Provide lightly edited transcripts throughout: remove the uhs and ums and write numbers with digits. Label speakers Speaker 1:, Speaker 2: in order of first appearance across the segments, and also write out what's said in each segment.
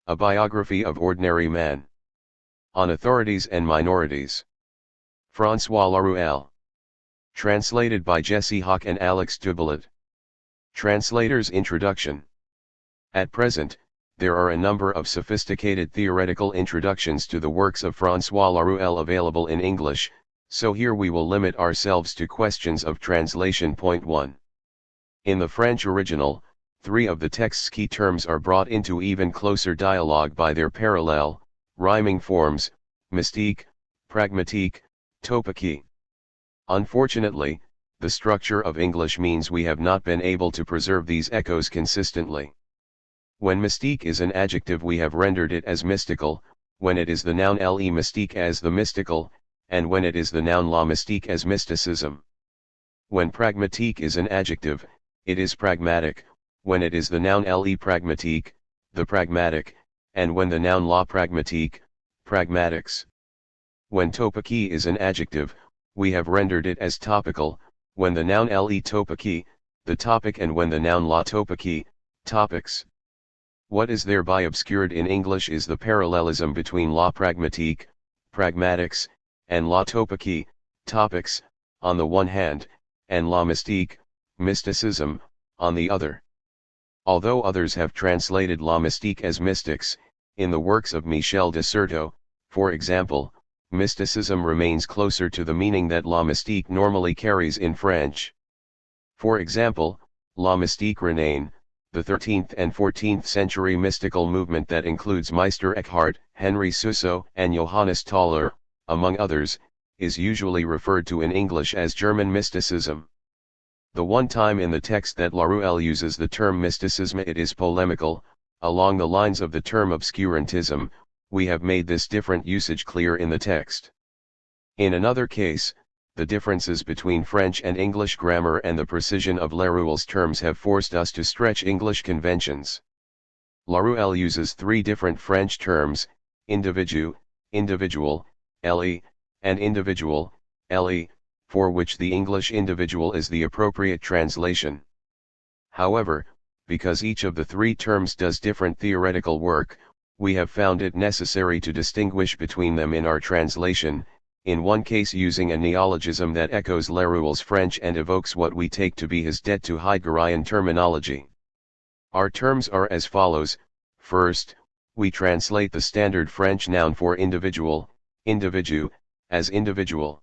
Speaker 1: A Biography of Ordinary Man. On Authorities and Minorities. François Laruelle. Translated by Jesse Hawk and Alex Dubelet. Translator's Introduction. At present, there are a number of sophisticated theoretical introductions to the works of François Laruelle available in English, so here we will limit ourselves to questions of translation. Point 1. In the French original, three of the text's key terms are brought into even closer dialogue by their parallel, rhyming forms, mystique, pragmatique, topique. Unfortunately, the structure of English means we have not been able to preserve these echoes consistently. When mystique is an adjective we have rendered it as mystical, when it is the noun le mystique as the mystical, and when it is the noun la mystique as mysticism. When pragmatique is an adjective, it is pragmatic, when it is the noun le pragmatique, the pragmatic, and when the noun la pragmatique, pragmatics. When topique is an adjective, we have rendered it as topical, when the noun le topique, the topic, and when the noun la topique, topics. What is thereby obscured in English is the parallelism between la pragmatique, pragmatics, and la topique, topics, on the one hand, and la mystique, mysticism, on the other. Although others have translated la mystique as mystics, in the works of Michel de Certeau, for example, mysticism remains closer to the meaning that la mystique normally carries in French. For example, la mystique renaine, the 13th and 14th century mystical movement that includes Meister Eckhart, Henry Suso, and Johannes Tauler, among others, is usually referred to in English as German mysticism. The one time in the text that Laruelle uses the term mysticism it is polemical, along the lines of the term obscurantism. We have made this different usage clear in the text. In another case, the differences between French and English grammar and the precision of Laruelle's terms have forced us to stretch English conventions. Laruelle uses three different French terms, individu, individual, le, and individual, le, for which the English individual is the appropriate translation. However, because each of the three terms does different theoretical work, we have found it necessary to distinguish between them in our translation, in one case using a neologism that echoes Laruelle's French and evokes what we take to be his debt to Heideggerian terminology. Our terms are as follows. First, we translate the standard French noun for individual, individu, as individual.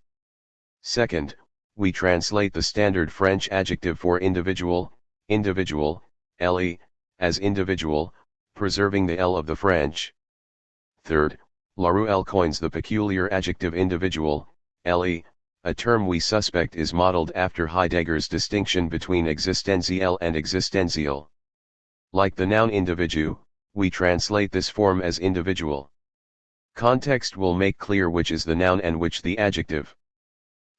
Speaker 1: Second, we translate the standard French adjective for individual, individual, le, as individual, preserving the L of the French. Third, Laruelle coins the peculiar adjective individual, le, a term we suspect is modeled after Heidegger's distinction between existentiel and existential. Like the noun individu, we translate this form as individual. Context will make clear which is the noun and which the adjective.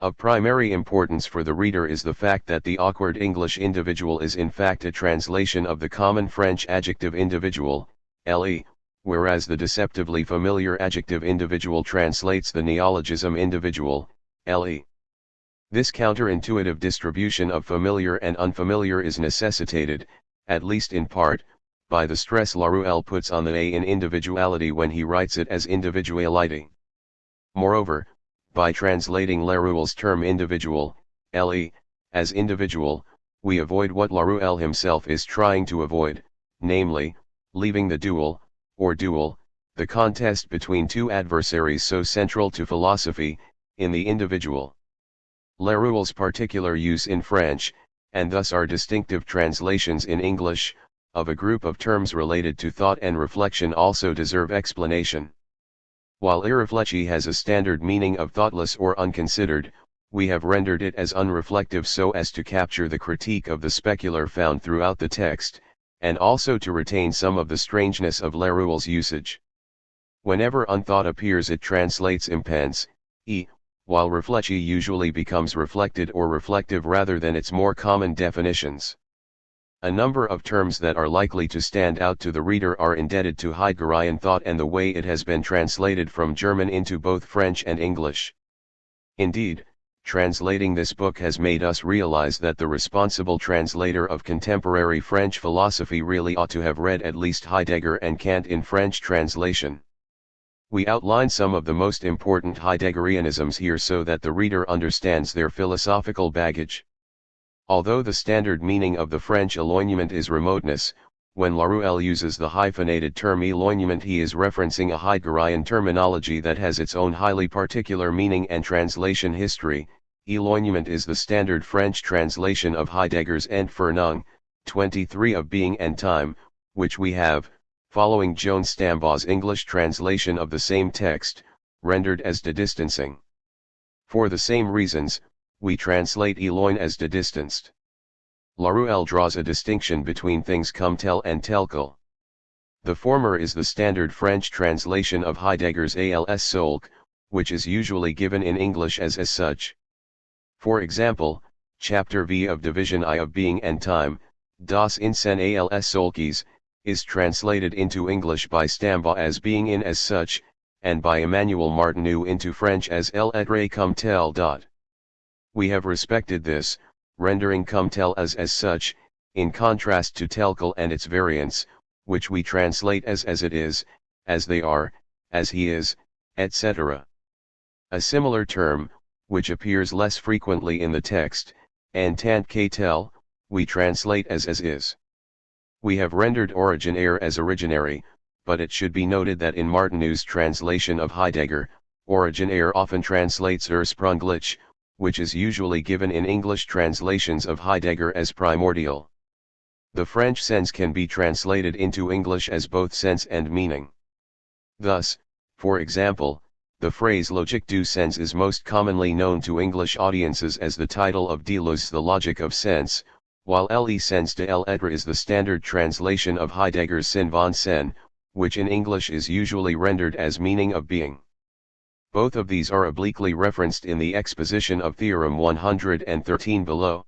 Speaker 1: Of primary importance for the reader is the fact that the awkward English individual is in fact a translation of the common French adjective individual, le, whereas the deceptively familiar adjective individual translates the neologism individual, le. This counterintuitive distribution of familiar and unfamiliar is necessitated, at least in part, by the stress Laruelle puts on the a in individuality when he writes it as individuality. Moreover, by translating Laruelle's term individual, le, as individual, we avoid what Laruelle himself is trying to avoid, namely, leaving the duel, or duel, the contest between two adversaries so central to philosophy, in the individual. Laruelle's particular use in French, and thus our distinctive translations in English, of a group of terms related to thought and reflection also deserve explanation. While irreflechi has a standard meaning of thoughtless or unconsidered, we have rendered it as unreflective so as to capture the critique of the specular found throughout the text, and also to retain some of the strangeness of Laruelle's usage. Whenever unthought appears it translates impense, while reflechi usually becomes reflected or reflective rather than its more common definitions. A number of terms that are likely to stand out to the reader are indebted to Heideggerian thought and the way it has been translated from German into both French and English. Indeed, Translating this book has made us realize that the responsible translator of contemporary French philosophy really ought to have read at least Heidegger and Kant in French translation. We outline some of the most important Heideggerianisms here so that the reader understands their philosophical baggage. Although the standard meaning of the French éloignement is remoteness, when Laruelle uses the hyphenated term éloignement he is referencing a Heideggerian terminology that has its own highly particular meaning and translation history. Éloignement is the standard French translation of Heidegger's Entfernung, 23 of Being and Time, which we have, following Joan Stambaugh's English translation of the same text, rendered as de distancing. For the same reasons, we translate éloigné as de distanced. Laruelle draws a distinction between things comme tel and tel quel. The former is the standard French translation of Heidegger's als solch, which is usually given in English as such. For example, Chapter V of Division I of Being and Time, Das Insen als solches, is translated into English by Stambaugh as being in as such, and by Emmanuel Martineau into French as l'être comme tel. We have respected this, rendering comme tel as such, in contrast to tel quel and its variants, which we translate as it is, as they are, as he is, etc. A similar term, which appears less frequently in the text, en tant que tel, we translate as is. We have rendered originaire as originary, but it should be noted that in Martineau's translation of Heidegger, originaire often translates ursprünglich, which is usually given in English translations of Heidegger as primordial. The French sense can be translated into English as both sense and meaning. Thus, for example, the phrase logique du sens is most commonly known to English audiences as the title of Deleuze's The Logic of Sense, while l'essence de l'être is the standard translation of Heidegger's Sinn von Sen, which in English is usually rendered as meaning of being. Both of these are obliquely referenced in the exposition of Theorem 113 below.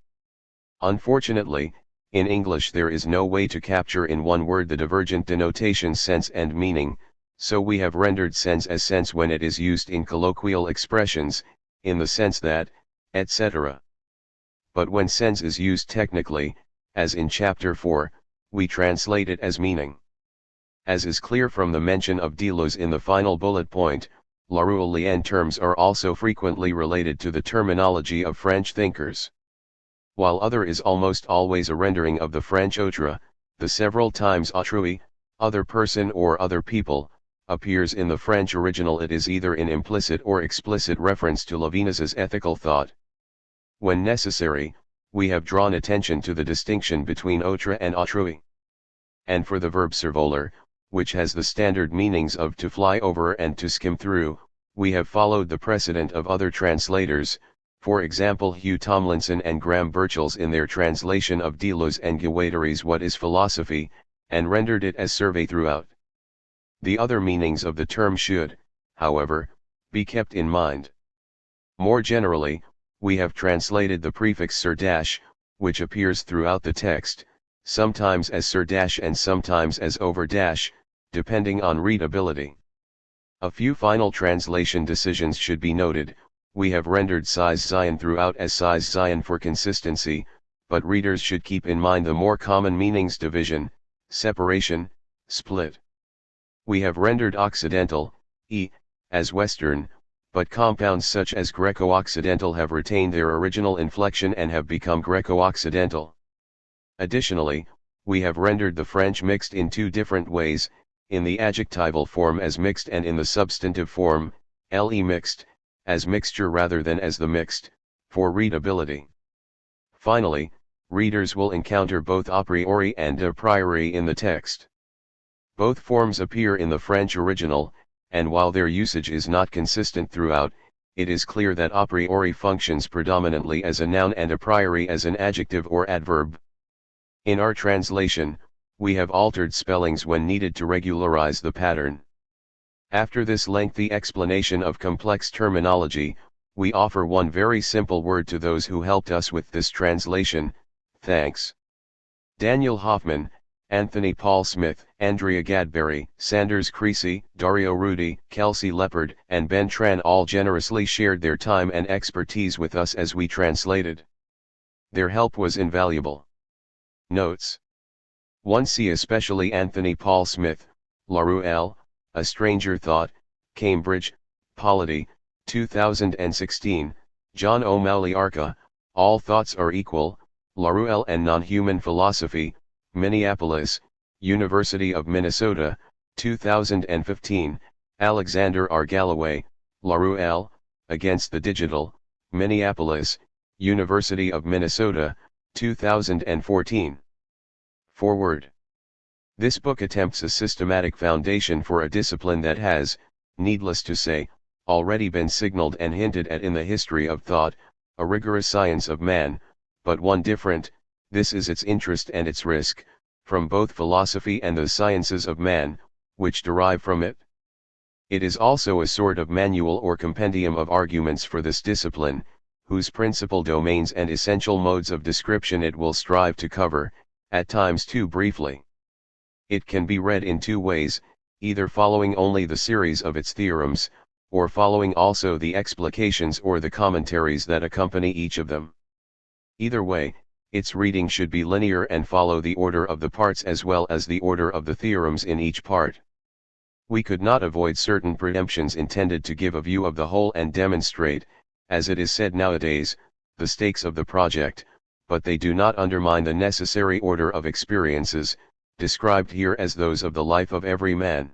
Speaker 1: Unfortunately, in English there is no way to capture in one word the divergent denotations sense and meaning, so we have rendered sense as sense when it is used in colloquial expressions, in the sense that, etc. But when sense is used technically, as in Chapter 4, we translate it as meaning. As is clear from the mention of Deleuze in the final bullet point, Laruellian terms are also frequently related to the terminology of French thinkers. While other is almost always a rendering of the French autre, the several times autrui, other person or other people, appears in the French original it is either in implicit or explicit reference to Levinas's ethical thought. When necessary, we have drawn attention to the distinction between autre and autrui. And for the verb survoler, which has the standard meanings of to fly over and to skim through, we have followed the precedent of other translators, for example Hugh Tomlinson and Graham Birchall's in their translation of Deleuze and Guattari's What is Philosophy, and rendered it as survey throughout. The other meanings of the term should, however, be kept in mind. More generally, we have translated the prefix sur-, which appears throughout the text, sometimes as sur- and sometimes as over-, depending on readability. A few final translation decisions should be noted. We have rendered size Zion throughout as size Zion for consistency, but readers should keep in mind the more common meanings division, separation, split. We have rendered Occidental, as Western, but compounds such as Greco-Occidental have retained their original inflection and have become Greco-Occidental. Additionally, we have rendered the French mixed in two different ways, in the adjectival form as mixed and in the substantive form, mixed, as mixture rather than as the mixed, for readability. Finally, readers will encounter both a priori and a priori in the text. Both forms appear in the French original, and while their usage is not consistent throughout, it is clear that a priori functions predominantly as a noun and a priori as an adjective or adverb. In our translation, we have altered spellings when needed to regularize the pattern. After this lengthy explanation of complex terminology, we offer one very simple word to those who helped us with this translation: thanks. Daniel Hoffman, Anthony Paul Smith, Andrea Gadberry, Sanders Creasy, Dario Rudy, Kelsey Leopard, and Ben Tran all generously shared their time and expertise with us as we translated. Their help was invaluable. Notes 1. See especially Anthony Paul Smith, Laruelle, A Stranger Thought, Cambridge, Polity, 2016, John O'Malley Arca, All Thoughts Are Equal, Laruelle and Non-Human Philosophy, Minneapolis, University of Minnesota, 2015, Alexander R. Galloway, Laruelle, Against the Digital, Minneapolis, University of Minnesota, 2014. Foreword. This book attempts a systematic foundation for a discipline that has, needless to say, already been signaled and hinted at in the history of thought, a rigorous science of man, but one different. This is its interest and its risk, from both philosophy and the sciences of man, which derive from it. It is also a sort of manual or compendium of arguments for this discipline, whose principal domains and essential modes of description it will strive to cover, at times too briefly. It can be read in two ways, either following only the series of its theorems, or following also the explications or the commentaries that accompany each of them. Either way, its reading should be linear and follow the order of the parts as well as the order of the theorems in each part. We could not avoid certain preemptions intended to give a view of the whole and demonstrate, as it is said nowadays, the stakes of the project, but they do not undermine the necessary order of experiences, described here as those of the life of every man.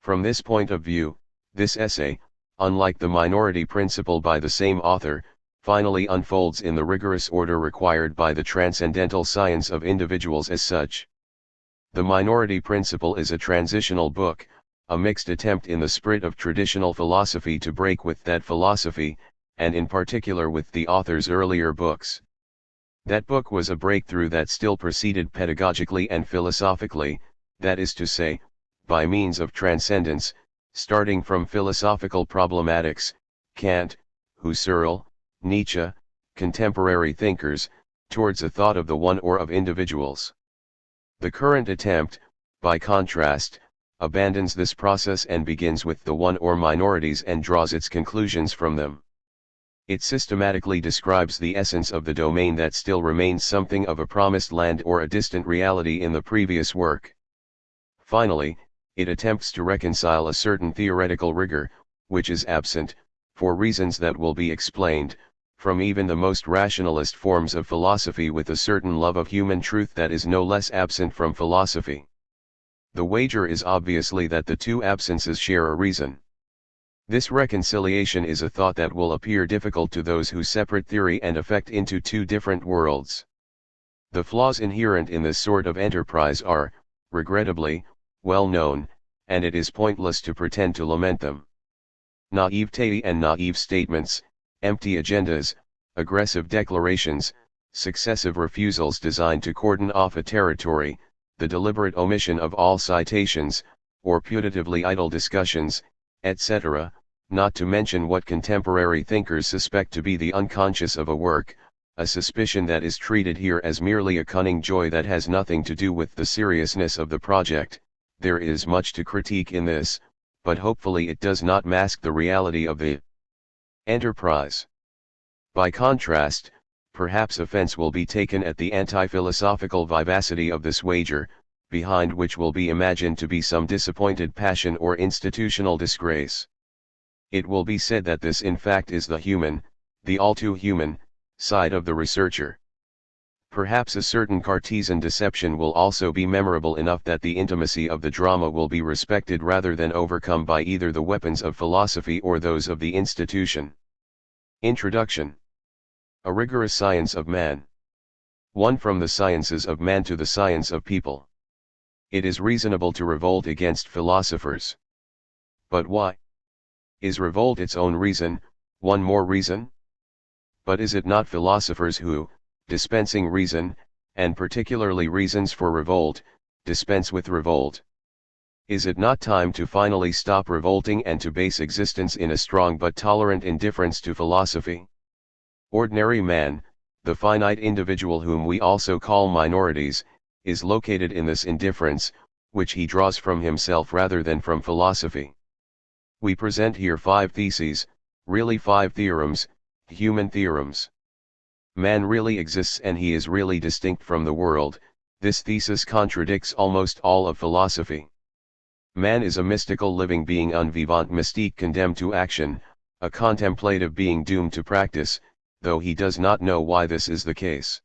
Speaker 1: From this point of view, this essay, unlike the minority principle by the same author, finally unfolds in the rigorous order required by the transcendental science of individuals as such. The Minority Principle is a transitional book, a mixed attempt in the spirit of traditional philosophy to break with that philosophy, and in particular with the author's earlier books. That book was a breakthrough that still proceeded pedagogically and philosophically, that is to say, by means of transcendence, starting from philosophical problematics, Kant, Husserl, Nietzsche, contemporary thinkers, towards a thought of the one or of individuals. The current attempt, by contrast, abandons this process and begins with the one or minorities and draws its conclusions from them. It systematically describes the essence of the domain that still remains something of a promised land or a distant reality in the previous work. Finally, it attempts to reconcile a certain theoretical rigor, which is absent, for reasons that will be explained, from even the most rationalist forms of philosophy with a certain love of human truth that is no less absent from philosophy. The wager is obviously that the two absences share a reason. This reconciliation is a thought that will appear difficult to those who separate theory and effect into two different worlds. The flaws inherent in this sort of enterprise are, regrettably, well known, and it is pointless to pretend to lament them. Naivete and naive statements, empty agendas, aggressive declarations, successive refusals designed to cordon off a territory, the deliberate omission of all citations, or putatively idle discussions, etc., not to mention what contemporary thinkers suspect to be the unconscious of a work, a suspicion that is treated here as merely a cunning joy that has nothing to do with the seriousness of the project. There is much to critique in this, but hopefully it does not mask the reality of the enterprise. By contrast, perhaps offense will be taken at the anti-philosophical vivacity of this wager, behind which will be imagined to be some disappointed passion or institutional disgrace. It will be said that this in fact is the human, the all too human, side of the researcher. Perhaps a certain Cartesian deception will also be memorable enough that the intimacy of the drama will be respected rather than overcome by either the weapons of philosophy or those of the institution. Introduction. A rigorous science of man. 1. From the sciences of man to the science of people. It is reasonable to revolt against philosophers. But why? Is revolt its own reason, one more reason? But is it not philosophers who, dispensing reason, and particularly reasons for revolt, dispense with revolt? Is it not time to finally stop revolting and to base existence in a strong but tolerant indifference to philosophy? Ordinary man, the finite individual whom we also call minorities, is located in this indifference, which he draws from himself rather than from philosophy. We present here 5 theses, really 5 theorems, human theorems. Man really exists and he is really distinct from the world. This thesis contradicts almost all of philosophy. Man is a mystical living being, un vivant mystique condemned to action, a contemplative being doomed to practice, though he does not know why this is the case.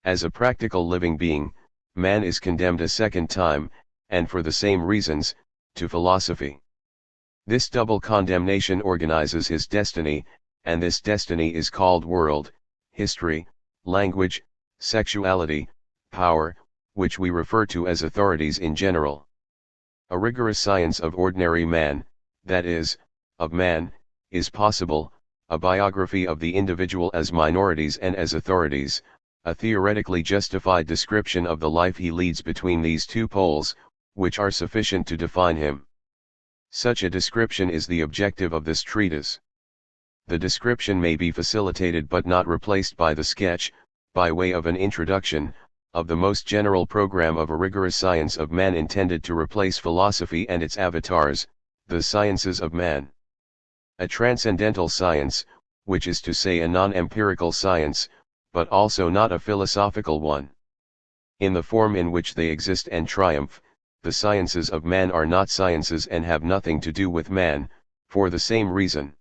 Speaker 1: As a practical living being, man is condemned a second time, and for the same reasons, to philosophy. This double condemnation organizes his destiny, and this destiny is called world, history, language, sexuality, power, which we refer to as authorities in general. A rigorous science of ordinary man, that is, of man, is possible, a biography of the individual as minorities and as authorities, a theoretically justified description of the life he leads between these two poles, which are sufficient to define him. Such a description is the objective of this treatise. The description may be facilitated but not replaced by the sketch, by way of an introduction, of the most general program of a rigorous science of man intended to replace philosophy and its avatars, the sciences of man. A transcendental science, which is to say a non-empirical science, but also not a philosophical one. In the form in which they exist and triumph, the sciences of man are not sciences and have nothing to do with man, for the same reason.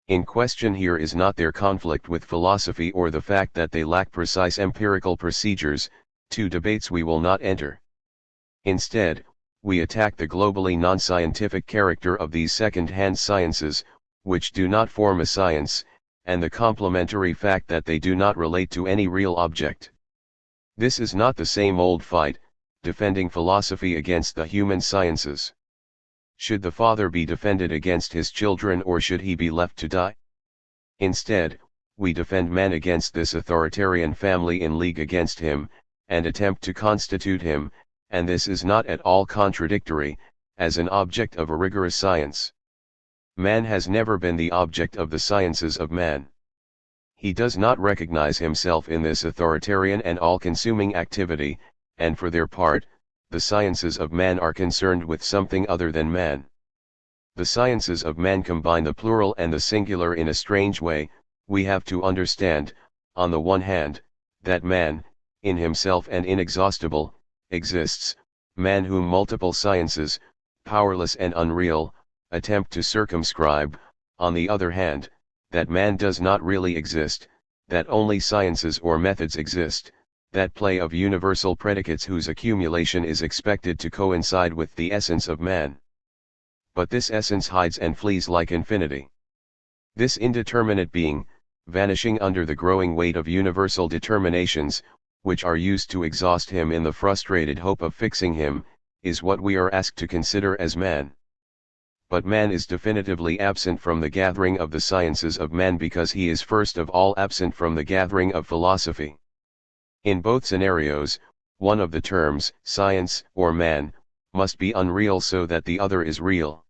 Speaker 1: In question here is not their conflict with philosophy or the fact that they lack precise empirical procedures, 2 debates we will not enter. Instead, we attack the globally non-scientific character of these second-hand sciences, which do not form a science, and the complementary fact that they do not relate to any real object. This is not the same old fight, defending philosophy against the human sciences. Should the father be defended against his children or should he be left to die? Instead, we defend man against this authoritarian family in league against him, and attempt to constitute him, and this is not at all contradictory, as an object of a rigorous science. Man has never been the object of the sciences of man. He does not recognize himself in this authoritarian and all-consuming activity, and for their part, the sciences of man are concerned with something other than man. The sciences of man combine the plural and the singular in a strange way. We have to understand, on the one hand, that man, in himself and inexhaustible, exists, man whom multiple sciences, powerless and unreal, attempt to circumscribe, on the other hand, that man does not really exist, that only sciences or methods exist, that play of universal predicates whose accumulation is expected to coincide with the essence of man. But this essence hides and flees like infinity. This indeterminate being, vanishing under the growing weight of universal determinations, which are used to exhaust him in the frustrated hope of fixing him, is what we are asked to consider as man. But man is definitively absent from the gathering of the sciences of man because he is first of all absent from the gathering of philosophy. In both scenarios, one of the terms, science or man, must be unreal so that the other is real.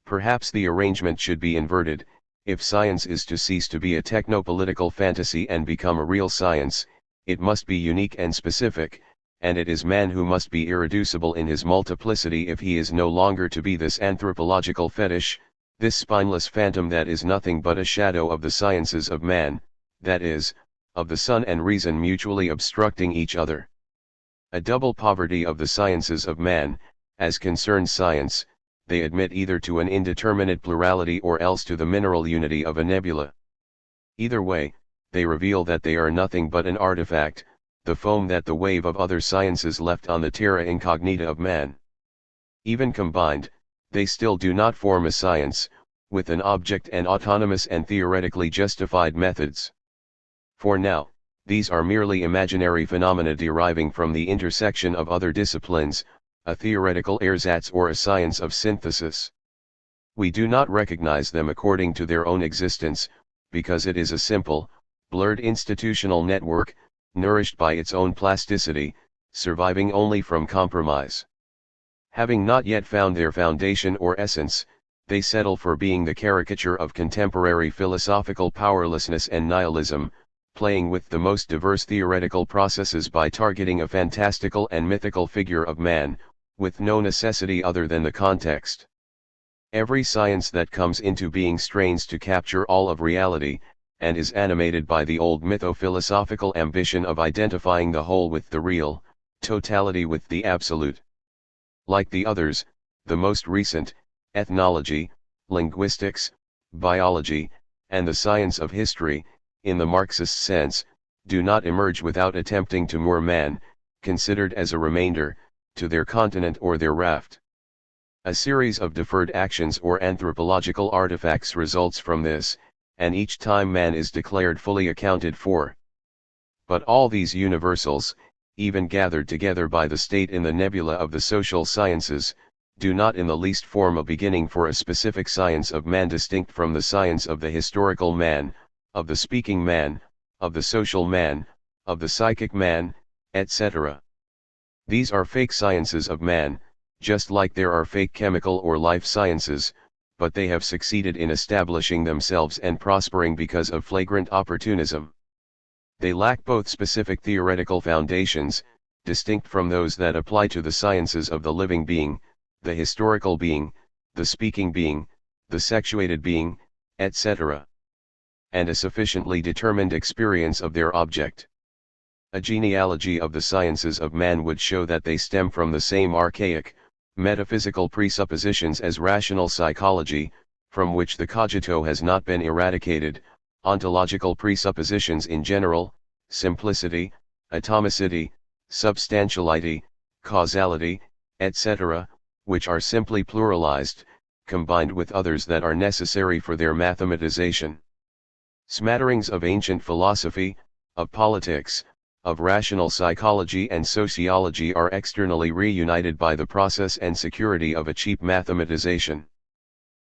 Speaker 1: Perhaps the arrangement should be inverted. If science is to cease to be a technopolitical fantasy and become a real science, it must be unique and specific, and it is man who must be irreducible in his multiplicity if he is no longer to be this anthropological fetish, this spineless phantom that is nothing but a shadow of the sciences of man, that is, of the sun and reason mutually obstructing each other. A double poverty of the sciences of man, as concerns science, they admit either to an indeterminate plurality or else to the mineral unity of a nebula. Either way, they reveal that they are nothing but an artifact, the foam that the wave of other sciences left on the terra incognita of man. Even combined, they still do not form a science, with an object and autonomous and theoretically justified methods. For now, these are merely imaginary phenomena deriving from the intersection of other disciplines, a theoretical ersatz or a science of synthesis. We do not recognize them according to their own existence, because it is a simple, blurred institutional network, nourished by its own plasticity, surviving only from compromise. Having not yet found their foundation or essence, they settle for being the caricature of contemporary philosophical powerlessness and nihilism, playing with the most diverse theoretical processes by targeting a fantastical and mythical figure of man, with no necessity other than the context. Every science that comes into being strains to capture all of reality, and is animated by the old mytho-philosophical ambition of identifying the whole with the real, totality with the absolute. Like the others, the most recent, ethnology, linguistics, biology, and the science of history, in the Marxist sense, do not emerge without attempting to moor man, considered as a remainder, to their continent or their raft. A series of deferred actions or anthropological artifacts results from this, and each time man is declared fully accounted for. But all these universals, even gathered together by the state in the nebula of the social sciences, do not in the least form a beginning for a specific science of man distinct from the science of the historical man, of the speaking man, of the social man, of the psychic man, etc. These are fake sciences of man, just like there are fake chemical or life sciences, but they have succeeded in establishing themselves and prospering because of flagrant opportunism. They lack both specific theoretical foundations, distinct from those that apply to the sciences of the living being, the historical being, the speaking being, the sexuated being, etc. And a sufficiently determined experience of their object. A genealogy of the sciences of man would show that they stem from the same archaic, metaphysical presuppositions as rational psychology, from which the cogito has not been eradicated, ontological presuppositions in general, simplicity, atomicity, substantiality, causality, etc., which are simply pluralized, combined with others that are necessary for their mathematization. Smatterings of ancient philosophy, of politics, of rational psychology and sociology are externally reunited by the process and security of a cheap mathematization.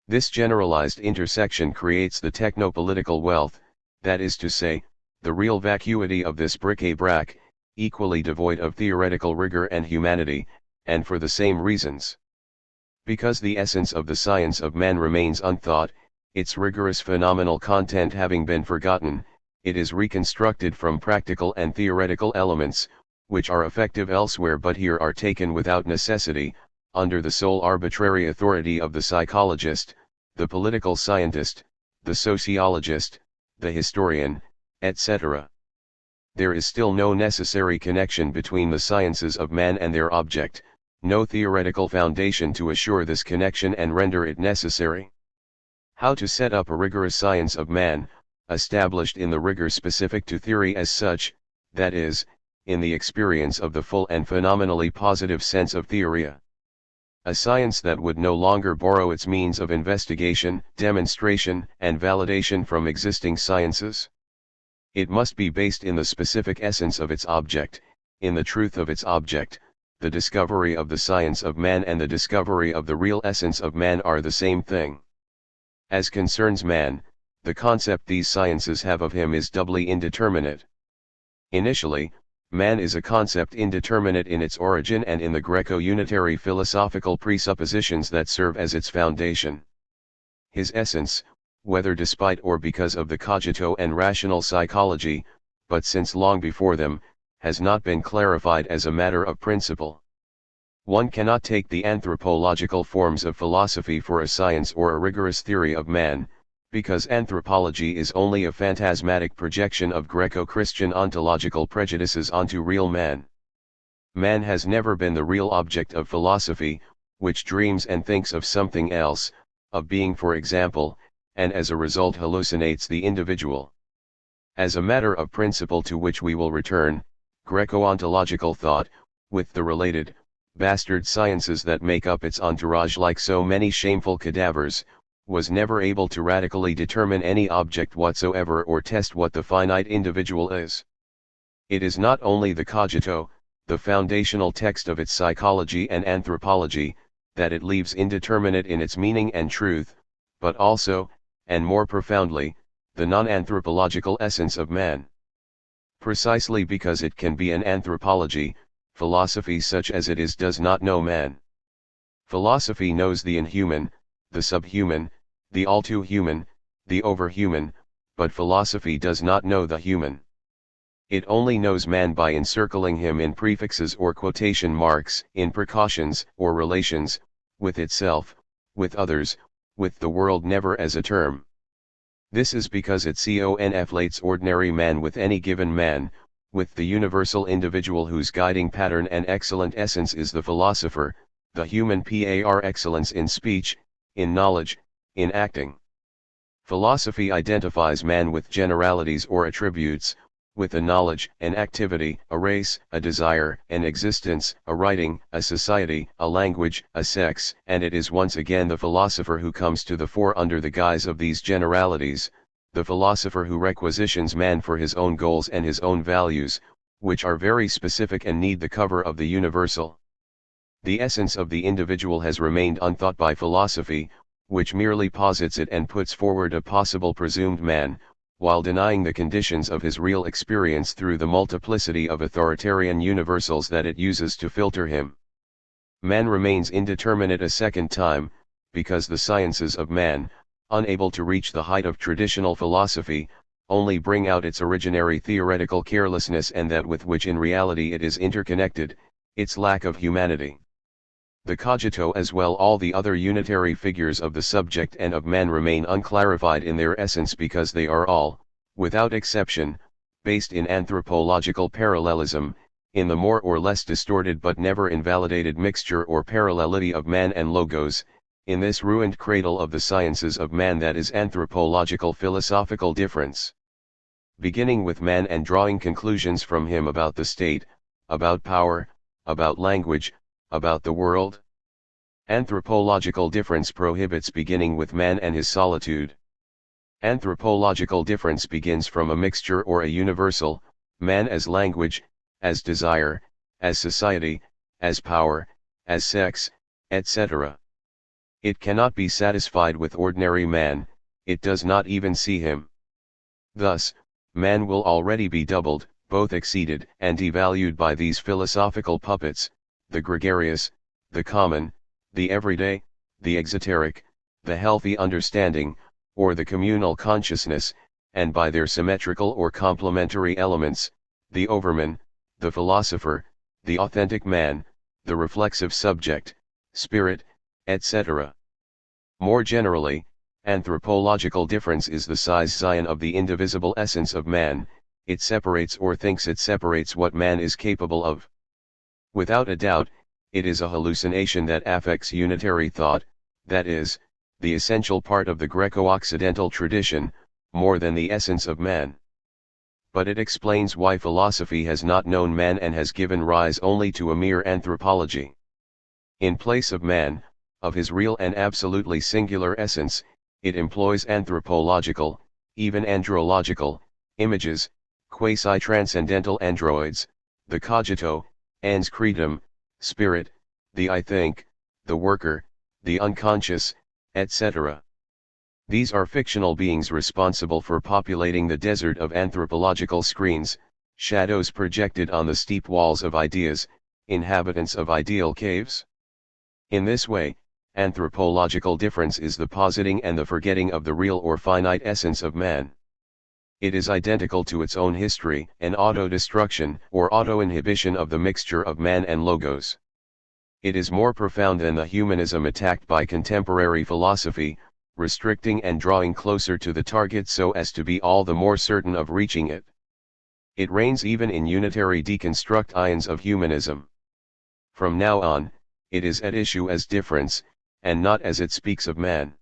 Speaker 1: This generalized intersection creates the technopolitical wealth, that is to say, the real vacuity of this bric-a-brac, equally devoid of theoretical rigor and humanity, and for the same reasons. Because the essence of the science of man remains unthought, its rigorous phenomenal content having been forgotten, it is reconstructed from practical and theoretical elements, which are effective elsewhere but here are taken without necessity, under the sole arbitrary authority of the psychologist, the political scientist, the sociologist, the historian, etc. There is still no necessary connection between the sciences of man and their object, no theoretical foundation to assure this connection and render it necessary. How to set up a rigorous science of man, established in the rigor specific to theory as such, that is, in the experience of the full and phenomenally positive sense of theoria. A science that would no longer borrow its means of investigation, demonstration, and validation from existing sciences. It must be based in the specific essence of its object, in the truth of its object. The discovery of the science of man and the discovery of the real essence of man are the same thing. As concerns man, the concept these sciences have of him is doubly indeterminate. Initially, man is a concept indeterminate in its origin and in the Greco-unitary philosophical presuppositions that serve as its foundation. His essence, whether despite or because of the cogito and rational psychology, but since long before them, has not been clarified as a matter of principle. One cannot take the anthropological forms of philosophy for a science or a rigorous theory of man, because anthropology is only a phantasmatic projection of Greco-Christian ontological prejudices onto real man. Man has never been the real object of philosophy, which dreams and thinks of something else, of being for example, and as a result hallucinates the individual. As a matter of principle to which we will return, Greco-ontological thought, with the related, bastard sciences that make up its entourage like so many shameful cadavers, was never able to radically determine any object whatsoever or test what the finite individual is. It is not only the cogito, the foundational text of its psychology and anthropology, that it leaves indeterminate in its meaning and truth, but also, and more profoundly, the non-anthropological essence of man. Precisely because it can be an anthropology, philosophy such as it is does not know man. Philosophy knows the inhuman, the subhuman, the all too human, the overhuman, but philosophy does not know the human. It only knows man by encircling him in prefixes or quotation marks, in precautions or relations, with itself, with others, with the world, never as a term. This is because it conflates ordinary man with any given man, with the universal individual whose guiding pattern and excellent essence is the philosopher, the human par excellence in speech, in knowledge, in acting. Philosophy identifies man with generalities or attributes, with a knowledge, an activity, a race, a desire, an existence, a writing, a society, a language, a sex, and it is once again the philosopher who comes to the fore under the guise of these generalities, the philosopher who requisitions man for his own goals and his own values, which are very specific and need the cover of the universal. The essence of the individual has remained unthought by philosophy, which merely posits it and puts forward a possible presumed man, while denying the conditions of his real experience through the multiplicity of authoritarian universals that it uses to filter him. Man remains indeterminate a second time, because the sciences of man, unable to reach the height of traditional philosophy, only bring out its originary theoretical carelessness and that with which in reality it is interconnected, its lack of humanity. The cogito as well all the other unitary figures of the subject and of man remain unclarified in their essence because they are all, without exception, based in anthropological parallelism, in the more or less distorted but never invalidated mixture or parallelity of man and logos, in this ruined cradle of the sciences of man that is anthropological philosophical difference. Beginning with man and drawing conclusions from him about the state, about power, about language, about the world. Anthropological difference prohibits beginning with man and his solitude. Anthropological difference begins from a mixture or a universal, man as language, as desire, as society, as power, as sex, etc. It cannot be satisfied with ordinary man, it does not even see him. Thus, man will already be doubled, both exceeded and devalued by these philosophical puppets, the gregarious, the common, the everyday, the exoteric, the healthy understanding, or the communal consciousness, and by their symmetrical or complementary elements, the overman, the philosopher, the authentic man, the reflexive subject, spirit, etc. More generally, anthropological difference is the size zion of the indivisible essence of man, it separates or thinks it separates what man is capable of. Without a doubt, it is a hallucination that affects unitary thought, that is, the essential part of the Greco-Occidental tradition, more than the essence of man. But it explains why philosophy has not known man and has given rise only to a mere anthropology. In place of man, of his real and absolutely singular essence, it employs anthropological, even andrological, images, quasi-transcendental androids, the cogito, ans cretum, spirit, the I think, the worker, the unconscious, etc. These are fictional beings responsible for populating the desert of anthropological screens, shadows projected on the steep walls of ideas, inhabitants of ideal caves. In this way, anthropological difference is the positing and the forgetting of the real or finite essence of man. It is identical to its own history, an auto-destruction or auto-inhibition of the mixture of man and logos. It is more profound than the humanism attacked by contemporary philosophy, restricting and drawing closer to the target so as to be all the more certain of reaching it. It reigns even in unitary deconstruct ions of humanism. From now on, it is at issue as difference, and not as it speaks of man.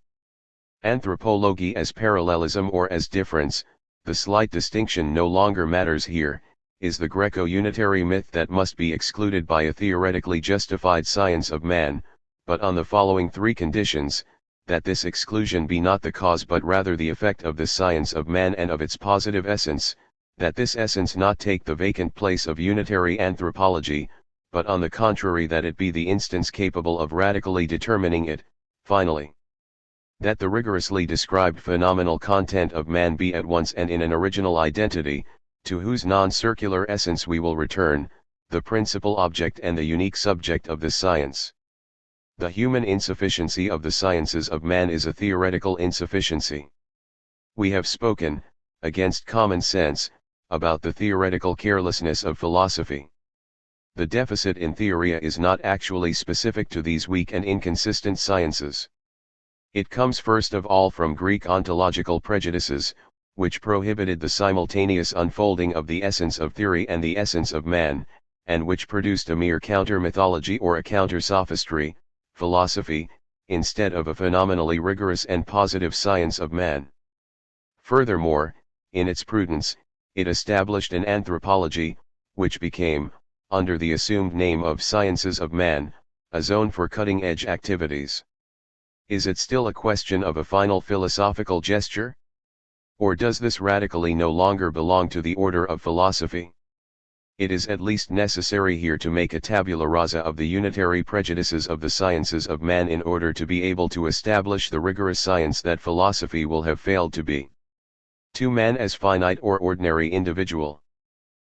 Speaker 1: Anthropology as parallelism or as difference, the slight distinction no longer matters here, is the Greco-unitary myth that must be excluded by a theoretically justified science of man, but on the following three conditions: that this exclusion be not the cause but rather the effect of the science of man and of its positive essence, that this essence not take the vacant place of unitary anthropology, but on the contrary that it be the instance capable of radically determining it, finally. That the rigorously described phenomenal content of man be at once and in an original identity, to whose non-circular essence we will return, the principal object and the unique subject of this science. The human insufficiency of the sciences of man is a theoretical insufficiency. We have spoken, against common sense, about the theoretical carelessness of philosophy. The deficit in theory is not actually specific to these weak and inconsistent sciences. It comes first of all from Greek ontological prejudices, which prohibited the simultaneous unfolding of the essence of theory and the essence of man, and which produced a mere counter-mythology or a counter-sophistry, philosophy, instead of a phenomenally rigorous and positive science of man. Furthermore, in its prudence, it established an anthropology, which became, under the assumed name of sciences of man, a zone for cutting-edge activities. Is it still a question of a final philosophical gesture? Or does this radically no longer belong to the order of philosophy? It is at least necessary here to make a tabula rasa of the unitary prejudices of the sciences of man in order to be able to establish the rigorous science that philosophy will have failed to be. To man as finite or ordinary individual.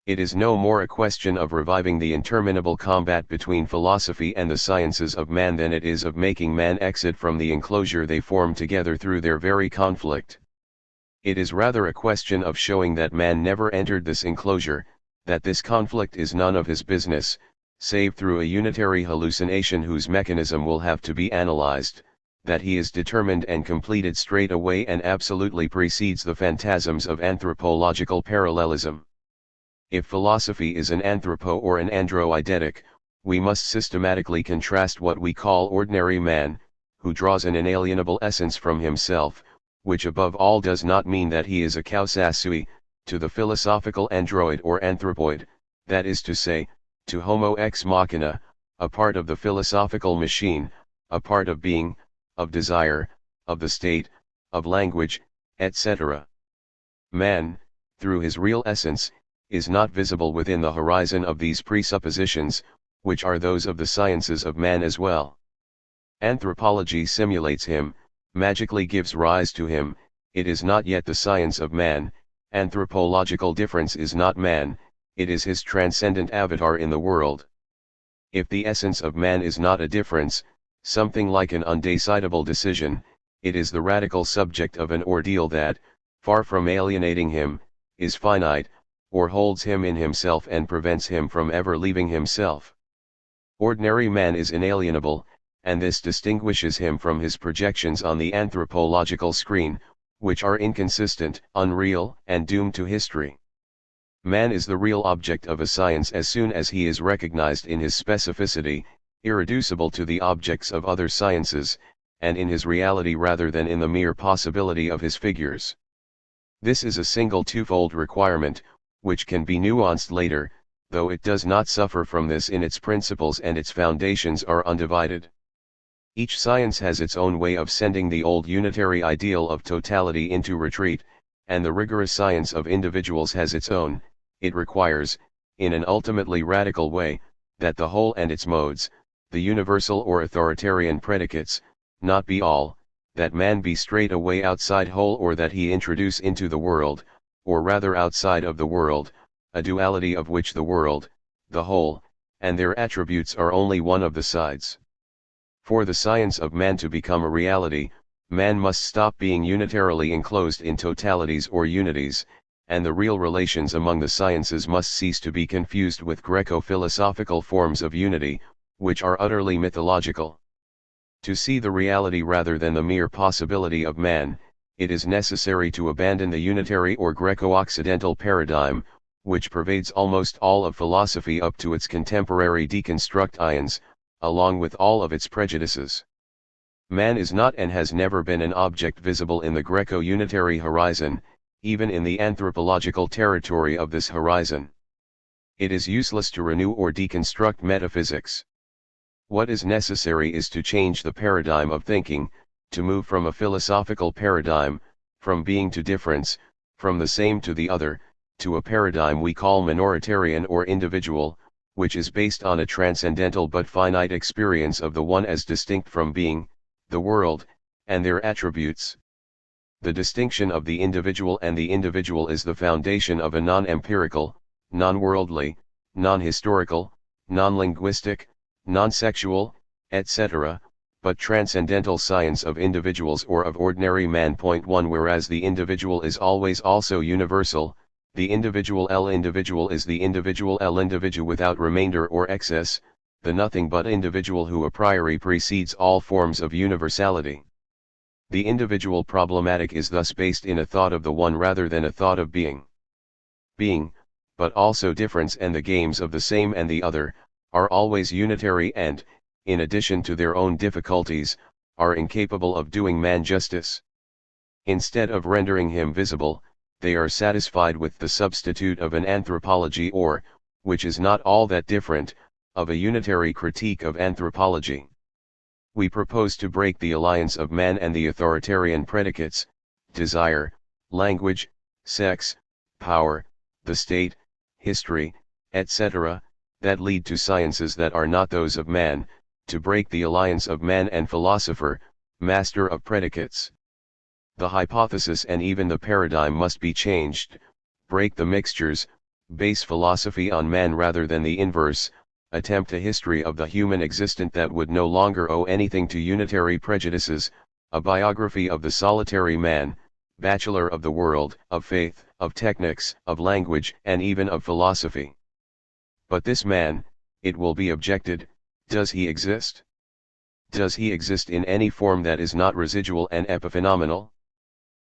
Speaker 1: It is no more a question of reviving the interminable combat between philosophy and the sciences of man than it is of making man exit from the enclosure they form together through their very conflict. It is rather a question of showing that man never entered this enclosure, that this conflict is none of his business, save through a unitary hallucination whose mechanism will have to be analyzed, that he is determined and completed straight away and absolutely precedes the phantasms of anthropological parallelism. If philosophy is an anthropo or an andro-eidetic, we must systematically contrast what we call ordinary man, who draws an inalienable essence from himself, which above all does not mean that he is a causa sui, to the philosophical android or anthropoid, that is to say, to homo ex machina, a part of the philosophical machine, a part of being, of desire, of the state, of language, etc. Man, through his real essence, is not visible within the horizon of these presuppositions, which are those of the sciences of man as well. Anthropology simulates him, magically gives rise to him, it is not yet the science of man. Anthropological difference is not man, it is his transcendent avatar in the world. If the essence of man is not a difference, something like an undecidable decision, it is the radical subject of an ordeal that, far from alienating him, is finite, or holds him in himself and prevents him from ever leaving himself. Ordinary man is inalienable, and this distinguishes him from his projections on the anthropological screen, which are inconsistent, unreal, and doomed to history. Man is the real object of a science as soon as he is recognized in his specificity, irreducible to the objects of other sciences, and in his reality rather than in the mere possibility of his figures. This is a single twofold requirement, which can be nuanced later, though it does not suffer from this in its principles and its foundations are undivided. Each science has its own way of sending the old unitary ideal of totality into retreat, and the rigorous science of individuals has its own. It requires, in an ultimately radical way, that the whole and its modes, the universal or authoritarian predicates, not be all, that man be straight away outside whole or that he introduce into the world, or rather outside of the world, a duality of which the world, the whole, and their attributes are only one of the sides. For the science of man to become a reality, man must stop being unitarily enclosed in totalities or unities, and the real relations among the sciences must cease to be confused with Greco-philosophical forms of unity, which are utterly mythological. To see the reality rather than the mere possibility of man, it is necessary to abandon the unitary or Greco-Occidental paradigm, which pervades almost all of philosophy up to its contemporary deconstruct ions, along with all of its prejudices. Man is not and has never been an object visible in the Greco-unitary horizon, even in the anthropological territory of this horizon. It is useless to renew or deconstruct metaphysics. What is necessary is to change the paradigm of thinking, to move from a philosophical paradigm, from being to difference, from the same to the other, to a paradigm we call minoritarian or individual, which is based on a transcendental but finite experience of the one as distinct from being, the world, and their attributes. The distinction of the individual and the individual is the foundation of a non-empirical, non-worldly, non-historical, non-linguistic, non-sexual, etc., but transcendental science of individuals or of ordinary man. 1 Whereas the individual is always also universal, The individual L individual is the individual L individual without remainder or excess, the nothing but individual who a priori precedes all forms of universality. The individual problematic is thus based in a thought of the one rather than a thought of being. Being, but also difference and the games of the same and the other, are always unitary and, in addition to their own difficulties, are incapable of doing man justice. Instead of rendering him visible, they are satisfied with the substitute of an anthropology or, which is not all that different, of a unitary critique of anthropology. We propose to break the alliance of man and the authoritarian predicates, desire, language, sex, power, the state, history, etc., that lead to sciences that are not those of man, to break the alliance of man and philosopher, master of predicates. The hypothesis and even the paradigm must be changed, break the mixtures, base philosophy on man rather than the inverse, attempt a history of the human existent that would no longer owe anything to unitary prejudices, a biography of the solitary man, bachelor of the world, of faith, of technics, of language, and even of philosophy. But this man, it will be objected, does he exist? Does he exist in any form that is not residual and epiphenomenal?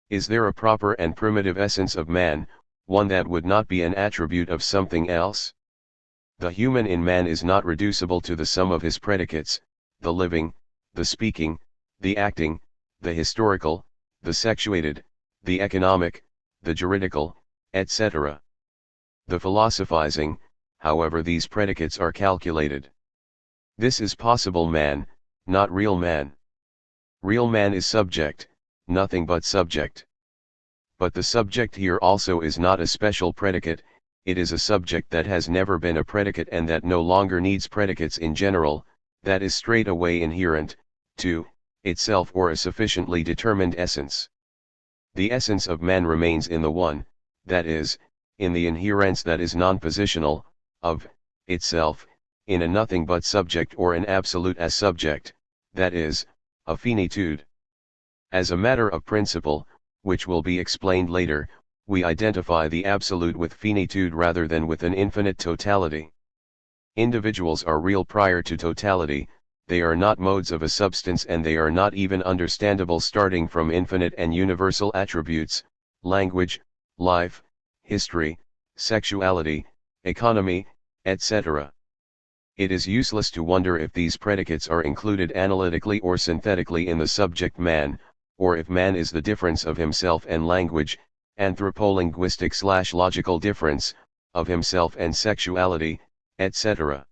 Speaker 1: Is there a proper and primitive essence of man, one that would not be an attribute of something else? The human in man is not reducible to the sum of his predicates, the living, the speaking, the acting, the historical, the sexuated, the economic, the juridical, etc. The philosophizing, however these predicates are calculated. This is possible man, not real man. Real man is subject, nothing but subject. But the subject here also is not a special predicate, it is a subject that has never been a predicate and that no longer needs predicates in general, that is straight away inherent, to, itself or a sufficiently determined essence. The essence of man remains in the one, that is, in the inherence that is non-positional, of, itself, in a nothing but subject or an absolute as subject, that is, a finitude. As a matter of principle, which will be explained later, we identify the absolute with finitude rather than with an infinite totality. Individuals are real prior to totality, they are not modes of a substance and they are not even understandable starting from infinite and universal attributes, language, life, history, sexuality, economy, etc. It is useless to wonder if these predicates are included analytically or synthetically in the subject man, or if man is the difference of himself and language, anthropolinguistic/logical difference, of himself and sexuality, etc.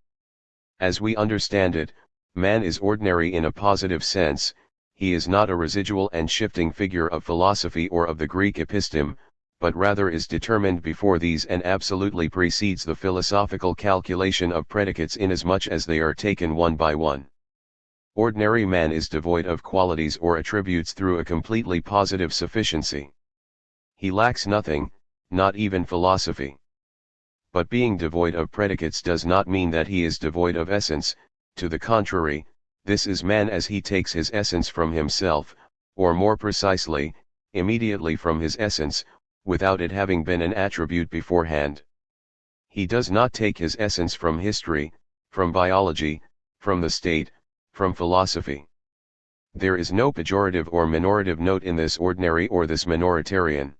Speaker 1: As we understand it, man is ordinary in a positive sense, he is not a residual and shifting figure of philosophy or of the Greek episteme, but rather is determined before these and absolutely precedes the philosophical calculation of predicates inasmuch as they are taken one by one. Ordinary man is devoid of qualities or attributes through a completely positive sufficiency. He lacks nothing, not even philosophy. But being devoid of predicates does not mean that he is devoid of essence, to the contrary, this is man as he takes his essence from himself, or more precisely, immediately from his essence, without it having been an attribute beforehand. He does not take his essence from history, from biology, from the state, from philosophy. There is no pejorative or minorative note in this ordinary or this minoritarian.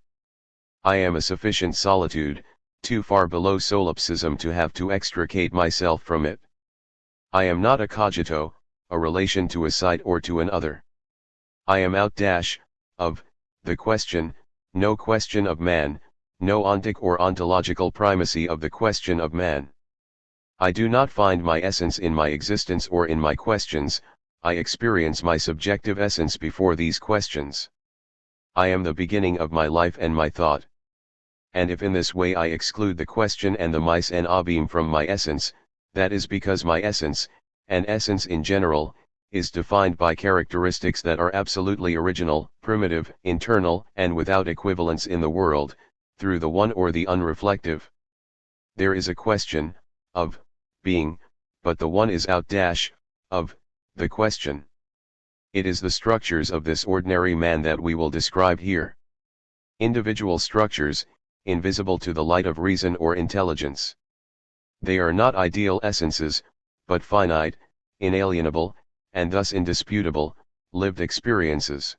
Speaker 1: I am a sufficient solitude, too far below solipsism to have to extricate myself from it. I am not a cogito, a relation to a side or to an other. I am out of the question, no question of man, no ontic or ontological primacy of the question of man. I do not find my essence in my existence or in my questions, I experience my subjective essence before these questions. I am the beginning of my life and my thought. And if in this way I exclude the question and the mise en abîme from my essence, that is because my essence, and essence in general, is defined by characteristics that are absolutely original, primitive, internal, and without equivalence in the world, through the one or the unreflective. There is a question, of, being, but the one is out of, the question. It is the structures of this ordinary man that we will describe here. Individual structures, invisible to the light of reason or intelligence. They are not ideal essences, but finite, inalienable, and thus indisputable, lived experiences.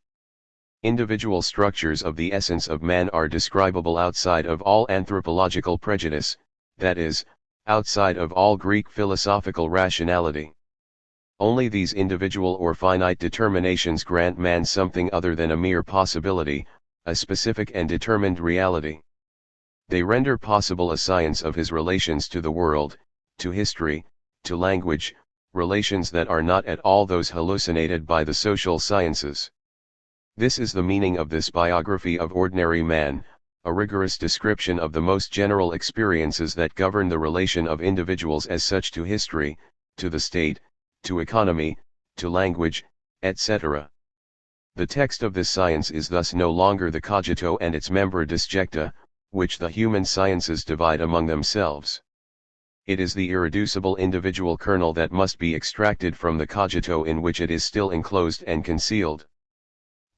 Speaker 1: Individual structures of the essence of man are describable outside of all anthropological prejudice, that is, outside of all Greek philosophical rationality. Only these individual or finite determinations grant man something other than a mere possibility, a specific and determined reality. They render possible a science of his relations to the world, to history, to language, relations that are not at all those hallucinated by the social sciences. This is the meaning of this biography of ordinary man, a rigorous description of the most general experiences that govern the relation of individuals as such to history, to the state, to economy, to language, etc. The text of this science is thus no longer the cogito and its membra disjecta, which the human sciences divide among themselves. It is the irreducible individual kernel that must be extracted from the cogito in which it is still enclosed and concealed.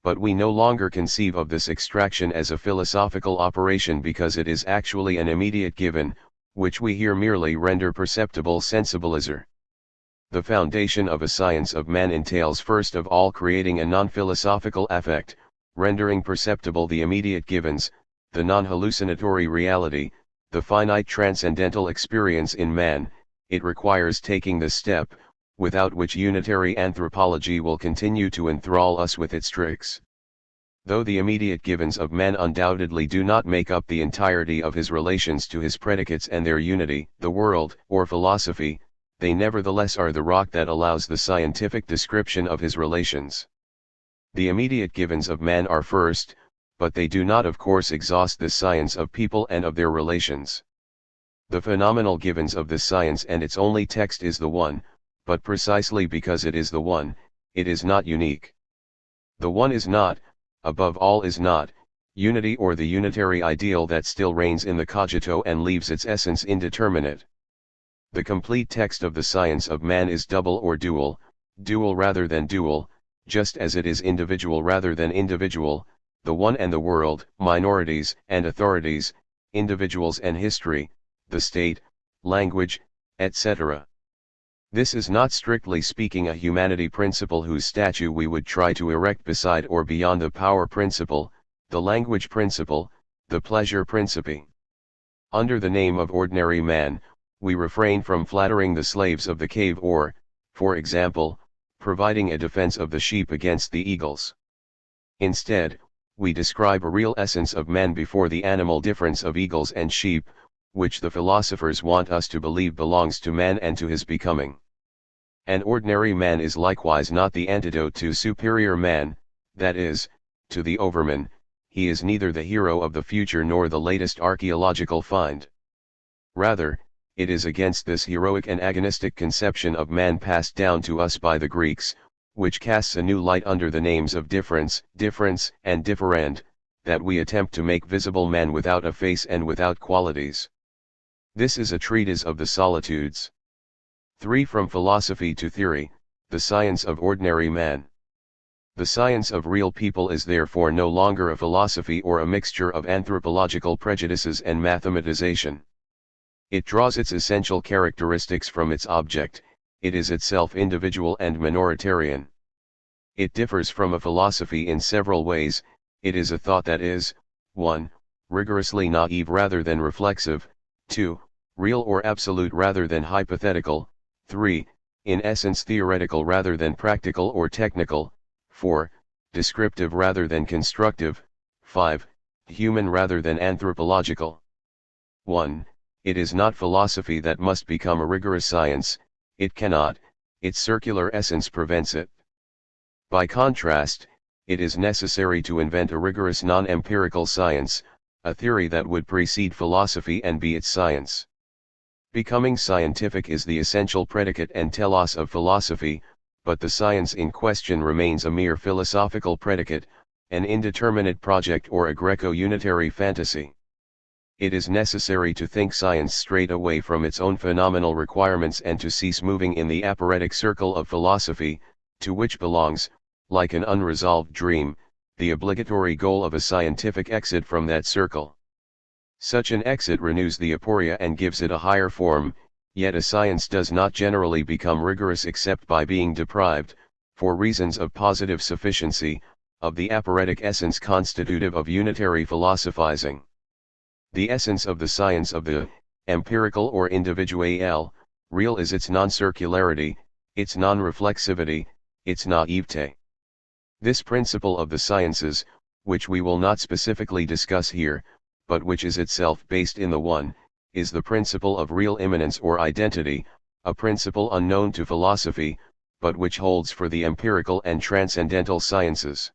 Speaker 1: But we no longer conceive of this extraction as a philosophical operation because it is actually an immediate given, which we here merely render perceptible sensibilizer. The foundation of a science of man entails first of all creating a non-philosophical affect, rendering perceptible the immediate givens, the non-hallucinatory reality, the finite transcendental experience in man. It requires taking this step, without which unitary anthropology will continue to enthrall us with its tricks. Though the immediate givens of man undoubtedly do not make up the entirety of his relations to his predicates and their unity, the world, or philosophy, they nevertheless are the rock that allows the scientific description of his relations. The immediate givens of man are first, but they do not of course exhaust this science of people and of their relations. The phenomenal givens of this science and its only text is the one, but precisely because it is the one, it is not unique. The one is not, above all is not, unity or the unitary ideal that still reigns in the cogito and leaves its essence indeterminate. The complete text of the science of man is double or dual, dual rather than dual, just as it is individual rather than individual, the one and the world, minorities and authorities, individuals and history, the state, language, etc. This is not strictly speaking a humanity principle whose statue we would try to erect beside or beyond the power principle, the language principle, the pleasure principe. Under the name of ordinary man, we refrain from flattering the slaves of the cave or, for example, providing a defense of the sheep against the eagles. Instead, we describe a real essence of man before the animal difference of eagles and sheep, which the philosophers want us to believe belongs to man and to his becoming. An ordinary man is likewise not the antidote to superior man, that is, to the overman. He is neither the hero of the future nor the latest archaeological find. Rather, it is against this heroic and agonistic conception of man passed down to us by the Greeks, which casts a new light under the names of difference, and differand, that we attempt to make visible man without a face and without qualities. This is a treatise of the solitudes. 3. From philosophy to theory, the science of ordinary man. The science of real people is therefore no longer a philosophy or a mixture of anthropological prejudices and mathematization. It draws its essential characteristics from its object, it is itself individual and minoritarian. It differs from a philosophy in several ways. It is a thought that is, 1. rigorously naive rather than reflexive, 2. real or absolute rather than hypothetical, 3. in essence theoretical rather than practical or technical, 4. descriptive rather than constructive, 5. human rather than anthropological. 1. It is not philosophy that must become a rigorous science, it cannot, its circular essence prevents it. By contrast, it is necessary to invent a rigorous non-empirical science, a theory that would precede philosophy and be its science. Becoming scientific is the essential predicate and telos of philosophy, but the science in question remains a mere philosophical predicate, an indeterminate project or a Greco-unitary fantasy. It is necessary to think science straight away from its own phenomenal requirements and to cease moving in the aporetic circle of philosophy, to which belongs, like an unresolved dream, the obligatory goal of a scientific exit from that circle. Such an exit renews the aporia and gives it a higher form, yet a science does not generally become rigorous except by being deprived, for reasons of positive sufficiency, of the aporetic essence constitutive of unitary philosophizing. The essence of the science of the empirical or individual, real is its non-circularity, its non-reflexivity, its naivete. This principle of the sciences, which we will not specifically discuss here, but which is itself based in the one, is the principle of real immanence or identity, a principle unknown to philosophy, but which holds for the empirical and transcendental sciences.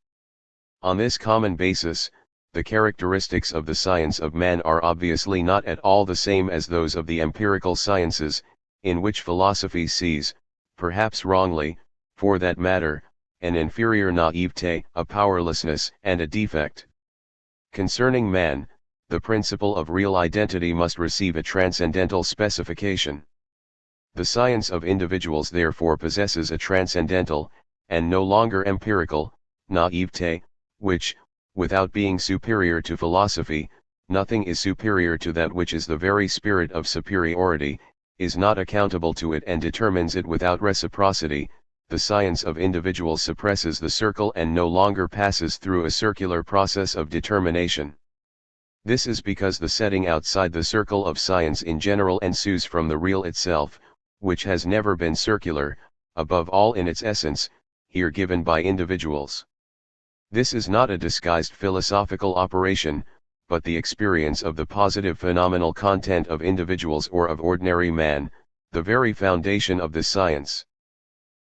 Speaker 1: On this common basis, the characteristics of the science of man are obviously not at all the same as those of the empirical sciences, in which philosophy sees, perhaps wrongly, for that matter, an inferior naivete, a powerlessness and a defect. Concerning man, the principle of real identity must receive a transcendental specification. The science of individuals therefore possesses a transcendental, and no longer empirical, naivete, which, without being superior to philosophy, nothing is superior to that which is the very spirit of superiority, is not accountable to it and determines it without reciprocity. The science of individuals suppresses the circle and no longer passes through a circular process of determination. This is because the setting outside the circle of science in general ensues from the real itself, which has never been circular, above all in its essence, here given by individuals. This is not a disguised philosophical operation, but the experience of the positive phenomenal content of individuals or of ordinary man, the very foundation of this science.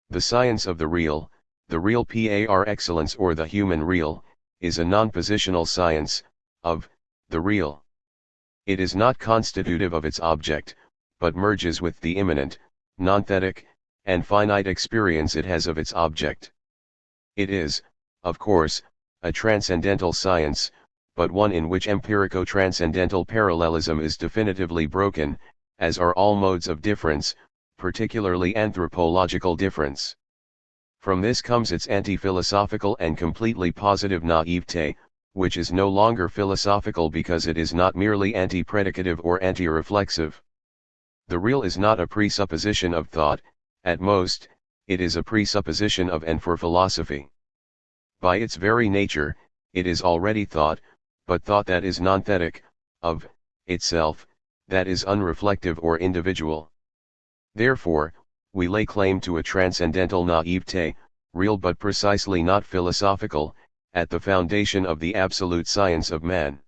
Speaker 1: The science of the real par excellence or the human real, is a non-positional science, of the real. It is not constitutive of its object, but merges with the immanent, non-thetic, and finite experience it has of its object. It is, of course, a transcendental science, but one in which empirico-transcendental parallelism is definitively broken, as are all modes of difference, particularly anthropological difference. From this comes its anti-philosophical and completely positive naivete, which is no longer philosophical because it is not merely anti-predicative or anti-reflexive. The real is not a presupposition of thought, at most, it is a presupposition of and for philosophy. By its very nature, it is already thought, but thought that is non-thetic, of itself, that is unreflective or individual. Therefore, we lay claim to a transcendental naivete, real but precisely not philosophical, at the foundation of the absolute science of man.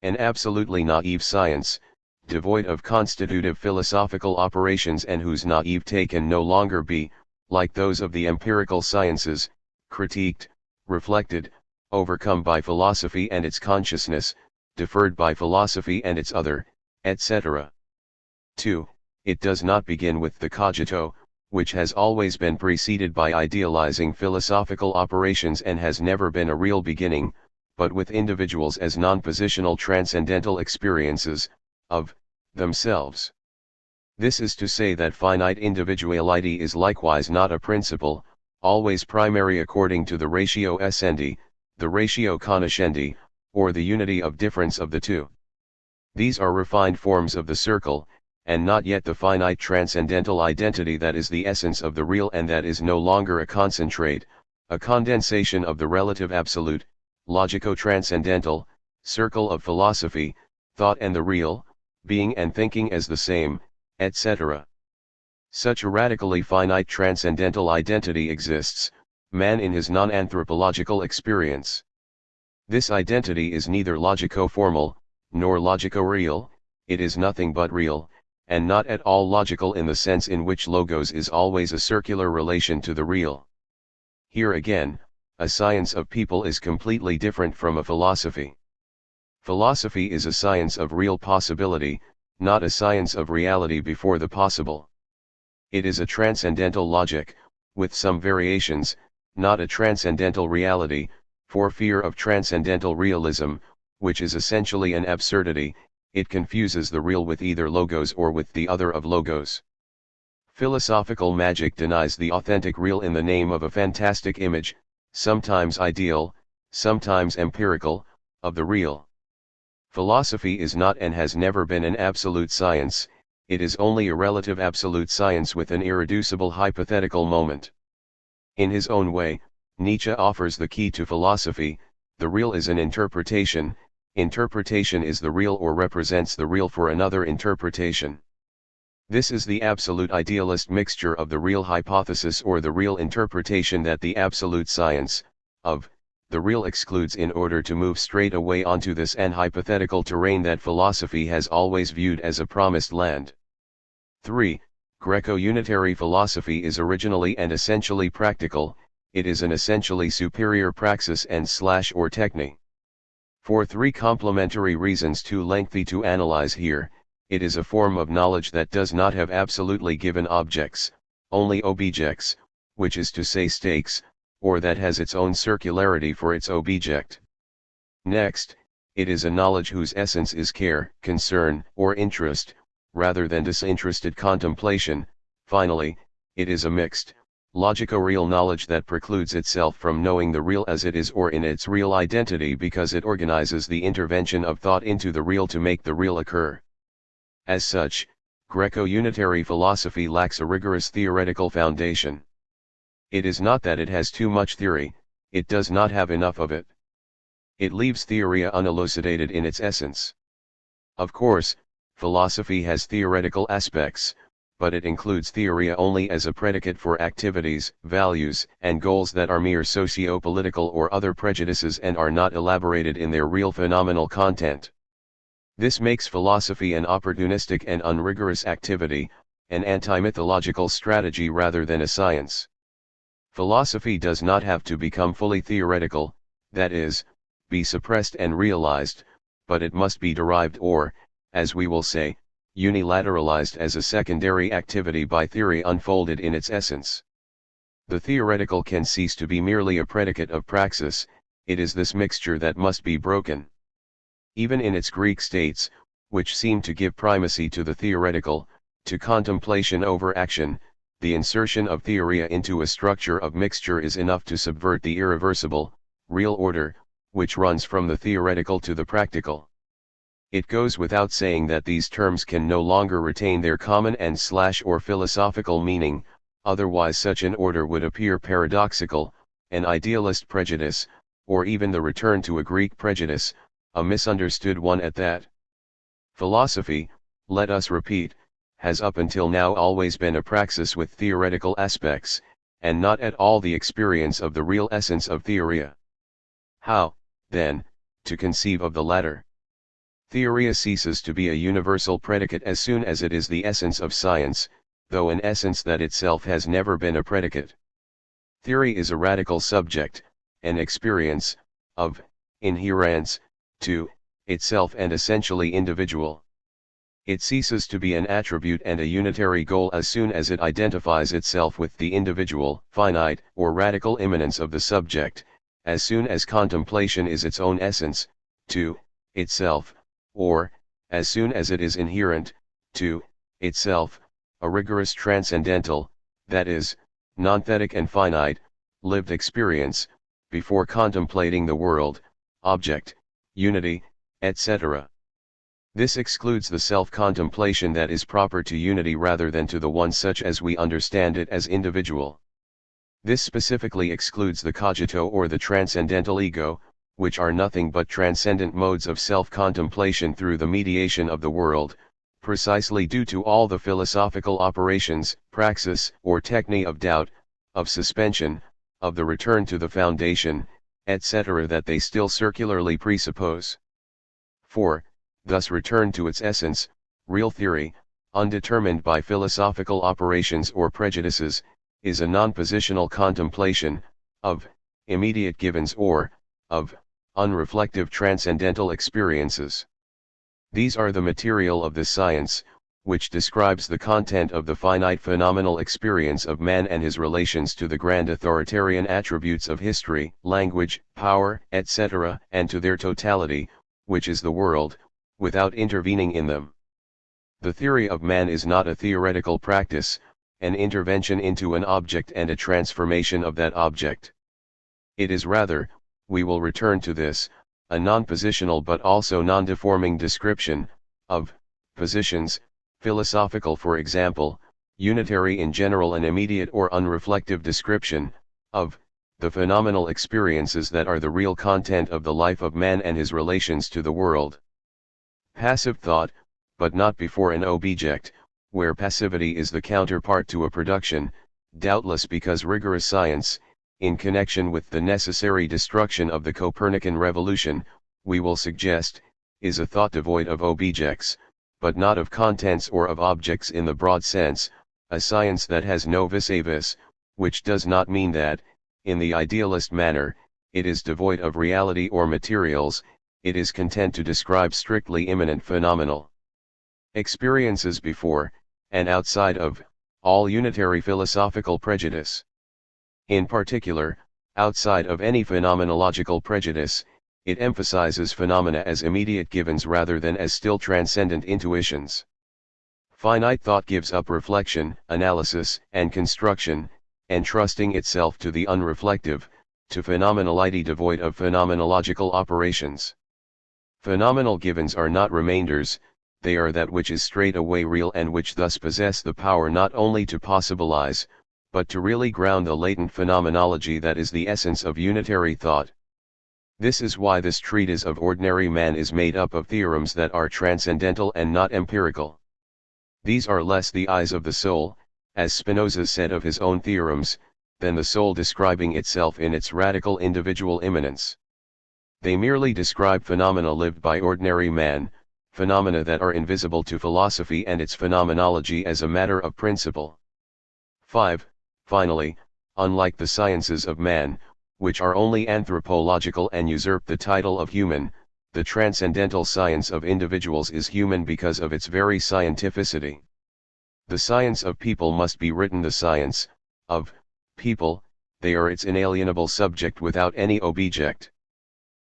Speaker 1: An absolutely naive science, devoid of constitutive philosophical operations and whose naivete can no longer be, like those of the empirical sciences, critiqued, reflected, overcome by philosophy and its consciousness, deferred by philosophy and its other, etc. 2. It does not begin with the cogito, which has always been preceded by idealizing philosophical operations and has never been a real beginning, but with individuals as non-positional transcendental experiences, of themselves. This is to say that finite individuality is likewise not a principle, always primary according to the ratio essendi, the ratio conoscendi, or the unity of difference of the two. These are refined forms of the circle, and not yet the finite transcendental identity that is the essence of the real and that is no longer a concentrate, a condensation of the relative absolute, logico-transcendental, circle of philosophy, thought and the real, being and thinking as the same, etc. Such a radically finite transcendental identity exists, man in his non-anthropological experience. This identity is neither logico-formal, nor logico-real, it is nothing but real, and not at all logical in the sense in which logos is always a circular relation to the real. Here again, a science of people is completely different from a philosophy. Philosophy is a science of real possibility, not a science of reality before the possible. It is a transcendental logic, with some variations, not a transcendental reality, for fear of transcendental realism, which is essentially an absurdity. It confuses the real with either logos or with the other of logos. Philosophical magic denies the authentic real in the name of a fantastic image, sometimes ideal, sometimes empirical, of the real. Philosophy is not and has never been an absolute science, it is only a relative absolute science with an irreducible hypothetical moment. In his own way, Nietzsche offers the key to philosophy: the real is an interpretation, interpretation is the real or represents the real for another interpretation. This is the absolute idealist mixture of the real hypothesis or the real interpretation that the absolute science, of the real excludes in order to move straight away onto this an hypothetical terrain that philosophy has always viewed as a promised land. 3. Greco-unitary philosophy is originally and essentially practical, it is an essentially superior praxis and / or techne. For three complementary reasons too lengthy to analyze here: it is a form of knowledge that does not have absolutely given objects, only objects, which is to say stakes, or that has its own circularity for its object. Next, it is a knowledge whose essence is care, concern, or interest, rather than disinterested contemplation. Finally, it is a mixed, logico-real knowledge that precludes itself from knowing the real as it is or in its real identity because it organizes the intervention of thought into the real to make the real occur. As such, Greco-unitary philosophy lacks a rigorous theoretical foundation. It is not that it has too much theory, it does not have enough of it. It leaves theoria unelucidated in its essence. Of course, philosophy has theoretical aspects, but it includes theoria only as a predicate for activities, values, and goals that are mere socio-political or other prejudices and are not elaborated in their real phenomenal content. This makes philosophy an opportunistic and unrigorous activity, an anti-mythological strategy rather than a science. Philosophy does not have to become fully theoretical, that is, be suppressed and realized, but it must be derived or, as we will say, unilateralized as a secondary activity by theory unfolded in its essence. The theoretical can cease to be merely a predicate of praxis, it is this mixture that must be broken. Even in its Greek states, which seem to give primacy to the theoretical, to contemplation over action, the insertion of theoria into a structure of mixture is enough to subvert the irreversible, real order, which runs from the theoretical to the practical. It goes without saying that these terms can no longer retain their common and / or philosophical meaning, otherwise such an order would appear paradoxical, an idealist prejudice, or even the return to a Greek prejudice, a misunderstood one at that. Philosophy, let us repeat, has up until now always been a praxis with theoretical aspects, and not at all the experience of the real essence of theoria. How, then, to conceive of the latter? Theoria ceases to be a universal predicate as soon as it is the essence of science, though an essence that itself has never been a predicate. Theory is a radical subject, an experience, of inherence, to itself and essentially individual. It ceases to be an attribute and a unitary goal as soon as it identifies itself with the individual, finite, or radical immanence of the subject, as soon as contemplation is its own essence, to itself, or, as soon as it is inherent, to itself, a rigorous transcendental, that is, non-thetic and finite, lived experience, before contemplating the world, object, unity, etc. This excludes the self-contemplation that is proper to unity rather than to the one such as we understand it as individual. This specifically excludes the cogito or the transcendental ego, which are nothing but transcendent modes of self-contemplation through the mediation of the world, precisely due to all the philosophical operations, praxis, or techne of doubt, of suspension, of the return to the foundation, etc. that they still circularly presuppose. 4. Thus return to its essence, real theory, undetermined by philosophical operations or prejudices, is a non-positional contemplation, of immediate givens or, of unreflective transcendental experiences. These are the material of the science, which describes the content of the finite phenomenal experience of man and his relations to the grand authoritarian attributes of history, language, power, etc., and to their totality, which is the world, without intervening in them. The theory of man is not a theoretical practice, an intervention into an object and a transformation of that object. It is rather, we will return to this, a non-positional but also non-deforming description, of, positions, philosophical for example, unitary in general an immediate or unreflective description, of, the phenomenal experiences that are the real content of the life of man and his relations to the world. Passive thought, but not before an object, where passivity is the counterpart to a production, doubtless because rigorous science, in connection with the necessary destruction of the Copernican revolution, we will suggest, is a thought devoid of objects, but not of contents or of objects in the broad sense, a science that has no vis-a-vis, which does not mean that, in the idealist manner, it is devoid of reality or materials, it is content to describe strictly immanent phenomenal experiences before, and outside of, all unitary philosophical prejudice. In particular, outside of any phenomenological prejudice, it emphasizes phenomena as immediate givens rather than as still transcendent intuitions. Finite thought gives up reflection, analysis, and construction, entrusting itself to the unreflective, to phenomenality devoid of phenomenological operations. Phenomenal givens are not remainders, they are that which is straight away real and which thus possess the power not only to possibilize, but to really ground the latent phenomenology that is the essence of unitary thought. This is why this treatise of ordinary man is made up of theorems that are transcendental and not empirical. These are less the eyes of the soul, as Spinoza said of his own theorems, than the soul describing itself in its radical individual immanence. They merely describe phenomena lived by ordinary man, phenomena that are invisible to philosophy and its phenomenology as a matter of principle. 5. Finally, unlike the sciences of man, which are only anthropological and usurp the title of human, the transcendental science of individuals is human because of its very scientificity. The science of people must be written the science, of, people, they are its inalienable subject without any object.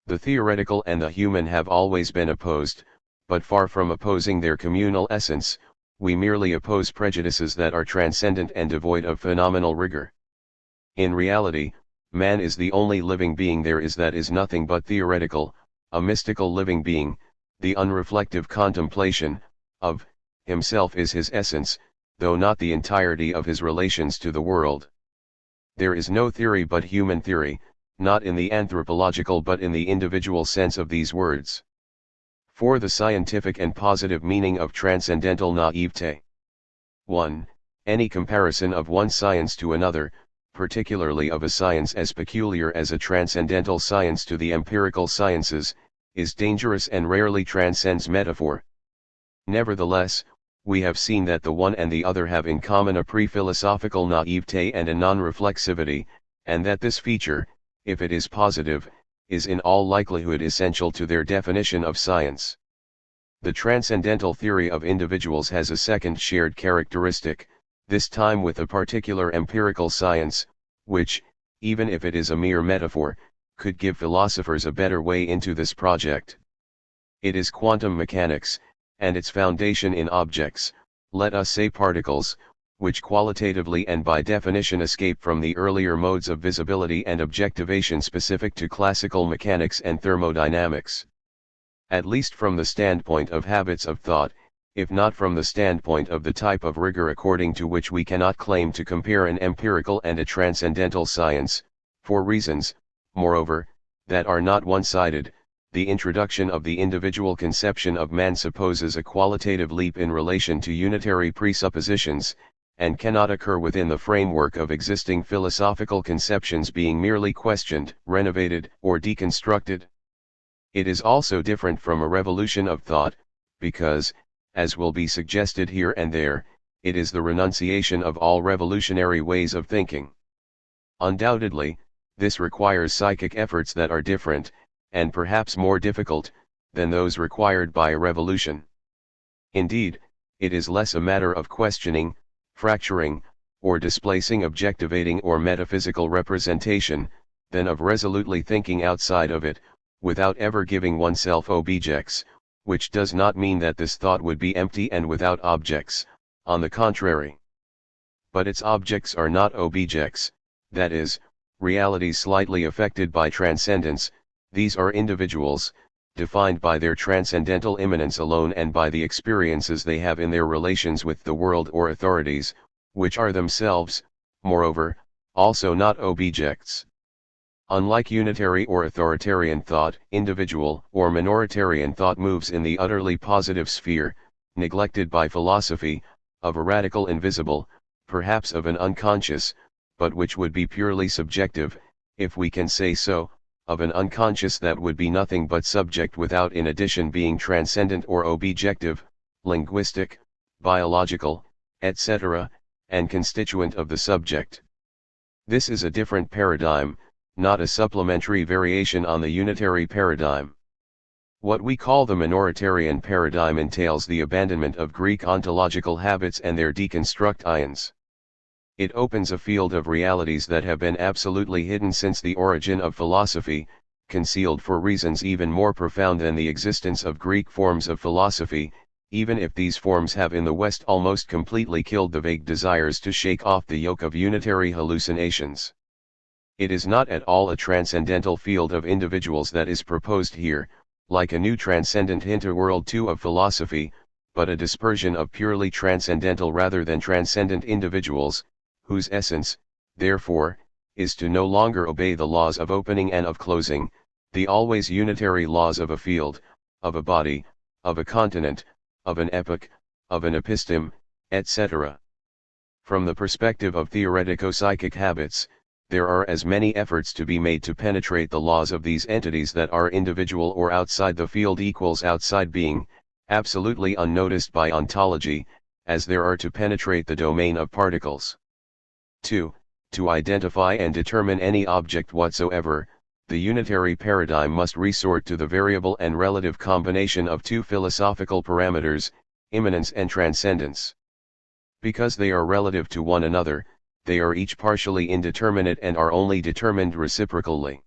Speaker 1: The theoretical and the human have always been opposed, but far from opposing their communal essence, we merely oppose prejudices that are transcendent and devoid of phenomenal rigor. In reality, man is the only living being there is that is nothing but theoretical, a mystical living being, the unreflective contemplation, of, himself is his essence, though not the entirety of his relations to the world. There is no theory but human theory, not in the anthropological but in the individual sense of these words. For the scientific and positive meaning of transcendental naivete. 1. Any comparison of one science to another, particularly of a science as peculiar as a transcendental science to the empirical sciences, is dangerous and rarely transcends metaphor. Nevertheless, we have seen that the one and the other have in common a pre-philosophical naivete and a non-reflexivity, and that this feature, if it is positive, is in all likelihood essential to their definition of science. The transcendental theory of individuals has a second shared characteristic, this time with a particular empirical science, which, even if it is a mere metaphor, could give philosophers a better way into this project. It is quantum mechanics, and its foundation in objects, let us say particles, which qualitatively and by definition escape from the earlier modes of visibility and objectivation specific to classical mechanics and thermodynamics. At least from the standpoint of habits of thought, if not from the standpoint of the type of rigor according to which we cannot claim to compare an empirical and a transcendental science, for reasons, moreover, that are not one-sided, the introduction of the individual conception of man supposes a qualitative leap in relation to unitary presuppositions, and cannot occur within the framework of existing philosophical conceptions being merely questioned, renovated, or deconstructed. It is also different from a revolution of thought, because, as will be suggested here and there, it is the renunciation of all revolutionary ways of thinking. Undoubtedly, this requires psychic efforts that are different, and perhaps more difficult, than those required by a revolution. Indeed, it is less a matter of questioning, fracturing, or displacing objectivating or metaphysical representation, than of resolutely thinking outside of it, without ever giving oneself objects, which does not mean that this thought would be empty and without objects, on the contrary. But its objects are not objects, that is, realities slightly affected by transcendence, These are individuals, defined by their transcendental immanence alone and by the experiences they have in their relations with the world or authorities, which are themselves, moreover, also not objects. Unlike unitary or authoritarian thought, individual or minoritarian thought moves in the utterly positive sphere, neglected by philosophy, of a radical invisible, perhaps of an unconscious, but which would be purely subjective, if we can say so, of an unconscious that would be nothing but subject without in addition being transcendent or objective, linguistic, biological, etc., and constituent of the subject. This is a different paradigm, not a supplementary variation on the unitary paradigm. What we call the minoritarian paradigm entails the abandonment of Greek ontological habits and their deconstructions. It opens a field of realities that have been absolutely hidden since the origin of philosophy, concealed for reasons even more profound than the existence of Greek forms of philosophy, even if these forms have in the West almost completely killed the vague desires to shake off the yoke of unitary hallucinations. It is not at all a transcendental field of individuals that is proposed here, like a new transcendent interworld too of philosophy, but a dispersion of purely transcendental rather than transcendent individuals, whose essence, therefore, is to no longer obey the laws of opening and of closing, the always unitary laws of a field, of a body, of a continent, of an epoch, of an episteme, etc. From the perspective of theoretico-psychic habits, there are as many efforts to be made to penetrate the laws of these entities that are individual or outside the field equals outside being, absolutely unnoticed by ontology, as there are to penetrate the domain of particles. 2. To identify and determine any object whatsoever, the unitary paradigm must resort to the variable and relative combination of two philosophical parameters, immanence and transcendence. Because they are relative to one another, they are each partially indeterminate and are only determined reciprocally.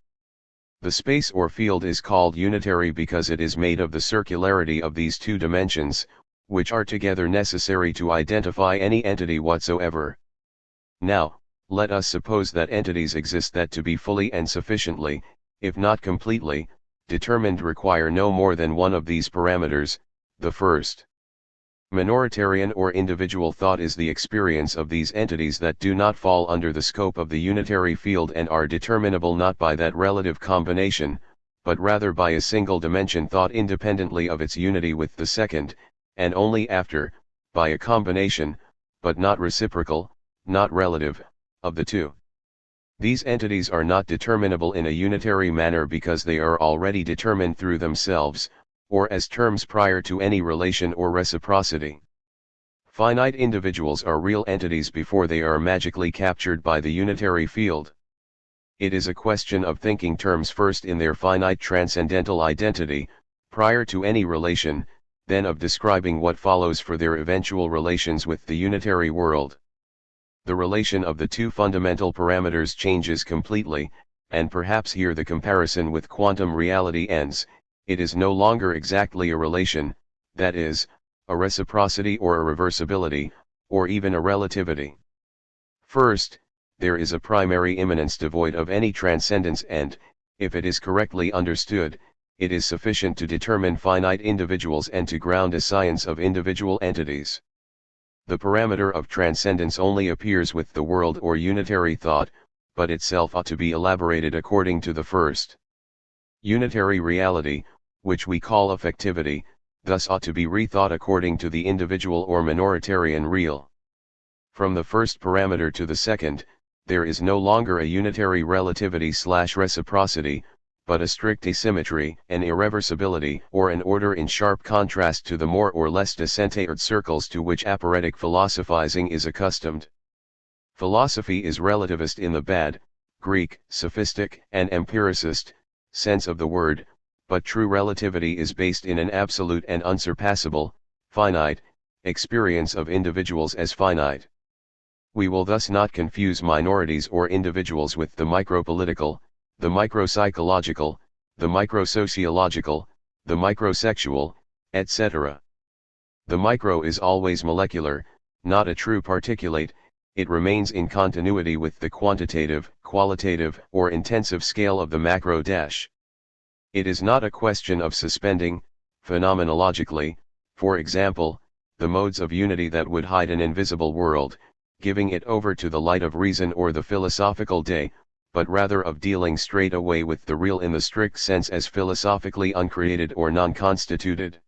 Speaker 1: The space or field is called unitary because it is made of the circularity of these two dimensions, which are together necessary to identify any entity whatsoever. Now, let us suppose that entities exist that to be fully and sufficiently, if not completely, determined require no more than one of these parameters, the first. Minoritarian or individual thought is the experience of these entities that do not fall under the scope of the unitary field and are determinable not by that relative combination, but rather by a single dimension thought independently of its unity with the second, and only after, by a combination, but not reciprocal, not relative, of the two. These entities are not determinable in a unitary manner because they are already determined through themselves, or as terms prior to any relation or reciprocity. Finite individuals are real entities before they are magically captured by the unitary field. It is a question of thinking terms first in their finite transcendental identity, prior to any relation, then of describing what follows for their eventual relations with the unitary world. The relation of the two fundamental parameters changes completely, and perhaps here the comparison with quantum reality ends. It is no longer exactly a relation, that is, a reciprocity or a reversibility, or even a relativity. First, there is a primary immanence devoid of any transcendence and, if it is correctly understood, it is sufficient to determine finite individuals and to ground a science of individual entities. The parameter of transcendence only appears with the world or unitary thought, but itself ought to be elaborated according to the first. Unitary reality, which we call affectivity, thus ought to be rethought according to the individual or minoritarian real. From the first parameter to the second, there is no longer a unitary relativity/reciprocity, but a strict asymmetry, an irreversibility, or an order in sharp contrast to the more or less decentered circles to which aporetic philosophizing is accustomed. Philosophy is relativist in the bad, Greek, sophistic, and empiricist sense of the word, but true relativity is based in an absolute and unsurpassable, finite, experience of individuals as finite. We will thus not confuse minorities or individuals with the micropolitical, the micropsychological, the microsociological, the microsexual, etc. The micro is always molecular, not a true particulate, it remains in continuity with the quantitative, qualitative, or intensive scale of the macro. It is not a question of suspending, phenomenologically, for example, the modes of unity that would hide an invisible world, giving it over to the light of reason or the philosophical day, but rather of dealing straight away with the real in the strict sense as philosophically uncreated or non-constituted.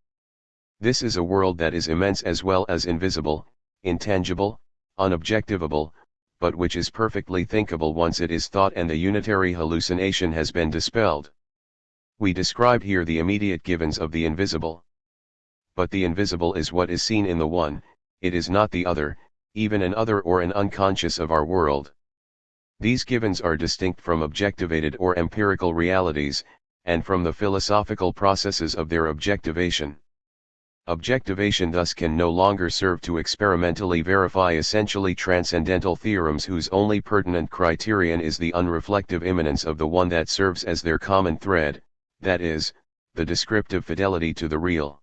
Speaker 1: This is a world that is immense as well as invisible, intangible, unobjectivable, but which is perfectly thinkable once it is thought and the unitary hallucination has been dispelled. We describe here the immediate givens of the invisible. But the invisible is what is seen in the one, it is not the other, even an other or an unconscious of our world. These givens are distinct from objectivated or empirical realities, and from the philosophical processes of their objectivation. Objectivation thus can no longer serve to experimentally verify essentially transcendental theorems whose only pertinent criterion is the unreflective immanence of the one that serves as their common thread, that is, the descriptive fidelity to the real.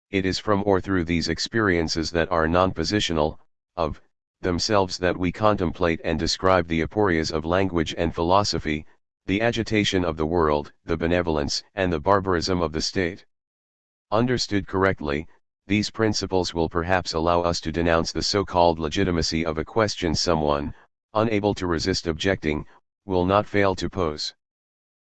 Speaker 1: It is from or through these experiences that are non-positional, of themselves that we contemplate and describe the aporias of language and philosophy, the agitation of the world, the benevolence and the barbarism of the state. Understood correctly, these principles will perhaps allow us to denounce the so-called legitimacy of a question someone, unable to resist objecting, will not fail to pose.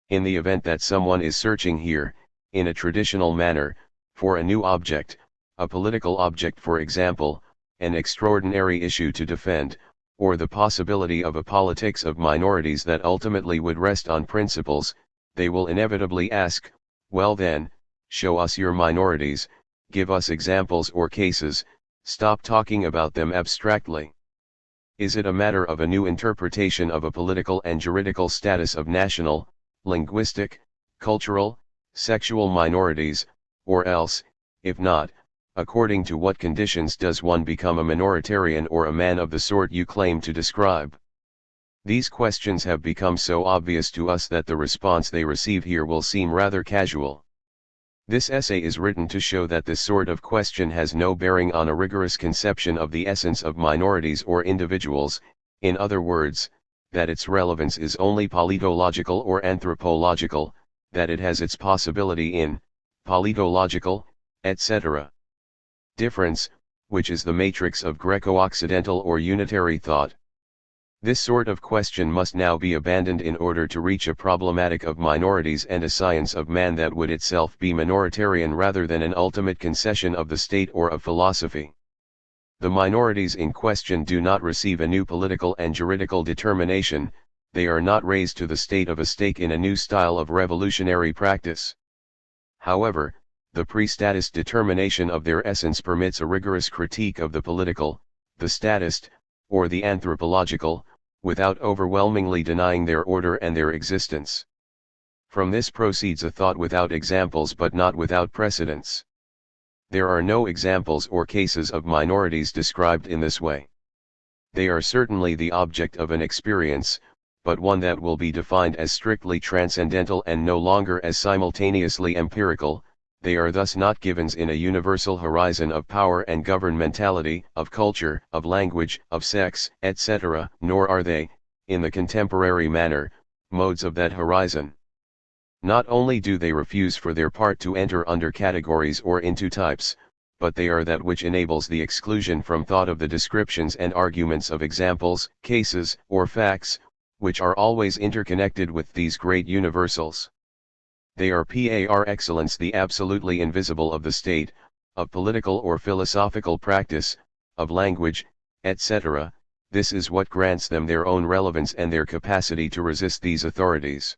Speaker 1: In the event that someone is searching here, in a traditional manner, for a new object, a political object for example, an extraordinary issue to defend, or the possibility of a politics of minorities that ultimately would rest on principles, they will inevitably ask, well then, show us your minorities, give us examples or cases, stop talking about them abstractly. Is it a matter of a new interpretation of a political and juridical status of national, linguistic, cultural, sexual minorities, or else, if not, according to what conditions does one become a minoritarian or a man of the sort you claim to describe? These questions have become so obvious to us that the response they receive here will seem rather casual. This essay is written to show that this sort of question has no bearing on a rigorous conception of the essence of minorities or individuals, in other words, that its relevance is only politological or anthropological, that it has its possibility in politological, etc. difference, which is the matrix of Greco-Occidental or unitary thought. This sort of question must now be abandoned in order to reach a problematic of minorities and a science of man that would itself be minoritarian rather than an ultimate concession of the state or of philosophy. The minorities in question do not receive a new political and juridical determination, they are not raised to the state of a stake in a new style of revolutionary practice. However, the pre-statist determination of their essence permits a rigorous critique of the political, the statist, or the anthropological, without overwhelmingly denying their order and their existence. From this proceeds a thought without examples but not without precedents. There are no examples or cases of minorities described in this way. They are certainly the object of an experience, but one that will be defined as strictly transcendental and no longer as simultaneously empirical. They are thus not givens in a universal horizon of power and governmentality, of culture, of language, of sex, etc., nor are they, in the contemporary manner, modes of that horizon. Not only do they refuse for their part to enter under categories or into types, but they are that which enables the exclusion from thought of the descriptions and arguments of examples, cases, or facts, which are always interconnected with these great universals. They are par excellence the absolutely invisible of the state, of political or philosophical practice, of language, etc. This is what grants them their own relevance and their capacity to resist these authorities.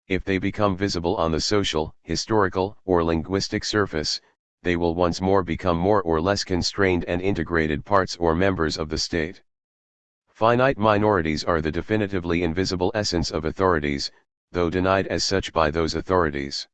Speaker 1: If they become visible on the social, historical, or linguistic surface, they will once more become more or less constrained and integrated parts or members of the state. Finite minorities are the definitively invisible essence of authorities, though denied as such by those authorities.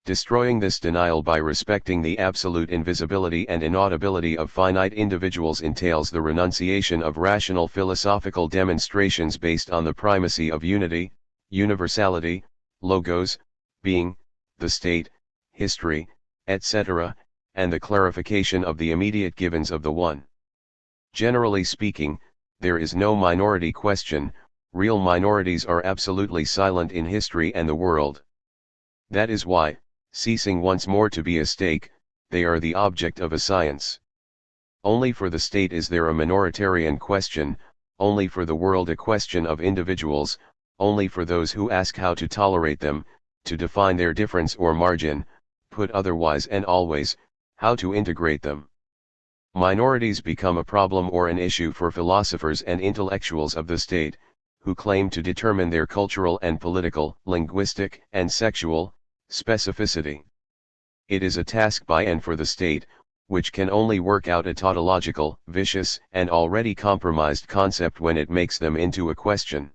Speaker 1: Destroying this denial by respecting the absolute invisibility and inaudibility of finite individuals entails the renunciation of rational philosophical demonstrations based on the primacy of unity, universality, logos, being, the state, history, etc., and the clarification of the immediate givens of the one. Generally speaking, there is no minority question. Real minorities are absolutely silent in history and the world. That is why, ceasing once more to be a stake, they are the object of a science. Only for the state is there a minoritarian question, only for the world a question of individuals, only for those who ask how to tolerate them, to define their difference or margin, put otherwise and always, how to integrate them. Minorities become a problem or an issue for philosophers and intellectuals of the state, who claim to determine their cultural and political, linguistic, and sexual specificity. It is a task by and for the state, which can only work out a tautological, vicious, and already compromised concept when it makes them into a question.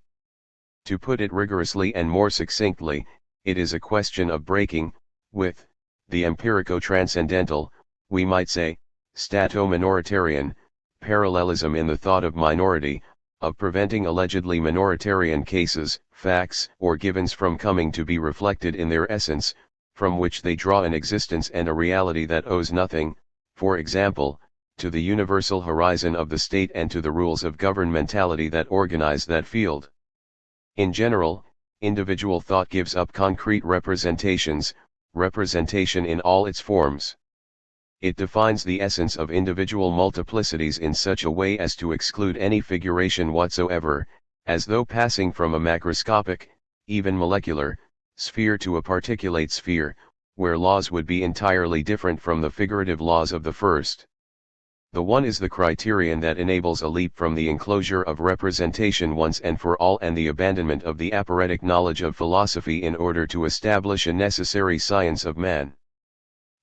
Speaker 1: To put it rigorously and more succinctly, it is a question of breaking, with the empirico-transcendental, we might say, stato-minoritarian, parallelism in the thought of minority, of preventing allegedly minoritarian cases, facts, or givens from coming to be reflected in their essence, from which they draw an existence and a reality that owes nothing, for example, to the universal horizon of the state and to the rules of governmentality that organize that field. In general, individual thought gives up concrete representations, representation in all its forms. It defines the essence of individual multiplicities in such a way as to exclude any figuration whatsoever, as though passing from a macroscopic, even molecular, sphere to a particulate sphere, where laws would be entirely different from the figurative laws of the first. The one is the criterion that enables a leap from the enclosure of representation once and for all and the abandonment of the apparatic knowledge of philosophy in order to establish a necessary science of man.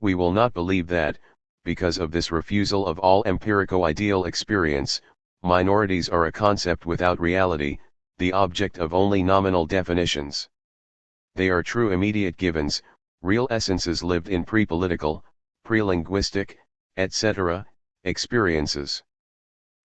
Speaker 1: We will not believe that, because of this refusal of all empirico-ideal experience, minorities are a concept without reality, the object of only nominal definitions. They are true immediate givens, real essences lived in pre-political, pre-linguistic, etc., experiences.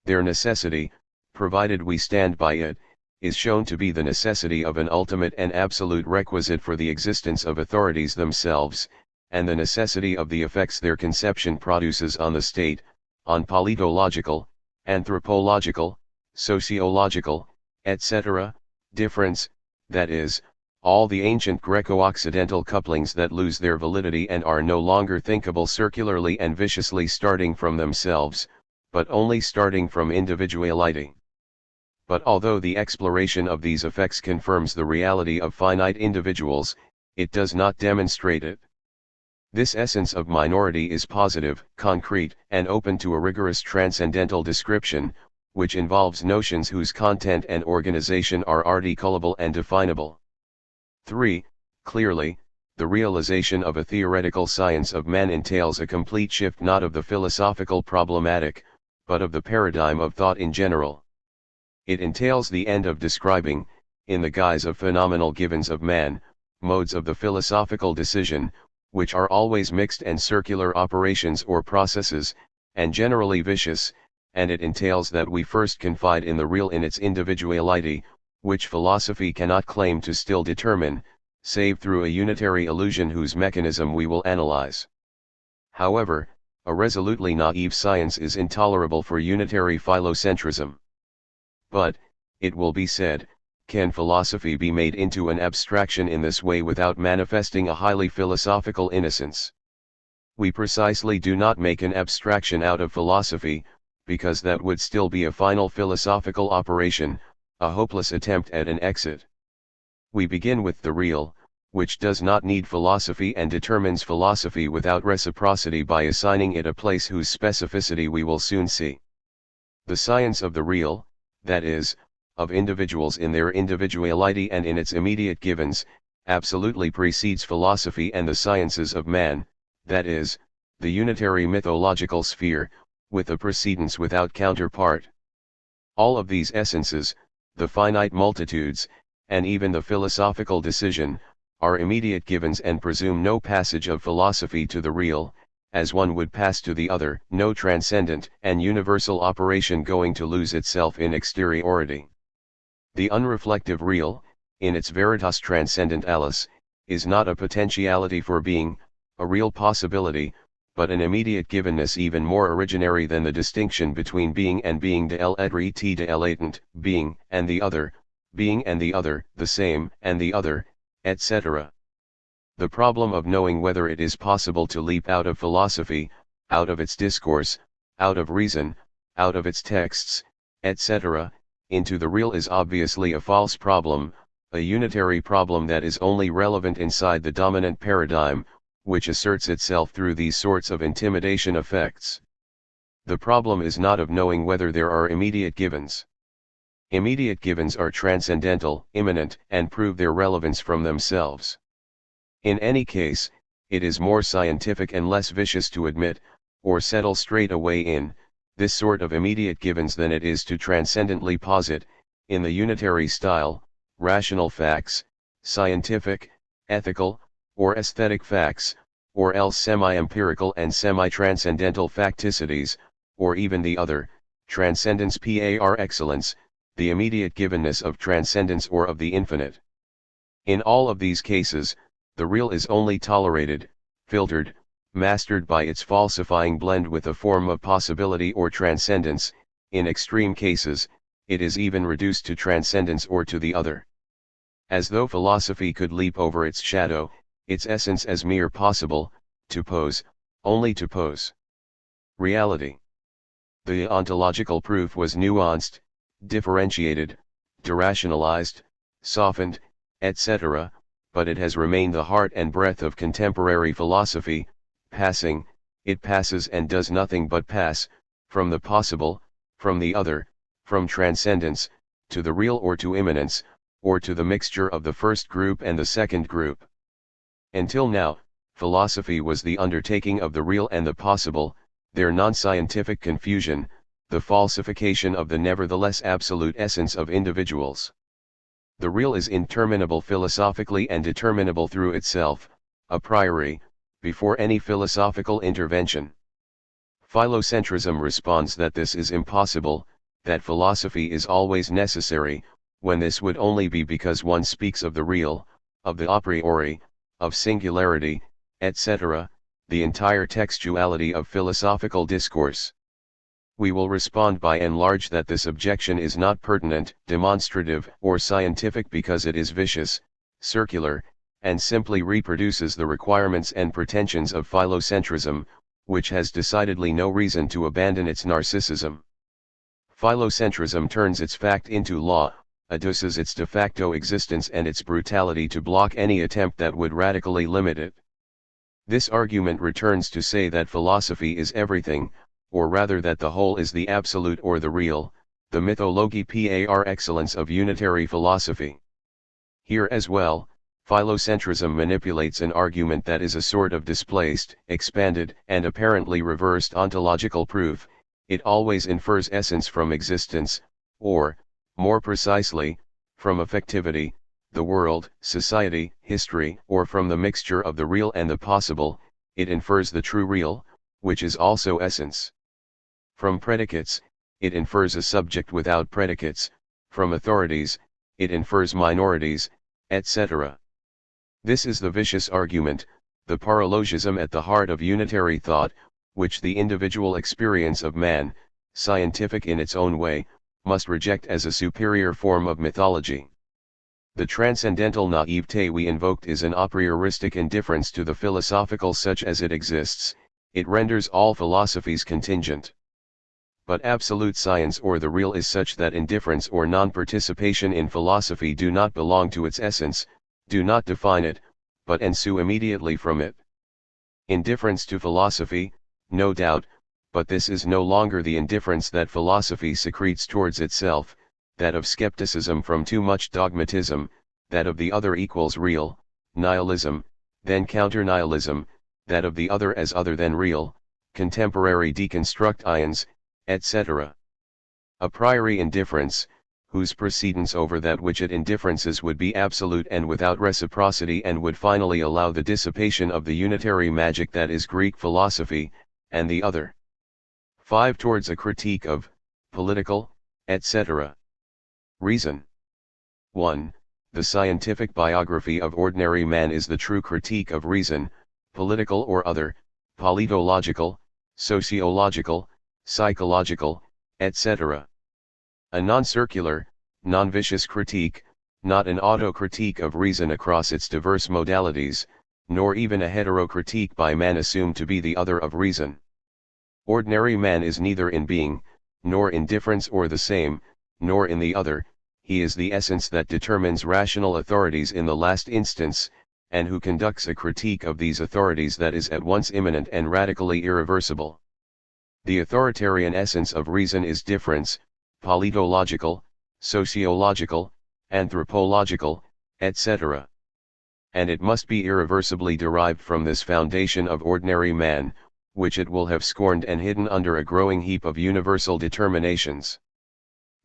Speaker 1: Their necessity, provided we stand by it, is shown to be the necessity of an ultimate and absolute requisite for the existence of authorities themselves, and the necessity of the effects their conception produces on the state, on politological, anthropological, sociological, etc., difference, that is, all the ancient Greco-Occidental couplings that lose their validity and are no longer thinkable circularly and viciously starting from themselves, but only starting from individuality. But although the exploration of these effects confirms the reality of finite individuals, it does not demonstrate it. This essence of minority is positive, concrete, and open to a rigorous transcendental description, which involves notions whose content and organization are articulable and definable. 3. Clearly, the realization of a theoretical science of man entails a complete shift not of the philosophical problematic, but of the paradigm of thought in general. It entails the end of describing, in the guise of phenomenal givens of man, modes of the philosophical decision, which are always mixed and circular operations or processes, and generally vicious, and it entails that we first confide in the real in its individuality, which philosophy cannot claim to still determine, save through a unitary illusion whose mechanism we will analyze. However, a resolutely naive science is intolerable for unitary philocentrism. But, it will be said, can philosophy be made into an abstraction in this way without manifesting a highly philosophical innocence? We precisely do not make an abstraction out of philosophy, because that would still be a final philosophical operation, a hopeless attempt at an exit. We begin with the real, which does not need philosophy and determines philosophy without reciprocity by assigning it a place whose specificity we will soon see. The science of the real, that is, of individuals in their individuality and in its immediate givens, absolutely precedes philosophy and the sciences of man, that is, the unitary mythological sphere, with a precedence without counterpart. All of these essences, the finite multitudes, and even the philosophical decision, are immediate givens and presume no passage of philosophy to the real, as one would pass to the other, no transcendent and universal operation going to lose itself in exteriority. The unreflective real, in its veritas transcendentalis, is not a potentiality for being, a real possibility, but an immediate givenness even more originary than the distinction between being and being de l'être de latent, being and the other, the same and the other, etc. The problem of knowing whether it is possible to leap out of philosophy, out of its discourse, out of reason, out of its texts, etc., into the real is obviously a false problem, a unitary problem that is only relevant inside the dominant paradigm, which asserts itself through these sorts of intimidation effects. The problem is not of knowing whether there are immediate givens. Immediate givens are transcendental, immanent, and prove their relevance from themselves. In any case, it is more scientific and less vicious to admit, or settle straight away in, this sort of immediate givens than it is to transcendently posit, in the unitary style, rational facts, scientific, ethical, or aesthetic facts, or else semi-empirical and semi-transcendental facticities, or even the other, transcendence par excellence, the immediate givenness of transcendence or of the infinite. In all of these cases, the real is only tolerated, filtered, mastered by its falsifying blend with a form of possibility or transcendence. In extreme cases, it is even reduced to transcendence or to the other. As though philosophy could leap over its shadow, its essence as mere possible, to pose, only to pose. Reality. The ontological proof was nuanced, differentiated, derationalized, softened, etc., but it has remained the heart and breath of contemporary philosophy, passing, it passes and does nothing but pass, from the possible, from the other, from transcendence, to the real or to immanence, or to the mixture of the first group and the second group. Until now, philosophy was the undertaking of the real and the possible, their non-scientific confusion, the falsification of the nevertheless absolute essence of individuals. The real is interminable philosophically and determinable through itself, a priori, before any philosophical intervention. Philocentrism responds that this is impossible, that philosophy is always necessary, when this would only be because one speaks of the real, of the a priori, of singularity, etc., the entire textuality of philosophical discourse. We will respond by and large that this objection is not pertinent, demonstrative, or scientific because it is vicious, circular, and simply reproduces the requirements and pretensions of philocentrism, which has decidedly no reason to abandon its narcissism. Philocentrism turns its fact into law, adduces its de facto existence and its brutality to block any attempt that would radically limit it. This argument returns to say that philosophy is everything, or rather that the whole is the absolute or the real, the mythologie par excellence of unitary philosophy. Here as well, philocentrism manipulates an argument that is a sort of displaced, expanded, and apparently reversed ontological proof. It always infers essence from existence, or, more precisely, from affectivity, the world, society, history, or from the mixture of the real and the possible. It infers the true real, which is also essence. From predicates, it infers a subject without predicates, from authorities, it infers minorities, etc. This is the vicious argument, the paralogism at the heart of unitary thought, which the individual experience of man, scientific in its own way, must reject as a superior form of mythology. The transcendental naivete we invoked is an a prioristic indifference to the philosophical such as it exists. It renders all philosophies contingent. But absolute science or the real is such that indifference or non-participation in philosophy do not belong to its essence, do not define it, but ensue immediately from it. Indifference to philosophy, no doubt, but this is no longer the indifference that philosophy secretes towards itself, that of skepticism from too much dogmatism, that of the other equals real, nihilism, then counter-nihilism, that of the other as other than real, contemporary deconstructions, etc. A priori indifference, whose precedence over that which it indifferences would be absolute and without reciprocity and would finally allow the dissipation of the unitary magic that is Greek philosophy, and the other. 5. Towards a critique of, political, etc. Reason. 1. The scientific biography of ordinary man is the true critique of reason, political or other, politological, sociological, psychological, etc. A non-circular, non-vicious critique, not an auto-critique of reason across its diverse modalities, nor even a heterocritique by man assumed to be the other of reason. Ordinary man is neither in being, nor in difference or the same, nor in the other, he is the essence that determines rational authorities in the last instance, and who conducts a critique of these authorities that is at once immanent and radically irreversible. The authoritarian essence of reason is difference, politological, sociological, anthropological, etc. And it must be irreversibly derived from this foundation of ordinary man, which it will have scorned and hidden under a growing heap of universal determinations.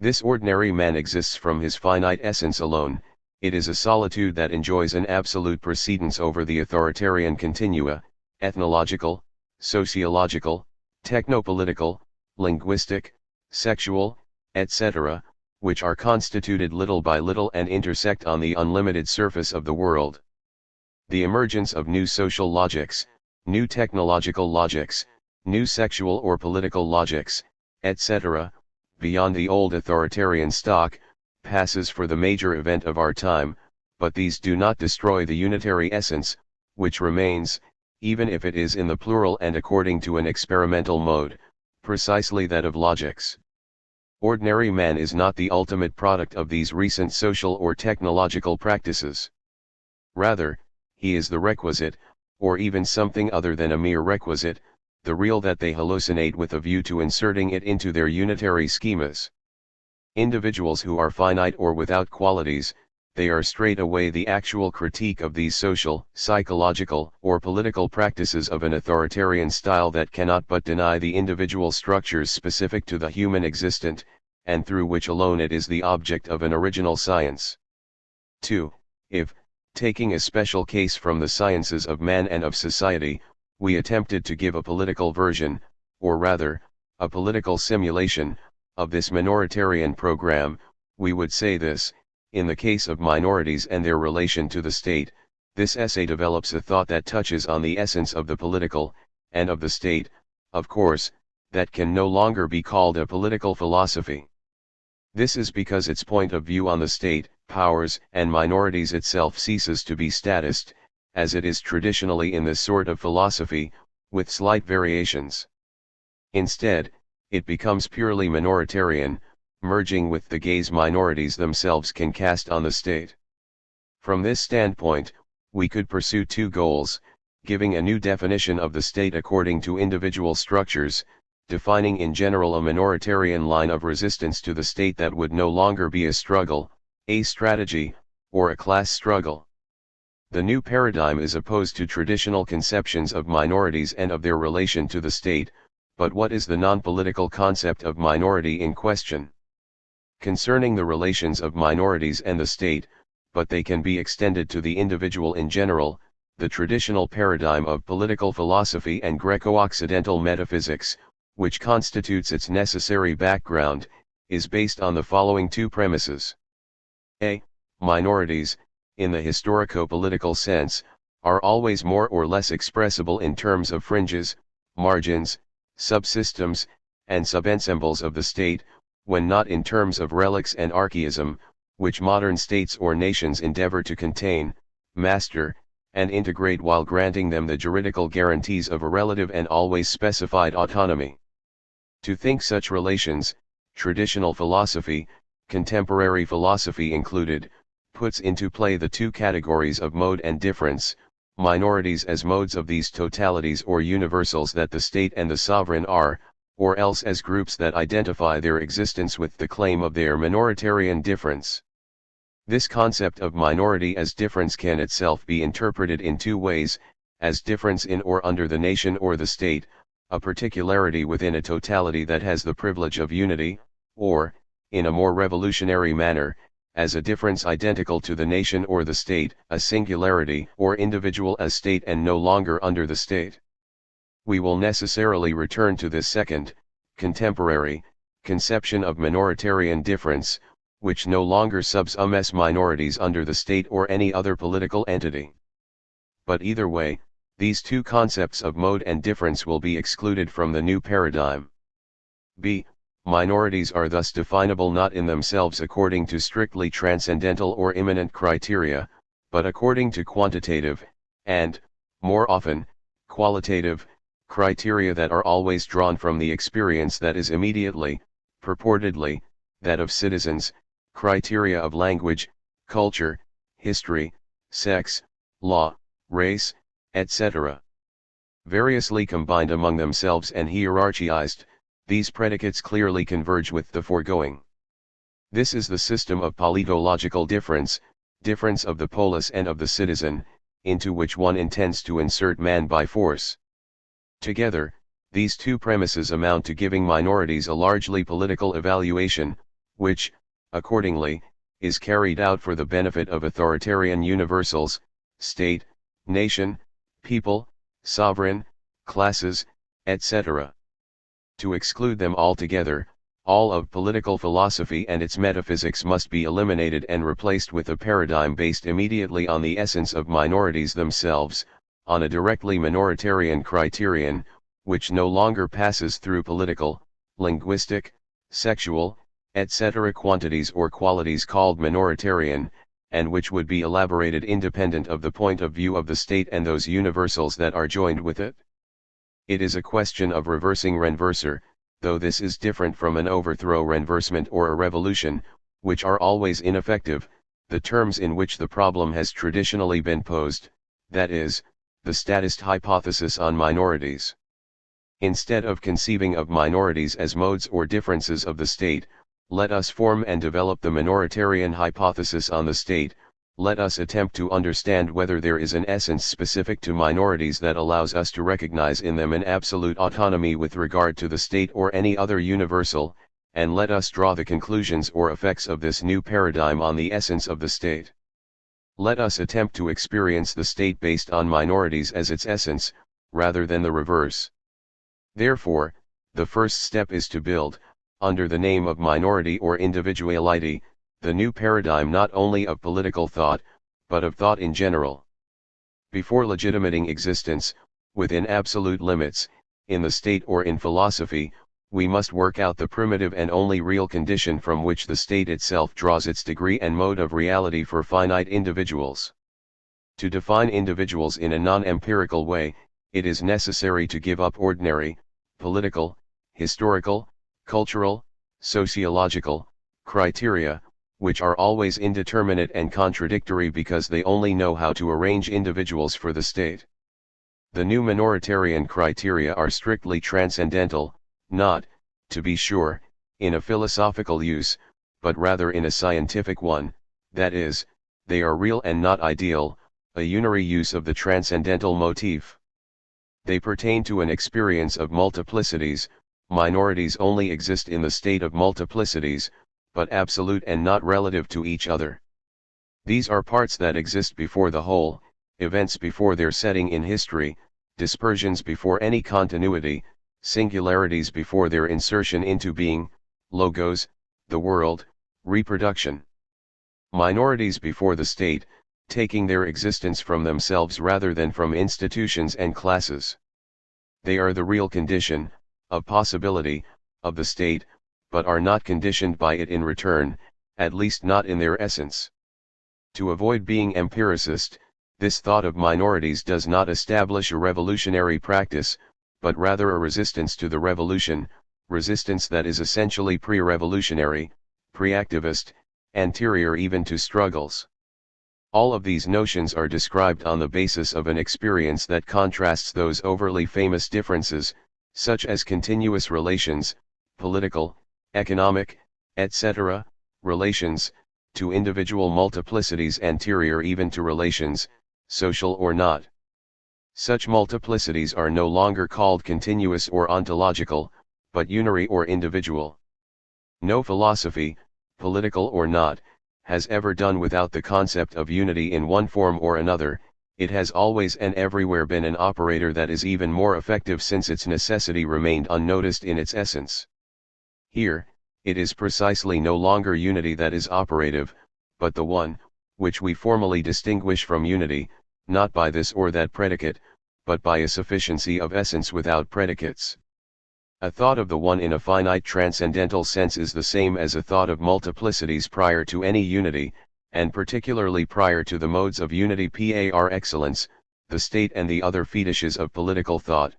Speaker 1: This ordinary man exists from his finite essence alone, it is a solitude that enjoys an absolute precedence over the authoritarian continua, ethnological, sociological, technopolitical, linguistic, sexual, etc., which are constituted little by little and intersect on the unlimited surface of the world. The emergence of new social logics, new technological logics, new sexual or political logics, etc., beyond the old authoritarian stock, passes for the major event of our time, but these do not destroy the unitary essence, which remains, even if it is in the plural and according to an experimental mode, precisely that of logics. Ordinary man is not the ultimate product of these recent social or technological practices. Rather, he is the requisite, or even something other than a mere requisite, the real that they hallucinate with a view to inserting it into their unitary schemas. Individuals who are finite or without qualities, they are straight away the actual critique of these social, psychological, or political practices of an authoritarian style that cannot but deny the individual structures specific to the human existent, and through which alone it is the object of an original science. 2. If, taking a special case from the sciences of man and of society, we attempted to give a political version, or rather, a political simulation, of this minoritarian program, we would say this: in the case of minorities and their relation to the state, this essay develops a thought that touches on the essence of the political, and of the state, of course, that can no longer be called a political philosophy. This is because its point of view on the state, powers, and minorities itself ceases to be statist, as it is traditionally in this sort of philosophy, with slight variations. Instead, it becomes purely minoritarian, merging with the gaze minorities themselves can cast on the state. From this standpoint, we could pursue two goals: giving a new definition of the state according to individual structures, defining in general a minoritarian line of resistance to the state that would no longer be a struggle, a strategy, or a class struggle. The new paradigm is opposed to traditional conceptions of minorities and of their relation to the state, but what is the non-political concept of minority in question? Concerning the relations of minorities and the state, but they can be extended to the individual in general, the traditional paradigm of political philosophy and Greco-Occidental metaphysics, which constitutes its necessary background, is based on the following two premises. A. Minorities, in the historico-political sense, are always more or less expressible in terms of fringes, margins, subsystems, and subensembles of the state, when not in terms of relics and archaism, which modern states or nations endeavor to contain, master, and integrate while granting them the juridical guarantees of a relative and always specified autonomy. To think such relations, traditional philosophy, contemporary philosophy included, puts into play the two categories of mode and difference, minorities as modes of these totalities or universals that the state and the sovereign are, or else as groups that identify their existence with the claim of their minoritarian difference. This concept of minority as difference can itself be interpreted in two ways: as difference in or under the nation or the state, a particularity within a totality that has the privilege of unity, or, in a more revolutionary manner, as a difference identical to the nation or the state, a singularity or individual as state and no longer under the state. We will necessarily return to this second, contemporary, conception of minoritarian difference, which no longer subsumes minorities under the state or any other political entity. But either way, these two concepts of mode and difference will be excluded from the new paradigm. B. Minorities are thus definable not in themselves according to strictly transcendental or immanent criteria, but according to quantitative, and, more often, qualitative, criteria that are always drawn from the experience that is immediately, purportedly, that of citizens, criteria of language, culture, history, sex, law, race, etc. Variously combined among themselves and hierarchized, these predicates clearly converge with the foregoing. This is the system of politological difference, difference of the polis and of the citizen, into which one intends to insert man by force. Together, these two premises amount to giving minorities a largely political evaluation, which, accordingly, is carried out for the benefit of authoritarian universals, state, nation, people, sovereign, classes, etc. To exclude them altogether, all of political philosophy and its metaphysics must be eliminated and replaced with a paradigm based immediately on the essence of minorities themselves, on a directly minoritarian criterion, which no longer passes through political, linguistic, sexual, etc. quantities or qualities called minoritarian, and which would be elaborated independent of the point of view of the state and those universals that are joined with it. It is a question of reversing renverser, though this is different from an overthrow renversement or a revolution, which are always ineffective, the terms in which the problem has traditionally been posed, that is, the statist hypothesis on minorities. Instead of conceiving of minorities as modes or differences of the state, let us form and develop the minoritarian hypothesis on the state. Let us attempt to understand whether there is an essence specific to minorities that allows us to recognize in them an absolute autonomy with regard to the state or any other universal, and let us draw the conclusions or effects of this new paradigm on the essence of the state. Let us attempt to experience the state based on minorities as its essence, rather than the reverse. Therefore, the first step is to build, under the name of minority or individuality, the new paradigm not only of political thought, but of thought in general. Before legitimating existence, within absolute limits, in the state or in philosophy, we must work out the primitive and only real condition from which the state itself draws its degree and mode of reality for finite individuals. To define individuals in a non-empirical way, it is necessary to give up ordinary, political, historical, cultural, sociological, criteria, which are always indeterminate and contradictory because they only know how to arrange individuals for the state. The new minoritarian criteria are strictly transcendental, not, to be sure, in a philosophical use, but rather in a scientific one, that is, they are real and not ideal, a unary use of the transcendental motif. They pertain to an experience of multiplicities. Minorities only exist in the state of multiplicities, but absolute and not relative to each other. These are parts that exist before the whole, events before their setting in history, dispersions before any continuity, singularities before their insertion into being, logos, the world, reproduction. Minorities before the state, taking their existence from themselves rather than from institutions and classes. They are the real condition, of possibility, of the state, but are not conditioned by it in return, at least not in their essence. To avoid being empiricist, this thought of minorities does not establish a revolutionary practice, but rather a resistance to the revolution, resistance that is essentially pre-revolutionary, pre-activist, anterior even to struggles. All of these notions are described on the basis of an experience that contrasts those overly famous differences, such as continuous relations, political, economic, etc., relations, to individual multiplicities anterior even to relations, social or not. Such multiplicities are no longer called continuous or ontological, but unary or individual. No philosophy, political or not, has ever done without the concept of unity in one form or another. It has always and everywhere been an operator that is even more effective since its necessity remained unnoticed in its essence. Here, it is precisely no longer unity that is operative, but the one, which we formally distinguish from unity, not by this or that predicate, but by a sufficiency of essence without predicates. A thought of the one in a finite transcendental sense is the same as a thought of multiplicities prior to any unity, and particularly prior to the modes of unity par excellence, the state and the other fetishes of political thought.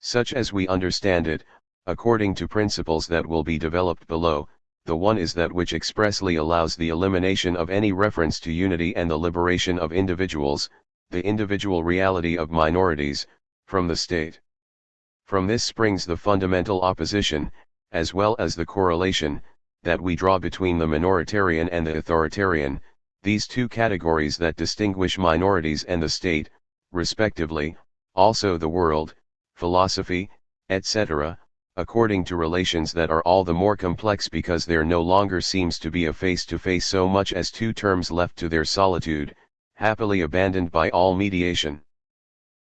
Speaker 1: Such as we understand it, according to principles that will be developed below, the one is that which expressly allows the elimination of any reference to unity and the liberation of individuals, the individual reality of minorities, from the state. From this springs the fundamental opposition, as well as the correlation, that we draw between the minoritarian and the authoritarian, these two categories that distinguish minorities and the state, respectively, also the world, philosophy, etc., according to relations that are all the more complex because there no longer seems to be a face-to-face so much as two terms left to their solitude, happily abandoned by all mediation.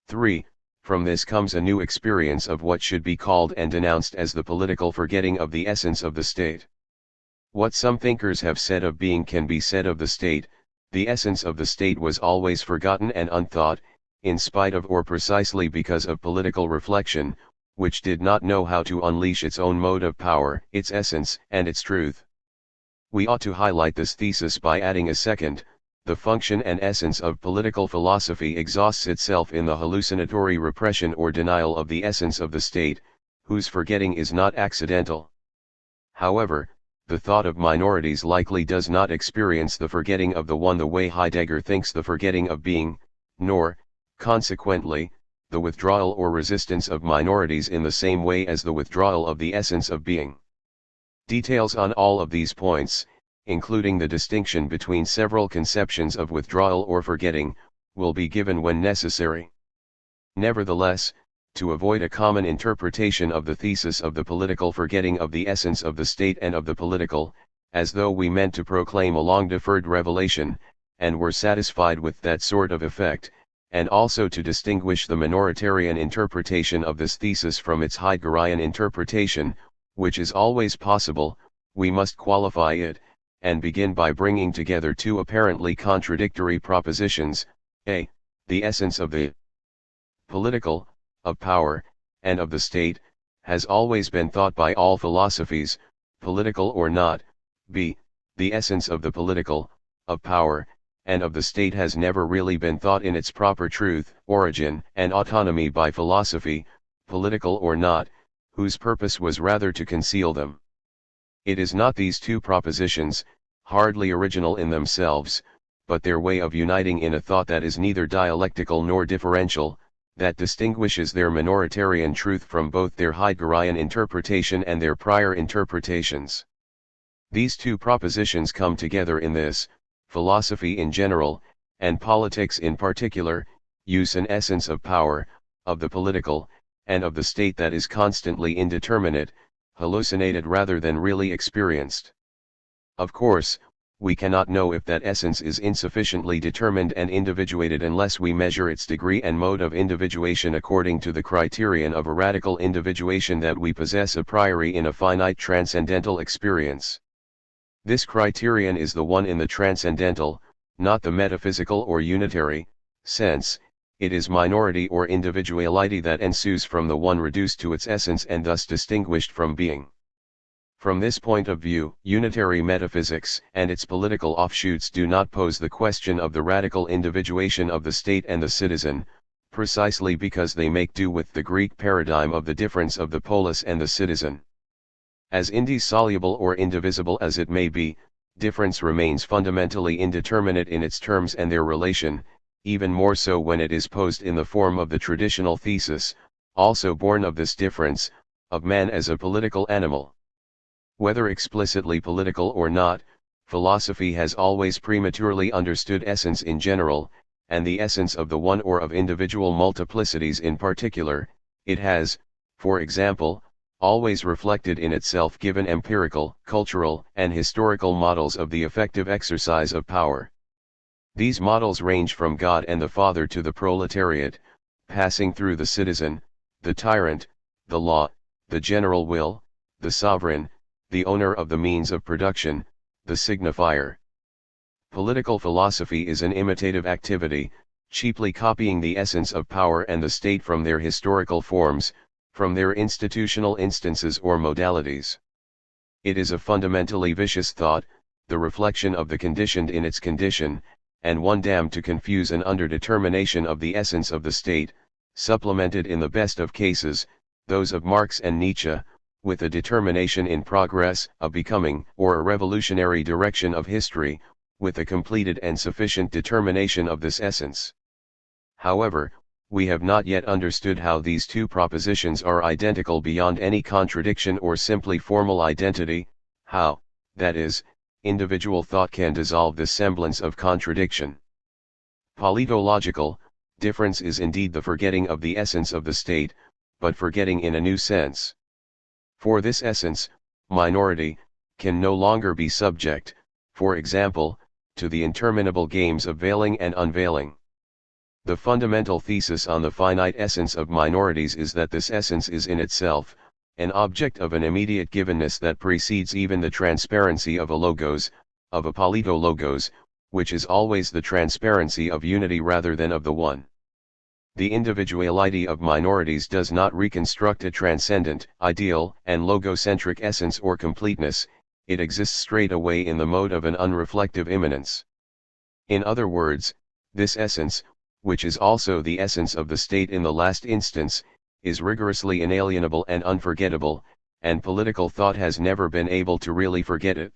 Speaker 1: 3. From this comes a new experience of what should be called and denounced as the political forgetting of the essence of the state. What some thinkers have said of being can be said of the state. The essence of the state was always forgotten and unthought, in spite of or precisely because of political reflection, which did not know how to unleash its own mode of power, its essence, and its truth. We ought to highlight this thesis by adding a second: the function and essence of political philosophy exhausts itself in the hallucinatory repression or denial of the essence of the state, whose forgetting is not accidental. However, the thought of minorities likely does not experience the forgetting of the one the way Heidegger thinks the forgetting of being, nor, consequently, the withdrawal or resistance of minorities in the same way as the withdrawal of the essence of being. Details on all of these points, including the distinction between several conceptions of withdrawal or forgetting, will be given when necessary. Nevertheless, to avoid a common interpretation of the thesis of the political forgetting of the essence of the state and of the political, as though we meant to proclaim a long-deferred revelation, and were satisfied with that sort of effect, and also to distinguish the minoritarian interpretation of this thesis from its Heideggerian interpretation, which is always possible, we must qualify it, and begin by bringing together two apparently contradictory propositions: a. The essence of the political, of power, and of the state, has always been thought by all philosophies, political or not. b. The essence of the political, of power, and of the state has never really been thought in its proper truth, origin, and autonomy by philosophy, political or not, whose purpose was rather to conceal them. It is not these two propositions, hardly original in themselves, but their way of uniting in a thought that is neither dialectical nor differential, that distinguishes their minoritarian truth from both their Heideggerian interpretation and their prior interpretations. These two propositions come together in this: philosophy in general, and politics in particular, use an essence of power, of the political, and of the state that is constantly indeterminate, hallucinated rather than really experienced. Of course, we cannot know if that essence is insufficiently determined and individuated unless we measure its degree and mode of individuation according to the criterion of a radical individuation that we possess a priori in a finite transcendental experience. This criterion is the one in the transcendental, not the metaphysical or unitary, sense. It is minority or individuality that ensues from the one reduced to its essence and thus distinguished from being. From this point of view, unitary metaphysics and its political offshoots do not pose the question of the radical individuation of the state and the citizen, precisely because they make do with the Greek paradigm of the difference of the polis and the citizen. As indissoluble or indivisible as it may be, difference remains fundamentally indeterminate in its terms and their relation, even more so when it is posed in the form of the traditional thesis, also born of this difference, of man as a political animal. Whether explicitly political or not, philosophy has always prematurely understood essence in general, and the essence of the one or of individual multiplicities in particular. It has, for example, always reflected in itself given empirical, cultural, and historical models of the effective exercise of power. These models range from God and the Father to the proletariat, passing through the citizen, the tyrant, the law, the general will, the sovereign, the owner of the means of production, the signifier. Political philosophy is an imitative activity, cheaply copying the essence of power and the state from their historical forms, from their institutional instances or modalities. It is a fundamentally vicious thought, the reflection of the conditioned in its condition, and one damned to confuse an underdetermination of the essence of the state, supplemented in the best of cases, those of Marx and Nietzsche, with a determination in progress, a becoming, or a revolutionary direction of history, with a completed and sufficient determination of this essence. However, we have not yet understood how these two propositions are identical beyond any contradiction or simply formal identity, how, that is, individual thought can dissolve this semblance of contradiction. Politological difference is indeed the forgetting of the essence of the state, but forgetting in a new sense. For this essence, minority can no longer be subject, for example, to the interminable games of veiling and unveiling. The fundamental thesis on the finite essence of minorities is that this essence is in itself, an object of an immediate givenness that precedes even the transparency of a logos, of a politologos, which is always the transparency of unity rather than of the one. The individuality of minorities does not reconstruct a transcendent, ideal, and logocentric essence or completeness, it exists straight away in the mode of an unreflective immanence. In other words, this essence, which is also the essence of the state in the last instance, is rigorously inalienable and unforgettable, and political thought has never been able to really forget it.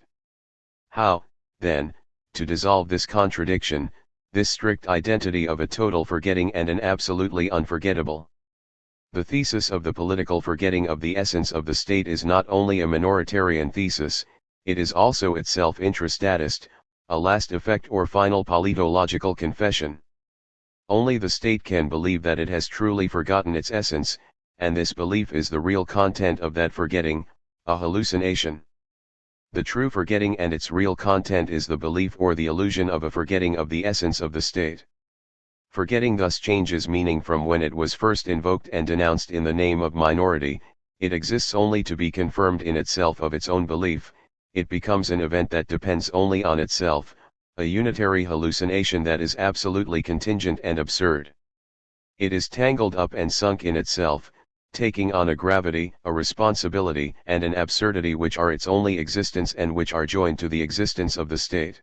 Speaker 1: How, then, to dissolve this contradiction, this strict identity of a total forgetting and an absolutely unforgettable? The thesis of the political forgetting of the essence of the state is not only a minoritarian thesis, it is also itself intrastatist, a last effect or final politological confession. Only the state can believe that it has truly forgotten its essence, and this belief is the real content of that forgetting, a hallucination. The true forgetting and its real content is the belief or the illusion of a forgetting of the essence of the state. Forgetting thus changes meaning from when it was first invoked and denounced in the name of minority, it exists only to be confirmed in itself of its own belief, it becomes an event that depends only on itself, a unitary hallucination that is absolutely contingent and absurd. It is tangled up and sunk in itself, taking on a gravity, a responsibility, and an absurdity which are its only existence and which are joined to the existence of the state.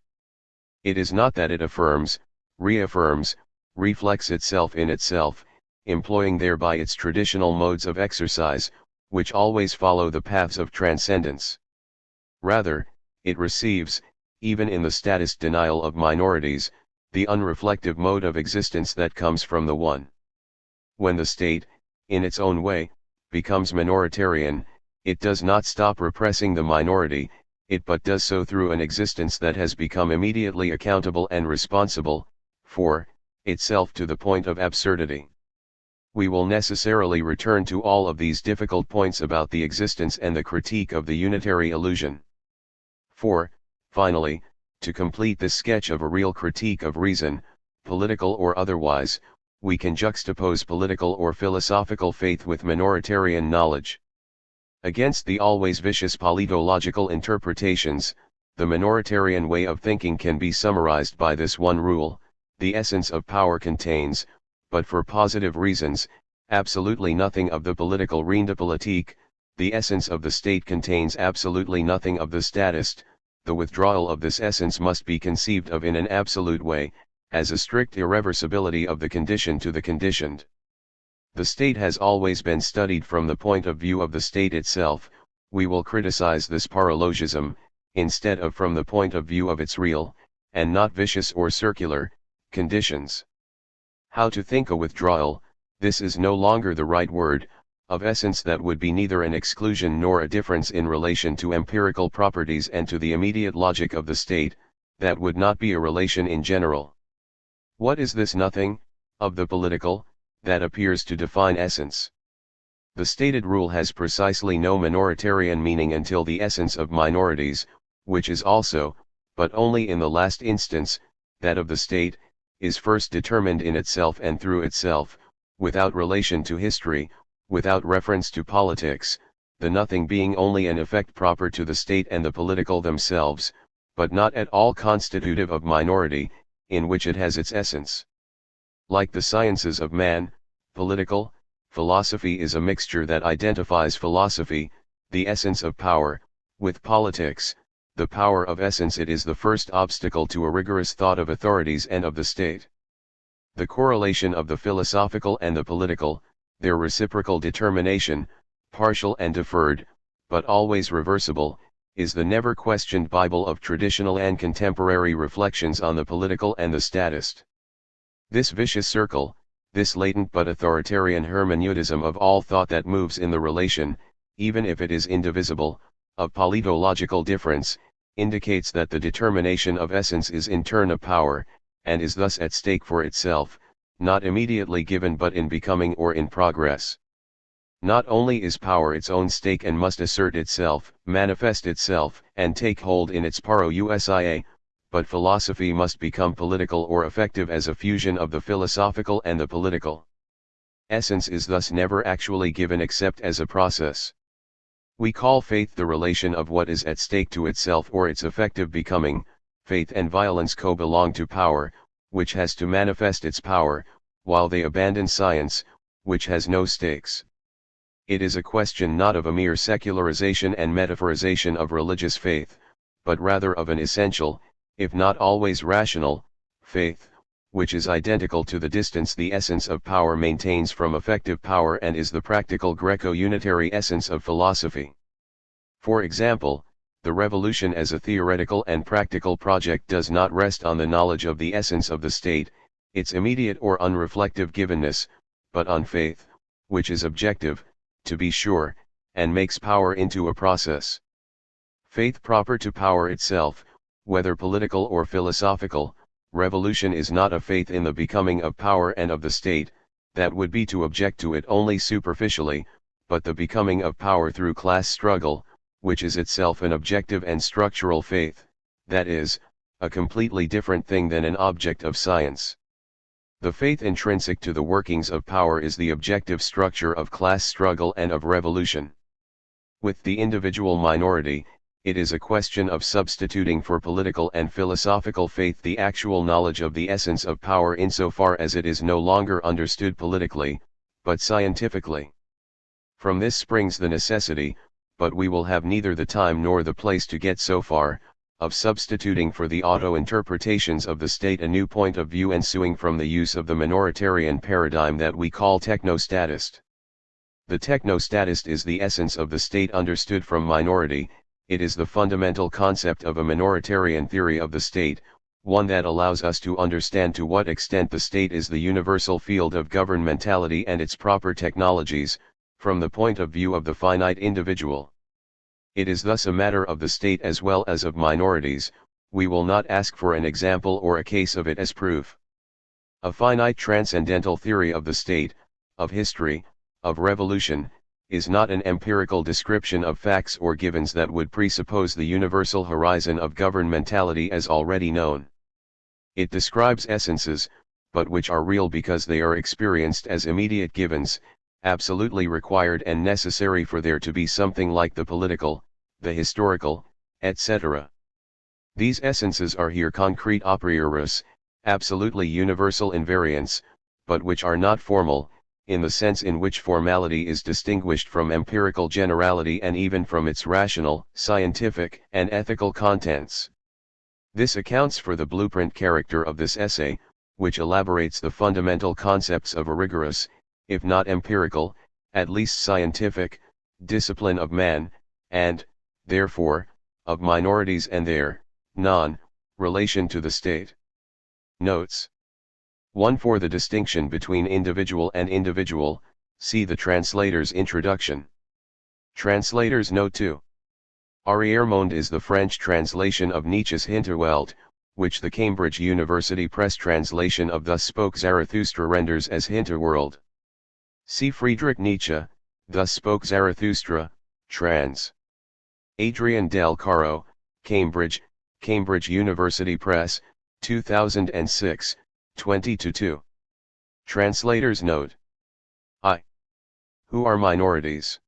Speaker 1: It is not that it affirms, reaffirms, reflects itself in itself, employing thereby its traditional modes of exercise, which always follow the paths of transcendence. Rather, it receives, even in the statist denial of minorities, the unreflective mode of existence that comes from the one. When the state, in its own way, becomes minoritarian, it does not stop repressing the minority, it but does so through an existence that has become immediately accountable and responsible, for itself to the point of absurdity. We will necessarily return to all of these difficult points about the existence and the critique of the unitary illusion. For, finally, to complete this sketch of a real critique of reason, political or otherwise, we can juxtapose political or philosophical faith with minoritarian knowledge. Against the always vicious politological interpretations, the minoritarian way of thinking can be summarized by this one rule: the essence of power contains, but for positive reasons, absolutely nothing of the political rende politique, the essence of the state contains absolutely nothing of the statist. The withdrawal of this essence must be conceived of in an absolute way, as a strict irreversibility of the condition to the conditioned. The state has always been studied from the point of view of the state itself, we will criticize this paralogism, instead of from the point of view of its real, and not vicious or circular, conditions. How to think a withdrawal, this is no longer the right word, of essence that would be neither an exclusion nor a difference in relation to empirical properties and to the immediate logic of the state, that would not be a relation in general. What is this nothing, of the political, that appears to define essence? The stated rule has precisely no minoritarian meaning until the essence of minorities, which is also, but only in the last instance, that of the state, is first determined in itself and through itself, without relation to history, without reference to politics, the nothing being only an effect proper to the state and the political themselves, but not at all constitutive of minority, in which it has its essence. Like the sciences of man, political philosophy is a mixture that identifies philosophy, the essence of power, with politics, the power of essence. It is the first obstacle to a rigorous thought of authorities and of the state. The correlation of the philosophical and the political, their reciprocal determination, partial and deferred, but always reversible, is the never-questioned Bible of traditional and contemporary reflections on the political and the statist. This vicious circle, this latent but authoritarian hermeneutism of all thought that moves in the relation, even if it is indivisible, of politological difference, indicates that the determination of essence is in turn a power, and is thus at stake for itself, not immediately given but in becoming or in progress. Not only is power its own stake and must assert itself, manifest itself, and take hold in its parousia, but philosophy must become political or effective as a fusion of the philosophical and the political. Essence is thus never actually given except as a process. We call faith the relation of what is at stake to itself or its effective becoming. Faith and violence co-belong to power, which has to manifest its power, while they abandon science, which has no stakes. It is a question not of a mere secularization and metaphorization of religious faith, but rather of an essential, if not always rational, faith, which is identical to the distance the essence of power maintains from effective power and is the practical Greco-unitary essence of philosophy. For example, the revolution as a theoretical and practical project does not rest on the knowledge of the essence of the state, its immediate or unreflective givenness, but on faith, which is objective, to be sure, and makes power into a process. Faith proper to power itself, whether political or philosophical, revolution is not a faith in the becoming of power and of the state, that would be to object to it only superficially, but the becoming of power through class struggle, which is itself an objective and structural faith, that is, a completely different thing than an object of science. The faith intrinsic to the workings of power is the objective structure of class struggle and of revolution. With the individual minority, it is a question of substituting for political and philosophical faith the actual knowledge of the essence of power insofar as it is no longer understood politically, but scientifically. From this springs the necessity, but we will have neither the time nor the place to get so far, of substituting for the auto-interpretations of the state a new point of view ensuing from the use of the minoritarian paradigm that we call technostatist. The technostatist is the essence of the state understood from minority. It is the fundamental concept of a minoritarian theory of the state, one that allows us to understand to what extent the state is the universal field of governmentality and its proper technologies, from the point of view of the finite individual. It is thus a matter of the state as well as of minorities. We will not ask for an example or a case of it as proof. A finite transcendental theory of the state, of history, of revolution, is not an empirical description of facts or givens that would presuppose the universal horizon of governmentality as already known. It describes essences, but which are real because they are experienced as immediate givens, absolutely required and necessary for there to be something like the political, the historical, etc. These essences are here concrete a prioris, absolutely universal invariants, but which are not formal, in the sense in which formality is distinguished from empirical generality and even from its rational, scientific, and ethical contents. This accounts for the blueprint character of this essay, which elaborates the fundamental concepts of a rigorous, if not empirical, at least scientific, discipline of man, and, therefore, of minorities and their relation to the state. Notes. 1. For the distinction between individual and individual, see the translator's introduction. Translator's Note 2. Arrière-monde is the French translation of Nietzsche's Hinterwelt, which the Cambridge University Press translation of Thus Spoke Zarathustra renders as Hinterworld. See Friedrich Nietzsche, Thus Spoke Zarathustra, trans. Adrian Del Caro, Cambridge, Cambridge University Press, 2006, 20-2. Translator's Note. I. Who are minorities?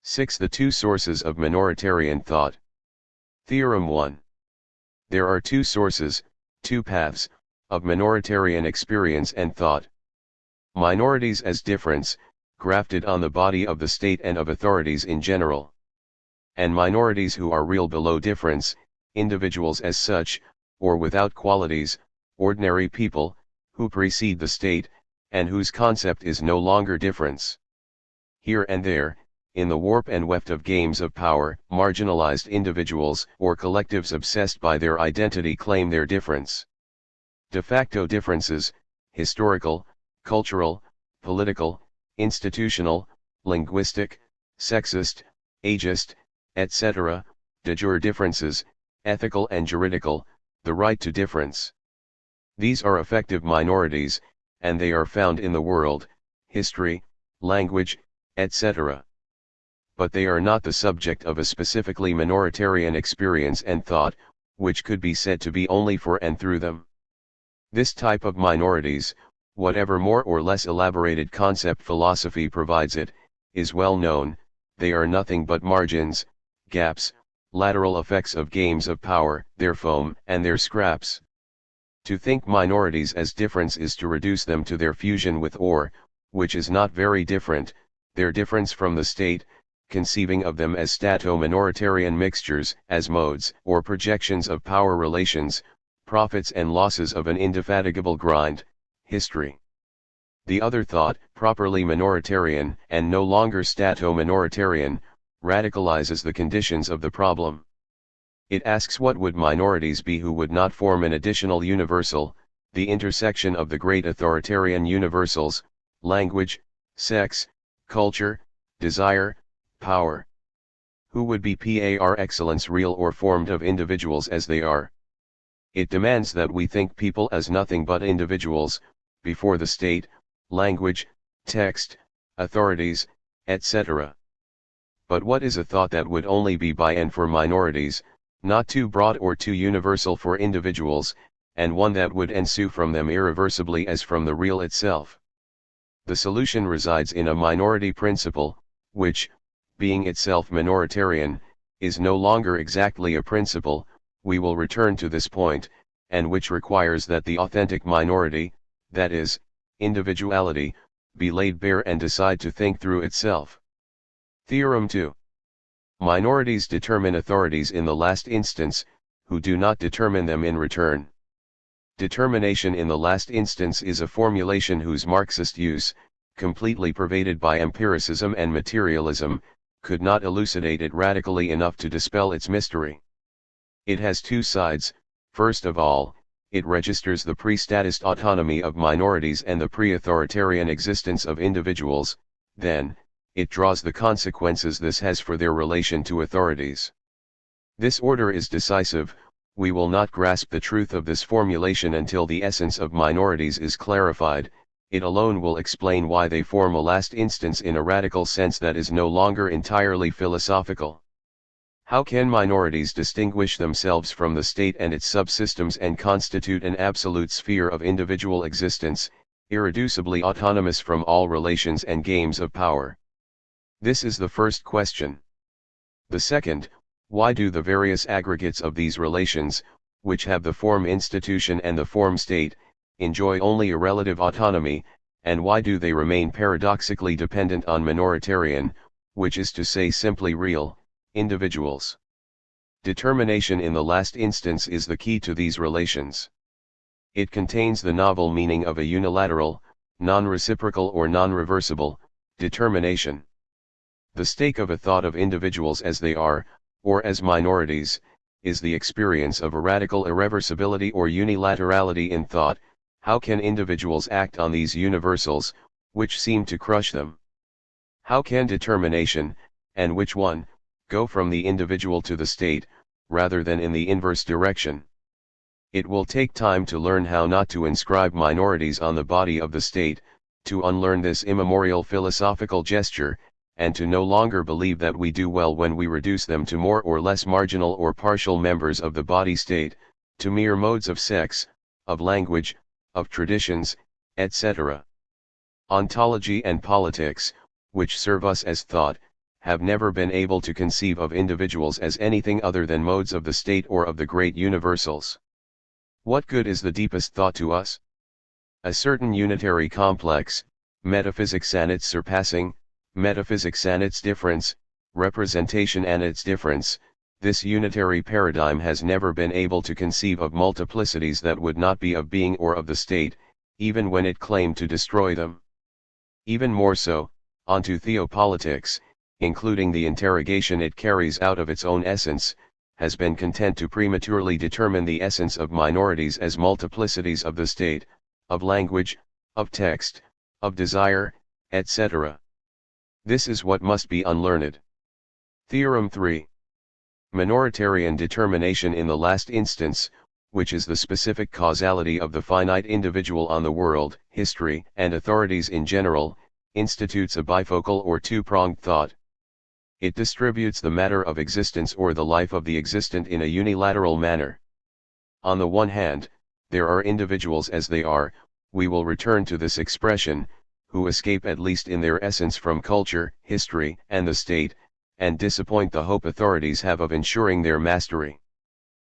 Speaker 1: 6. The two sources of minoritarian thought. Theorem 1. There are two sources, two paths, of minoritarian experience and thought. Minorities as difference, grafted on the body of the state and of authorities in general. And minorities who are real below difference, individuals as such, or without qualities, ordinary people, who precede the state, and whose concept is no longer difference. Here and there, in the warp and weft of games of power, marginalized individuals or collectives obsessed by their identity claim their difference. De facto differences, historical, cultural, political, institutional, linguistic, sexist, ageist, etc., de jure differences, ethical and juridical, the right to difference. These are effective minorities, and they are found in the world, history, language, etc. But they are not the subject of a specifically minoritarian experience and thought, which could be said to be only for and through them. This type of minorities, whatever more or less elaborated concept philosophy provides it, is well known. They are nothing but margins, gaps, lateral effects of games of power, their foam and their scraps. To think minorities as difference is to reduce them to their fusion with or, which is not very different, their difference from the state, conceiving of them as stato-minoritarian mixtures, as modes or projections of power relations, profits and losses of an indefatigable grind, history. The other thought, properly minoritarian and no longer stato-minoritarian, radicalizes the conditions of the problem. It asks what would minorities be who would not form an additional universal, the intersection of the great authoritarian universals, language, sex, culture, desire, power. Who would be par excellence real or formed of individuals as they are? It demands that we think people as nothing but individuals, before the state, language, text, authorities, etc. But what is a thought that would only be by and for minorities, not too broad or too universal for individuals, and one that would ensue from them irreversibly as from the real itself? The solution resides in a minority principle, which, being itself minoritarian, is no longer exactly a principle. We will return to this point, and which requires that the authentic minority, that is, individuality, be laid bare and decide to think through itself. Theorem 2. Minorities determine authorities in the last instance, who do not determine them in return. Determination in the last instance is a formulation whose Marxist use, completely pervaded by empiricism and materialism, could not elucidate it radically enough to dispel its mystery. It has two sides. First of all, it registers the pre-statist autonomy of minorities and the pre-authoritarian existence of individuals. Then, it draws the consequences this has for their relation to authorities. This order is decisive. We will not grasp the truth of this formulation until the essence of minorities is clarified. It alone will explain why they form a last instance in a radical sense that is no longer entirely philosophical. How can minorities distinguish themselves from the state and its subsystems and constitute an absolute sphere of individual existence, irreducibly autonomous from all relations and games of power? This is the first question. The second, why do the various aggregates of these relations, which have the form institution and the form state, enjoy only a relative autonomy, and why do they remain paradoxically dependent on minoritarian, which is to say simply real, individuals? Determination in the last instance is the key to these relations. It contains the novel meaning of a unilateral, non-reciprocal or non-reversible, determination. The stake of a thought of individuals as they are, or as minorities, is the experience of a radical irreversibility or unilaterality in thought. How can individuals act on these universals, which seem to crush them? How can determination, and which one, go from the individual to the state, rather than in the inverse direction? It will take time to learn how not to inscribe minorities on the body of the state, to unlearn this immemorial philosophical gesture, and to no longer believe that we do well when we reduce them to more or less marginal or partial members of the body state, to mere modes of sex, of language, of traditions, etc. Ontology and politics, which serve us as thought, have never been able to conceive of individuals as anything other than modes of the state or of the great universals. What good is the deepest thought to us? A certain unitary complex, metaphysics and its surpassing, metaphysics and its difference, representation and its difference, This unitary paradigm has never been able to conceive of multiplicities that would not be of being or of the state, even when it claimed to destroy them. Even more so, onto theopolitics, including the interrogation it carries out of its own essence, has been content to prematurely determine the essence of minorities as multiplicities of the state, of language, of text, of desire, etc. This is what must be unlearned. Theorem 3. Minoritarian determination in the last instance, which is the specific causality of the finite individual on the world, history, and authorities in general, institutes a bifocal or two-pronged thought. It distributes the matter of existence or the life of the existent in a unilateral manner. On the one hand, there are individuals as they are, we will return to this expression, who escape at least in their essence from culture, history, and the state, and disappoint the hope authorities have of ensuring their mastery.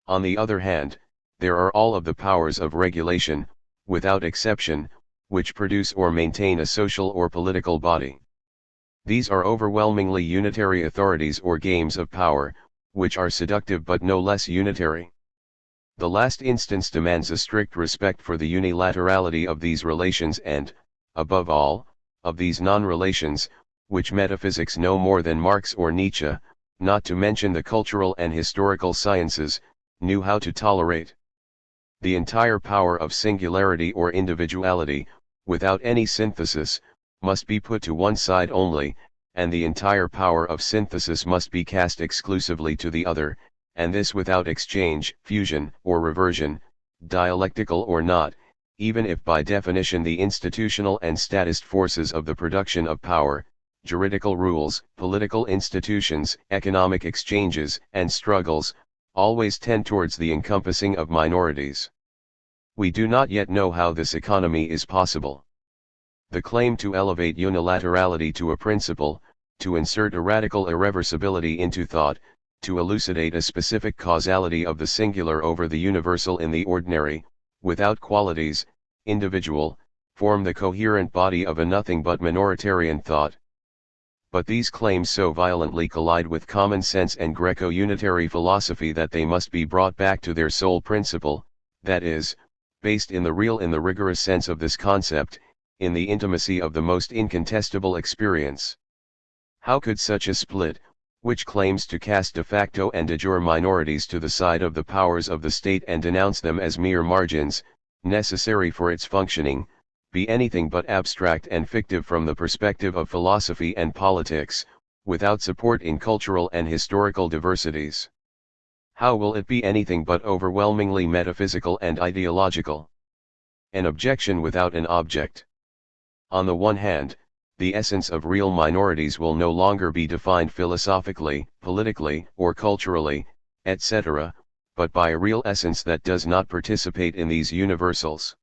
Speaker 1: On the other hand, there are all of the powers of regulation, without exception, which produce or maintain a social or political body. These are overwhelmingly unitary authorities or games of power, which are seductive but no less unitary. The last instance demands a strict respect for the unilaterality of these relations and, above all, of these non-relations, which metaphysics no more than Marx or Nietzsche, not to mention the cultural and historical sciences, knew how to tolerate. The entire power of singularity or individuality, without any synthesis, must be put to one side only, and the entire power of synthesis must be cast exclusively to the other, and this without exchange, fusion, or reversion, dialectical or not, even if by definition the institutional and statist forces of the production of power, juridical rules, political institutions, economic exchanges, and struggles, always tend towards the encompassing of minorities. We do not yet know how this economy is possible. The claim to elevate unilaterality to a principle, to insert a radical irreversibility into thought, to elucidate a specific causality of the singular over the universal in the ordinary, without qualities, individual, form the coherent body of a nothing but minoritarian thought. But these claims so violently collide with common sense and Greco-unitary philosophy that they must be brought back to their sole principle, that is, based in the real in the rigorous sense of this concept, in the intimacy of the most incontestable experience. How could such a split, which claims to cast de facto and de jure minorities to the side of the powers of the state and denounce them as mere margins, necessary for its functioning, be anything but abstract and fictive from the perspective of philosophy and politics, without support in cultural and historical diversities? How will it be anything but overwhelmingly metaphysical and ideological? An objection without an object. On the one hand, the essence of real minorities will no longer be defined philosophically, politically, or culturally, etc., but by a real essence that does not participate in these universals.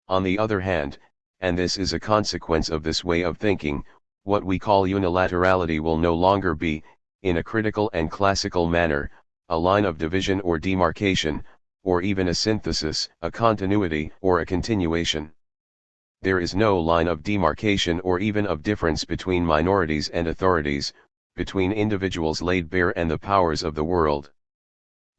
Speaker 1: On the other hand, and this is a consequence of this way of thinking, what we call unilaterality will no longer be, in a critical and classical manner, a line of division or demarcation, or even a synthesis, a continuity, or a continuation. There is no line of demarcation or even of difference between minorities and authorities, between individuals laid bare and the powers of the world.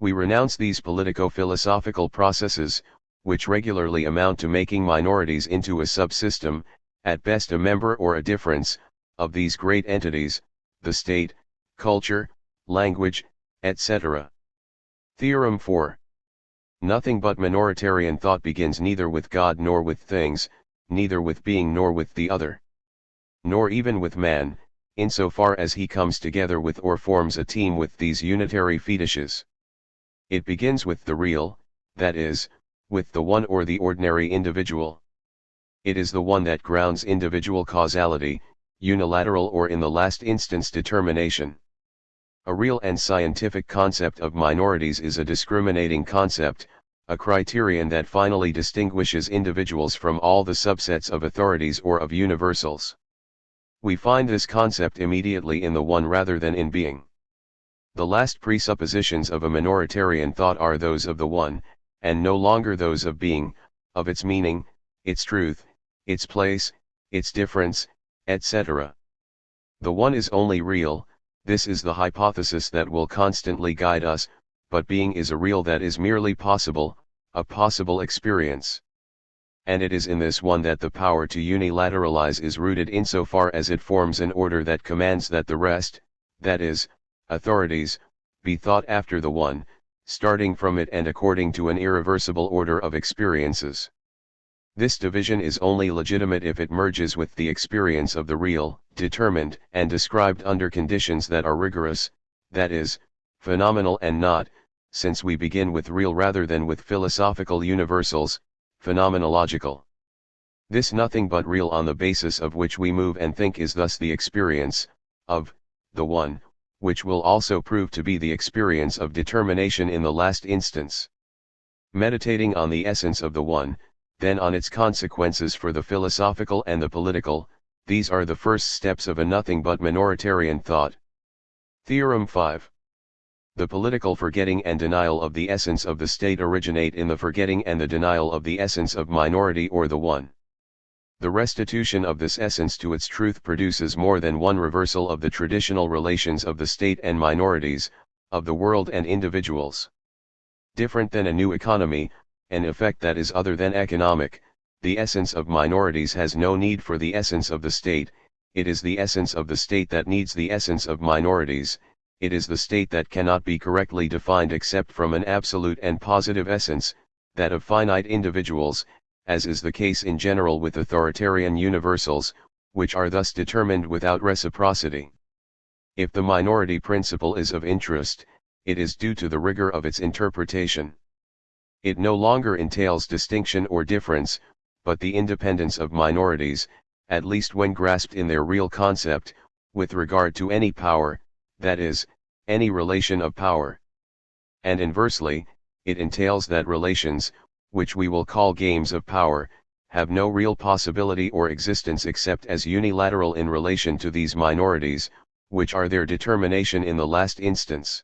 Speaker 1: We renounce these politico-philosophical processes, which regularly amount to making minorities into a subsystem, at best a member or a difference, of these great entities, the state, culture, language, etc. Theorem 4. Nothing but minoritarian thought begins neither with God nor with things, neither with being nor with the other. Nor even with man, insofar as he comes together with or forms a team with these unitary fetishes. It begins with the real, that is, with the one or the ordinary individual. It is the one that grounds individual causality, unilateral or in the last instance determination. A real and scientific concept of minorities is a discriminating concept, a criterion that finally distinguishes individuals from all the subsets of authorities or of universals. We find this concept immediately in the one rather than in being. The last presuppositions of a minoritarian thought are those of the one, and no longer those of being, of its meaning, its truth, its place, its difference, etc. The one is only real, This is the hypothesis that will constantly guide us, but being is a real that is merely possible, a possible experience. And it is in this one that the power to unilateralize is rooted insofar as it forms an order that commands that the rest, that is, authorities, be thought after the one, starting from it and according to an irreversible order of experiences. This division is only legitimate if it merges with the experience of the real, determined and described under conditions that are rigorous, that is, phenomenal and not, since we begin with real rather than with philosophical universals, phenomenological. This nothing but real on the basis of which we move and think is thus the experience, of, the one, which will also prove to be the experience of determination in the last instance. Meditating on the essence of the one, then on its consequences for the philosophical and the political, these are the first steps of a nothing but minoritarian thought. Theorem 5. The political forgetting and denial of the essence of the state originate in the forgetting and the denial of the essence of minority or the one. The restitution of this essence to its truth produces more than one reversal of the traditional relations of the state and minorities, of the world and individuals. Different than a new economy, an effect that is other than economic, the essence of minorities has no need for the essence of the state, it is the essence of the state that needs the essence of minorities. It is the state that cannot be correctly defined except from an absolute and positive essence, that of finite individuals, as is the case in general with authoritarian universals, which are thus determined without reciprocity. If the minority principle is of interest, it is due to the rigor of its interpretation. It no longer entails distinction or difference, but the independence of minorities, at least when grasped in their real concept, with regard to any power, that is, any relation of power. And inversely, it entails that relations, which we will call games of power, have no real possibility or existence except as unilateral in relation to these minorities, which are their determination in the last instance.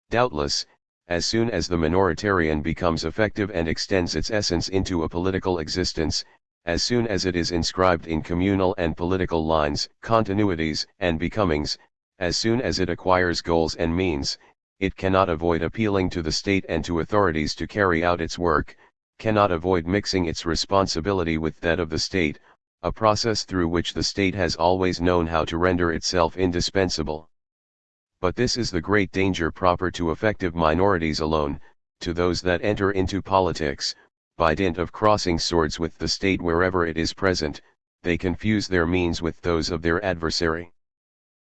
Speaker 1: Doubtless, as soon as the minoritarian becomes effective and extends its essence into a political existence, as soon as it is inscribed in communal and political lines, continuities and becomings, as soon as it acquires goals and means, it cannot avoid appealing to the state and to authorities to carry out its work, cannot avoid mixing its responsibility with that of the state, a process through which the state has always known how to render itself indispensable. But this is the great danger proper to effective minorities alone, to those that enter into politics, by dint of crossing swords with the state wherever it is present, they confuse their means with those of their adversary.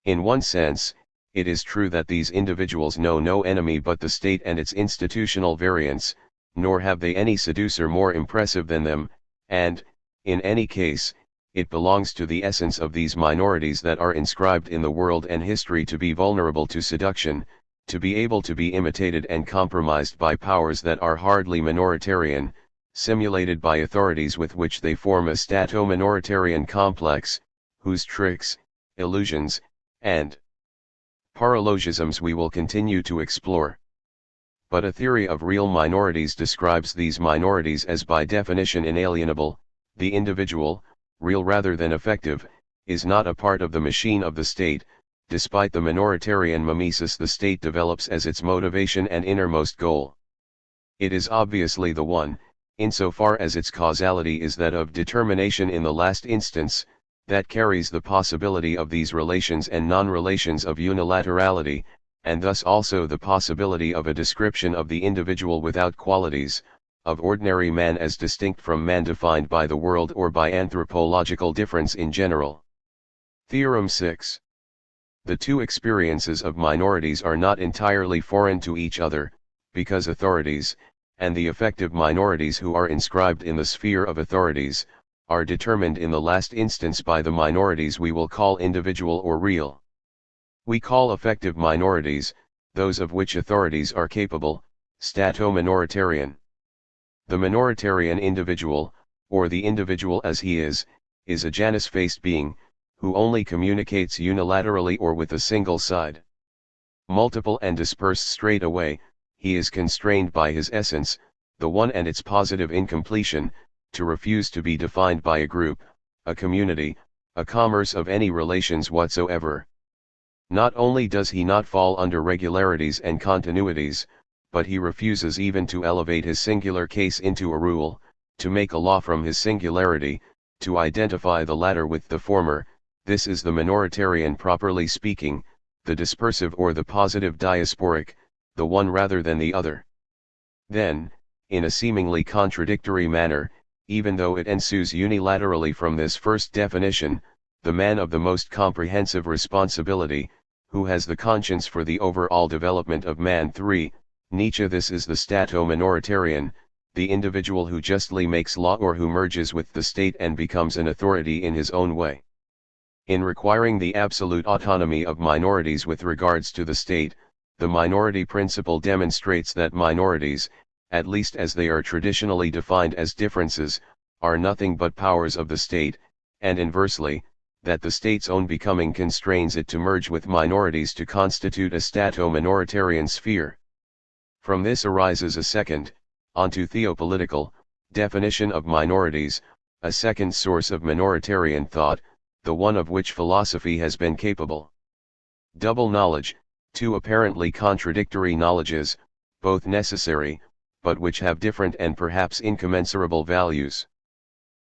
Speaker 1: In one sense, it is true that these individuals know no enemy but the state and its institutional variants, nor have they any seducer more impressive than them, and, in any case, it belongs to the essence of these minorities that are inscribed in the world and history to be vulnerable to seduction, to be able to be imitated and compromised by powers that are hardly minoritarian, simulated by authorities with which they form a stato-minoritarian complex, whose tricks, illusions, and paralogisms we will continue to explore. But a theory of real minorities describes these minorities as by definition inalienable. The individual, real rather than effective, is not a part of the machine of the state, despite the minoritarian mimesis the state develops as its motivation and innermost goal. It is obviously the one, insofar as its causality is that of determination in the last instance, that carries the possibility of these relations and non-relations of unilaterality, and thus also the possibility of a description of the individual without qualities, of ordinary man as distinct from man defined by the world or by anthropological difference in general. Theorem 6. The two experiences of minorities are not entirely foreign to each other, because authorities, and the effective minorities who are inscribed in the sphere of authorities, are determined in the last instance by the minorities we will call individual or real. We call effective minorities, those of which authorities are capable, stato-minoritarian. The minoritarian individual, or the individual as he is a Janus-faced being, who only communicates unilaterally or with a single side. Multiple and dispersed straight away, he is constrained by his essence, the one and its positive incompletion, to refuse to be defined by a group, a community, a commerce of any relations whatsoever. Not only does he not fall under regularities and continuities, but he refuses even to elevate his singular case into a rule, to make a law from his singularity, to identify the latter with the former. This is the minoritarian properly speaking, the dispersive or the positive diasporic, the one rather than the other. Then, in a seemingly contradictory manner, even though it ensues unilaterally from this first definition, the man of the most comprehensive responsibility, who has the conscience for the overall development of man. 3. Nietzsche. This is the stato-minoritarian, the individual who justly makes law or who merges with the state and becomes an authority in his own way. In requiring the absolute autonomy of minorities with regards to the state, the minority principle demonstrates that minorities, at least as they are traditionally defined as differences, are nothing but powers of the state, and inversely, that the state's own becoming constrains it to merge with minorities to constitute a stato-minoritarian sphere. From this arises a second, onto theopolitical, definition of minorities, a second source of minoritarian thought, the one of which philosophy has been capable. Double knowledge, two apparently contradictory knowledges, both necessary, but which have different and perhaps incommensurable values.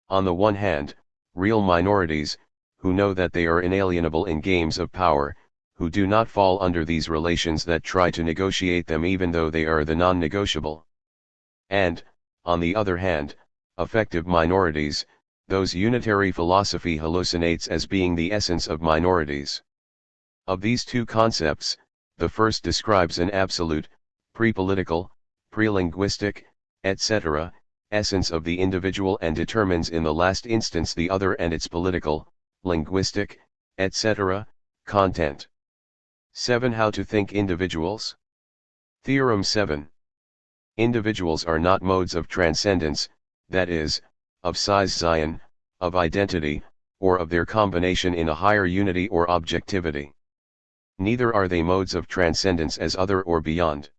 Speaker 1: On the one hand, real minorities, who know that they are inalienable in games of power, who do not fall under these relations that try to negotiate them even though they are the non-negotiable. And, on the other hand, affective minorities, those unitary philosophy hallucinates as being the essence of minorities. Of these two concepts, the first describes an absolute, pre-political, pre-linguistic, etc., essence of the individual and determines in the last instance the other and its political, linguistic, etc., content. 7. How to think individuals? Theorem 7. Individuals are not modes of transcendence, that is, of size Zion, of identity, or of their combination in a higher unity or objectivity. Neither are they modes of transcendence as other or beyond.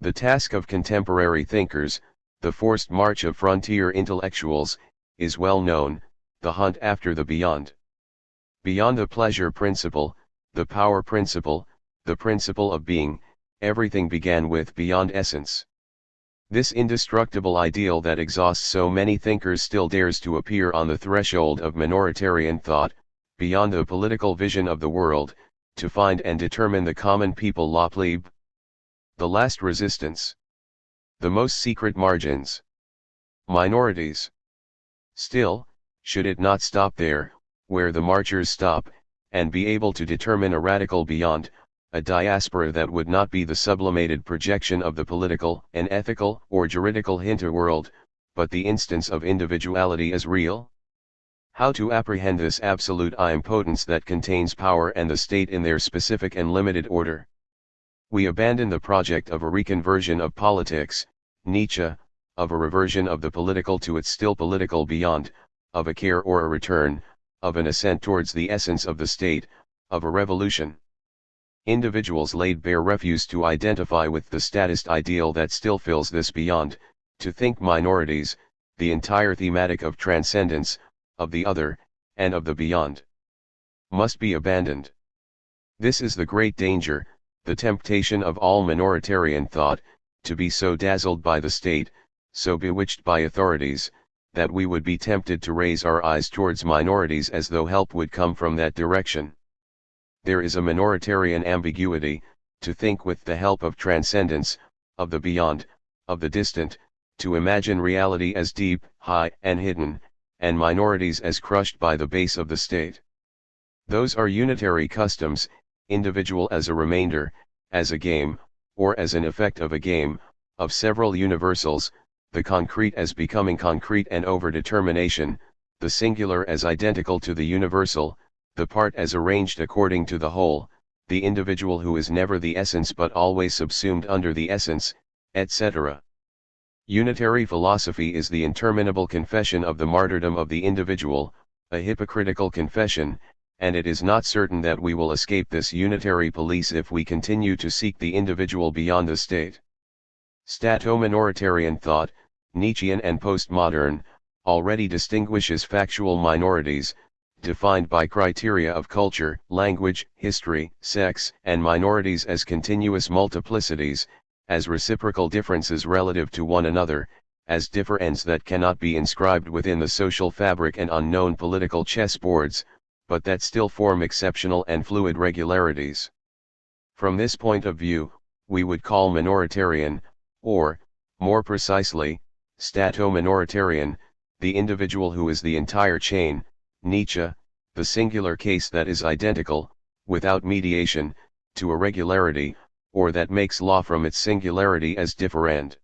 Speaker 1: The task of contemporary thinkers, the forced march of frontier intellectuals, is well known, the hunt after the beyond. Beyond the pleasure principle, the power principle, the principle of being, everything began with beyond essence. This indestructible ideal that exhausts so many thinkers still dares to appear on the threshold of minoritarian thought, beyond the political vision of the world, to find and determine the common people la plebe. The last resistance. The most secret margins. Minorities. Still, should it not stop there, where the marchers stop, and be able to determine a radical beyond, a diaspora that would not be the sublimated projection of the political and ethical or juridical hinterworld, but the instance of individuality as real? How to apprehend this absolute impotence that contains power and the state in their specific and limited order? We abandon the project of a reconversion of politics, Nietzsche, of a reversion of the political to its still political beyond, of a care or a return, of an ascent towards the essence of the state, of a revolution. Individuals laid bare refuse to identify with the statist ideal that still fills this beyond, to think minorities, the entire thematic of transcendence, of the other, and of the beyond, must be abandoned. This is the great danger, the temptation of all minoritarian thought, to be so dazzled by the state, so bewitched by authorities, that we would be tempted to raise our eyes towards minorities as though help would come from that direction. There is a minoritarian ambiguity, to think with the help of transcendence, of the beyond, of the distant, to imagine reality as deep, high, and hidden, and minorities as crushed by the base of the state. Those are unitary customs, individual as a remainder, as a game, or as an effect of a game, of several universals, the concrete as becoming concrete and overdetermination, the singular as identical to the universal, the part as arranged according to the whole, the individual who is never the essence but always subsumed under the essence, etc. Unitary philosophy is the interminable confession of the martyrdom of the individual, a hypocritical confession, and it is not certain that we will escape this unitary police if we continue to seek the individual beyond the state. Stato-minoritarian thought, Nietzschean and postmodern, already distinguishes factual minorities, defined by criteria of culture, language, history, sex, and minorities as continuous multiplicities, as reciprocal differences relative to one another, as differends that cannot be inscribed within the social fabric and unknown political chessboards, but that still form exceptional and fluid regularities. From this point of view, we would call minoritarian, or, more precisely, stato-minoritarian, the individual who is the entire chain, Nietzsche, the singular case that is identical, without mediation, to a regularity, or that makes law from its singularity as differend.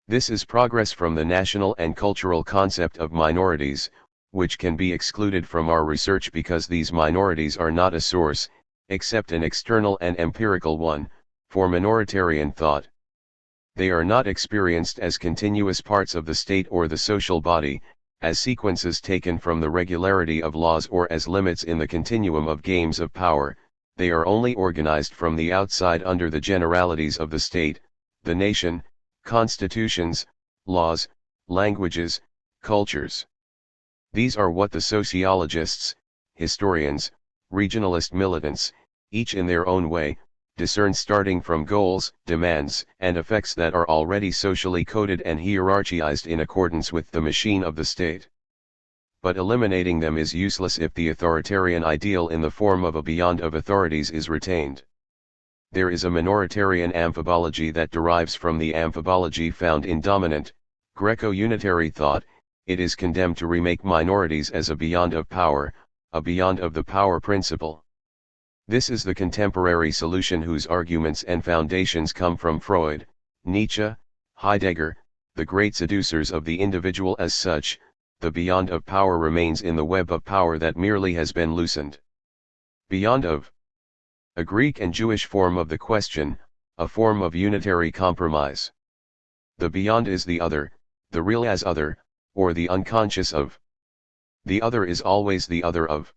Speaker 1: This is progress from the national and cultural concept of minorities, which can be excluded from our research because these minorities are not a source, except an external and empirical one, for minoritarian thought. They are not experienced as continuous parts of the state or the social body, as sequences taken from the regularity of laws or as limits in the continuum of games of power. They are only organized from the outside under the generalities of the state, the nation, constitutions, laws, languages, cultures. These are what the sociologists, historians, regionalist militants, each in their own way, discern starting from goals, demands, and effects that are already socially coded and hierarchized in accordance with the machine of the state. But eliminating them is useless if the authoritarian ideal in the form of a beyond of authorities is retained. There is a minoritarian amphibology that derives from the amphibology found in dominant, Greco-unitary thought. It is condemned to remake minorities as a beyond of power, a beyond of the power principle. This is the contemporary solution whose arguments and foundations come from Freud, Nietzsche, Heidegger, the great seducers of the individual as such. The beyond of power remains in the web of power that merely has been loosened. Beyond of, a Greek and Jewish form of the question, a form of unitary compromise. The beyond is the other, the real as other, or the unconscious of. The other is always the other of.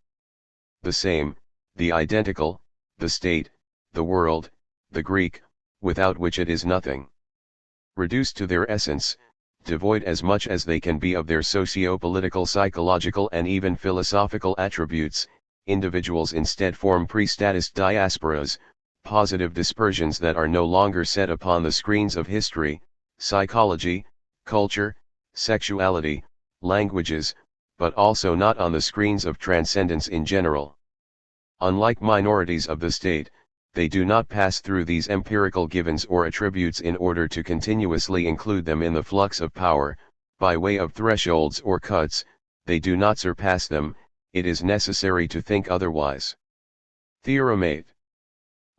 Speaker 1: The same, the identical, the state, the world, the Greek, without which it is nothing. Reduced to their essence, devoid as much as they can be of their socio-political, psychological and even philosophical attributes, individuals instead form pre-statist diasporas, positive dispersions that are no longer set upon the screens of history, psychology, culture, sexuality, languages, but also not on the screens of transcendence in general. Unlike minorities of the state, they do not pass through these empirical givens or attributes in order to continuously include them in the flux of power, by way of thresholds or cuts. They do not surpass them. It is necessary to think otherwise. Theorem 8.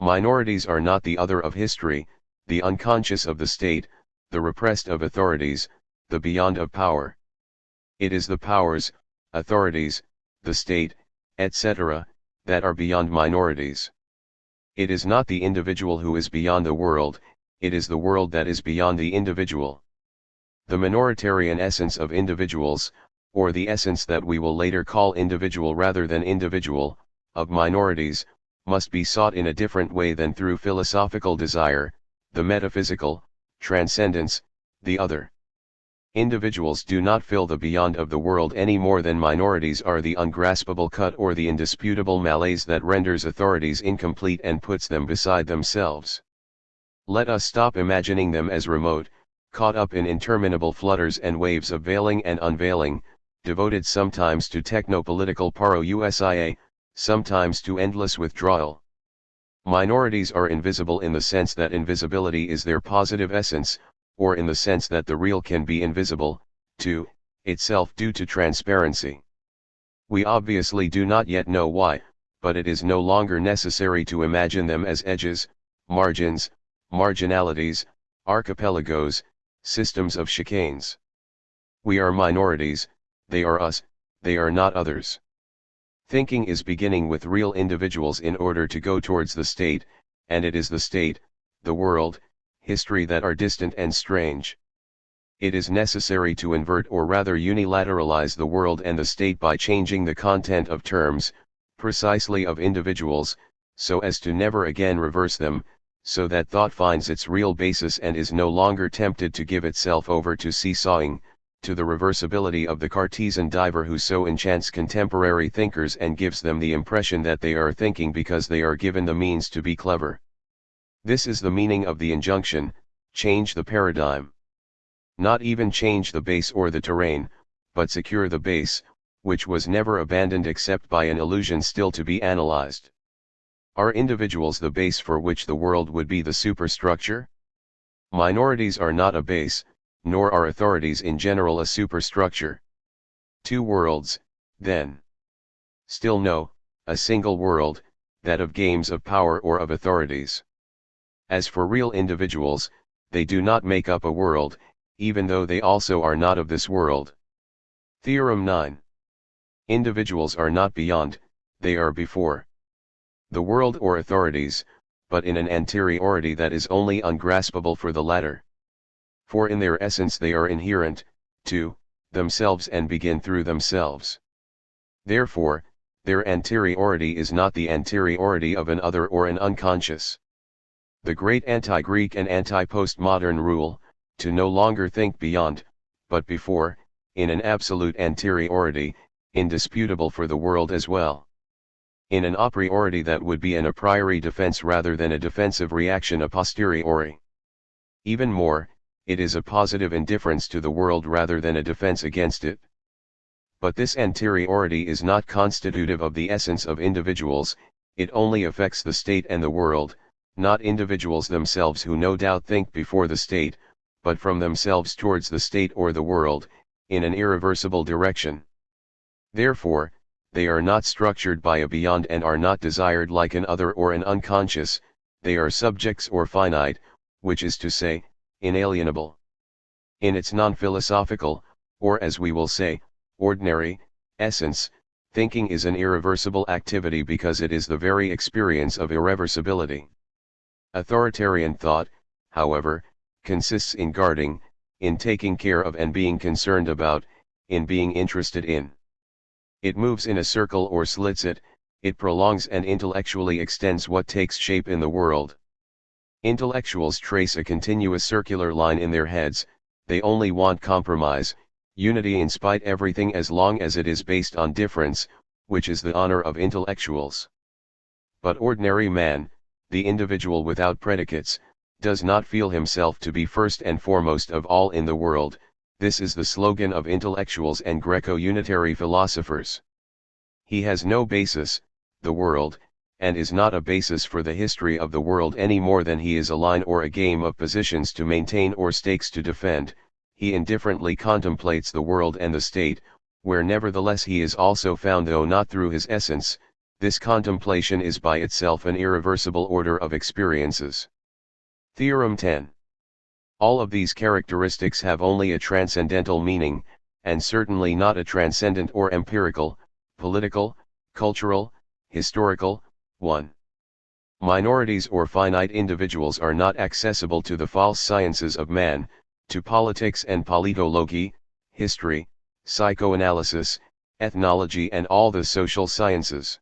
Speaker 1: Minorities are not the other of history, the unconscious of the state, the repressed of authorities, the beyond of power. It is the powers, authorities, the state, etc., that are beyond minorities. It is not the individual who is beyond the world, it is the world that is beyond the individual. The minoritarian essence of individuals, or the essence that we will later call individual rather than individual, of minorities, must be sought in a different way than through philosophical desire, the metaphysical, transcendence, the other. Individuals do not fill the beyond of the world any more than minorities are the ungraspable cut or the indisputable malaise that renders authorities incomplete and puts them beside themselves. Let us stop imagining them as remote, caught up in interminable flutters and waves of veiling and unveiling, devoted sometimes to techno-political parousia, sometimes to endless withdrawal. Minorities are invisible in the sense that invisibility is their positive essence, or in the sense that the real can be invisible, to itself due to transparency. We obviously do not yet know why, but it is no longer necessary to imagine them as edges, margins, marginalities, archipelagos, systems of chicanes. We are minorities, they are us, they are not others. Thinking is beginning with real individuals in order to go towards the state, and it is the state, the world, history that are distant and strange. It is necessary to invert or rather unilateralize the world and the state by changing the content of terms, precisely of individuals, so as to never again reverse them, so that thought finds its real basis and is no longer tempted to give itself over to seesawing, to the reversibility of the Cartesian diver who so enchants contemporary thinkers and gives them the impression that they are thinking because they are given the means to be clever. This is the meaning of the injunction, change the paradigm. Not even change the base or the terrain, but secure the base, which was never abandoned except by an illusion still to be analyzed. Are individuals the base for which the world would be the superstructure? Minorities are not a base, nor are authorities in general a superstructure. Two worlds, then. Still no, a single world, that of games of power or of authorities. As for real individuals, they do not make up a world, even though they also are not of this world. Theorem 9. Individuals are not beyond, they are before the world or authorities, but in an anteriority that is only ungraspable for the latter. For in their essence they are inherent, to themselves and begin through themselves. Therefore, their anteriority is not the anteriority of an other or an unconscious. The great anti-Greek and anti-postmodern rule, to no longer think beyond, but before, in an absolute anteriority, indisputable for the world as well. In an a priority that would be an a priori defense rather than a defensive reaction a posteriori. Even more, it is a positive indifference to the world rather than a defense against it. But this anteriority is not constitutive of the essence of individuals, it only affects the state and the world, not individuals themselves who no doubt think before the state, but from themselves towards the state or the world, in an irreversible direction. Therefore, they are not structured by a beyond and are not desired like an other or an unconscious, they are subjects or finite, which is to say, inalienable. In its non-philosophical, or as we will say, ordinary, essence, thinking is an irreversible activity because it is the very experience of irreversibility. Authoritarian thought, however, consists in guarding, in taking care of and being concerned about, in being interested in. It moves in a circle or slits it, it prolongs and intellectually extends what takes shape in the world. Intellectuals trace a continuous circular line in their heads, they only want compromise, unity in spite everything as long as it is based on difference, which is the honor of intellectuals. But ordinary man, the individual without predicates, does not feel himself to be first and foremost of all in the world. This is the slogan of intellectuals and Greco-unitary philosophers. He has no basis, the world, and is not a basis for the history of the world any more than he is a line or a game of positions to maintain or stakes to defend. He indifferently contemplates the world and the state, where nevertheless he is also found though not through his essence. This contemplation is by itself an irreversible order of experiences. Theorem 10. All of these characteristics have only a transcendental meaning, and certainly not a transcendent or empirical, political, cultural, historical, one. Minorities or finite individuals are not accessible to the false sciences of man, to politics and politology, history, psychoanalysis, ethnology and all the social sciences.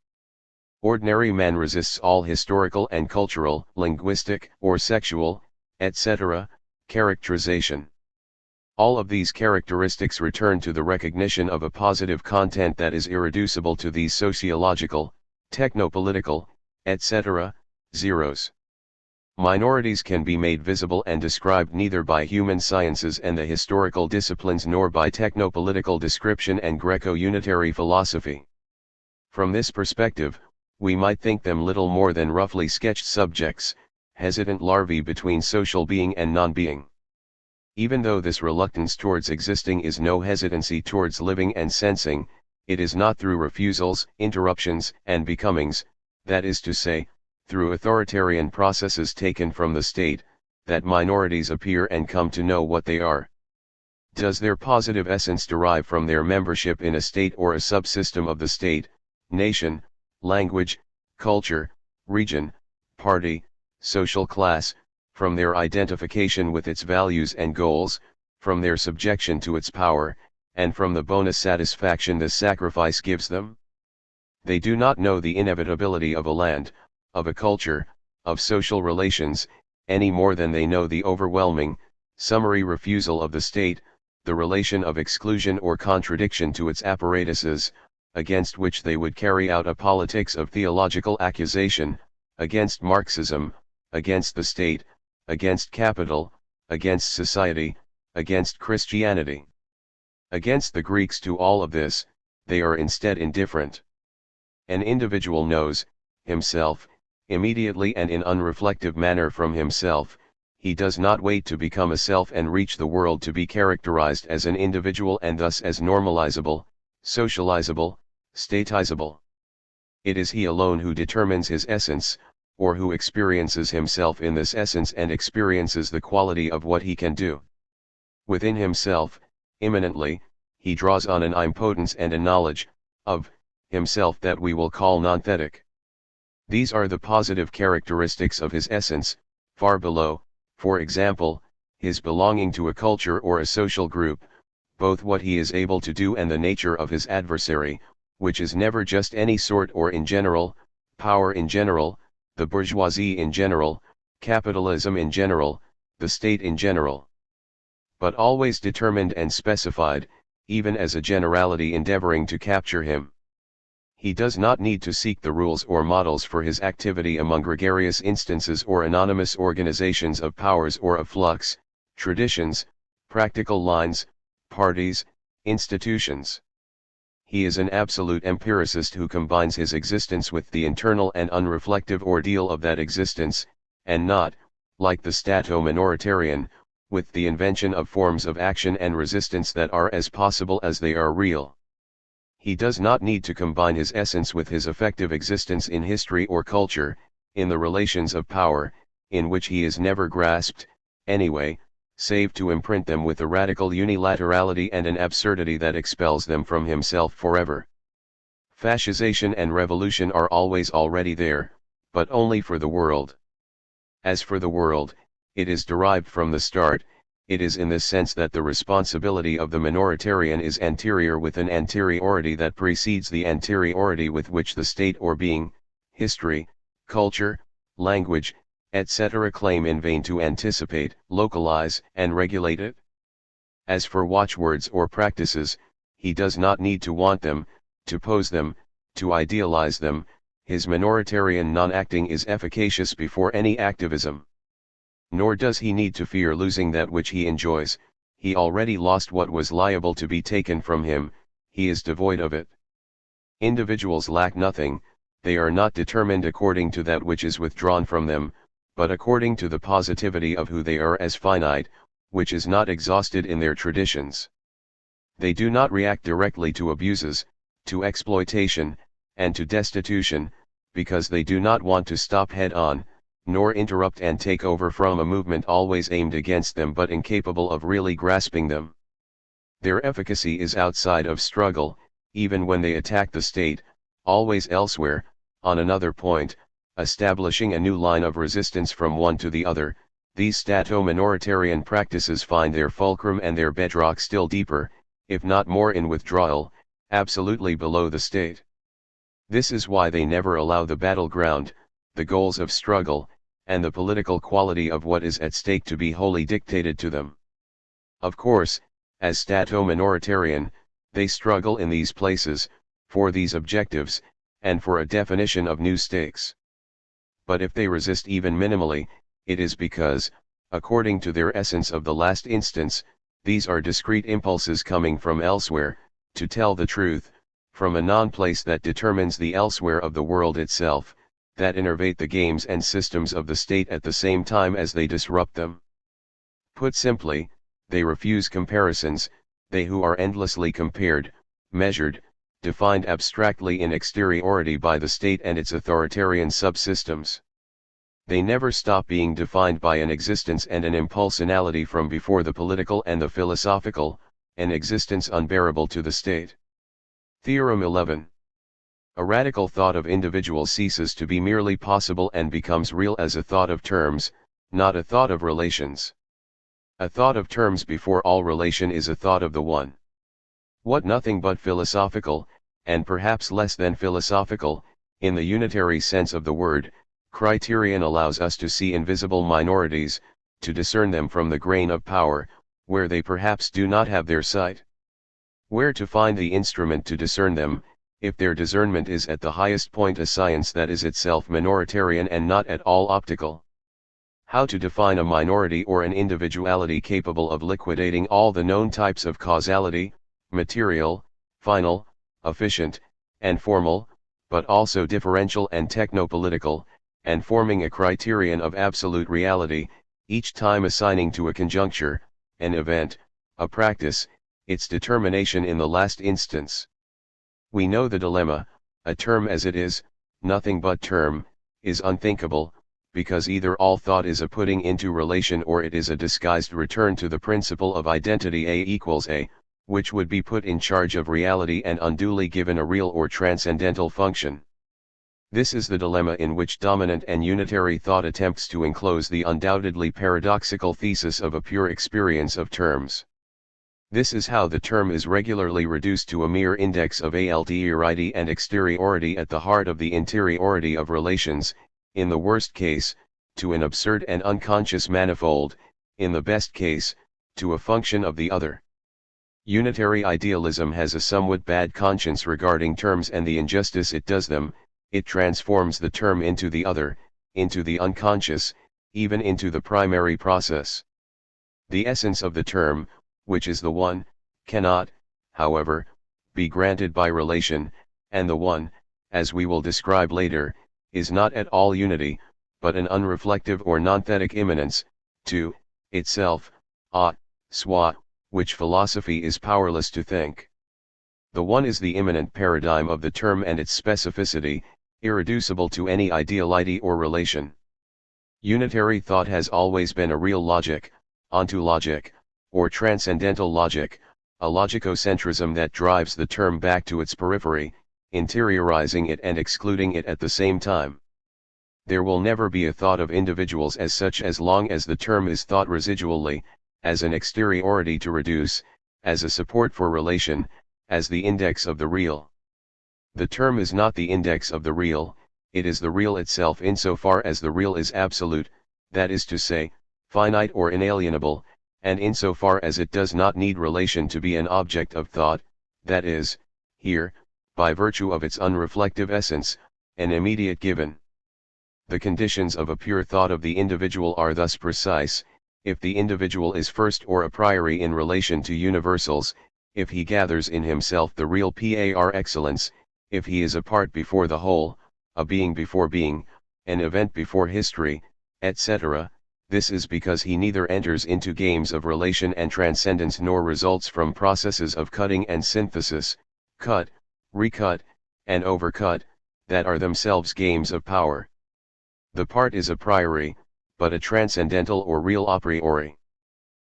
Speaker 1: Ordinary man resists all historical and cultural, linguistic, or sexual, etc., characterization. All of these characteristics return to the recognition of a positive content that is irreducible to these sociological, technopolitical, etc., zeros. Minorities can be made visible and described neither by human sciences and the historical disciplines nor by technopolitical description and Greco-unitary philosophy. From this perspective, we might think them little more than roughly sketched subjects, hesitant larvae between social being and non-being. Even though this reluctance towards existing is no hesitancy towards living and sensing, it is not through refusals, interruptions, and becomings, that is to say, through authoritarian processes taken from the state, that minorities appear and come to know what they are. Does their positive essence derive from their membership in a state or a subsystem of the state, nation, language, culture, region, party, social class, from their identification with its values and goals, from their subjection to its power, and from the bonus satisfaction this sacrifice gives them? They do not know the inevitability of a land, of a culture, of social relations, any more than they know the overwhelming, summary refusal of the state, the relation of exclusion or contradiction to its apparatuses, against which they would carry out a politics of theological accusation, against Marxism, against the state, against capital, against society, against Christianity. Against the Greeks to all of this, they are instead indifferent. An individual knows himself, immediately and in unreflective manner from himself. He does not wait to become a self and reach the world to be characterized as an individual and thus as normalizable, socializable, statizable. It is he alone who determines his essence, or who experiences himself in this essence and experiences the quality of what he can do. Within himself, immanently, he draws on an impotence and a knowledge of himself that we will call nonthetic. These are the positive characteristics of his essence, far below, for example, his belonging to a culture or a social group, both what he is able to do and the nature of his adversary, which is never just any sort or in general, power in general, the bourgeoisie in general, capitalism in general, the state in general. But always determined and specified, even as a generality endeavoring to capture him. He does not need to seek the rules or models for his activity among gregarious instances or anonymous organizations of powers or of flux, traditions, practical lines, parties, institutions. He is an absolute empiricist who combines his existence with the internal and unreflective ordeal of that existence, and not, like the stato-minoritarian, with the invention of forms of action and resistance that are as possible as they are real. He does not need to combine his essence with his effective existence in history or culture, in the relations of power, in which he is never grasped, anyway, save to imprint them with a radical unilaterality and an absurdity that expels them from himself forever. Fascisation and revolution are always already there, but only for the world. As for the world, it is derived from the start. It is in this sense that the responsibility of the minoritarian is anterior with an anteriority that precedes the anteriority with which the state or being, history, culture, language, etc. claim in vain to anticipate, localize, and regulate it. As for watchwords or practices, he does not need to want them, to pose them, to idealize them. His minoritarian non-acting is efficacious before any activism. Nor does he need to fear losing that which he enjoys. He already lost what was liable to be taken from him, he is devoid of it. Individuals lack nothing, they are not determined according to that which is withdrawn from them, but according to the positivity of who they are as finite, which is not exhausted in their traditions. They do not react directly to abuses, to exploitation, and to destitution, because they do not want to stop head-on, nor interrupt and take over from a movement always aimed against them but incapable of really grasping them. Their efficacy is outside of struggle, even when they attack the state, always elsewhere, on another point, establishing a new line of resistance from one to the other. These stato-minoritarian practices find their fulcrum and their bedrock still deeper, if not more in withdrawal, absolutely below the state. This is why they never allow the battleground, the goals of struggle, and the political quality of what is at stake to be wholly dictated to them. Of course, as stato-minoritarian, they struggle in these places, for these objectives, and for a definition of new stakes. But if they resist even minimally, it is because, according to their essence of the last instance, these are discrete impulses coming from elsewhere, to tell the truth, from a non-place that determines the elsewhere of the world itself, that innervate the games and systems of the state at the same time as they disrupt them. Put simply, they refuse comparisons, they who are endlessly compared, measured, defined abstractly in exteriority by the state and its authoritarian subsystems. They never stop being defined by an existence and an impulsionality from before the political and the philosophical, an existence unbearable to the state. Theorem 11. A radical thought of individual ceases to be merely possible and becomes real as a thought of terms, not a thought of relations. A thought of terms before all relation is a thought of the one. What nothing but philosophical, and perhaps less than philosophical, in the unitary sense of the word, criterion allows us to see invisible minorities, to discern them from the grain of power, where they perhaps do not have their sight. Where to find the instrument to discern them, if their discernment is at the highest point a science that is itself minoritarian and not at all optical. How to define a minority or an individuality capable of liquidating all the known types of causality, material, final, efficient, and formal, but also differential and technopolitical, and forming a criterion of absolute reality, each time assigning to a conjuncture, an event, a practice, its determination in the last instance. We know the dilemma: a term as it is, nothing but term, is unthinkable, because either all thought is a putting into relation or it is a disguised return to the principle of identity A equals A, which would be put in charge of reality and unduly given a real or transcendental function. This is the dilemma in which dominant and unitary thought attempts to enclose the undoubtedly paradoxical thesis of a pure experience of terms. This is how the term is regularly reduced to a mere index of alterity and exteriority at the heart of the interiority of relations, in the worst case, to an absurd and unconscious manifold, in the best case, to a function of the other. Unitary idealism has a somewhat bad conscience regarding terms and the injustice it does them. It transforms the term into the other, into the unconscious, even into the primary process. The essence of the term, which is the one, cannot, however, be granted by relation, and the one, as we will describe later, is not at all unity, but an unreflective or nonthetic immanence, to itself, soi, which philosophy is powerless to think. The one is the immanent paradigm of the term and its specificity, irreducible to any ideality or relation. Unitary thought has always been a real logic, ontologic, or transcendental logic, a logicocentrism that drives the term back to its periphery, interiorizing it and excluding it at the same time. There will never be a thought of individuals as such as long as the term is thought residually, as an exteriority to reduce, as a support for relation, as the index of the real. The term is not the index of the real, it is the real itself insofar as the real is absolute, that is to say, finite or inalienable, and insofar as it does not need relation to be an object of thought, that is, here, by virtue of its unreflective essence, an immediate given. The conditions of a pure thought of the individual are thus precise: if the individual is first or a priori in relation to universals, if he gathers in himself the real par excellence, if he is a part before the whole, a being before being, an event before history, etc., this is because he neither enters into games of relation and transcendence nor results from processes of cutting and synthesis, cut, recut, and overcut, that are themselves games of power. The part is a priori, but a transcendental or real a priori.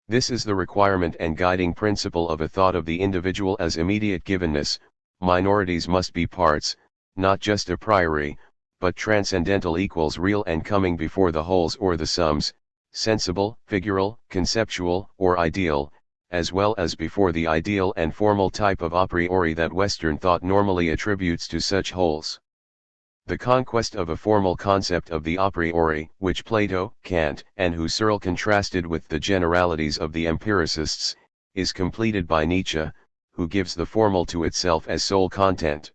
Speaker 1: This is the requirement and guiding principle of a thought of the individual as immediate givenness. Minorities must be parts, not just a priori, but transcendental equals real and coming before the wholes or the sums, sensible, figural, conceptual, or ideal, as well as before the ideal and formal type of a priori that Western thought normally attributes to such wholes. The conquest of a formal concept of the a priori, which Plato, Kant, and Husserl contrasted with the generalities of the empiricists, is completed by Nietzsche, who gives the formal to itself as sole content.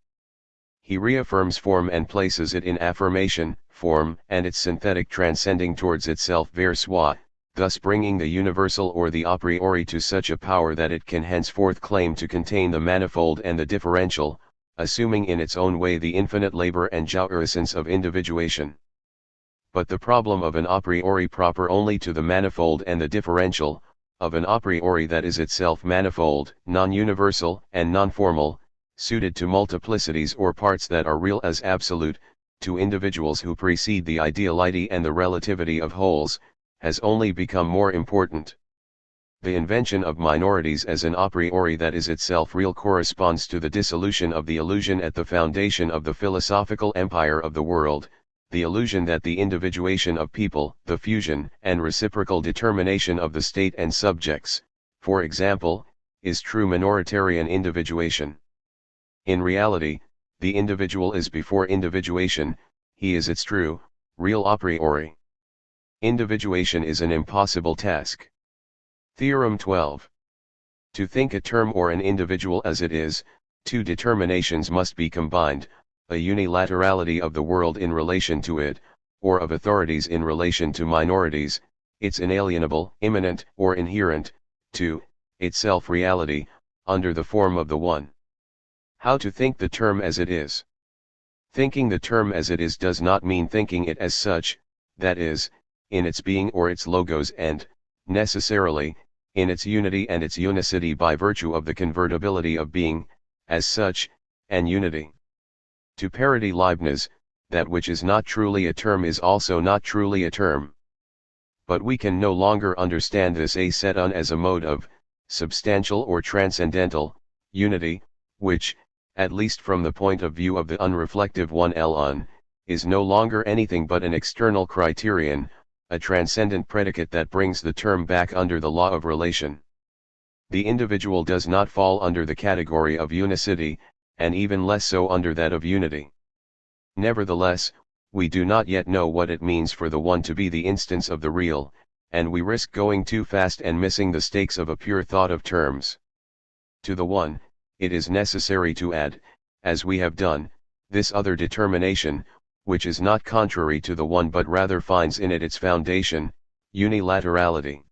Speaker 1: He reaffirms form and places it in affirmation, form and its synthetic transcending towards itself vers soi, thus bringing the universal or the a priori to such a power that it can henceforth claim to contain the manifold and the differential, assuming in its own way the infinite labor and jouissance of individuation. But the problem of an a priori proper only to the manifold and the differential, of an a priori that is itself manifold, non-universal, and non-formal, suited to multiplicities or parts that are real as absolute, to individuals who precede the ideality and the relativity of wholes, has only become more important. The invention of minorities as an a priori that is itself real corresponds to the dissolution of the illusion at the foundation of the philosophical empire of the world, the illusion that the individuation of people, the fusion and reciprocal determination of the state and subjects, for example, is true minoritarian individuation. In reality, the individual is before individuation, he is its true, real a priori. Individuation is an impossible task. Theorem 12. To think a term or an individual as it is, two determinations must be combined, a unilaterality of the world in relation to it, or of authorities in relation to minorities, its inalienable, immanent, or inherent, to itself reality, under the form of the one. How to think the term as it is. Thinking the term as it is does not mean thinking it as such, that is, in its being or its logos and, necessarily, in its unity and its unicity by virtue of the convertibility of being, as such, and unity. To parody Leibniz, that which is not truly a term is also not truly a term. But we can no longer understand this aseton as a mode of, substantial or transcendental, unity, which, at least from the point of view of the unreflective one Ln, is no longer anything but an external criterion, a transcendent predicate that brings the term back under the law of relation. The individual does not fall under the category of unicity, and even less so under that of unity. Nevertheless, we do not yet know what it means for the one to be the instance of the real, and we risk going too fast and missing the stakes of a pure thought of terms. To the one, it is necessary to add, as we have done, this other determination, which is not contrary to the one but rather finds in it its foundation, unilaterality.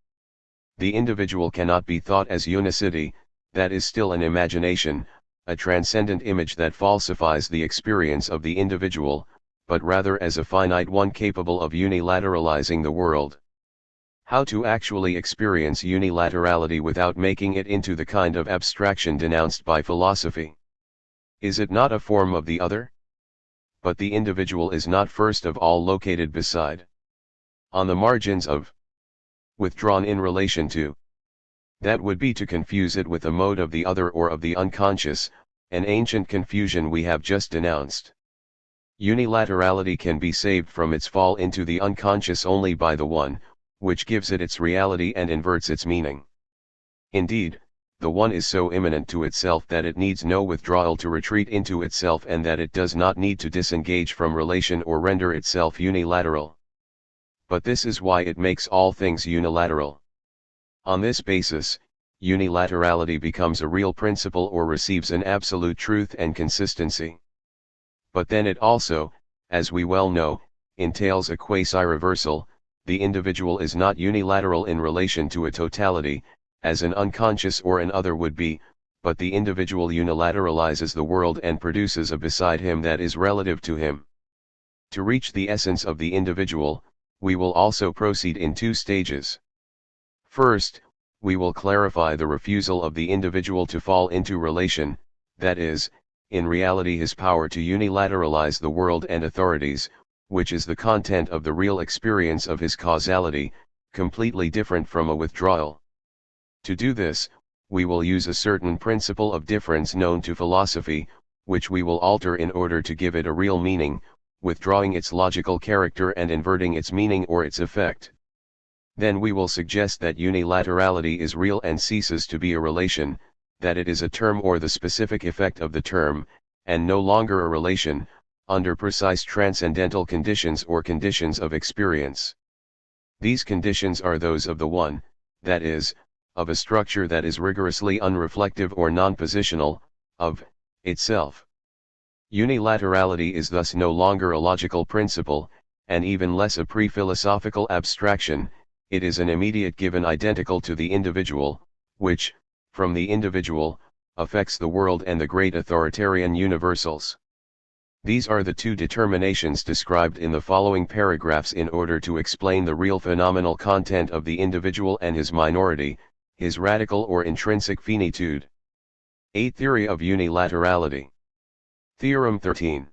Speaker 1: The individual cannot be thought as unicity, that is still an imagination, a transcendent image that falsifies the experience of the individual, but rather as a finite one capable of unilateralizing the world. How to actually experience unilaterality without making it into the kind of abstraction denounced by philosophy? Is it not a form of the other? But the individual is not first of all located beside, on the margins of, withdrawn in relation to. That would be to confuse it with a mode of the other or of the unconscious, an ancient confusion we have just denounced. Unilaterality can be saved from its fall into the unconscious only by the one, which gives it its reality and inverts its meaning. Indeed, the one is so immanent to itself that it needs no withdrawal to retreat into itself and that it does not need to disengage from relation or render itself unilateral. But this is why it makes all things unilateral. On this basis, unilaterality becomes a real principle or receives an absolute truth and consistency. But then it also, as we well know, entails a quasi-reversal. The individual is not unilateral in relation to a totality, as an unconscious or an other would be, but the individual unilateralizes the world and produces a beside him that is relative to him. To reach the essence of the individual, we will also proceed in two stages. First, we will clarify the refusal of the individual to fall into relation, that is, in reality his power to unilateralize the world and authorities, which is the content of the real experience of his causality, completely different from a withdrawal. To do this, we will use a certain principle of difference known to philosophy, which we will alter in order to give it a real meaning, withdrawing its logical character and inverting its meaning or its effect. Then we will suggest that unilaterality is real and ceases to be a relation, that it is a term or the specific effect of the term, and no longer a relation, under precise transcendental conditions or conditions of experience. These conditions are those of the one, that is, of a structure that is rigorously unreflective or non-positional, of itself. Unilaterality is thus no longer a logical principle, and even less a pre-philosophical abstraction. It is an immediate given identical to the individual, which, from the individual, affects the world and the great authoritarian universals. These are the two determinations described in the following paragraphs in order to explain the real phenomenal content of the individual and his minority, his radical or intrinsic finitude. A theory of unilaterality. Theorem 13.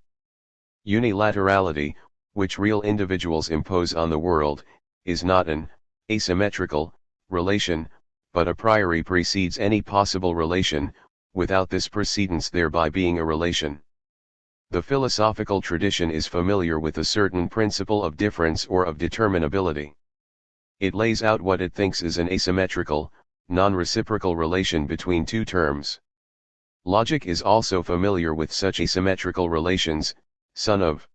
Speaker 1: Unilaterality, which real individuals impose on the world, is not an asymmetrical relation, but a priori precedes any possible relation, without this precedence thereby being a relation. The philosophical tradition is familiar with a certain principle of difference or of determinability. It lays out what it thinks is an asymmetrical, non-reciprocal relation between two terms. Logic is also familiar with such asymmetrical relations, son of.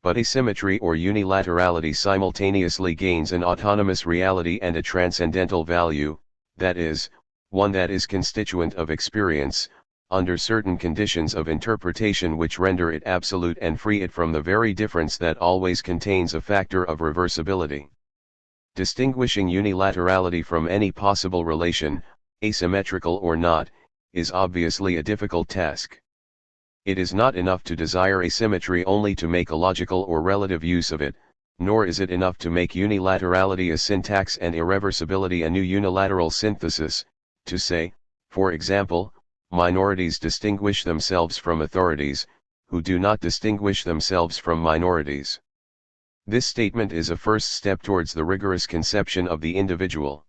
Speaker 1: But asymmetry or unilaterality simultaneously gains an autonomous reality and a transcendental value, that is, one that is constituent of experience, under certain conditions of interpretation which render it absolute and free it from the very difference that always contains a factor of reversibility. Distinguishing unilaterality from any possible relation, asymmetrical or not, is obviously a difficult task. It is not enough to desire asymmetry only to make a logical or relative use of it, nor is it enough to make unilaterality a syntax and irreversibility a new unilateral synthesis, to say, for example, minorities distinguish themselves from authorities, who do not distinguish themselves from minorities. This statement is a first step towards the rigorous conception of the individual.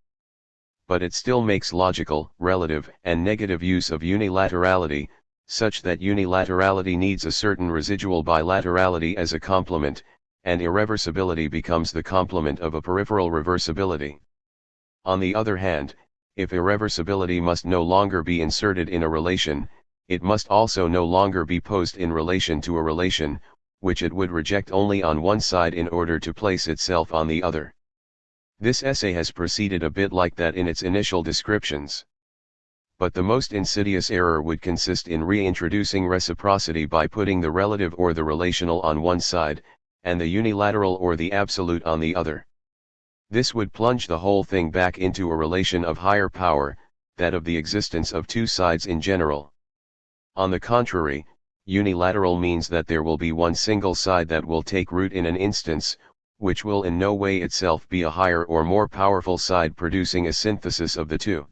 Speaker 1: But it still makes logical, relative, and negative use of unilaterality, such that unilaterality needs a certain residual bilaterality as a complement, and irreversibility becomes the complement of a peripheral reversibility. On the other hand, if irreversibility must no longer be inserted in a relation, it must also no longer be posed in relation to a relation, which it would reject only on one side in order to place itself on the other. This essay has proceeded a bit like that in its initial descriptions. But the most insidious error would consist in reintroducing reciprocity by putting the relative or the relational on one side, and the unilateral or the absolute on the other. This would plunge the whole thing back into a relation of higher power, that of the existence of two sides in general. On the contrary, unilateral means that there will be one single side that will take root in an instance, which will in no way itself be a higher or more powerful side producing a synthesis of the two.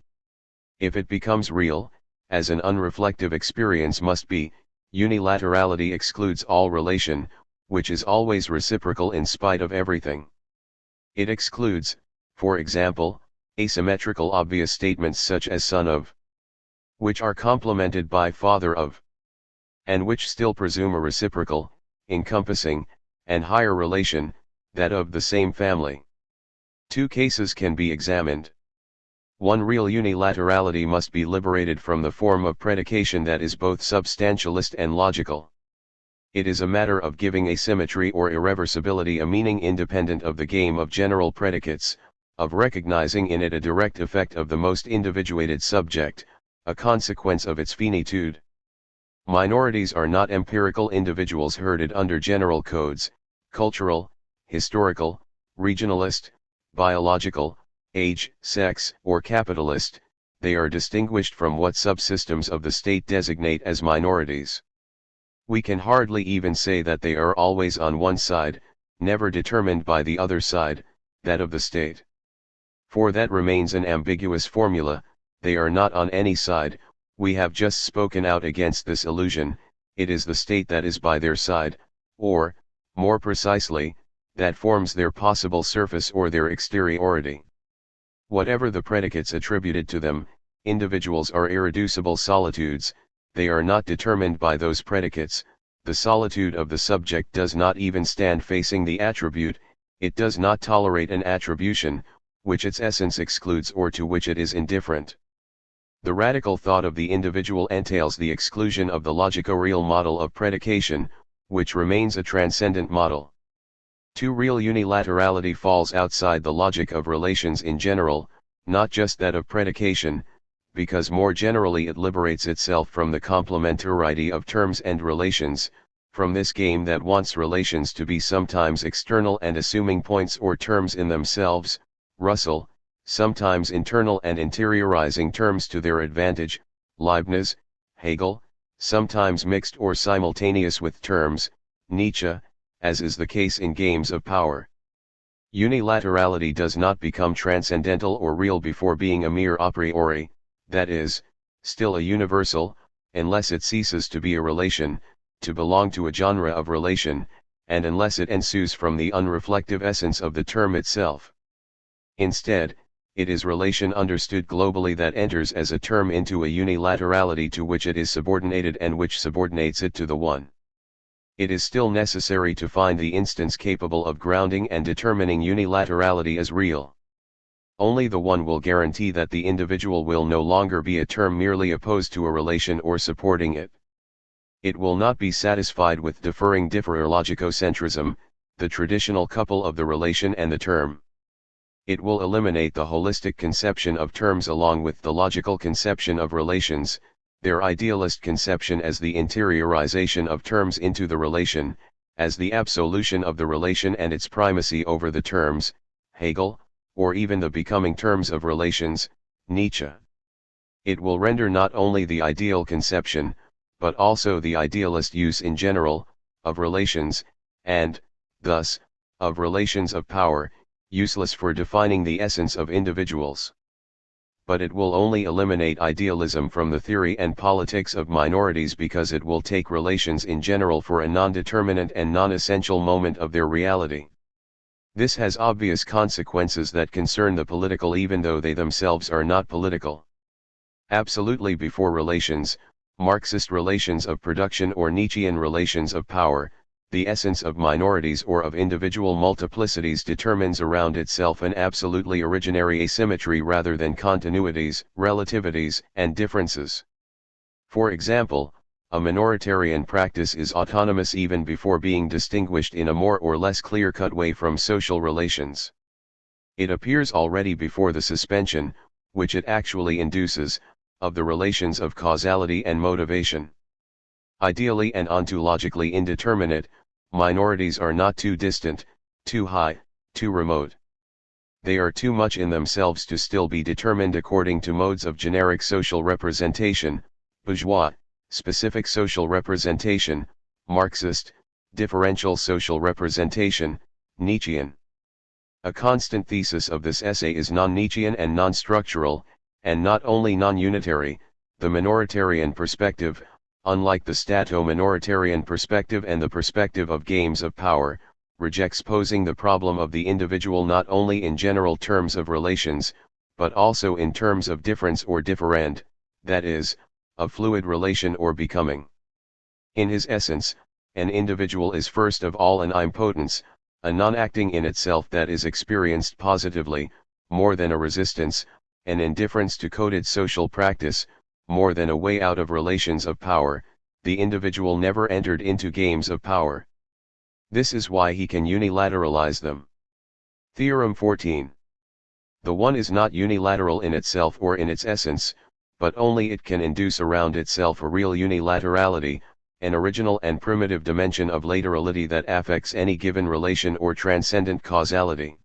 Speaker 1: If it becomes real, as an unreflective experience must be, unilaterality excludes all relation, which is always reciprocal in spite of everything. It excludes, for example, asymmetrical obvious statements such as son of, which are complemented by father of, and which still presume a reciprocal, encompassing, and higher relation, that of the same family. Two cases can be examined. One, real unilaterality must be liberated from the form of predication that is both substantialist and logical. It is a matter of giving asymmetry or irreversibility a meaning independent of the game of general predicates, of recognizing in it a direct effect of the most individuated subject, a consequence of its finitude. Minorities are not empirical individuals herded under general codes, cultural, historical, regionalist, biological, age, sex, or capitalist. They are distinguished from what subsystems of the state designate as minorities. We can hardly even say that they are always on one side, never determined by the other side, that of the state. For that remains an ambiguous formula. They are not on any side. We have just spoken out against this illusion. It is the state that is by their side, or, more precisely, that forms their possible surface or their exteriority. Whatever the predicates attributed to them, individuals are irreducible solitudes. They are not determined by those predicates. The solitude of the subject does not even stand facing the attribute. It does not tolerate an attribution, which its essence excludes or to which it is indifferent. The radical thought of the individual entails the exclusion of the logico-real model of predication, which remains a transcendent model. Real unilaterality falls outside the logic of relations in general, not just that of predication, because more generally it liberates itself from the complementarity of terms and relations, from this game that wants relations to be sometimes external and assuming points or terms in themselves, Russell, sometimes internal and interiorizing terms to their advantage, Leibniz, Hegel, sometimes mixed or simultaneous with terms, Nietzsche, as is the case in games of power. Unilaterality does not become transcendental or real before being a mere a priori, that is, still a universal, unless it ceases to be a relation, to belong to a genre of relation, and unless it ensues from the unreflective essence of the term itself. Instead, it is relation understood globally that enters as a term into a unilaterality to which it is subordinated and which subordinates it to the one. It is still necessary to find the instance capable of grounding and determining unilaterality as real. Only the one will guarantee that the individual will no longer be a term merely opposed to a relation or supporting it. It will not be satisfied with deferring differologicocentrism, the traditional couple of the relation and the term. It will eliminate the holistic conception of terms along with the logical conception of relations, their idealist conception as the interiorization of terms into the relation, as the absolution of the relation and its primacy over the terms, Hegel, or even the becoming terms of relations, Nietzsche. It will render not only the ideal conception, but also the idealist use in general, of relations, and, thus, of relations of power, useless for defining the essence of individuals. But it will only eliminate idealism from the theory and politics of minorities because it will take relations in general for a non-determinate and non-essential moment of their reality. This has obvious consequences that concern the political even though they themselves are not political. Absolutely before relations, Marxist relations of production or Nietzschean relations of power, the essence of minorities or of individual multiplicities determines around itself an absolutely originary asymmetry rather than continuities, relativities, and differences. For example, a minoritarian practice is autonomous even before being distinguished in a more or less clear-cut way from social relations. It appears already before the suspension, which it actually induces, of the relations of causality and motivation. Ideally and ontologically indeterminate, minorities are not too distant, too high, too remote. They are too much in themselves to still be determined according to modes of generic social representation, bourgeois, specific social representation, Marxist, differential social representation, Nietzschean. A constant thesis of this essay is non-Nietzschean and non-structural, and not only non-unitary. The minoritarian perspective, unlike the stato-minoritarian perspective and the perspective of games of power, rejects posing the problem of the individual not only in general terms of relations, but also in terms of difference or differend, that is, of fluid relation or becoming. In his essence, an individual is first of all an impotence, a non-acting in itself that is experienced positively, more than a resistance, an indifference to coded social practice, more than a way out of relations of power. The individual never entered into games of power. This is why he can unilateralize them. Theorem 14. The one is not unilateral in itself or in its essence, but only it can induce around itself a real unilaterality, an original and primitive dimension of laterality that affects any given relation or transcendent causality.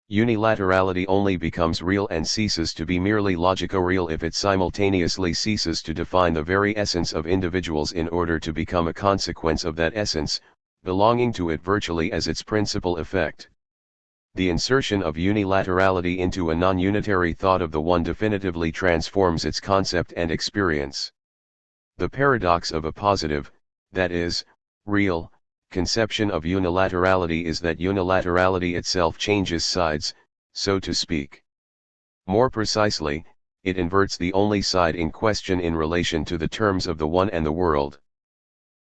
Speaker 1: Unilaterality only becomes real and ceases to be merely logico-real if it simultaneously ceases to define the very essence of individuals in order to become a consequence of that essence, belonging to it virtually as its principal effect. The insertion of unilaterality into a non-unitary thought of the one definitively transforms its concept and experience. The paradox of a positive, that is, real, conception of unilaterality is that unilaterality itself changes sides, so to speak. More precisely, it inverts the only side in question in relation to the terms of the one and the world.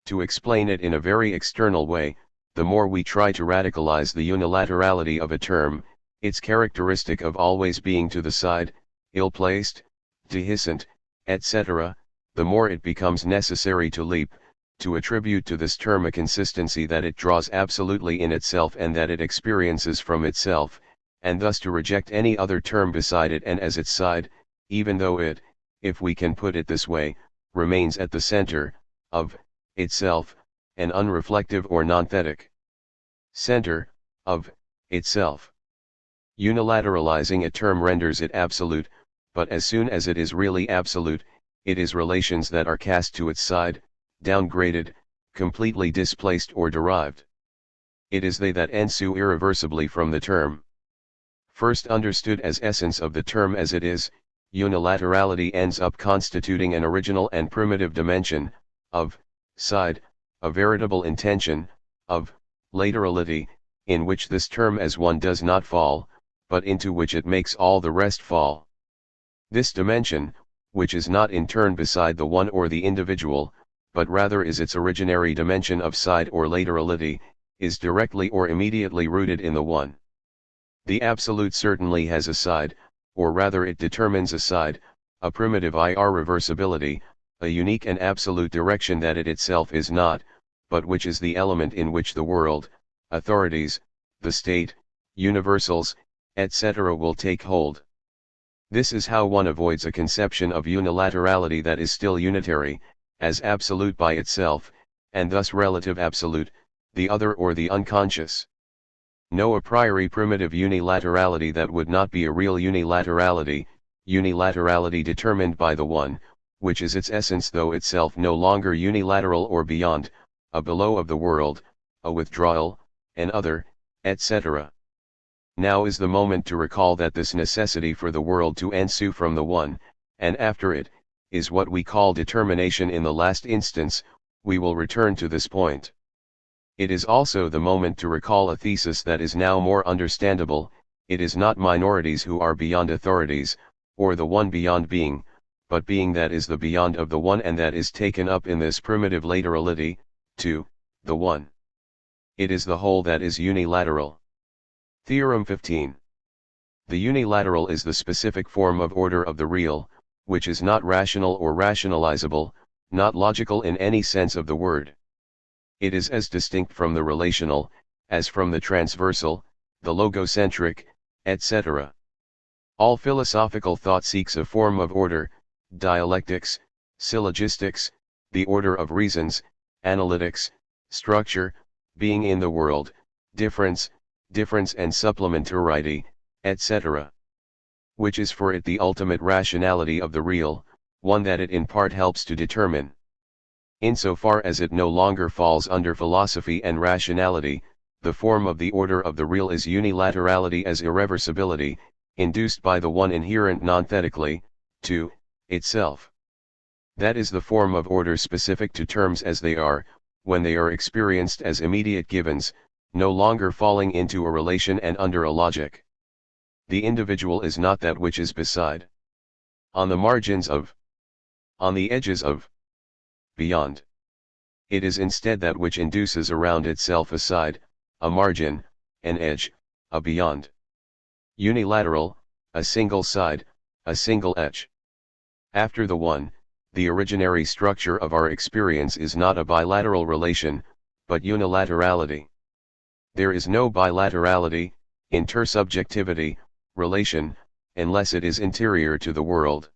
Speaker 1: To explain it in a very external way, the more we try to radicalize the unilaterality of a term, its characteristic of always being to the side, ill-placed, dehiscent, etc., the more it becomes necessary to leap, to attribute to this term a consistency that it draws absolutely in itself and that it experiences from itself, and thus to reject any other term beside it and as its side, even though it, if we can put it this way, remains at the center, of, itself, an unreflective or non-thetic center, of, itself. Unilateralizing a term renders it absolute, but as soon as it is really absolute, it is relations that are cast to its side, downgraded, completely displaced or derived. It is they that ensue irreversibly from the term. First understood as essence of the term as it is, unilaterality ends up constituting an original and primitive dimension, of, side, a veritable intention, of, laterality, in which this term as one does not fall, but into which it makes all the rest fall. This dimension, which is not in turn beside the one or the individual, but rather is its originary dimension of side or laterality, is directly or immediately rooted in the one. The absolute certainly has a side, or rather it determines a side, a primitive irreversibility, a unique and absolute direction that it itself is not, but which is the element in which the world, authorities, the state, universals, etc. will take hold. This is how one avoids a conception of unilaterality that is still unitary, as absolute by itself, and thus relative absolute, the other or the unconscious. No a priori primitive unilaterality that would not be a real unilaterality, unilaterality determined by the one, which is its essence though itself no longer unilateral or beyond, a below of the world, a withdrawal, an other, etc. Now is the moment to recall that this necessity for the world to ensue from the one, and after it, is what we call determination in the last instance. We will return to this point. It is also the moment to recall a thesis that is now more understandable. It is not minorities who are beyond authorities, or the one beyond being, but being that is the beyond of the one and that is taken up in this primitive laterality, to the one. It is the whole that is unilateral. Theorem 15. The unilateral is the specific form of order of the real, which is not rational or rationalizable, not logical in any sense of the word. It is as distinct from the relational, as from the transversal, the logocentric, etc. All philosophical thought seeks a form of order, dialectics, syllogistics, the order of reasons, analytics, structure, being in the world, difference and supplementarity, etc. Which is for it the ultimate rationality of the real, one that it in part helps to determine. Insofar as it no longer falls under philosophy and rationality, the form of the order of the real is unilaterality as irreversibility, induced by the one inherent non-thetically, to itself. That is the form of order specific to terms as they are, when they are experienced as immediate givens, no longer falling into a relation and under a logic. The individual is not that which is beside, on the margins of, on the edges of, beyond. It is instead that which induces around itself a side, a margin, an edge, a beyond. Unilateral, a single side, a single edge. After the one, the originary structure of our experience is not a bilateral relation, but unilaterality. There is no bilaterality, intersubjectivity, relation, unless it is interior to the world.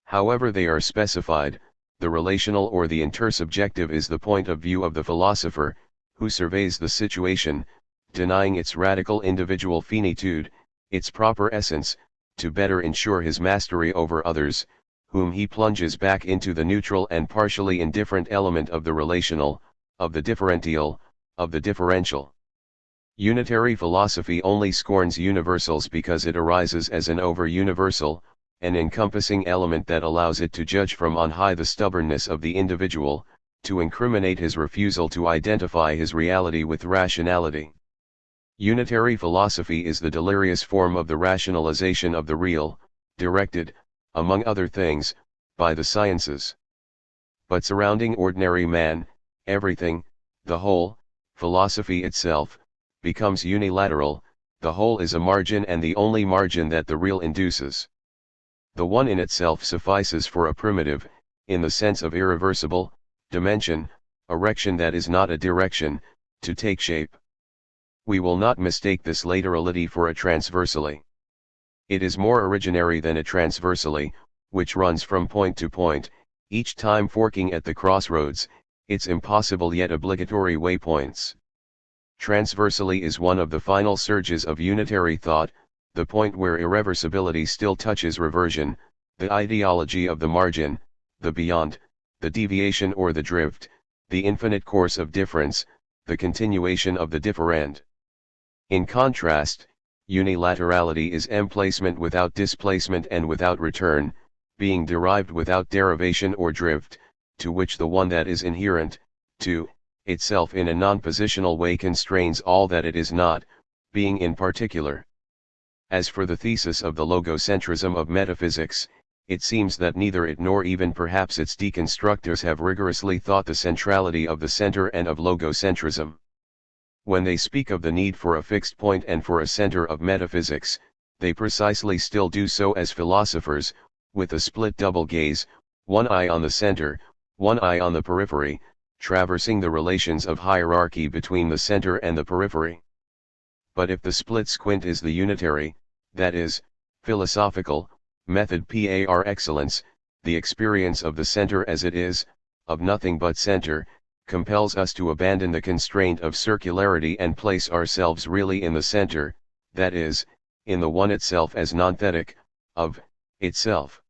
Speaker 1: However they are specified, the relational or the intersubjective is the point of view of the philosopher, who surveys the situation, denying its radical individual finitude, its proper essence, to better ensure his mastery over others, whom he plunges back into the neutral and partially indifferent element of the relational, of the differential, of the differential. Unitary philosophy only scorns universals because it arises as an over-universal, an encompassing element that allows it to judge from on high the stubbornness of the individual, to incriminate his refusal to identify his reality with rationality. Unitary philosophy is the delirious form of the rationalization of the real, directed, among other things, by the sciences. But surrounding ordinary man, everything, the whole, philosophy itself, becomes unilateral. The whole is a margin and the only margin that the real induces. The one in itself suffices for a primitive, in the sense of irreversible, dimension, erection that is not a direction, to take shape. We will not mistake this laterality for a transversally. It is more originary than a transversally, which runs from point to point, each time forking at the crossroads, its impossible yet obligatory waypoints. Transversally is one of the final surges of unitary thought, the point where irreversibility still touches reversion, the ideology of the margin, the beyond, the deviation or the drift, the infinite course of difference, the continuation of the differend. In contrast, unilaterality is emplacement without displacement and without return, being derived without derivation or drift, to which the one that is inherent, to itself in a non-positional way constrains all that it is not, being in particular. As for the thesis of the logocentrism of metaphysics, it seems that neither it nor even perhaps its deconstructors have rigorously thought the centrality of the center and of logocentrism. When they speak of the need for a fixed point and for a center of metaphysics, they precisely still do so as philosophers, with a split double gaze, one eye on the center, one eye on the periphery, traversing the relations of hierarchy between the center and the periphery. But if the split squint is the unitary, that is, philosophical, method par excellence, the experience of the center as it is, of nothing but center, compels us to abandon the constraint of circularity and place ourselves really in the center, that is, in the one itself as nonthetic, of itself.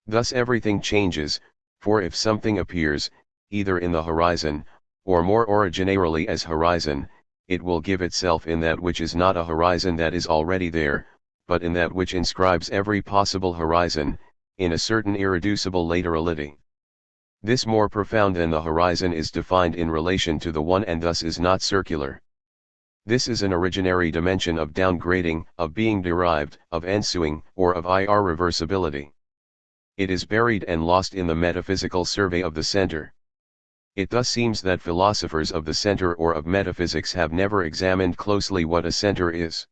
Speaker 1: Thus everything changes, for if something appears, either in the horizon, or more originarily as horizon, it will give itself in that which is not a horizon that is already there, but in that which inscribes every possible horizon, in a certain irreducible laterality. This more profound than the horizon is defined in relation to the one and thus is not circular. This is an originary dimension of downgrading, of being derived, of ensuing, or of irreversibility. It is buried and lost in the metaphysical survey of the center. It thus seems that philosophers of the center or of metaphysics have never examined closely what a center is.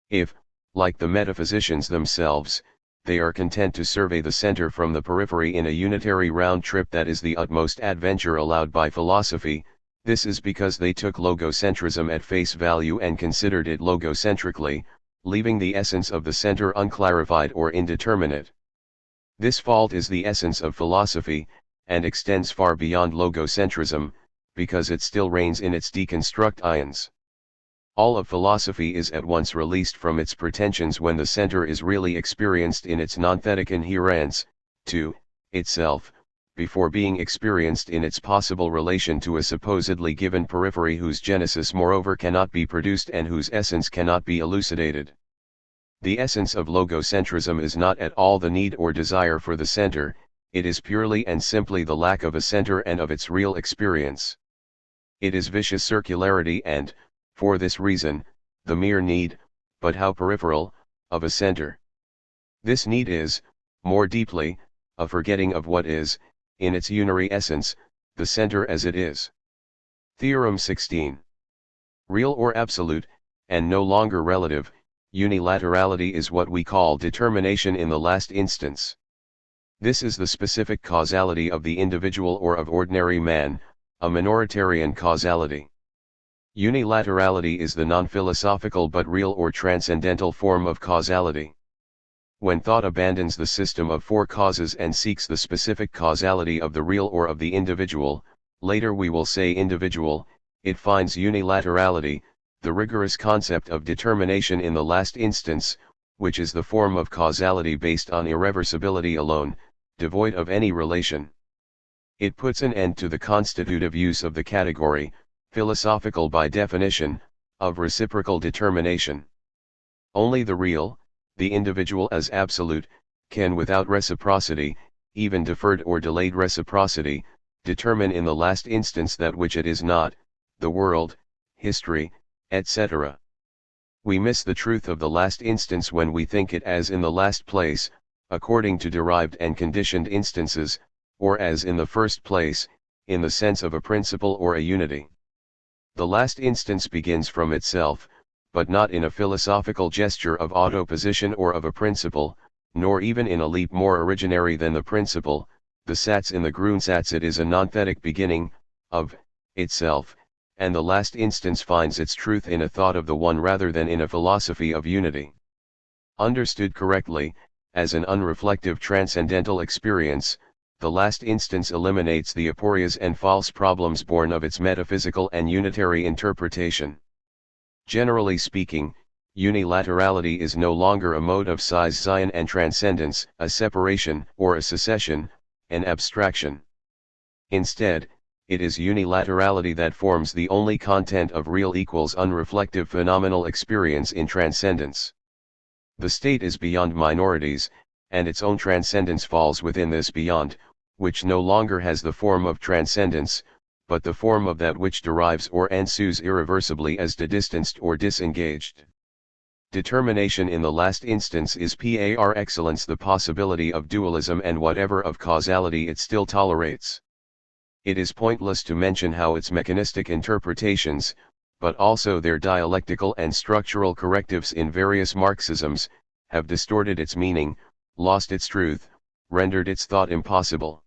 Speaker 1: If, like the metaphysicians themselves, they are content to survey the center from the periphery in a unitary round trip that is the utmost adventure allowed by philosophy, this is because they took logocentrism at face value and considered it logocentrically, leaving the essence of the center unclarified or indeterminate. This fault is the essence of philosophy, and extends far beyond logocentrism, because it still reigns in its deconstruct ions. All of philosophy is at once released from its pretensions when the center is really experienced in its nonthetic inherence, to itself, before being experienced in its possible relation to a supposedly given periphery whose genesis moreover cannot be produced and whose essence cannot be elucidated. The essence of logocentrism is not at all the need or desire for the center, it is purely and simply the lack of a center and of its real experience. It is vicious circularity and, for this reason, the mere need, but how peripheral, of a center. This need is, more deeply, a forgetting of what is, in its unary essence, the center as it is. Theorem 16. Real or absolute, and no longer relative, unilaterality is what we call determination in the last instance. This is the specific causality of the individual or of ordinary man, a minoritarian causality. Unilaterality is the non-philosophical but real or transcendental form of causality. When thought abandons the system of four causes and seeks the specific causality of the real or of the individual, later we will say individual, it finds unilaterality, the rigorous concept of determination in the last instance, which is the form of causality based on irreversibility alone, devoid of any relation. It puts an end to the constitutive use of the category, philosophical by definition, of reciprocal determination. Only the real, the individual as absolute, can without reciprocity, even deferred or delayed reciprocity, determine in the last instance that which it is not, the world, history, etc. We miss the truth of the last instance when we think it as in the last place, according to derived and conditioned instances, or as in the first place, in the sense of a principle or a unity. The last instance begins from itself, but not in a philosophical gesture of autoposition or of a principle, nor even in a leap more originary than the principle, the Satz in the Grundsatz. It is a nonthetic beginning, of itself, and the last instance finds its truth in a thought of the one rather than in a philosophy of unity. Understood correctly, as an unreflective transcendental experience, the last instance eliminates the aporias and false problems born of its metaphysical and unitary interpretation. Generally speaking, unilaterality is no longer a mode of size Zion and transcendence, a separation or a secession, an abstraction. Instead, it is unilaterality that forms the only content of real equals unreflective phenomenal experience in transcendence. The state is beyond minorities, and its own transcendence falls within this beyond, which no longer has the form of transcendence, but the form of that which derives or ensues irreversibly as distanced or disengaged. Determination in the last instance is par excellence the possibility of dualism and whatever of causality it still tolerates. It is pointless to mention how its mechanistic interpretations, but also their dialectical and structural correctives in various Marxisms, have distorted its meaning, lost its truth, rendered its thought impossible.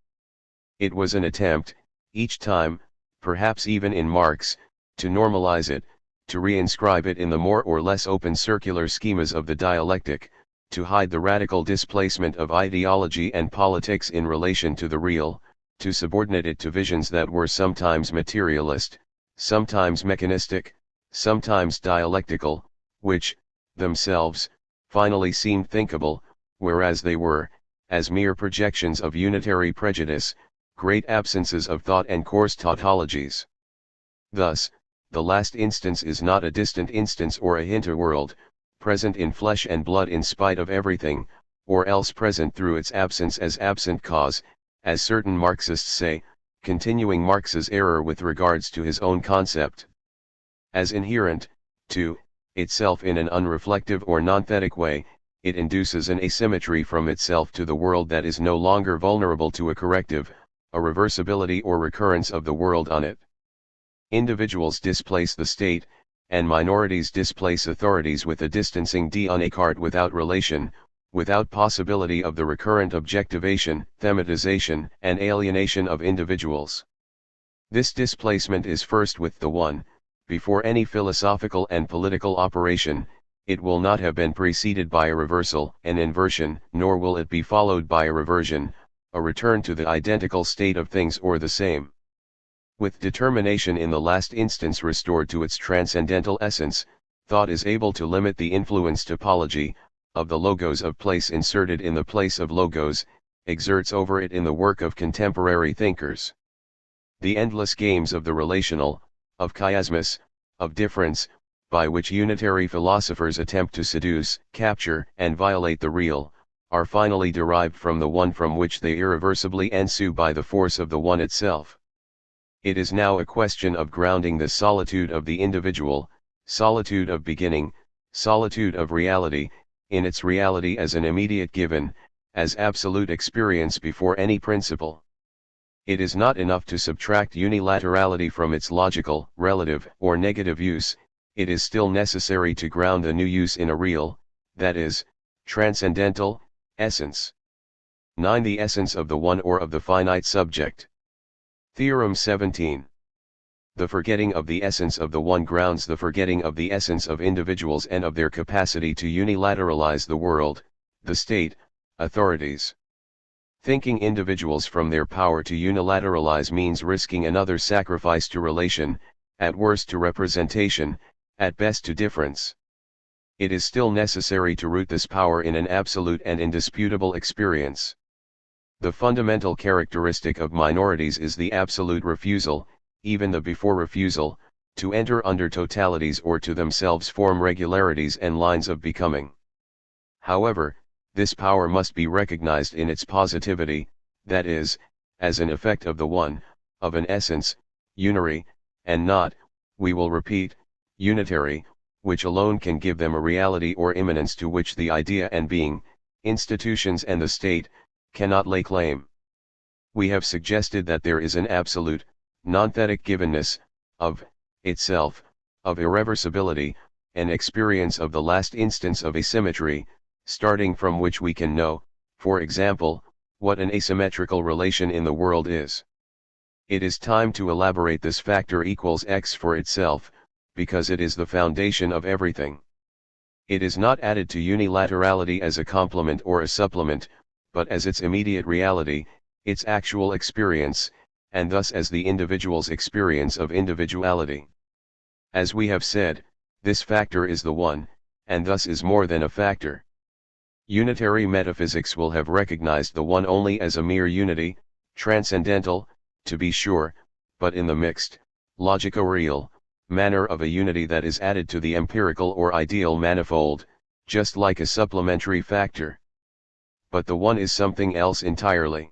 Speaker 1: It was an attempt, each time, perhaps even in Marx, to normalize it, to reinscribe it in the more or less open circular schemas of the dialectic, to hide the radical displacement of ideology and politics in relation to the real, to subordinate it to visions that were sometimes materialist, sometimes mechanistic, sometimes dialectical, which, themselves, finally seemed thinkable, whereas they were, as mere projections of unitary prejudice, great absences of thought and coarse tautologies. Thus, the last instance is not a distant instance or a hinterworld, present in flesh and blood in spite of everything, or else present through its absence as absent cause, as certain Marxists say, continuing Marx's error with regards to his own concept. As inherent, to itself in an unreflective or nonthetic way, it induces an asymmetry from itself to the world that is no longer vulnerable to a corrective, a reversibility or recurrence of the world on it. Individuals displace the state, and minorities displace authorities with a distancing d'Anacart without relation, without possibility of the recurrent objectivation, thematization, and alienation of individuals. This displacement is first with the one, before any philosophical and political operation. It will not have been preceded by a reversal, an inversion, nor will it be followed by a reversion, a return to the identical state of things or the same. With determination in the last instance restored to its transcendental essence, thought is able to limit the influence topology, of the logos of place inserted in the place of logos, exerts over it in the work of contemporary thinkers. The endless games of the relational, of chiasmus, of difference, by which unitary philosophers attempt to seduce, capture, and violate the real, are finally derived from the one from which they irreversibly ensue by the force of the one itself. It is now a question of grounding the solitude of the individual, solitude of beginning, solitude of reality, in its reality as an immediate given, as absolute experience before any principle. It is not enough to subtract unilaterality from its logical, relative, or negative use. It is still necessary to ground the new use in a real, that is, transcendental, essence. 9. The essence of the one or of the finite subject. Theorem 17. The forgetting of the essence of the one grounds the forgetting of the essence of individuals and of their capacity to unilateralize the world, the state, authorities. Thinking individuals from their power to unilateralize means risking another sacrifice to relation, at worst to representation, at best to difference. It is still necessary to root this power in an absolute and indisputable experience. The fundamental characteristic of minorities is the absolute refusal, even the before refusal, to enter under totalities or to themselves form regularities and lines of becoming. However, this power must be recognized in its positivity, that is, as an effect of the one, of an essence, unary, and not, we will repeat, unitary, which alone can give them a reality or immanence to which the idea and being, institutions and the state, cannot lay claim. We have suggested that there is an absolute, nonthetic givenness, of itself, of irreversibility, an experience of the last instance of asymmetry, starting from which we can know, for example, what an asymmetrical relation in the world is. It is time to elaborate this factor equals X for itself, because it is the foundation of everything. It is not added to unilaterality as a complement or a supplement, but as its immediate reality, its actual experience, and thus as the individual's experience of individuality. As we have said, this factor is the one, and thus is more than a factor. Unitary metaphysics will have recognized the one only as a mere unity, transcendental, to be sure, but in the mixed, logico-real, manner of a unity that is added to the empirical or ideal manifold, just like a supplementary factor. But the one is something else entirely.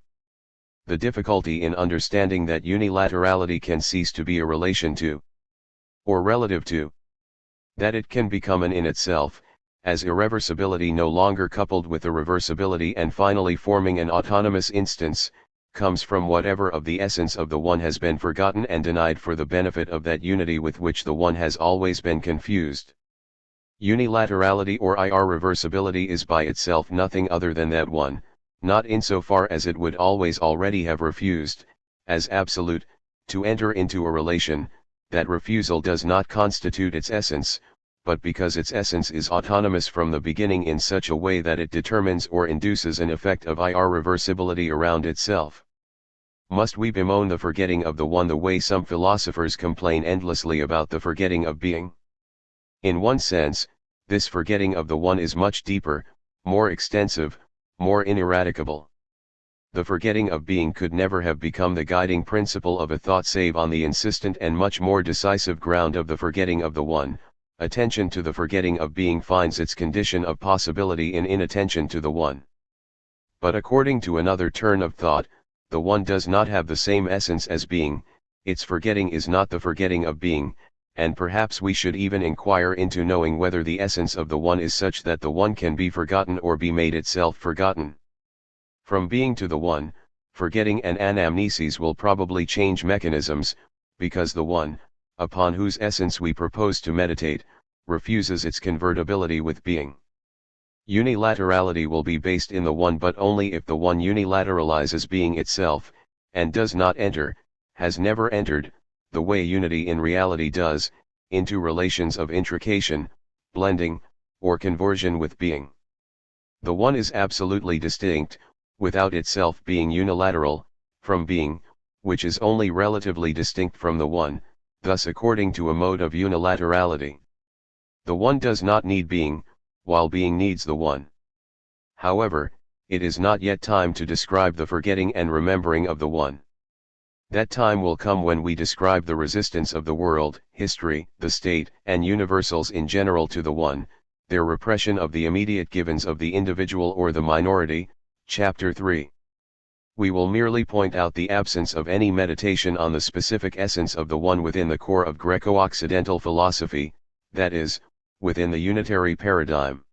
Speaker 1: The difficulty in understanding that unilaterality can cease to be a relation to, or relative to, that it can become an in itself, as irreversibility no longer coupled with a reversibility and finally forming an autonomous instance, comes from whatever of the essence of the one has been forgotten and denied for the benefit of that unity with which the one has always been confused. Unilaterality or irreversibility is by itself nothing other than that one, not insofar as it would always already have refused, as absolute, to enter into a relation. That refusal does not constitute its essence, but because its essence is autonomous from the beginning in such a way that it determines or induces an effect of irreversibility around itself. Must we bemoan the forgetting of the one the way some philosophers complain endlessly about the forgetting of being? In one sense, this forgetting of the one is much deeper, more extensive, more ineradicable. The forgetting of being could never have become the guiding principle of a thought save on the insistent and much more decisive ground of the forgetting of the one. Attention to the forgetting of being finds its condition of possibility in inattention to the one. But according to another turn of thought, the one does not have the same essence as being, its forgetting is not the forgetting of being, and perhaps we should even inquire into knowing whether the essence of the one is such that the one can be forgotten or be made itself forgotten. From being to the one, forgetting and anamnesis will probably change mechanisms, because the one, upon whose essence we propose to meditate, refuses its convertibility with being. Unilaterality will be based in the one, but only if the one unilateralizes being itself, and does not enter, has never entered, the way unity in reality does, into relations of intrication, blending, or conversion with being. The one is absolutely distinct, without itself being unilateral, from being, which is only relatively distinct from the one, thus according to a mode of unilaterality. The one does not need being, while being needs the one. However, it is not yet time to describe the forgetting and remembering of the one. That time will come when we describe the resistance of the world, history, the state, and universals in general to the one, their repression of the immediate givens of the individual or the minority, Chapter 3. We will merely point out the absence of any meditation on the specific essence of the one within the core of Greco-Occidental philosophy, that is, within the unitary paradigm.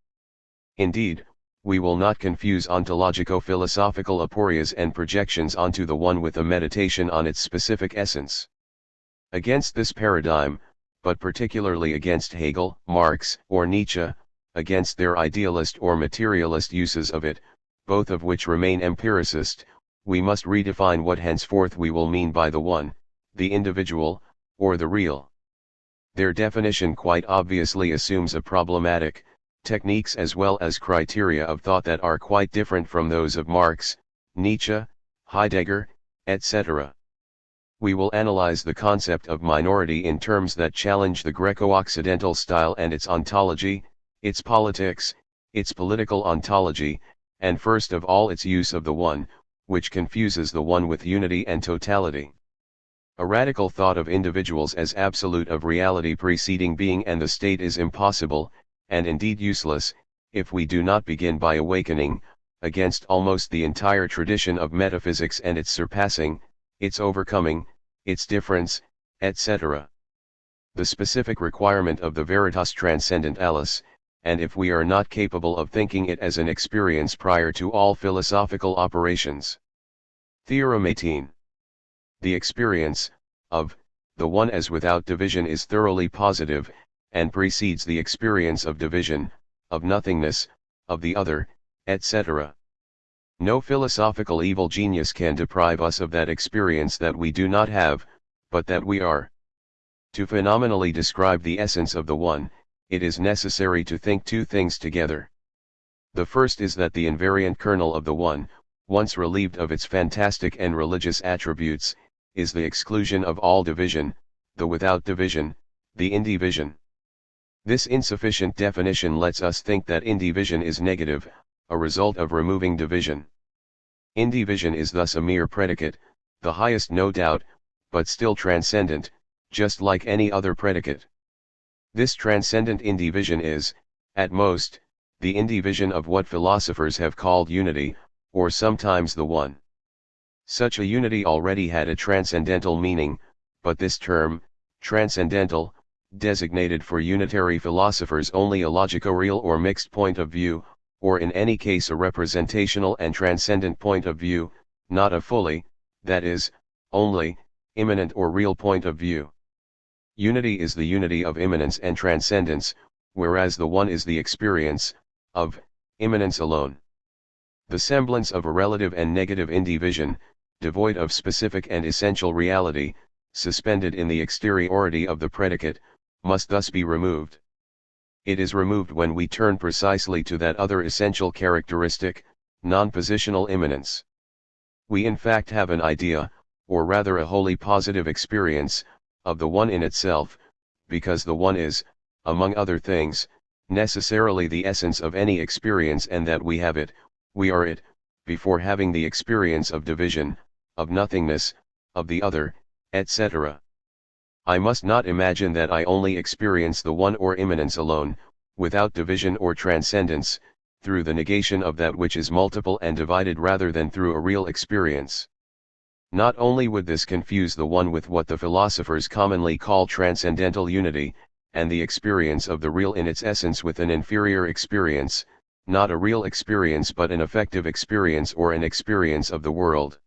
Speaker 1: Indeed, we will not confuse ontologico-philosophical aporias and projections onto the one with a meditation on its specific essence. Against this paradigm, but particularly against Hegel, Marx, or Nietzsche, against their idealist or materialist uses of it, both of which remain empiricist, we must redefine what henceforth we will mean by the one, the individual, or the real. Their definition quite obviously assumes a problematic, techniques as well as criteria of thought that are quite different from those of Marx, Nietzsche, Heidegger, etc. We will analyze the concept of minority in terms that challenge the Greco-Occidental style and its ontology, its politics, its political ontology, and first of all its use of the one, which confuses the one with unity and totality. A radical thought of individuals as absolute of reality preceding being and the state is impossible, and indeed useless, if we do not begin by awakening, against almost the entire tradition of metaphysics and its surpassing, its overcoming, its difference, etc. The specific requirement of the veritas transcendentalis, and if we are not capable of thinking it as an experience prior to all philosophical operations. Theorem 18. The experience, of, the one as without division is thoroughly positive, and precedes the experience of division, of nothingness, of the other, etc. No philosophical evil genius can deprive us of that experience that we do not have, but that we are. To phenomenally describe the essence of the one, it is necessary to think two things together. The first is that the invariant kernel of the one, once relieved of its fantastic and religious attributes, is the exclusion of all division, the without division, the indivision. This insufficient definition lets us think that indivision is negative, a result of removing division. Indivision is thus a mere predicate, the highest no doubt, but still transcendent, just like any other predicate. This transcendent indivision is, at most, the indivision of what philosophers have called unity, or sometimes the one. Such a unity already had a transcendental meaning, but this term, transcendental, designated for unitary philosophers only a logico-real or mixed point of view, or in any case a representational and transcendent point of view, not a fully, that is, only, immanent or real point of view. Unity is the unity of immanence and transcendence, whereas the one is the experience, of, immanence alone. The semblance of a relative and negative indivision, devoid of specific and essential reality, suspended in the exteriority of the predicate, must thus be removed. It is removed when we turn precisely to that other essential characteristic, non-positional immanence. We in fact have an idea, or rather a wholly positive experience, of the one in itself, because the one is, among other things, necessarily the essence of any experience, and that we have it, we are it, before having the experience of division, of nothingness, of the other, etc. I must not imagine that I only experience the one or immanence alone, without division or transcendence, through the negation of that which is multiple and divided rather than through a real experience. Not only would this confuse the one with what the philosophers commonly call transcendental unity, and the experience of the real in its essence with an inferior experience, not a real experience but an affective experience or an experience of the world.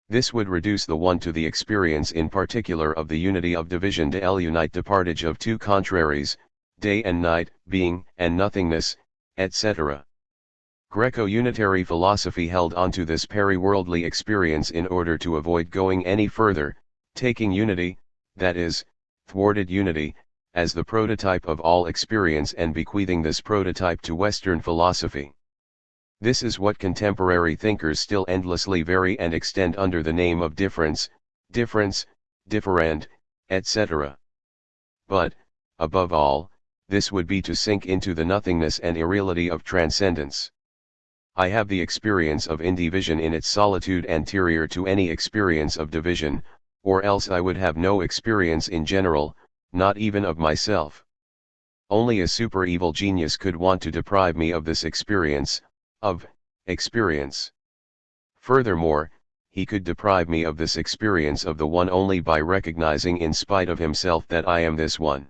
Speaker 1: This would reduce the one to the experience in particular of the unity of division de l'unite de partage of two contraries, day and night, being and nothingness, etc. Greco-unitary philosophy held onto this peri-worldly experience in order to avoid going any further, taking unity, that is, thwarted unity, as the prototype of all experience and bequeathing this prototype to Western philosophy. This is what contemporary thinkers still endlessly vary and extend under the name of difference, differand, etc. But, above all, this would be to sink into the nothingness and irreality of transcendence. I have the experience of indivision in its solitude anterior to any experience of division, or else I would have no experience in general, not even of myself. Only a super-evil genius could want to deprive me of this experience, of experience. Furthermore, he could deprive me of this experience of the one only by recognizing in spite of himself that I am this one.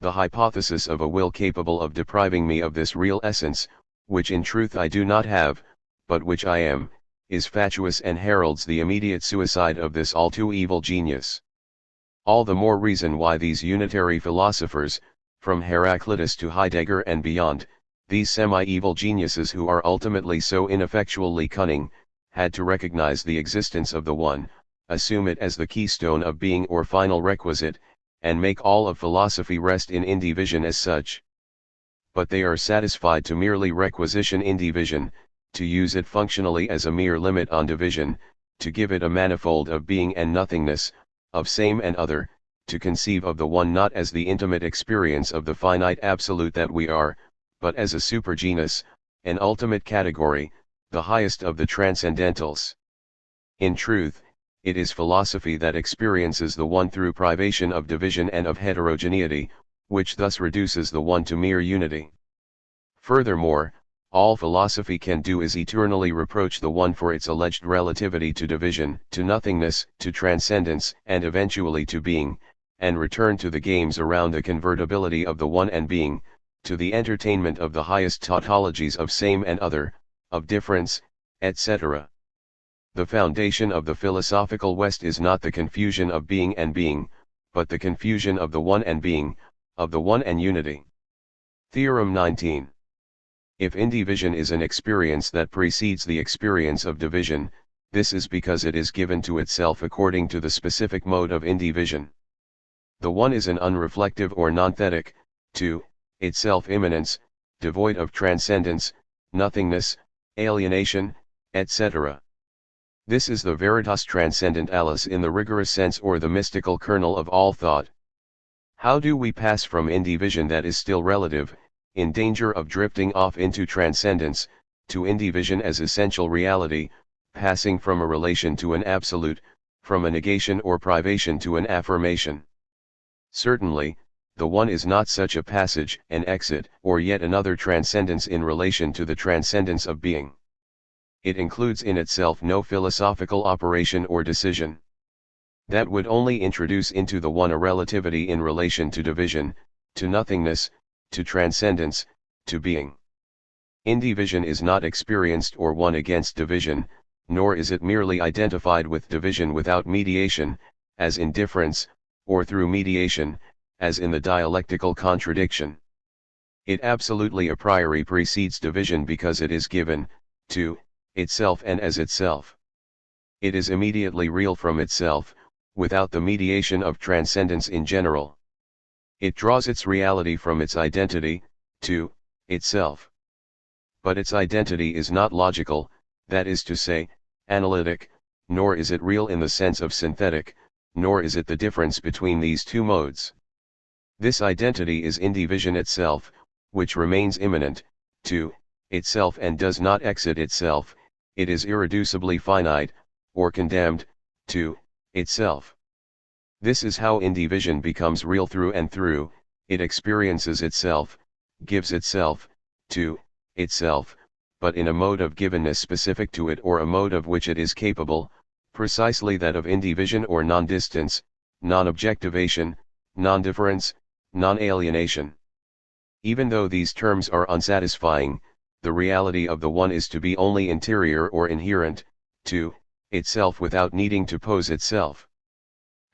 Speaker 1: The hypothesis of a will capable of depriving me of this real essence, which in truth I do not have, but which I am, is fatuous and heralds the immediate suicide of this all too evil genius. All the more reason why these unitary philosophers, from Heraclitus to Heidegger and beyond, these semi-evil geniuses who are ultimately so ineffectually cunning, had to recognize the existence of the one, assume it as the keystone of being or final requisite, and make all of philosophy rest in indivision as such. But they are satisfied to merely requisition indivision, to use it functionally as a mere limit on division, to give it a manifold of being and nothingness, of same and other, to conceive of the one not as the intimate experience of the finite absolute that we are, but as a supergenus, an ultimate category, the highest of the transcendentals. In truth, it is philosophy that experiences the one through privation of division and of heterogeneity, which thus reduces the one to mere unity. Furthermore, all philosophy can do is eternally reproach the one for its alleged relativity to division, to nothingness, to transcendence, and eventually to being, and return to the games around the convertibility of the one and being, to the entertainment of the highest tautologies of same and other, of difference, etc. The foundation of the philosophical West is not the confusion of being and being, but the confusion of the one and being, of the one and unity. Theorem 19. If indivision is an experience that precedes the experience of division, this is because it is given to itself according to the specific mode of indivision. The one is an unreflective or nonthetic, to itself immanence, devoid of transcendence, nothingness, alienation, etc. This is the veritas transcendentalis in the rigorous sense or the mystical kernel of all thought. How do we pass from indivision that is still relative, in danger of drifting off into transcendence, to indivision as essential reality, passing from a relation to an absolute, from a negation or privation to an affirmation? Certainly, the one is not such a passage, an exit, or yet another transcendence in relation to the transcendence of being. It includes in itself no philosophical operation or decision. That would only introduce into the one a relativity in relation to division, to nothingness, to transcendence, to being. Indivision is not experienced or one against division, nor is it merely identified with division without mediation, as in difference, or through mediation, as in the dialectical contradiction. It absolutely a priori precedes division because it is given, to itself and as itself. It is immediately real from itself, without the mediation of transcendence in general. It draws its reality from its identity, to itself. But its identity is not logical, that is to say, analytic, nor is it real in the sense of synthetic, nor is it the difference between these two modes. This identity is indivision itself, which remains immanent, to itself and does not exit itself. It is irreducibly finite, or condemned, to itself. This is how indivision becomes real through and through. It experiences itself, gives itself, to itself, but in a mode of givenness specific to it or a mode of which it is capable, precisely that of indivision or non-distance, non-objectivation, non-difference, non-alienation. Even though these terms are unsatisfying, the reality of the one is to be only interior or inherent, to itself without needing to pose itself.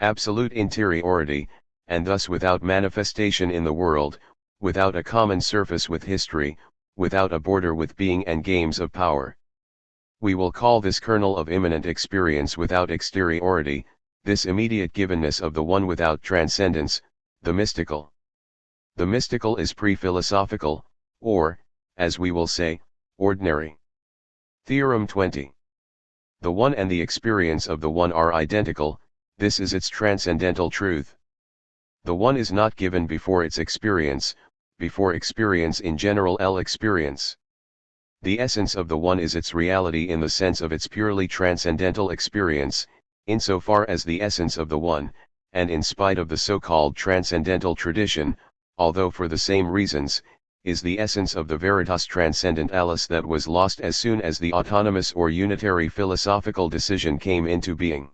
Speaker 1: Absolute interiority, and thus without manifestation in the world, without a common surface with history, without a border with being and games of power. We will call this kernel of immanent experience without exteriority, this immediate givenness of the one without transcendence, the mystical. The mystical is pre-philosophical, or, as we will say, ordinary. Theorem 20. The one and the experience of the one are identical, this is its transcendental truth. The one is not given before its experience, before experience in general experience. The essence of the one is its reality in the sense of its purely transcendental experience, insofar as the essence of the one, and in spite of the so-called transcendental tradition, although for the same reasons, is the essence of the veritas transcendentalis that was lost as soon as the autonomous or unitary philosophical decision came into being.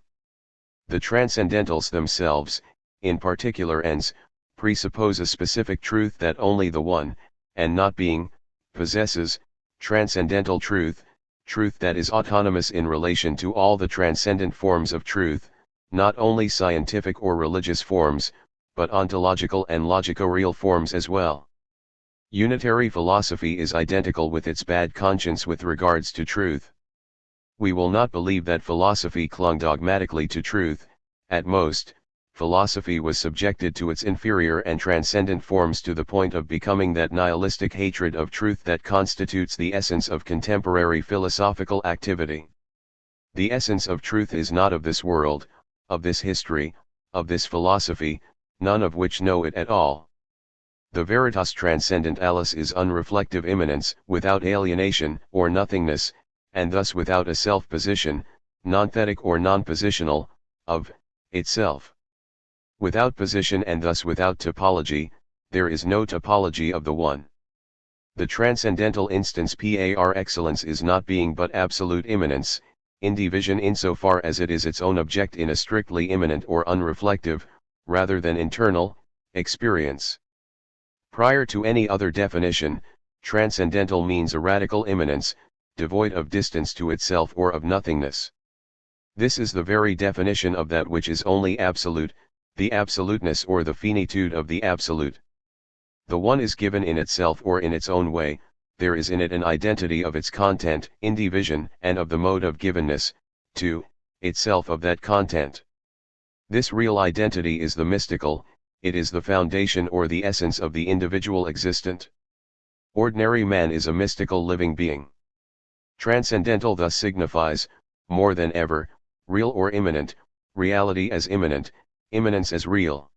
Speaker 1: The transcendentals themselves, in particular ens, presuppose a specific truth that only the one, and not being, possesses, transcendental truth, truth that is autonomous in relation to all the transcendent forms of truth, not only scientific or religious forms, but ontological and logico-real forms as well. Unitary philosophy is identical with its bad conscience with regards to truth. We will not believe that philosophy clung dogmatically to truth. At most, philosophy was subjected to its inferior and transcendent forms to the point of becoming that nihilistic hatred of truth that constitutes the essence of contemporary philosophical activity. The essence of truth is not of this world, of this history, of this philosophy, none of which know it at all. The veritas transcendentalis is unreflective immanence, without alienation or nothingness, and thus without a self-position, non-thetic or non-positional, of itself. Without position and thus without topology, there is no topology of the one. The transcendental instance par excellence is not being but absolute immanence, indivision insofar as it is its own object in a strictly immanent or unreflective, rather than internal, experience. Prior to any other definition, transcendental means a radical immanence, devoid of distance to itself or of nothingness. This is the very definition of that which is only absolute, the absoluteness or the finitude of the absolute. The one is given in itself or in its own way, there is in it an identity of its content, indivision, and of the mode of givenness, to itself of that content. This real identity is the mystical, it is the foundation or the essence of the individual existent. Ordinary man is a mystical living being. Transcendental thus signifies, more than ever, real or immanent, reality as immanent, immanence as real.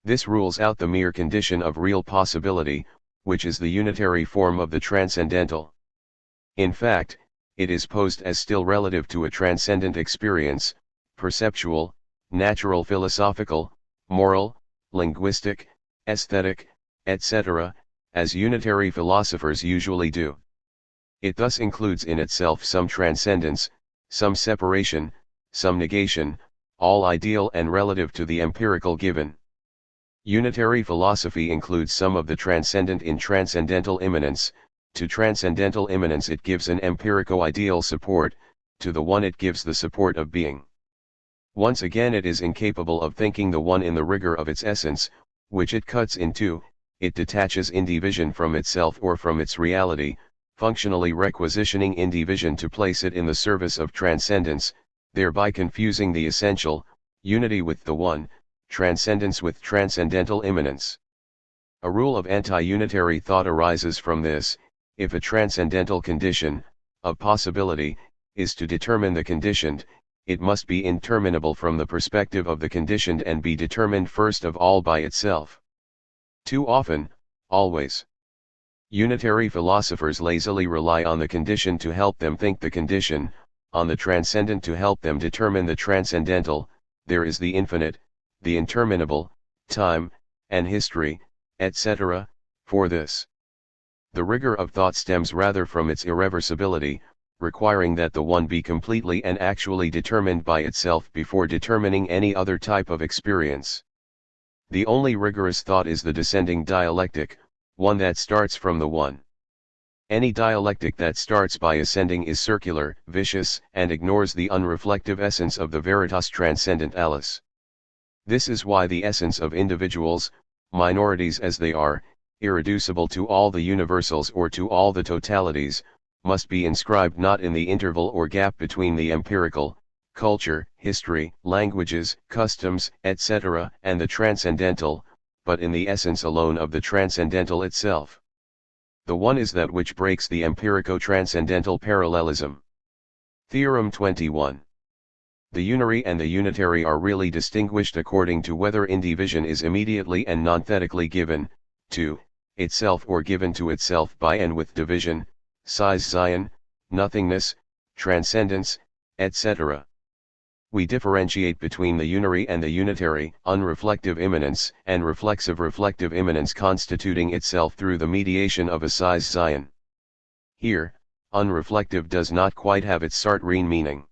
Speaker 1: This rules out the mere condition of real possibility, which is the unitary form of the transcendental. In fact, it is posed as still relative to a transcendent experience, perceptual, natural philosophical, moral, linguistic, aesthetic, etc., as unitary philosophers usually do. It thus includes in itself some transcendence, some separation, some negation, all ideal and relative to the empirical given. Unitary philosophy includes some of the transcendent in transcendental immanence, to transcendental immanence it gives an empirico-ideal support, to the one it gives the support of being. Once again it is incapable of thinking the one in the rigor of its essence, which it cuts in two, it detaches indivision from itself or from its reality, functionally requisitioning indivision to place it in the service of transcendence, thereby confusing the essential, unity with the one, transcendence with transcendental immanence. A rule of anti-unitary thought arises from this: if a transcendental condition, of possibility, is to determine the conditioned, it must be interminable from the perspective of the conditioned and be determined first of all by itself. Too often, always, unitary philosophers lazily rely on the conditioned to help them think the condition, on the transcendent to help them determine the transcendental. There is the infinite, the interminable, time, and history, etc., for this. The rigor of thought stems rather from its irreversibility, requiring that the one be completely and actually determined by itself before determining any other type of experience. The only rigorous thought is the descending dialectic, one that starts from the one. Any dialectic that starts by ascending is circular, vicious, and ignores the unreflective essence of the veritas transcendentalis. This is why the essence of individuals, minorities as they are, irreducible to all the universals or to all the totalities, must be inscribed not in the interval or gap between the empirical, culture, history, languages, customs, etc., and the transcendental, but in the essence alone of the transcendental itself. The one is that which breaks the empirico-transcendental parallelism. Theorem 21. The unary and the unitary are really distinguished according to whether indivision is immediately and non-thetically given, to itself or given to itself by and with division, size Zion, nothingness, transcendence, etc. We differentiate between the unary and the unitary, unreflective immanence and reflexive reflective immanence constituting itself through the mediation of a size Zion. Here, unreflective does not quite have its Sartrine meaning.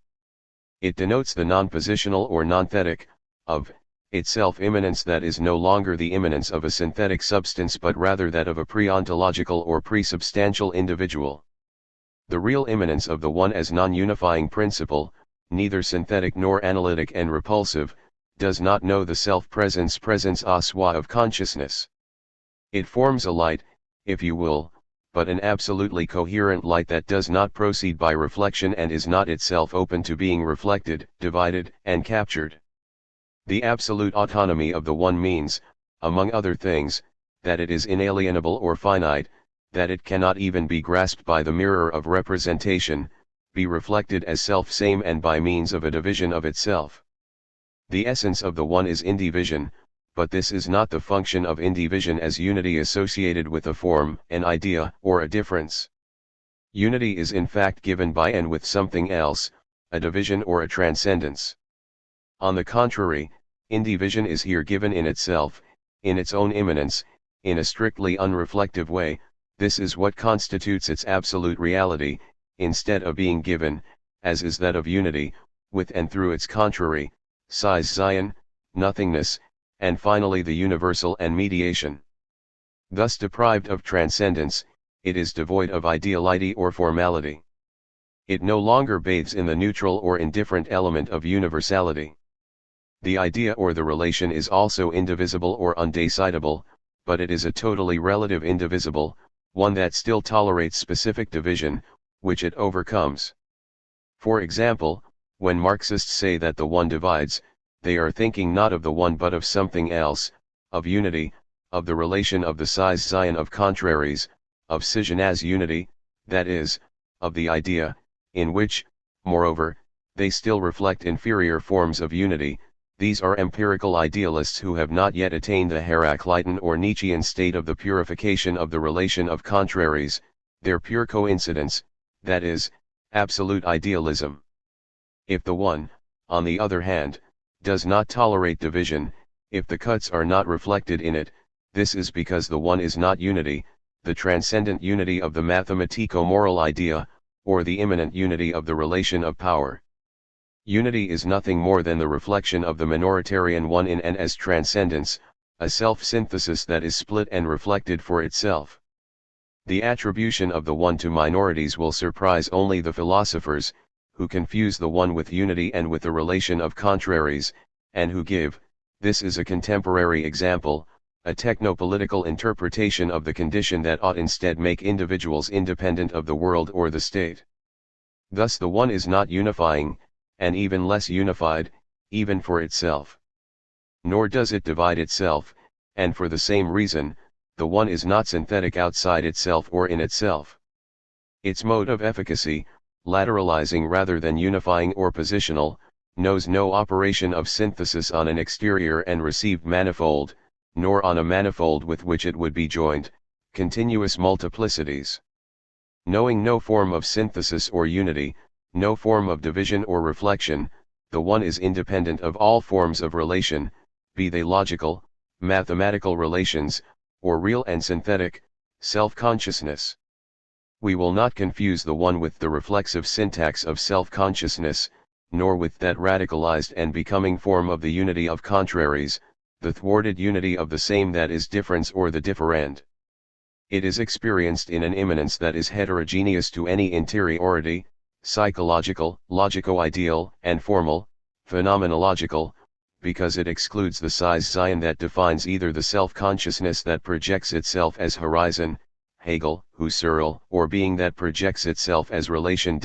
Speaker 1: It denotes the non-positional or non-thetic, of itself immanence that is no longer the immanence of a synthetic substance but rather that of a pre-ontological or pre-substantial individual. The real immanence of the one as non-unifying principle, neither synthetic nor analytic and repulsive, does not know the self-presence à soi of consciousness. It forms a light, if you will, but an absolutely coherent light that does not proceed by reflection and is not itself open to being reflected, divided, and captured. The absolute autonomy of the one means, among other things, that it is inalienable or finite, that it cannot even be grasped by the mirror of representation, be reflected as self-same and by means of a division of itself. The essence of the one is indivision, but this is not the function of indivision as unity associated with a form, an idea, or a difference. Unity is in fact given by and with something else, a division or a transcendence. On the contrary, indivision is here given in itself, in its own immanence, in a strictly unreflective way. This is what constitutes its absolute reality, instead of being given, as is that of unity, with and through its contrary, size Zion, nothingness, and finally the universal and mediation. Thus deprived of transcendence, it is devoid of ideality or formality. It no longer bathes in the neutral or indifferent element of universality. The idea or the relation is also indivisible or undecidable, but it is a totally relative indivisible, one that still tolerates specific division, which it overcomes. For example, when Marxists say that the one divides, they are thinking not of the one but of something else, of unity, of the relation of the size Zion of contraries, of scission as unity, that is, of the idea, in which, moreover, they still reflect inferior forms of unity. These are empirical idealists who have not yet attained the Heraclitan or Nietzschean state of the purification of the relation of contraries, their pure coincidence, that is, absolute idealism. If the one, on the other hand, does not tolerate division, if the cuts are not reflected in it, this is because the one is not unity, the transcendent unity of the mathematico-moral idea, or the immanent unity of the relation of power. Unity is nothing more than the reflection of the minoritarian one in and as transcendence, a self-synthesis that is split and reflected for itself. The attribution of the one to minorities will surprise only the philosophers, who confuse the one with unity and with the relation of contraries, and who give, this is a contemporary example, a technopolitical interpretation of the condition that ought instead make individuals independent of the world or the state. Thus the one is not unifying, and even less unified, even for itself. Nor does it divide itself, and for the same reason, the one is not synthetic outside itself or in itself. Its mode of efficacy, lateralizing rather than unifying or positional, knows no operation of synthesis on an exterior and received manifold, nor on a manifold with which it would be joined, continuous multiplicities. Knowing no form of synthesis or unity, no form of division or reflection, the one is independent of all forms of relation, be they logical, mathematical relations, or real and synthetic, self-consciousness. We will not confuse the one with the reflexive syntax of self-consciousness, nor with that radicalized and becoming form of the unity of contraries, the thwarted unity of the same that is difference or the differend. It is experienced in an immanence that is heterogeneous to any interiority, psychological, logico-ideal, and formal, phenomenological, because it excludes the size Zion that defines either the self-consciousness that projects itself as horizon, Hegel, Husserl, or being that projects itself as relation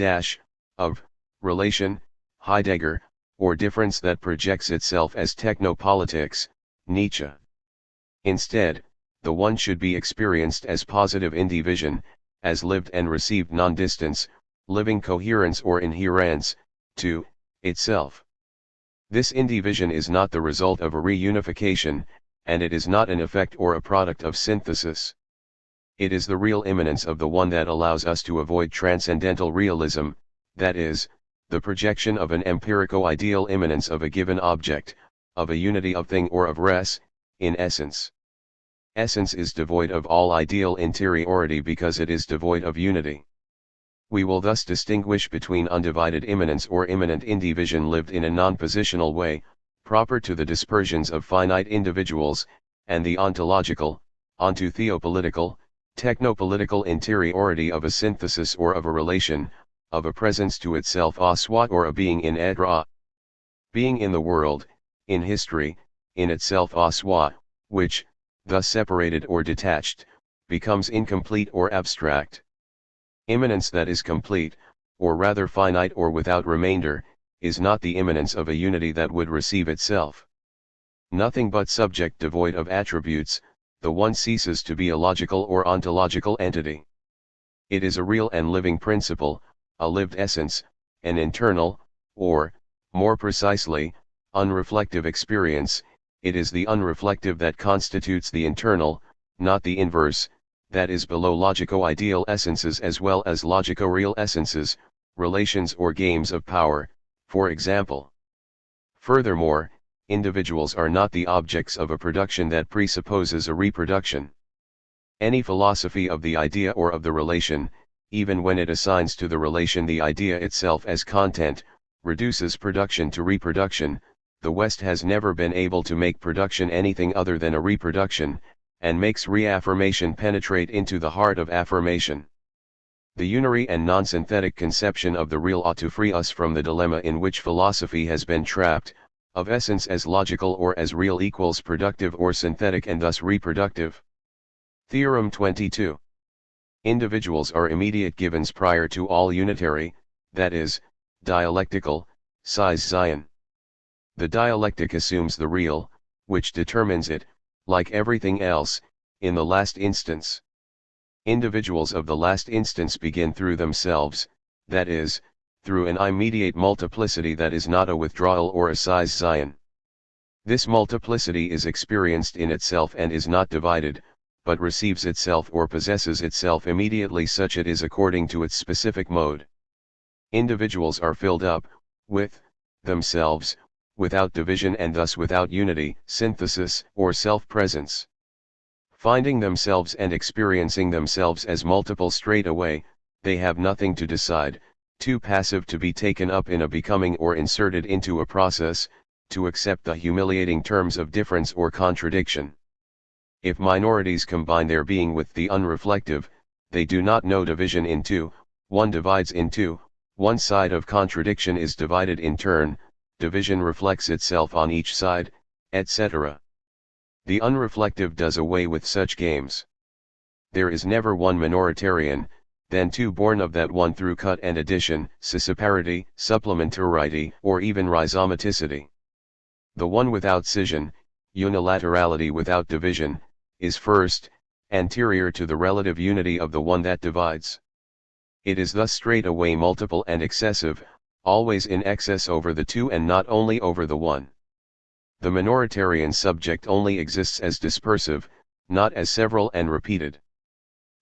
Speaker 1: of relation, Heidegger, or difference that projects itself as technopolitics, Nietzsche. Instead, the one should be experienced as positive indivision, as lived and received non-distance, living coherence or inherence, to itself. This indivision is not the result of a reunification, and it is not an effect or a product of synthesis. It is the real immanence of the one that allows us to avoid transcendental realism, that is, the projection of an empirico-ideal immanence of a given object, of a unity of thing or of res, in essence. Essence is devoid of all ideal interiority because it is devoid of unity. We will thus distinguish between undivided immanence or immanent indivision lived in a non-positional way, proper to the dispersions of finite individuals, and the ontological, onto-theopolitical, technopolitical interiority of a synthesis or of a relation, of a presence to itself a soi or a being in edra. Being in the world, in history, in itself a soi, which, thus separated or detached, becomes incomplete or abstract. Immanence that is complete, or rather finite or without remainder, is not the immanence of a unity that would receive itself. Nothing but subject devoid of attributes, the one ceases to be a logical or ontological entity. It is a real and living principle, a lived essence, an internal, or, more precisely, unreflective experience. It is the unreflective that constitutes the internal, not the inverse, that is below logico-ideal essences as well as logico-real essences, relations or games of power, for example. Furthermore, individuals are not the objects of a production that presupposes a reproduction. Any philosophy of the idea or of the relation, even when it assigns to the relation the idea itself as content, reduces production to reproduction. The West has never been able to make production anything other than a reproduction, and makes reaffirmation penetrate into the heart of affirmation. The unary and non-synthetic conception of the real ought to free us from the dilemma in which philosophy has been trapped, of essence as logical or as real equals productive or synthetic and thus reproductive. Theorem 22. Individuals are immediate givens prior to all unitary, that is, dialectical, size Zion. The dialectic assumes the real, which determines it, like everything else, in the last instance. Individuals of the last instance begin through themselves, that is, through an immediate multiplicity that is not a withdrawal or a size Zion. This multiplicity is experienced in itself and is not divided, but receives itself or possesses itself immediately such it is according to its specific mode. Individuals are filled up, with, themselves, without division and thus without unity, synthesis, or self-presence. Finding themselves and experiencing themselves as multiple straight away, they have nothing to decide, too passive to be taken up in a becoming or inserted into a process, to accept the humiliating terms of difference or contradiction. If minorities combine their being with the unreflective, they do not know division in two, one divides in two, one side of contradiction is divided in turn, division reflects itself on each side, etc. The unreflective does away with such games. There is never one minoritarian, then two born of that one through cut and addition, scissiparity, supplementarity, or even rhizomaticity. The one without scission, unilaterality without division, is first, anterior to the relative unity of the one that divides. It is thus straightway multiple and excessive, always in excess over the two and not only over the one. The minoritarian subject only exists as dispersive, not as several and repeated.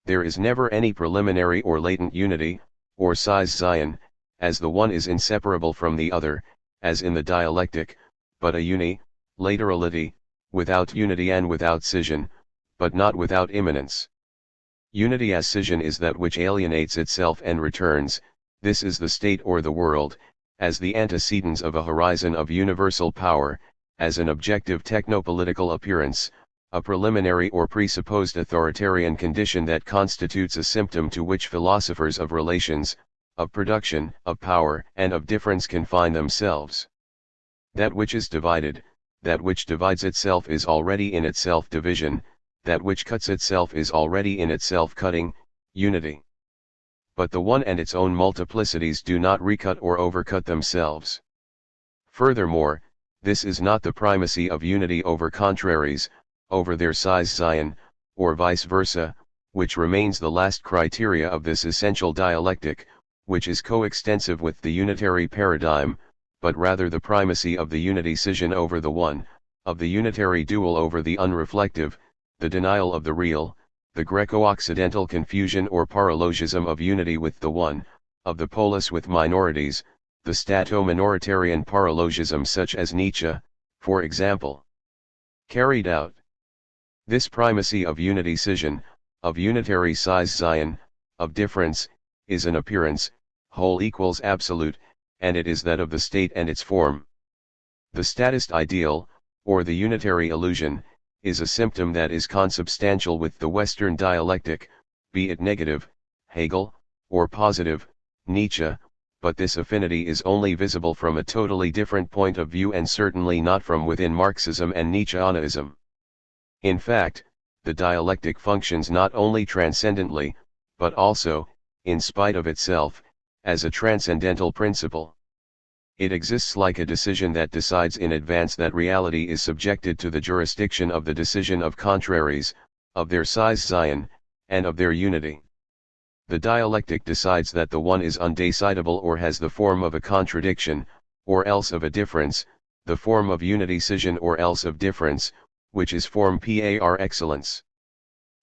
Speaker 1: There is never any preliminary or latent unity, or size Zion, as the one is inseparable from the other, as in the dialectic, but a laterality, without unity and without scission, but not without immanence. Unity as scission is that which alienates itself and returns, this is the state or the world, as the antecedents of a horizon of universal power, as an objective technopolitical appearance, a preliminary or presupposed authoritarian condition that constitutes a symptom to which philosophers of relations, of production, of power, and of difference confine themselves. That which is divided, that which divides itself is already in itself division, that which cuts itself is already in itself cutting, unity. But the one and its own multiplicities do not recut or overcut themselves. Furthermore, this is not the primacy of unity over contraries, over their size Zion, or vice versa, which remains the last criteria of this essential dialectic, which is coextensive with the unitary paradigm, but rather the primacy of the unity scission over the one, of the unitary dual over the unreflective, the denial of the real, the Greco-Occidental confusion or paralogism of unity with the one, of the polis with minorities, the stato-minoritarian paralogism such as Nietzsche, for example, carried out. This primacy of unity scission, of unitary size Zion, of difference, is an appearance, whole equals absolute, and it is that of the state and its form. The statist ideal, or the unitary illusion, is a symptom that is consubstantial with the Western dialectic, be it negative, Hegel, or positive, Nietzsche, but this affinity is only visible from a totally different point of view and certainly not from within Marxism and Nietzscheanism. In fact, the dialectic functions not only transcendently, but also, in spite of itself, as a transcendental principle. It exists like a decision that decides in advance that reality is subjected to the jurisdiction of the decision of contraries, of their size Zion, and of their unity. The dialectic decides that the one is undecidable or has the form of a contradiction, or else of a difference, the form of unity scission or else of difference, which is form par excellence.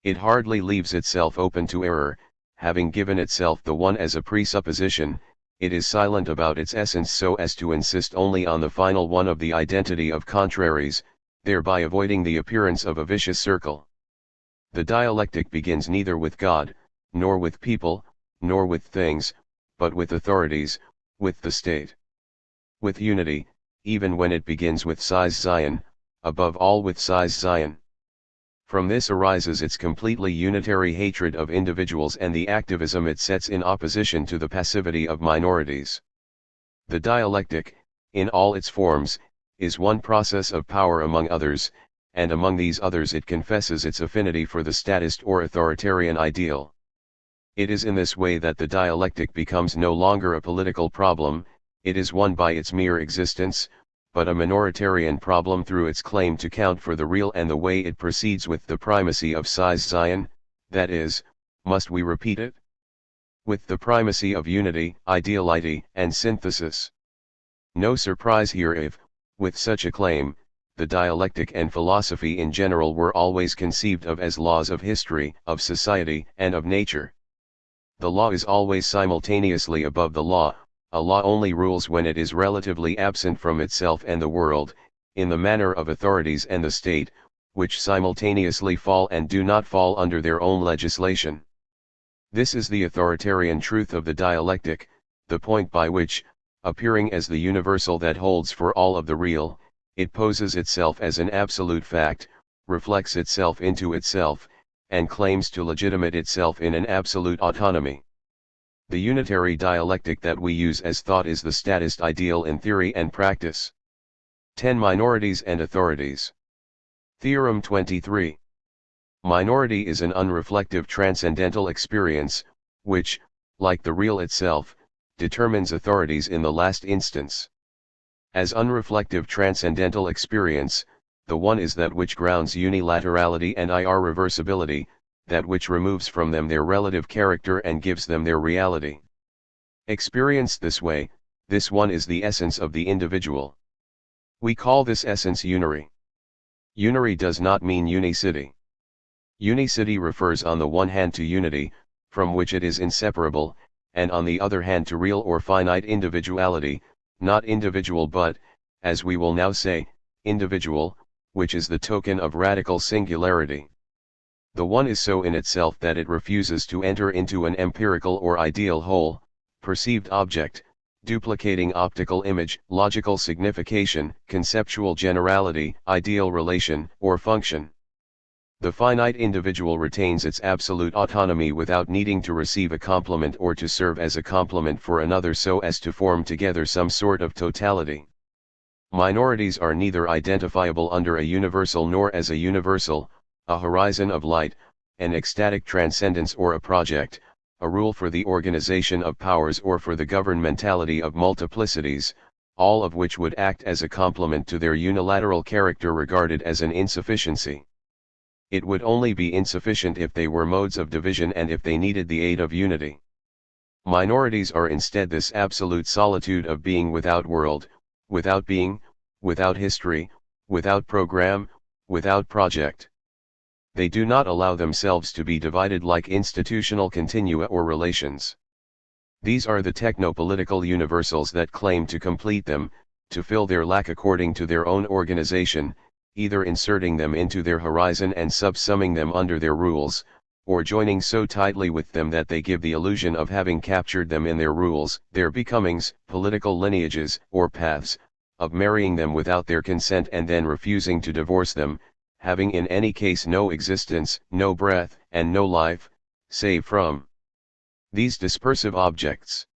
Speaker 1: It hardly leaves itself open to error, having given itself the one as a presupposition. It is silent about its essence so as to insist only on the final one of the identity of contraries, thereby avoiding the appearance of a vicious circle. The dialectic begins neither with God, nor with people, nor with things, but with authorities, with the state. With unity, even when it begins with size Zion, above all with size Zion. From this arises its completely unitary hatred of individuals and the activism it sets in opposition to the passivity of minorities. The dialectic, in all its forms, is one process of power among others, and among these others it confesses its affinity for the statist or authoritarian ideal. It is in this way that the dialectic becomes no longer a political problem, it is one by its mere existence, but a minoritarian problem through its claim to count for the real and the way it proceeds with the primacy of size Zion, that is, must we repeat it? With the primacy of unity, ideality, and synthesis. No surprise here if, with such a claim, the dialectic and philosophy in general were always conceived of as laws of history, of society, and of nature. The law is always simultaneously above the law. A law only rules when it is relatively absent from itself and the world, in the manner of authorities and the state, which simultaneously fall and do not fall under their own legislation. This is the authoritarian truth of the dialectic, the point by which, appearing as the universal that holds for all of the real, it poses itself as an absolute fact, reflects itself into itself, and claims to legitimate itself in an absolute autonomy. The unitary dialectic that we use as thought is the statist ideal in theory and practice. 10 Minorities and Authorities. Theorem 23. Minority is an unreflective transcendental experience, which, like the real itself, determines authorities in the last instance. As unreflective transcendental experience, the one is that which grounds unilaterality and irreversibility, that which removes from them their relative character and gives them their reality. Experienced this way, this one is the essence of the individual. We call this essence unary. Unary does not mean unicity. Unicity refers on the one hand to unity, from which it is inseparable, and on the other hand to real or finite individuality, not individual but, as we will now say, individual, which is the token of radical singularity. The one is so in itself that it refuses to enter into an empirical or ideal whole, perceived object, duplicating optical image, logical signification, conceptual generality, ideal relation, or function. The finite individual retains its absolute autonomy without needing to receive a complement or to serve as a complement for another so as to form together some sort of totality. Minorities are neither identifiable under a universal nor as a universal, a horizon of light, an ecstatic transcendence or a project, a rule for the organization of powers or for the governmentality of multiplicities, all of which would act as a complement to their unilateral character regarded as an insufficiency. It would only be insufficient if they were modes of division and if they needed the aid of unity. Minorities are instead this absolute solitude of being without world, without being, without history, without program, without project. They do not allow themselves to be divided like institutional continua or relations. These are the technopolitical universals that claim to complete them, to fill their lack according to their own organization, either inserting them into their horizon and subsuming them under their rules, or joining so tightly with them that they give the illusion of having captured them in their rules, their becomings, political lineages, or paths, of marrying them without their consent and then refusing to divorce them, having in any case no existence, no breath, and no life, save from these dispersive objects.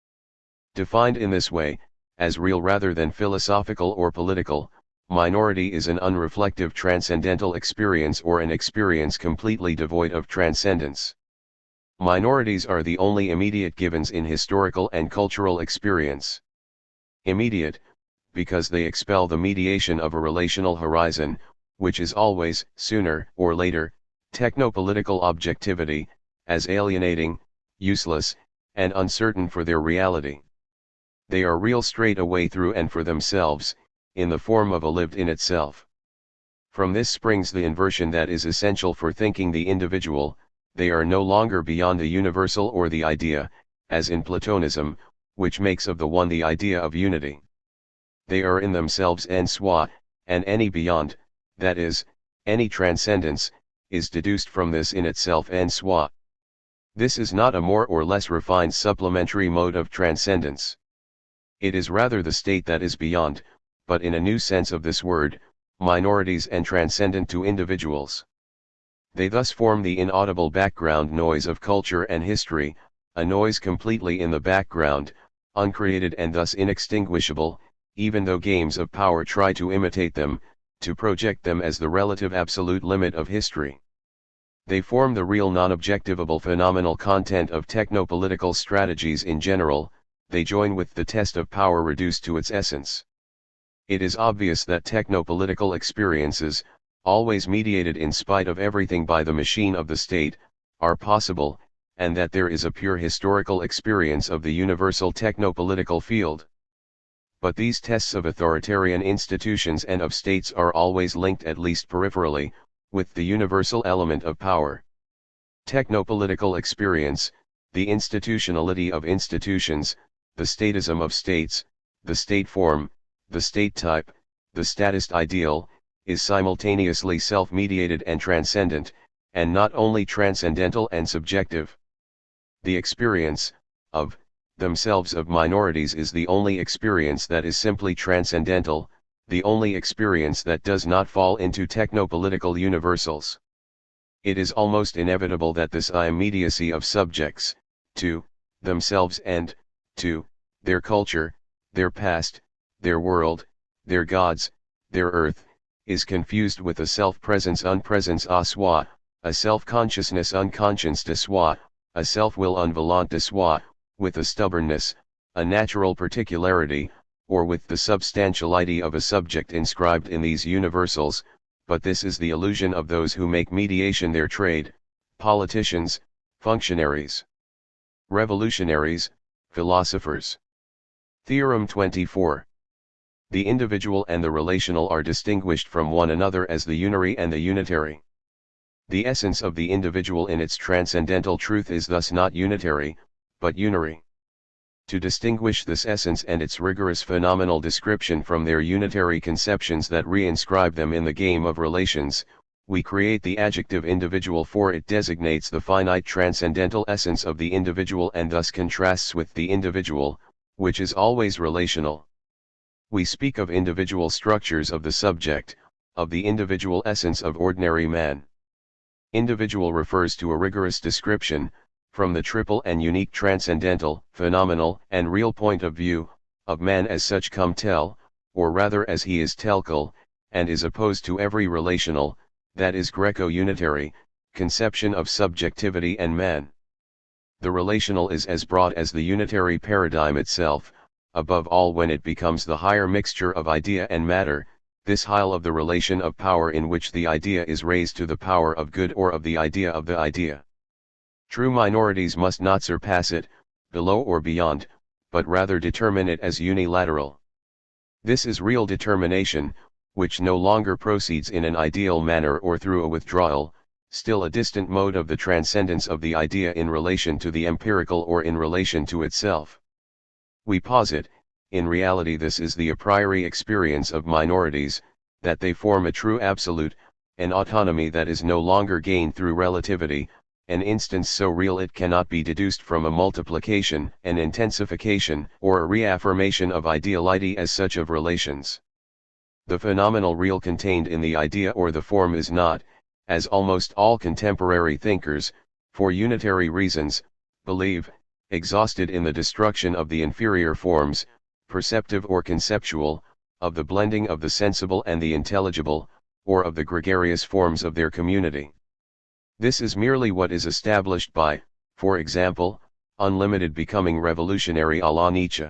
Speaker 1: Defined in this way, as real rather than philosophical or political, minority is an unreflective transcendental experience or an experience completely devoid of transcendence. Minorities are the only immediate givens in historical and cultural experience. Immediate, because they expel the mediation of a relational horizon, which is always, sooner or later, technopolitical objectivity, as alienating, useless, and uncertain for their reality. They are real straight away through and for themselves, in the form of a lived in itself. From this springs the inversion that is essential for thinking the individual. They are no longer beyond the universal or the idea, as in Platonism, which makes of the one the idea of unity. They are in themselves en soi, and any beyond, that is, any transcendence, is deduced from this in itself en soi. This is not a more or less refined supplementary mode of transcendence. It is rather the state that is beyond, but in a new sense of this word, minorities and transcendent to individuals. They thus form the inaudible background noise of culture and history, a noise completely in the background, uncreated and thus inextinguishable, even though games of power try to imitate them, to project them as the relative absolute limit of history. They form the real non-objectivable phenomenal content of technopolitical strategies in general. They join with the test of power reduced to its essence. It is obvious that technopolitical experiences, always mediated in spite of everything by the machine of the state, are possible, and that there is a pure historical experience of the universal technopolitical field. But these tests of authoritarian institutions and of states are always linked at least peripherally, with the universal element of power. Technopolitical experience, the institutionality of institutions, the statism of states, the state form, the state type, the statist ideal, is simultaneously self-mediated and transcendent, and not only transcendental and subjective. The experience, of themselves of minorities is the only experience that is simply transcendental, the only experience that does not fall into technopolitical universals. It is almost inevitable that this immediacy of subjects, to themselves and, to their culture, their past, their world, their gods, their earth, is confused with a self-presence unpresence à soi, a self-consciousness unconscience de soi, a self-will unvolant de soi, with a stubbornness, a natural particularity, or with the substantiality of a subject inscribed in these universals, but this is the illusion of those who make mediation their trade, politicians, functionaries, revolutionaries, philosophers. Theorem 24. The individual and the relational are distinguished from one another as the unary and the unitary. The essence of the individual in its transcendental truth is thus not unitary, but unary. To distinguish this essence and its rigorous phenomenal description from their unitary conceptions that reinscribe them in the game of relations, we create the adjective individual, for it designates the finite transcendental essence of the individual and thus contrasts with the individual, which is always relational. We speak of individual structures of the subject, of the individual essence of ordinary man. Individual refers to a rigorous description, from the triple and unique transcendental, phenomenal, and real point of view, of man as such cum tel, or rather as he is telcal, and is opposed to every relational, that is Greco-unitary, conception of subjectivity and man. The relational is as broad as the unitary paradigm itself, above all when it becomes the higher mixture of idea and matter, this hyle of the relation of power in which the idea is raised to the power of good or of the idea of the idea. True minorities must not surpass it, below or beyond, but rather determine it as unilateral. This is real determination, which no longer proceeds in an ideal manner or through a withdrawal, still a distant mode of the transcendence of the idea in relation to the empirical or in relation to itself. We posit, in reality this is the a priori experience of minorities, that they form a true absolute, an autonomy that is no longer gained through relativity, an instance so real it cannot be deduced from a multiplication, an intensification, or a reaffirmation of ideality as such of relations. The phenomenal real contained in the idea or the form is not, as almost all contemporary thinkers, for unitary reasons, believe, exhausted in the destruction of the inferior forms, perceptive or conceptual, of the blending of the sensible and the intelligible, or of the gregarious forms of their community. This is merely what is established by, for example, unlimited becoming revolutionary à la Nietzsche.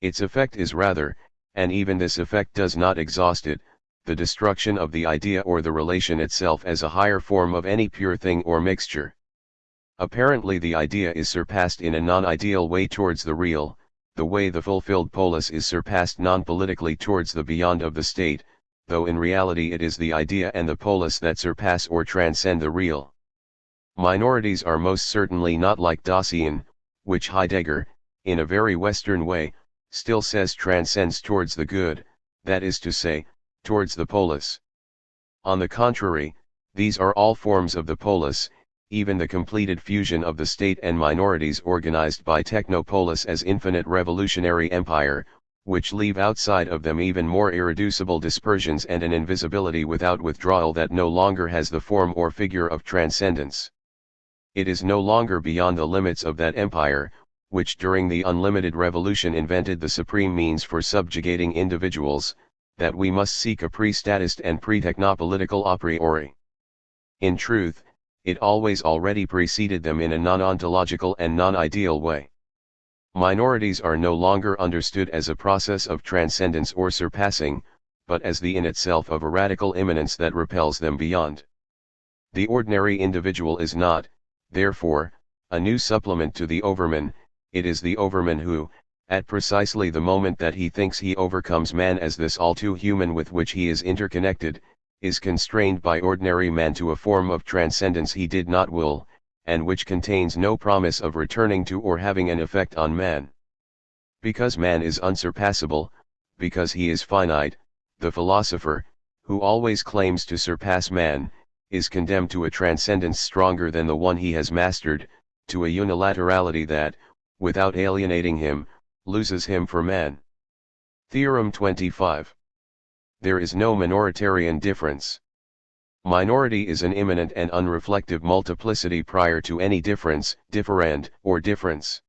Speaker 1: Its effect is rather, and even this effect does not exhaust it, the destruction of the idea or the relation itself as a higher form of any pure thing or mixture. Apparently the idea is surpassed in a non-ideal way towards the real, the way the fulfilled polis is surpassed non-politically towards the beyond of the state, though in reality it is the idea and the polis that surpass or transcend the real. Minorities are most certainly not like Dasein, which Heidegger, in a very Western way, still says transcends towards the good, that is to say, towards the polis. On the contrary, these are all forms of the polis, even the completed fusion of the state and minorities organized by Technopolis as infinite revolutionary empire, which leave outside of them even more irreducible dispersions and an invisibility without withdrawal that no longer has the form or figure of transcendence. It is no longer beyond the limits of that empire, which during the unlimited revolution invented the supreme means for subjugating individuals, that we must seek a pre-statist and pre-technopolitical a priori. In truth, it always already preceded them in a non-ontological and non-ideal way. Minorities are no longer understood as a process of transcendence or surpassing, but as the in itself of a radical immanence that repels them beyond. The ordinary individual is not, therefore, a new supplement to the overman, it is the overman who, at precisely the moment that he thinks he overcomes man as this all too human with which he is interconnected, is constrained by ordinary man to a form of transcendence he did not will, and which contains no promise of returning to or having an effect on man. Because man is unsurpassable, because he is finite, the philosopher, who always claims to surpass man, is condemned to a transcendence stronger than the one he has mastered, to a unilaterality that, without alienating him, loses him for man. Theorem 25. There is no minoritarian difference. Minority is an immanent and unreflective multiplicity prior to any difference, differend, or difference.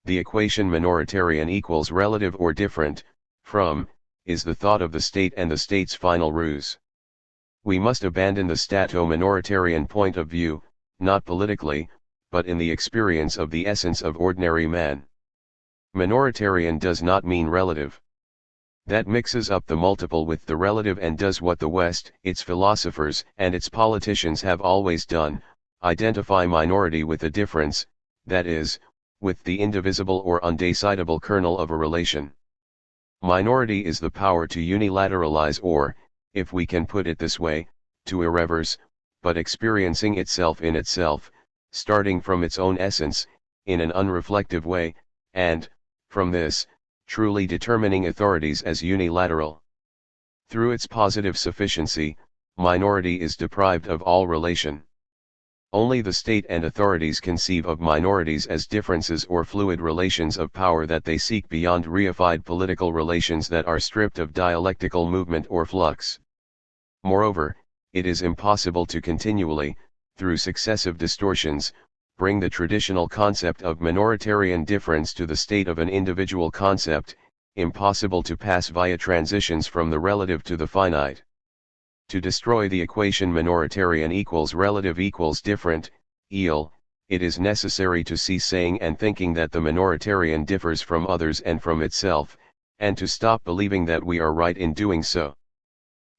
Speaker 1: The equation minoritarian equals relative or different, from, is the thought of the state and the state's final ruse. We must abandon the stato-minoritarian point of view, not politically, but in the experience of the essence of ordinary man. Minoritarian does not mean relative. That mixes up the multiple with the relative and does what the West, its philosophers and its politicians have always done, identify minority with a difference, that is, with the indivisible or undecidable kernel of a relation. Minority is the power to unilateralize or, if we can put it this way, to irreverse, but experiencing itself in itself, starting from its own essence, in an unreflective way, and, from this, truly determining authorities as unilateral. Through its positive sufficiency, minority is deprived of all relation. Only the state and authorities conceive of minorities as differences or fluid relations of power that they seek beyond reified political relations that are stripped of dialectical movement or flux. Moreover, it is impossible to continually, through successive distortions, bring the traditional concept of minoritarian difference to the state of an individual concept, impossible to pass via transitions from the relative to the finite. To destroy the equation minoritarian equals relative equals different, it is necessary to cease saying and thinking that the minoritarian differs from others and from itself, and to stop believing that we are right in doing so.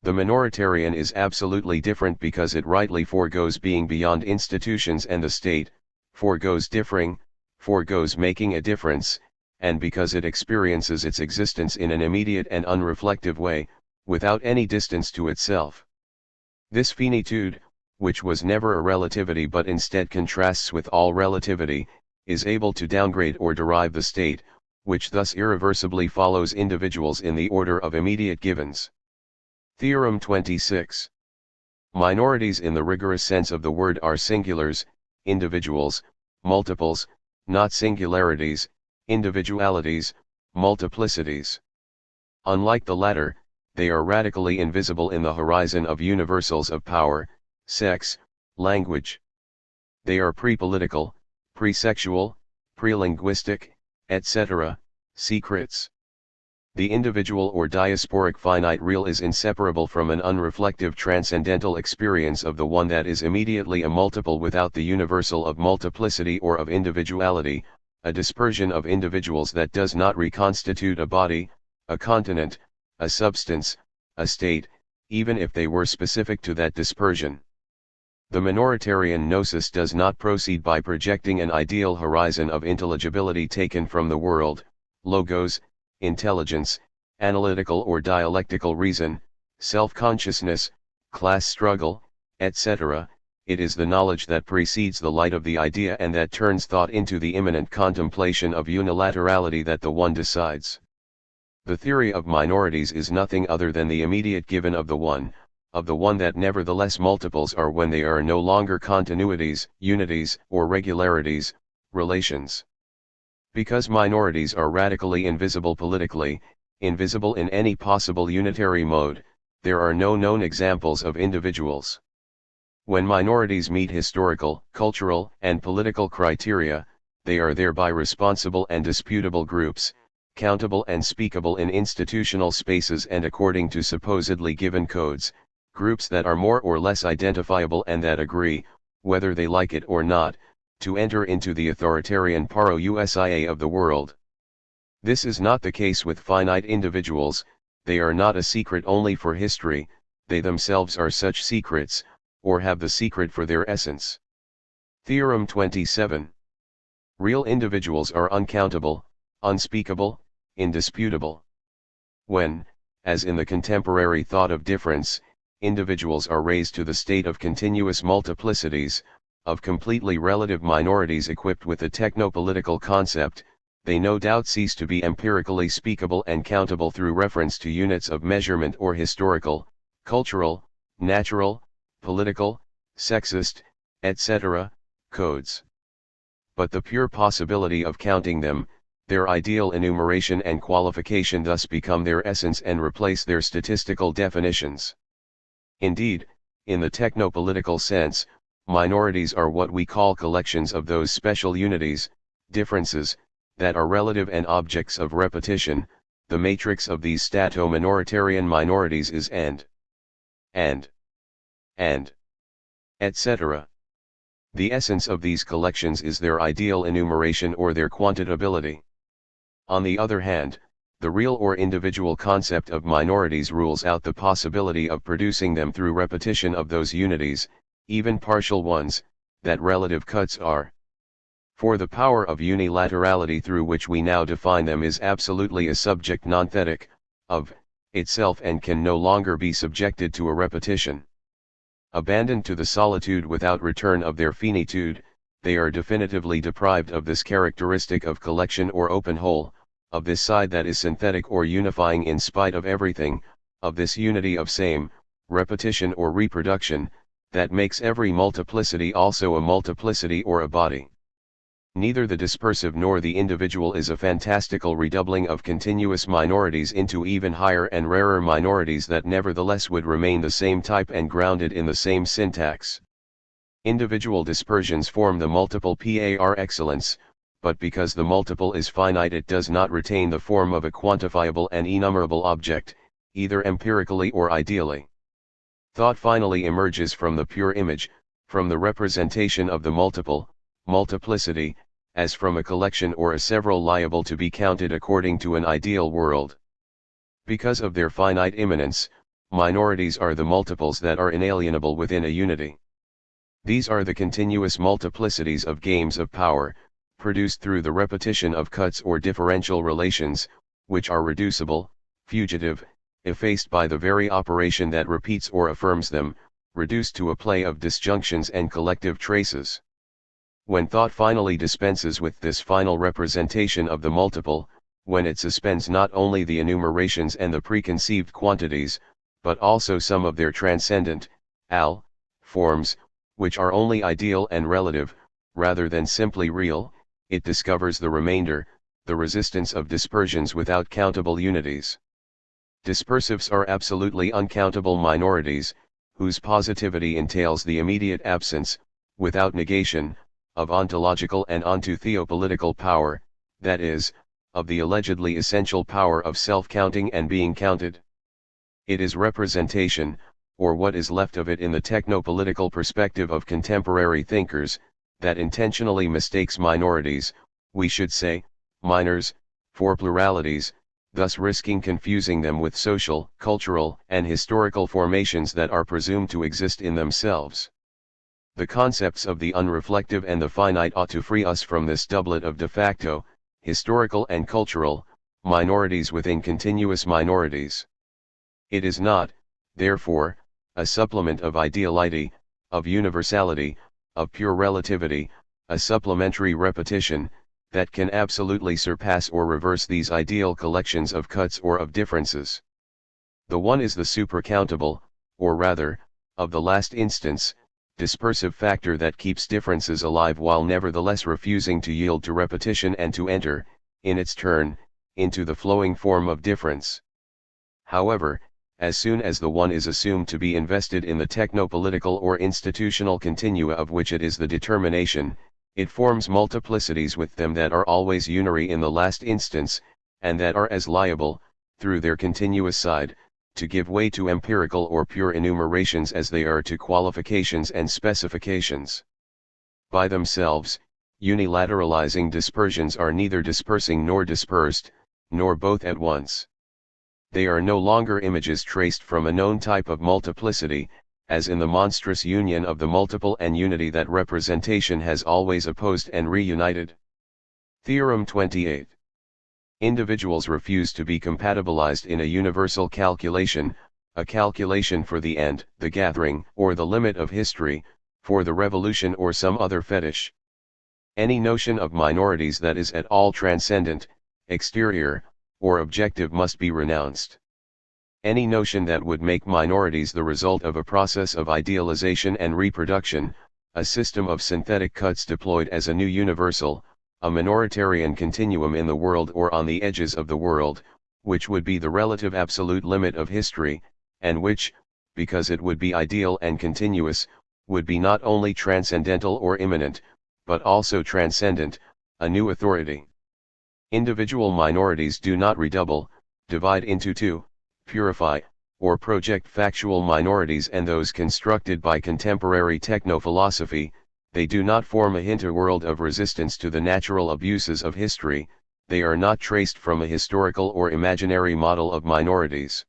Speaker 1: The minoritarian is absolutely different because it rightly foregoes being beyond institutions and the state, foregoes differing, foregoes making a difference, and because it experiences its existence in an immediate and unreflective way, without any distance to itself. This finitude, which was never a relativity but instead contrasts with all relativity, is able to downgrade or derive the state, which thus irreversibly follows individuals in the order of immediate givens. Theorem 26. Minorities in the rigorous sense of the word are singulars, individuals, multiples, not singularities, individualities, multiplicities. Unlike the latter, they are radically invisible in the horizon of universals of power, sex, language. They are pre-political, pre-sexual, pre-linguistic, etc., secrets. The individual or diasporic finite real is inseparable from an unreflective transcendental experience of the one that is immediately a multiple without the universal of multiplicity or of individuality, a dispersion of individuals that does not reconstitute a body, a continent, a substance, a state, even if they were specific to that dispersion. The minoritarian gnosis does not proceed by projecting an ideal horizon of intelligibility taken from the world, logos, intelligence, analytical or dialectical reason, self-consciousness, class struggle, etc. It is the knowledge that precedes the light of the idea and that turns thought into the immanent contemplation of unilaterality that the one decides. The theory of minorities is nothing other than the immediate given of the one that nevertheless multiples are when they are no longer continuities, unities, or regularities, relations. Because minorities are radically invisible politically, invisible in any possible unitary mode, there are no known examples of individuals. When minorities meet historical, cultural, and political criteria, they are thereby responsible and disputable groups, countable and speakable in institutional spaces and according to supposedly given codes, groups that are more or less identifiable and that agree, whether they like it or not, to enter into the authoritarian paro-usia of the world. This is not the case with finite individuals. They are not a secret only for history, they themselves are such secrets, or have the secret for their essence. Theorem 27. Real individuals are uncountable, unspeakable, indisputable. When, as in the contemporary thought of difference, individuals are raised to the state of continuous multiplicities, of completely relative minorities equipped with a technopolitical concept, they no doubt cease to be empirically speakable and countable through reference to units of measurement or historical, cultural, natural, political, sexist, etc., codes. But the pure possibility of counting them, their ideal enumeration and qualification thus become their essence and replace their statistical definitions. Indeed, in the technopolitical sense, minorities are what we call collections of those special unities, differences, that are relative and objects of repetition, the matrix of these stato-minoritarian minorities is and, etc. The essence of these collections is their ideal enumeration or their quantitability. On the other hand, the real or individual concept of minorities rules out the possibility of producing them through repetition of those unities, even partial ones, that relative cuts are. For the power of unilaterality through which we now define them is absolutely a subject non-thetic, of itself, and can no longer be subjected to a repetition. Abandoned to the solitude without return of their finitude, they are definitively deprived of this characteristic of collection or open whole, of this side that is synthetic or unifying in spite of everything, of this unity of same, repetition or reproduction, that makes every multiplicity also a multiplicity or a body. Neither the dispersive nor the individual is a fantastical redoubling of continuous minorities into even higher and rarer minorities that nevertheless would remain the same type and grounded in the same syntax. Individual dispersions form the multiple par excellence, but because the multiple is finite it does not retain the form of a quantifiable and enumerable object, either empirically or ideally. Thought finally emerges from the pure image, from the representation of the multiple, multiplicity, as from a collection or a several liable to be counted according to an ideal world. Because of their finite immanence, minorities are the multiples that are inalienable within a unity. These are the continuous multiplicities of games of power, produced through the repetition of cuts or differential relations, which are reducible, fugitive, effaced by the very operation that repeats or affirms them, reduced to a play of disjunctions and collective traces. When thought finally dispenses with this final representation of the multiple, when it suspends not only the enumerations and the preconceived quantities, but also some of their transcendent, forms, which are only ideal and relative, rather than simply real, it discovers the remainder, the resistance of dispersions without countable unities. Dispersives are absolutely uncountable minorities, whose positivity entails the immediate absence, without negation, of ontological and onto-theopolitical power, that is, of the allegedly essential power of self-counting and being counted. It is representation, or what is left of it in the techno-political perspective of contemporary thinkers, that intentionally mistakes minorities, we should say, minors, for pluralities, thus risking confusing them with social, cultural, and historical formations that are presumed to exist in themselves. The concepts of the unreflective and the finite ought to free us from this doublet of de facto, historical and cultural, minorities within continuous minorities. It is not, therefore, a supplement of ideality, of universality, of pure relativity, a supplementary repetition, that can absolutely surpass or reverse these ideal collections of cuts or of differences. The one is the supercountable, or rather, of the last instance, dispersive factor that keeps differences alive while nevertheless refusing to yield to repetition and to enter, in its turn, into the flowing form of difference. However, as soon as the one is assumed to be invested in the techno-political or institutional continua of which it is the determination, it forms multiplicities with them that are always unary in the last instance, and that are as liable, through their continuous side, to give way to empirical or pure enumerations as they are to qualifications and specifications. By themselves, unilateralizing dispersions are neither dispersing nor dispersed, nor both at once. They are no longer images traced from a known type of multiplicity, as in the monstrous union of the multiple and unity that representation has always opposed and reunited. Theorem 28. Individuals refuse to be compatibilized in a universal calculation, a calculation for the end, the gathering, or the limit of history, for the revolution or some other fetish. Any notion of minorities that is at all transcendent, exterior, or objective must be renounced. Any notion that would make minorities the result of a process of idealization and reproduction, a system of synthetic cuts deployed as a new universal, a minoritarian continuum in the world or on the edges of the world, which would be the relative absolute limit of history, and which, because it would be ideal and continuous, would be not only transcendental or immanent, but also transcendent, a new authority. Individual minorities do not redouble, divide into two, purify, or project factual minorities and those constructed by contemporary techno-philosophy. They do not form a hinterworld of resistance to the natural abuses of history, they are not traced from a historical or imaginary model of minorities.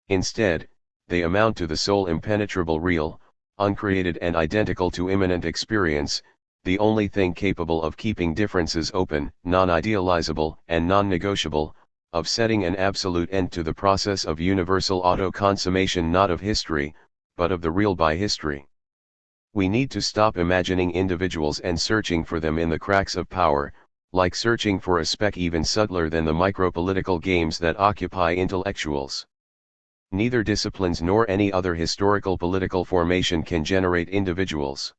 Speaker 1: Instead, they amount to the sole impenetrable real, uncreated and identical to immanent experience, the only thing capable of keeping differences open, non-idealizable and non-negotiable, of setting an absolute end to the process of universal auto-consummation not of history, but of the real by history. We need to stop imagining individuals and searching for them in the cracks of power, like searching for a speck even subtler than the micropolitical games that occupy intellectuals. Neither disciplines nor any other historical political formation can generate individuals.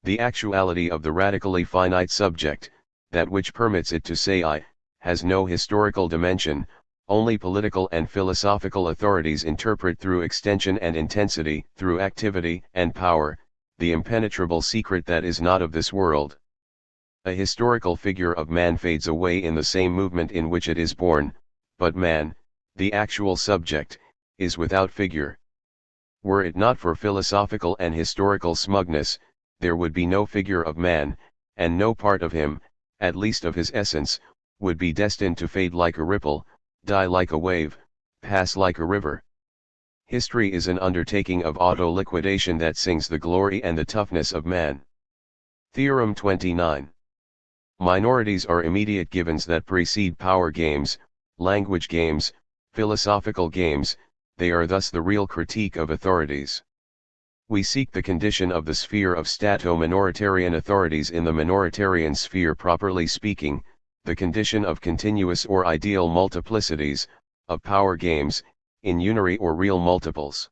Speaker 1: The actuality of the radically finite subject, that which permits it to say I, has no historical dimension, only political and philosophical authorities interpret through extension and intensity, through activity and power, the impenetrable secret that is not of this world. A historical figure of man fades away in the same movement in which it is born, but man, the actual subject, is without figure. Were it not for philosophical and historical smugness, there would be no figure of man, and no part of him, at least of his essence, would be destined to fade like a ripple, die like a wave, pass like a river. History is an undertaking of auto-liquidation that sings the glory and the toughness of man. Theorem 29. Minorities are immediate givens that precede power games, language games, philosophical games, they are thus the real critique of authorities. We seek the condition of the sphere of stato-minoritarian authorities in the minoritarian sphere properly speaking, the condition of continuous or ideal multiplicities, of power games, in unary or real multiples.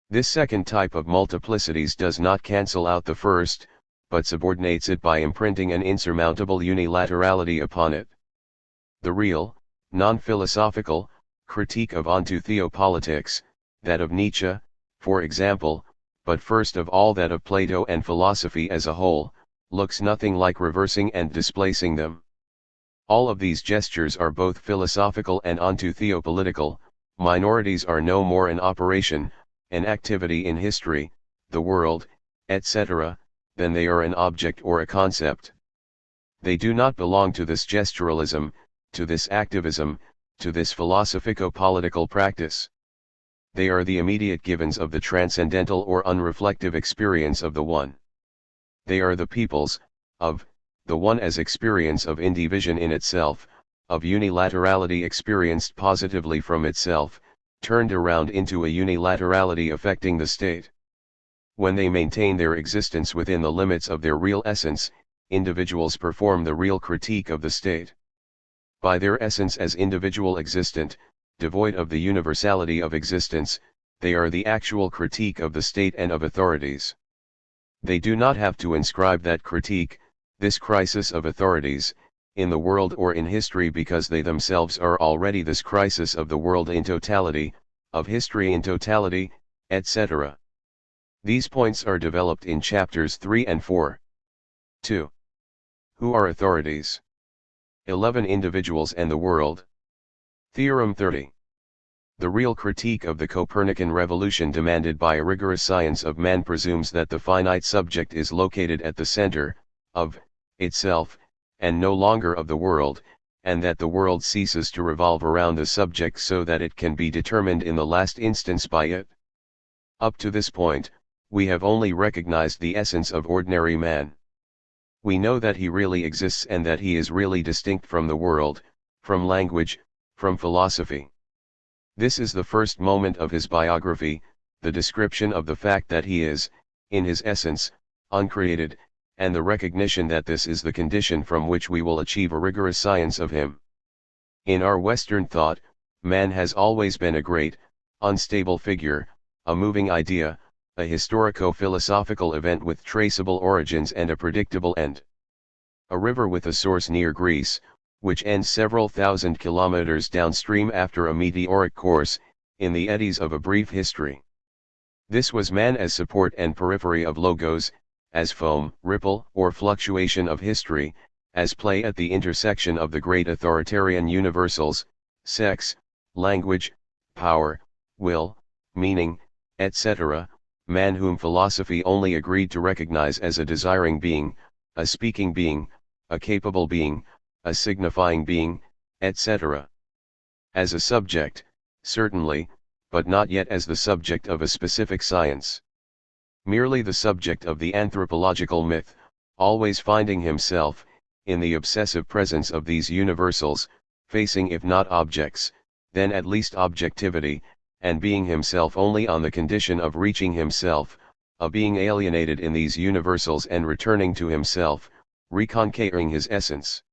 Speaker 1: This second type of multiplicities does not cancel out the first, but subordinates it by imprinting an insurmountable unilaterality upon it. The real, non-philosophical, critique of onto theopolitics, that of Nietzsche, for example, but first of all that of Plato and philosophy as a whole, looks nothing like reversing and displacing them. All of these gestures are both philosophical and onto theopolitical. Minorities are no more an operation, an activity in history, the world, etc., than they are an object or a concept. They do not belong to this gesturalism, to this activism, to this philosophico-political practice. They are the immediate givens of the transcendental or unreflective experience of the One. They are the peoples, of, the One as experience of indivision in itself, of unilaterality experienced positively from itself, turned around into a unilaterality affecting the state. When they maintain their existence within the limits of their real essence, individuals perform the real critique of the state. By their essence as individual existent, devoid of the universality of existence, they are the actual critique of the state and of authorities. They do not have to inscribe that critique, this crisis of authorities, in the world or in history because they themselves are already this crisis of the world in totality, of history in totality, etc. These points are developed in chapters 3 and 4. 2. Who are authorities? 11 Individuals and the world. Theorem 30. The real critique of the Copernican revolution demanded by a rigorous science of man presumes that the finite subject is located at the center, of, itself, and no longer of the world, and that the world ceases to revolve around the subject so that it can be determined in the last instance by it. Up to this point, we have only recognized the essence of ordinary man. We know that he really exists and that he is really distinct from the world, from language, from philosophy. This is the first moment of his biography, the description of the fact that he is, in his essence, uncreated, and the recognition that this is the condition from which we will achieve a rigorous science of him. In our Western thought, man has always been a great, unstable figure, a moving idea, a historico-philosophical event with traceable origins and a predictable end. A river with a source near Greece, which ends several thousand kilometers downstream after a meteoric course, in the eddies of a brief history. This was man as support and periphery of logos, as foam, ripple, or fluctuation of history, as play at the intersection of the great authoritarian universals, sex, language, power, will, meaning, etc., man whom philosophy only agreed to recognize as a desiring being, a speaking being, a capable being, a signifying being, etc. As a subject, certainly, but not yet as the subject of a specific science. Merely the subject of the anthropological myth, always finding himself, in the obsessive presence of these universals, facing if not objects, then at least objectivity, and being himself only on the condition of reaching himself, of being alienated in these universals and returning to himself, reconquering his essence.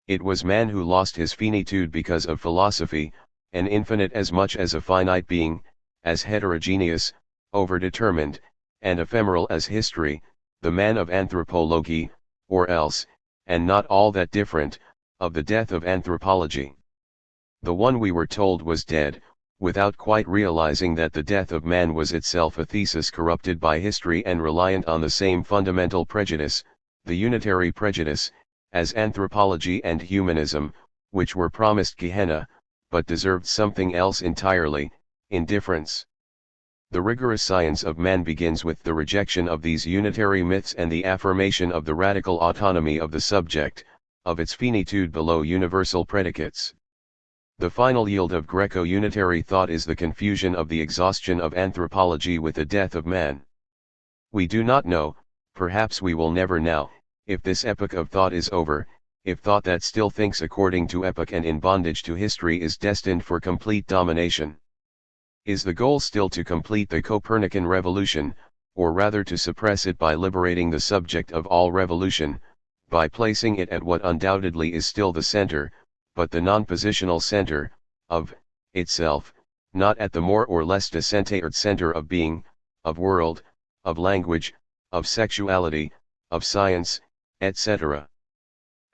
Speaker 1: It was man who lost his finitude because of philosophy, an infinite as much as a finite being, as heterogeneous, overdetermined, and ephemeral as history, the man of anthropology, or else, and not all that different, of the death of anthropology. The one we were told was dead, without quite realizing that the death of man was itself a thesis corrupted by history and reliant on the same fundamental prejudice, the unitary prejudice, as anthropology and humanism, which were promised Gehenna, but deserved something else entirely, indifference. The rigorous science of man begins with the rejection of these unitary myths and the affirmation of the radical autonomy of the subject, of its finitude below universal predicates. The final yield of Greco-unitary thought is the confusion of the exhaustion of anthropology with the death of man. We do not know, perhaps we will never know, if this epoch of thought is over, if thought that still thinks according to epoch and in bondage to history is destined for complete domination. Is the goal still to complete the Copernican revolution, or rather to suppress it by liberating the subject of all revolution, by placing it at what undoubtedly is still the center, but the non-positional center, of itself, not at the more or less decentered center of being, of world, of language, of sexuality, of science, etc.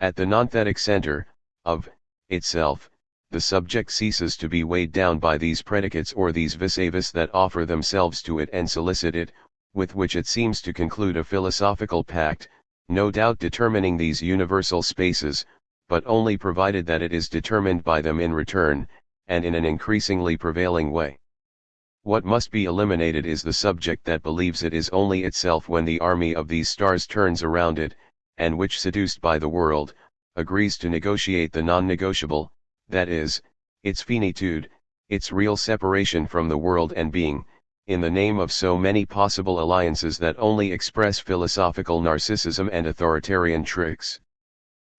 Speaker 1: At the non-thetic center, of itself, the subject ceases to be weighed down by these predicates or these vis-a-vis that offer themselves to it and solicit it, with which it seems to conclude a philosophical pact, no doubt determining these universal spaces, but only provided that it is determined by them in return, and in an increasingly prevailing way. What must be eliminated is the subject that believes it is only itself when the army of these stars turns around it, and which, seduced by the world, agrees to negotiate the non-negotiable, that is, its finitude, its real separation from the world and being, in the name of so many possible alliances that only express philosophical narcissism and authoritarian tricks.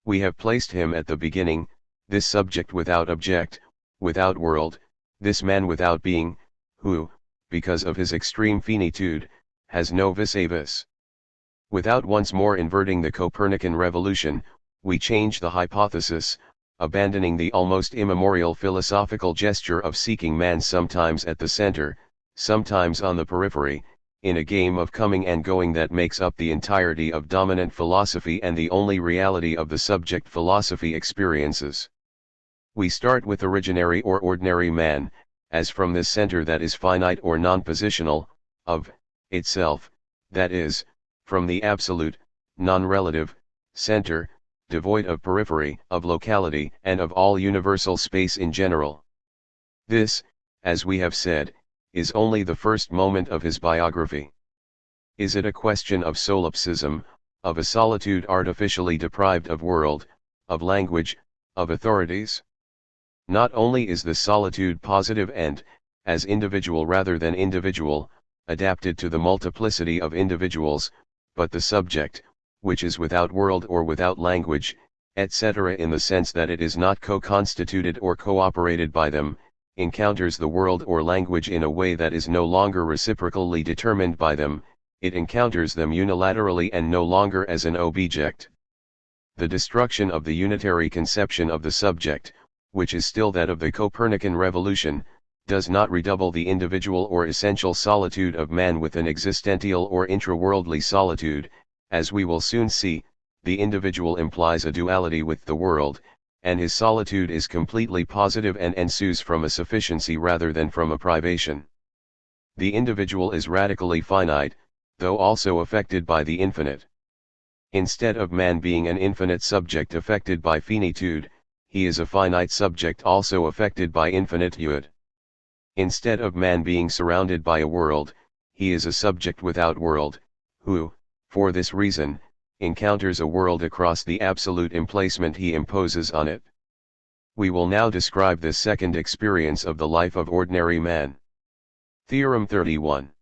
Speaker 1: We have placed him at the beginning, this subject without object, without world, this man without being, who, because of his extreme finitude, has no vis-a-vis. Without once more inverting the Copernican revolution, we change the hypothesis, abandoning the almost immemorial philosophical gesture of seeking man sometimes at the center, sometimes on the periphery, in a game of coming and going that makes up the entirety of dominant philosophy and the only reality of the subject philosophy experiences. We start with originary or ordinary man, as from this center that is finite or non-positional, of itself, that is, from the absolute, non-relative, center, devoid of periphery, of locality, and of all universal space in general. This, as we have said, is only the first moment of his biography. Is it a question of solipsism, of a solitude artificially deprived of world, of language, of authorities? Not only is this solitude positive and, as individual rather than individual, adapted to the multiplicity of individuals, but the subject, which is without world or without language, etc. in the sense that it is not co-constituted or co-operated by them, encounters the world or language in a way that is no longer reciprocally determined by them, it encounters them unilaterally and no longer as an object. The destruction of the unitary conception of the subject, which is still that of the Copernican revolution, does not redouble the individual or essential solitude of man with an existential or intra-worldly solitude. As we will soon see, the individual implies a duality with the world, and his solitude is completely positive and ensues from a sufficiency rather than from a privation. The individual is radically finite, though also affected by the infinite. Instead of man being an infinite subject affected by finitude, he is a finite subject also affected by infinitude. Instead of man being surrounded by a world, he is a subject without world, who, for this reason, encounters a world across the absolute emplacement he imposes on it. We will now describe this second experience of the life of ordinary man. Theorem 31.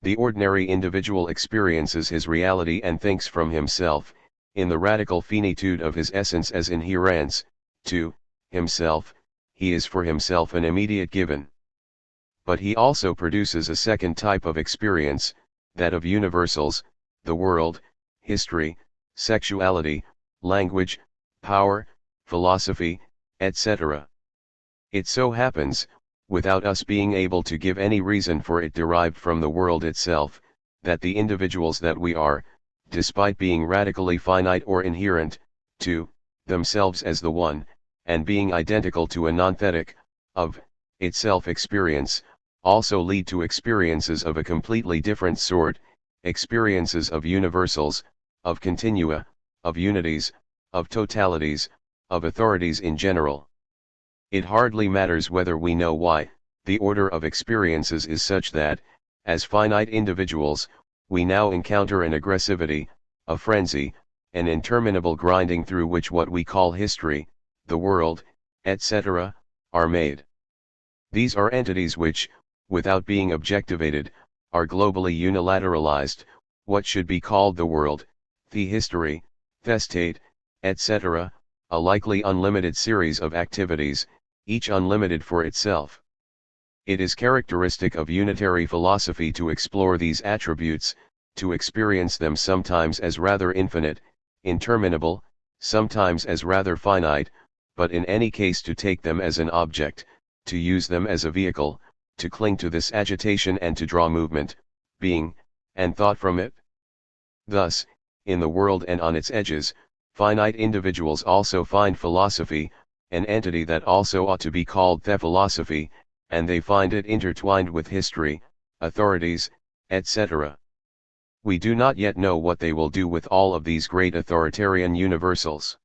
Speaker 1: The ordinary individual experiences his reality and thinks from himself, in the radical finitude of his essence as inherence, to himself, he is for himself an immediate given. But he also produces a second type of experience, that of universals, the world, history, sexuality, language, power, philosophy, etc. It so happens, without us being able to give any reason for it derived from the world itself, that the individuals that we are, despite being radically finite or inherent, to themselves as the one, and being identical to a non-thetic, of itself experience, also lead to experiences of a completely different sort, experiences of universals, of continua, of unities, of totalities, of authorities in general. It hardly matters whether we know why, the order of experiences is such that, as finite individuals, we now encounter an aggressivity, a frenzy, an interminable grinding through which what we call history, the world, etc., are made. These are entities which, without being objectivated, are globally unilateralized, what should be called the world, the history, the state, etc., a likely unlimited series of activities, each unlimited for itself. It is characteristic of unitary philosophy to explore these attributes, to experience them sometimes as rather infinite, interminable, sometimes as rather finite, but in any case to take them as an object, to use them as a vehicle, to cling to this agitation and to draw movement, being, and thought from it. Thus, in the world and on its edges, finite individuals also find philosophy, an entity that also ought to be called the philosophy, and they find it intertwined with history, authorities, etc. We do not yet know what they will do with all of these great authoritarian universals.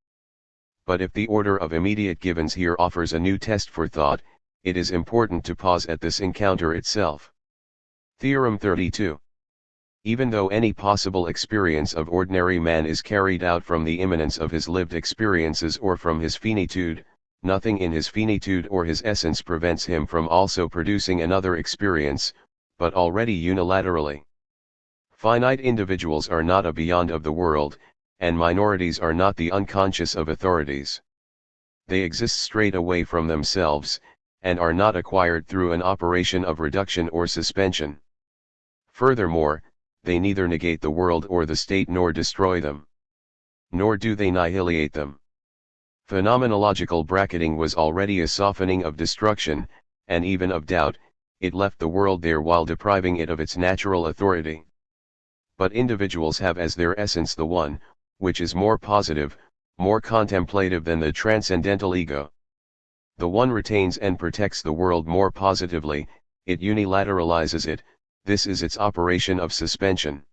Speaker 1: But if the order of immediate givens here offers a new test for thought, it is important to pause at this encounter itself. Theorem 32. Even though any possible experience of ordinary man is carried out from the immanence of his lived experiences or from his finitude, nothing in his finitude or his essence prevents him from also producing another experience, but already unilaterally. Finite individuals are not a beyond of the world, and minorities are not the unconscious of authorities. They exist straight away from themselves, and are not acquired through an operation of reduction or suspension. Furthermore, they neither negate the world or the state nor destroy them. Nor do they nihilate them. Phenomenological bracketing was already a softening of destruction, and even of doubt, it left the world there while depriving it of its natural authority. But individuals have as their essence the one, which is more positive, more contemplative than the transcendental ego. The one retains and protects the world more positively, it unilateralizes it, this is its operation of suspension.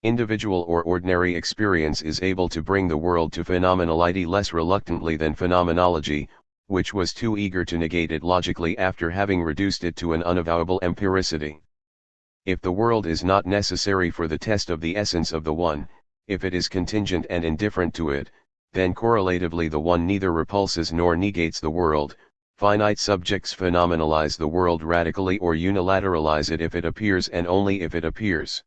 Speaker 1: Individual or ordinary experience is able to bring the world to phenomenality less reluctantly than phenomenology, which was too eager to negate it logically after having reduced it to an unavowable empiricity. If the world is not necessary for the test of the essence of the one, if it is contingent and indifferent to it, then correlatively the one neither repulses nor negates the world. Finite subjects phenomenalize the world radically or unilateralize it if it appears and only if it appears.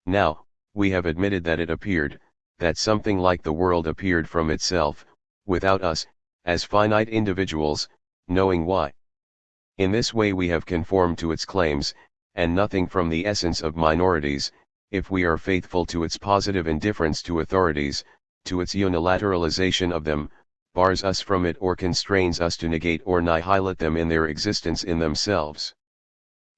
Speaker 1: Now, we have admitted that it appeared, that something like the world appeared from itself, without us, as finite individuals, knowing why. In this way we have conformed to its claims, and nothing from the essence of minorities, if we are faithful to its positive indifference to authorities, to its unilateralization of them, bars us from it or constrains us to negate or nihilate them in their existence in themselves.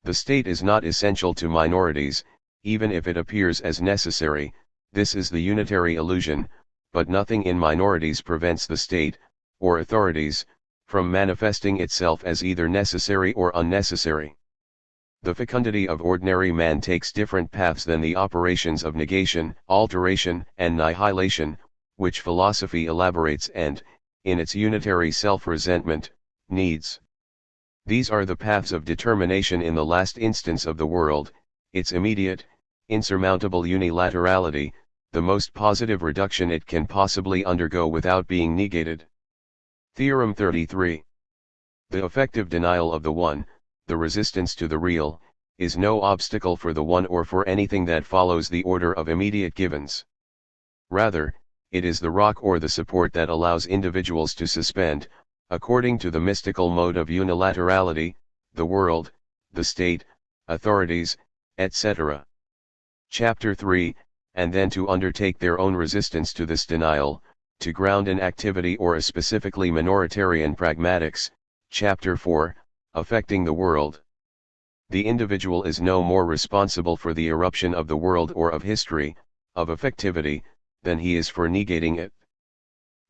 Speaker 1: The state is not essential to minorities, even if it appears as necessary, this is the unitary illusion, but nothing in minorities prevents the state, or authorities, from manifesting itself as either necessary or unnecessary. The fecundity of ordinary man takes different paths than the operations of negation, alteration, and nihilation, which philosophy elaborates and, in its unitary self-resentment, needs. These are the paths of determination in the last instance of the world, its immediate, insurmountable unilaterality, the most positive reduction it can possibly undergo without being negated. Theorem 33. The effective denial of the one, the resistance to the real, is no obstacle for the one or for anything that follows the order of immediate givens. Rather, it is the rock or the support that allows individuals to suspend, according to the mystical mode of unilaterality, the world, the state, authorities, etc. Chapter 3, and then to undertake their own resistance to this denial, to ground an activity or a specifically minoritarian pragmatics. Chapter 4, affecting the world. The individual is no more responsible for the eruption of the world or of history, of effectivity, than he is for negating it.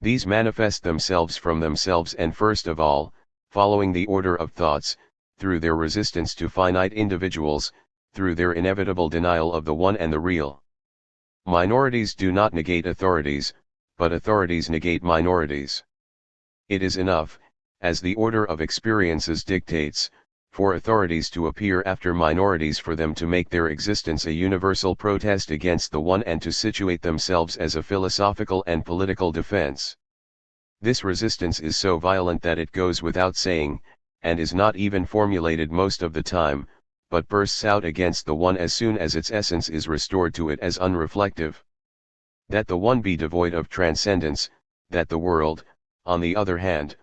Speaker 1: These manifest themselves from themselves and first of all, following the order of thoughts, through their resistance to finite individuals, through their inevitable denial of the one and the real. Minorities do not negate authorities, but authorities negate minorities. It is enough, as the order of experiences dictates, for authorities to appear after minorities for them to make their existence a universal protest against the one and to situate themselves as a philosophical and political defense. This resistance is so violent that it goes without saying, and is not even formulated most of the time, but bursts out against the one as soon as its essence is restored to it as unreflective. That the one be devoid of transcendence, that the world, on the other hand,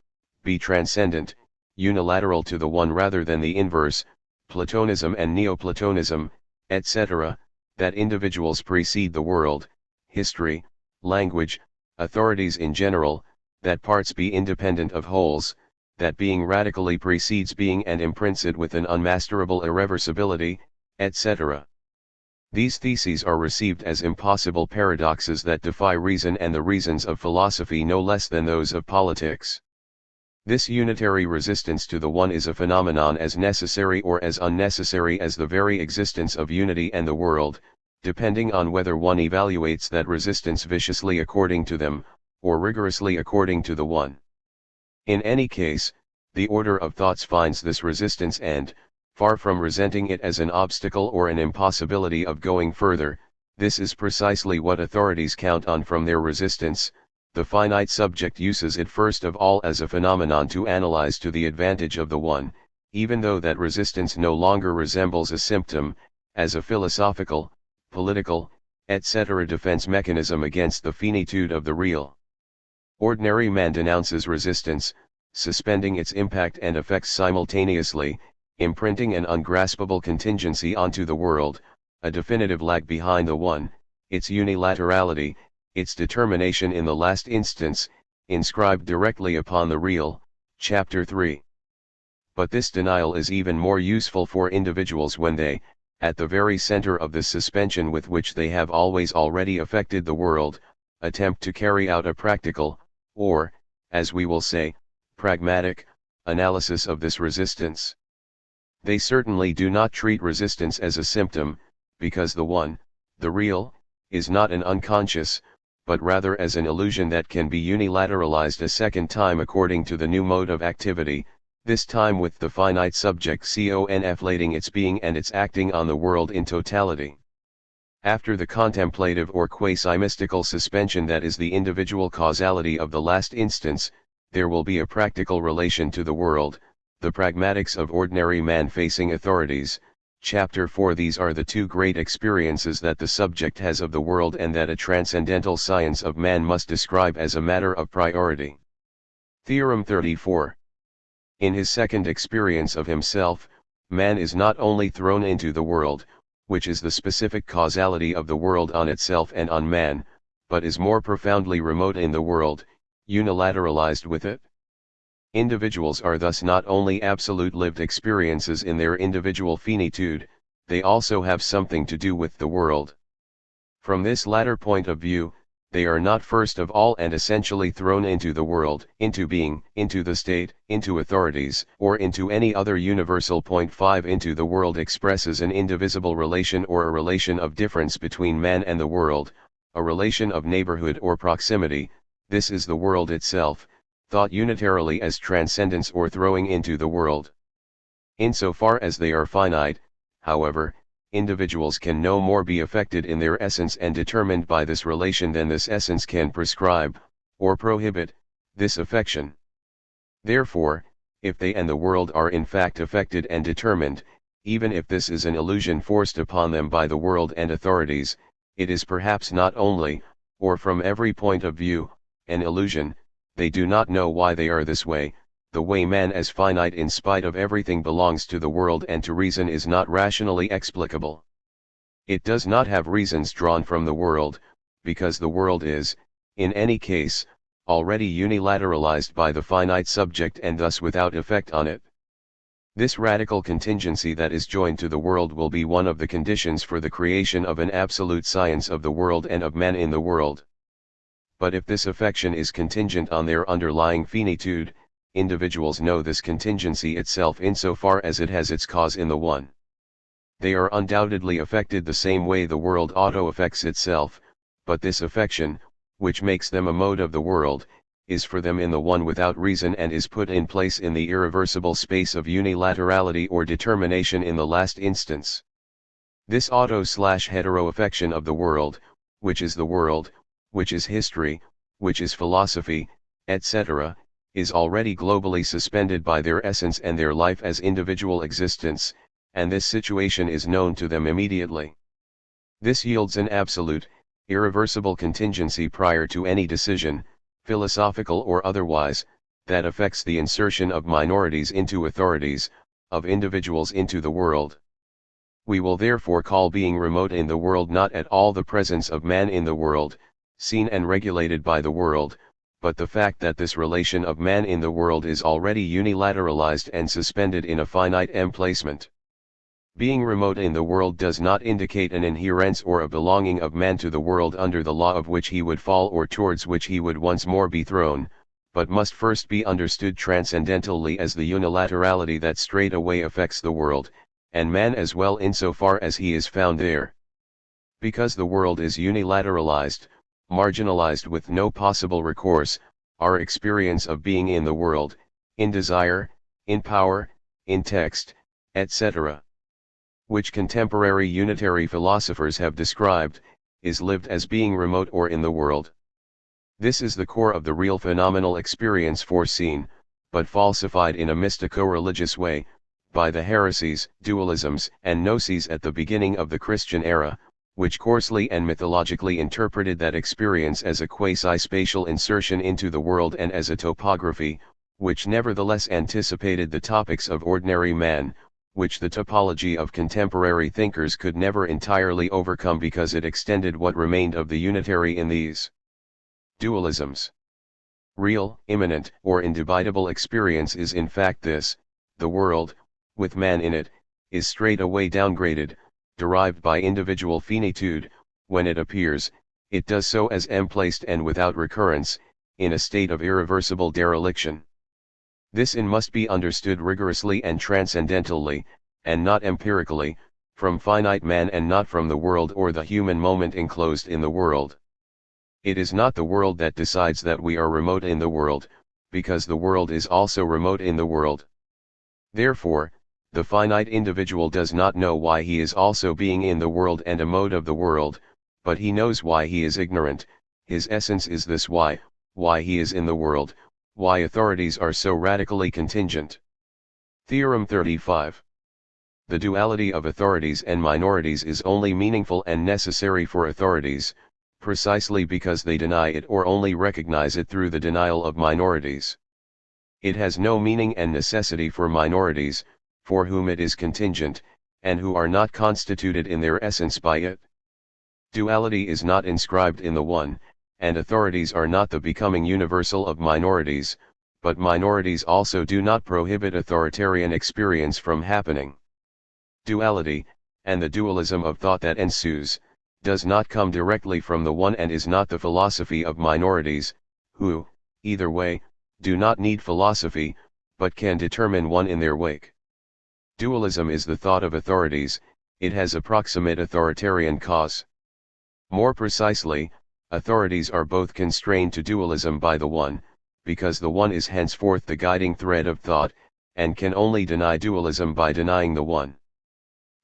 Speaker 1: be transcendent, unilateral to the one rather than the inverse, Platonism and Neoplatonism, etc., that individuals precede the world, history, language, authorities in general, that parts be independent of wholes, that being radically precedes being and imprints it with an unmasterable irreversibility, etc. These theses are received as impossible paradoxes that defy reason and the reasons of philosophy no less than those of politics. This unitary resistance to the one is a phenomenon as necessary or as unnecessary as the very existence of unity and the world, depending on whether one evaluates that resistance viciously according to them, or rigorously according to the one. In any case, the order of thoughts finds this resistance and, far from resenting it as an obstacle or an impossibility of going further, this is precisely what authorities count on from their resistance. The finite subject uses it first of all as a phenomenon to analyze to the advantage of the one, even though that resistance no longer resembles a symptom, as a philosophical, political, etc. defense mechanism against the finitude of the real. Ordinary man denounces resistance, suspending its impact and effects simultaneously, imprinting an ungraspable contingency onto the world, a definitive lag behind the one, its unilaterality, its determination in the last instance, inscribed directly upon the real. Chapter 3. But this denial is even more useful for individuals when they, at the very center of the suspension with which they have always already affected the world, attempt to carry out a practical, or, as we will say, pragmatic, analysis of this resistance. They certainly do not treat resistance as a symptom, because the one, the real, is not an unconscious, but rather as an illusion that can be unilateralized a second time according to the new mode of activity, this time with the finite subject conflating its being and its acting on the world in totality. After the contemplative or quasi-mystical suspension that is the individual causality of the last instance, there will be a practical relation to the world, the pragmatics of ordinary man facing authorities. Chapter 4. These are the two great experiences that the subject has of the world and that a transcendental science of man must describe as a matter of priority. Theorem 34. In his second experience of himself, man is not only thrown into the world, which is the specific causality of the world on itself and on man, but is more profoundly remote in the world, unilateralized with it. Individuals are thus not only absolute lived experiences in their individual finitude, they also have something to do with the world. From this latter point of view, they are not first of all and essentially thrown into the world, into being, into the state, into authorities, or into any other universal. 5 Into the world expresses an indivisible relation or a relation of difference between man and the world, a relation of neighborhood or proximity. This is the world itself, thought unitarily as transcendence or throwing into the world. Insofar as they are finite, however, individuals can no more be affected in their essence and determined by this relation than this essence can prescribe, or prohibit, this affection. Therefore, if they and the world are in fact affected and determined, even if this is an illusion forced upon them by the world and authorities, it is perhaps not only, or from every point of view, an illusion. They do not know why they are this way. The way man as finite in spite of everything belongs to the world and to reason is not rationally explicable. It does not have reasons drawn from the world, because the world is, in any case, already unilateralized by the finite subject and thus without effect on it. This radical contingency that is joined to the world will be one of the conditions for the creation of an absolute science of the world and of man in the world. But if this affection is contingent on their underlying finitude, individuals know this contingency itself insofar as it has its cause in the one. They are undoubtedly affected the same way the world auto-affects itself, but this affection, which makes them a mode of the world, is for them in the one without reason and is put in place in the irreversible space of unilaterality or determination in the last instance. This auto/hetero affection of the world, which is the world, which is history, which is philosophy, etc., is already globally suspended by their essence and their life as individual existence, and this situation is known to them immediately. This yields an absolute, irreversible contingency prior to any decision, philosophical or otherwise, that affects the insertion of minorities into authorities, of individuals into the world. We will therefore call being remote in the world not at all the presence of man in the world, seen and regulated by the world, but the fact that this relation of man in the world is already unilateralized and suspended in a finite emplacement. Being remote in the world does not indicate an inherence or a belonging of man to the world under the law of which he would fall or towards which he would once more be thrown, but must first be understood transcendentally as the unilaterality that straightway affects the world, and man as well insofar as he is found there. Because the world is unilateralized, marginalized with no possible recourse, our experience of being in the world, in desire, in power, in text, etc., which contemporary unitary philosophers have described, is lived as being remote or in the world. This is the core of the real phenomenal experience foreseen, but falsified in a mystico-religious way, by the heresies, dualisms, and gnosis at the beginning of the Christian era, which coarsely and mythologically interpreted that experience as a quasi-spatial insertion into the world and as a topography, which nevertheless anticipated the topics of ordinary man, which the topology of contemporary thinkers could never entirely overcome because it extended what remained of the unitary in these dualisms. Real, immanent, or indubitable experience is in fact this: the world, with man in it, is straightway downgraded, derived by individual finitude. When it appears, it does so as emplaced and without recurrence, in a state of irreversible dereliction. This must be understood rigorously and transcendentally, and not empirically, from finite man and not from the world or the human moment enclosed in the world. It is not the world that decides that we are remote in the world, because the world is also remote in the world. Therefore, the finite individual does not know why he is also being in the world and a mode of the world, but he knows why he is ignorant. His essence is this why he is in the world, why authorities are so radically contingent. Theorem 35. The duality of authorities and minorities is only meaningful and necessary for authorities, precisely because they deny it or only recognize it through the denial of minorities. It has no meaning and necessity for minorities, for whom it is contingent, and who are not constituted in their essence by it. Duality is not inscribed in the one, and authorities are not the becoming universal of minorities, but minorities also do not prohibit authoritarian experience from happening. Duality, and the dualism of thought that ensues, does not come directly from the one and is not the philosophy of minorities, who, either way, do not need philosophy, but can determine one in their wake. Dualism is the thought of authorities, it has a proximate authoritarian cause. More precisely, authorities are both constrained to dualism by the one, because the one is henceforth the guiding thread of thought, and can only deny dualism by denying the one.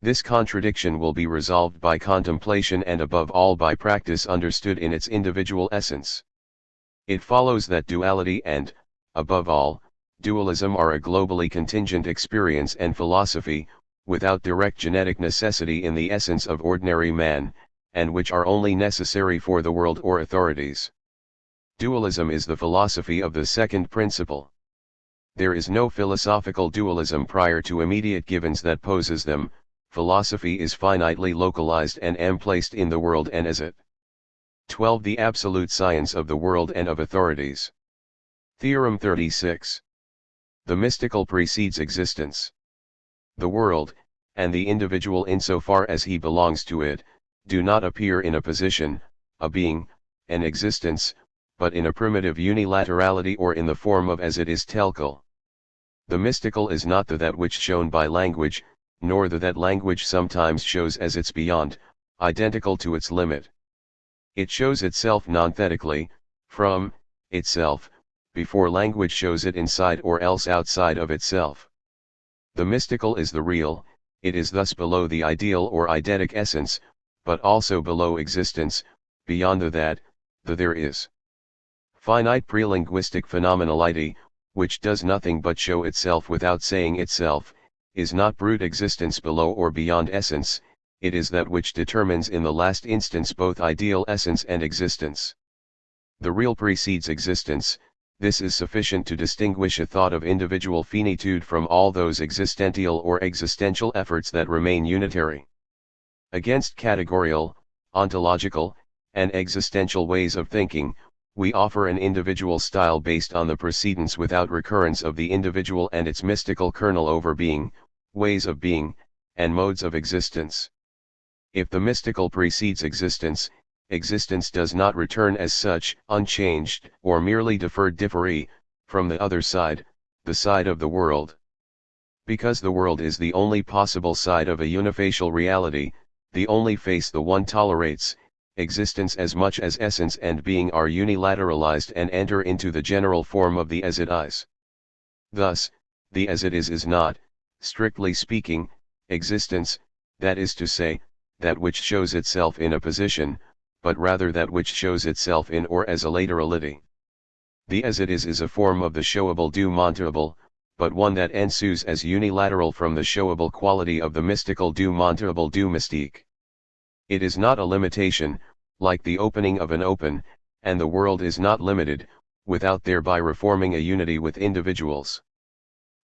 Speaker 1: This contradiction will be resolved by contemplation and above all by practice understood in its individual essence. It follows that duality and, above all, dualism are a globally contingent experience and philosophy, without direct genetic necessity in the essence of ordinary man, and which are only necessary for the world or authorities. Dualism is the philosophy of the second principle. There is no philosophical dualism prior to immediate givens that poses them. Philosophy is finitely localized and placed in the world and as it. 12. The absolute science of the world and of authorities. Theorem 36. The mystical precedes existence. The world, and the individual insofar as he belongs to it, do not appear in a position, a being, an existence, but in a primitive unilaterality or in the form of as it is telcal. The mystical is not the that which shown by language, nor the that language sometimes shows as its beyond, identical to its limit. It shows itself non-thetically, from itself, before language shows it inside or else outside of itself. The mystical is the real, it is thus below the ideal or eidetic essence, but also below existence, beyond the that, the there is. Finite prelinguistic phenomenality, which does nothing but show itself without saying itself, is not brute existence below or beyond essence, it is that which determines in the last instance both ideal essence and existence. The real precedes existence. This is sufficient to distinguish a thought of individual finitude from all those existential or existential efforts that remain unitary. Against categorical, ontological, and existential ways of thinking, we offer an individual style based on the precedence without recurrence of the individual and its mystical kernel over being, ways of being, and modes of existence. If the mystical precedes existence, existence does not return as such, unchanged, or merely deferred differi, from the other side, the side of the world. Because the world is the only possible side of a unifacial reality, the only face the one tolerates, existence as much as essence and being are unilateralized and enter into the general form of the as it is. Thus, the as it is not, strictly speaking, existence, that is to say, that which shows itself in a position, but rather that which shows itself in or as a laterality. The as it is a form of the showable du montrable, but one that ensues as unilateral from the showable quality of the mystical du montrable du mystique. It is not a limitation, like the opening of an open, and the world is not limited, without thereby reforming a unity with individuals.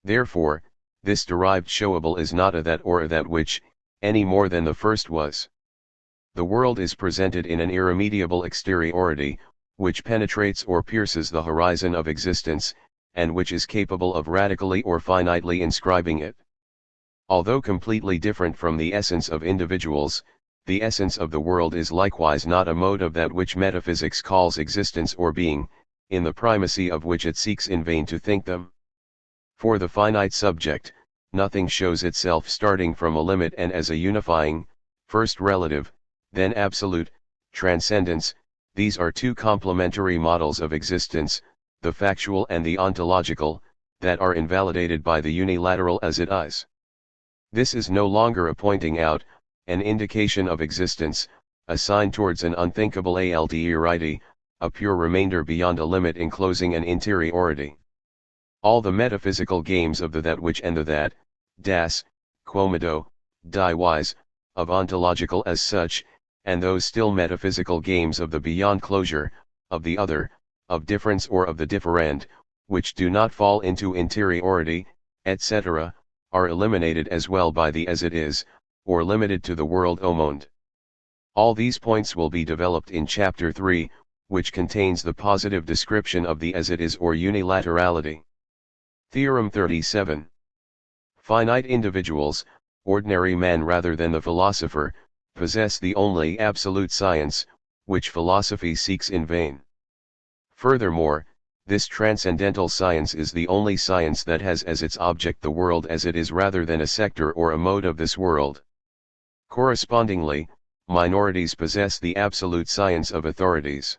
Speaker 1: Therefore, this derived showable is not a that or a that which, any more than the first was. The world is presented in an irremediable exteriority, which penetrates or pierces the horizon of existence, and which is capable of radically or finitely inscribing it. Although completely different from the essence of individuals, the essence of the world is likewise not a mode of that which metaphysics calls existence or being, in the primacy of which it seeks in vain to think them. For the finite subject, nothing shows itself starting from a limit and as a unifying, first relative, then absolute, transcendence. These are two complementary models of existence, the factual and the ontological, that are invalidated by the unilateral as it is. This is no longer a pointing out, an indication of existence, a sign towards an unthinkable alterity, a pure remainder beyond a limit enclosing an interiority. All the metaphysical games of the that which and the that, das, quomodo, die wise, of ontological as such, and those still metaphysical games of the beyond closure, of the other, of difference or of the different, which do not fall into interiority, etc., are eliminated as well by the as it is, or limited to the world au monde. All these points will be developed in Chapter 3, which contains the positive description of the as it is or unilaterality. Theorem 37. Finite individuals, ordinary man rather than the philosopher, possess the only absolute science, which philosophy seeks in vain. Furthermore, this transcendental science is the only science that has as its object the world as it is rather than a sector or a mode of this world. Correspondingly, minorities possess the absolute science of authorities.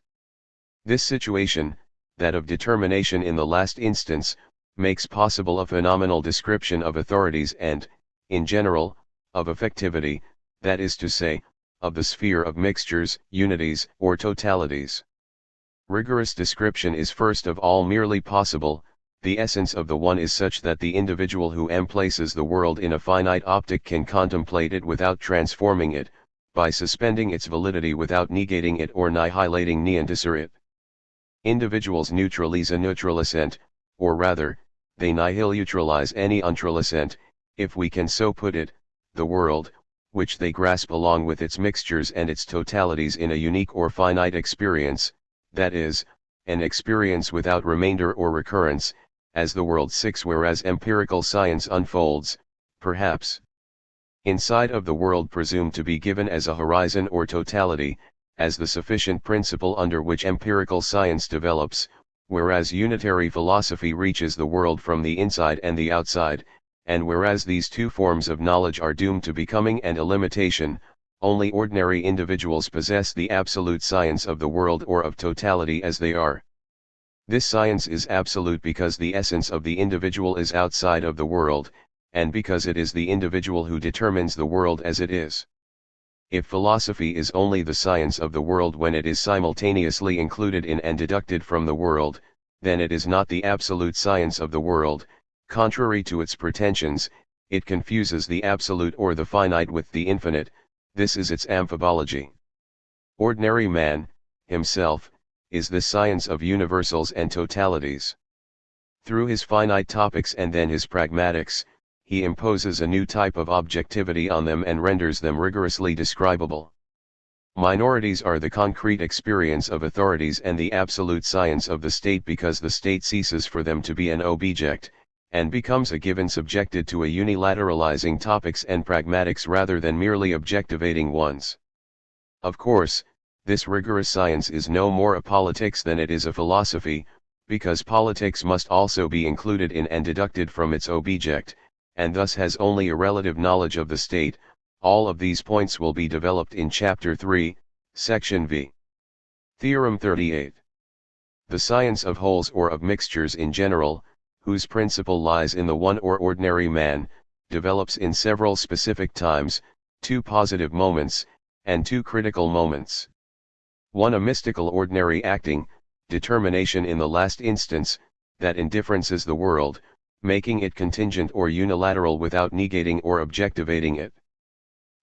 Speaker 1: This situation, that of determination in the last instance, makes possible a phenomenal description of authorities and, in general, of effectivity, that is to say, of the sphere of mixtures, unities, or totalities. Rigorous description is first of all merely possible. The essence of the one is such that the individual who emplaces the world in a finite optic can contemplate it without transforming it, by suspending its validity without negating it or nihilating niantisser it. Individuals neutralize a neutralisent, or rather, they nihil-neutralize any untralisent, if we can so put it, the world, which they grasp along with its mixtures and its totalities in a unique or finite experience, that is, an experience without remainder or recurrence, as the world 6 whereas empirical science unfolds, perhaps, inside of the world presumed to be given as a horizon or totality, as the sufficient principle under which empirical science develops, whereas unitary philosophy reaches the world from the inside and the outside, and whereas these two forms of knowledge are doomed to becoming and a limitation, only ordinary individuals possess the absolute science of the world or of totality as they are. This science is absolute because the essence of the individual is outside of the world, and because it is the individual who determines the world as it is. If philosophy is only the science of the world when it is simultaneously included in and deducted from the world, then it is not the absolute science of the world. Contrary to its pretensions, it confuses the absolute or the finite with the infinite. This is its amphibology. Ordinary man, himself, is the science of universals and totalities. Through his finite topics and then his pragmatics, he imposes a new type of objectivity on them and renders them rigorously describable. Minorities are the concrete experience of authorities and the absolute science of the state because the state ceases for them to be an object, and becomes a given subjected to a unilateralizing topics and pragmatics rather than merely objectivating ones. Of course, this rigorous science is no more a politics than it is a philosophy, because politics must also be included in and deducted from its object, and thus has only a relative knowledge of the state. All of these points will be developed in Chapter 3, Section V. Theorem 38. The science of wholes or of mixtures in general, whose principle lies in the one or ordinary man, develops in several specific times, 2 positive moments, and 2 critical moments. 1. A mystical ordinary acting, determination in the last instance, that indifferences the world, making it contingent or unilateral without negating or objectivating it.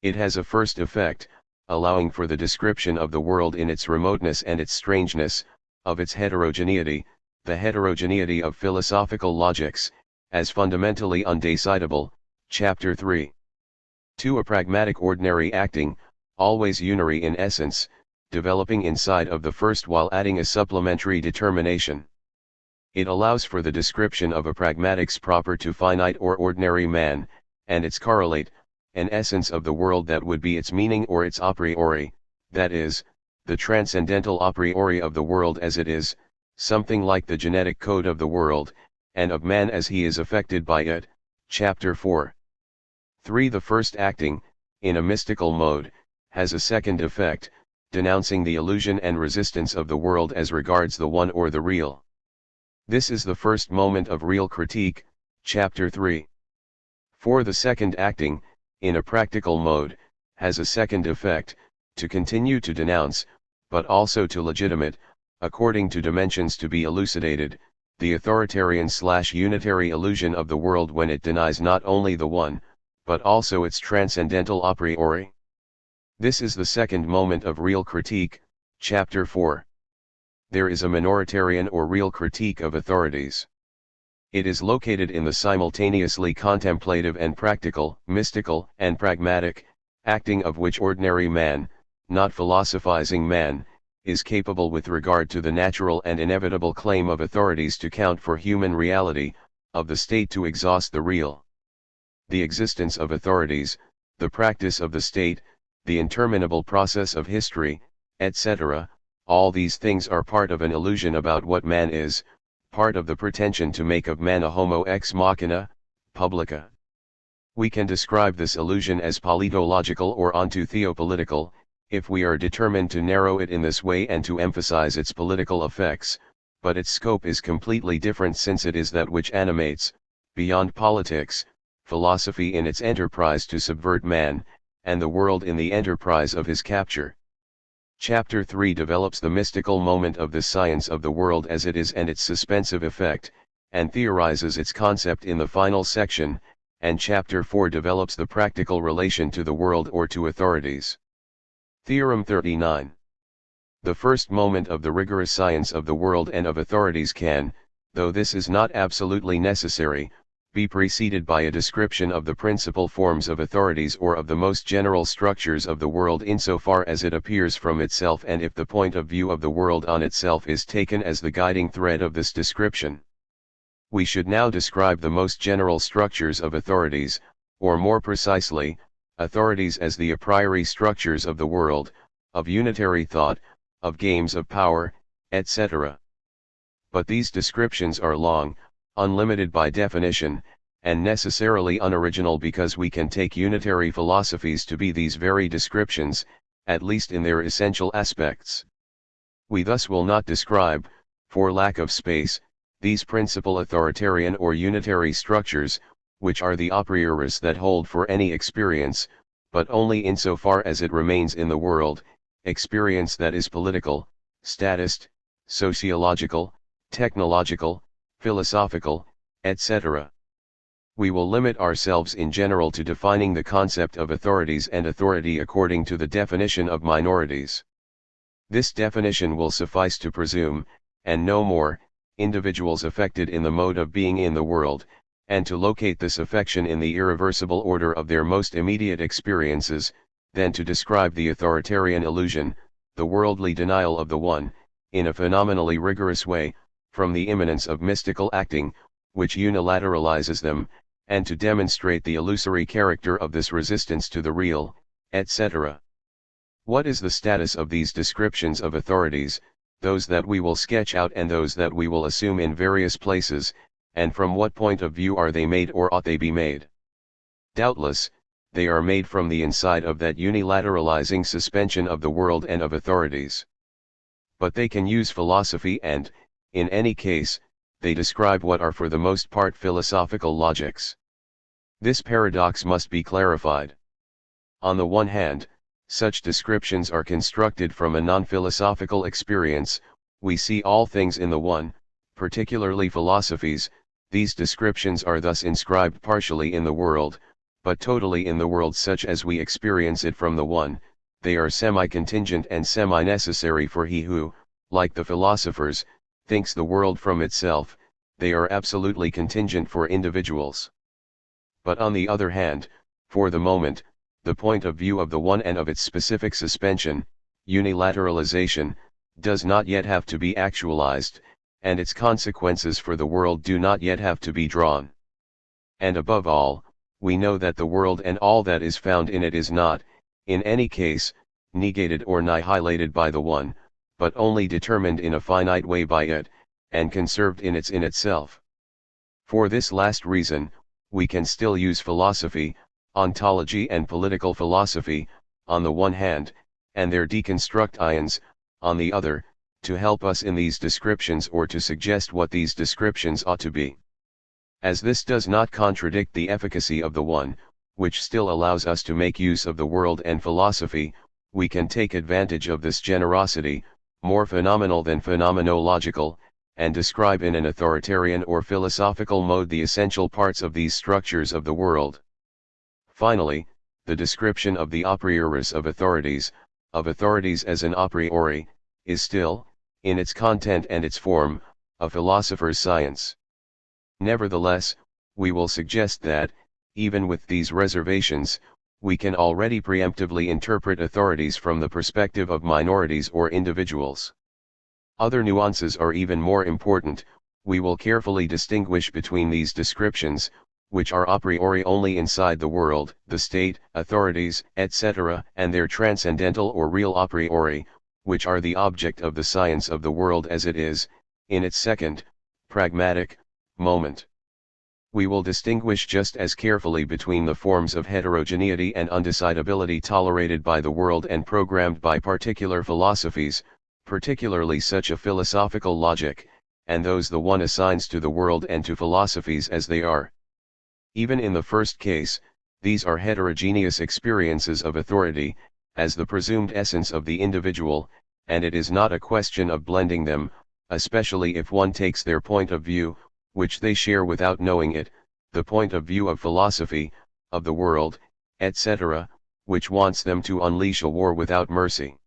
Speaker 1: It has a first effect, allowing for the description of the world in its remoteness and its strangeness, of its heterogeneity, the heterogeneity of philosophical logics, as fundamentally undecidable, Chapter 3. 2. A pragmatic ordinary acting, always unary in essence, developing inside of the first while adding a supplementary determination. It allows for the description of a pragmatics proper to finite or ordinary man, and its correlate, an essence of the world that would be its meaning or its a priori, that is, the transcendental a priori of the world as it is, something like the genetic code of the world, and of man as he is affected by it, Chapter 4. 3. The first acting, in a mystical mode, has a second effect, denouncing the illusion and resistance of the world as regards the one or the real. This is the first moment of real critique, Chapter 3. 4. The second acting, in a practical mode, has a second effect, to continue to denounce, but also to legitimate, according to dimensions to be elucidated, the authoritarian/unitary illusion of the world when it denies not only the one, but also its transcendental a priori. This is the second moment of real critique, Chapter 4. There is a minoritarian or real critique of authorities. It is located in the simultaneously contemplative and practical, mystical and pragmatic, acting of which ordinary man, not philosophizing man, is capable with regard to the natural and inevitable claim of authorities to count for human reality, of the state to exhaust the real. The existence of authorities, the practice of the state, the interminable process of history, etc., all these things are part of an illusion about what man is, part of the pretension to make of man a homo ex machina, publica. We can describe this illusion as politological or onto theopolitical, if we are determined to narrow it in this way and to emphasize its political effects, but its scope is completely different since it is that which animates, beyond politics, philosophy in its enterprise to subvert man, and the world in the enterprise of his capture. Chapter 3 develops the mystical moment of the science of the world as it is and its suspensive effect, and theorizes its concept in the final section, and Chapter 4 develops the practical relation to the world or to authorities. Theorem 39. The first moment of the rigorous science of the world and of authorities can, though this is not absolutely necessary, be preceded by a description of the principal forms of authorities or of the most general structures of the world insofar as it appears from itself and if the point of view of the world on itself is taken as the guiding thread of this description. We should now describe the most general structures of authorities, or more precisely, authorities as the a priori structures of the world, of unitary thought, of games of power, etc. But these descriptions are long, unlimited by definition, and necessarily unoriginal because we can take unitary philosophies to be these very descriptions, at least in their essential aspects. We thus will not describe, for lack of space, these principal authoritarian or unitary structures, which are the a prioris that hold for any experience, but only insofar as it remains in the world, experience that is political, statist, sociological, technological, philosophical, etc. We will limit ourselves in general to defining the concept of authorities and authority according to the definition of minorities. This definition will suffice to presume, and no more, individuals affected in the mode of being in the world, and to locate this affection in the irreversible order of their most immediate experiences, than to describe the authoritarian illusion, the worldly denial of the one, in a phenomenally rigorous way, from the immanence of mystical acting, which unilateralizes them, and to demonstrate the illusory character of this resistance to the real, etc. What is the status of these descriptions of authorities, those that we will sketch out and those that we will assume in various places, and from what point of view are they made or ought they be made? Doubtless, they are made from the inside of that unilateralizing suspension of the world and of authorities. But they can use philosophy and, in any case, they describe what are for the most part philosophical logics. This paradox must be clarified. On the one hand, such descriptions are constructed from a non-philosophical experience, we see all things in the one, particularly philosophies, these descriptions are thus inscribed partially in the world, but totally in the world such as we experience it from the one, they are semi-contingent and semi-necessary for he who, like the philosophers, thinks the world from itself, they are absolutely contingent for individuals. But on the other hand, for the moment, the point of view of the one and of its specific suspension, unilateralization, does not yet have to be actualized, and its consequences for the world do not yet have to be drawn. And above all, we know that the world and all that is found in it is not, in any case, negated or annihilated by the one, but only determined in a finite way by it, and conserved in itself. For this last reason, we can still use philosophy, ontology and political philosophy, on the one hand, and their deconstructions, on the other, to help us in these descriptions or to suggest what these descriptions ought to be. As this does not contradict the efficacy of the one, which still allows us to make use of the world and philosophy, we can take advantage of this generosity, more phenomenal than phenomenological, and describe in an authoritarian or philosophical mode the essential parts of these structures of the world. Finally, the description of the a prioris of authorities as an a priori, is still, in its content and its form, a philosopher's science. Nevertheless, we will suggest that, even with these reservations, we can already preemptively interpret authorities from the perspective of minorities or individuals. Other nuances are even more important. We will carefully distinguish between these descriptions, which are a priori only inside the world, the state, authorities, etc., and their transcendental or real a priori, which are the object of the science of the world as it is, in its second, pragmatic, moment. We will distinguish just as carefully between the forms of heterogeneity and undecidability tolerated by the world and programmed by particular philosophies, particularly such a philosophical logic, and those the one assigns to the world and to philosophies as they are. Even in the first case, these are heterogeneous experiences of authority, as the presumed essence of the individual, and it is not a question of blending them, especially if one takes their point of view, which they share without knowing it, the point of view of philosophy, of the world, etc., which wants them to unleash a war without mercy.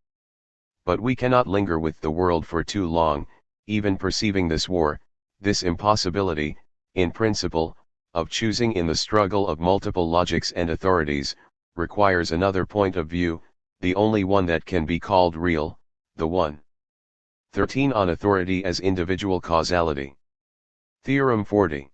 Speaker 1: But we cannot linger with the world for too long, even perceiving this war, this impossibility, in principle, of choosing in the struggle of multiple logics and authorities, requires another point of view, the only one that can be called real, the one. 13 On authority as individual causality. Theorem 40.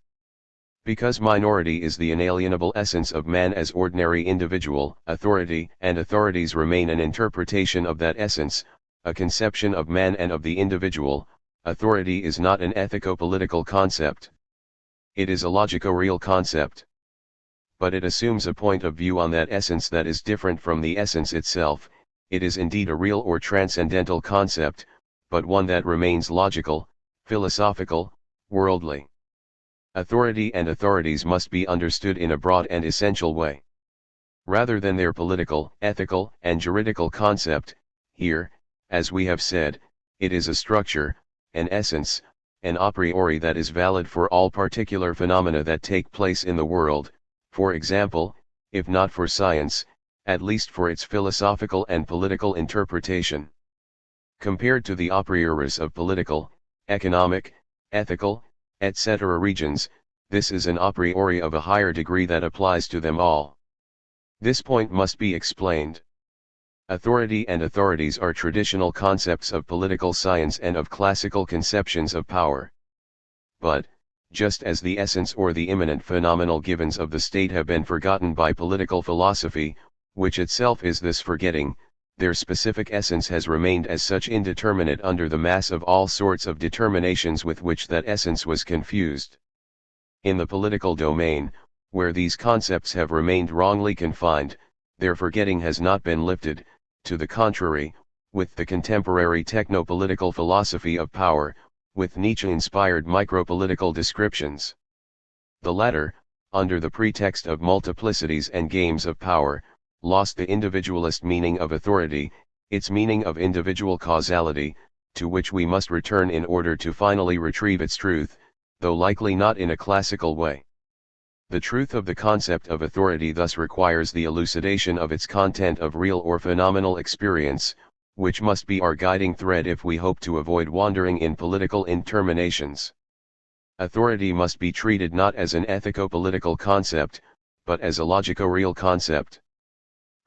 Speaker 1: Because minority is the inalienable essence of man as ordinary individual, authority and authorities remain an interpretation of that essence, a conception of man and of the individual. Authority is not an ethico-political concept. It is a logico-real concept. But it assumes a point of view on that essence that is different from the essence itself. It is indeed a real or transcendental concept, but one that remains logical, philosophical, worldly. Authority and authorities must be understood in a broad and essential way. Rather than their political, ethical, and juridical concept, here, as we have said, it is a structure, an essence, an a priori that is valid for all particular phenomena that take place in the world, for example, if not for science, at least for its philosophical and political interpretation. Compared to the a prioris of political, economic, ethical, etc. regions, this is an a priori of a higher degree that applies to them all. This point must be explained. Authority and authorities are traditional concepts of political science and of classical conceptions of power. But, just as the essence or the immanent phenomenal givens of the state have been forgotten by political philosophy, which itself is this forgetting, their specific essence has remained as such indeterminate under the mass of all sorts of determinations with which that essence was confused. In the political domain, where these concepts have remained wrongly confined, their forgetting has not been lifted. To the contrary, with the contemporary techno-political philosophy of power, with Nietzsche-inspired micro-political descriptions. The latter, under the pretext of multiplicities and games of power, lost the individualist meaning of authority, its meaning of individual causality, to which we must return in order to finally retrieve its truth, though likely not in a classical way. The truth of the concept of authority thus requires the elucidation of its content of real or phenomenal experience, which must be our guiding thread if we hope to avoid wandering in political interminations. Authority must be treated not as an ethico-political concept, but as a logico-real concept.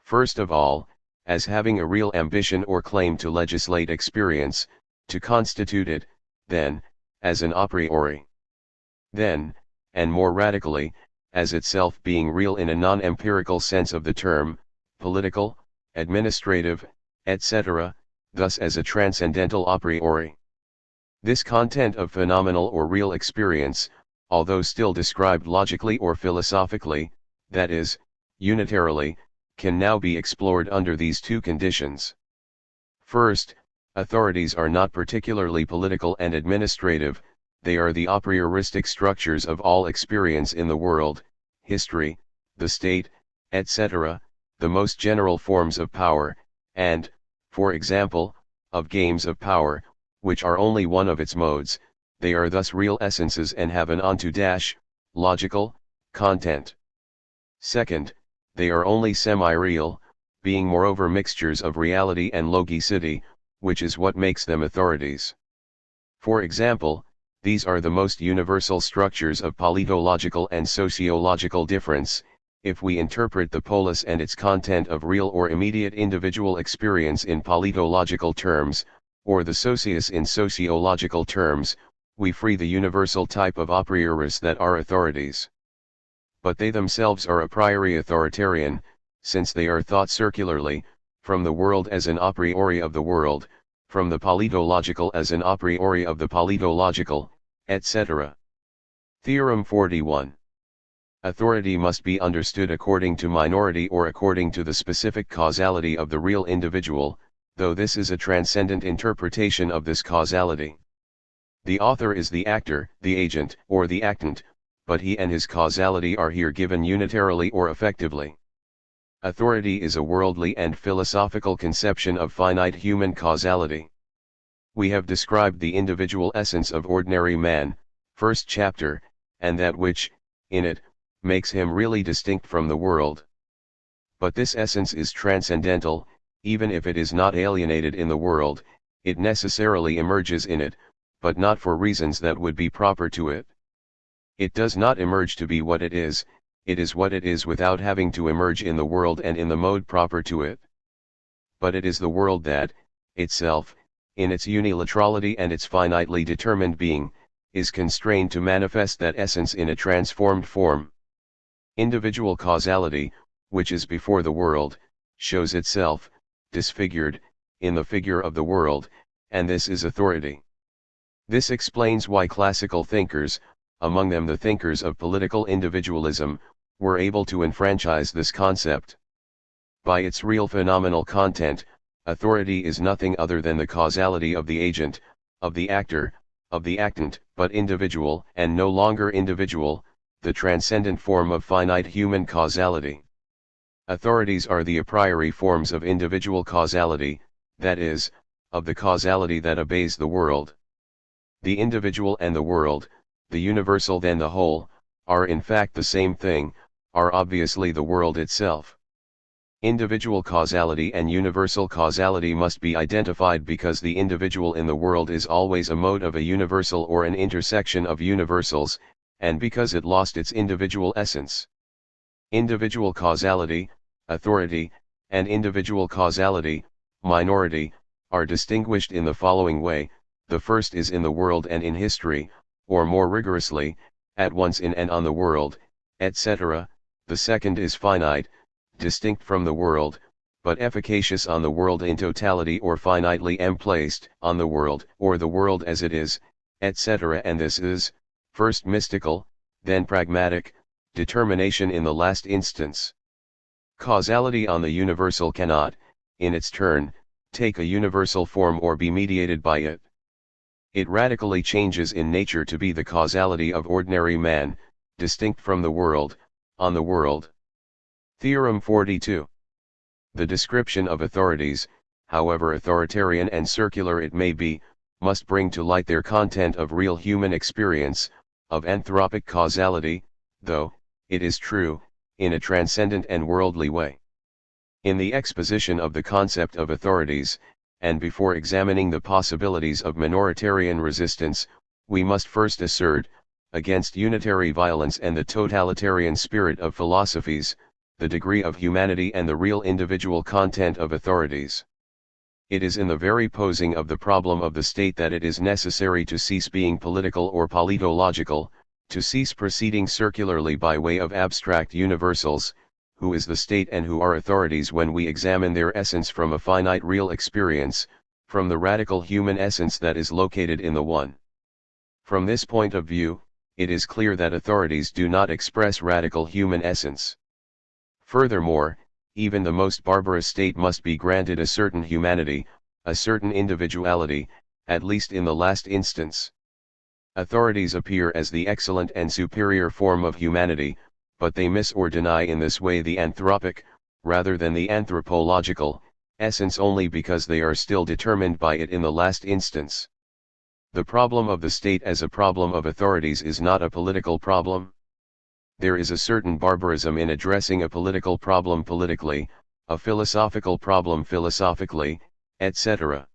Speaker 1: First of all, as having a real ambition or claim to legislate experience, to constitute it, then, as an a priori. Then, and more radically, as itself being real in a non-empirical sense of the term, political, administrative, etc., thus as a transcendental a priori. This content of phenomenal or real experience, although still described logically or philosophically, that is, unitarily, can now be explored under these two conditions. First, authorities are not particularly political and administrative, they are the a prioristic structures of all experience in the world, history, the state, etc., the most general forms of power, and, for example, of games of power, which are only one of its modes. They are thus real essences and have an logical, content. Second, they are only semi-real, being moreover mixtures of reality and logicity, which is what makes them authorities. For example, these are the most universal structures of politological and sociological difference, if we interpret the polis and its content of real or immediate individual experience in politological terms, or the socius in sociological terms, we free the universal type of a prioris that are authorities. But they themselves are a priori authoritarian, since they are thought circularly, from the world as an a priori of the world, from the politological as an a priori of the politological, etc. Theorem 41. Authority must be understood according to minority or according to the specific causality of the real individual, though this is a transcendent interpretation of this causality. The author is the actor, the agent, or the actant, but he and his causality are here given unitarily or effectively. Authority is a worldly and philosophical conception of finite human causality. We have described the individual essence of ordinary man, first chapter, and that which, in it, makes him really distinct from the world. But this essence is transcendental. Even if it is not alienated in the world, it necessarily emerges in it, but not for reasons that would be proper to it. It does not emerge to be what it is what it is without having to emerge in the world and in the mode proper to it. But it is the world that, itself, in its unilaterality and its finitely determined being, is constrained to manifest that essence in a transformed form. Individual causality, which is before the world, shows itself, disfigured, in the figure of the world, and this is authority. This explains why classical thinkers, among them the thinkers of political individualism, were able to enfranchise this concept. By its real phenomenal content, authority is nothing other than the causality of the agent, of the actor, of the actant, but individual and no longer individual, the transcendent form of finite human causality. Authorities are the a priori forms of individual causality, that is, of the causality that obeys the world. The individual and the world, the universal then the whole, are in fact the same thing, are obviously the world itself. Individual causality and universal causality must be identified because the individual in the world is always a mode of a universal or an intersection of universals, and because it lost its individual essence. Individual causality, authority, and individual causality, minority, are distinguished in the following way. The first is in the world and in history, or more rigorously, at once in and on the world, etc. The second is finite, distinct from the world, but efficacious on the world in totality or finitely emplaced on the world or the world as it is, etc. And this is, first mystical, then pragmatic, determination in the last instance. Causality on the universal cannot, in its turn, take a universal form or be mediated by it. It radically changes in nature to be the causality of ordinary man, distinct from the world, on the world. Theorem 42. The description of authorities, however authoritarian and circular it may be, must bring to light their content of real human experience, of anthropic causality, though, it is true, in a transcendent and worldly way. In the exposition of the concept of authorities, and before examining the possibilities of minoritarian resistance, we must first assert, against unitary violence and the totalitarian spirit of philosophies, the degree of humanity and the real individual content of authorities. It is in the very posing of the problem of the state that it is necessary to cease being political or politological, to cease proceeding circularly by way of abstract universals. Who is the state and who are authorities when we examine their essence from a finite real experience, from the radical human essence that is located in the one? From this point of view, it is clear that authorities do not express radical human essence. Furthermore, even the most barbarous state must be granted a certain humanity, a certain individuality, at least in the last instance. Authorities appear as the excellent and superior form of humanity, but they miss or deny in this way the anthropic, rather than the anthropological, essence only because they are still determined by it in the last instance. The problem of the state as a problem of authorities is not a political problem. There is a certain barbarism in addressing a political problem politically, a philosophical problem philosophically, etc.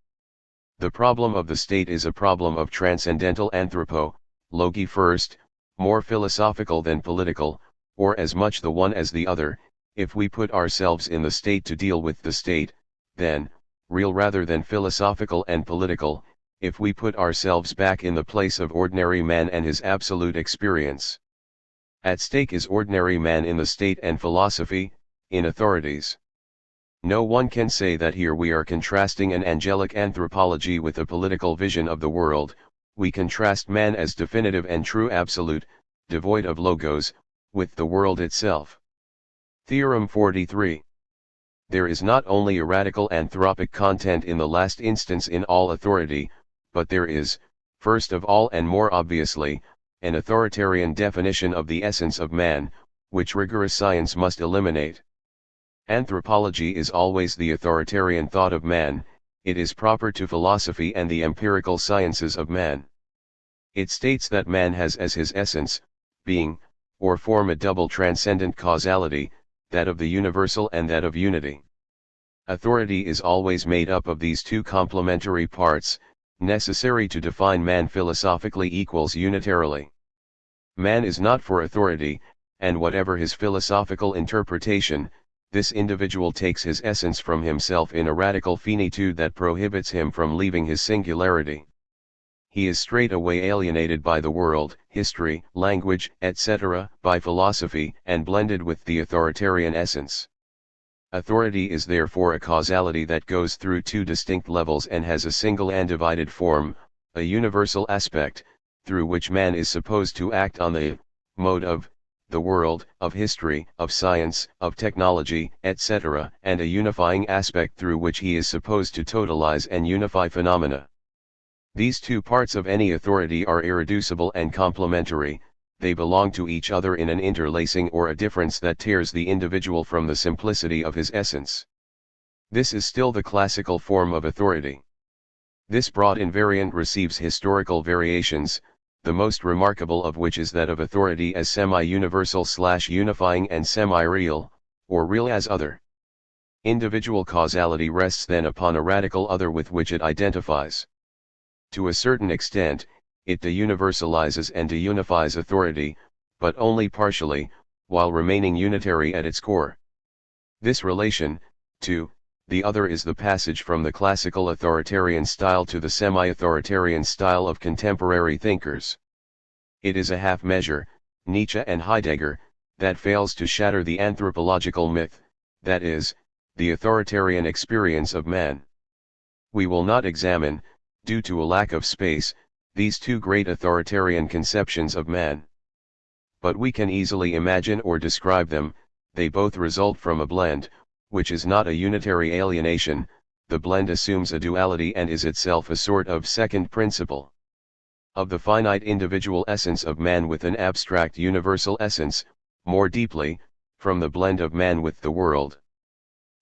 Speaker 1: The problem of the state is a problem of transcendental anthropo-logy first, more philosophical than political, or as much the one as the other. If we put ourselves in the state to deal with the state, then, real rather than philosophical and political, if we put ourselves back in the place of ordinary man and his absolute experience. At stake is ordinary man in the state and philosophy, in authorities. No one can say that here we are contrasting an angelic anthropology with a political vision of the world. We contrast man as definitive and true absolute, devoid of logos, with the world itself. Theorem 43. There is not only a radical anthropic content in the last instance in all authority, but there is, First of all, and more obviously, an authoritarian definition of the essence of man, which rigorous science must eliminate. Anthropology is always the authoritarian thought of man, it is proper to philosophy and the empirical sciences of man. It states that man has as his essence, being, or form a double transcendent causality, that of the universal and that of unity. Authority is always made up of these two complementary parts, necessary to define man philosophically equals unitarily. Man is not for authority, and whatever his philosophical interpretation, this individual takes his essence from himself in a radical finitude that prohibits him from leaving his singularity. He is straightway alienated by the world, history, language, etc., by philosophy, and blended with the authoritarian essence. Authority is therefore a causality that goes through two distinct levels and has a single undivided form, a universal aspect, through which man is supposed to act on the mode of the world, of history, of science, of technology, etc., and a unifying aspect through which he is supposed to totalize and unify phenomena. These two parts of any authority are irreducible and complementary, they belong to each other in an interlacing or a difference that tears the individual from the simplicity of his essence. This is still the classical form of authority. This broad invariant receives historical variations, the most remarkable of which is that of authority as semi-universal/unifying and semi-real, or real as other. Individual causality rests then upon a radical other with which it identifies. To a certain extent, it deuniversalizes and deunifies authority, but only partially, while remaining unitary at its core. This relation, to the other, is the passage from the classical authoritarian style to the semi-authoritarian style of contemporary thinkers. It is a half measure, Nietzsche and Heidegger, that fails to shatter the anthropological myth, that is, the authoritarian experience of man. We will not examine, due to a lack of space, these two great authoritarian conceptions of man. But we can easily imagine or describe them, they both result from a blend, which is not a unitary alienation, the blend assumes a duality and is itself a sort of second principle. Of the finite individual essence of man with an abstract universal essence, more deeply, from the blend of man with the world.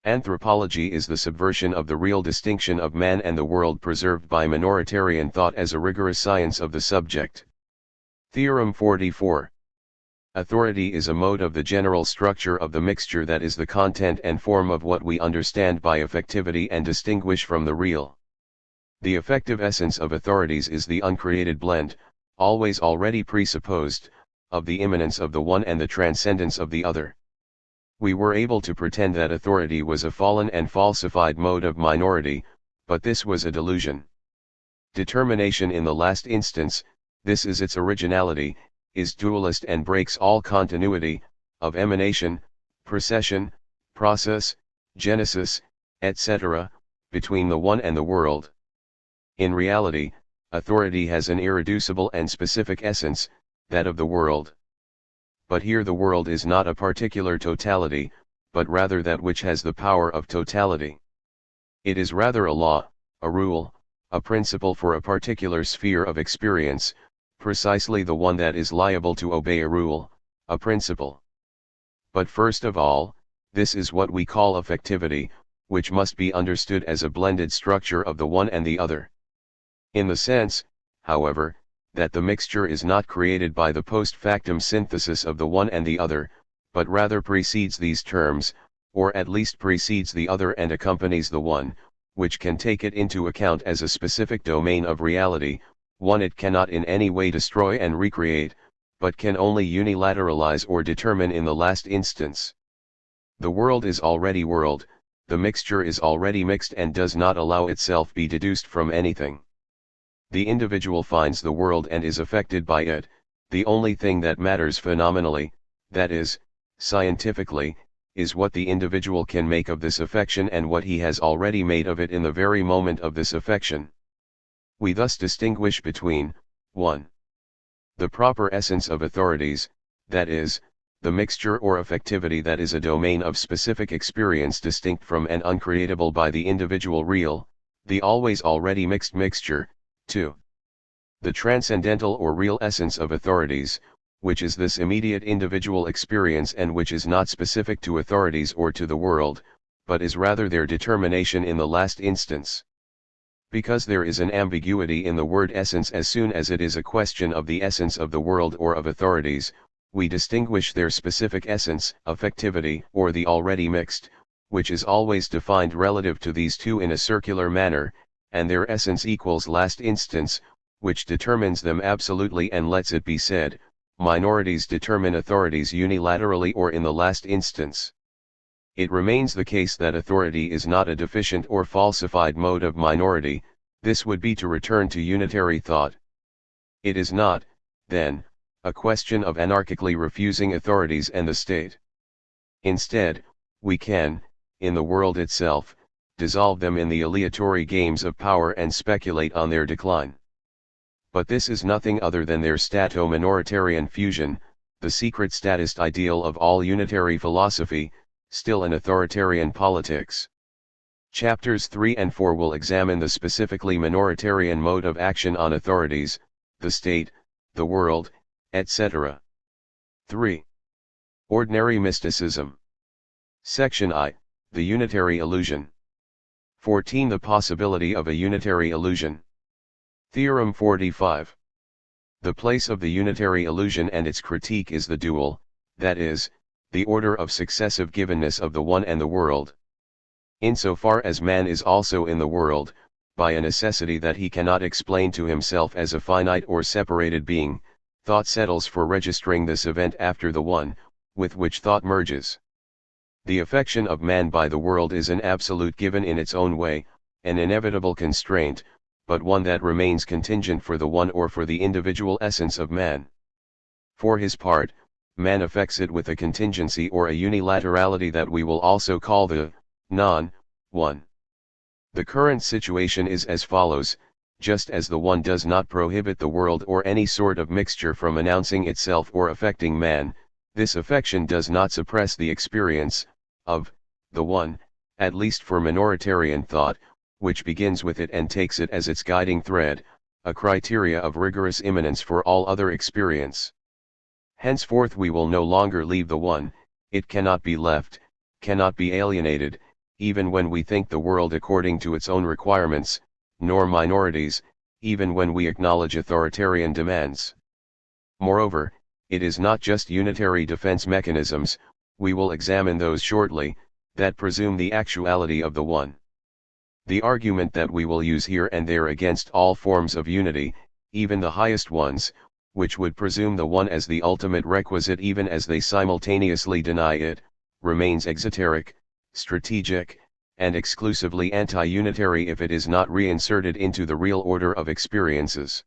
Speaker 1: Anthropology is the subversion of the real distinction of man and the world preserved by minoritarian thought as a rigorous science of the subject. Theorem 44. Authority is a mode of the general structure of the mixture that is the content and form of what we understand by affectivity and distinguish from the real. The affective essence of authorities is the uncreated blend, always already presupposed, of the immanence of the one and the transcendence of the other. We were able to pretend that authority was a fallen and falsified mode of minority, but this was a delusion. Determination in the last instance, this is its originality, is dualist and breaks all continuity, of emanation, procession, process, genesis, etc., between the one and the world. In reality, authority has an irreducible and specific essence, that of the world. But here the world is not a particular totality, but rather that which has the power of totality. It is rather a law, a rule, a principle for a particular sphere of experience, precisely the one that is liable to obey a rule, a principle. But first of all, this is what we call affectivity, which must be understood as a blended structure of the one and the other. In the sense, however, that the mixture is not created by the post factum synthesis of the one and the other, but rather precedes these terms, or at least precedes the other and accompanies the one, which can take it into account as a specific domain of reality, one it cannot in any way destroy and recreate, but can only unilateralize or determine in the last instance. The world is already world, the mixture is already mixed and does not allow itself be deduced from anything. The individual finds the world and is affected by it, the only thing that matters phenomenally, that is, scientifically, is what the individual can make of this affection and what he has already made of it in the very moment of this affection. We thus distinguish between, 1. The proper essence of authorities, that is, the mixture or affectivity that is a domain of specific experience distinct from and uncreatable by the individual real, the always already mixed mixture. 2. The transcendental or real essence of authorities, which is this immediate individual experience and which is not specific to authorities or to the world, but is rather their determination in the last instance. Because there is an ambiguity in the word essence as soon as it is a question of the essence of the world or of authorities, we distinguish their specific essence, affectivity, or the already mixed, which is always defined relative to these two in a circular manner, and their essence equals last instance, which determines them absolutely and lets it be said, minorities determine authorities unilaterally or in the last instance. It remains the case that authority is not a deficient or falsified mode of minority. This would be to return to unitary thought. It is not, then, a question of anarchically refusing authorities and the state. Instead, we can, in the world itself, dissolve them in the aleatory games of power and speculate on their decline. But this is nothing other than their stato-minoritarian fusion, the secret statist ideal of all unitary philosophy, still an authoritarian politics. Chapters 3 and 4 will examine the specifically minoritarian mode of action on authorities, the state, the world, etc. 3. Ordinary mysticism. Section I, the unitary illusion. 14. The possibility of a unitary illusion. Theorem 45. The place of the unitary illusion and its critique is the dual, that is, the order of successive givenness of the one and the world. Insofar as man is also in the world, by a necessity that he cannot explain to himself as a finite or separated being, thought settles for registering this event after the one, with which thought merges. The affection of man by the world is an absolute given in its own way, an inevitable constraint, but one that remains contingent for the one or for the individual essence of man. For his part, man affects it with a contingency or a unilaterality that we will also call the non-one. The current situation is as follows: just as the one does not prohibit the world or any sort of mixture from announcing itself or affecting man, this affection does not suppress the experience of the one, at least for minoritarian thought, which begins with it and takes it as its guiding thread, a criteria of rigorous immanence for all other experience. Henceforth we will no longer leave the one, it cannot be left, cannot be alienated, even when we think the world according to its own requirements, nor minorities, even when we acknowledge authoritarian demands. Moreover, it is not just unitary defense mechanisms, we will examine those shortly, that presume the actuality of the one. The argument that we will use here and there against all forms of unity, even the highest ones, which would presume the one as the ultimate requisite even as they simultaneously deny it, remains exoteric, strategic, and exclusively anti-unitary if it is not reinserted into the real order of experiences.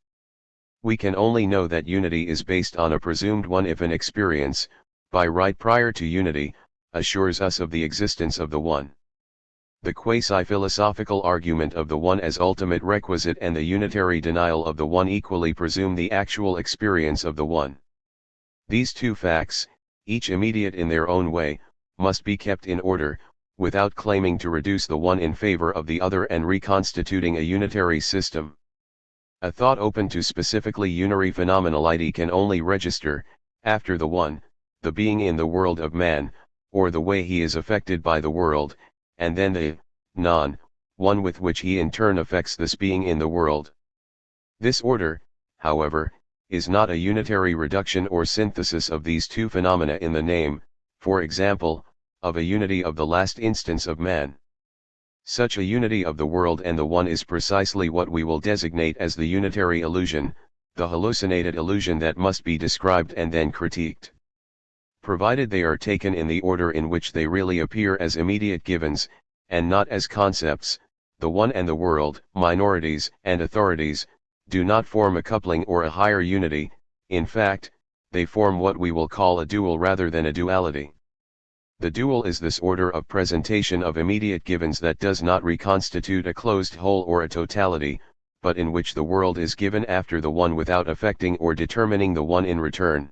Speaker 1: We can only know that unity is based on a presumed one if an experience, by right prior to unity, assures us of the existence of the one. The quasi-philosophical argument of the one as ultimate requisite and the unitary denial of the one equally presume the actual experience of the one. These two facts, each immediate in their own way, must be kept in order, without claiming to reduce the one in favor of the other and reconstituting a unitary system. A thought open to specifically unary phenomenality can only register, after the one, the being in the world of man, or the way he is affected by the world, and then the non-one with which he in turn affects this being in the world. This order, however, is not a unitary reduction or synthesis of these two phenomena in the name, for example, of a unity of the last instance of man. Such a unity of the world and the one is precisely what we will designate as the unitary illusion, the hallucinated illusion that must be described and then critiqued. Provided they are taken in the order in which they really appear as immediate givens, and not as concepts, the one and the world, minorities and authorities, do not form a coupling or a higher unity. In fact, they form what we will call a dual rather than a duality. The dual is this order of presentation of immediate givens that does not reconstitute a closed whole or a totality, but in which the world is given after the one without affecting or determining the one in return.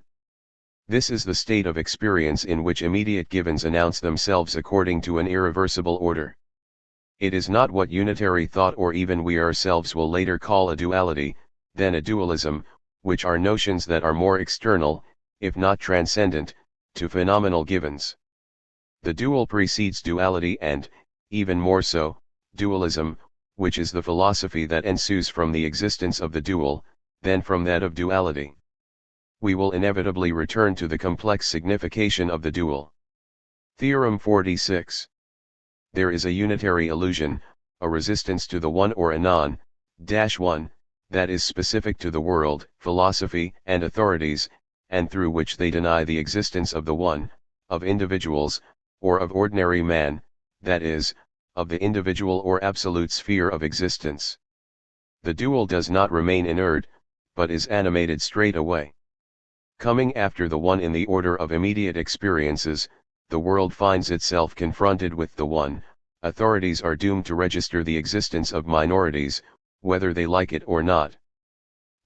Speaker 1: This is the state of experience in which immediate givens announce themselves according to an irreversible order. It is not what unitary thought or even we ourselves will later call a duality, then a dualism, which are notions that are more external, if not transcendent, to phenomenal givens. The dual precedes duality and, even more so, dualism, which is the philosophy that ensues from the existence of the dual, then from that of duality. We will inevitably return to the complex signification of the dual. Theorem 46. There is a unitary illusion, a resistance to the one or a non-one, that is specific to the world, philosophy, and authorities, and through which they deny the existence of the one, of individuals, or of ordinary man, that is, of the individual or absolute sphere of existence. The dual does not remain inert, but is animated straight away. Coming after the one in the order of immediate experiences, the world finds itself confronted with the one. Authorities are doomed to register the existence of minorities, whether they like it or not.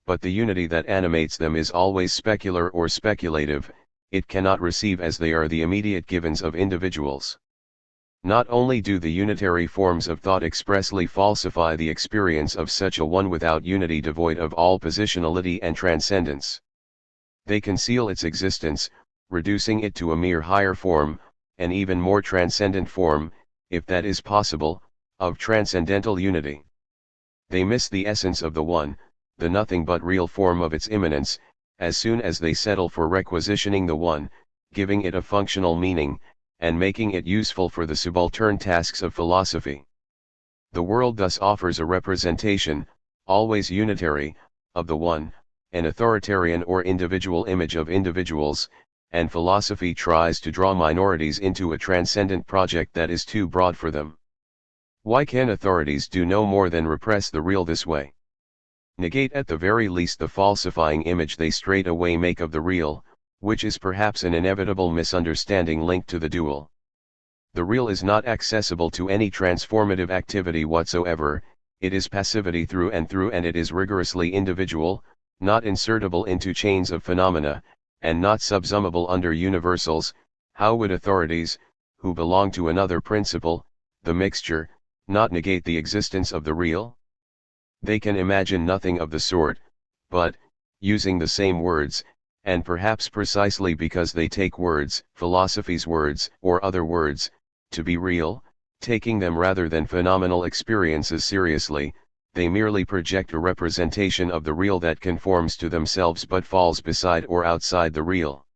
Speaker 1: But the unity that animates them is always specular or speculative, it cannot receive as they are the immediate givens of individuals. Not only do the unitary forms of thought expressly falsify the experience of such a one without unity devoid of all positionality and transcendence. They conceal its existence, reducing it to a mere higher form, an even more transcendent form, if that is possible, of transcendental unity. They miss the essence of the one, the nothing but real form of its immanence, as soon as they settle for requisitioning the one, giving it a functional meaning, and making it useful for the subaltern tasks of philosophy. The world thus offers a representation, always unitary, of the one, an authoritarian or individual image of individuals, and philosophy tries to draw minorities into a transcendent project that is too broad for them. Why can authorities do no more than repress the real this way? Negate at the very least the falsifying image they straight away make of the real, which is perhaps an inevitable misunderstanding linked to the dual. The real is not accessible to any transformative activity whatsoever, it is passivity through, and it is rigorously individual, not insertable into chains of phenomena, and not subsumable under universals. How would authorities, who belong to another principle, the mixture, not negate the existence of the real? They can imagine nothing of the sort, but, using the same words, and perhaps precisely because they take words, philosophy's words, or other words, to be real, taking them rather than phenomenal experiences seriously, they merely project a representation of the real that conforms to themselves but falls beside or outside the real.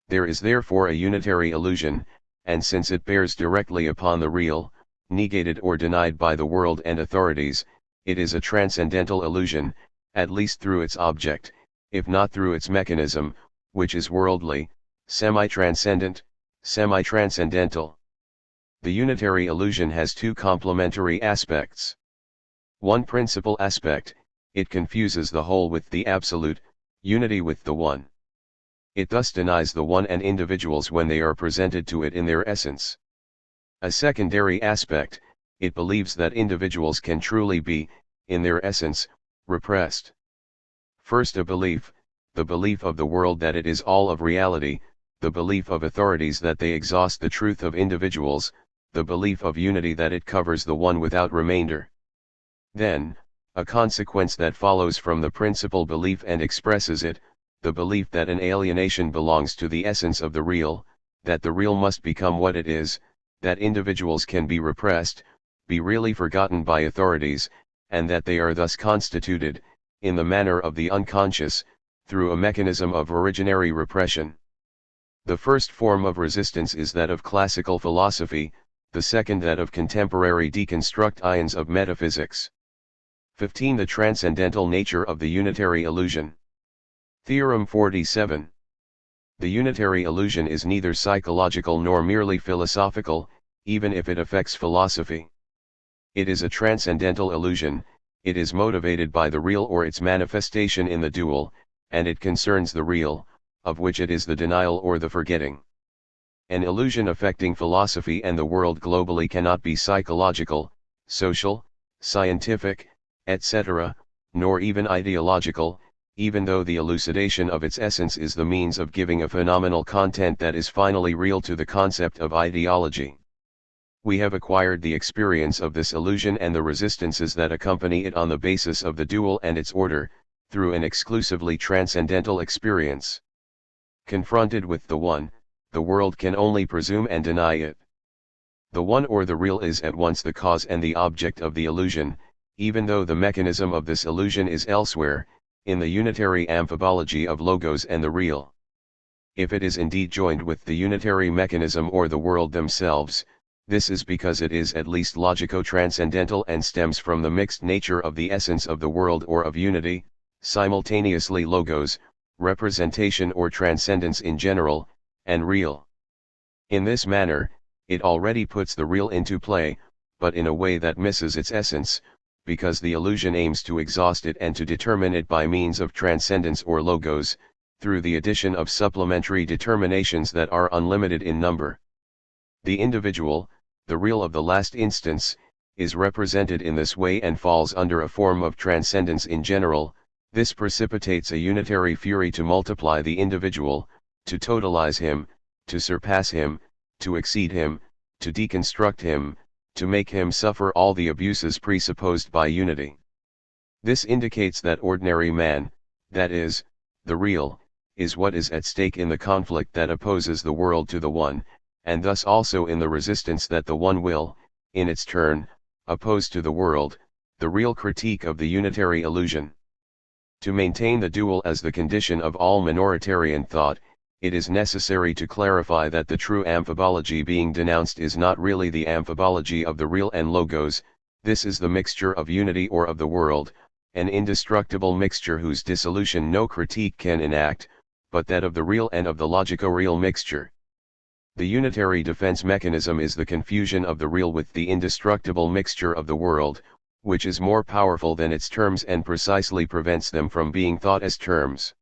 Speaker 1: There is therefore a unitary illusion, and since it bears directly upon the real, negated or denied by the world and authorities, it is a transcendental illusion, at least through its object, if not through its mechanism, which is worldly, semi-transcendent, semi-transcendental. The unitary illusion has two complementary aspects. One principal aspect, it confuses the whole with the absolute, unity with the one. It thus denies the one and individuals when they are presented to it in their essence. A secondary aspect, it believes that individuals can truly be, in their essence, repressed. First a belief, the belief of the world that it is all of reality, the belief of authorities that they exhaust the truth of individuals, the belief of unity that it covers the one without remainder. Then, a consequence that follows from the principal belief and expresses it, the belief that an alienation belongs to the essence of the real, that the real must become what it is, that individuals can be repressed, be really forgotten by authorities, and that they are thus constituted, in the manner of the unconscious, through a mechanism of originary repression. The first form of resistance is that of classical philosophy, the second that of contemporary deconstructions of metaphysics. 15. The transcendental nature of the unitary illusion. Theorem 47. The unitary illusion is neither psychological nor merely philosophical, even if it affects philosophy. It is a transcendental illusion, it is motivated by the real or its manifestation in the dual, and it concerns the real, of which it is the denial or the forgetting. An illusion affecting philosophy and the world globally cannot be psychological, social, scientific, etc., nor even ideological, even though the elucidation of its essence is the means of giving a phenomenal content that is finally real to the concept of ideology. We have acquired the experience of this illusion and the resistances that accompany it on the basis of the dual and its order, through an exclusively transcendental experience. Confronted with the one, the world can only presume and deny it. The one or the real is at once the cause and the object of the illusion, even though the mechanism of this illusion is elsewhere, in the unitary amphibology of logos and the real. If it is indeed joined with the unitary mechanism or the world themselves, this is because it is at least logico-transcendental and stems from the mixed nature of the essence of the world or of unity, simultaneously logos, representation or transcendence in general, and real. In this manner, it already puts the real into play, but in a way that misses its essence, because the illusion aims to exhaust it and to determine it by means of transcendence or logos, through the addition of supplementary determinations that are unlimited in number. The individual, the real of the last instance, is represented in this way and falls under a form of transcendence in general. This precipitates a unitary fury to multiply the individual, to totalize him, to surpass him, to exceed him, to deconstruct him, to make him suffer all the abuses presupposed by unity. This indicates that ordinary man, that is, the real, is what is at stake in the conflict that opposes the world to the one, and thus also in the resistance that the one will, in its turn, oppose to the world, the real critique of the unitary illusion. To maintain the dual as the condition of all minoritarian thought, it is necessary to clarify that the true amphibology being denounced is not really the amphibology of the real and logos. This is the mixture of unity or of the world, an indestructible mixture whose dissolution no critique can enact, but that of the real and of the logico-real mixture. The unitary defense mechanism is the confusion of the real with the indestructible mixture of the world, which is more powerful than its terms and precisely prevents them from being thought as terms.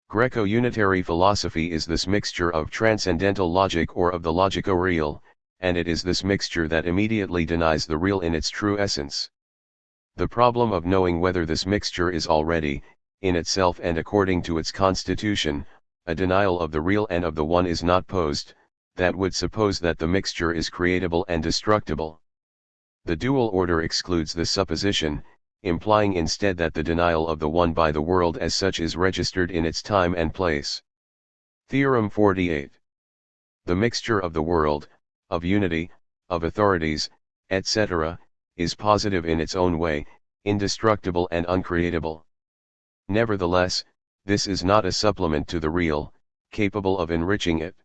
Speaker 1: Greco-unitary philosophy is this mixture of transcendental logic or of the logico-real, and it is this mixture that immediately denies the real in its true essence. The problem of knowing whether this mixture is already, in itself and according to its constitution, a denial of the real and of the one is not posed. That would suppose that the mixture is creatable and destructible. The dual order excludes this supposition, implying instead that the denial of the one by the world as such is registered in its time and place. Theorem 48. The mixture of the world, of unity, of authorities, etc., is positive in its own way, indestructible and uncreatable. Nevertheless, this is not a supplement to the real, capable of enriching it.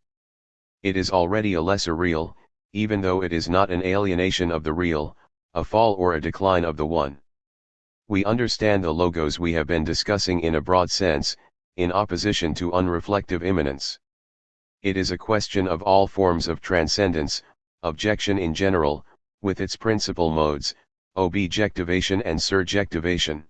Speaker 1: It is already a lesser real, even though it is not an alienation of the real, a fall or a decline of the one. We understand the logos we have been discussing in a broad sense, in opposition to unreflective immanence. It is a question of all forms of transcendence, objection in general, with its principal modes, objectivation and surjectivation.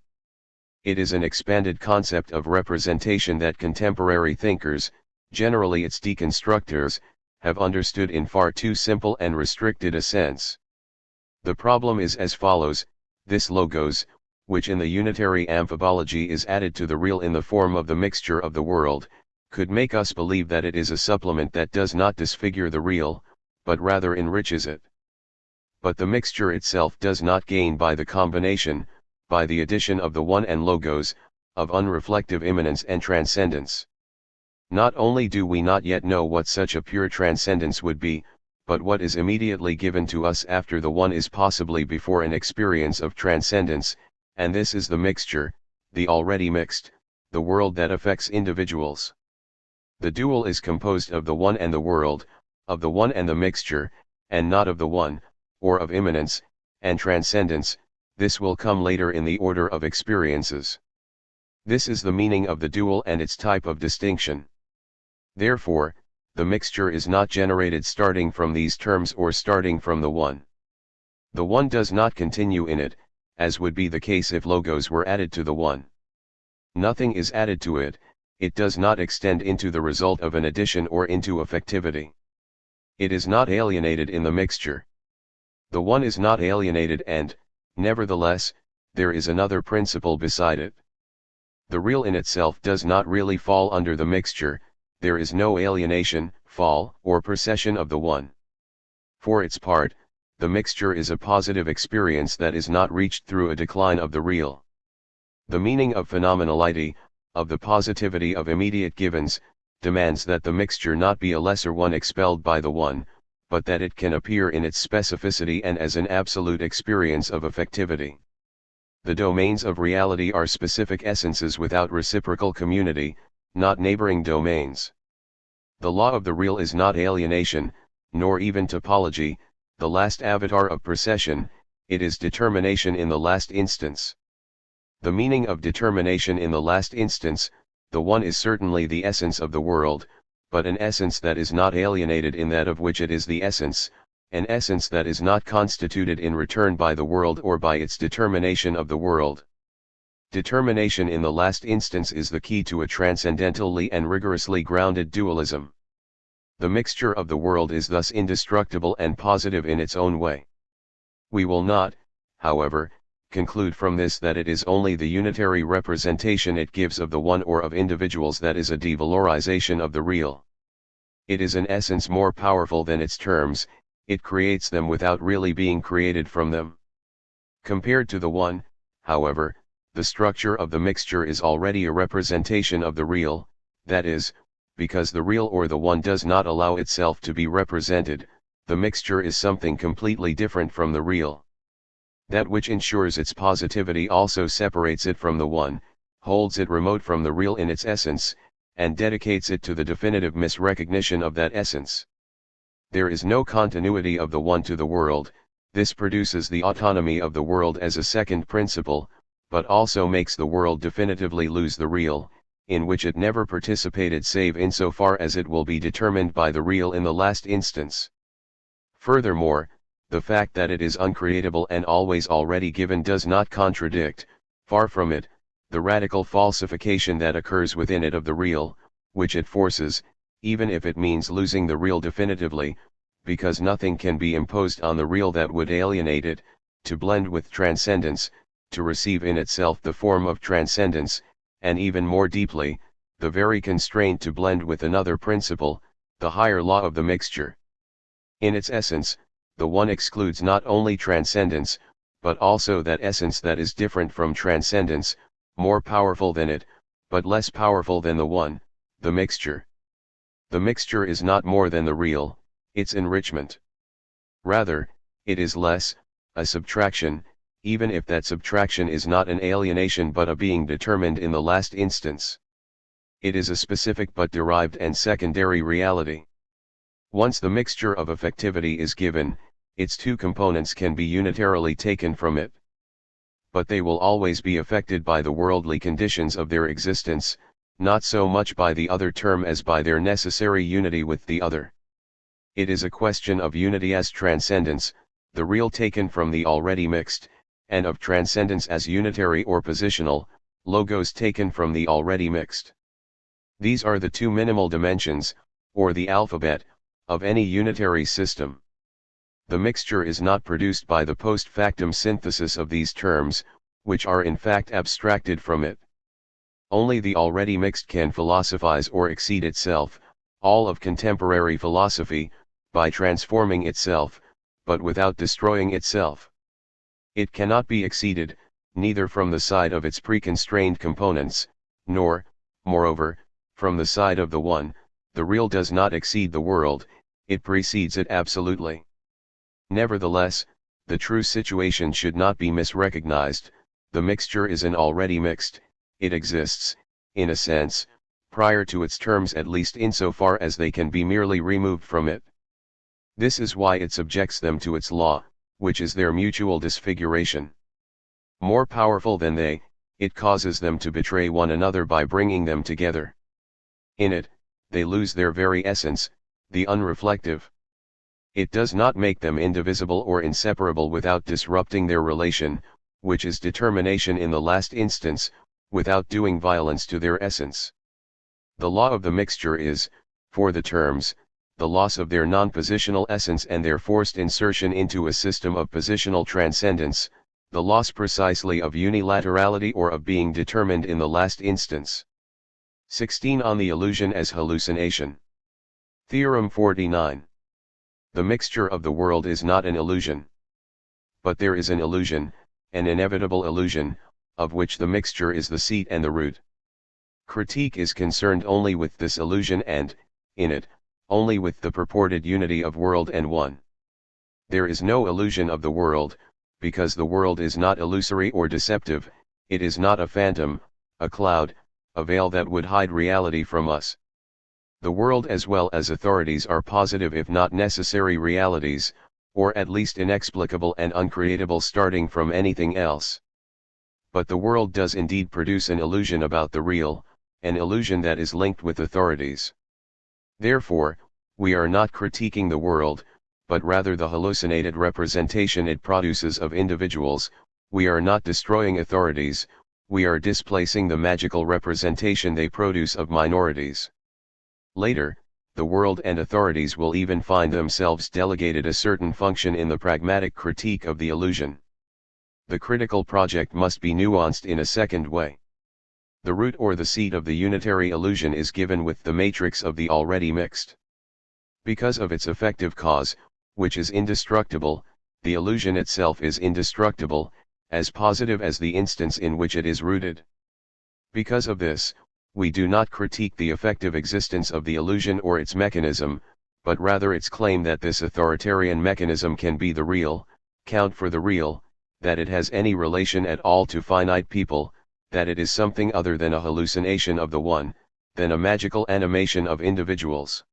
Speaker 1: It is an expanded concept of representation that contemporary thinkers, generally its deconstructors, have understood in far too simple and restricted a sense. The problem is as follows: this logos, which in the unitary amphibology is added to the real in the form of the mixture of the world, could make us believe that it is a supplement that does not disfigure the real, but rather enriches it. But the mixture itself does not gain by the combination, by the addition of the one and logos, of unreflective immanence and transcendence. Not only do we not yet know what such a pure transcendence would be, but what is immediately given to us after the one is possibly before an experience of transcendence, and this is the mixture, the already mixed, the world that affects individuals. The dual is composed of the one and the world, of the one and the mixture, and not of the one, or of immanence, and transcendence. This will come later in the order of experiences. This is the meaning of the dual and its type of distinction. Therefore, the mixture is not generated starting from these terms or starting from the one. The one does not continue in it, as would be the case if logos were added to the one. Nothing is added to it, it does not extend into the result of an addition or into effectivity. It is not alienated in the mixture. The one is not alienated and, nevertheless, there is another principle beside it. The real in itself does not really fall under the mixture. There is no alienation, fall, or procession of the one. For its part, the mixture is a positive experience that is not reached through a decline of the real. The meaning of phenomenality, of the positivity of immediate givens, demands that the mixture not be a lesser one expelled by the one, but that it can appear in its specificity and as an absolute experience of effectivity. The domains of reality are specific essences without reciprocal community, not neighboring domains. The law of the real is not alienation, nor even topology, the last avatar of procession, it is determination in the last instance. The meaning of determination in the last instance, the one is certainly the essence of the world, but an essence that is not alienated in that of which it is the essence, an essence that is not constituted in return by the world or by its determination of the world. Determination in the last instance is the key to a transcendentally and rigorously grounded dualism. The mixture of the world is thus indestructible and positive in its own way. We will not, however, conclude from this that it is only the unitary representation it gives of the one or of individuals that is a devalorization of the real. It is an essence more powerful than its terms, it creates them without really being created from them. Compared to the one, however, the structure of the mixture is already a representation of the real, that is, because the real or the one does not allow itself to be represented, the mixture is something completely different from the real. That which ensures its positivity also separates it from the one, holds it remote from the real in its essence, and dedicates it to the definitive misrecognition of that essence. There is no continuity of the one to the world, this produces the autonomy of the world as a second principle, but also makes the world definitively lose the real, in which it never participated save insofar as it will be determined by the real in the last instance. Furthermore, the fact that it is uncreatable and always already given does not contradict, far from it, the radical falsification that occurs within it of the real, which it forces, even if it means losing the real definitively, because nothing can be imposed on the real that would alienate it, to blend with transcendence, to receive in itself the form of transcendence, and even more deeply, the very constraint to blend with another principle, the higher law of the mixture. In its essence, the one excludes not only transcendence, but also that essence that is different from transcendence, more powerful than it, but less powerful than the one, the mixture. The mixture is not more than the real, its enrichment. Rather, it is less, a subtraction, even if that subtraction is not an alienation but a being determined in the last instance. It is a specific but derived and secondary reality. Once the mixture of effectivity is given, its two components can be unitarily taken from it. But they will always be affected by the worldly conditions of their existence, not so much by the other term as by their necessary unity with the other. It is a question of unity as transcendence, the real taken from the already mixed, and of transcendence as unitary or positional, logos taken from the already mixed. These are the two minimal dimensions, or the alphabet, of any unitary system. The mixture is not produced by the post factum synthesis of these terms, which are in fact abstracted from it. Only the already mixed can philosophize or exceed itself, all of contemporary philosophy, by transforming itself, but without destroying itself. It cannot be exceeded, neither from the side of its pre-constrained components, nor, moreover, from the side of the one. The real does not exceed the world, it precedes it absolutely. Nevertheless, the true situation should not be misrecognized, the mixture is an already mixed, it exists, in a sense, prior to its terms at least insofar as they can be merely removed from it. This is why it subjects them to its law, which is their mutual disfiguration. More powerful than they, it causes them to betray one another by bringing them together. In it, they lose their very essence, the unreflective. It does not make them indivisible or inseparable without disrupting their relation, which is determination in the last instance, without doing violence to their essence. The law of the mixture is, for the terms, the loss of their non-positional essence and their forced insertion into a system of positional transcendence, the loss precisely of unilaterality or of being determined in the last instance. 16 On the illusion as hallucination. Theorem 49. The mixture of the world is not an illusion. But there is an illusion, an inevitable illusion, of which the mixture is the seat and the root. Critique is concerned only with this illusion and, in it, only with the purported unity of world and one. There is no illusion of the world, because the world is not illusory or deceptive, it is not a phantom, a cloud, a veil that would hide reality from us. The world as well as authorities are positive if not necessary realities, or at least inexplicable and uncreatable starting from anything else. But the world does indeed produce an illusion about the real, an illusion that is linked with authorities. Therefore, we are not critiquing the world, but rather the hallucinated representation it produces of individuals. We are not destroying authorities, we are displacing the magical representation they produce of minorities. Later, the world and authorities will even find themselves delegated a certain function in the pragmatic critique of the illusion. The critical project must be nuanced in a second way. The root or the seat of the unitary illusion is given with the matrix of the already mixed. Because of its effective cause, which is indestructible, the illusion itself is indestructible, as positive as the instance in which it is rooted. Because of this, we do not critique the effective existence of the illusion or its mechanism, but rather its claim that this authoritarian mechanism can be the real, count for the real, that it has any relation at all to finite people, that it is something other than a hallucination of the one, than a magical animation of individuals.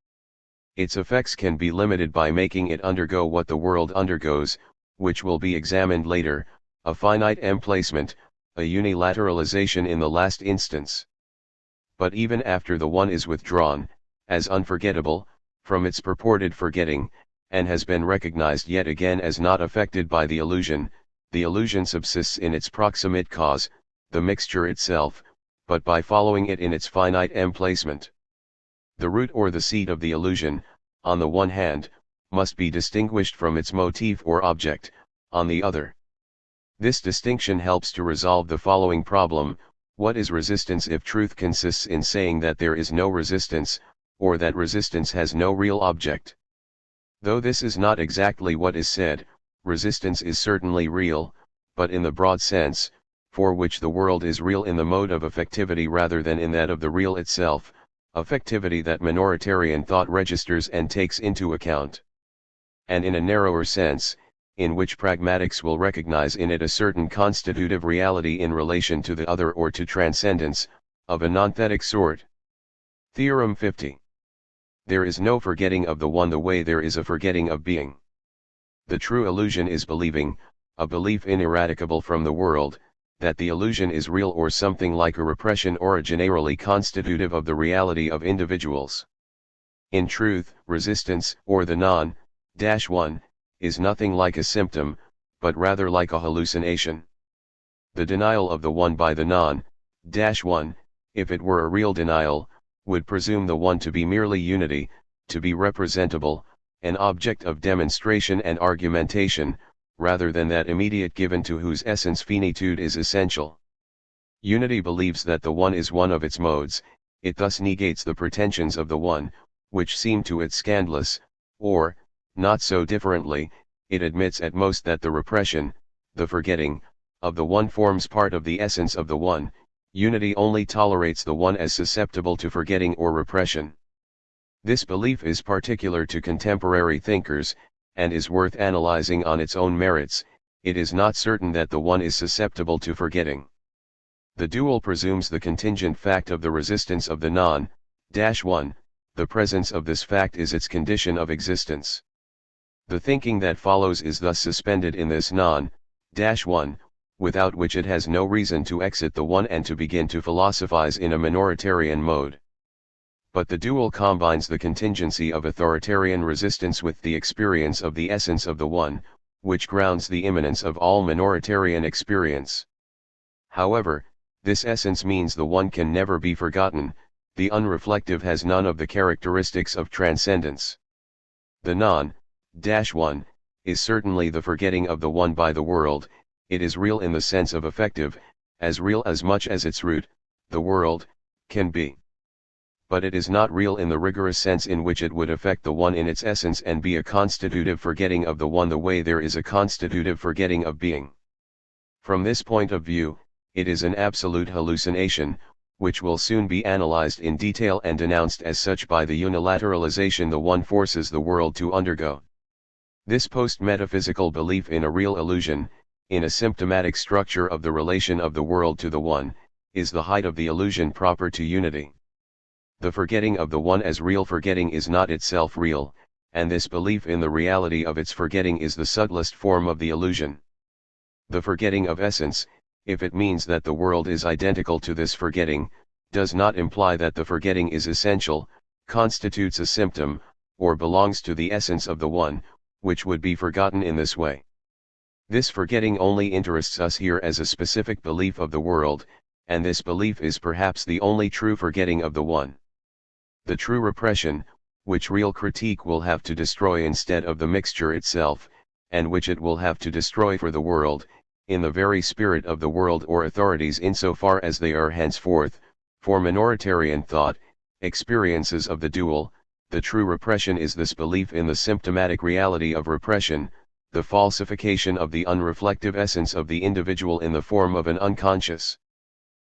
Speaker 1: Its effects can be limited by making it undergo what the world undergoes, which will be examined later, a finite emplacement, a unilateralization in the last instance. But even after the one is withdrawn, as unforgettable, from its purported forgetting, and has been recognized yet again as not affected by the illusion subsists in its proximate cause, the mixture itself, but by following it in its finite emplacement. The root or the seat of the illusion, on the one hand, must be distinguished from its motif or object, on the other. This distinction helps to resolve the following problem: what is resistance if truth consists in saying that there is no resistance, or that resistance has no real object? Though this is not exactly what is said, resistance is certainly real, but in the broad sense, for which the world is real in the mode of affectivity rather than in that of the real itself, affectivity that minoritarian thought registers and takes into account. And in a narrower sense, in which pragmatics will recognize in it a certain constitutive reality in relation to the other or to transcendence, of a nonthetic sort. Theorem 50. There is no forgetting of the one the way there is a forgetting of being. The true illusion is believing, a belief ineradicable from the world, that the illusion is real or something like a repression originarily constitutive of the reality of individuals. In truth, resistance, or the non-one, is nothing like a symptom, but rather like a hallucination. The denial of the one by the non-one, if it were a real denial, would presume the one to be merely unity, to be representable, an object of demonstration and argumentation, rather than that immediate given to whose essence finitude is essential. Unity believes that the one is one of its modes, it thus negates the pretensions of the one, which seem to it scandalous, or, not so differently, it admits at most that the repression, the forgetting, of the one forms part of the essence of the one. Unity only tolerates the one as susceptible to forgetting or repression. This belief is particular to contemporary thinkers, and is worth analyzing on its own merits. It is not certain that the one is susceptible to forgetting. The dual presumes the contingent fact of the resistance of the non-one, the presence of this fact is its condition of existence. The thinking that follows is thus suspended in this non-one, without which it has no reason to exit the one and to begin to philosophize in a minoritarian mode. But the dual combines the contingency of authoritarian resistance with the experience of the essence of the one, which grounds the immanence of all minoritarian experience. However, this essence means the one can never be forgotten, the unreflective has none of the characteristics of transcendence. The non-one is certainly the forgetting of the one by the world, it is real in the sense of affective, as real as much as its root, the world, can be. But it is not real in the rigorous sense in which it would affect the one in its essence and be a constitutive forgetting of the one the way there is a constitutive forgetting of being. From this point of view, it is an absolute hallucination, which will soon be analyzed in detail and denounced as such by the unilateralization the one forces the world to undergo. This post-metaphysical belief in a real illusion, in a symptomatic structure of the relation of the world to the one, is the height of the illusion proper to unity. The forgetting of the one as real forgetting is not itself real, and this belief in the reality of its forgetting is the subtlest form of the illusion. The forgetting of essence, if it means that the world is identical to this forgetting, does not imply that the forgetting is essential, constitutes a symptom, or belongs to the essence of the one, which would be forgotten in this way. This forgetting only interests us here as a specific belief of the world, and this belief is perhaps the only true forgetting of the one. The true repression, which real critique will have to destroy instead of the mixture itself, and which it will have to destroy for the world, in the very spirit of the world or authorities insofar as they are henceforth, for minoritarian thought, experiences of the dual, the true repression is this belief in the symptomatic reality of repression, the falsification of the unreflective essence of the individual in the form of an unconscious.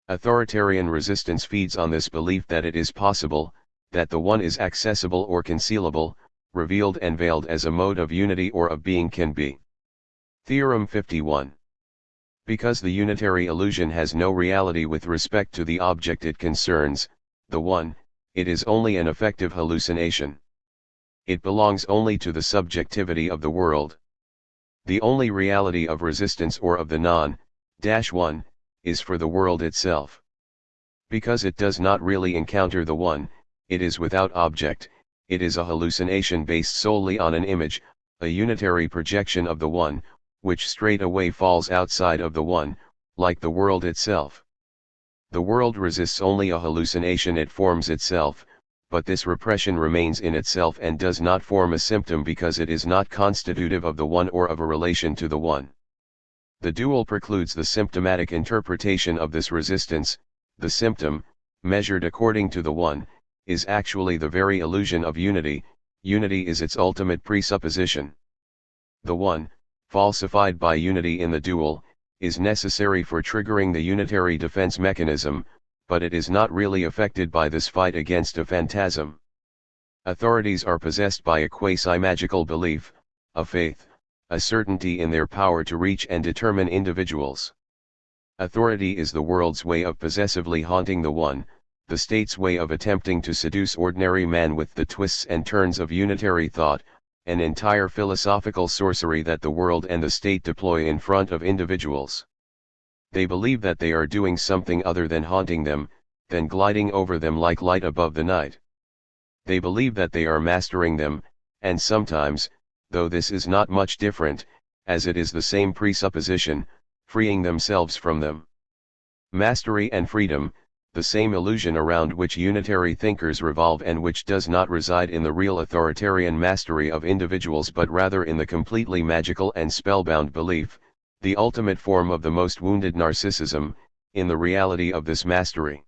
Speaker 1: Authoritarian resistance feeds on this belief that it is possible, that the one is accessible or concealable, revealed and veiled as a mode of unity or of being can be. Theorem 51. Because the unitary illusion has no reality with respect to the object it concerns, the one, it is only an effective hallucination. It belongs only to the subjectivity of the world. The only reality of resistance or of the non-one, is for the world itself. Because it does not really encounter the one, it is without object, it is a hallucination based solely on an image, a unitary projection of the one, which straight away falls outside of the one, like the world itself. The world resists only a hallucination it forms itself, but this repression remains in itself and does not form a symptom because it is not constitutive of the one or of a relation to the one. The dual precludes the symptomatic interpretation of this resistance. The symptom, measured according to the one, is actually the very illusion of unity. Unity is its ultimate presupposition. The one, falsified by unity in the dual, is necessary for triggering the unitary defense mechanism, but it is not really affected by this fight against a phantasm. Authorities are possessed by a quasi-magical belief, a faith, a certainty in their power to reach and determine individuals. Authority is the world's way of possessively haunting the one, the state's way of attempting to seduce ordinary man with the twists and turns of unitary thought, an entire philosophical sorcery that the world and the state deploy in front of individuals. They believe that they are doing something other than haunting them, than gliding over them like light above the night. They believe that they are mastering them, and sometimes, though this is not much different, as it is the same presupposition, freeing themselves from them. Mastery and freedom, the same illusion around which unitary thinkers revolve and which does not reside in the real authoritarian mastery of individuals but rather in the completely magical and spellbound belief, the ultimate form of the most wounded narcissism, in the reality of this mastery.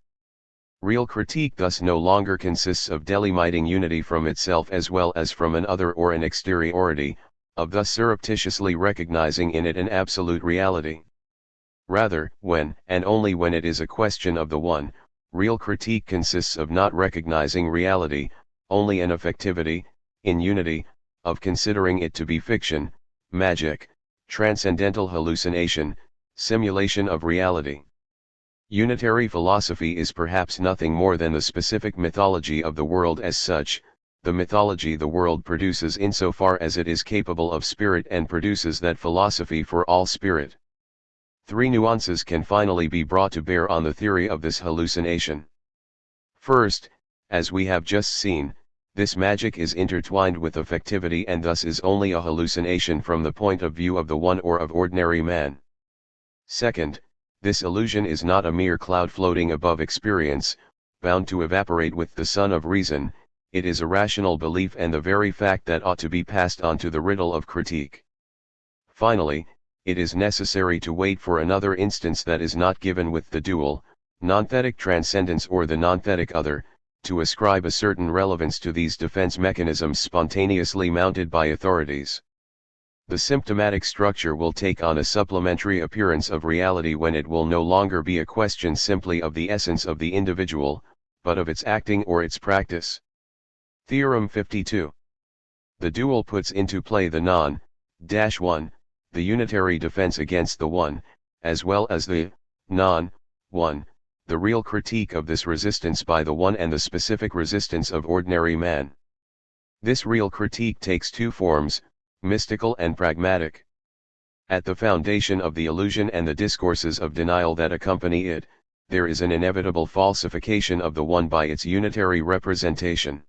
Speaker 1: Real critique thus no longer consists of delimiting unity from itself as well as from an other or an exteriority, of thus surreptitiously recognizing in it an absolute reality. Rather, when, and only when it is a question of the one, real critique consists of not recognizing reality, only an effectivity, in unity, of considering it to be fiction, magic, transcendental hallucination, simulation of reality. Unitary philosophy is perhaps nothing more than the specific mythology of the world as such, the mythology the world produces insofar as it is capable of spirit and produces that philosophy for all spirit. Three nuances can finally be brought to bear on the theory of this hallucination. First, as we have just seen, this magic is intertwined with affectivity and thus is only a hallucination from the point of view of the one or of ordinary man. Second, this illusion is not a mere cloud floating above experience, bound to evaporate with the sun of reason, it is a rational belief and the very fact that ought to be passed on to the riddle of critique. Finally, it is necessary to wait for another instance that is not given with the dual, nonthetic transcendence or the nonthetic other, to ascribe a certain relevance to these defense mechanisms spontaneously mounted by authorities. The symptomatic structure will take on a supplementary appearance of reality when it will no longer be a question simply of the essence of the individual, but of its acting or its practice. Theorem 52. The dual puts into play the non-one, the unitary defense against the one, as well as the non-one, the real critique of this resistance by the one and the specific resistance of ordinary man. This real critique takes two forms, mystical and pragmatic. At the foundation of the illusion and the discourses of denial that accompany it, there is an inevitable falsification of the one by its unitary representation.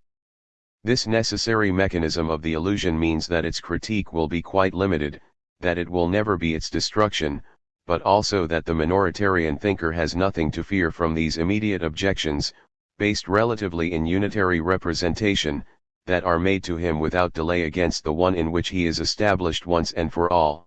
Speaker 1: This necessary mechanism of the illusion means that its critique will be quite limited, that it will never be its destruction, but also that the minoritarian thinker has nothing to fear from these immediate objections, based relatively in unitary representation, that are made to him without delay against the one in which he is established once and for all.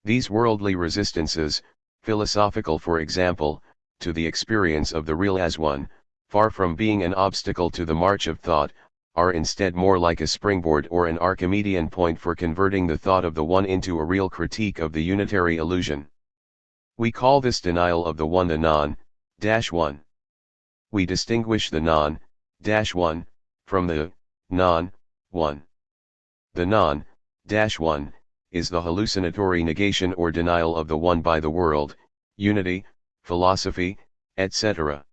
Speaker 1: These worldly resistances, philosophical for example, to the experience of the real as one, far from being an obstacle to the march of thought, are instead more like a springboard or an Archimedean point for converting the thought of the one into a real critique of the unitary illusion. We call this denial of the one the non-one. We distinguish the non-one from the non-one. The non-one is the hallucinatory negation or denial of the one by the world, unity, philosophy, etc.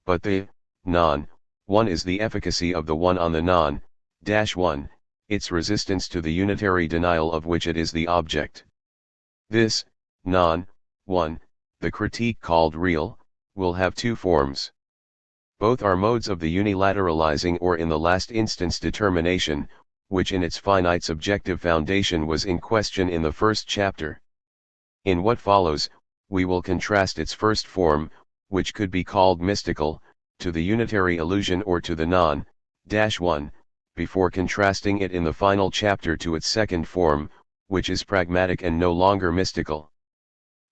Speaker 1: But the non-one is the efficacy of the one on the non-one, its resistance to the unitary denial of which it is the object. This non-one, the critique called real, will have two forms. Both are modes of the unilateralizing or in the last instance determination, which in its finite subjective foundation was in question in the first chapter. In what follows, we will contrast its first form, which could be called mystical, to the unitary illusion or to the non-one, before contrasting it in the final chapter to its second form, which is pragmatic and no longer mystical.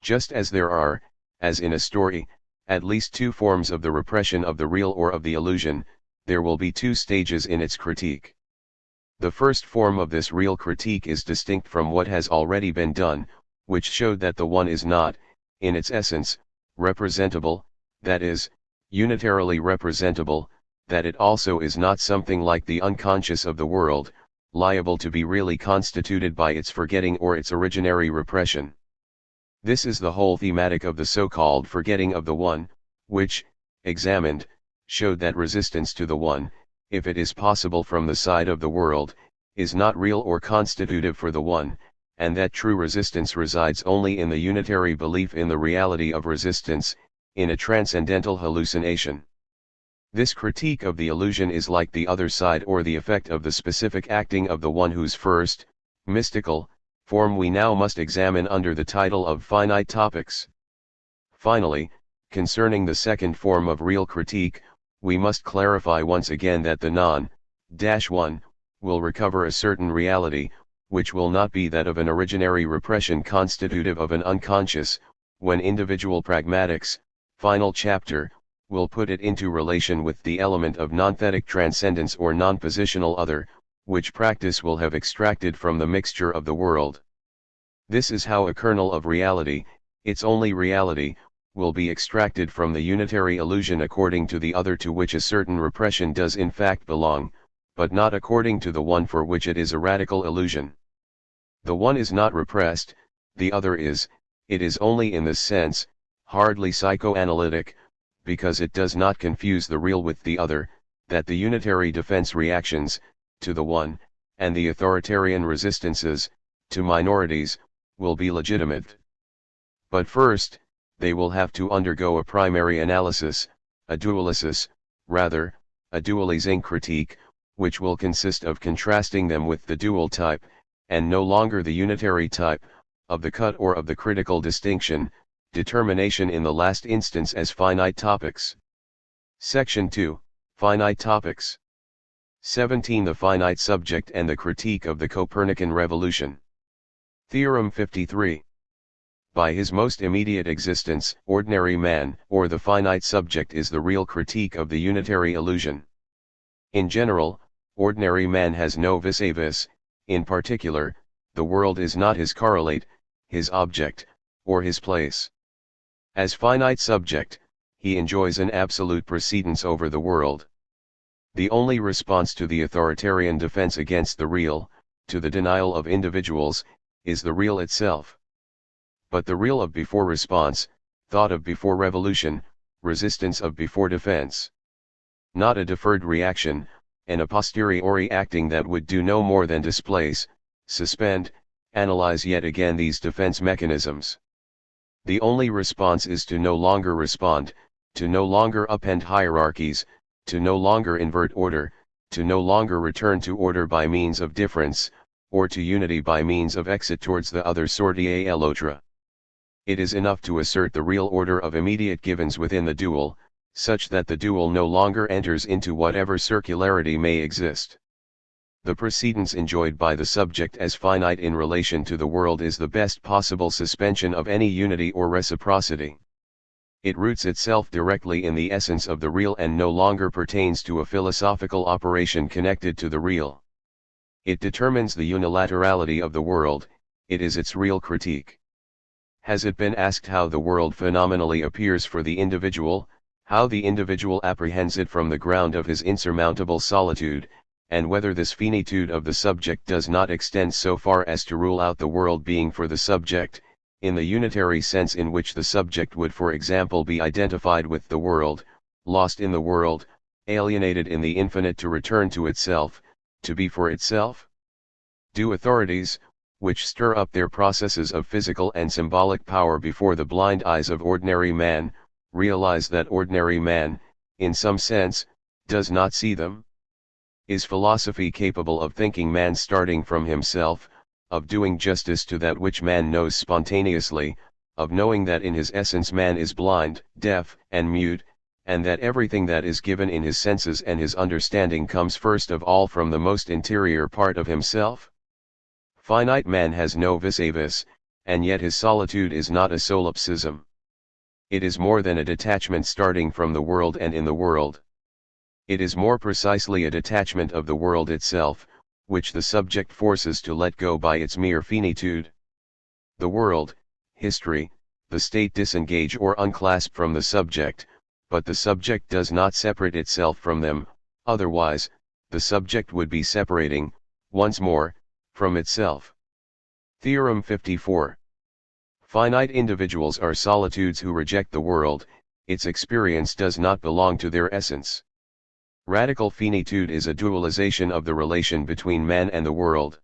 Speaker 1: Just as there are, as in a story, at least two forms of the repression of the real or of the illusion, there will be two stages in its critique. The first form of this real critique is distinct from what has already been done, which showed that the one is not, in its essence, representable, that is, unitarily representable, that it also is not something like the unconscious of the world, liable to be really constituted by its forgetting or its originary repression. This is the whole thematic of the so-called forgetting of the one, which, examined, showed that resistance to the one, if it is possible from the side of the world, is not real or constitutive for the one, and that true resistance resides only in the unitary belief in the reality of resistance, in a transcendental hallucination. This critique of the illusion is like the other side or the effect of the specific acting of the one whose first, mystical, form we now must examine under the title of finite topics. Finally, concerning the second form of real critique, we must clarify once again that the non-one will recover a certain reality, which will not be that of an originary repression constitutive of an unconscious, when individual pragmatics, final chapter, will put it into relation with the element of non-thetic transcendence or non-positional other, which practice will have extracted from the mixture of the world. This is how a kernel of reality, its only reality, will be extracted from the unitary illusion according to the other to which a certain repression does in fact belong, but not according to the one for which it is a radical illusion. The one is not repressed, the other is, it is only in this sense, hardly psychoanalytic, because it does not confuse the real with the other, that the unitary defense reactions, to the one, and the authoritarian resistances, to minorities, will be legitimate. But first, they will have to undergo a primary analysis, a dualisis, rather, a dualizing critique, which will consist of contrasting them with the dual type, and no longer the unitary type, of the cut or of the critical distinction, determination in the last instance as finite topics. Section 2, Finite Topics. 17. The finite subject and the critique of the Copernican revolution. Theorem 53. By his most immediate existence, ordinary man, or the finite subject is the real critique of the unitary illusion. In general, ordinary man has no vis-a-vis, in particular, the world is not his correlate, his object, or his place. As finite subject, he enjoys an absolute precedence over the world. The only response to the authoritarian defense against the real, to the denial of individuals, is the real itself. But the real of before response, thought of before revolution, resistance of before defense. Not a deferred reaction, an a posteriori acting that would do no more than displace, suspend, analyze yet again these defense mechanisms. The only response is to no longer respond, to no longer upend hierarchies, to no longer invert order, to no longer return to order by means of difference, or to unity by means of exit towards the other sortie à l'autre. It is enough to assert the real order of immediate givens within the dual, such that the dual no longer enters into whatever circularity may exist. The precedence enjoyed by the subject as finite in relation to the world is the best possible suspension of any unity or reciprocity. It roots itself directly in the essence of the real and no longer pertains to a philosophical operation connected to the real. It determines the unilaterality of the world, it is its real critique. Has it been asked how the world phenomenally appears for the individual, how the individual apprehends it from the ground of his insurmountable solitude, and whether this finitude of the subject does not extend so far as to rule out the world being for the subject, in the unitary sense in which the subject would for example be identified with the world, lost in the world, alienated in the infinite to return to itself, to be for itself? Do authorities, which stir up their processes of physical and symbolic power before the blind eyes of ordinary man, realize that ordinary man, in some sense, does not see them? Is philosophy capable of thinking man starting from himself, of doing justice to that which man knows spontaneously, of knowing that in his essence man is blind, deaf, and mute, and that everything that is given in his senses and his understanding comes first of all from the most interior part of himself? Finite man has no vis-a-vis, and yet his solitude is not a solipsism. It is more than a detachment starting from the world and in the world. It is more precisely a detachment of the world itself, which the subject forces to let go by its mere finitude. The world, history, the state disengage or unclasp from the subject, but the subject does not separate itself from them, otherwise, the subject would be separating, once more, from itself. Theorem 54. Finite individuals are solitudes who reject the world, its experience does not belong to their essence. Radical finitude is a dualization of the relation between man and the world.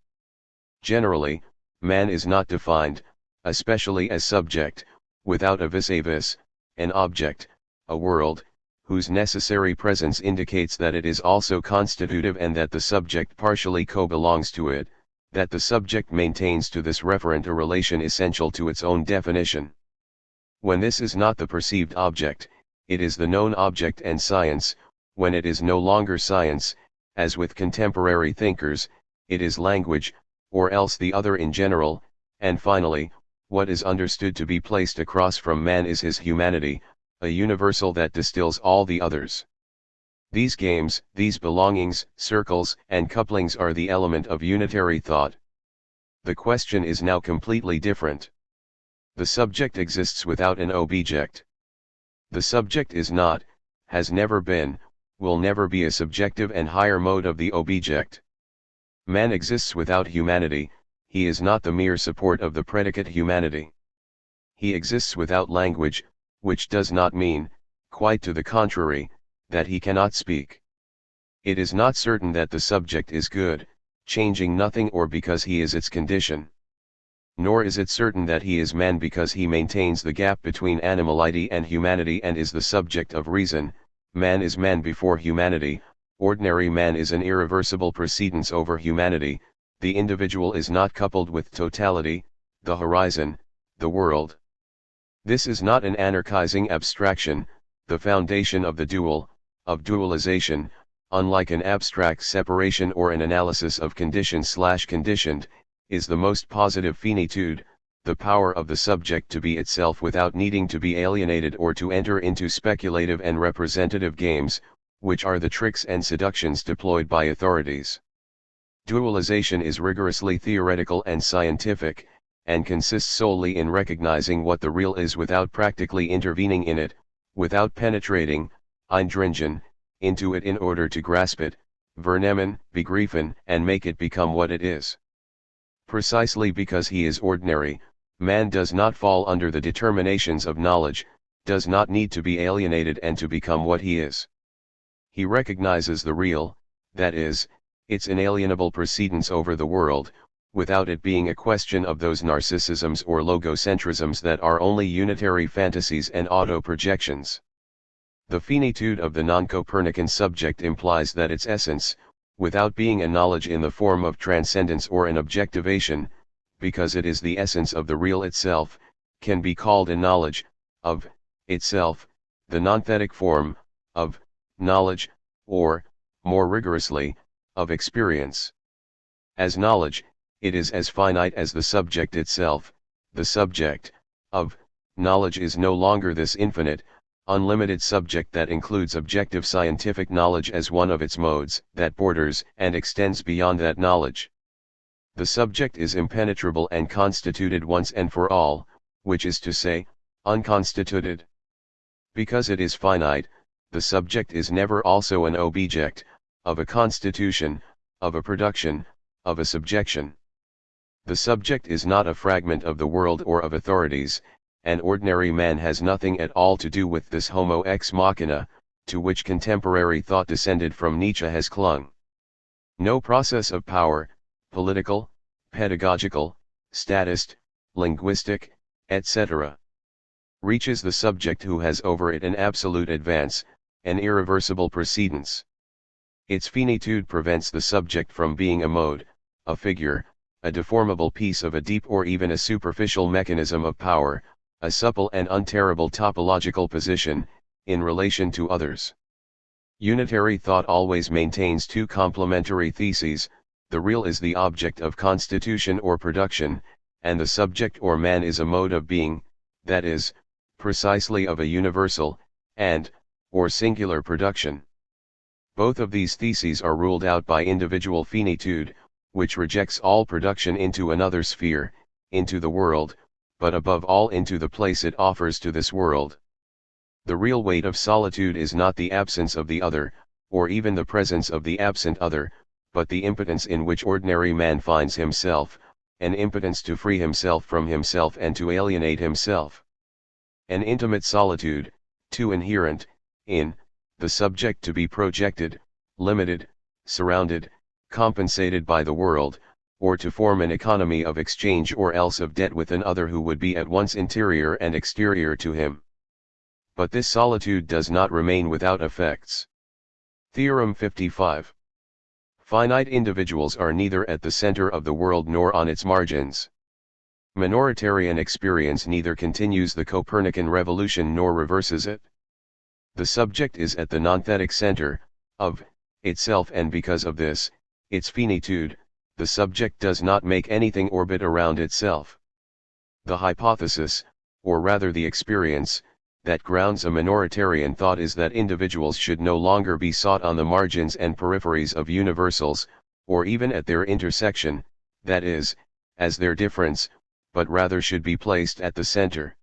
Speaker 1: Generally, man is not defined, especially as subject, without a vis-a-vis, an object, a world, whose necessary presence indicates that it is also constitutive and that the subject partially co-belongs to it, that the subject maintains to this referent a relation essential to its own definition. When this is not the perceived object, it is the known object and science. When it is no longer science, as with contemporary thinkers, it is language, or else the other in general, and finally, what is understood to be placed across from man is his humanity, a universal that distills all the others. These games, these belongings, circles, and couplings are the element of unitary thought. The question is now completely different. The subject exists without an object. The subject is not, has never been, will never be a subjective and higher mode of the object. Man exists without humanity, he is not the mere support of the predicate humanity. He exists without language, which does not mean, quite to the contrary, that he cannot speak. It is not certain that the subject is good, changing nothing or because he is its condition. Nor is it certain that he is man because he maintains the gap between animality and humanity and is the subject of reason. Man is man before humanity, ordinary man is an irreversible precedence over humanity, the individual is not coupled with totality, the horizon, the world. This is not an anarchizing abstraction, the foundation of the dual, of dualization, unlike an abstract separation or an analysis of conditioned, is the most positive finitude, the power of the subject to be itself without needing to be alienated or to enter into speculative and representative games, which are the tricks and seductions deployed by authorities. Dualization is rigorously theoretical and scientific, and consists solely in recognizing what the real is without practically intervening in it, without penetrating, eindringen, into it in order to grasp it, vernemen, begreifen, and make it become what it is. Precisely because he is ordinary, man does not fall under the determinations of knowledge, does not need to be alienated and to become what he is. He recognizes the real, that is, its inalienable precedence over the world, without it being a question of those narcissisms or logocentrisms that are only unitary fantasies and auto-projections. The finitude of the non-Copernican subject implies that its essence, without being a knowledge in the form of transcendence or an objectivation, because it is the essence of the real itself, can be called a knowledge, of, itself, the nonthetic form, of, knowledge, or, more rigorously, of experience. As knowledge, it is as finite as the subject itself. The subject, of, knowledge is no longer this infinite, unlimited subject that includes objective scientific knowledge as one of its modes, that borders and extends beyond that knowledge. The subject is impenetrable and constituted once and for all, which is to say, unconstituted. Because it is finite, the subject is never also an object, of a constitution, of a production, of a subjection. The subject is not a fragment of the world or of authorities, and ordinary man has nothing at all to do with this homo ex machina, to which contemporary thought descended from Nietzsche has clung. No process of power, political, pedagogical, statist, linguistic, etc., reaches the subject who has over it an absolute advance, an irreversible precedence. Its finitude prevents the subject from being a mode, a figure, a deformable piece of a deep or even a superficial mechanism of power, a supple and unterrible topological position, in relation to others. Unitary thought always maintains two complementary theses: the real is the object of constitution or production, and the subject or man is a mode of being, that is, precisely of a universal, or singular production. Both of these theses are ruled out by individual finitude, which rejects all production into another sphere, into the world, but above all into the place it offers to this world. The real weight of solitude is not the absence of the other, or even the presence of the absent other, but the impotence in which ordinary man finds himself, an impotence to free himself from himself and to alienate himself. An intimate solitude, too inherent, in, the subject to be projected, limited, surrounded, compensated by the world, or to form an economy of exchange or else of debt with an other who would be at once interior and exterior to him. But this solitude does not remain without effects. Theorem 55. Finite individuals are neither at the center of the world nor on its margins. Minoritarian experience neither continues the Copernican revolution nor reverses it. The subject is at the nonthetic center, of, itself, and because of this, its finitude, the subject does not make anything orbit around itself. The hypothesis, or rather the experience, that grounds a minoritarian thought is that individuals should no longer be sought on the margins and peripheries of universals, or even at their intersection, that is, as their difference, but rather should be placed at the center.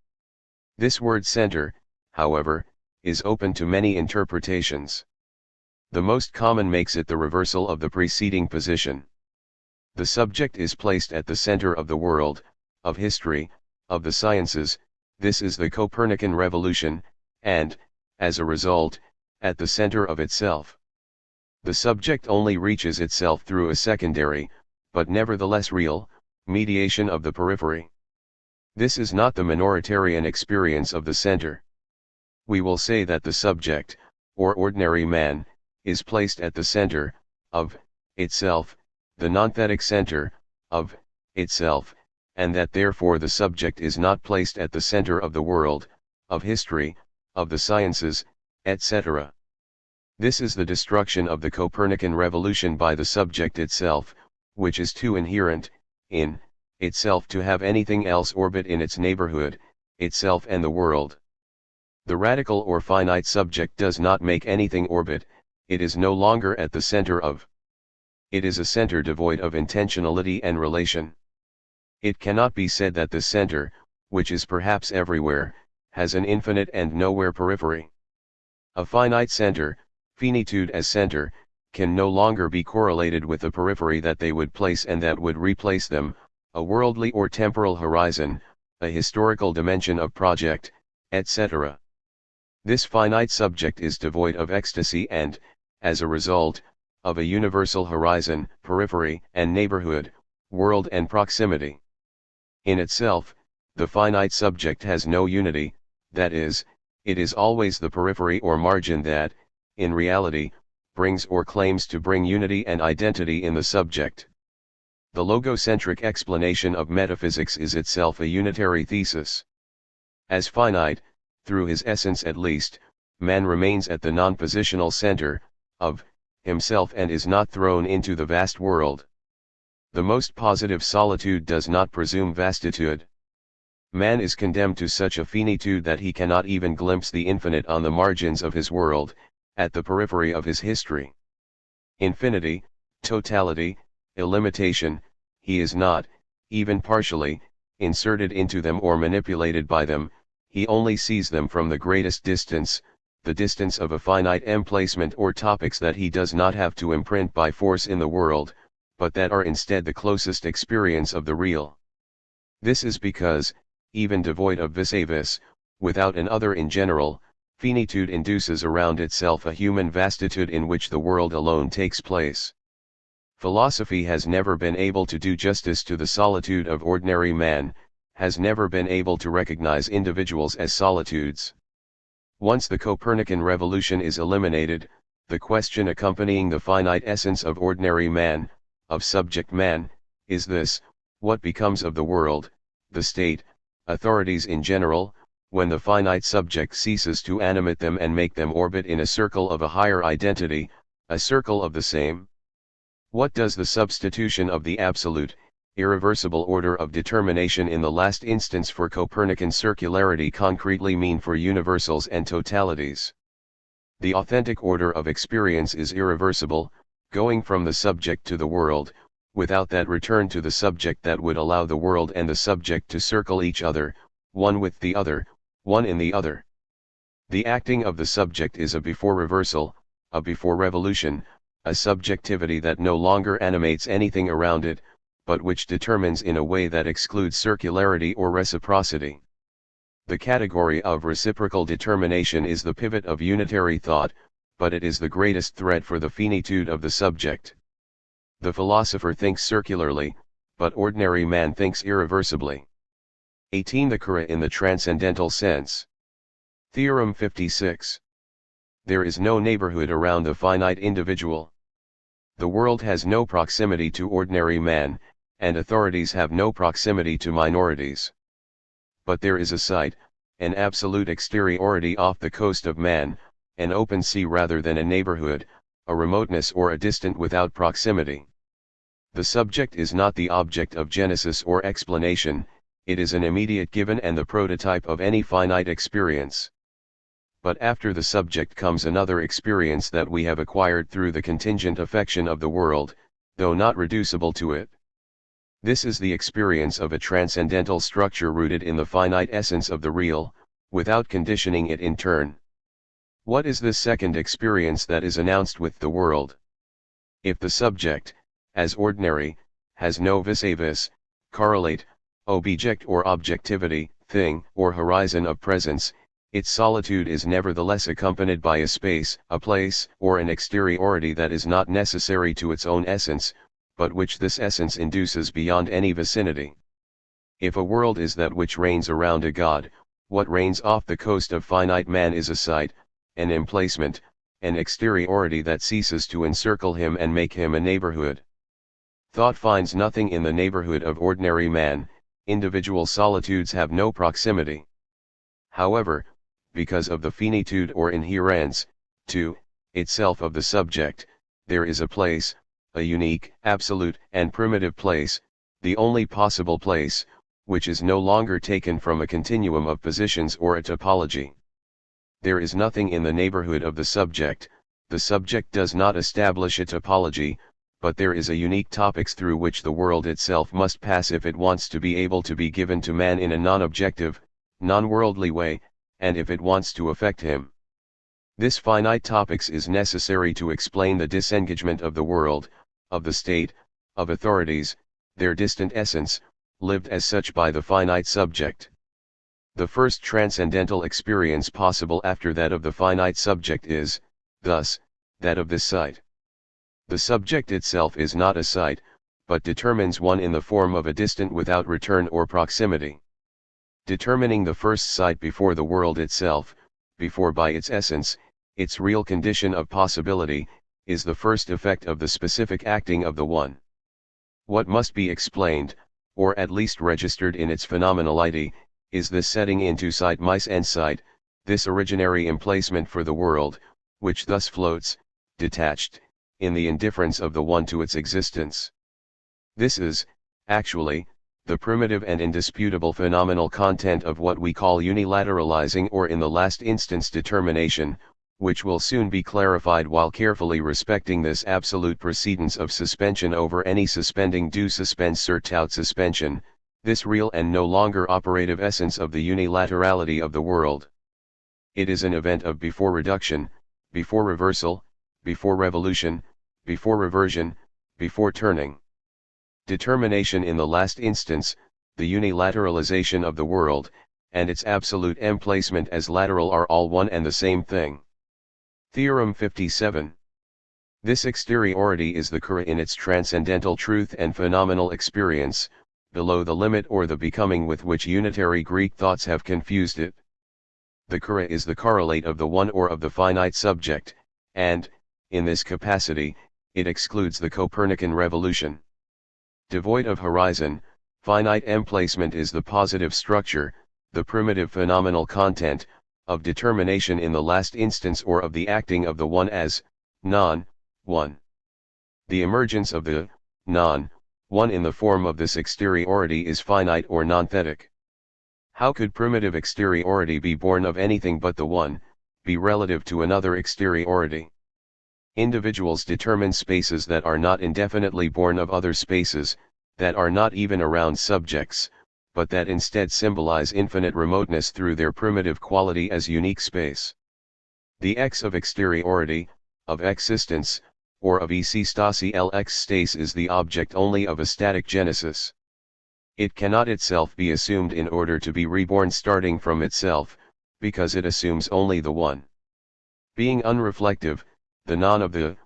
Speaker 1: This word center, however, is open to many interpretations. The most common makes it the reversal of the preceding position. The subject is placed at the center of the world, of history, of the sciences. This is the Copernican revolution, and, as a result, at the center of itself. The subject only reaches itself through a secondary, but nevertheless real, mediation of the periphery. This is not the minoritarian experience of the center. We will say that the subject, or ordinary man, is placed at the center, of, itself, the nonthetic center, of, itself, and that therefore the subject is not placed at the center of the world, of history, of the sciences, etc. This is the destruction of the Copernican revolution by the subject itself, which is too inherent, in, itself to have anything else orbit in its neighborhood, itself and the world. The radical or finite subject does not make anything orbit, it is no longer at the center of. It is a center devoid of intentionality and relation. It cannot be said that the center, which is perhaps everywhere, has an infinite and nowhere periphery. A finite center, finitude as center, can no longer be correlated with the periphery that they would place and that would replace them, a worldly or temporal horizon, a historical dimension of project, etc. This finite subject is devoid of ecstasy and, as a result, of a universal horizon, periphery, and neighborhood, world and proximity. In itself, the finite subject has no unity, that is, it is always the periphery or margin that, in reality, brings or claims to bring unity and identity in the subject. The logocentric explanation of metaphysics is itself a unitary thesis. As finite, through his essence at least, man remains at the non-positional center, of himself and is not thrown into the vast world. The most positive solitude does not presume vastitude. Man is condemned to such a finitude that he cannot even glimpse the infinite on the margins of his world, at the periphery of his history. Infinity, totality, illimitation, he is not, even partially, inserted into them or manipulated by them, he only sees them from the greatest distance, the distance of a finite emplacement or topics that he does not have to imprint by force in the world, but that are instead the closest experience of the real. This is because, even devoid of vis-a-vis, without an other in general, finitude induces around itself a human vastitude in which the world alone takes place. Philosophy has never been able to do justice to the solitude of ordinary man, has never been able to recognize individuals as solitudes. Once the Copernican revolution is eliminated, the question accompanying the finite essence of ordinary man, of subject man, is this: what becomes of the world, the state, authorities in general, when the finite subject ceases to animate them and make them orbit in a circle of a higher identity, a circle of the same? What does the substitution of the absolute, irreversible order of determination in the last instance for Copernican circularity concretely mean for universals and totalities? The authentic order of experience is irreversible, going from the subject to the world, without that return to the subject that would allow the world and the subject to circle each other, one with the other, one in the other. The acting of the subject is a before reversal, a before revolution, a subjectivity that no longer animates anything around it, but which determines in a way that excludes circularity or reciprocity. The category of reciprocal determination is the pivot of unitary thought, but it is the greatest threat for the finitude of the subject. The philosopher thinks circularly, but ordinary man thinks irreversibly. 18. The Kara in the transcendental sense. Theorem 56. There is no neighborhood around the finite individual. The world has no proximity to ordinary man, and authorities have no proximity to minorities. But there is a site, an absolute exteriority off the coast of man, an open sea rather than a neighborhood, a remoteness or a distant without proximity. The subject is not the object of genesis or explanation, it is an immediate given and the prototype of any finite experience. But after the subject comes another experience that we have acquired through the contingent affection of the world, though not reducible to it. This is the experience of a transcendental structure rooted in the finite essence of the real, without conditioning it in turn. What is this second experience that is announced with the world? If the subject, as ordinary, has no vis-a-vis, correlate, object or objectivity, thing, or horizon of presence, its solitude is nevertheless accompanied by a space, a place, or an exteriority that is not necessary to its own essence, but which this essence induces beyond any vicinity. If a world is that which reigns around a god, what reigns off the coast of finite man is a site, an emplacement, an exteriority that ceases to encircle him and make him a neighborhood. Thought finds nothing in the neighborhood of ordinary man, individual solitudes have no proximity. However, because of the finitude or inherence, to itself of the subject, there is a place, a unique, absolute, and primitive place, the only possible place, which is no longer taken from a continuum of positions or a topology. There is nothing in the neighborhood of the subject does not establish a topology, but there is a unique topics through which the world itself must pass if it wants to be able to be given to man in a non-objective, non-worldly way, and if it wants to affect him. This finite topics is necessary to explain the disengagement of the world, of the state, of authorities, their distant essence, lived as such by the finite subject. The first transcendental experience possible after that of the finite subject is, thus, that of this sight. The subject itself is not a sight, but determines one in the form of a distant without return or proximity. Determining the first sight before the world itself, before by its essence, its real condition of possibility, is the first effect of the specific acting of the one. What must be explained, or at least registered in its phenomenality, is this setting into sight mise en sight, this originary emplacement for the world, which thus floats, detached, in the indifference of the one to its existence. This is, actually, the primitive and indisputable phenomenal content of what we call unilateralizing or in the last instance determination, which will soon be clarified while carefully respecting this absolute precedence of suspension over any suspending du suspens sur tout suspension, this real and no longer operative essence of the unilaterality of the world. It is an event of before reduction, before reversal, before revolution, before reversion, before turning. Determination in the last instance, the unilateralization of the world, and its absolute emplacement as lateral are all one and the same thing. Theorem 57. This exteriority is the kara in its transcendental truth and phenomenal experience, below the limit or the becoming with which unitary Greek thoughts have confused it. The kara is the correlate of the one or of the finite subject, and, in this capacity, it excludes the Copernican revolution. Devoid of horizon, finite emplacement is the positive structure, the primitive phenomenal content, of determination in the last instance or of the acting of the one as, non-one. The emergence of the, non-one in the form of this exteriority is finite or non-thetic. How could primitive exteriority be born of anything but the one, be relative to another exteriority? Individuals determine spaces that are not indefinitely born of other spaces, that are not even around subjects, but that instead symbolize infinite remoteness through their primitive quality as unique space. The X of exteriority, of existence, or of stasi lx stace is the object only of a static genesis. It cannot itself be assumed in order to be reborn starting from itself, because it assumes only the one. Being unreflective, the non of the,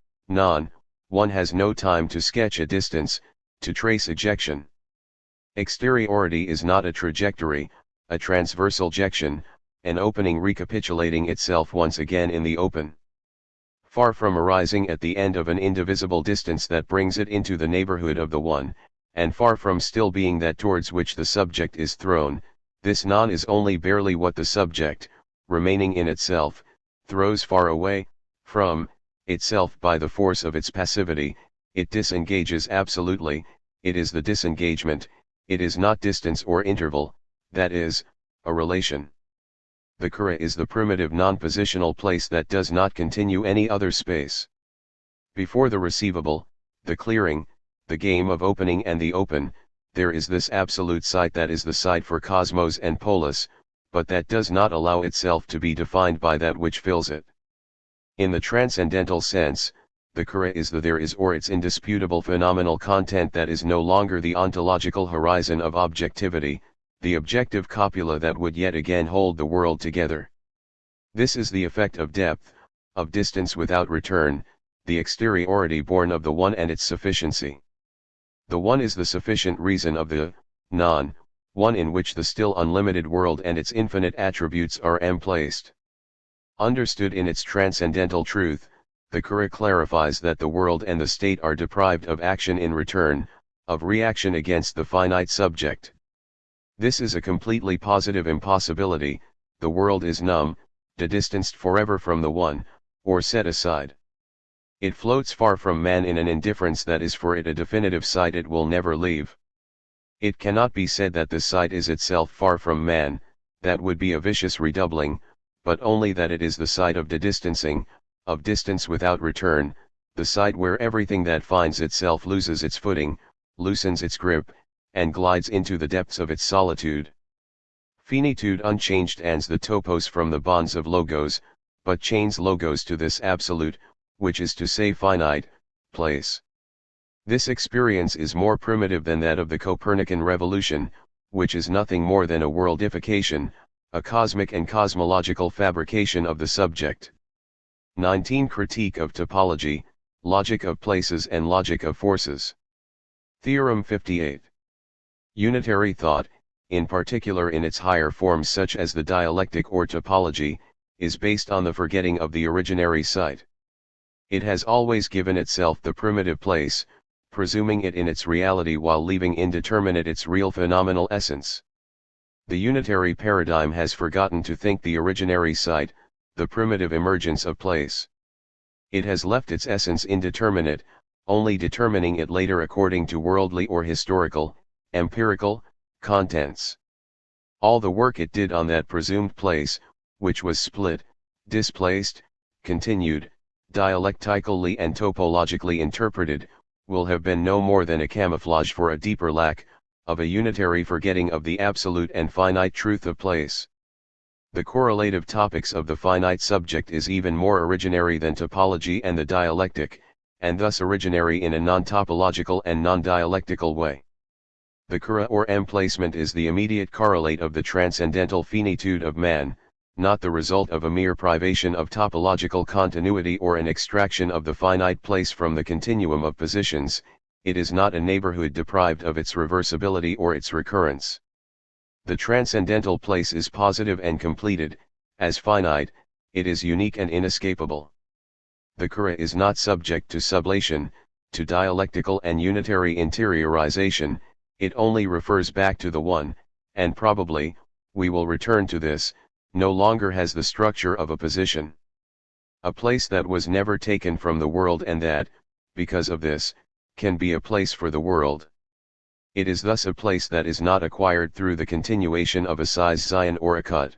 Speaker 1: one has no time to sketch a distance, to trace ejection. Exteriority is not a trajectory, a transversal jection, an opening recapitulating itself once again in the open. Far from arising at the end of an indivisible distance that brings it into the neighborhood of the one, and far from still being that towards which the subject is thrown, this non is only barely what the subject, remaining in itself, throws far away, from, itself by the force of its passivity. It disengages absolutely, it is the disengagement. It is not distance or interval, that is, a relation. The kara is the primitive non-positional place that does not continue any other space. Before the receivable, the clearing, the game of opening and the open, there is this absolute sight that is the sight for cosmos and polis, but that does not allow itself to be defined by that which fills it. In the transcendental sense, the kara is the there is or its indisputable phenomenal content that is no longer the ontological horizon of objectivity, the objective copula that would yet again hold the world together. This is the effect of depth, of distance without return, the exteriority born of the one and its sufficiency. The one is the sufficient reason of the, non-one in which the still unlimited world and its infinite attributes are emplaced. Understood in its transcendental truth, the kara clarifies that the world and the state are deprived of action in return, of reaction against the finite subject. This is a completely positive impossibility. The world is numb, distanced forever from the one, or set aside. It floats far from man in an indifference that is for it a definitive sight it will never leave. It cannot be said that the sight is itself far from man, that would be a vicious redoubling, but only that it is the sight of distancing, of distance without return, the site where everything that finds itself loses its footing, loosens its grip, and glides into the depths of its solitude. Finitude unchanged ends the topos from the bonds of logos, but chains logos to this absolute, which is to say finite, place. This experience is more primitive than that of the Copernican revolution, which is nothing more than a worldification, a cosmic and cosmological fabrication of the subject. 19. Critique of topology, logic of places and logic of forces. Theorem 58. Unitary thought, in particular in its higher forms such as the dialectic or topology, is based on the forgetting of the originary site. It has always given itself the primitive place, presuming it in its reality while leaving indeterminate its real phenomenal essence. The unitary paradigm has forgotten to think the originary site, the primitive emergence of place. It has left its essence indeterminate, only determining it later according to worldly or historical, empirical, contents. All the work it did on that presumed place, which was split, displaced, continued, dialectically and topologically interpreted, will have been no more than a camouflage for a deeper lack, of a unitary forgetting of the absolute and finite truth of place. The correlative topics of the finite subject is even more originary than topology and the dialectic, and thus originary in a non-topological and non-dialectical way. The cura or emplacement is the immediate correlate of the transcendental finitude of man, not the result of a mere privation of topological continuity or an extraction of the finite place from the continuum of positions. It is not a neighborhood deprived of its reversibility or its recurrence. The transcendental place is positive and completed, as finite, it is unique and inescapable. The cura is not subject to sublation, to dialectical and unitary interiorization, it only refers back to the one, and probably, we will return to this, no longer has the structure of a position. A place that was never taken from the world and that, because of this, can be a place for the world. It is thus a place that is not acquired through the continuation of a size Zion or a cut.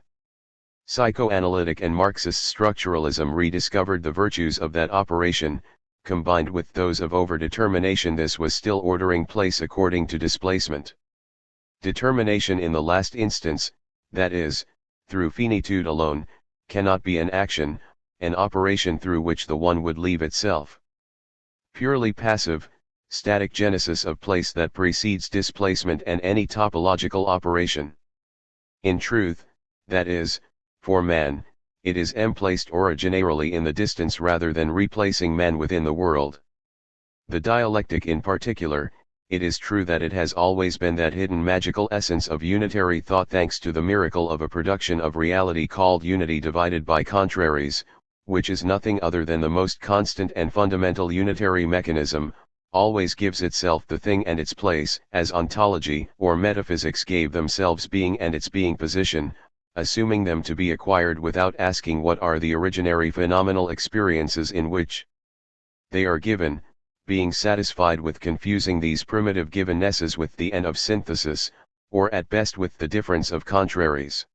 Speaker 1: Psychoanalytic and Marxist structuralism rediscovered the virtues of that operation, combined with those of overdetermination. This was still ordering place according to displacement. Determination in the last instance, that is, through finitude alone, cannot be an action, an operation through which the one would leave itself. Purely passive, static genesis of place that precedes displacement and any topological operation. In truth, that is, for man, it is emplaced originarily in the distance rather than replacing man within the world. The dialectic in particular, it is true that it has always been that hidden magical essence of unitary thought thanks to the miracle of a production of reality called unity divided by contraries, which is nothing other than the most constant and fundamental unitary mechanism, always gives itself the thing and its place, as ontology or metaphysics gave themselves being and its being position, assuming them to be acquired without asking what are the originary phenomenal experiences in which they are given, being satisfied with confusing these primitive givennesses with the end of synthesis, or at best with the difference of contraries.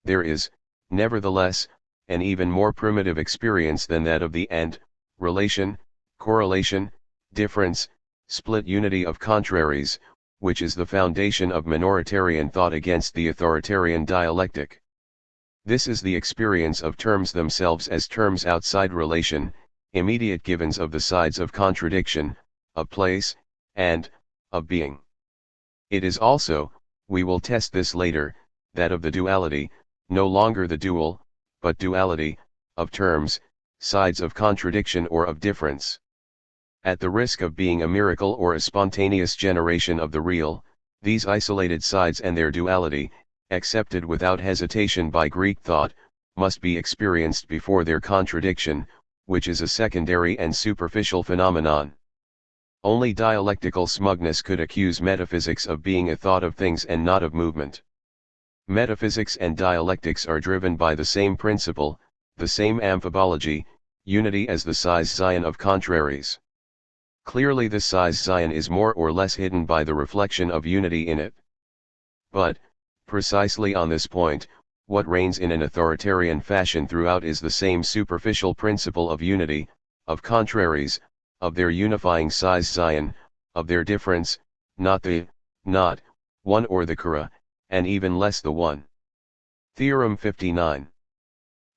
Speaker 1: There is, nevertheless, an even more primitive experience than that of the end, relation, correlation, difference, split unity of contraries, which is the foundation of minoritarian thought against the authoritarian dialectic. This is the experience of terms themselves as terms outside relation, immediate givens of the sides of contradiction, of place, and, of being. It is also, we will test this later, that of the duality, no longer the dual, but duality, of terms, sides of contradiction or of difference. At the risk of being a miracle or a spontaneous generation of the real, these isolated sides and their duality, accepted without hesitation by Greek thought, must be experienced before their contradiction, which is a secondary and superficial phenomenon. Only dialectical smugness could accuse metaphysics of being a thought of things and not of movement. Metaphysics and dialectics are driven by the same principle, the same amphibology, unity as the size Zion of contraries. Clearly the size Zion is more or less hidden by the reflection of unity in it. But, precisely on this point, what reigns in an authoritarian fashion throughout is the same superficial principle of unity, of contraries, of their unifying size Zion, of their difference, not the, not, one or the kara, and even less the one. Theorem 59.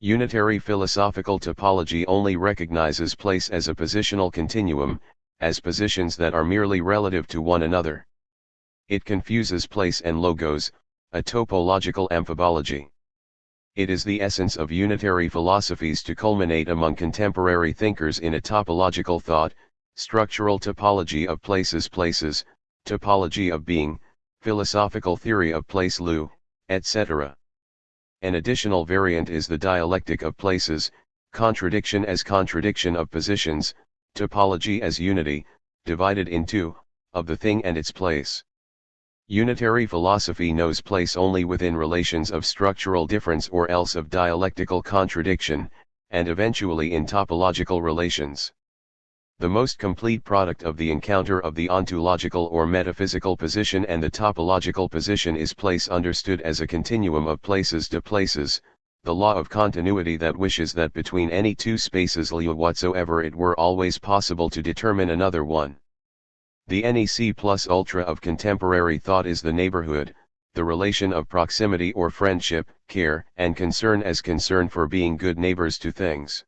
Speaker 1: Unitary philosophical topology only recognizes place as a positional continuum, as positions that are merely relative to one another. It confuses place and logos, a topological amphibology. It is the essence of unitary philosophies to culminate among contemporary thinkers in a topological thought, structural topology of places, topology of being, philosophical theory of place etc. An additional variant is the dialectic of places, contradiction as contradiction of positions, topology as unity, divided in two, of the thing and its place. Unitary philosophy knows place only within relations of structural difference or else of dialectical contradiction, and eventually in topological relations. The most complete product of the encounter of the ontological or metaphysical position and the topological position is place understood as a continuum of places to places, the law of continuity that wishes that between any two spaces whatsoever it were always possible to determine another one. The NEC plus ultra of contemporary thought is the neighborhood, the relation of proximity or friendship, care and concern as concern for being good neighbors to things.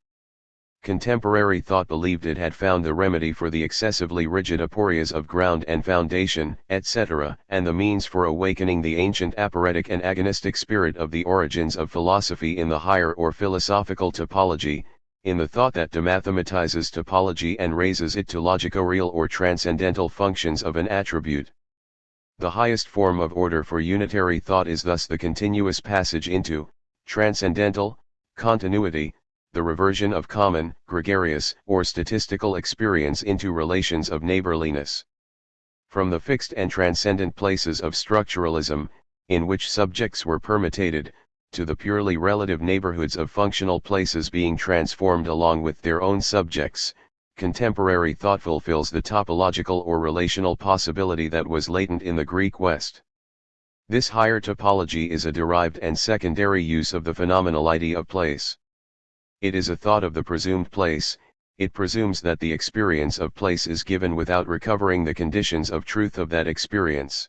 Speaker 1: Contemporary thought believed it had found the remedy for the excessively rigid aporias of ground and foundation, etc., and the means for awakening the ancient aporetic and agonistic spirit of the origins of philosophy in the higher or philosophical topology, in the thought that demathematizes topology and raises it to logico-real or transcendental functions of an attribute. The highest form of order for unitary thought is thus the continuous passage into transcendental continuity, the reversion of common, gregarious, or statistical experience into relations of neighborliness. From the fixed and transcendent places of structuralism, in which subjects were permutated, to the purely relative neighborhoods of functional places being transformed along with their own subjects, contemporary thought fulfills the topological or relational possibility that was latent in the Greek West. This higher topology is a derived and secondary use of the phenomenality of place. It is a thought of the presumed place. It presumes that the experience of place is given without recovering the conditions of truth of that experience.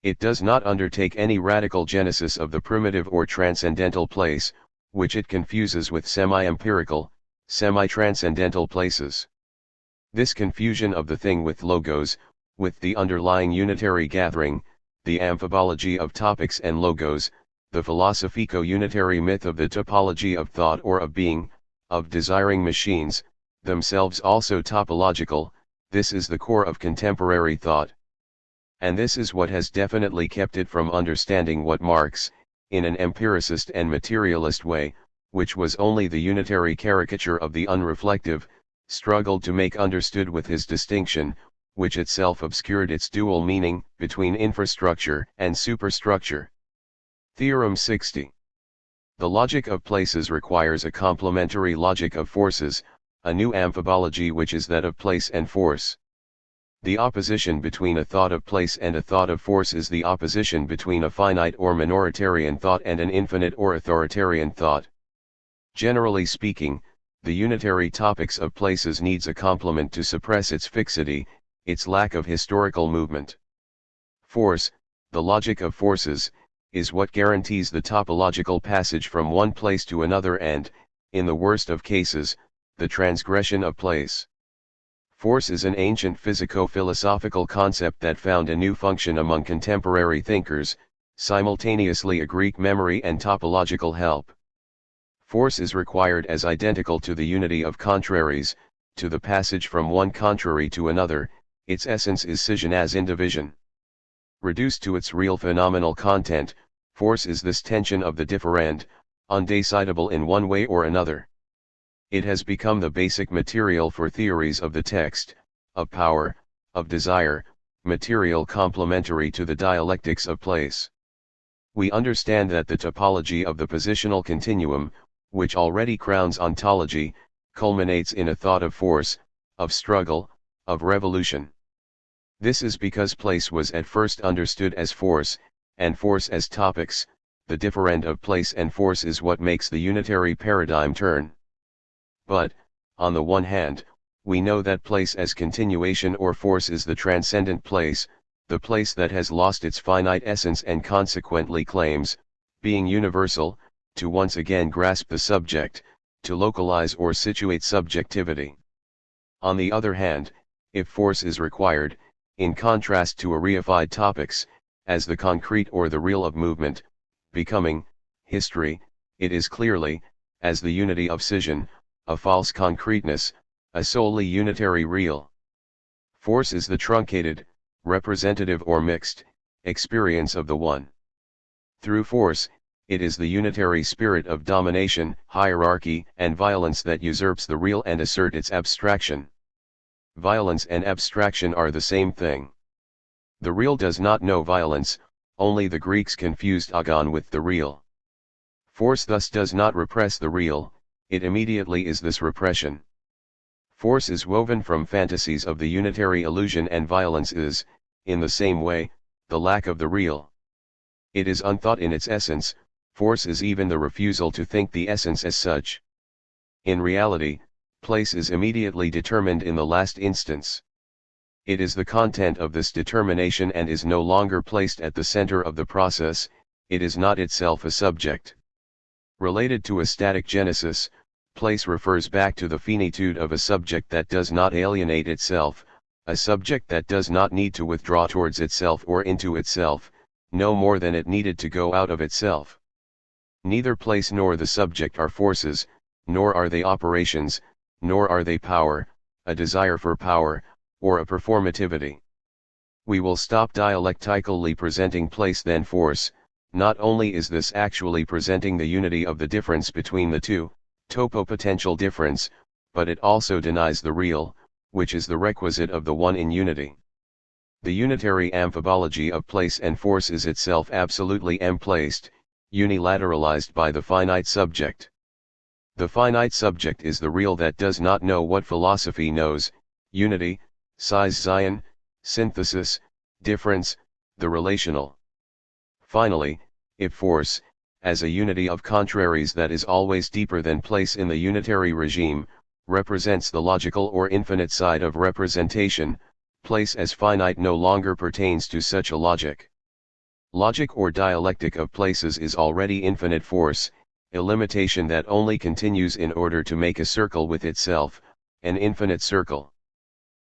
Speaker 1: It does not undertake any radical genesis of the primitive or transcendental place, which it confuses with semi-empirical, semi-transcendental places. This confusion of the thing with logos, with the underlying unitary gathering, the amphibology of topics and logos, the philosophico-unitary myth of the topology of thought or of being, of desiring machines, themselves also topological, this is the core of contemporary thought. And this is what has definitely kept it from understanding what Marx, in an empiricist and materialist way, which was only the unitary caricature of the unreflective, struggled to make understood with his distinction, which itself obscured its dual meaning, between infrastructure and superstructure. Theorem 60. The logic of places requires a complementary logic of forces, a new amphibology which is that of place and force. The opposition between a thought of place and a thought of force is the opposition between a finite or minoritarian thought and an infinite or authoritarian thought. Generally speaking, the unitary topics of places needs a complement to suppress its fixity, its lack of historical movement. Force, the logic of forces, is what guarantees the topological passage from one place to another and, in the worst of cases, the transgression of place. Force is an ancient physico-philosophical concept that found a new function among contemporary thinkers, simultaneously a Greek memory and topological help. Force is required as identical to the unity of contraries, to the passage from one contrary to another, its essence is scission as in division. Reduced to its real phenomenal content, force is this tension of the differend, undecidable in one way or another. It has become the basic material for theories of the text, of power, of desire, material complementary to the dialectics of place. We understand that the topology of the positional continuum, which already crowns ontology, culminates in a thought of force, of struggle, of revolution. This is because place was at first understood as force, and force as topics. The differend of place and force is what makes the unitary paradigm turn. But, On the one hand, we know that place as continuation or force is the transcendent place, the place that has lost its finite essence and consequently claims, being universal, to once again grasp the subject, to localize or situate subjectivity. On the other hand, if force is required, in contrast to a reified topics, as the concrete or the real of movement, becoming, history, it is clearly, as the unity of scission, a false concreteness, a solely unitary real. Force is the truncated, representative or mixed, experience of the one. Through force, it is the unitary spirit of domination, hierarchy, and violence that usurps the real and asserts its abstraction. Violence and abstraction are the same thing. The real does not know violence, only the Greeks confused agon with the real. Force thus does not repress the real, it immediately is this repression. Force is woven from fantasies of the unitary illusion, and violence is, in the same way, the lack of the real. It is unthought in its essence, force is even the refusal to think the essence as such. In reality, place is immediately determined in the last instance. It is the content of this determination and is no longer placed at the center of the process, it is not itself a subject. Related to a static genesis, place refers back to the finitude of a subject that does not alienate itself, a subject that does not need to withdraw towards itself or into itself, no more than it needed to go out of itself. Neither place nor the subject are forces, nor are they operations, nor are they power, a desire for power, or a performativity. We will stop dialectically presenting place then force. Not only is this actually presenting the unity of the difference between the two, topopotential difference, but it also denies the real, which is the requisite of the one in unity. The unitary amphibology of place and force is itself absolutely emplaced, unilateralized by the finite subject. The finite subject is the real that does not know what philosophy knows: unity, size Zion, synthesis, difference, the relational. Finally, if force, as a unity of contraries that is always deeper than place in the unitary regime, represents the logical or infinite side of representation, place as finite no longer pertains to such a logic. Logic or dialectic of places is already infinite force, a limitation that only continues in order to make a circle with itself, an infinite circle.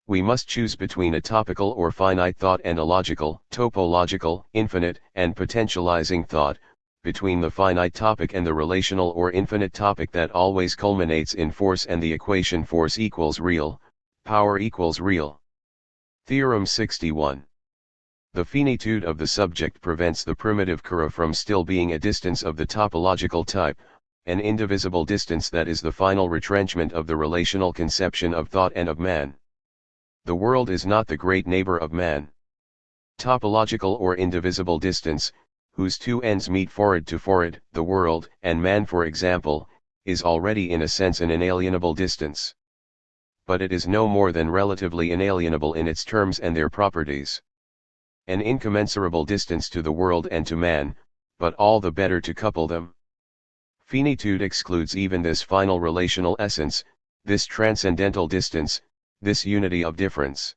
Speaker 1: We must choose between a topical or finite thought and a logical, topological, infinite, and potentializing thought, between the finite topic and the relational or infinite topic that always culminates in force and the equation force equals real, power equals real. Theorem 61. The finitude of the subject prevents the primitive kura from still being a distance of the topological type, an indivisible distance that is the final retrenchment of the relational conception of thought and of man. The world is not the great neighbor of man. Topological or indivisible distance, whose two ends meet forehead to forehead, the world and man for example, is already in a sense an inalienable distance. But it is no more than relatively inalienable in its terms and their properties. An incommensurable distance to the world and to man, but all the better to couple them. Finitude excludes even this final relational essence, this transcendental distance, this unity of difference.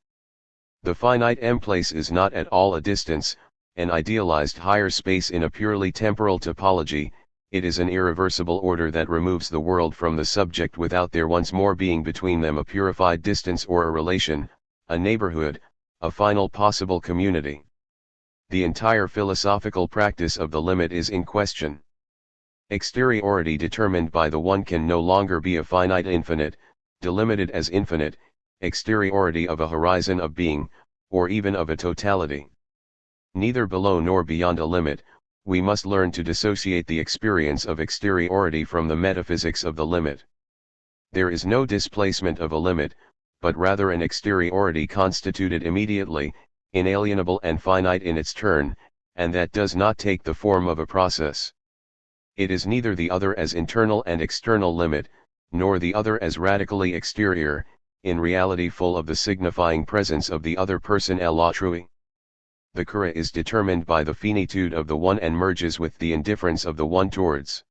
Speaker 1: The finite M-place is not at all a distance, an idealized higher space in a purely temporal topology, it is an irreversible order that removes the world from the subject without there once more being between them a purified distance or a relation, a neighborhood, a final possible community. The entire philosophical practice of the limit is in question. Exteriority determined by the one can no longer be a finite infinite, delimited as infinite, exteriority of a horizon of being, or even of a totality. Neither below nor beyond a limit, we must learn to dissociate the experience of exteriority from the metaphysics of the limit. There is no displacement of a limit, but rather an exteriority constituted immediately, inalienable and finite in its turn, and that does not take the form of a process. It is neither the other as internal and external limit, nor the other as radically exterior, in reality full of the signifying presence of the other person l'autrui. The kura is determined by the finitude of the one and merges with the indifference of the one towards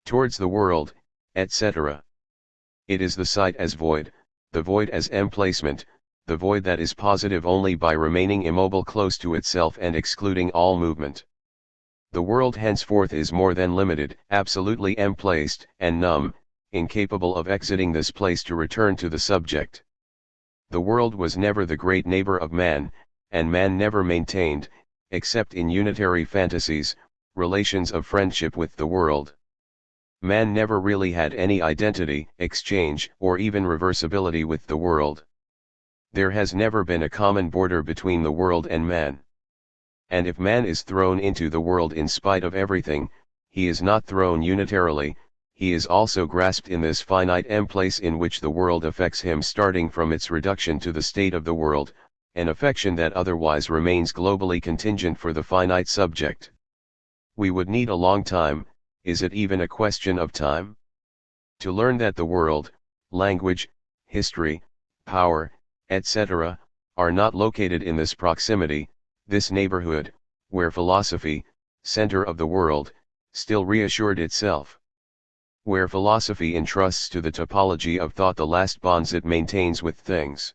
Speaker 1: the world, etc. It is the sight as void, the void as emplacement, the void that is positive only by remaining immobile close to itself and excluding all movement. The world henceforth is more than limited, absolutely emplaced and numb, incapable of exiting this place to return to the subject. The world was never the great neighbor of man, and man never maintained, except in unitary fantasies, relations of friendship with the world. Man never really had any identity, exchange, or even reversibility with the world. There has never been a common border between the world and man. And if man is thrown into the world in spite of everything, he is not thrown unitarily, he is also grasped in this finite emplace in which the world affects him, starting from its reduction to the state of the world, an affection that otherwise remains globally contingent for the finite subject. We would need a long time, is it even a question of time? To learn that the world, language, history, power, etc., are not located in this proximity, this neighborhood, where philosophy, center of the world, still reassured itself. Where philosophy entrusts to the topology of thought the last bonds it maintains with things.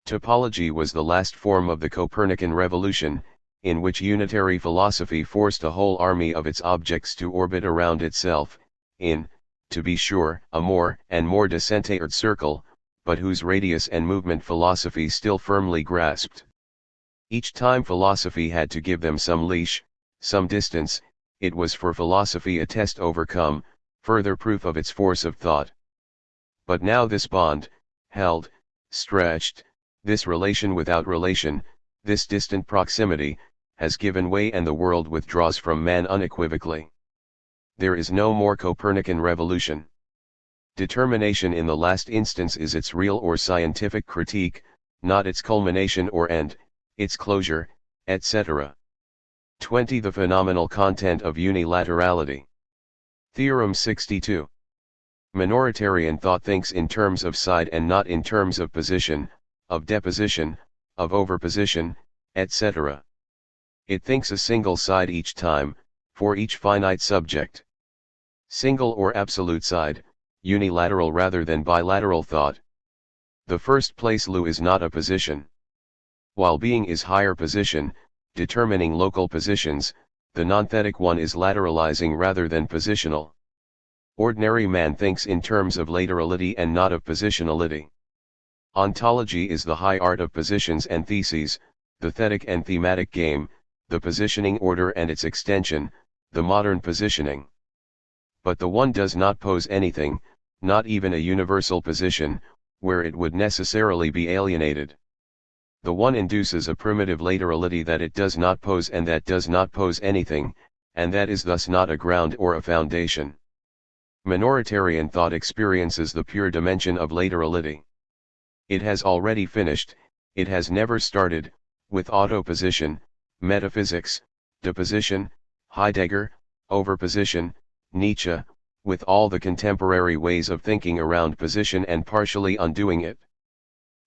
Speaker 1: Topology was the last form of the Copernican revolution, in which unitary philosophy forced a whole army of its objects to orbit around itself, in, to be sure, a more and more decentered circle, but whose radius and movement philosophy still firmly grasped. Each time philosophy had to give them some leash, some distance, it was for philosophy a test overcome, further proof of its force of thought. But now this bond, held, stretched, this relation without relation, this distant proximity, has given way and the world withdraws from man unequivocally. There is no more Copernican revolution. Determination in the last instance is its real or scientific critique, not its culmination or end, its closure, etc. 20. The phenomenal content of unilaterality. Theorem 62. Minoritarian thought thinks in terms of side and not in terms of position, of deposition, of overposition, etc. It thinks a single side each time, for each finite subject. Single or absolute side, unilateral rather than bilateral thought. The first place Lu is not a position. While being is higher position, determining local positions, the nonthetic one is lateralizing rather than positional. Ordinary man thinks in terms of laterality and not of positionality. Ontology is the high art of positions and theses, the thetic and thematic game, the positioning order and its extension, the modern positioning. But the one does not pose anything, not even a universal position, where it would necessarily be alienated. The one induces a primitive laterality that it does not pose and that does not pose anything, and that is thus not a ground or a foundation. Minoritarian thought experiences the pure dimension of laterality. It has already finished, it has never started, with autoposition, metaphysics, deposition, Heidegger, overposition, Nietzsche, with all the contemporary ways of thinking around position and partially undoing it.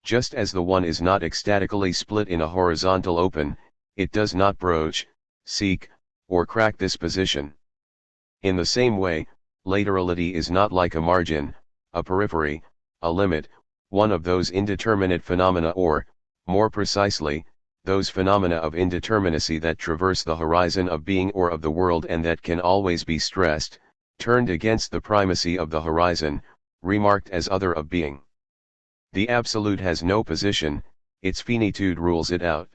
Speaker 1: Just as the one is not ecstatically split in a horizontal open, it does not broach, seek, or crack this position. In the same way, laterality is not like a margin, a periphery, a limit, one of those indeterminate phenomena or, more precisely, those phenomena of indeterminacy that traverse the horizon of being or of the world and that can always be stressed, turned against the primacy of the horizon, remarked as other of being. The absolute has no position, its finitude rules it out.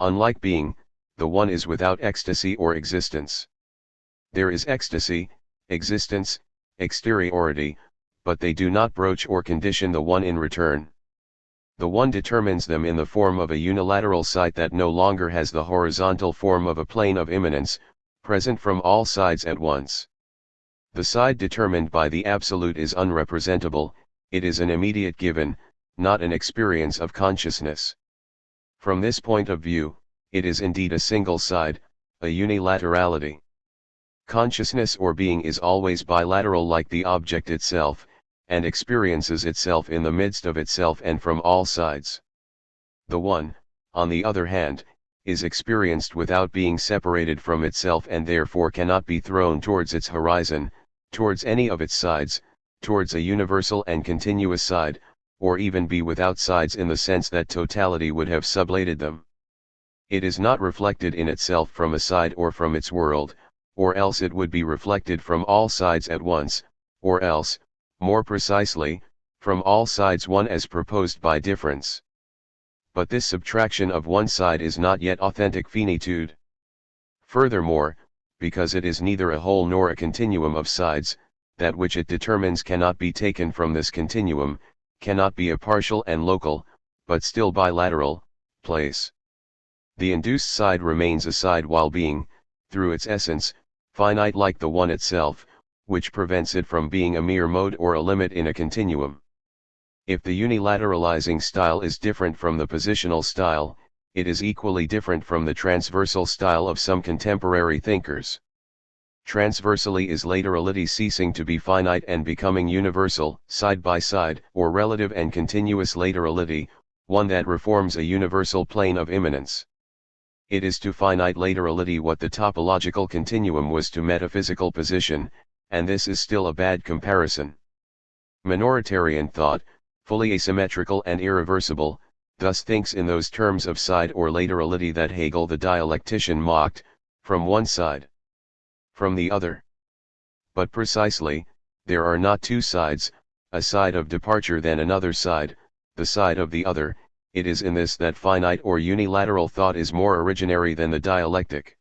Speaker 1: Unlike being, the one is without ecstasy or existence. There is ecstasy, existence, exteriority, but they do not broach or condition the one in return. The one determines them in the form of a unilateral sight that no longer has the horizontal form of a plane of immanence, present from all sides at once. The side determined by the absolute is unrepresentable, it is an immediate given, not an experience of consciousness. From this point of view, it is indeed a single side, a unilaterality. Consciousness or being is always bilateral like the object itself, and experiences itself in the midst of itself and from all sides. The one, on the other hand, is experienced without being separated from itself and therefore cannot be thrown towards its horizon, towards any of its sides, towards a universal and continuous side, or even be without sides in the sense that totality would have sublated them. It is not reflected in itself from a side or from its world, or else it would be reflected from all sides at once, or else, more precisely, from all sides one as proposed by difference. But this subtraction of one side is not yet authentic finitude. Furthermore, because it is neither a whole nor a continuum of sides, that which it determines cannot be taken from this continuum, cannot be a partial and local, but still bilateral, place. The induced side remains a side while being, through its essence, finite like the one itself, which prevents it from being a mere mode or a limit in a continuum. If the unilateralizing style is different from the positional style, it is equally different from the transversal style of some contemporary thinkers. Transversally is laterality ceasing to be finite and becoming universal, side by side, or relative and continuous laterality, one that reforms a universal plane of immanence. It is to finite laterality what the topological continuum was to metaphysical position, and this is still a bad comparison. Minoritarian thought, fully asymmetrical and irreversible, thus thinks in those terms of side or laterality that Hegel the dialectician mocked, from one side, from the other. But precisely, there are not two sides, a side of departure then another side, the side of the other. It is in this that finite or unilateral thought is more originary than the dialectic.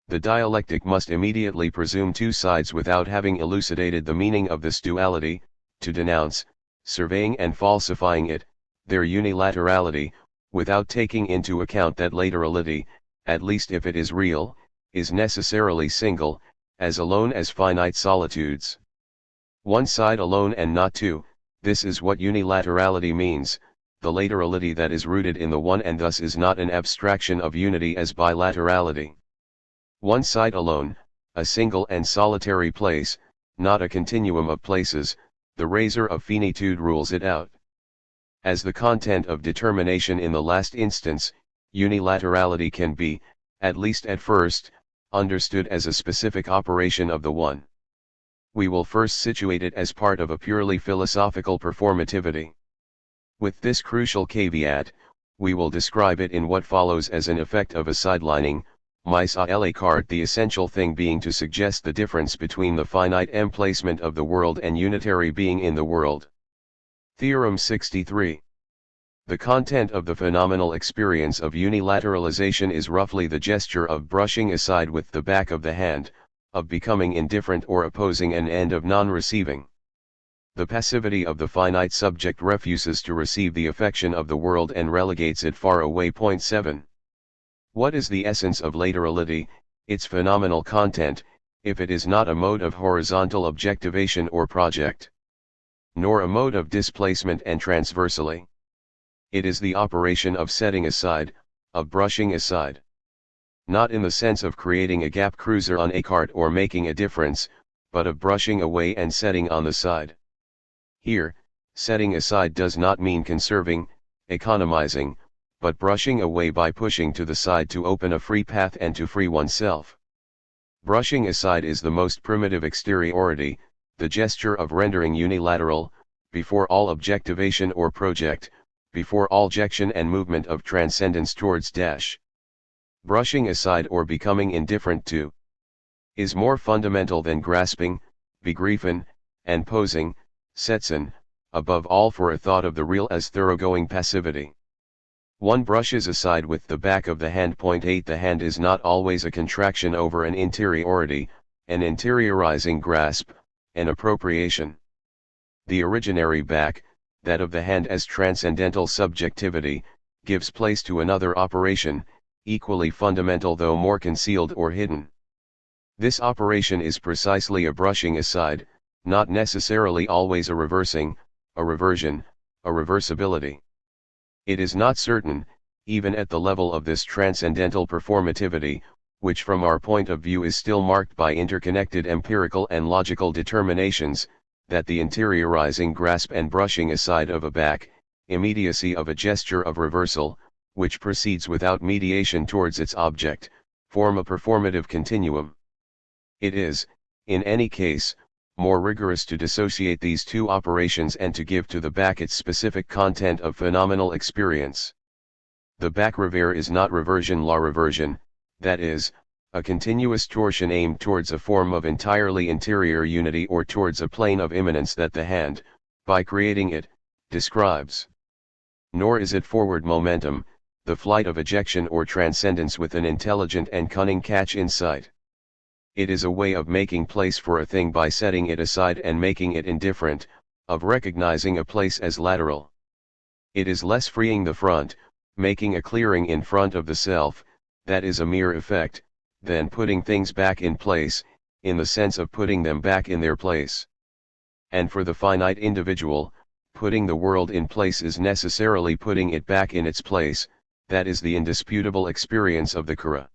Speaker 1: The dialectic must immediately presume two sides without having elucidated the meaning of this duality, to denounce, surveying and falsifying it, their unilaterality, without taking into account that laterality, at least if it is real, is necessarily single, as alone as finite solitudes. One side alone and not two, this is what unilaterality means, the laterality that is rooted in the one and thus is not an abstraction of unity as bilaterality. One side alone, a single and solitary place, not a continuum of places, the razor of finitude rules it out. As the content of determination in the last instance, unilaterality can be, at least at first, understood as a specific operation of the one. We will first situate it as part of a purely philosophical performativity. With this crucial caveat, we will describe it in what follows as an effect of a sidelining, mise à l'écart, the essential thing being to suggest the difference between the finite emplacement of the world and unitary being in the world. Theorem 63. The content of the phenomenal experience of unilateralization is roughly the gesture of brushing aside with the back of the hand, of becoming indifferent or opposing an end of non-receiving. The passivity of the finite subject refuses to receive the affection of the world and relegates it far away. 7. What is the essence of laterality, its phenomenal content, if it is not a mode of horizontal objectivation or project? Nor a mode of displacement and transversally. It is the operation of setting aside, of brushing aside. Not in the sense of creating a gap cruiser on a cart or making a difference, but of brushing away and setting on the side. Here, setting aside does not mean conserving, economizing, but brushing away by pushing to the side to open a free path and to free oneself. Brushing aside is the most primitive exteriority, the gesture of rendering unilateral, before all objectivation or project, before all jection and movement of transcendence towards dash. Brushing aside or becoming indifferent to is more fundamental than grasping, begriffen, and posing, setzen, above all for a thought of the real as thoroughgoing passivity. One brushes aside with the back of the hand. 8 The hand is not always a contraction over an interiority, an interiorizing grasp, an appropriation. The originary back, that of the hand as transcendental subjectivity, gives place to another operation, equally fundamental though more concealed or hidden. This operation is precisely a brushing aside, not necessarily always a reversing, a reversion, a reversibility. It is not certain, even at the level of this transcendental performativity, which from our point of view is still marked by interconnected empirical and logical determinations, that the interiorizing grasp and brushing aside of a back, immediacy of a gesture of reversal, which proceeds without mediation towards its object, form a performative continuum. It is, in any case, more rigorous to dissociate these two operations and to give to the back its specific content of phenomenal experience. The back revers is not reversion la reversion, that is, a continuous torsion aimed towards a form of entirely interior unity or towards a plane of immanence that the hand, by creating it, describes. Nor is it forward momentum, the flight of ejection or transcendence with an intelligent and cunning catch in sight. It is a way of making place for a thing by setting it aside and making it indifferent, of recognizing a place as lateral. It is less freeing the front, making a clearing in front of the self, that is a mere effect, than putting things back in place, in the sense of putting them back in their place. And for the finite individual, putting the world in place is necessarily putting it back in its place, that is the indisputable experience of the kara.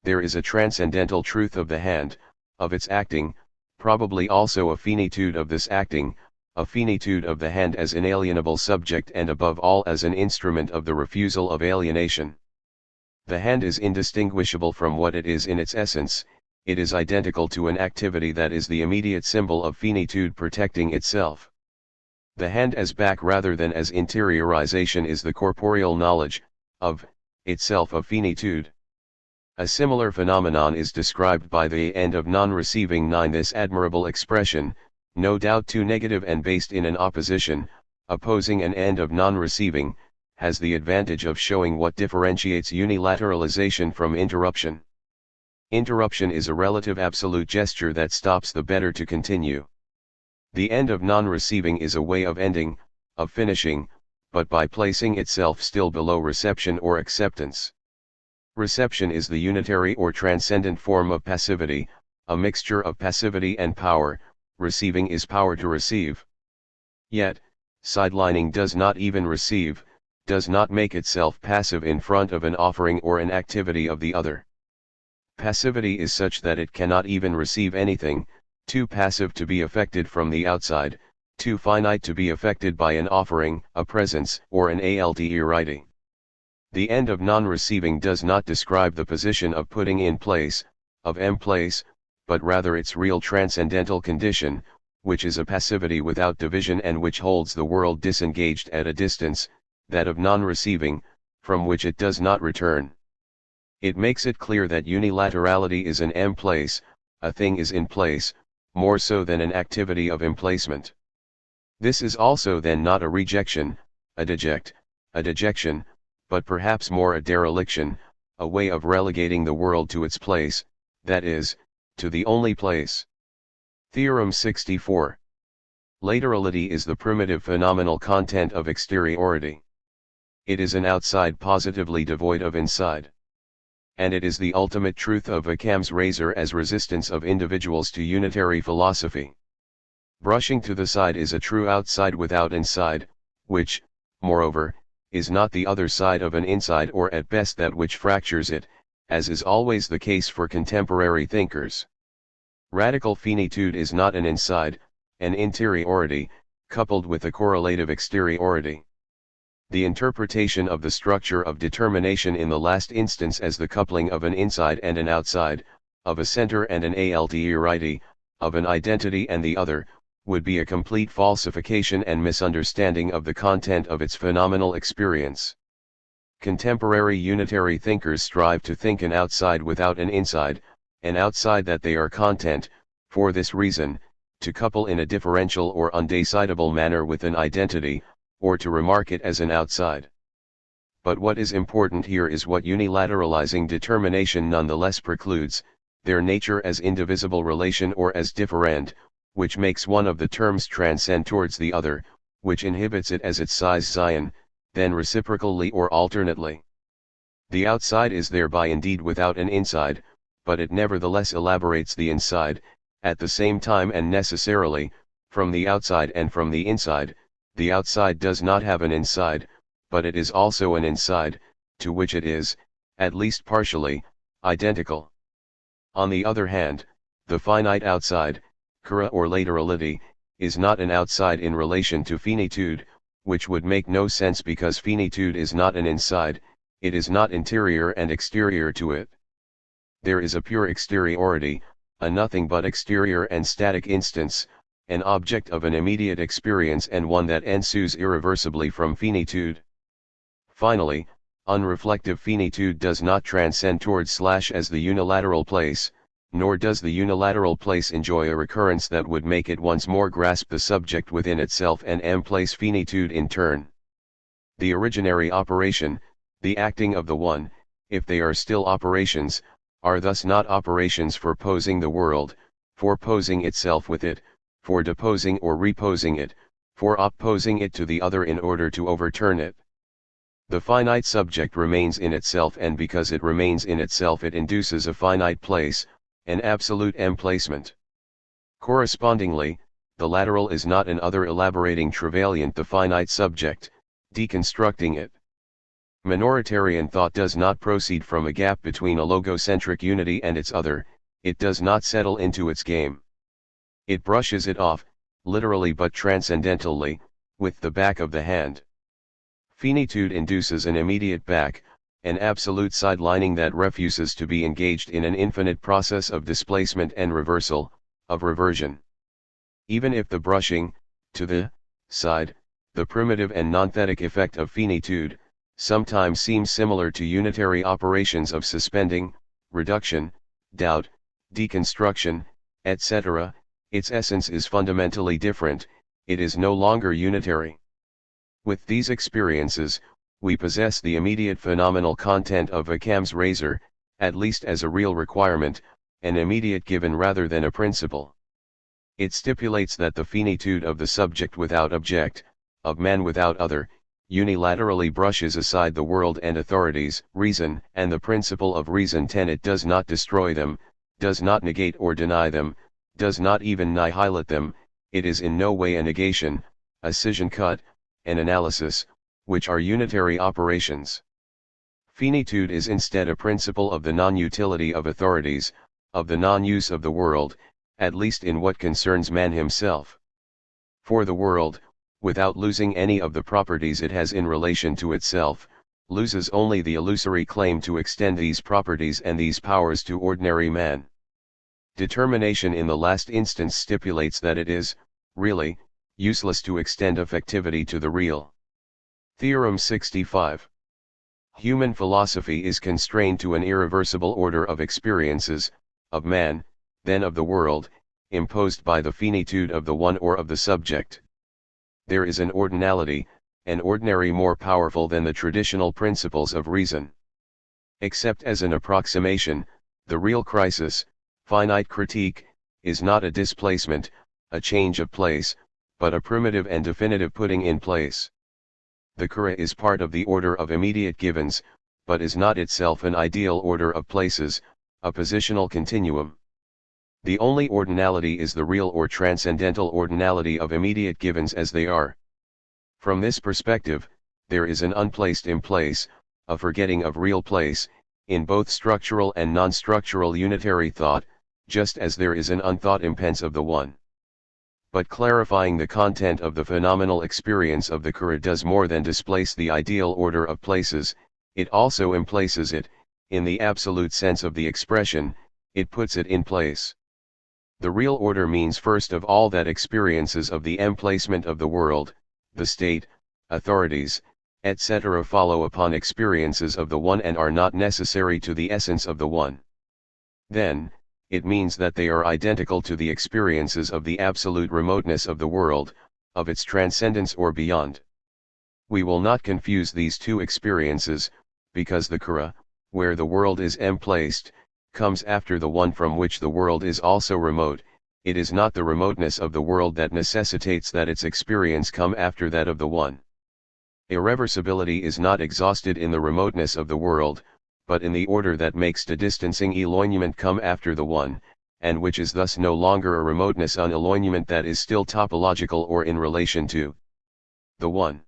Speaker 1: There is a transcendental truth of the hand, of its acting, probably also a finitude of this acting, a finitude of the hand as inalienable subject and above all as an instrument of the refusal of alienation. The hand is indistinguishable from what it is in its essence, it is identical to an activity that is the immediate symbol of finitude protecting itself. The hand as back rather than as interiorization is the corporeal knowledge, of, itself of finitude. A similar phenomenon is described by the end of non-receiving 9. This admirable expression, no doubt too negative and based in an opposition, opposing an end of non-receiving, has the advantage of showing what differentiates unilateralization from interruption. Interruption is a relative absolute gesture that stops the better to continue. The end of non-receiving is a way of ending, of finishing, but by placing itself still below reception or acceptance. Reception is the unitary or transcendent form of passivity, a mixture of passivity and power. Receiving is power to receive. Yet, sidelining does not even receive, does not make itself passive in front of an offering or an activity of the other. Passivity is such that it cannot even receive anything, too passive to be affected from the outside, too finite to be affected by an offering, a presence, or an altruity. The end of non-receiving does not describe the position of putting in place, of place, but rather its real transcendental condition, which is a passivity without division and which holds the world disengaged at a distance, that of non-receiving, from which it does not return. It makes it clear that unilaterality is an place, a thing is in place, more so than an activity of emplacement. This is also then not a rejection, a dejection, but perhaps more a dereliction, a way of relegating the world to its place, that is, to the only place. Theorem 64. Laterality is the primitive phenomenal content of exteriority. It is an outside positively devoid of inside. And it is the ultimate truth of Occam's razor as resistance of individuals to unitary philosophy. Brushing to the side is a true outside without inside, which, moreover, is not the other side of an inside or at best that which fractures it, as is always the case for contemporary thinkers. Radical finitude is not an inside, an interiority, coupled with a correlative exteriority. The interpretation of the structure of determination in the last instance as the coupling of an inside and an outside, of a center and an altruity, of an identity and the other, would be a complete falsification and misunderstanding of the content of its phenomenal experience. Contemporary unitary thinkers strive to think an outside without an inside that they are content, for this reason, to couple in a differential or undecidable manner with an identity, or to remark it as an outside. But what is important here is what unilateralizing determination nonetheless precludes, their nature as indivisible relation or as different, which makes one of the terms transcend towards the other, which inhibits it as its size Zion, then reciprocally or alternately. The outside is thereby indeed without an inside, but it nevertheless elaborates the inside, at the same time and necessarily, from the outside and from the inside. The outside does not have an inside, but it is also an inside, to which it is, at least partially, identical. On the other hand, the finite outside, kara or laterality, is not an outside in relation to finitude, which would make no sense because finitude is not an inside, it is not interior and exterior to it. There is a pure exteriority, a nothing but exterior and static instance, an object of an immediate experience and one that ensues irreversibly from finitude. Finally, unreflective finitude does not transcend towards / as the unilateral place, nor does the unilateral place enjoy a recurrence that would make it once more grasp the subject within itself and place finitude in turn. The originary operation, the acting of the one, if they are still operations, are thus not operations for posing the world, for posing itself with it, for deposing or reposing it, for opposing it to the other in order to overturn it. The finite subject remains in itself, and because it remains in itself it induces a finite place, an absolute emplacement. Correspondingly, the lateral is not an other elaborating travaillant the finite subject, deconstructing it. Minoritarian thought does not proceed from a gap between a logocentric unity and its other, it does not settle into its game. It brushes it off, literally but transcendentally, with the back of the hand. Finitude induces an immediate back, an absolute sidelining that refuses to be engaged in an infinite process of displacement and reversal, of reversion. Even if the brushing, to the side, the primitive and non-thetic effect of finitude, sometimes seems similar to unitary operations of suspending, reduction, doubt, deconstruction, etc., its essence is fundamentally different, it is no longer unitary. With these experiences, we possess the immediate phenomenal content of Occam's razor, at least as a real requirement, an immediate given rather than a principle. It stipulates that the finitude of the subject without object, of man without other, unilaterally brushes aside the world and authorities, reason and the principle of reason. It does not destroy them, does not negate or deny them, does not even annihilate them, it is in no way a negation, a scission cut, an analysis, which are unitary operations. Finitude is instead a principle of the non-utility of authorities, of the non-use of the world, at least in what concerns man himself. For the world, without losing any of the properties it has in relation to itself, loses only the illusory claim to extend these properties and these powers to ordinary man. Determination in the last instance stipulates that it is, really, useless to extend affectivity to the real. Theorem 65. Human philosophy is constrained to an irreversible order of experiences, of man, then of the world, imposed by the finitude of the one or of the subject. There is an ordinality, an ordinary more powerful than the traditional principles of reason. Except as an approximation, the real crisis, finite critique, is not a displacement, a change of place, but a primitive and definitive putting in place. The Kura is part of the order of immediate givens, but is not itself an ideal order of places, a positional continuum. The only ordinality is the real or transcendental ordinality of immediate givens as they are. From this perspective, there is an unplaced implace, a forgetting of real place, in both structural and non-structural unitary thought, just as there is an unthought impense of the one. But clarifying the content of the phenomenal experience of the Kura does more than displace the ideal order of places, it also emplaces it, in the absolute sense of the expression, it puts it in place. The real order means first of all that experiences of the emplacement of the world, the state, authorities, etc. follow upon experiences of the one and are not necessary to the essence of the one. Then, it means that they are identical to the experiences of the absolute remoteness of the world, of its transcendence or beyond. We will not confuse these two experiences, because the Kura, where the world is emplaced, comes after the one from which the world is also remote. It is not the remoteness of the world that necessitates that its experience come after that of the one. Irreversibility is not exhausted in the remoteness of the world, but in the order that makes the distancing éloignement come after the one, and which is thus no longer a remoteness on éloignement that is still topological or in relation to the one.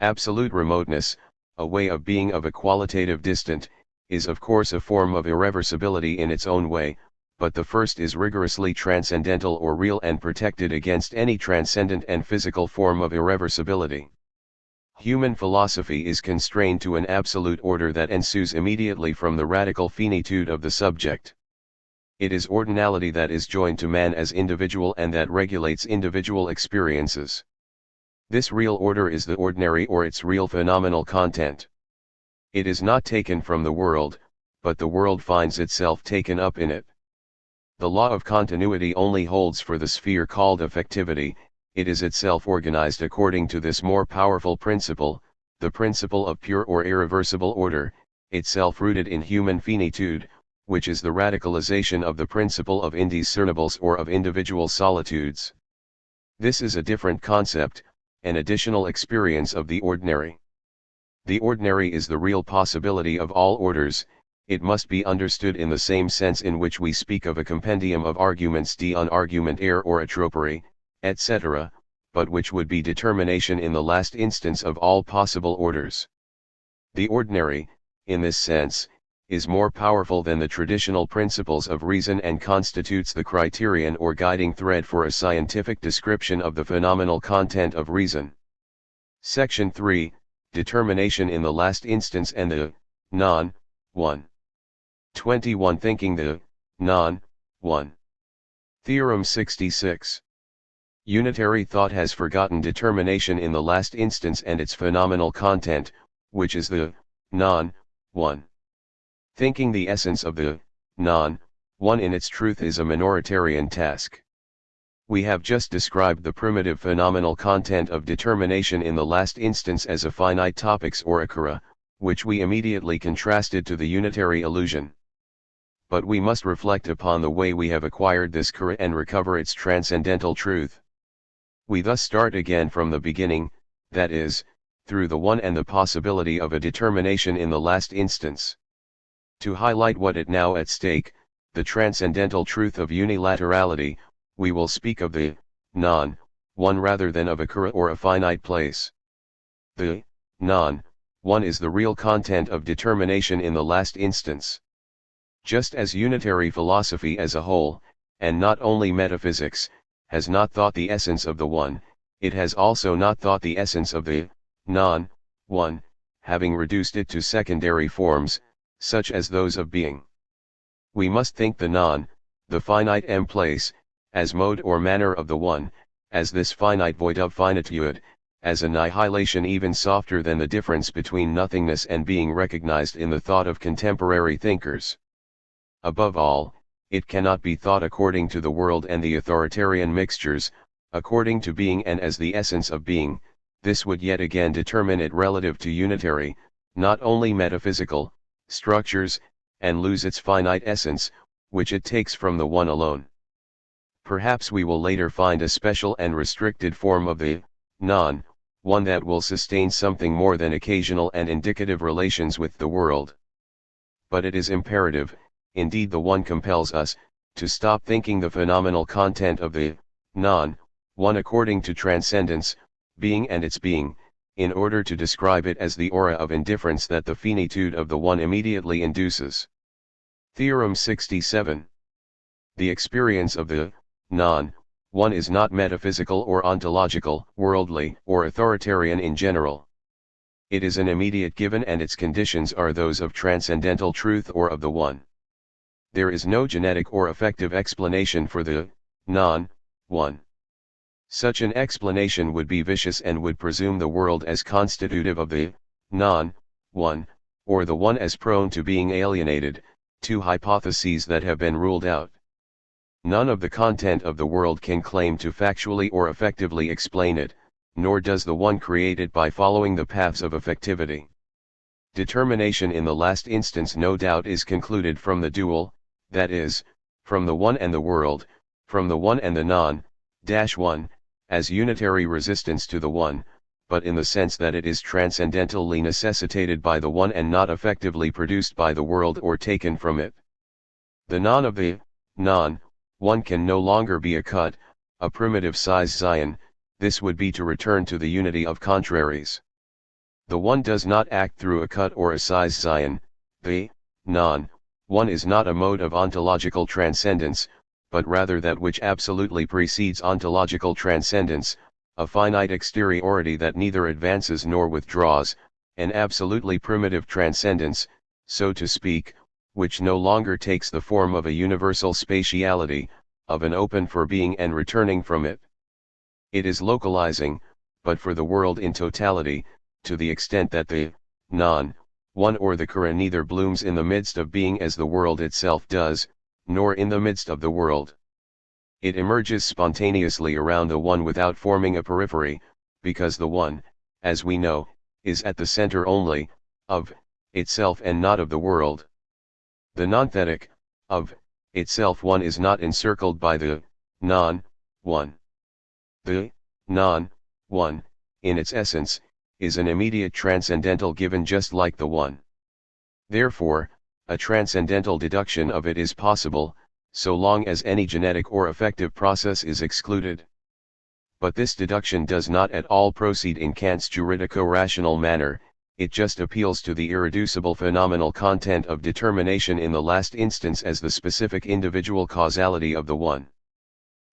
Speaker 1: Absolute remoteness, a way of being of a qualitative distant, is of course a form of irreversibility in its own way, but the first is rigorously transcendental or real and protected against any transcendent and physical form of irreversibility. Human philosophy is constrained to an absolute order that ensues immediately from the radical finitude of the subject. It is ordinality that is joined to man as individual and that regulates individual experiences. This real order is the ordinary or its real phenomenal content. It is not taken from the world, but the world finds itself taken up in it. The law of continuity only holds for the sphere called affectivity. It is itself organized according to this more powerful principle, the principle of pure or irreversible order, itself rooted in human finitude, which is the radicalization of the principle of indiscernibles or of individual solitudes. This is a different concept, an additional experience of the ordinary. The ordinary is the real possibility of all orders. It must be understood in the same sense in which we speak of a compendium of arguments d'un argumentaire or a tropery, etc., but which would be determination in the last instance of all possible orders. The ordinary, in this sense, is more powerful than the traditional principles of reason and constitutes the criterion or guiding thread for a scientific description of the phenomenal content of reason. Section 3, Determination in the last instance and the non-one. 21. Thinking the non-one. Theorem 66. Unitary thought has forgotten determination in the last instance and its phenomenal content, which is the non-one. Thinking the essence of the non-one in its truth is a minoritarian task. We have just described the primitive phenomenal content of determination in the last instance as a finite topics or akara, which we immediately contrasted to the unitary illusion. But we must reflect upon the way we have acquired this kara and recover its transcendental truth. We thus start again from the beginning, that is, through the one and the possibility of a determination in the last instance. To highlight what is now at stake, the transcendental truth of unilaterality, we will speak of the non-one rather than of a kara or a finite place. The non-one is the real content of determination in the last instance. Just as unitary philosophy as a whole, and not only metaphysics, has not thought the essence of the one, it has also not thought the essence of the non-one, having reduced it to secondary forms, such as those of being. We must think the finite place, as mode or manner of the one, as this finite void of finitude, as annihilation even softer than the difference between nothingness and being recognized in the thought of contemporary thinkers. Above all, it cannot be thought according to the world and the authoritarian mixtures, according to being and as the essence of being. This would yet again determine it relative to unitary, not only metaphysical, structures, and lose its finite essence, which it takes from the one alone. Perhaps we will later find a special and restricted form of the non-one that will sustain something more than occasional and indicative relations with the world. But it is imperative, indeed the one compels us, to stop thinking the phenomenal content of the non-one according to transcendence, being and its being, in order to describe it as the aura of indifference that the finitude of the one immediately induces. Theorem 67. The experience of the non-one is not metaphysical or ontological, worldly, or authoritarian in general. It is an immediate given and its conditions are those of transcendental truth or of the one. There is no genetic or affective explanation for the non-one. Such an explanation would be vicious and would presume the world as constitutive of the non-one, or the one as prone to being alienated, two hypotheses that have been ruled out. None of the content of the world can claim to factually or effectively explain it, nor does the one create it by following the paths of effectivity. Determination in the last instance no doubt is concluded from the dual, that is, from the one and the world, from the one and the non-one, as unitary resistance to the one, but in the sense that it is transcendentally necessitated by the one and not effectively produced by the world or taken from it. The non of the non-one can no longer be a cut, a primitive size Zion. This would be to return to the unity of contraries. The one does not act through a cut or a size Zion. The non-one is not a mode of ontological transcendence, but rather that which absolutely precedes ontological transcendence, a finite exteriority that neither advances nor withdraws, an absolutely primitive transcendence, so to speak, which no longer takes the form of a universal spatiality, of an open for being and returning from it. It is localizing, but for the world in totality, to the extent that the non-one or the Kara neither blooms in the midst of being as the world itself does, nor in the midst of the world. It emerges spontaneously around the one without forming a periphery, because the one, as we know, is at the center only, of itself and not of the world. The nonthetic, of itself one is not encircled by the non-one. The non-one, in its essence, is an immediate transcendental given just like the one. Therefore, a transcendental deduction of it is possible, so long as any genetic or affective process is excluded. But this deduction does not at all proceed in Kant's juridico-rational manner, it just appeals to the irreducible phenomenal content of determination in the last instance as the specific individual causality of the one.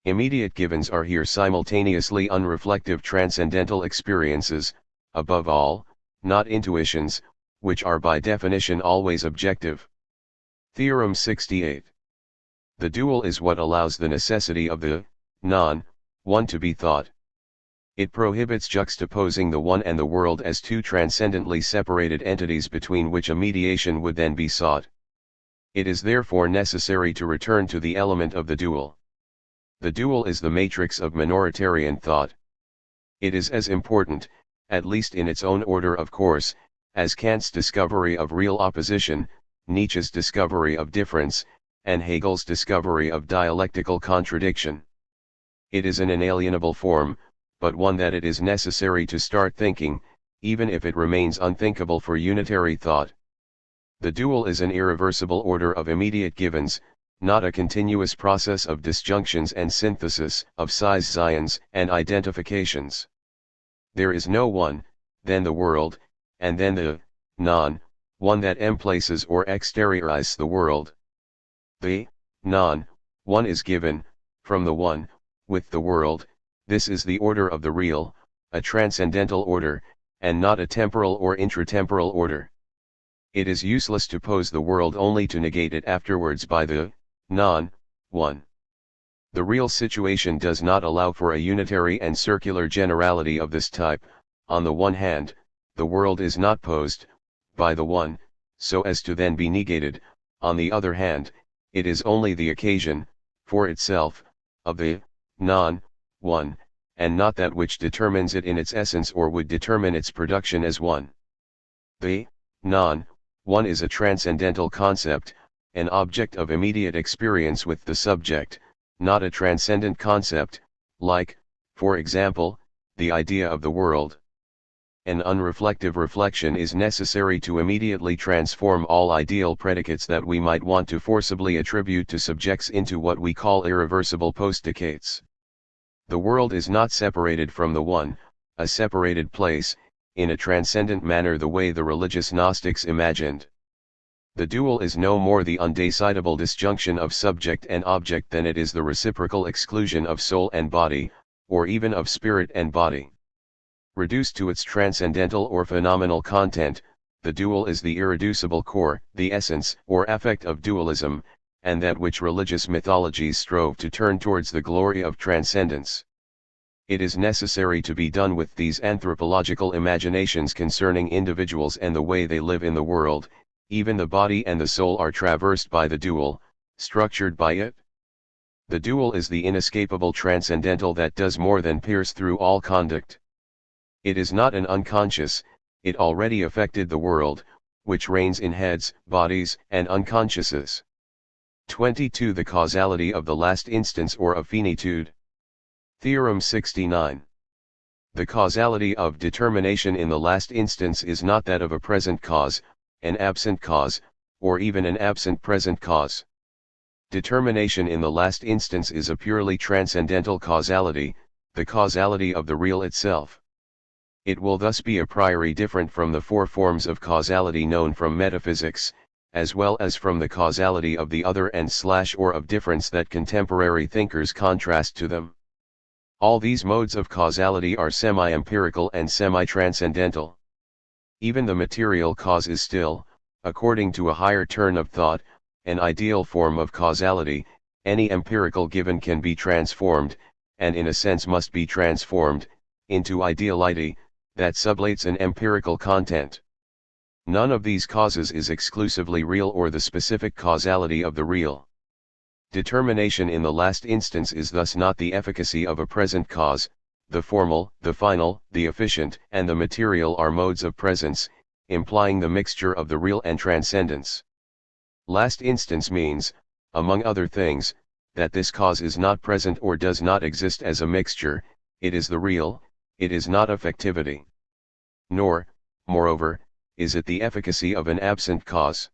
Speaker 1: Immediate givens are here simultaneously unreflective transcendental experiences, above all, not intuitions, which are by definition always objective. Theorem 68. The dual is what allows the necessity of the non-one to be thought. It prohibits juxtaposing the one and the world as two transcendently separated entities between which a mediation would then be sought. It is therefore necessary to return to the element of the dual. The dual is the matrix of minoritarian thought. It is as important, at least in its own order of course, as Kant's discovery of real opposition, Nietzsche's discovery of difference, and Hegel's discovery of dialectical contradiction. It is an inalienable form, but one that it is necessary to start thinking, even if it remains unthinkable for unitary thought. The dual is an irreversible order of immediate givens, not a continuous process of disjunctions and synthesis of size zions and identifications. There is no one, then the world, and then the non-one that emplaces or exteriorizes the world. The non-one is given, from the one, with the world. This is the order of the real, a transcendental order, and not a temporal or intratemporal order. It is useless to pose the world only to negate it afterwards by the non-one. The real situation does not allow for a unitary and circular generality of this type. On the one hand, the world is not posed, by the one, so as to then be negated. On the other hand, it is only the occasion, for itself, of the non-one, and not that which determines it in its essence or would determine its production as one. The non-one is a transcendental concept, an object of immediate experience with the subject, not a transcendent concept, like, for example, the idea of the world. An unreflective reflection is necessary to immediately transform all ideal predicates that we might want to forcibly attribute to subjects into what we call irreversible postdicates. The world is not separated from the one, a separated place, in a transcendent manner the way the religious Gnostics imagined. The dual is no more the undecidable disjunction of subject and object than it is the reciprocal exclusion of soul and body, or even of spirit and body. Reduced to its transcendental or phenomenal content, the dual is the irreducible core, the essence or affect of dualism, and that which religious mythologies strove to turn towards the glory of transcendence. It is necessary to be done with these anthropological imaginations concerning individuals and the way they live in the world. Even the body and the soul are traversed by the dual, structured by it. The dual is the inescapable transcendental that does more than pierce through all conduct. It is not an unconscious, it already affected the world, which reigns in heads, bodies, and unconsciouses. 22. The causality of the last instance or of finitude. Theorem 69. The causality of determination in the last instance is not that of a present cause, an absent cause, or even an absent present cause. Determination in the last instance is a purely transcendental causality, the causality of the real itself. It will thus be a priori different from the four forms of causality known from metaphysics, as well as from the causality of the other and/or of difference that contemporary thinkers contrast to them. All these modes of causality are semi-empirical and semi-transcendental. Even the material cause is still, according to a higher turn of thought, an ideal form of causality, any empirical given can be transformed, and in a sense must be transformed, into ideality, that sublates an empirical content. None of these causes is exclusively real or the specific causality of the real. Determination in the last instance is thus not the efficacy of a present cause. The formal, the final, the efficient, and the material are modes of presence, implying the mixture of the real and transcendence. Last instance means, among other things, that this cause is not present or does not exist as a mixture, it is the real, it is not affectivity. Nor, moreover, is it the efficacy of an absent cause.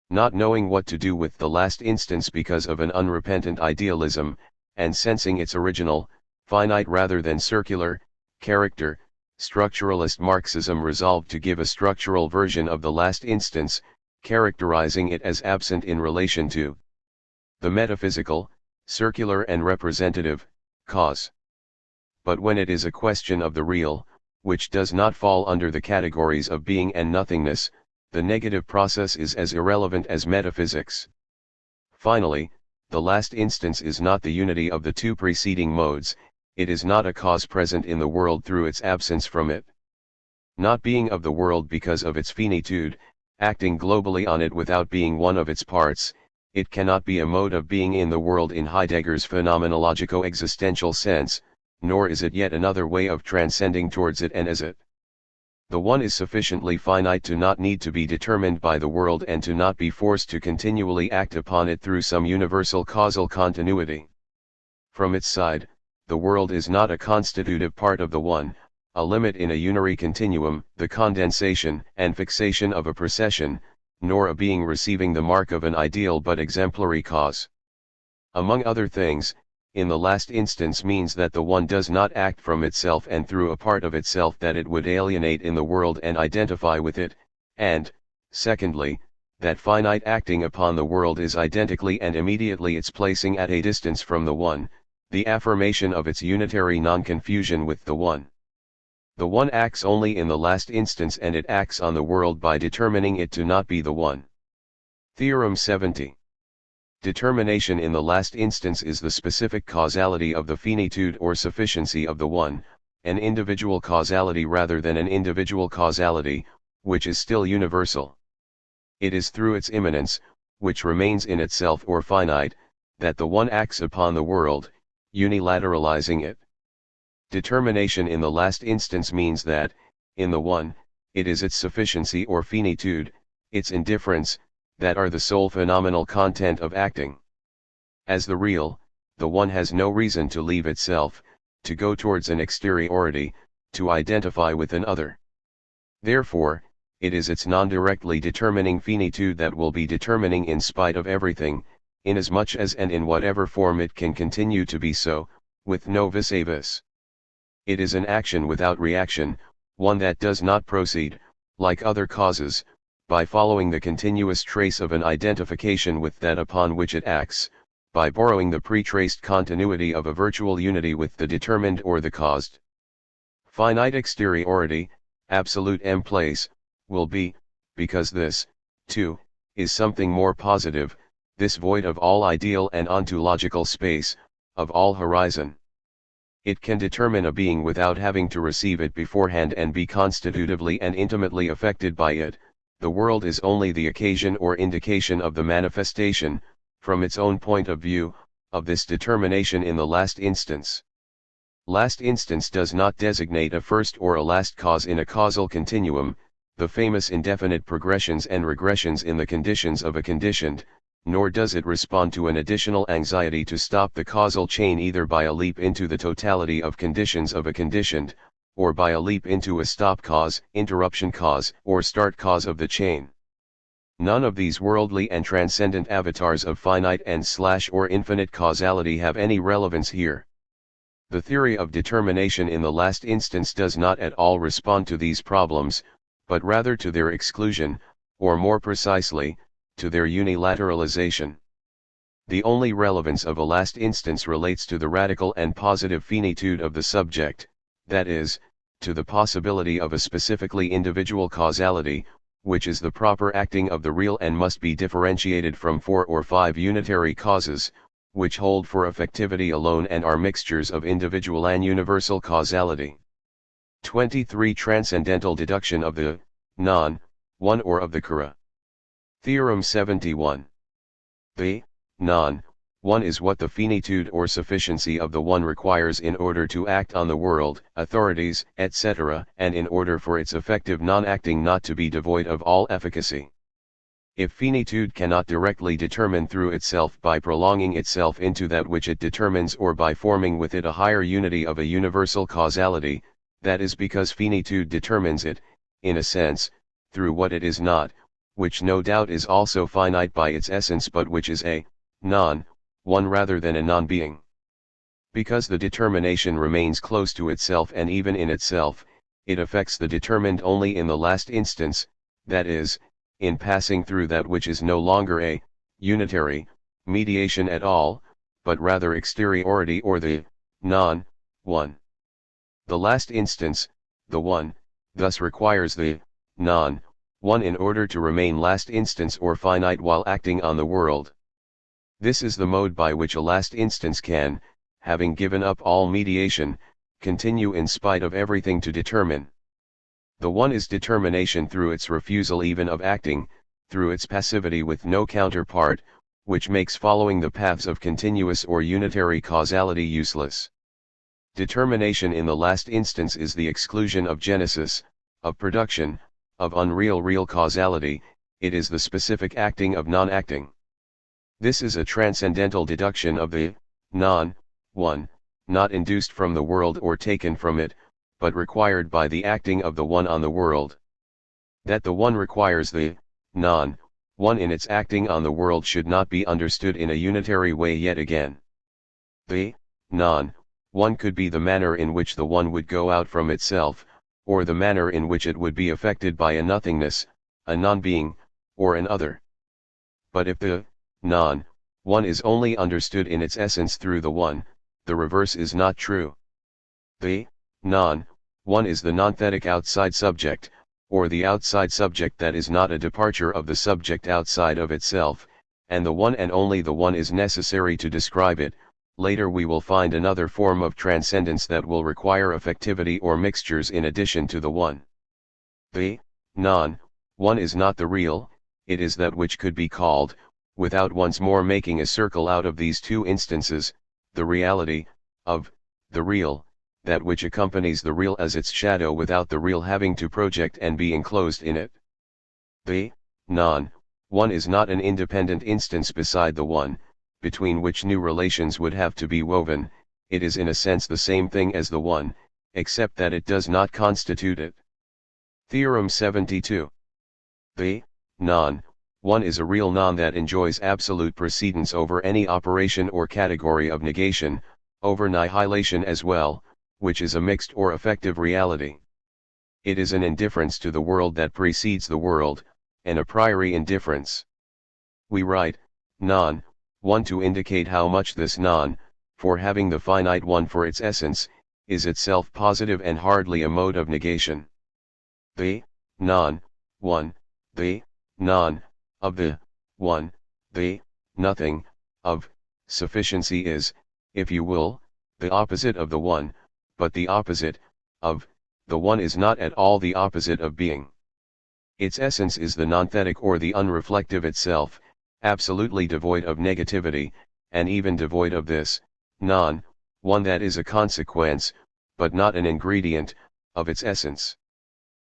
Speaker 1: Not knowing what to do with the last instance because of an unrepentant idealism, and sensing its original, finite rather than circular, character, structuralist Marxism resolved to give a structural version of the last instance, characterizing it as absent in relation to the metaphysical, circular and representative, cause. But when it is a question of the real, which does not fall under the categories of being and nothingness, the negative process is as irrelevant as metaphysics. Finally, the last instance is not the unity of the two preceding modes, it is not a cause present in the world through its absence from it. Not being of the world because of its finitude, acting globally on it without being one of its parts, it cannot be a mode of being in the world in Heidegger's phenomenologico-existential sense, nor is it yet another way of transcending towards it and as it. The one is sufficiently finite to not need to be determined by the world and to not be forced to continually act upon it through some universal causal continuity. From its side, the world is not a constitutive part of the one, a limit in a unary continuum, the condensation and fixation of a procession, nor a being receiving the mark of an ideal but exemplary cause. Among other things, in the last instance means that the one does not act from itself and through a part of itself that it would alienate in the world and identify with it, and, secondly, that finite acting upon the world is identically and immediately its placing at a distance from the one, the affirmation of its unitary non-confusion with the one. The one acts only in the last instance and it acts on the world by determining it to not be the one. Theorem 70. Determination in the last instance is the specific causality of the finitude or sufficiency of the one, an individual causality rather than an individual causality, which is still universal. It is through its immanence, which remains in itself or finite, that the one acts upon the world, unilateralizing it. Determination in the last instance means that, in the one, it is its sufficiency or finitude, its indifference, that are the sole phenomenal content of acting. As the real, the one has no reason to leave itself, to go towards an exteriority, to identify with an other. Therefore, it is its non-directly determining finitude that will be determining in spite of everything, inasmuch as and in whatever form it can continue to be so, with no vis-a-vis. It is an action without reaction, one that does not proceed, like other causes, by following the continuous trace of an identification with that upon which it acts, by borrowing the pre-traced continuity of a virtual unity with the determined or the caused. Finite exteriority, absolute place, will be, because this, too, is something more positive, this void of all ideal and ontological space, of all horizon. It can determine a being without having to receive it beforehand and be constitutively and intimately affected by it. The world is only the occasion or indication of the manifestation, from its own point of view, of this determination in the last instance. Last instance does not designate a first or a last cause in a causal continuum, the famous indefinite progressions and regressions in the conditions of a conditioned, nor does it respond to an additional anxiety to stop the causal chain either by a leap into the totality of conditions of a conditioned, or by a leap into a stop cause, interruption cause, or start cause of the chain. None of these worldly and transcendent avatars of finite and or infinite causality have any relevance here. The theory of determination in the last instance does not at all respond to these problems, but rather to their exclusion, or more precisely, to their unilateralization. The only relevance of a last instance relates to the radical and positive finitude of the subject, that is, to the possibility of a specifically individual causality, which is the proper acting of the real and must be differentiated from 4 or 5 unitary causes, which hold for effectivity alone and are mixtures of individual and universal causality. 23. Transcendental deduction of the non-one or of the kara. Theorem 71. The non-one is what the finitude or sufficiency of the one requires in order to act on the world, authorities, etc., and in order for its effective non-acting not to be devoid of all efficacy. If finitude cannot directly determine through itself by prolonging itself into that which it determines or by forming with it a higher unity of a universal causality, that is because finitude determines it, in a sense, through what it is not, which no doubt is also finite by its essence but which is a non-one rather than a non-being. Because the determination remains close to itself and even in itself, it affects the determined only in the last instance, that is, in passing through that which is no longer a unitary mediation at all, but rather exteriority or the non-one. The last instance, the one, thus requires the non-one in order to remain last instance or finite while acting on the world. This is the mode by which a last instance can, having given up all mediation, continue in spite of everything to determine. The one is determination through its refusal even of acting, through its passivity with no counterpart, which makes following the paths of continuous or unitary causality useless. Determination in the last instance is the exclusion of genesis, of production, of unreal real causality, it is the specific acting of non-acting. This is a transcendental deduction of the non-one, not induced from the world or taken from it, but required by the acting of the one on the world. That the one requires the non-one in its acting on the world should not be understood in a unitary way yet again. The non-one could be the manner in which the one would go out from itself, or the manner in which it would be affected by a nothingness, a non-being, or an other. But if the non-one is only understood in its essence through the one, the reverse is not true. The non-one is the nonthetic outside subject, or the outside subject that is not a departure of the subject outside of itself, and the one and only the one is necessary to describe it. Later we will find another form of transcendence that will require effectivity or mixtures in addition to the one. The non-one is not the real, it is that which could be called, without once more making a circle out of these two instances, the reality of the real, that which accompanies the real as its shadow without the real having to project and be enclosed in it. The non-one is not an independent instance beside the one, between which new relations would have to be woven, it is in a sense the same thing as the one, except that it does not constitute it. Theorem 72. The non-one is a real non that enjoys absolute precedence over any operation or category of negation, over annihilation as well, which is a mixed or effective reality. It is an indifference to the world that precedes the world, and a priori indifference. We write non-one to indicate how much this for having the finite one for its essence, is itself positive and hardly a mode of negation. The non-one, the of the one, the nothing of sufficiency is, if you will, the opposite of the one, but the opposite of the one is not at all the opposite of being. Its essence is the nonthetic or the unreflective itself, absolutely devoid of negativity, and even devoid of this one that is a consequence, but not an ingredient, of its essence.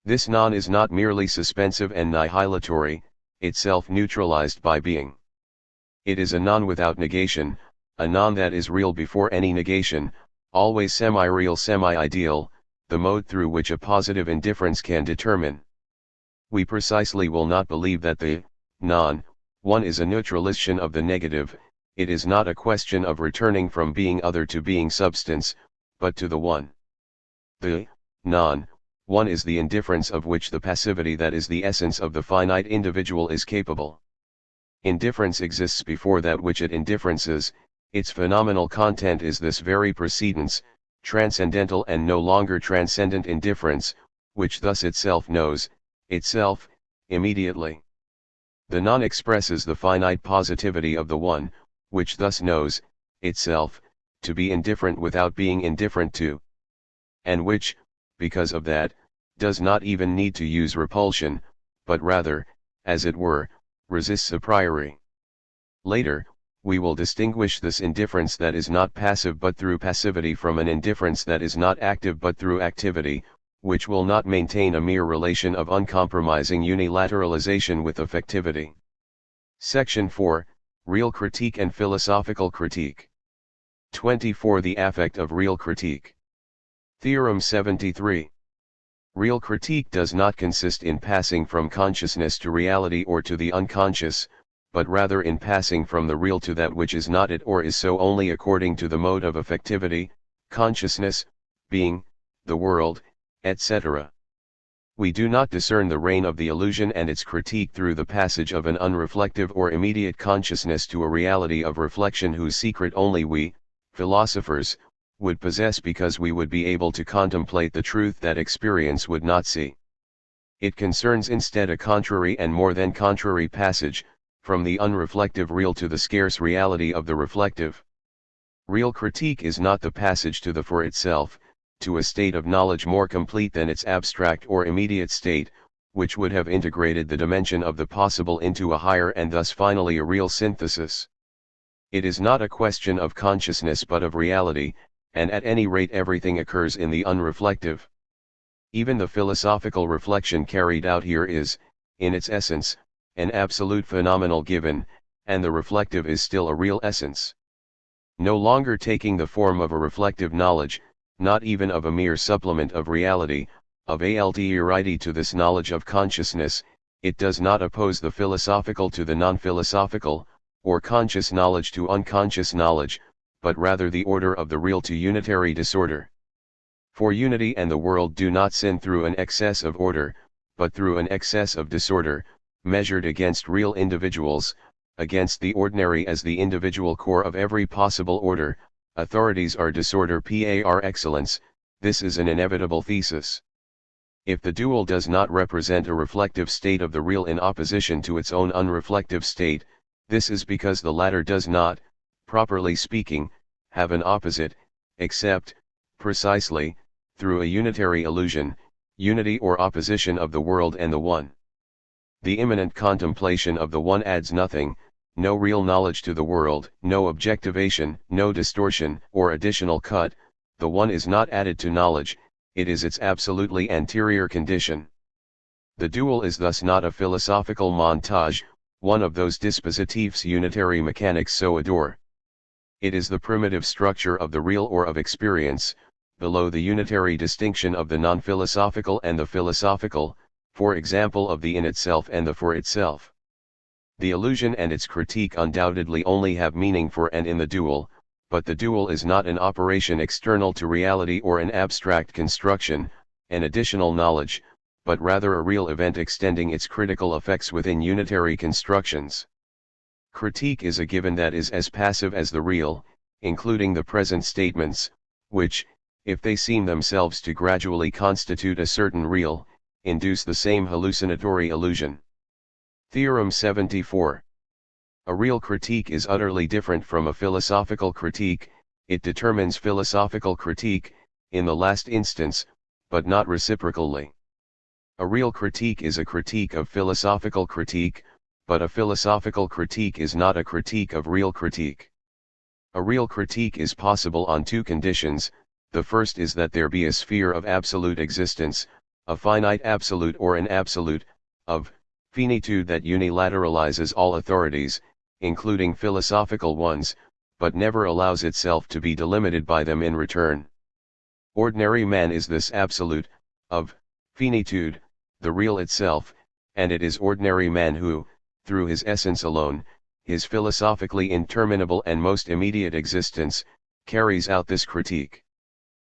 Speaker 1: This is not merely suspensive and nihilatory, itself neutralized by being. It is a without negation, a that is real before any negation, always semi-real semi-ideal, the mode through which a positive indifference can determine. We precisely will not believe that the one is a neutralization of the negative. It is not a question of returning from being other to being substance, but to the one. The one is the indifference of which the passivity that is the essence of the finite individual is capable. Indifference exists before that which it indifferences, its phenomenal content is this very precedence, transcendental and no longer transcendent indifference, which thus itself knows, itself, immediately. The non expresses the finite positivity of the one, which thus knows, itself, to be indifferent without being indifferent to. And which, because of that, does not even need to use repulsion, but rather, as it were, resists a priori. Later, we will distinguish this indifference that is not passive but through passivity from an indifference that is not active but through activity, which will not maintain a mere relation of uncompromising unilateralization with affectivity. Section 4, Real Critique and Philosophical Critique. 24. The Affect of Real Critique. Theorem 73. Real critique does not consist in passing from consciousness to reality or to the unconscious, but rather in passing from the real to that which is not it or is so only according to the mode of affectivity, consciousness, being, the world, etc. We do not discern the reign of the illusion and its critique through the passage of an unreflective or immediate consciousness to a reality of reflection whose secret only we, philosophers, would possess because we would be able to contemplate the truth that experience would not see. It concerns instead a contrary and more than contrary passage, from the unreflective real to the scarce reality of the reflective. Real critique is not the passage to the for itself, to a state of knowledge more complete than its abstract or immediate state, which would have integrated the dimension of the possible into a higher and thus finally a real synthesis. It is not a question of consciousness but of reality, and at any rate everything occurs in the unreflective. Even the philosophical reflection carried out here is, in its essence, an absolute phenomenal given, and the reflective is still a real essence. No longer taking the form of a reflective knowledge, not even of a mere supplement of reality, of alterity to this knowledge of consciousness, it does not oppose the philosophical to the non-philosophical, or conscious knowledge to unconscious knowledge, but rather the order of the real to unitary disorder. For unity and the world do not sin through an excess of order, but through an excess of disorder, measured against real individuals, against the ordinary as the individual core of every possible order. Authorities are disorder par excellence. This is an inevitable thesis. If the dual does not represent a reflective state of the real in opposition to its own unreflective state, this is because the latter does not, properly speaking, have an opposite, except, precisely, through a unitary illusion, unity or opposition of the world and the one. The immanent contemplation of the one adds nothing, no real knowledge to the world, no objectivation, no distortion or additional cut. The one is not added to knowledge, it is its absolutely anterior condition. The dual is thus not a philosophical montage, one of those dispositifs unitary mechanics so adore. It is the primitive structure of the real or of experience, below the unitary distinction of the non-philosophical and the philosophical, for example of the in itself and the for itself. The illusion and its critique undoubtedly only have meaning for and in the dual, but the dual is not an operation external to reality or an abstract construction, an additional knowledge, but rather a real event extending its critical effects within unitary constructions. Critique is a given that is as passive as the real, including the present statements, which, if they seem themselves to gradually constitute a certain real, induce the same hallucinatory illusion. Theorem 74. A real critique is utterly different from a philosophical critique. It determines philosophical critique, in the last instance, but not reciprocally. A real critique is a critique of philosophical critique, but a philosophical critique is not a critique of real critique. A real critique is possible on two conditions. The first is that there be a sphere of absolute existence, a finite absolute or an absolute, of finitude that unilateralizes all authorities, including philosophical ones, but never allows itself to be delimited by them in return. Ordinary man is this absolute, of finitude, the real itself, and it is ordinary man who, through his essence alone, his philosophically interminable and most immediate existence, carries out this critique.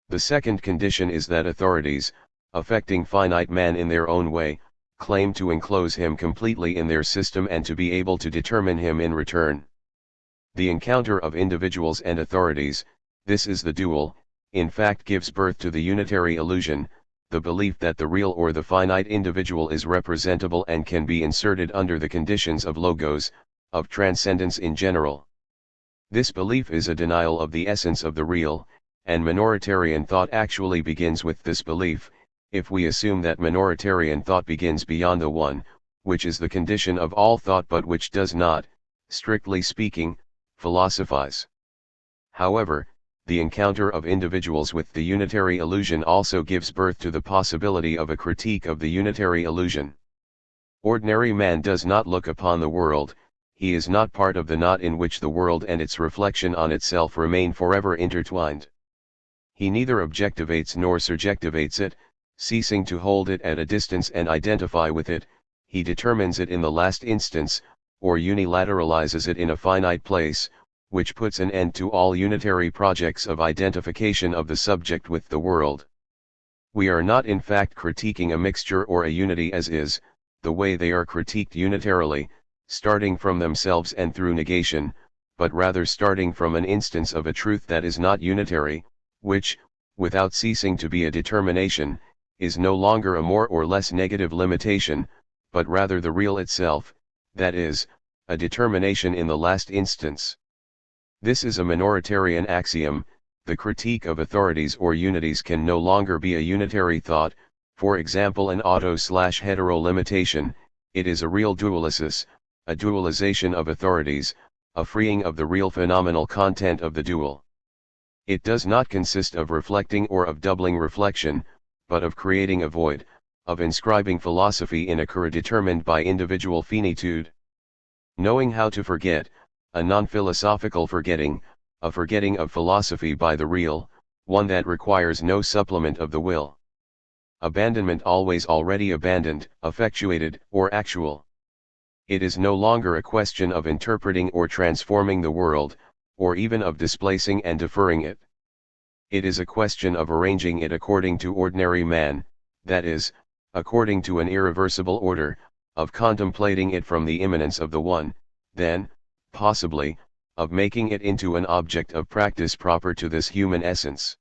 Speaker 1: The second condition is that authorities, affecting finite man in their own way, claim to enclose him completely in their system and to be able to determine him in return. The encounter of individuals and authorities, this is the dual, in fact gives birth to the unitary illusion, the belief that the real or the finite individual is representable and can be inserted under the conditions of logos, of transcendence in general. This belief is a denial of the essence of the real, and minoritarian thought actually begins with this belief, if we assume that minoritarian thought begins beyond the one, which is the condition of all thought but which does not, strictly speaking, philosophize. However, the encounter of individuals with the unitary illusion also gives birth to the possibility of a critique of the unitary illusion. Ordinary man does not look upon the world, he is not part of the knot in which the world and its reflection on itself remain forever intertwined. He neither objectivates nor subjectivates it, ceasing to hold it at a distance and identify with it, he determines it in the last instance, or unilateralizes it in a finite place, which puts an end to all unitary projects of identification of the subject with the world. We are not in fact critiquing a mixture or a unity as is, the way they are critiqued unitarily, starting from themselves and through negation, but rather starting from an instance of a truth that is not unitary, which, without ceasing to be a determination, is no longer a more or less negative limitation, but rather the real itself, that is, a determination in the last instance. This is a minoritarian axiom. The critique of authorities or unities can no longer be a unitary thought, for example an auto/hetero limitation, it is a real dualisis, a dualization of authorities, a freeing of the real phenomenal content of the dual. It does not consist of reflecting or of doubling reflection, but of creating a void, of inscribing philosophy in a cura determined by individual finitude. Knowing how to forget, a non-philosophical forgetting, a forgetting of philosophy by the real, one that requires no supplement of the will. Abandonment always already abandoned, effectuated, or actual. It is no longer a question of interpreting or transforming the world, or even of displacing and deferring it. It is a question of arranging it according to ordinary man, that is, according to an irreversible order, of contemplating it from the immanence of the one, then, possibly, of making it into an object of practice proper to this human essence.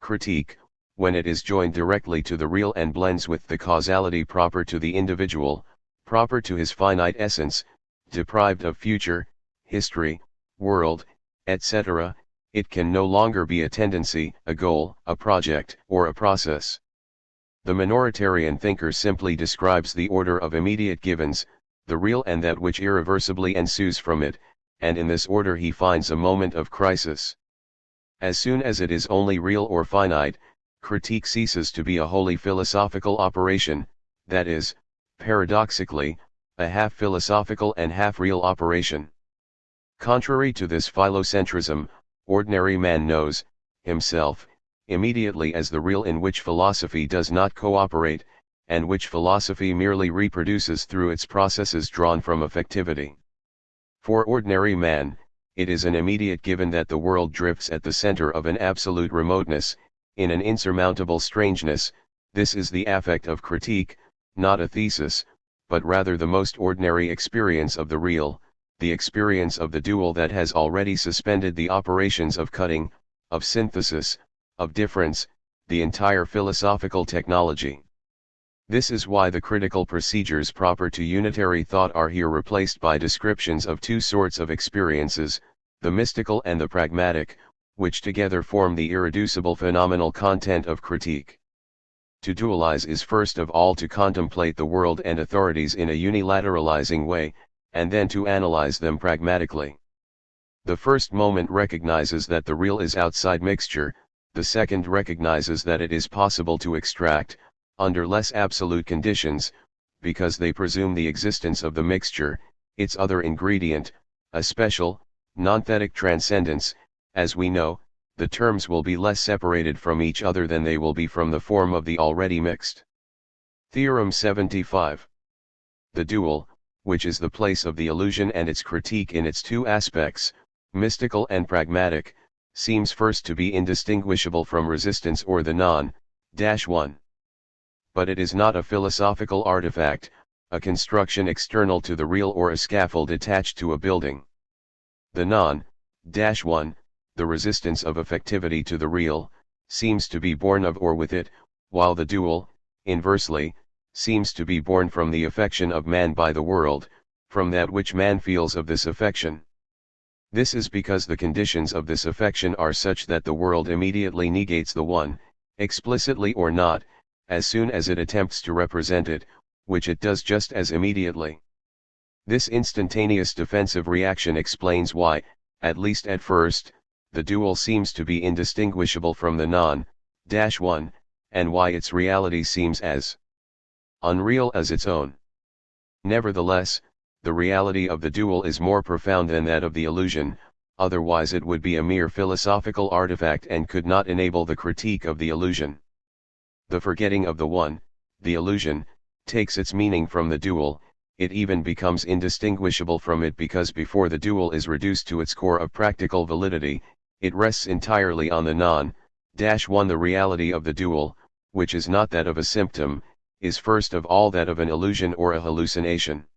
Speaker 1: Critique, when it is joined directly to the real and blends with the causality proper to the individual, proper to his finite essence, deprived of future, history, world, etc., it can no longer be a tendency, a goal, a project, or a process. The minoritarian thinker simply describes the order of immediate givens, the real and that which irreversibly ensues from it, and in this order he finds a moment of crisis. As soon as it is only real or finite, critique ceases to be a wholly philosophical operation, that is, paradoxically, a half philosophical and half real operation. Contrary to this philocentrism, ordinary man knows, himself, immediately as the real in which philosophy does not cooperate, and which philosophy merely reproduces through its processes drawn from affectivity. For ordinary man, it is an immediate given that the world drifts at the center of an absolute remoteness, in an insurmountable strangeness. This is the affect of critique, not a thesis, but rather the most ordinary experience of the real, the experience of the dual that has already suspended the operations of cutting, of synthesis, of difference, the entire philosophical technology. This is why the critical procedures proper to unitary thought are here replaced by descriptions of two sorts of experiences, the mystical and the pragmatic, which together form the irreducible phenomenal content of critique. To dualize is first of all to contemplate the world and authorities in a unilateralizing way, and then to analyze them pragmatically. The first moment recognizes that the real is outside mixture, the second recognizes that it is possible to extract, under less absolute conditions, because they presume the existence of the mixture, its other ingredient, a special, non-thetic transcendence. As we know, the terms will be less separated from each other than they will be from the form of the already mixed. Theorem 75. The dual, which is the place of the illusion and its critique in its two aspects, mystical and pragmatic, seems first to be indistinguishable from resistance or the non-1. But it is not a philosophical artifact, a construction external to the real or a scaffold attached to a building. The non-1, the resistance of affectivity to the real, seems to be born of or with it, while the dual, inversely, seems to be born from the affection of man by the world, from that which man feels of this affection. This is because the conditions of this affection are such that the world immediately negates the one, explicitly or not, as soon as it attempts to represent it, which it does just as immediately. This instantaneous defensive reaction explains why, at least at first, the dual seems to be indistinguishable from the non-one, and why its reality seems as unreal as its own. Nevertheless, the reality of the dual is more profound than that of the illusion, otherwise it would be a mere philosophical artifact and could not enable the critique of the illusion. The forgetting of the one, the illusion, takes its meaning from the dual. It even becomes indistinguishable from it because before the dual is reduced to its core of practical validity, it rests entirely on the non-one. The reality of the dual, which is not that of a symptom, is first of all that of an illusion or a hallucination.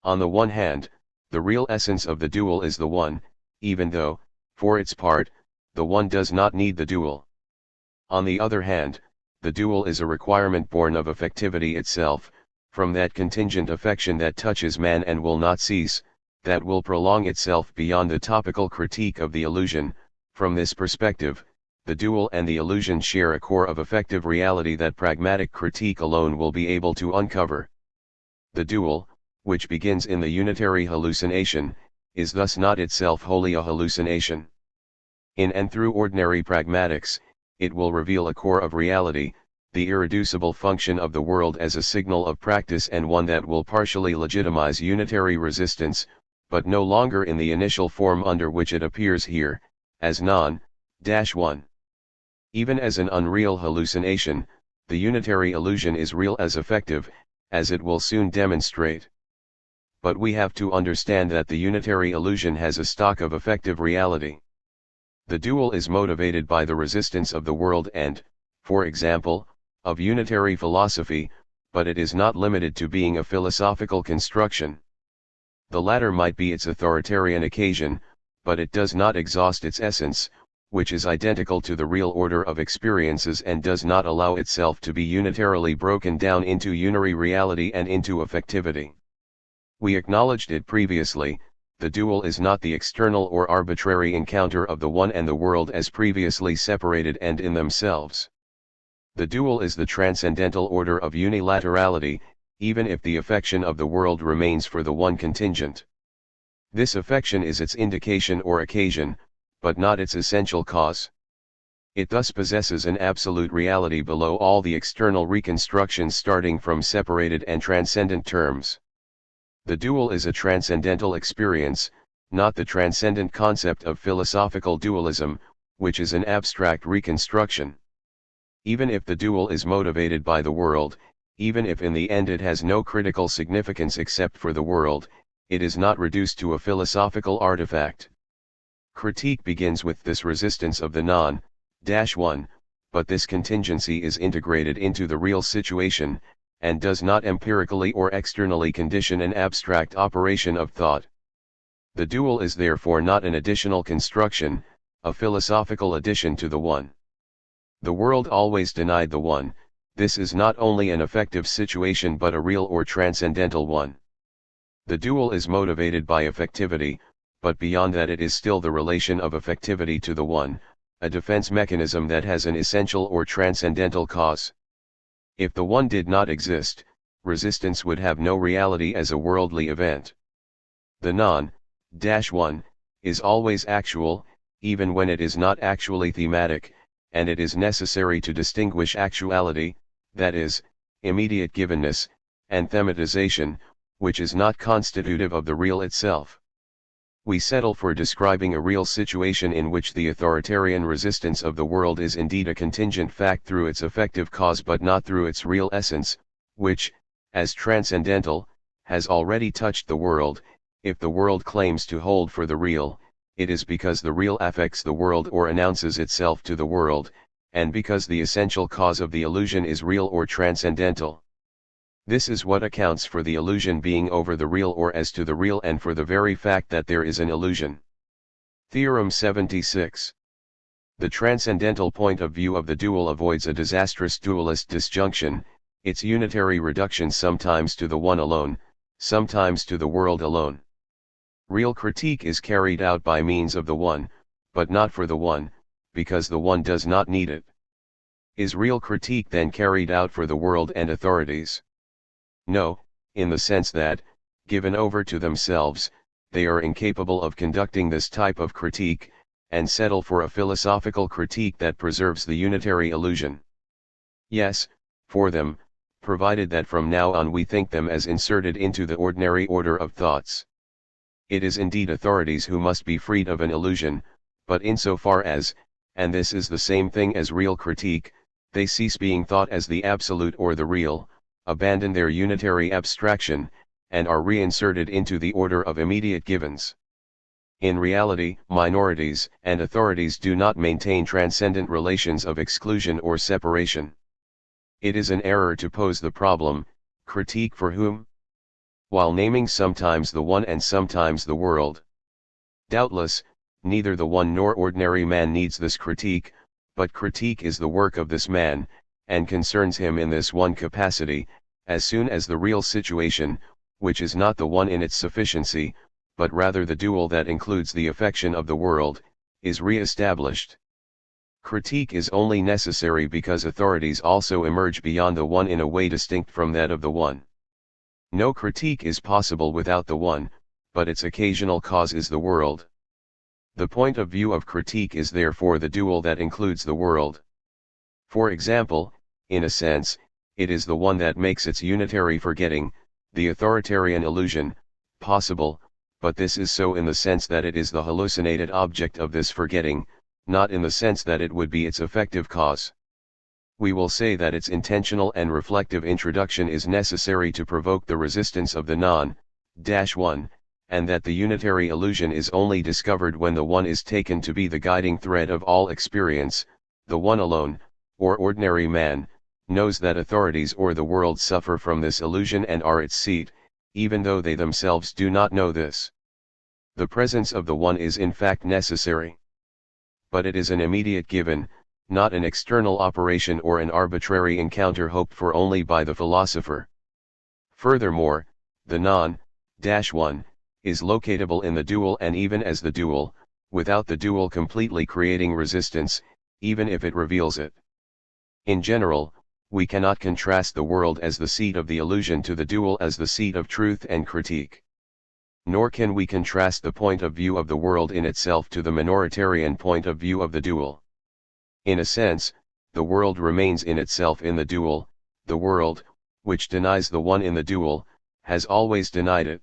Speaker 1: On the one hand, the real essence of the dual is the one, even though, for its part, the one does not need the dual. On the other hand, the dual is a requirement born of affectivity itself, from that contingent affection that touches man and will not cease, that will prolong itself beyond the topical critique of the illusion. From this perspective, the dual and the illusion share a core of affective reality that pragmatic critique alone will be able to uncover. The dual, which begins in the unitary hallucination, is thus not itself wholly a hallucination. In and through ordinary pragmatics, it will reveal a core of reality, the irreducible function of the world as a signal of practice and one that will partially legitimize unitary resistance, but no longer in the initial form under which it appears here, as non-one. Even as an unreal hallucination, the unitary illusion is real as affective, as it will soon demonstrate. But we have to understand that the unitary illusion has a stock of affective reality. The dual is motivated by the resistance of the world and, for example, of unitary philosophy, but it is not limited to being a philosophical construction. The latter might be its authoritarian occasion, but it does not exhaust its essence, which is identical to the real order of experiences and does not allow itself to be unitarily broken down into unary reality and into affectivity. We acknowledged it previously, the dual is not the external or arbitrary encounter of the one and the world as previously separated and in themselves. The dual is the transcendental order of unilaterality, even if the affection of the world remains for the one contingent. This affection is its indication or occasion, but not its essential cause. It thus possesses an absolute reality below all the external reconstructions starting from separated and transcendent terms. The dual is a transcendental experience, not the transcendent concept of philosophical dualism, which is an abstract reconstruction. Even if the dual is motivated by the world, even if in the end it has no critical significance except for the world, it is not reduced to a philosophical artifact. Critique begins with this resistance of the non-one, but this contingency is integrated into the real situation, and does not empirically or externally condition an abstract operation of thought. The dual is therefore not an additional construction, a philosophical addition to the one. The world always denied the one. This is not only an affective situation but a real or transcendental one. The dual is motivated by affectivity, but beyond that it is still the relation of affectivity to the one, a defense mechanism that has an essential or transcendental cause. If the one did not exist, resistance would have no reality as a worldly event. The non-one is always actual, even when it is not actually thematic, and it is necessary to distinguish actuality, that is, immediate givenness, and thematization, which is not constitutive of the real itself. We settle for describing a real situation in which the authoritarian resistance of the world is indeed a contingent fact through its affective cause but not through its real essence, which, as transcendental, has already touched the world. If the world claims to hold for the real, it is because the real affects the world or announces itself to the world, and because the essential cause of the illusion is real or transcendental. This is what accounts for the illusion being over the real or as to the real and for the very fact that there is an illusion. Theorem 76. The transcendental point of view of the dual avoids a disastrous dualist disjunction, its unitary reduction sometimes to the one alone, sometimes to the world alone. Real critique is carried out by means of the one, but not for the one, because the one does not need it. Is real critique then carried out for the world and authorities? No, in the sense that, given over to themselves, they are incapable of conducting this type of critique, and settle for a philosophical critique that preserves the unitary illusion. Yes, for them, provided that from now on we think them as inserted into the ordinary order of thoughts. It is indeed authorities who must be freed of an illusion, but insofar as, and this is the same thing as real critique, they cease being thought as the absolute or the real, abandon their unitary abstraction, and are reinserted into the order of immediate givens. In reality, minorities and authorities do not maintain transcendent relations of exclusion or separation. It is an error to pose the problem, critique for whom? While naming sometimes the one and sometimes the world. Doubtless, neither the one nor ordinary man needs this critique, but critique is the work of this man, and concerns him in this one capacity, as soon as the real situation, which is not the one in its sufficiency, but rather the dual that includes the affection of the world, is re-established. Critique is only necessary because authorities also emerge beyond the one in a way distinct from that of the one. No critique is possible without the one, but its occasional cause is the world. The point of view of critique is therefore the dual that includes the world. For example, in a sense, it is the one that makes its unitary forgetting, the authoritarian illusion, possible, but this is so in the sense that it is the hallucinated object of this forgetting, not in the sense that it would be its effective cause. We will say that its intentional and reflective introduction is necessary to provoke the resistance of the non-one, and that the unitary illusion is only discovered when the one is taken to be the guiding thread of all experience. The one alone, or ordinary man, knows that authorities or the world suffer from this illusion and are its seat, even though they themselves do not know this. The presence of the one is in fact necessary. But it is an immediate given, not an external operation or an arbitrary encounter hoped for only by the philosopher. Furthermore, the non-one is locatable in the dual and even as the dual, without the dual completely creating resistance, even if it reveals it. In general, we cannot contrast the world as the seat of the illusion to the dual as the seat of truth and critique. Nor can we contrast the point of view of the world in itself to the minoritarian point of view of the dual. In a sense, the world remains in itself in the dual. The world, which denies the one in the dual, has always denied it.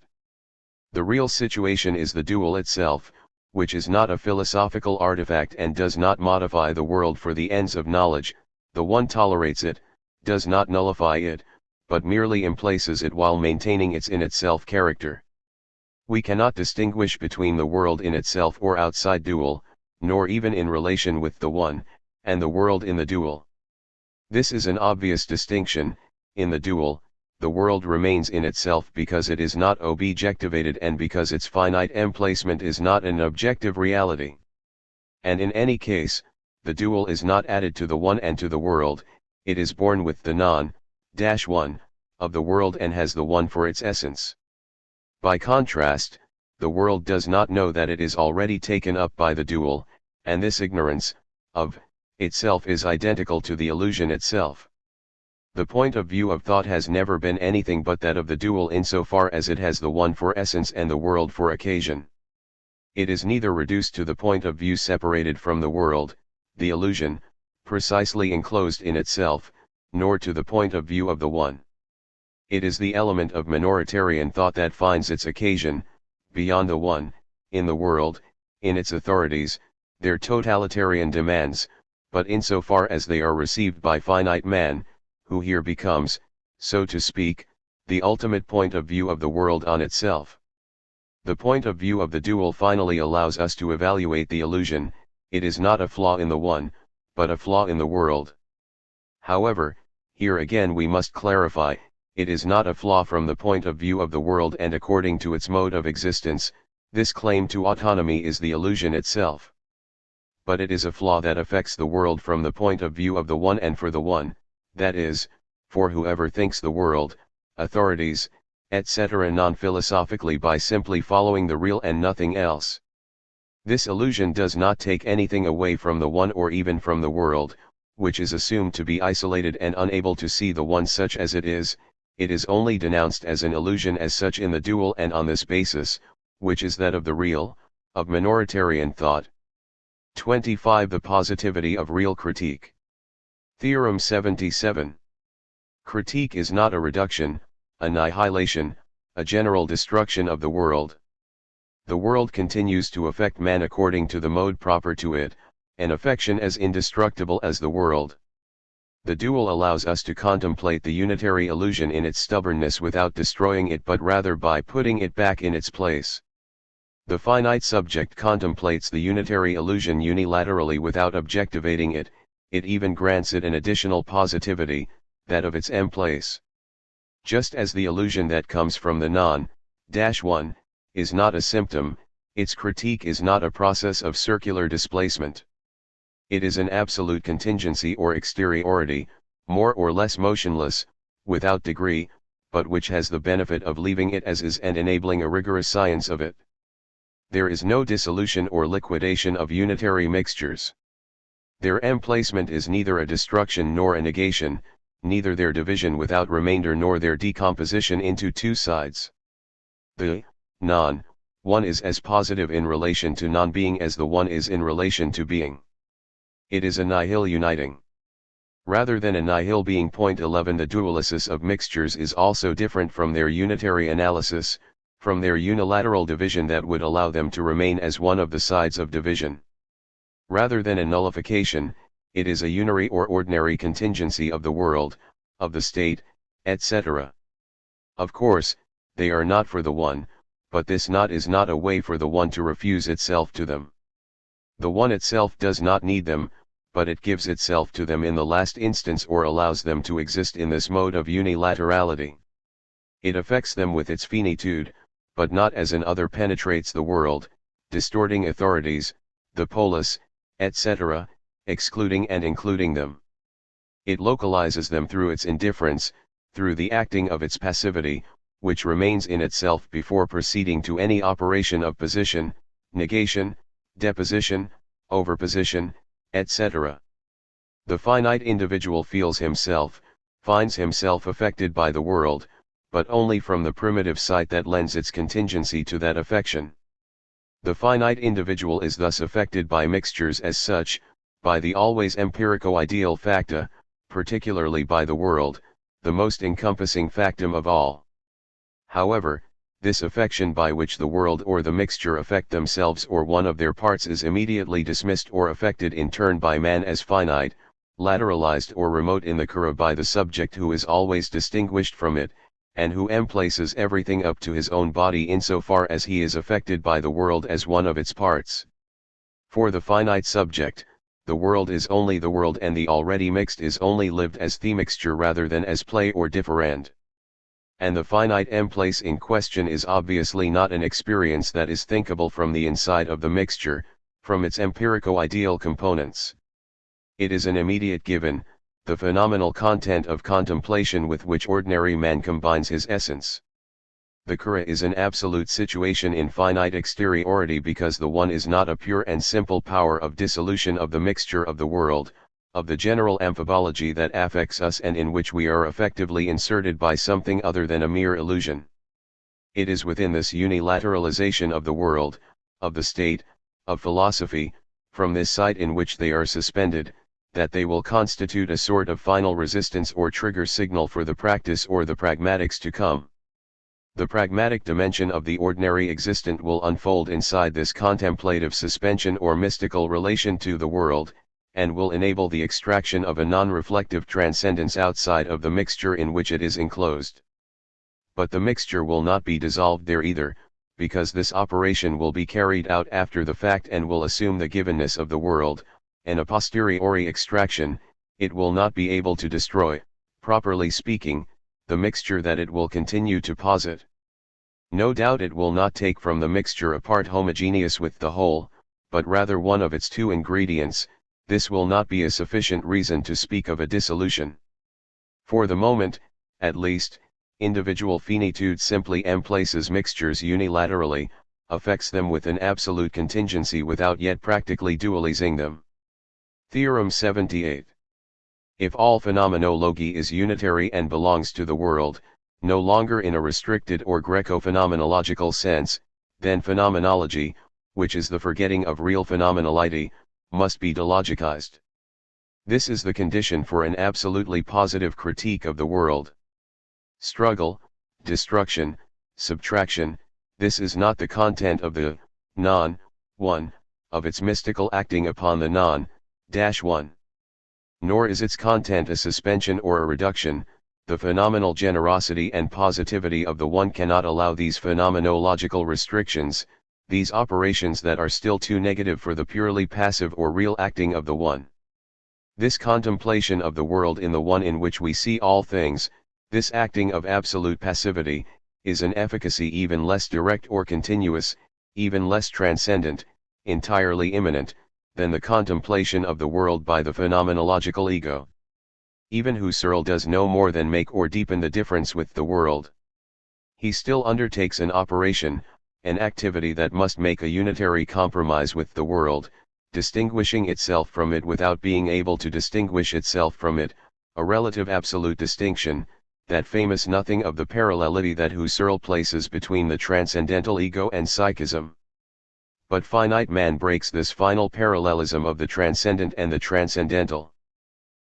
Speaker 1: The real situation is the dual itself, which is not a philosophical artifact and does not modify the world for the ends of knowledge. The one tolerates it, does not nullify it, but merely emplaces it while maintaining its in itself character. We cannot distinguish between the world in itself or outside dual, nor even in relation with the one, and the world in the dual. This is an obvious distinction. In the dual, the world remains in itself because it is not objectivated and because its finite emplacement is not an objective reality. And in any case, the dual is not added to the one and to the world, it is born with the non-one of the world and has the one for its essence. By contrast, the world does not know that it is already taken up by the dual, and this ignorance of itself is identical to the illusion itself. The point of view of thought has never been anything but that of the dual insofar as it has the one for essence and the world for occasion. It is neither reduced to the point of view separated from the world, the illusion, precisely enclosed in itself, nor to the point of view of the one. It is the element of minoritarian thought that finds its occasion, beyond the one, in the world, in its authorities, their totalitarian demands, but insofar as they are received by finite man, who here becomes, so to speak, the ultimate point of view of the world on itself. The point of view of the dual finally allows us to evaluate the illusion. It is not a flaw in the one, but a flaw in the world. However, here again we must clarify, it is not a flaw from the point of view of the world and according to its mode of existence. This claim to autonomy is the illusion itself. but it is a flaw that affects the world from the point of view of the one and for the one, that is, for whoever thinks the world, authorities, etc. non-philosophically by simply following the real and nothing else. This illusion does not take anything away from the one or even from the world, which is assumed to be isolated and unable to see the one such as it is only denounced as an illusion as such in the dual and on this basis, which is that of the real, of minoritarian thought. 25. The positivity of real critique. Theorem 77. Critique is not a reduction, annihilation, a general destruction of the world. The world continues to affect man according to the mode proper to it, an affection as indestructible as the world. The dual allows us to contemplate the unitary illusion in its stubbornness without destroying it but rather by putting it back in its place. The finite subject contemplates the unitary illusion unilaterally without objectivating it, it even grants it an additional positivity, that of its place. Just as the illusion that comes from the non-one, is not a symptom, its critique is not a process of circular displacement. It is an absolute contingency or exteriority, more or less motionless, without degree, but which has the benefit of leaving it as is and enabling a rigorous science of it. There is no dissolution or liquidation of unitary mixtures. Their emplacement is neither a destruction nor a negation, neither their division without remainder nor their decomposition into two sides. The non-one is as positive in relation to non-being as the one is in relation to being. It is a nihil uniting. Rather than a nihil being. 11 The dualisis of mixtures is also different from their unitary analysis, from their unilateral division that would allow them to remain as one of the sides of division. Rather than a nullification, it is a unary or ordinary contingency of the world, of the state, etc. Of course, they are not for the one, but this not is not a way for the one to refuse itself to them. The one itself does not need them, but it gives itself to them in the last instance or allows them to exist in this mode of unilaterality. It affects them with its finitude, but not as an other penetrates the world, distorting authorities, the polis, etc., excluding and including them. It localizes them through its indifference, through the acting of its passivity, which remains in itself before proceeding to any operation of position, negation, deposition, overposition, etc. The finite individual feels himself, finds himself affected by the world, but only from the primitive sight that lends its contingency to that affection. The finite individual is thus affected by mixtures as such, by the always empirico-ideal facta, particularly by the world, the most encompassing factum of all. However, this affection by which the world or the mixture affect themselves or one of their parts is immediately dismissed or affected in turn by man as finite, lateralized or remote in the kara by the subject who is always distinguished from it, and who emplaces everything up to his own body insofar as he is affected by the world as one of its parts. For the finite subject, the world is only the world and the already mixed is only lived as the mixture rather than as play or differend. And the finite emplace in question is obviously not an experience that is thinkable from the inside of the mixture, from its empirico-ideal components. It is an immediate given, the phenomenal content of contemplation with which ordinary man combines his essence. The kara is an absolute situation in finite exteriority because the one is not a pure and simple power of dissolution of the mixture of the world, of the general amphibology that affects us and in which we are effectively inserted by something other than a mere illusion. It is within this unilateralization of the world, of the state, of philosophy, from this site in which they are suspended, that they will constitute a sort of final resistance or trigger signal for the practice or the pragmatics to come. The pragmatic dimension of the ordinary existent will unfold inside this contemplative suspension or mystical relation to the world, and will enable the extraction of a non-reflective transcendence outside of the mixture in which it is enclosed. But the mixture will not be dissolved there either, because this operation will be carried out after the fact and will assume the givenness of the world, and a posteriori extraction. It will not be able to destroy, properly speaking, the mixture that it will continue to posit. No doubt it will not take from the mixture a part homogeneous with the whole, but rather one of its two ingredients, this will not be a sufficient reason to speak of a dissolution. For the moment, at least, individual finitude simply emplaces mixtures unilaterally, affects them with an absolute contingency without yet practically dualizing them. Theorem 78. If all phenomenology is unitary and belongs to the world, no longer in a restricted or Greco-phenomenological sense, then phenomenology, which is the forgetting of real phenomenality, must be delogicized. This is the condition for an absolutely positive critique of the world. Struggle, destruction, subtraction, this is not the content of the non-one, of its mystical acting upon the non-one. Nor is its content a suspension or a reduction. The phenomenal generosity and positivity of the one cannot allow these phenomenological restrictions, these operations that are still too negative for the purely passive or real acting of the one. This contemplation of the world in the one in which we see all things, this acting of absolute passivity, is an efficacy even less direct or continuous, even less transcendent, entirely immanent, than the contemplation of the world by the phenomenological ego. Even Husserl does no more than make or deepen the difference with the world. He still undertakes an operation, an activity that must make a unitary compromise with the world, distinguishing itself from it without being able to distinguish itself from it, a relative absolute distinction, that famous nothing of the parallelity that Husserl places between the transcendental ego and psychism. But finite man breaks this final parallelism of the transcendent and the transcendental.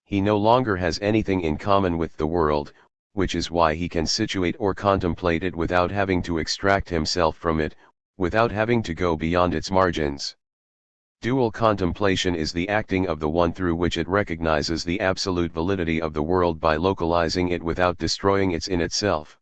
Speaker 1: He no longer has anything in common with the world, which is why he can situate or contemplate it without having to extract himself from it, without having to go beyond its margins. Dual contemplation is the acting of the one through which it recognizes the absolute validity of the world by localizing it without destroying its in itself.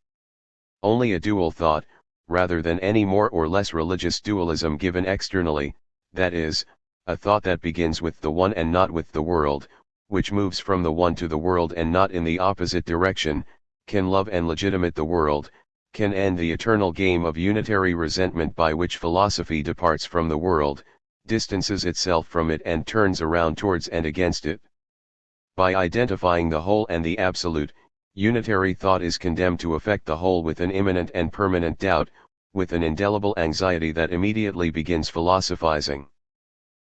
Speaker 1: Only a dual thought, rather than any more or less religious dualism given externally, that is, a thought that begins with the one and not with the world, which moves from the one to the world and not in the opposite direction, can love and legitimate the world, can end the eternal game of unitary resentment by which philosophy departs from the world, distances itself from it and turns around towards and against it. By identifying the whole and the absolute, unitary thought is condemned to affect the whole with an imminent and permanent doubt, with an indelible anxiety that immediately begins philosophizing.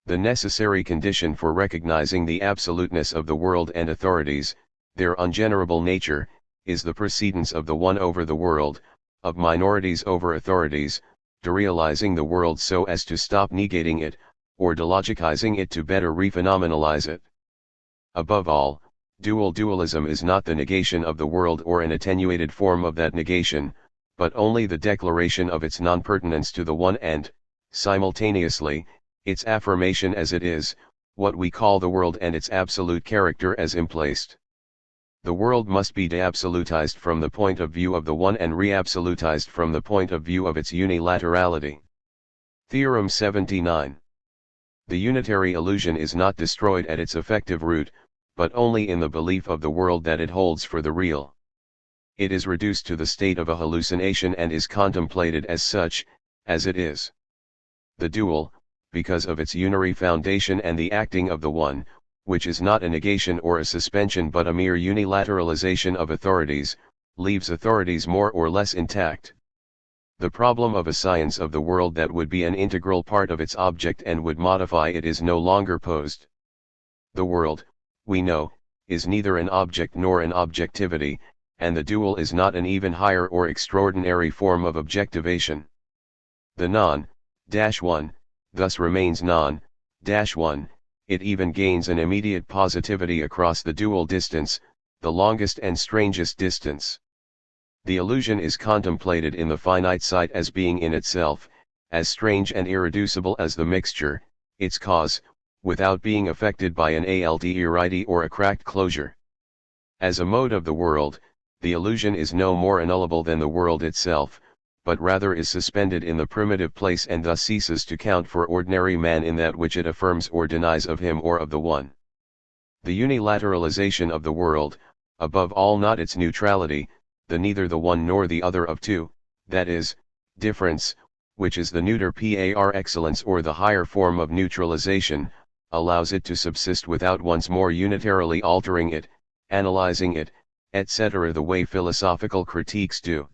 Speaker 1: The necessary condition for recognizing the absoluteness of the world and authorities, their ungenerable nature, is the precedence of the one over the world, of minorities over authorities, derealizing the world so as to stop negating it, or delogicizing it to better rephenomenalize it. Above all, dualism is not the negation of the world or an attenuated form of that negation, but only the declaration of its non-pertinence to the one and, simultaneously, its affirmation as it is, what we call the world and its absolute character as implaced. The world must be de-absolutized from the point of view of the one and re-absolutized from the point of view of its unilaterality. Theorem 79. The unitary illusion is not destroyed at its effective root, but only in the belief of the world that it holds for the real. It is reduced to the state of a hallucination and is contemplated as such, as it is. The dual, because of its unary foundation and the acting of the one, which is not a negation or a suspension but a mere unilateralization of authorities, leaves authorities more or less intact. The problem of a science of the world that would be an integral part of its object and would modify it is no longer posed. The world, we know, is neither an object nor an objectivity, and the dual is not an even higher or extraordinary form of objectivation. The non-one, thus remains non-one, it even gains an immediate positivity across the dual distance, the longest and strangest distance. The illusion is contemplated in the finite sight as being in itself, as strange and irreducible as the mixture, its cause, without being affected by an alterity or a cracked closure. As a mode of the world, the illusion is no more annullable than the world itself, but rather is suspended in the primitive place and thus ceases to count for ordinary man in that which it affirms or denies of him or of the one. The unilateralization of the world, above all not its neutrality, the neither the one nor the other of two, that is, difference, which is the neuter par excellence or the higher form of neutralization, allows it to subsist without once more unitarily altering it, analyzing it, etc. the way philosophical critiques do.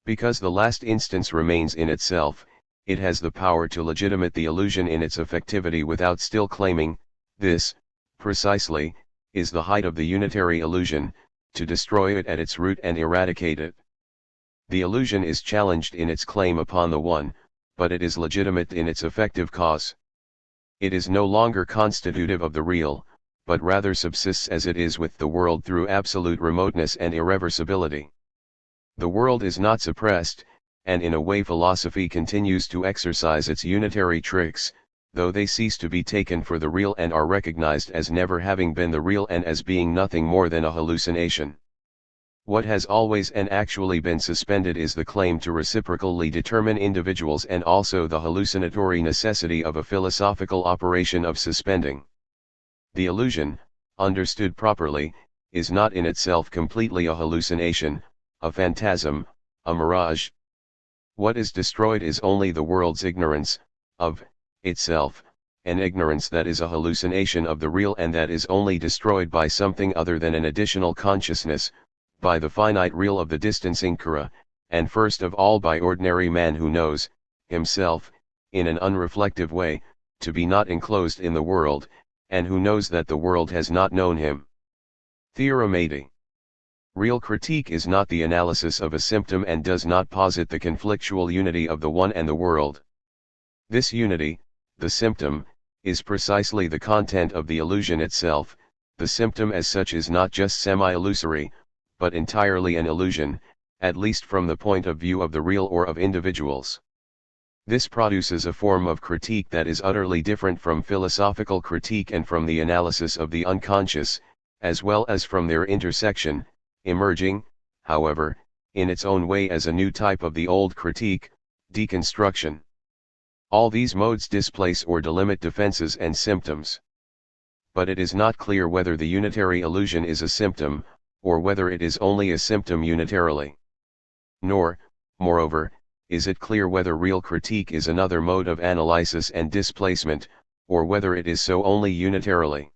Speaker 1: Because the last instance remains in itself, it has the power to legitimate the illusion in its effectivity without still claiming, this, precisely, is the height of the unitary illusion, to destroy it at its root and eradicate it. The illusion is challenged in its claim upon the one, but it is legitimate in its effective cause. It is no longer constitutive of the real, but rather subsists as it is with the world through absolute remoteness and irreversibility. The world is not suppressed, and in a way philosophy continues to exercise its unitary tricks, though they cease to be taken for the real and are recognized as never having been the real and as being nothing more than a hallucination. What has always and actually been suspended is the claim to reciprocally determine individuals and also the hallucinatory necessity of a philosophical operation of suspending. The illusion, understood properly, is not in itself completely a hallucination, a phantasm, a mirage. What is destroyed is only the world's ignorance, of itself, an ignorance that is a hallucination of the real and that is only destroyed by something other than an additional consciousness, by the finite real of the distancing kara, and first of all by ordinary man who knows, himself, in an unreflective way, to be not enclosed in the world, and who knows that the world has not known him. THIRD-WORLDISM. Real critique is not the analysis of a symptom and does not posit the conflictual unity of the one and the world. This unity, the symptom, is precisely the content of the illusion itself. The symptom as such is not just semi-illusory, but entirely an illusion, at least from the point of view of the real or of individuals. This produces a form of critique that is utterly different from philosophical critique and from the analysis of the unconscious, as well as from their intersection, emerging, however, in its own way as a new type of the old critique, deconstruction. All these modes displace or delimit defenses and symptoms. But it is not clear whether the unitary illusion is a symptom, or whether it is only a symptom unitarily. Nor, moreover, is it clear whether real critique is another mode of analysis and displacement, or whether it is so only unitarily.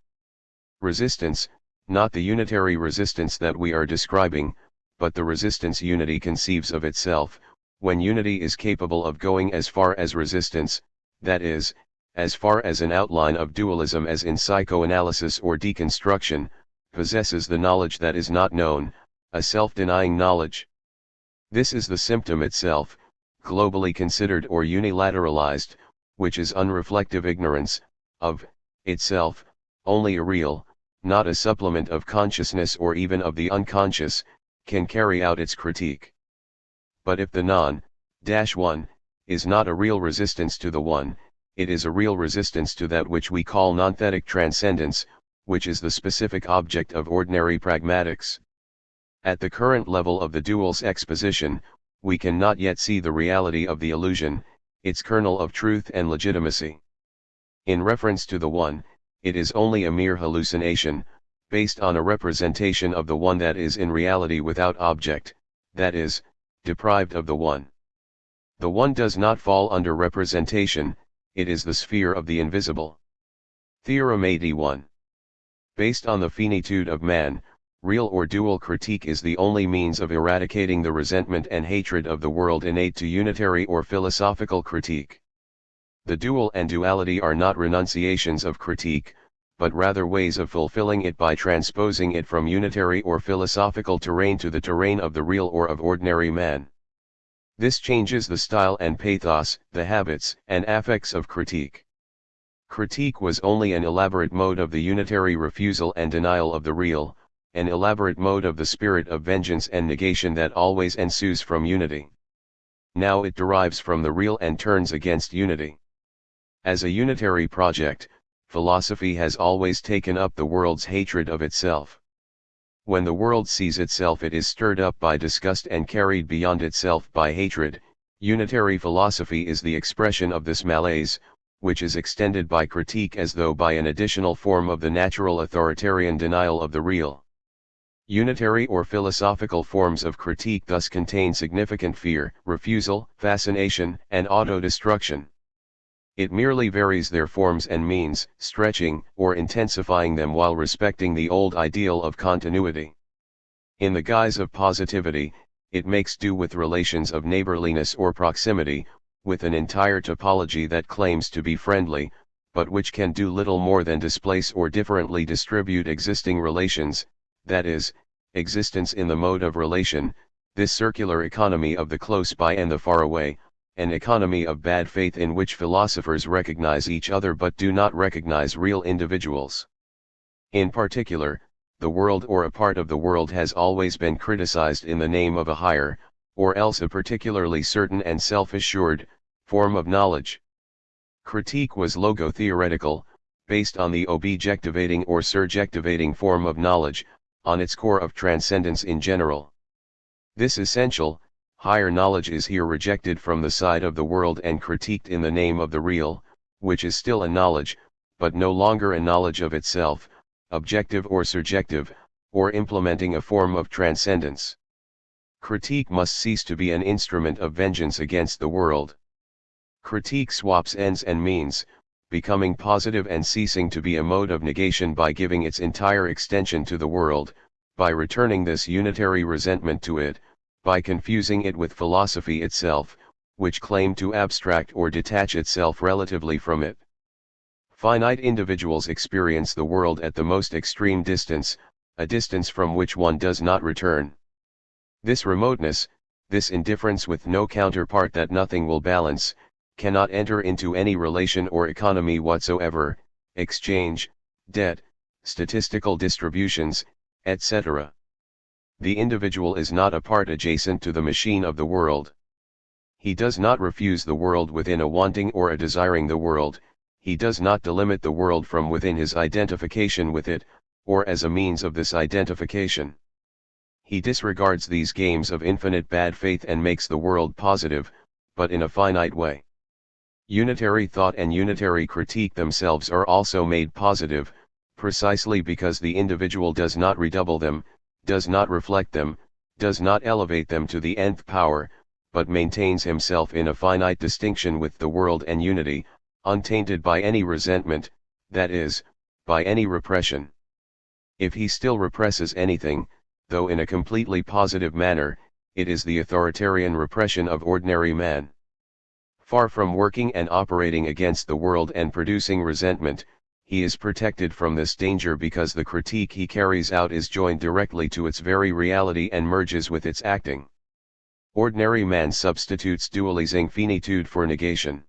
Speaker 1: Resistance, not the unitary resistance that we are describing, but the resistance unity conceives of itself, when unity is capable of going as far as resistance, that is, as far as an outline of dualism as in psychoanalysis or deconstruction, possesses the knowledge that is not known, a self-denying knowledge. This is the symptom itself, globally considered or unilateralized, which is unreflective ignorance, of itself, only a real, not a supplement of consciousness or even of the unconscious, can carry out its critique. But if the non-one, is not a real resistance to the one, it is a real resistance to that which we call nonthetic transcendence, which is the specific object of ordinary pragmatics. At the current level of the dual's exposition, we cannot yet see the reality of the illusion, its kernel of truth and legitimacy. In reference to the one, it is only a mere hallucination, based on a representation of the one that is in reality without object, that is, deprived of the one. The one does not fall under representation, it is the sphere of the invisible. THIRD-WORLDISM. Based on the finitude of man, real or dual critique is the only means of eradicating the resentment and hatred of the world innate to unitary or philosophical critique. The dual and duality are not renunciations of critique, but rather ways of fulfilling it by transposing it from unitary or philosophical terrain to the terrain of the real or of ordinary man. This changes the style and pathos, the habits and affects of critique. Critique was only an elaborate mode of the unitary refusal and denial of the real, an elaborate mode of the spirit of vengeance and negation that always ensues from unity. Now it derives from the real and turns against unity. As a unitary project, philosophy has always taken up the world's hatred of itself. When the world sees itself, it is stirred up by disgust and carried beyond itself by hatred. Unitary philosophy is the expression of this malaise, which is extended by critique as though by an additional form of the natural authoritarian denial of the real. Unitary or philosophical forms of critique thus contain significant fear, refusal, fascination, and auto-destruction. It merely varies their forms and means, stretching or intensifying them while respecting the old ideal of continuity. In the guise of positivity, it makes do with relations of neighborliness or proximity, with an entire topology that claims to be friendly, but which can do little more than displace or differently distribute existing relations, that is, existence in the mode of relation, this circular economy of the close by and the far away, an economy of bad faith in which philosophers recognize each other but do not recognize real individuals. In particular, the world or a part of the world has always been criticized in the name of a higher, or else a particularly certain and self-assured, form of knowledge. Critique was logo-theoretical, based on the objectivating or surjectivating form of knowledge, on its core of transcendence in general. This essential, higher knowledge is here rejected from the side of the world and critiqued in the name of the real, which is still a knowledge, but no longer a knowledge of itself, objective or surjective, or implementing a form of transcendence. Critique must cease to be an instrument of vengeance against the world. Critique swaps ends and means, becoming positive and ceasing to be a mode of negation by giving its entire extension to the world, by returning this unitary resentment to it, by confusing it with philosophy itself, which claimed to abstract or detach itself relatively from it. Finite individuals experience the world at the most extreme distance, a distance from which one does not return. This remoteness, this indifference with no counterpart that nothing will balance, cannot enter into any relation or economy whatsoever, exchange, debt, statistical distributions, etc. The individual is not a part adjacent to the machine of the world. He does not refuse the world within a wanting or a desiring the world, he does not delimit the world from within his identification with it, or as a means of this identification. He disregards these games of infinite bad faith and makes the world positive, but in a finite way. Unitary thought and unitary critique themselves are also made positive, precisely because the individual does not redouble them, does not reflect them, does not elevate them to the nth power, but maintains himself in a finite distinction with the world and unity, untainted by any resentment, that is, by any repression. If he still represses anything, though in a completely positive manner, it is the authoritarian repression of ordinary man. Far from working and operating against the world and producing resentment, he is protected from this danger because the critique he carries out is joined directly to its very reality and merges with its acting. Ordinary man substitutes dualizing finitude for negation.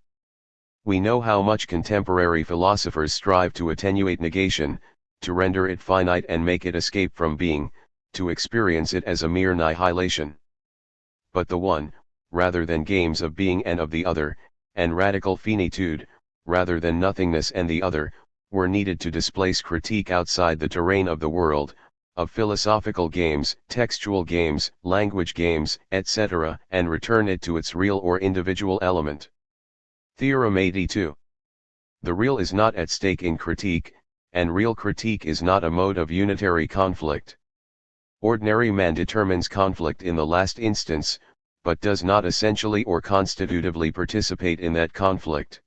Speaker 1: We know how much contemporary philosophers strive to attenuate negation, to render it finite and make it escape from being, to experience it as a mere nihilation. But the one, rather than games of being and of the other, and radical finitude, rather than nothingness and the other, were needed to displace critique outside the terrain of the world, of philosophical games, textual games, language games, etc., and return it to its real or individual element. Theorem 82. The real is not at stake in critique, and real critique is not a mode of unitary conflict. Ordinary man determines conflict in the last instance, but does not essentially or constitutively participate in that conflict.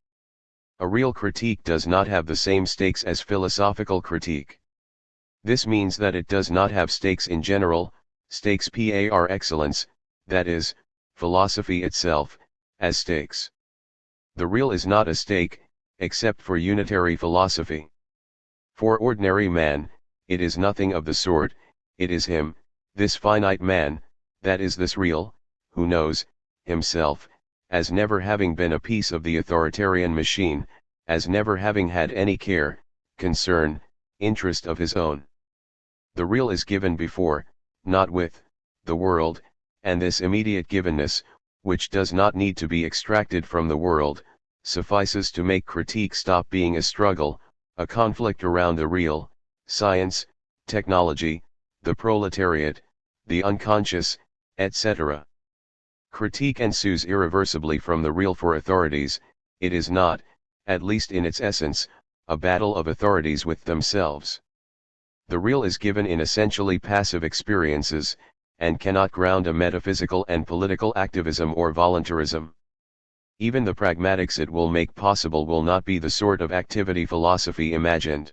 Speaker 1: A real critique does not have the same stakes as philosophical critique. This means that it does not have stakes in general, stakes par excellence, that is, philosophy itself, as stakes. The real is not a stake, except for unitary philosophy. For ordinary man, it is nothing of the sort, it is him, this finite man, that is this real, who knows, himself, as never having been a piece of the authoritarian machine, as never having had any care, concern, interest of his own. The real is given before, not with, the world, and this immediate givenness, which does not need to be extracted from the world, suffices to make critique stop being a struggle, a conflict around the real, science, technology, the proletariat, the unconscious, etc. Critique ensues irreversibly from the real for authorities, it is not, at least in its essence, a battle of authorities with themselves. The real is given in essentially passive experiences, and cannot ground a metaphysical and political activism or voluntarism. Even the pragmatics it will make possible will not be the sort of activity philosophy imagined.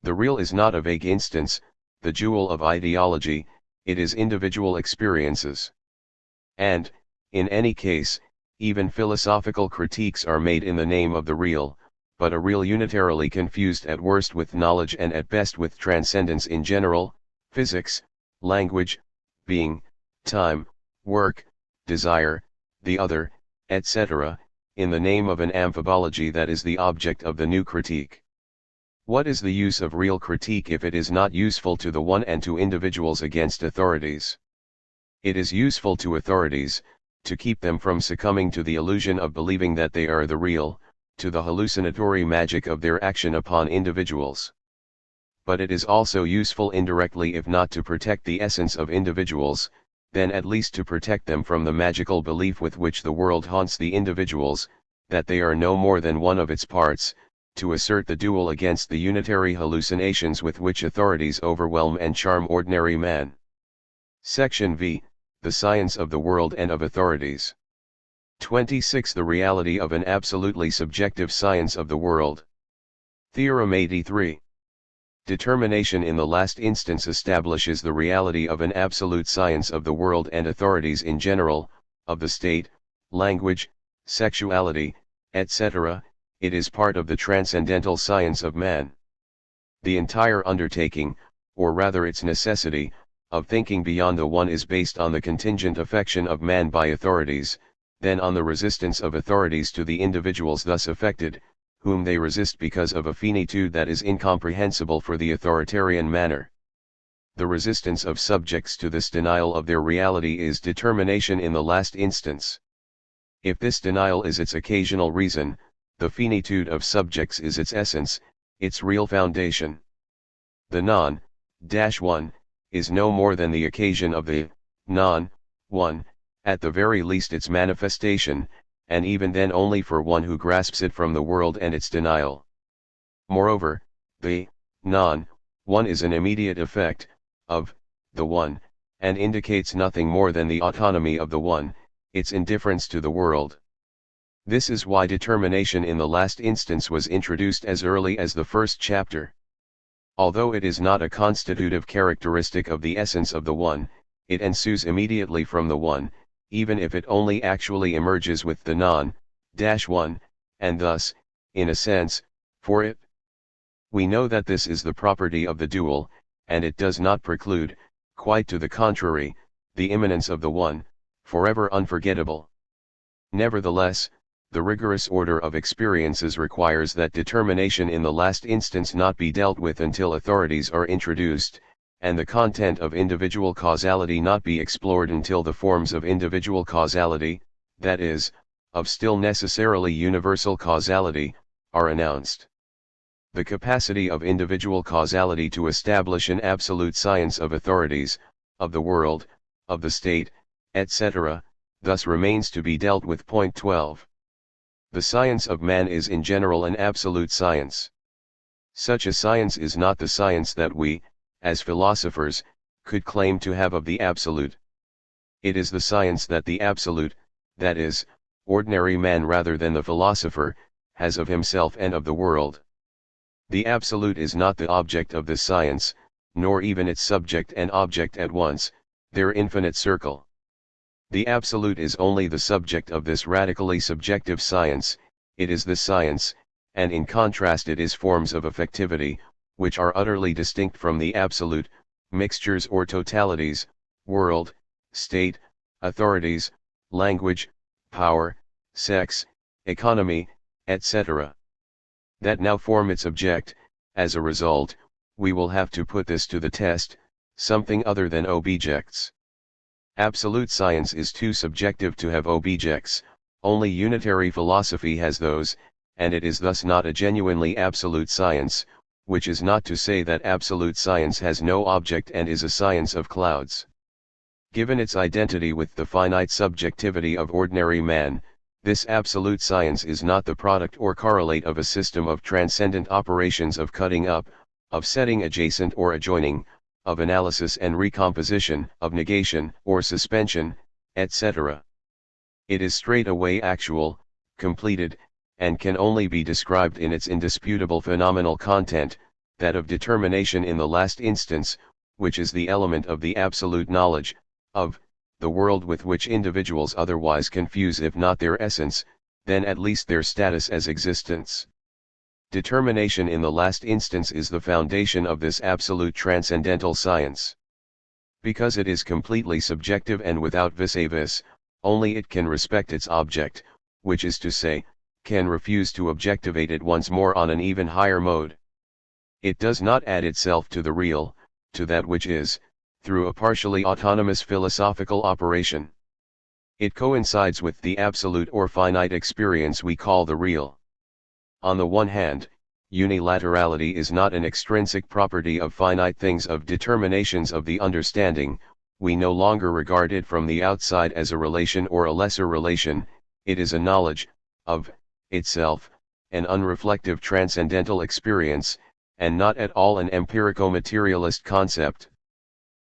Speaker 1: The real is not a vague instance, the jewel of ideology, it is individual experiences. And, in any case, even philosophical critiques are made in the name of the real, but a real unitarily confused at worst with knowledge and at best with transcendence in general, physics, language, being, time, work, desire, the other, etc., in the name of an amphibology that is the object of the new critique. What is the use of real critique if it is not useful to the one and to individuals against authorities? It is useful to authorities, to keep them from succumbing to the illusion of believing that they are the real, to the hallucinatory magic of their action upon individuals. But it is also useful indirectly if not to protect the essence of individuals, then at least to protect them from the magical belief with which the world haunts the individuals, that they are no more than one of its parts, to assert the duel against the unitary hallucinations with which authorities overwhelm and charm ordinary man. Section V, The Science of the World and of Authorities. 26. The reality of an absolutely subjective science of the world. Theorem 83. Determination in the last instance establishes the reality of an absolute science of the world and authorities in general, of the state, language, sexuality, etc., it is part of the transcendental science of man. The entire undertaking, or rather its necessity, of thinking beyond the one is based on the contingent affection of man by authorities, then on the resistance of authorities to the individuals thus affected, whom they resist because of a finitude that is incomprehensible for the authoritarian manner. The resistance of subjects to this denial of their reality is determination in the last instance. If this denial is its occasional reason, the finitude of subjects is its essence, its real foundation. The non-one is no more than the occasion of the non-one, at the very least its manifestation, and even then only for one who grasps it from the world and its denial. Moreover, the non-one is an immediate effect of the one, and indicates nothing more than the autonomy of the one, its indifference to the world. This is why determination in the last instance was introduced as early as the first chapter. Although it is not a constitutive characteristic of the essence of the one, it ensues immediately from the one, even if it only actually emerges with the non-one, and thus, in a sense, for it. We know that this is the property of the dual, and it does not preclude, quite to the contrary, the immanence of the one, forever unforgettable. Nevertheless, the rigorous order of experiences requires that determination in the last instance not be dealt with until authorities are introduced, and the content of individual causality not be explored until the forms of individual causality, that is, of still necessarily universal causality, are announced. The capacity of individual causality to establish an absolute science of authorities, of the world, of the state, etc., thus remains to be dealt with. Point 12. The science of man is in general an absolute science. Such a science is not the science that we, as philosophers, could claim to have of the absolute. It is the science that the absolute, that is, ordinary man rather than the philosopher, has of himself and of the world. The absolute is not the object of this science, nor even its subject and object at once, their infinite circle. The absolute is only the subject of this radically subjective science, it is this science, and in contrast it is forms of affectivity, which are utterly distinct from the absolute, mixtures or totalities, world, state, authorities, language, power, sex, economy, etc. That now form its object. As a result, we will have to put this to the test, something other than objects. Absolute science is too subjective to have objects, only unitary philosophy has those, and it is thus not a genuinely absolute science, which is not to say that absolute science has no object and is a science of clouds. Given its identity with the finite subjectivity of ordinary man, this absolute science is not the product or correlate of a system of transcendent operations of cutting up, of setting adjacent or adjoining, of analysis and recomposition, of negation or suspension, etc. It is straightaway actual, completed, and can only be described in its indisputable phenomenal content, that of determination in the last instance, which is the element of the absolute knowledge, of, the world with which individuals otherwise confuse if not their essence, then at least their status as existence. Determination in the last instance is the foundation of this absolute transcendental science. Because it is completely subjective and without vis-a-vis, only it can respect its object, which is to say, can refuse to objectivate it once more on an even higher mode. It does not add itself to the real, to that which is, through a partially autonomous philosophical operation. It coincides with the absolute or finite experience we call the real. On the one hand, unilaterality is not an extrinsic property of finite things, of determinations of the understanding. We no longer regard it from the outside as a relation or a lesser relation. It is a knowledge, of, itself, an unreflective transcendental experience, and not at all an empirico-materialist concept.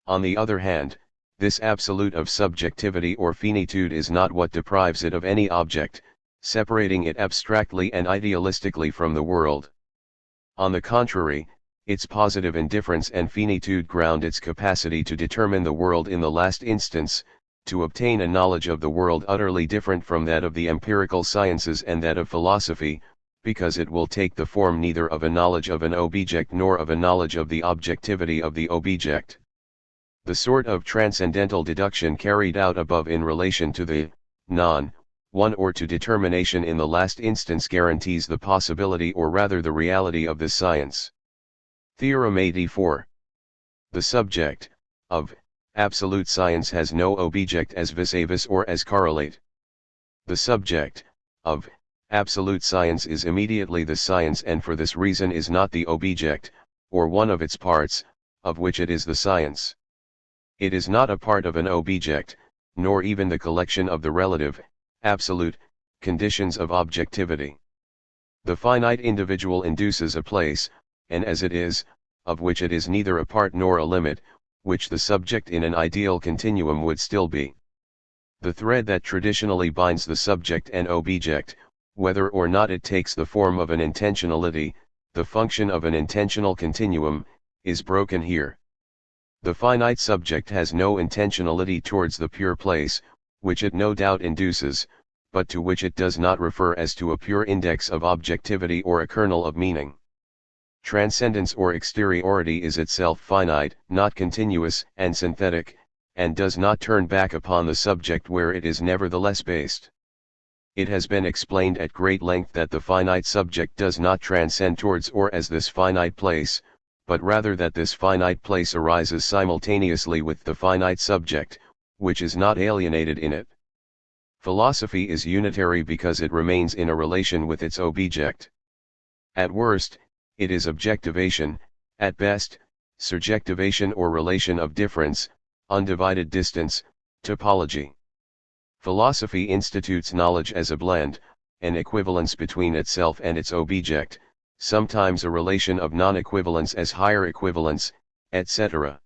Speaker 1: On the other hand, this absolute of subjectivity or finitude is not what deprives it of any object, separating it abstractly and idealistically from the world. On the contrary, its positive indifference and finitude ground its capacity to determine the world in the last instance, to obtain a knowledge of the world utterly different from that of the empirical sciences and that of philosophy, because it will take the form neither of a knowledge of an object nor of a knowledge of the objectivity of the object. The sort of transcendental deduction carried out above in relation to the non-one or to determination in the last instance guarantees the possibility or rather the reality of this science. Theorem 84. The subject, of, absolute science has no object as vis-a-vis or as correlate. The subject, of, absolute science is immediately the science and for this reason is not the object, or one of its parts, of which it is the science. It is not a part of an object, nor even the collection of the relative, absolute, conditions of objectivity. The finite individual induces a place, and as it is, of which it is neither a part nor a limit, which the subject in an ideal continuum would still be. The thread that traditionally binds the subject and object, whether or not it takes the form of an intentionality, the function of an intentional continuum, is broken here. The finite subject has no intentionality towards the pure place, which it no doubt induces, but to which it does not refer as to a pure index of objectivity or a kernel of meaning. Transcendence or exteriority is itself finite, not continuous and synthetic, and does not turn back upon the subject where it is nevertheless based. It has been explained at great length that the finite subject does not transcend towards or as this finite place, but rather that this finite place arises simultaneously with the finite subject, which is not alienated in it. Philosophy is unitary because it remains in a relation with its object. At worst, it is objectivation, at best, surjectivation or relation of difference, undivided distance, topology. Philosophy institutes knowledge as a blend, an equivalence between itself and its object, sometimes a relation of non-equivalence as higher equivalence, etc.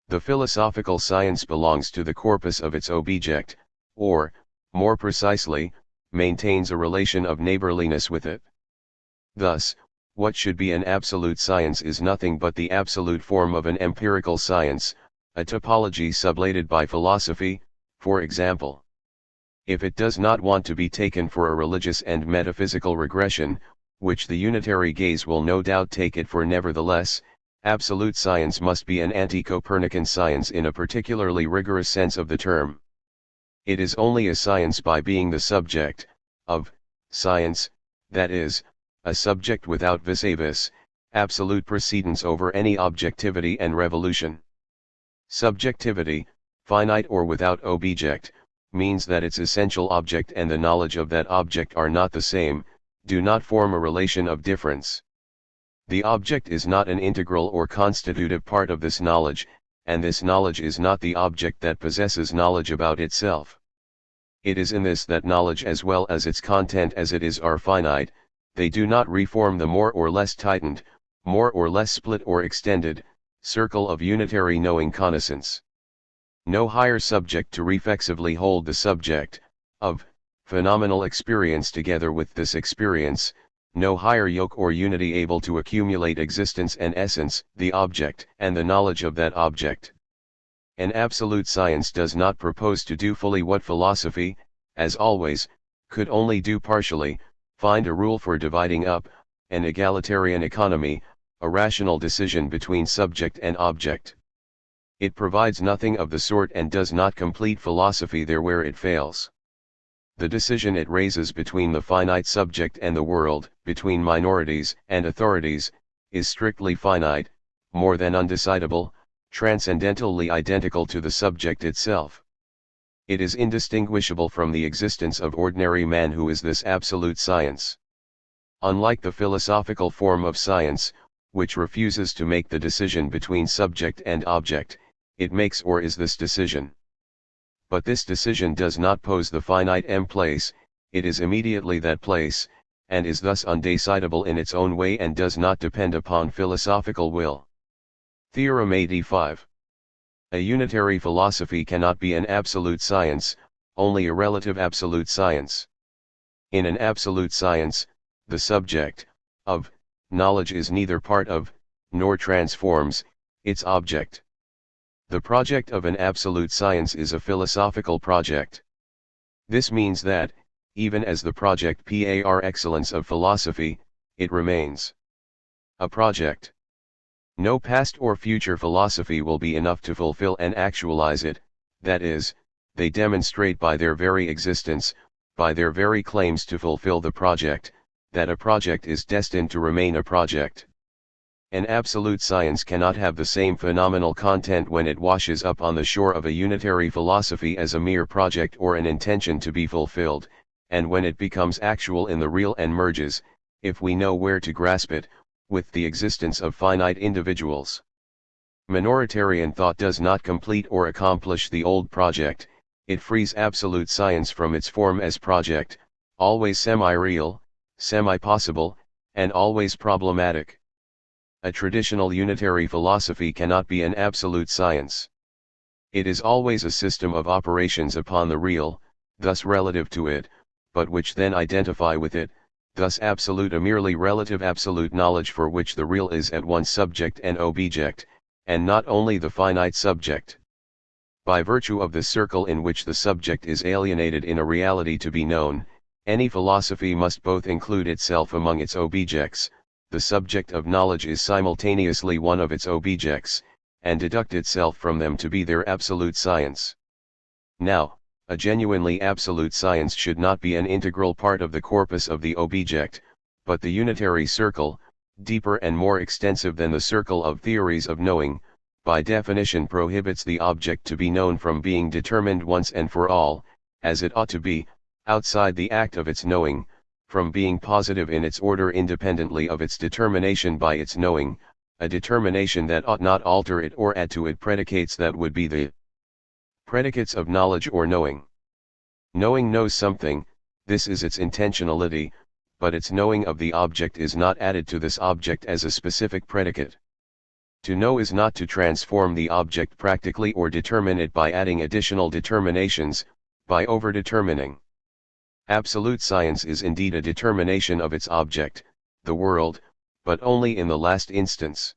Speaker 1: The philosophical science belongs to the corpus of its object, or, more precisely, maintains a relation of neighborliness with it. Thus, what should be an absolute science is nothing but the absolute form of an empirical science, a topology sublated by philosophy, for example. If it does not want to be taken for a religious and metaphysical regression, which the unitary gaze will no doubt take it for nevertheless, absolute science must be an anti-Copernican science in a particularly rigorous sense of the term. It is only a science by being the subject, of, science, that is, a subject without vis-a-vis, absolute precedence over any objectivity and revolution. Subjectivity, finite or without object, means that its essential object and the knowledge of that object are not the same, do not form a relation of difference. The object is not an integral or constitutive part of this knowledge, and this knowledge is not the object that possesses knowledge about itself. It is in this that knowledge as well as its content as it is are finite. They do not reform the more or less tightened, more or less split or extended, circle of unitary knowing connaissance. No higher subject to reflexively hold the subject, of, phenomenal experience together with this experience, no higher yoke or unity able to accumulate existence and essence, the object, and the knowledge of that object. An absolute science does not propose to do fully what philosophy, as always, could only do partially, find a rule for dividing up, an egalitarian economy, a rational decision between subject and object. It provides nothing of the sort and does not complete philosophy there where it fails. The decision it raises between the finite subject and the world, between minorities and authorities, is strictly finite, more than undecidable, transcendentally identical to the subject itself. It is indistinguishable from the existence of ordinary man who is this absolute science. Unlike the philosophical form of science, which refuses to make the decision between subject and object, it makes or is this decision. But this decision does not pose the finite place, it is immediately that place, and is thus undecidable in its own way and does not depend upon philosophical will. Theorem 85. A unitary philosophy cannot be an absolute science, only a relative absolute science. In an absolute science, the subject, of, knowledge is neither part of, nor transforms, its object. The project of an absolute science is a philosophical project. This means that, even as the project par excellence of philosophy, it remains a project. No past or future philosophy will be enough to fulfill and actualize it, that is, they demonstrate by their very existence, by their very claims to fulfill the project, that a project is destined to remain a project. An absolute science cannot have the same phenomenal content when it washes up on the shore of a unitary philosophy as a mere project or an intention to be fulfilled, and when it becomes actual in the real and merges, if we know where to grasp it, with the existence of finite individuals. Minoritarian thought does not complete or accomplish the old project, it frees absolute science from its form as project, always semi-real, semi-possible, and always problematic. A traditional unitary philosophy cannot be an absolute science. It is always a system of operations upon the real, thus relative to it, but which then identify with it, thus absolute a merely relative absolute knowledge for which the real is at once subject and object, and not only the finite subject. By virtue of the circle in which the subject is alienated in a reality to be known, any philosophy must both include itself among its objects, the subject of knowledge is simultaneously one of its objects, and deduct itself from them to be their absolute science. Now, a genuinely absolute science should not be an integral part of the corpus of the object, but the unitary circle, deeper and more extensive than the circle of theories of knowing, by definition prohibits the object to be known from being determined once and for all, as it ought to be, outside the act of its knowing, from being positive in its order independently of its determination by its knowing, a determination that ought not alter it or add to it predicates that would be the predicates of knowledge or knowing. Knowing knows something, this is its intentionality, but its knowing of the object is not added to this object as a specific predicate. To know is not to transform the object practically or determine it by adding additional determinations, by overdetermining. Absolute science is indeed a determination of its object, the world, but only in the last instance.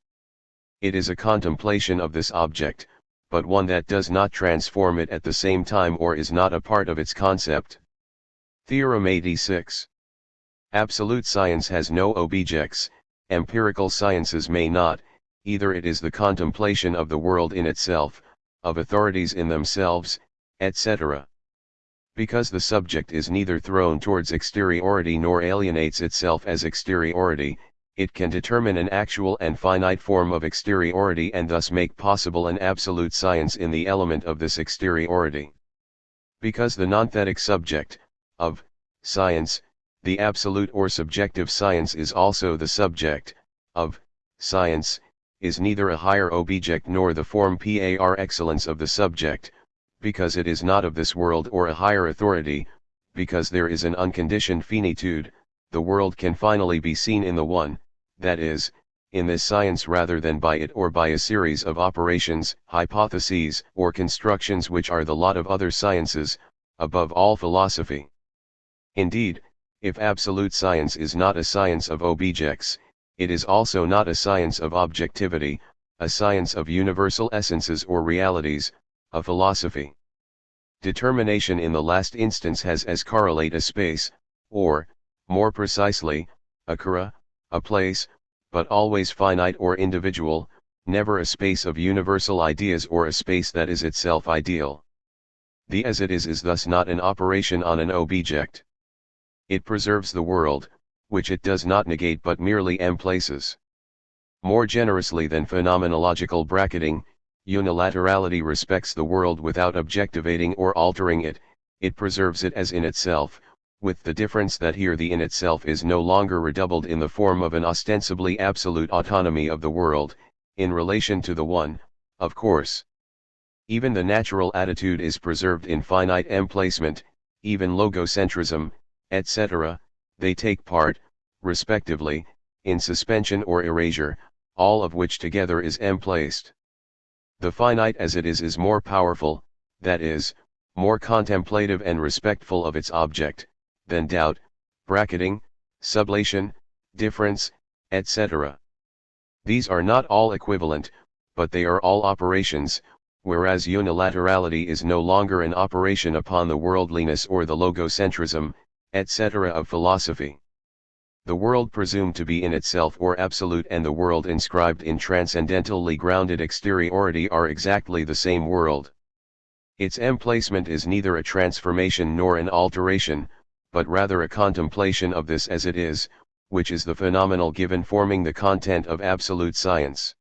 Speaker 1: It is a contemplation of this object, but one that does not transform it at the same time or is not a part of its concept. Theorem 86. Absolute science has no objects, empirical sciences may not, either it is the contemplation of the world in itself, of authorities in themselves, etc. Because the subject is neither thrown towards exteriority nor alienates itself as exteriority, it can determine an actual and finite form of exteriority and thus make possible an absolute science in the element of this exteriority. Because the nonthetic subject, of, science, the absolute or subjective science is also the subject, of, science, is neither a higher object nor the form par excellence of the subject, because it is not of this world or a higher authority, because there is an unconditioned finitude, the world can finally be seen in the one, that is, in this science rather than by it or by a series of operations, hypotheses, or constructions which are the lot of other sciences, above all philosophy. Indeed, if absolute science is not a science of objects, it is also not a science of objectivity, a science of universal essences or realities, a philosophy. Determination in the last instance has as correlate a space, or, more precisely, a kara, a place, but always finite or individual, never a space of universal ideas or a space that is itself ideal. The as it is thus not an operation on an object. It preserves the world, which it does not negate but merely emplaces. More generously than phenomenological bracketing, unilaterality respects the world without objectivating or altering it, it preserves it as in itself, with the difference that here the in itself is no longer redoubled in the form of an ostensibly absolute autonomy of the world, in relation to the one, of course. Even the natural attitude is preserved in finite emplacement, even logocentrism, etc., they take part, respectively, in suspension or erasure, all of which together is emplaced. The finite as it is more powerful, that is, more contemplative and respectful of its object, than doubt, bracketing, sublation, difference, etc. These are not all equivalent, but they are all operations, whereas unilaterality is no longer an operation upon the worldliness or the logocentrism, etc. of philosophy. The world presumed to be in itself or absolute and the world inscribed in transcendentally grounded exteriority are exactly the same world. Its emplacement is neither a transformation nor an alteration, but rather a contemplation of this as it is, which is the phenomenal given forming the content of absolute science.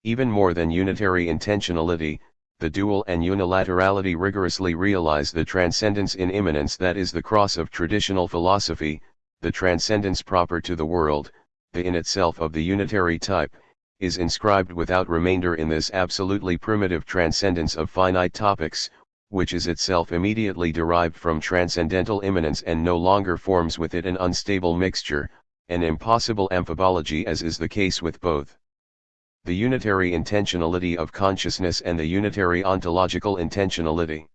Speaker 1: Even more than unitary intentionality, the dual and unilaterality rigorously realize the transcendence in immanence that is the cross of traditional philosophy, the transcendence proper to the world, the in itself of the unitary type, is inscribed without remainder in this absolutely primitive transcendence of finite topics, which is itself immediately derived from transcendental immanence and no longer forms with it an unstable mixture, an impossible amphibology as is the case with both. The unitary intentionality of consciousness and the unitary ontological intentionality.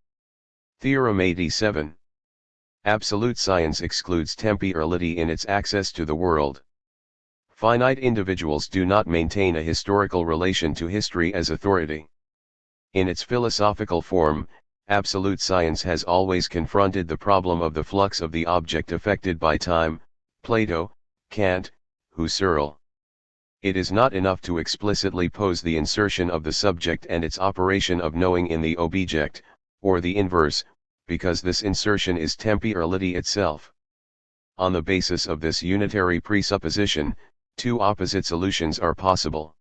Speaker 1: Theorem 87. Absolute science excludes temporality in its access to the world. Finite individuals do not maintain a historical relation to history as authority. In its philosophical form, absolute science has always confronted the problem of the flux of the object affected by time, Plato, Kant, Husserl. It is not enough to explicitly pose the insertion of the subject and its operation of knowing in the object, or the inverse, because this insertion is temporality itself. On the basis of this unitary presupposition, two opposite solutions are possible.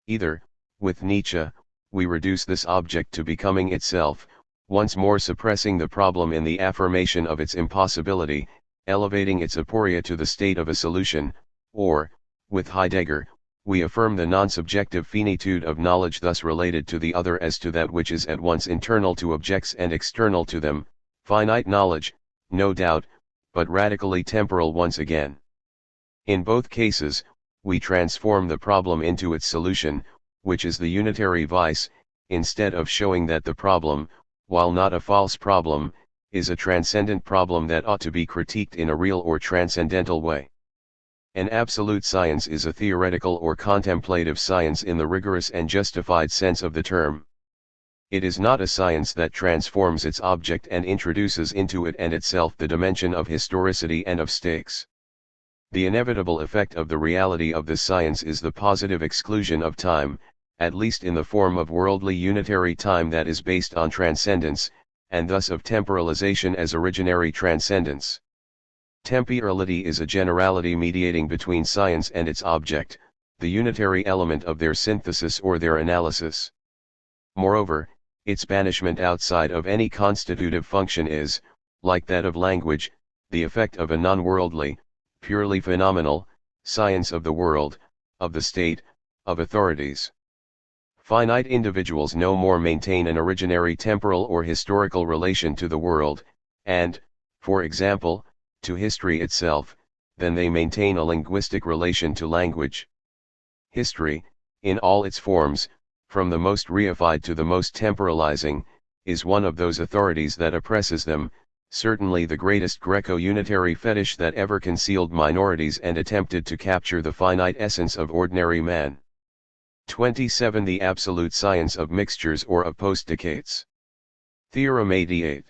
Speaker 1: Either, with Nietzsche, we reduce this object to becoming itself, once more suppressing the problem in the affirmation of its impossibility, elevating its aporia to the state of a solution, or, with Heidegger, we affirm the non-subjective finitude of knowledge thus related to the other as to that which is at once internal to objects and external to them, finite knowledge, no doubt, but radically temporal once again. In both cases, we transform the problem into its solution, which is the unitary vice, instead of showing that the problem, while not a false problem, is a transcendent problem that ought to be critiqued in a real or transcendental way. An absolute science is a theoretical or contemplative science in the rigorous and justified sense of the term. It is not a science that transforms its object and introduces into it and itself the dimension of historicity and of stakes. The inevitable effect of the reality of this science is the positive exclusion of time, at least in the form of worldly unitary time that is based on transcendence, and thus of temporalization as originary transcendence. Temporality is a generality mediating between science and its object, the unitary element of their synthesis or their analysis. Moreover, its banishment outside of any constitutive function is, like that of language, the effect of a non-worldly, purely phenomenal, science of the world, of the state, of authorities. Finite individuals no more maintain an originary temporal or historical relation to the world, and, for example, to history itself, than they maintain a linguistic relation to language. History, in all its forms, from the most reified to the most temporalizing, is one of those authorities that oppresses them, certainly the greatest Greco-unitary fetish that ever concealed minorities and attempted to capture the finite essence of ordinary man. 27. The absolute science of mixtures or of postdicates. Theorem 88.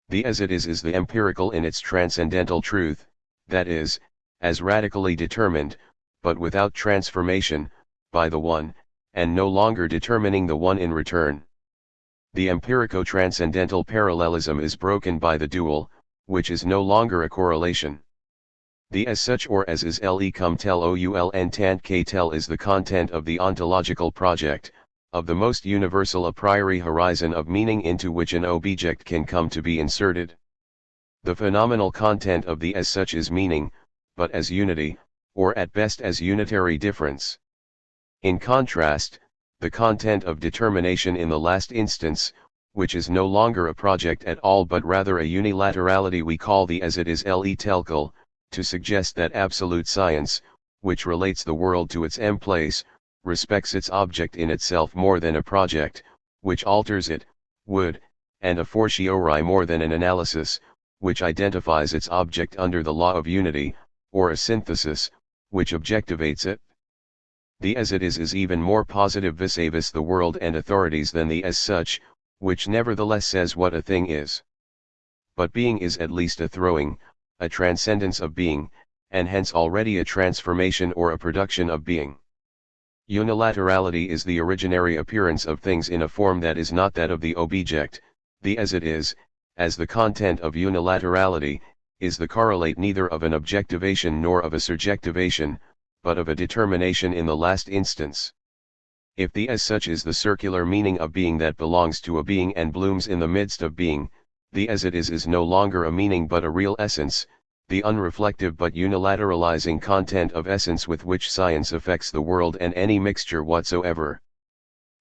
Speaker 1: The as it is the empirical in its transcendental truth, that is, as radically determined, but without transformation, by the one, and no longer determining the one in return. The empirico-transcendental parallelism is broken by the dual, which is no longer a correlation. The as such or as is le cum tel oul and tant que tel is the content of the ontological project, of the most universal a priori horizon of meaning into which an object can come to be inserted. The phenomenal content of the as such is meaning, but as unity, or at best as unitary difference. In contrast, the content of determination in the last instance, which is no longer a project at all but rather a unilaterality we call the as it is le telcal, to suggest that absolute science, which relates the world to its place, respects its object in itself more than a project, which alters it, would, and a fortiori more than an analysis, which identifies its object under the law of unity, or a synthesis, which objectivates it. The as it is even more positive vis-a-vis the world and authorities than the as such, which nevertheless says what a thing is. But being is at least a throwing, a transcendence of being, and hence already a transformation or a production of being. Unilaterality is the originary appearance of things in a form that is not that of the object. The as it is, as the content of unilaterality, is the correlate neither of an objectivation nor of a subjectivation, but of a determination in the last instance. If the as such is the circular meaning of being that belongs to a being and blooms in the midst of being, the as it is no longer a meaning but a real essence, the unreflective but unilateralizing content of essence with which science affects the world and any mixture whatsoever.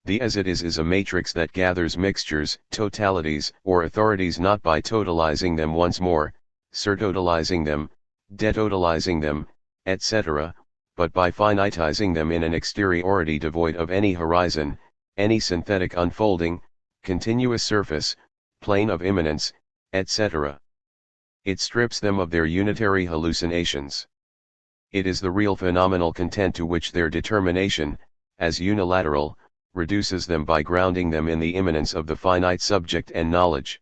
Speaker 1: The as it is a matrix that gathers mixtures, totalities, or authorities not by totalizing them once more, surtotalizing them, detotalizing them, etc., but by finitizing them in an exteriority devoid of any horizon, any synthetic unfolding, continuous surface, plane of immanence, etc. It strips them of their unitary hallucinations. It is the real phenomenal content to which their determination, as unilateral, reduces them by grounding them in the immanence of the finite subject and knowledge.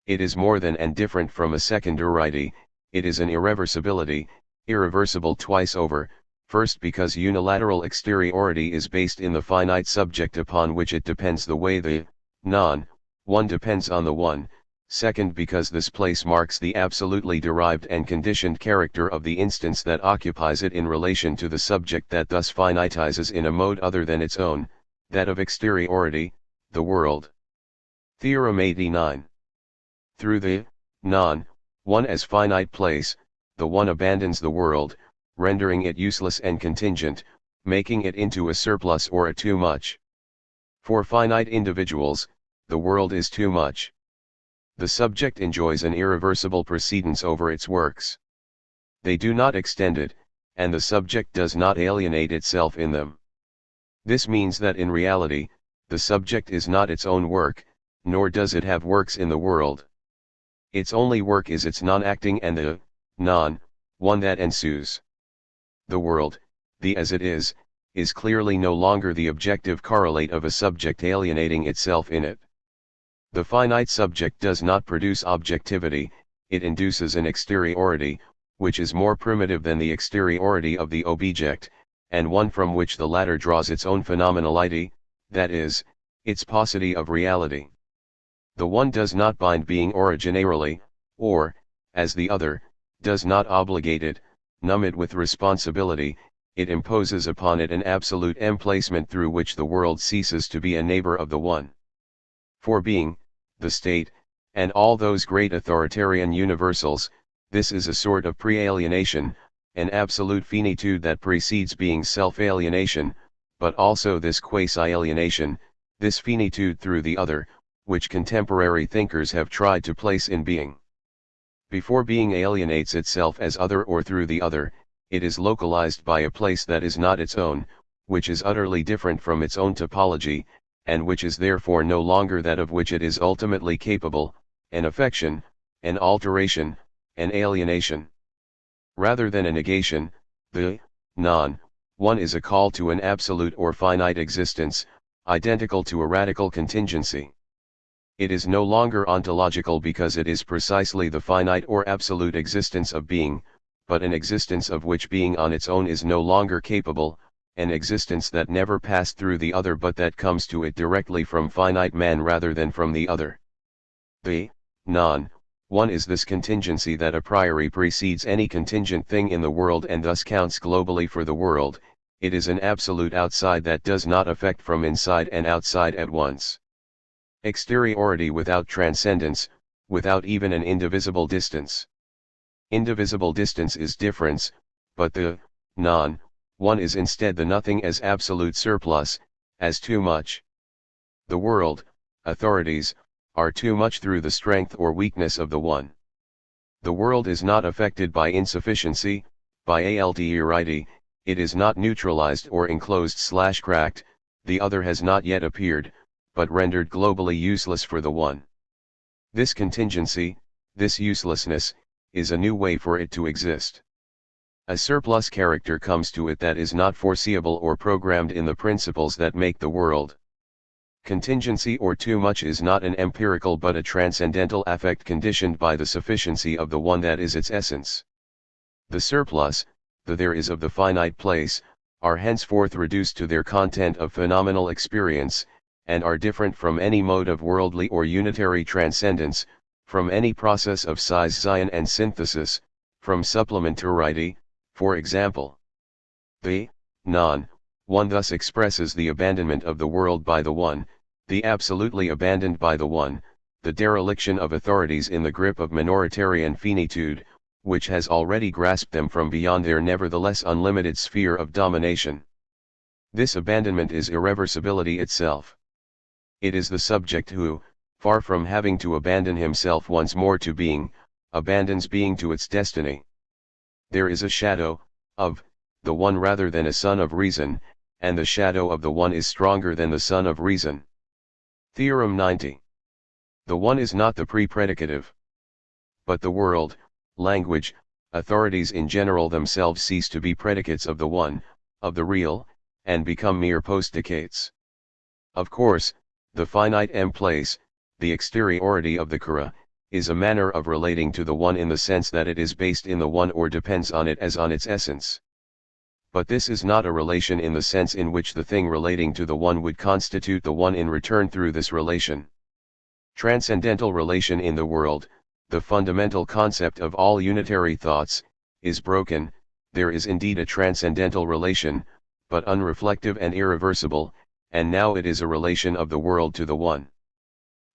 Speaker 1: It is more than and different from a secondarity, it is an irreversibility, irreversible twice over, first because unilateral exteriority is based in the finite subject upon which it depends the way the non-one depends on the one, second because this place marks the absolutely derived and conditioned character of the instance that occupies it in relation to the subject that thus finitizes in a mode other than its own, that of exteriority, the world. Theorem 89. Through the non-one as finite place, the one abandons the world, rendering it useless and contingent, making it into a surplus or a too much. For finite individuals, the world is too much. The subject enjoys an irreversible precedence over its works. They do not extend it, and the subject does not alienate itself in them. This means that in reality, the subject is not its own work, nor does it have works in the world. Its only work is its non-acting and the non-one that ensues. The world, the as it is clearly no longer the objective correlate of a subject alienating itself in it. The finite subject does not produce objectivity, it induces an exteriority, which is more primitive than the exteriority of the object, and one from which the latter draws its own phenomenality, that is, its paucity of reality. The one does not bind being originarily, or, as the other, does not obligate it, numb it with responsibility, it imposes upon it an absolute emplacement through which the world ceases to be a neighbor of the one. For being, the state, and all those great authoritarian universals, this is a sort of pre-alienation, an absolute finitude that precedes being self-alienation, but also this quasi-alienation, this finitude through the other, which contemporary thinkers have tried to place in being. Before being alienates itself as other or through the other, it is localized by a place that is not its own, which is utterly different from its own topology, and which is therefore no longer that of which it is ultimately capable, an affection, an alteration, an alienation. Rather than a negation, the non-one is a call to an absolute or finite existence, identical to a radical contingency. It is no longer ontological because it is precisely the finite or absolute existence of being, but an existence of which being on its own is no longer capable, an existence that never passed through the other but that comes to it directly from finite man rather than from the other. The non-one is this contingency that a priori precedes any contingent thing in the world and thus counts globally for the world. It is an absolute outside that does not affect from inside and outside at once. Exteriority without transcendence, without even an indivisible distance. Indivisible distance is difference, but the non-one is instead the nothing as absolute surplus, as too much. The world, authorities, are too much through the strength or weakness of the one. The world is not affected by insufficiency, by alterity, it is not neutralized or enclosed/cracked, the other has not yet appeared, but rendered globally useless for the one. This contingency, this uselessness, is a new way for it to exist. A surplus character comes to it that is not foreseeable or programmed in the principles that make the world. Contingency or too much is not an empirical but a transcendental affect conditioned by the sufficiency of the one that is its essence. The surplus, the there is of the finite place, are henceforth reduced to their content of phenomenal experience, and are different from any mode of worldly or unitary transcendence, from any process of scission and synthesis, from supplementarity, for example. The non-one thus expresses the abandonment of the world by the one, the absolutely abandoned by the one, the dereliction of authorities in the grip of minoritarian finitude, which has already grasped them from beyond their nevertheless unlimited sphere of domination. This abandonment is irreversibility itself. It is the subject who, far from having to abandon himself once more to being, abandons being to its destiny. There is a shadow, of, the one rather than a sun of reason, and the shadow of the one is stronger than the sun of reason. Theorem 90. The one is not the pre-predicative. But the world, language, authorities in general themselves cease to be predicates of the one, of the real, and become mere postdicates. Of course, the finite place, the exteriority of the kara, is a manner of relating to the one in the sense that it is based in the one or depends on it as on its essence. But this is not a relation in the sense in which the thing relating to the one would constitute the one in return through this relation. Transcendental relation in the world, the fundamental concept of all unitary thoughts, is broken. There is indeed a transcendental relation, but unreflective and irreversible, and now it is a relation of the world to the one.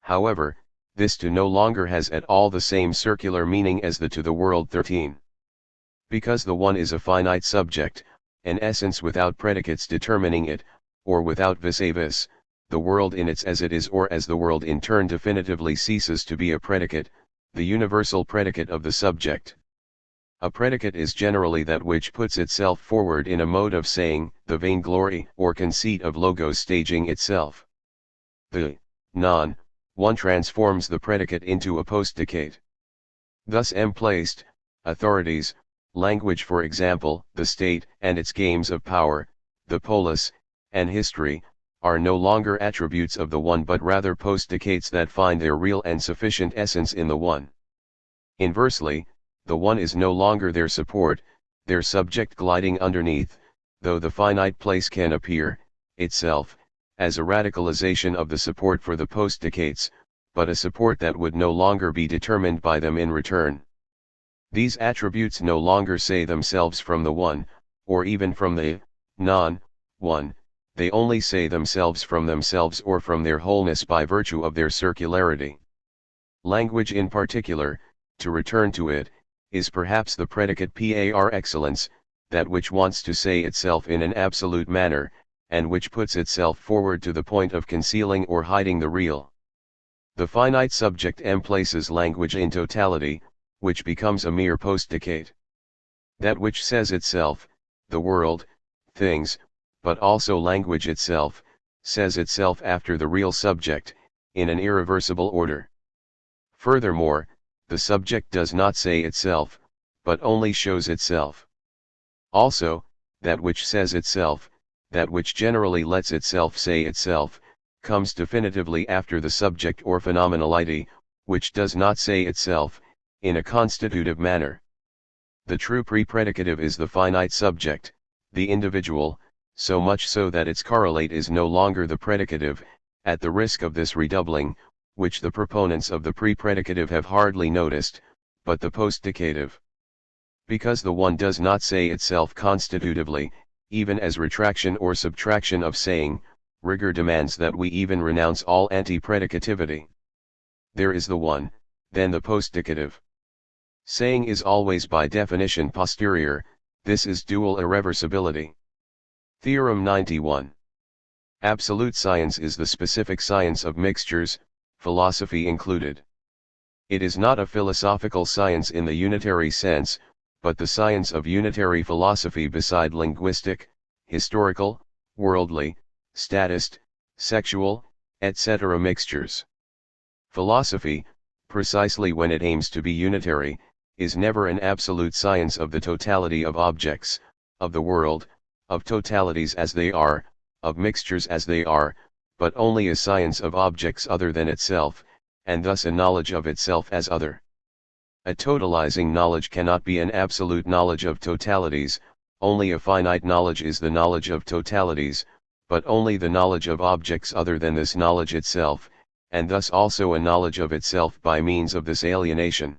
Speaker 1: However, this to no longer has at all the same circular meaning as the to the world 13. Because the one is a finite subject, an essence without predicates determining it, or without vis-a-vis, the world in its as it is or as the world in turn definitively ceases to be a predicate, the universal predicate of the subject. A predicate is generally that which puts itself forward in a mode of saying, the vainglory or conceit of logos staging itself. The non-one transforms the predicate into a postdicate. Thus placed, authorities, language for example, the state and its games of power, the polis, and history, are no longer attributes of the one but rather postdicates that find their real and sufficient essence in the one. Inversely, the one is no longer their support, their subject gliding underneath, though the finite place can appear, itself, as a radicalization of the support for the postdicates, but a support that would no longer be determined by them in return. These attributes no longer say themselves from the one, or even from the non-one, they only say themselves from themselves or from their wholeness by virtue of their circularity. Language in particular, to return to it, is perhaps the predicate par excellence, that which wants to say itself in an absolute manner, and which puts itself forward to the point of concealing or hiding the real. The finite subject places language in totality, which becomes a mere postdicate. That which says itself, the world, things, but also language itself, says itself after the real subject, in an irreversible order. Furthermore, the subject does not say itself, but only shows itself. Also, that which says itself, that which generally lets itself say itself, comes definitively after the subject or phenomenality, which does not say itself, in a constitutive manner. The true prepredicative is the finite subject, the individual, so much so that its correlate is no longer the predicative, at the risk of this redoubling, which the proponents of the prepredicative have hardly noticed, but the postdicative. Because the one does not say itself constitutively, even as retraction or subtraction of saying, rigor demands that we even renounce all anti-predicativity. There is the one, then the postdicative. Saying is always by definition posterior, this is dual irreversibility. Theorem 91. Absolute science is the specific science of mixtures, philosophy included. It is not a philosophical science in the unitary sense, but the science of unitary philosophy beside linguistic, historical, worldly, statist, sexual, etc. mixtures. Philosophy, precisely when it aims to be unitary, is never an absolute science of the totality of objects, of the world, of totalities as they are, of mixtures as they are, but only a science of objects other than itself, and thus a knowledge of itself as other. A totalizing knowledge cannot be an absolute knowledge of totalities, only a finite knowledge is the knowledge of totalities, but only the knowledge of objects other than this knowledge itself, and thus also a knowledge of itself by means of this alienation.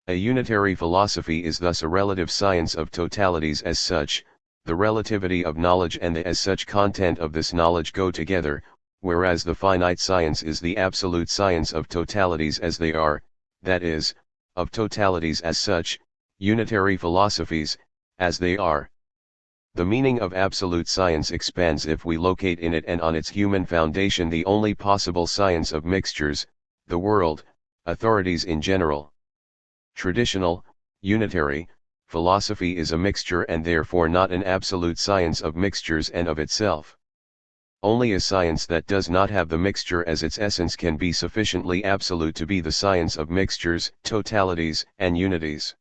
Speaker 1: A unitary philosophy is thus a relative science of totalities as such. The relativity of knowledge and the as such content of this knowledge go together, whereas the finite science is the absolute science of totalities as they are, that is, of totalities as such, unitary philosophies, as they are. The meaning of absolute science expands if we locate in it and on its human foundation the only possible science of mixtures, the world, authorities in general. Traditional, unitary, philosophy is a mixture and therefore not an absolute science of mixtures and of itself. Only a science that does not have the mixture as its essence can be sufficiently absolute to be the science of mixtures, totalities, and unities.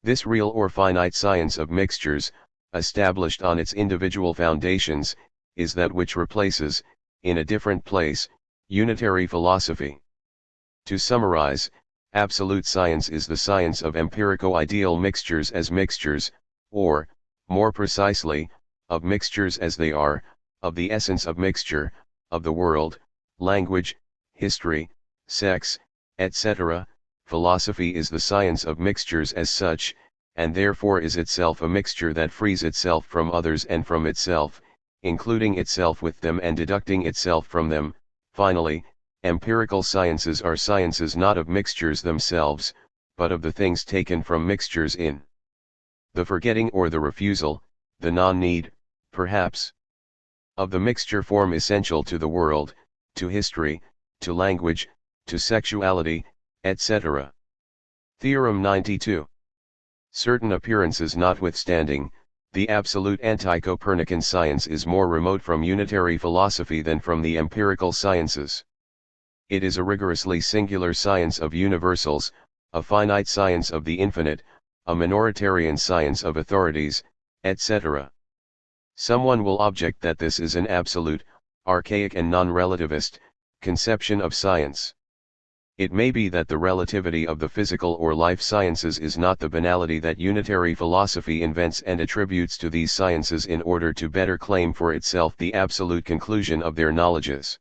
Speaker 1: This real or finite science of mixtures, established on its individual foundations, is that which replaces, in a different place, unitary philosophy. To summarize, absolute science is the science of empirico-ideal mixtures as mixtures, or, more precisely, of mixtures as they are, of the essence of mixture, of the world, language, history, sex, etc. Philosophy is the science of mixtures as such, and therefore is itself a mixture that frees itself from others and from itself, including itself with them and deducting itself from them. Finally, empirical sciences are sciences not of mixtures themselves, but of the things taken from mixtures in the forgetting or the refusal, the non-need, perhaps, of the mixture form essential to the world, to history, to language, to sexuality, etc. Theorem 92. Certain appearances notwithstanding, the absolute anti-Copernican science is more remote from unitary philosophy than from the empirical sciences. It is a rigorously singular science of universals, a finite science of the infinite, a minoritarian science of authorities, etc. Someone will object that this is an absolute, archaic and non-relativist conception of science. It may be that the relativity of the physical or life sciences is not the banality that unitary philosophy invents and attributes to these sciences in order to better claim for itself the absolute conclusion of their knowledges.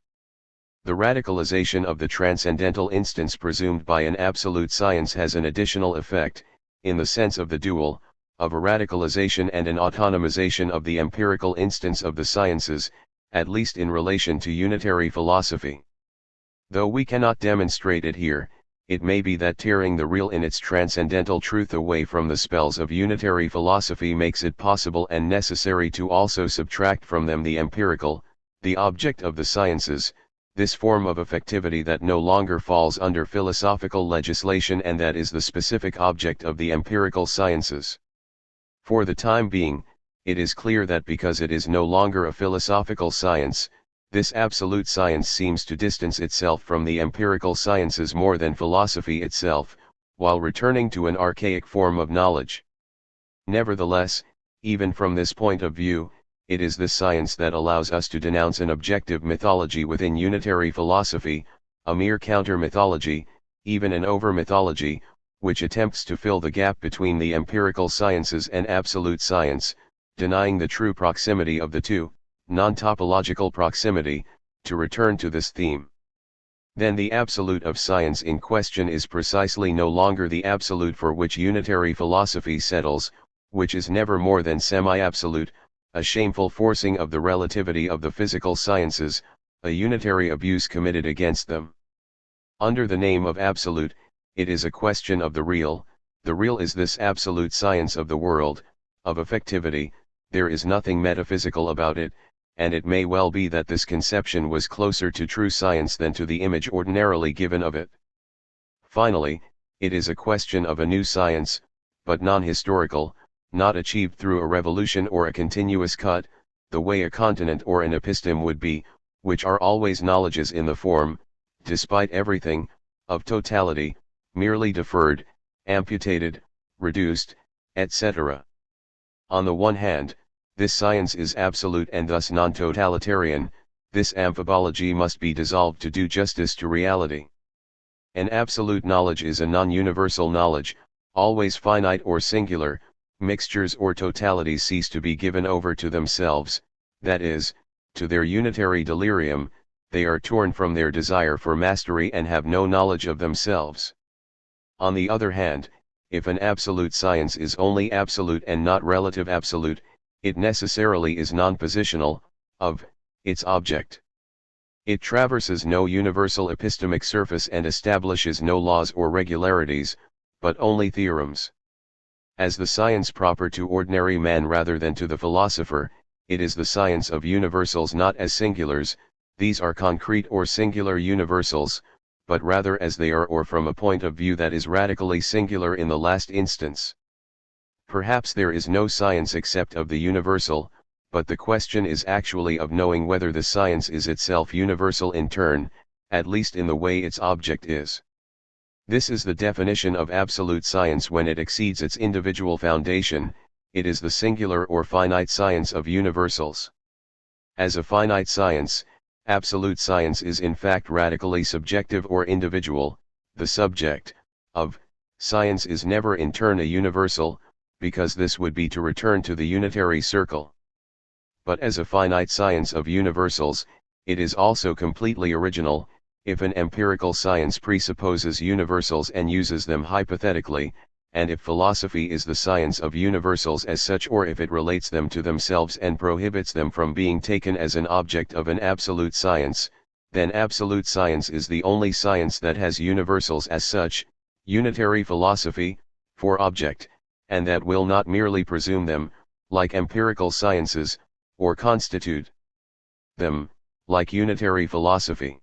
Speaker 1: The radicalization of the transcendental instance presumed by an absolute science has an additional effect, in the sense of the dual, of a radicalization and an autonomization of the empirical instance of the sciences, at least in relation to unitary philosophy. Though we cannot demonstrate it here, it may be that tearing the real in its transcendental truth away from the spells of unitary philosophy makes it possible and necessary to also subtract from them the empirical, the object of the sciences, this form of effectivity that no longer falls under philosophical legislation and that is the specific object of the empirical sciences. For the time being, it is clear that because it is no longer a philosophical science, this absolute science seems to distance itself from the empirical sciences more than philosophy itself, while returning to an archaic form of knowledge. Nevertheless, even from this point of view, it is this science that allows us to denounce an objective mythology within unitary philosophy, a mere counter-mythology, even an over-mythology, which attempts to fill the gap between the empirical sciences and absolute science, denying the true proximity of the two, non-topological proximity. To return to this theme, then the absolute of science in question is precisely no longer the absolute for which unitary philosophy settles, which is never more than semi-absolute, a shameful forcing of the relativity of the physical sciences, a unitary abuse committed against them. Under the name of absolute, it is a question of the real is this absolute science of the world, of effectivity. There is nothing metaphysical about it, and it may well be that this conception was closer to true science than to the image ordinarily given of it. Finally, it is a question of a new science, but non-historical, not achieved through a revolution or a continuous cut, the way a continent or an episteme would be, which are always knowledges in the form, despite everything, of totality, merely deferred, amputated, reduced, etc. On the one hand, this science is absolute and thus non-totalitarian. This amphibology must be dissolved to do justice to reality. An absolute knowledge is a non-universal knowledge, always finite or singular. Mixtures or totalities cease to be given over to themselves, that is, to their unitary delirium. They are torn from their desire for mastery and have no knowledge of themselves. On the other hand, if an absolute science is only absolute and not relative absolute, it necessarily is non-positional, of its object. It traverses no universal epistemic surface and establishes no laws or regularities, but only theorems. As the science proper to ordinary man rather than to the philosopher, it is the science of universals not as singulars, these are concrete or singular universals, but rather as they are or from a point of view that is radically singular in the last instance. Perhaps there is no science except of the universal, but the question is actually of knowing whether the science is itself universal in turn, at least in the way its object is. This is the definition of absolute science when it exceeds its individual foundation. It is the singular or finite science of universals. As a finite science, absolute science is in fact radically subjective or individual. The subject of science is never in turn a universal, because this would be to return to the unitary circle. But as a finite science of universals, it is also completely original. If an empirical science presupposes universals and uses them hypothetically, and if philosophy is the science of universals as such, or if it relates them to themselves and prohibits them from being taken as an object of an absolute science, then absolute science is the only science that has universals as such, unitary philosophy, for object, and that will not merely presume them, like empirical sciences, or constitute them, like unitary philosophy.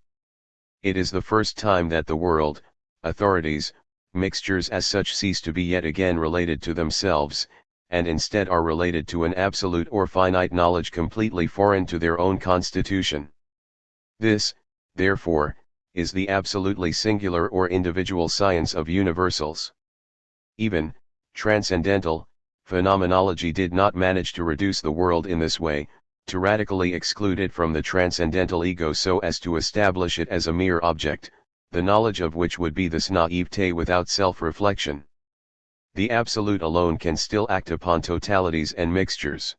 Speaker 1: It is the first time that the world, authorities, mixtures as such cease to be yet again related to themselves, and instead are related to an absolute or finite knowledge completely foreign to their own constitution. This, therefore, is the absolutely singular or individual science of universals. Even transcendental phenomenology did not manage to reduce the world in this way, to radically exclude it from the transcendental ego so as to establish it as a mere object, the knowledge of which would be this naivete without self-reflection. The absolute alone can still act upon totalities and mixtures.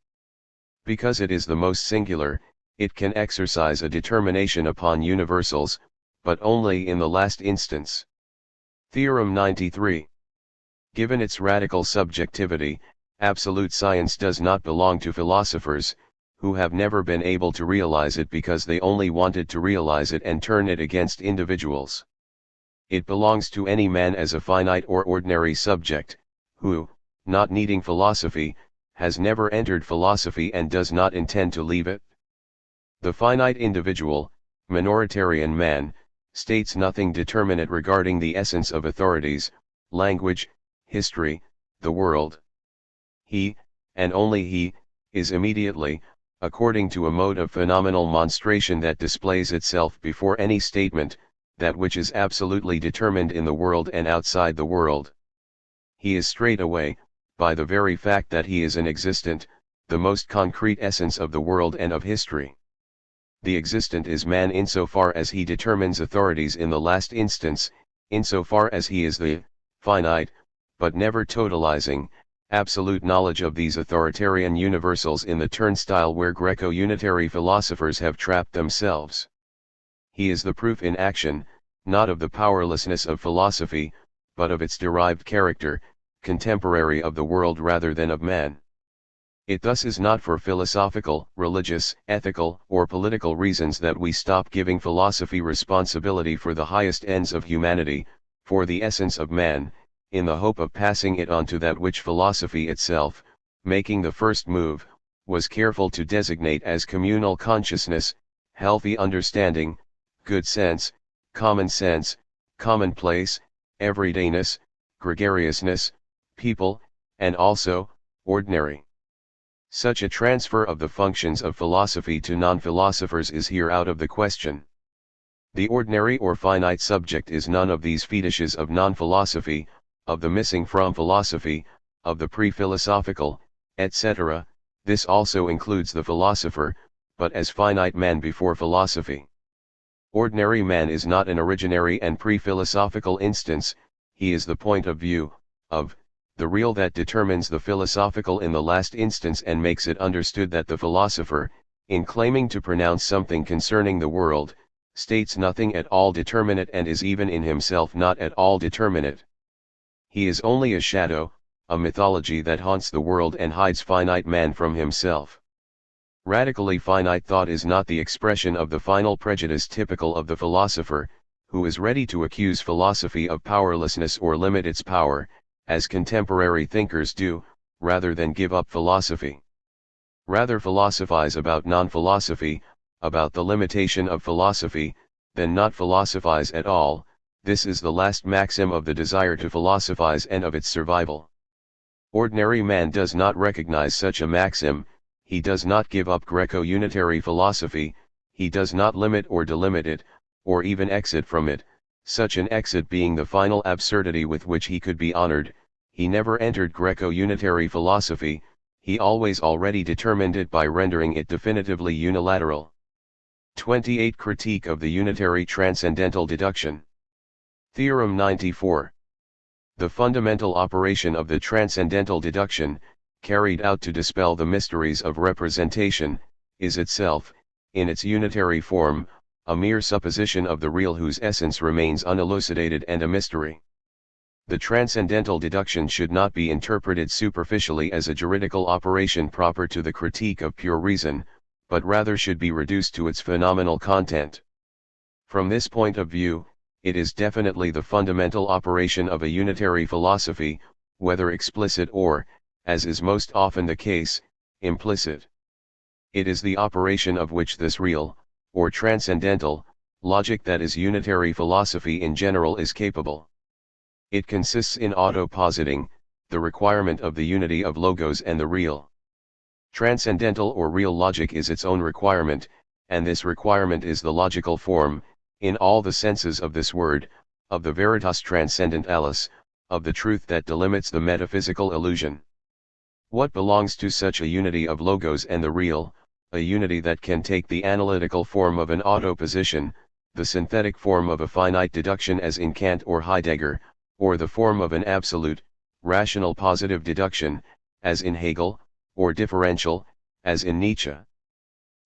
Speaker 1: Because it is the most singular, it can exercise a determination upon universals, but only in the last instance. Theorem 93. Given its radical subjectivity, absolute science does not belong to philosophers, who have never been able to realize it because they only wanted to realize it and turn it against individuals. It belongs to any man as a finite or ordinary subject, who, not needing philosophy, has never entered philosophy and does not intend to leave it. The finite individual, minoritarian man, states nothing determinate regarding the essence of authorities, language, history, the world. He, and only he, is immediately, according to a mode of phenomenal monstration that displays itself before any statement, that which is absolutely determined in the world and outside the world. He is straightway, by the very fact that he is an existent, the most concrete essence of the world and of history. The existent is man insofar as he determines authorities in the last instance, insofar as he is the finite, but never totalizing, absolute knowledge of these authoritarian universals in the turnstile where Greco-unitary philosophers have trapped themselves. He is the proof in action, not of the powerlessness of philosophy, but of its derived character, contemporary of the world rather than of man. It thus is not for philosophical, religious, ethical, or political reasons that we stop giving philosophy responsibility for the highest ends of humanity, for the essence of man, in the hope of passing it on to that which philosophy itself, making the first move, was careful to designate as communal consciousness, healthy understanding, good sense, commonplace, everydayness, gregariousness, people, and also, ordinary. Such a transfer of the functions of philosophy to non-philosophers is here out of the question. The ordinary or finite subject is none of these fetishes of non-philosophy, of the missing from philosophy, of the pre-philosophical, etc. This also includes the philosopher, but as finite man before philosophy. Ordinary man is not an originary and pre-philosophical instance, he is the point of view, of, the real that determines the philosophical in the last instance and makes it understood that the philosopher, in claiming to pronounce something concerning the world, states nothing at all determinate and is even in himself not at all determinate. He is only a shadow, a mythology that haunts the world and hides finite man from himself. Radically finite thought is not the expression of the final prejudice typical of the philosopher, who is ready to accuse philosophy of powerlessness or limit its power, as contemporary thinkers do, rather than give up philosophy. Rather philosophize about non-philosophy, about the limitation of philosophy, than not philosophize at all. This is the last maxim of the desire to philosophize and of its survival. Ordinary man does not recognize such a maxim, he does not give up Greco-unitary philosophy, he does not limit or delimit it, or even exit from it, such an exit being the final absurdity with which he could be honored. He never entered Greco-unitary philosophy, he always already determined it by rendering it definitively unilateral. 28. Critique of the Unitary Transcendental Deduction. Theorem 94. The fundamental operation of the transcendental deduction, carried out to dispel the mysteries of representation, is itself, in its unitary form, a mere supposition of the real whose essence remains unelucidated and a mystery. The transcendental deduction should not be interpreted superficially as a juridical operation proper to the critique of pure reason, but rather should be reduced to its phenomenal content. From this point of view, it is definitely the fundamental operation of a unitary philosophy, whether explicit or, as is most often the case, implicit. It is the operation of which this real, or transcendental, logic that is unitary philosophy in general is capable. It consists in auto-positing, the requirement of the unity of logos and the real. Transcendental or real logic is its own requirement, and this requirement is the logical form, in all the senses of this word, of the veritas transcendentalis, of the truth that delimits the metaphysical illusion. What belongs to such a unity of logos and the real, a unity that can take the analytical form of an auto-position, the synthetic form of a finite deduction as in Kant or Heidegger, or the form of an absolute, rational positive deduction, as in Hegel, or differential, as in Nietzsche.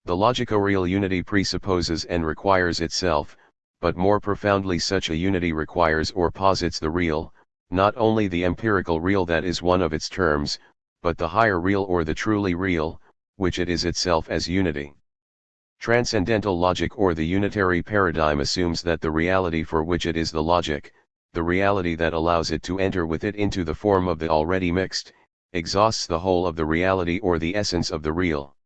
Speaker 1: The logico-real unity presupposes and requires itself, but more profoundly such a unity requires or posits the real, not only the empirical real that is one of its terms, but the higher real or the truly real, which it is itself as unity. Transcendental logic or the unitary paradigm assumes that the reality for which it is the logic, the reality that allows it to enter with it into the form of the already mixed, exhausts the whole of the reality or the essence of the real.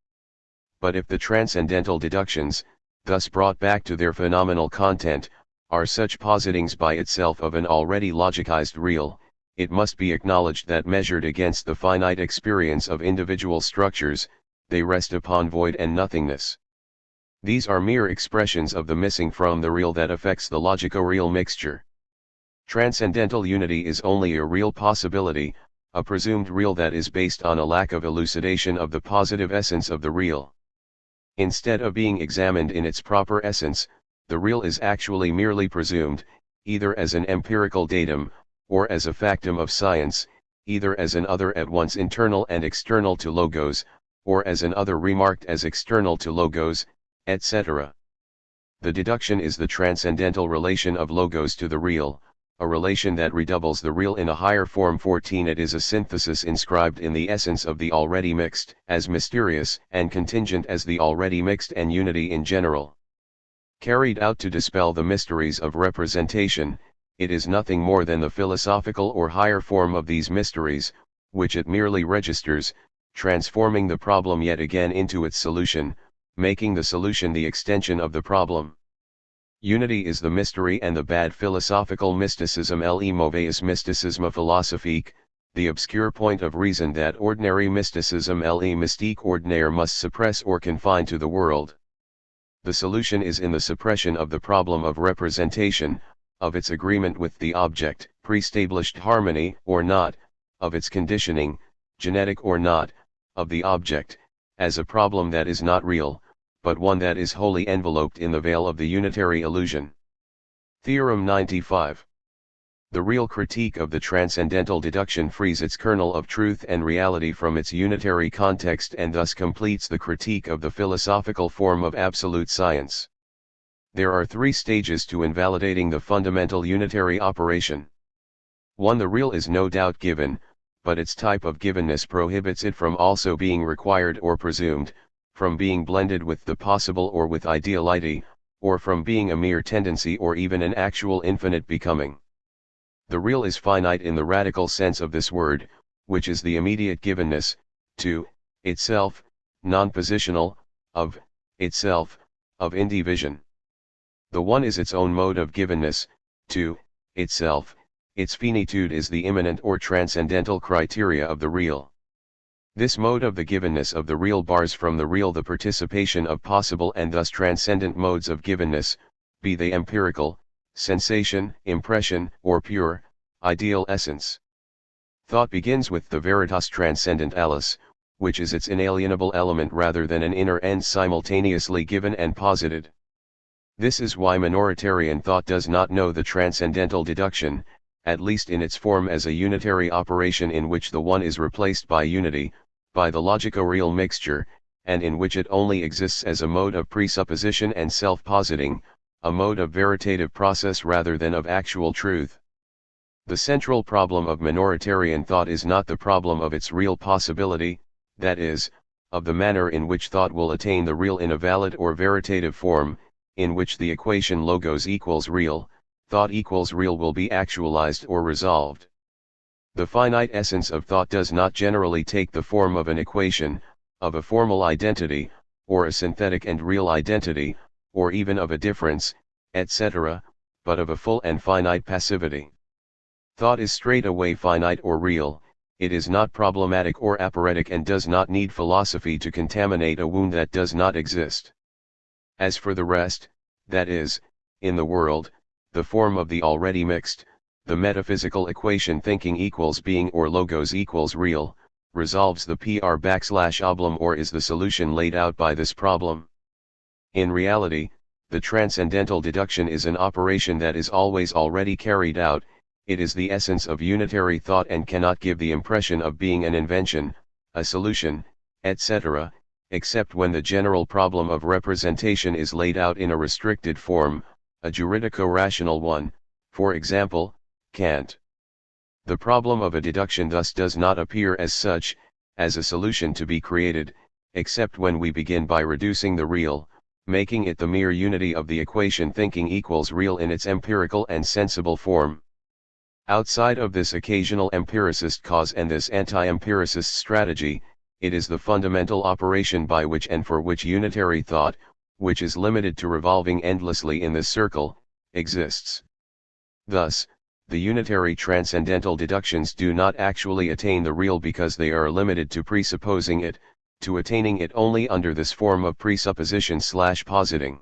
Speaker 1: But if the transcendental deductions, thus brought back to their phenomenal content, are such positings by itself of an already logicized real, it must be acknowledged that measured against the finite experience of individual structures, they rest upon void and nothingness. These are mere expressions of the missing from the real that affects the logico-real mixture. Transcendental unity is only a real possibility, a presumed real that is based on a lack of elucidation of the positive essence of the real. Instead of being examined in its proper essence, the real is actually merely presumed, either as an empirical datum, or as a factum of science, either as an other at once internal and external to logos, or as an other remarked as external to logos, etc. The deduction is the transcendental relation of logos to the real, a relation that redoubles the real in a higher form. 14 It is a synthesis inscribed in the essence of the already mixed, as mysterious and contingent as the already mixed and unity in general. Carried out to dispel the mysteries of representation, it is nothing more than the philosophical or higher form of these mysteries, which it merely registers, transforming the problem yet again into its solution, making the solution the extension of the problem. Unity is the mystery and the bad philosophical mysticism, le mauvais mysticisme philosophique, the obscure point of reason that ordinary mysticism, le mystique ordinaire, must suppress or confine to the world. The solution is in the suppression of the problem of representation, of its agreement with the object, pre-established harmony or not, of its conditioning, genetic or not, of the object, as a problem that is not real, but one that is wholly enveloped in the veil of the unitary illusion. Theorem 95. The real critique of the transcendental deduction frees its kernel of truth and reality from its unitary context and thus completes the critique of the philosophical form of absolute science. There are three stages to invalidating the fundamental unitary operation. 1. The real is no doubt given, but its type of givenness prohibits it from also being required or presumed, from being blended with the possible or with ideality, or from being a mere tendency or even an actual infinite becoming. The real is finite in the radical sense of this word, which is the immediate givenness, to itself, non-positional, of itself, of indivision. The one is its own mode of givenness, to itself, its finitude is the immanent or transcendental criteria of the real. This mode of the givenness of the real bars from the real the participation of possible and thus transcendent modes of givenness, be they empirical, sensation, impression, or pure, ideal essence. Thought begins with the veritas transcendentalis, which is its inalienable element rather than an inner end simultaneously given and posited. This is why minoritarian thought does not know the transcendental deduction, at least in its form as a unitary operation in which the one is replaced by unity, by the logico-real mixture, and in which it only exists as a mode of presupposition and self-positing, a mode of veritative process rather than of actual truth. The central problem of minoritarian thought is not the problem of its real possibility, that is, of the manner in which thought will attain the real in a valid or veritative form, in which the equation logos equals real, thought equals real will be actualized or resolved. The finite essence of thought does not generally take the form of an equation, of a formal identity, or a synthetic and real identity, or even of a difference, etc., but of a full and finite passivity. Thought is straightaway finite or real, it is not problematic or aporetic and does not need philosophy to contaminate a wound that does not exist. As for the rest, that is, in the world, the form of the already mixed, the metaphysical equation thinking equals being or logos equals real, resolves the problem or is the solution laid out by this problem. In reality, the transcendental deduction is an operation that is always already carried out, it is the essence of unitary thought and cannot give the impression of being an invention, a solution, etc., except when the general problem of representation is laid out in a restricted form, a juridico-rational one, for example, Kant. The problem of a deduction thus does not appear as such, as a solution to be created, except when we begin by reducing the real, making it the mere unity of the equation thinking equals real in its empirical and sensible form. Outside of this occasional empiricist cause and this anti-empiricist strategy, it is the fundamental operation by which and for which unitary thought, which is limited to revolving endlessly in this circle, exists. Thus, the unitary transcendental deductions do not actually attain the real because they are limited to presupposing it, to attaining it only under this form of presupposition/positing.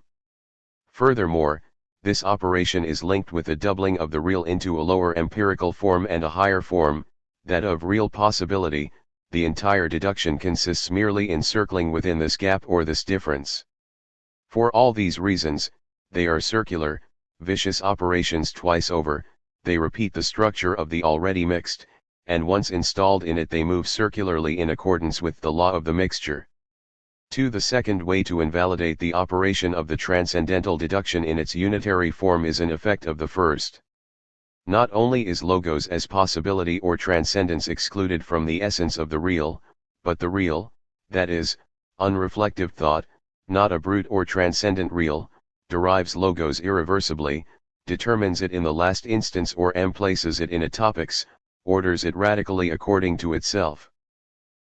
Speaker 1: Furthermore, this operation is linked with the doubling of the real into a lower empirical form and a higher form, that of real possibility. The entire deduction consists merely in circling within this gap or this difference. For all these reasons, they are circular, vicious operations twice over. They repeat the structure of the already mixed, and once installed in it they move circularly in accordance with the law of the mixture. 2. The second way to invalidate the operation of the transcendental deduction in its unitary form is an effect of the first. Not only is logos as possibility or transcendence excluded from the essence of the real, but the real, that is, unreflective thought, not a brute or transcendent real, derives logos irreversibly, determines it in the last instance or places it in a topics, orders it radically according to itself.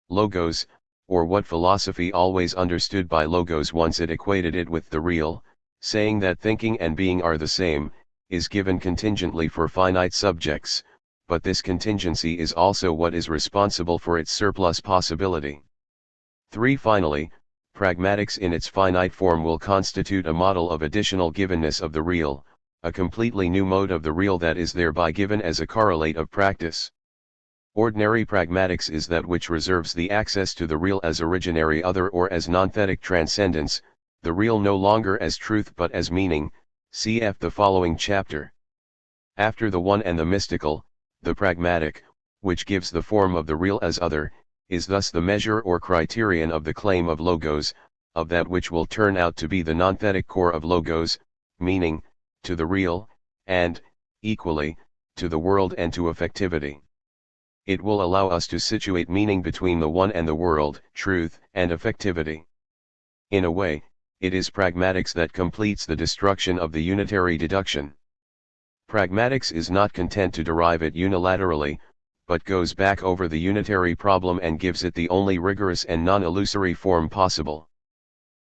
Speaker 1: Logos, or what philosophy always understood by logos once it equated it with the real, saying that thinking and being are the same, is given contingently for finite subjects, but this contingency is also what is responsible for its surplus possibility. 3. Finally, pragmatics in its finite form will constitute a model of additional givenness of the real, a completely new mode of the real that is thereby given as a correlate of practice. Ordinary pragmatics is that which reserves the access to the real as originary other or as nonthetic transcendence, the real no longer as truth but as meaning, cf. the following chapter. After the one and the mystical, the pragmatic, which gives the form of the real as other, is thus the measure or criterion of the claim of logos, of that which will turn out to be the nonthetic core of logos, meaning, to the real, and, equally, to the world and to effectivity. It will allow us to situate meaning between the one and the world, truth, and effectivity. In a way, it is pragmatics that completes the destruction of the unitary deduction. Pragmatics is not content to derive it unilaterally, but goes back over the unitary problem and gives it the only rigorous and non-illusory form possible.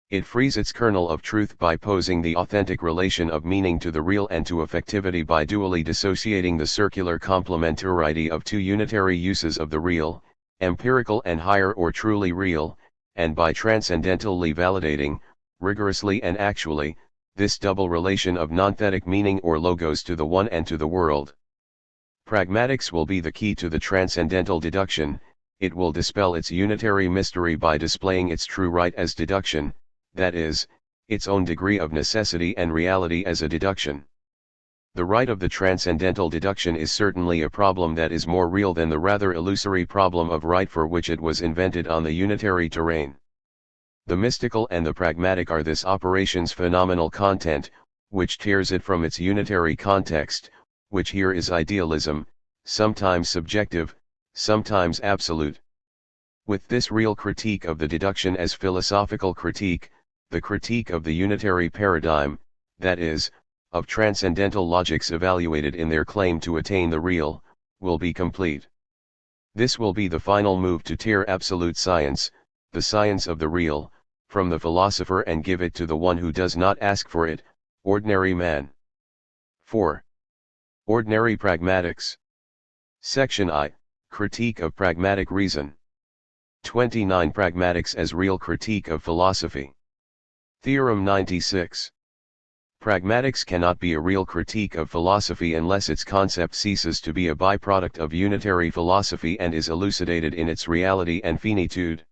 Speaker 1: It frees its kernel of truth by posing the authentic relation of meaning to the real and to effectivity by dually dissociating the circular complementarity of two unitary uses of the real, empirical and higher or truly real, and by transcendentally validating, rigorously and actually, this double relation of nonthetic meaning or logos to the one and to the world. Pragmatics will be the key to the transcendental deduction. It will dispel its unitary mystery by displaying its true right as deduction, that is, its own degree of necessity and reality as a deduction. The right of the transcendental deduction is certainly a problem that is more real than the rather illusory problem of right for which it was invented on the unitary terrain. The mystical and the pragmatic are this operation's phenomenal content, which tears it from its unitary context, which here is idealism, sometimes subjective, sometimes absolute. With this real critique of the deduction as philosophical critique, the critique of the unitary paradigm, that is, of transcendental logics evaluated in their claim to attain the real, will be complete. This will be the final move to tear absolute science, the science of the real, from the philosopher and give it to the one who does not ask for it, ordinary man. 4. Ordinary pragmatics. Section I, Critique of Pragmatic Reason. 29. Pragmatics as real critique of philosophy. Theorem 96. Pragmatics cannot be a real critique of philosophy unless its concept ceases to be a byproduct of unitary philosophy and is elucidated in its reality and finitude.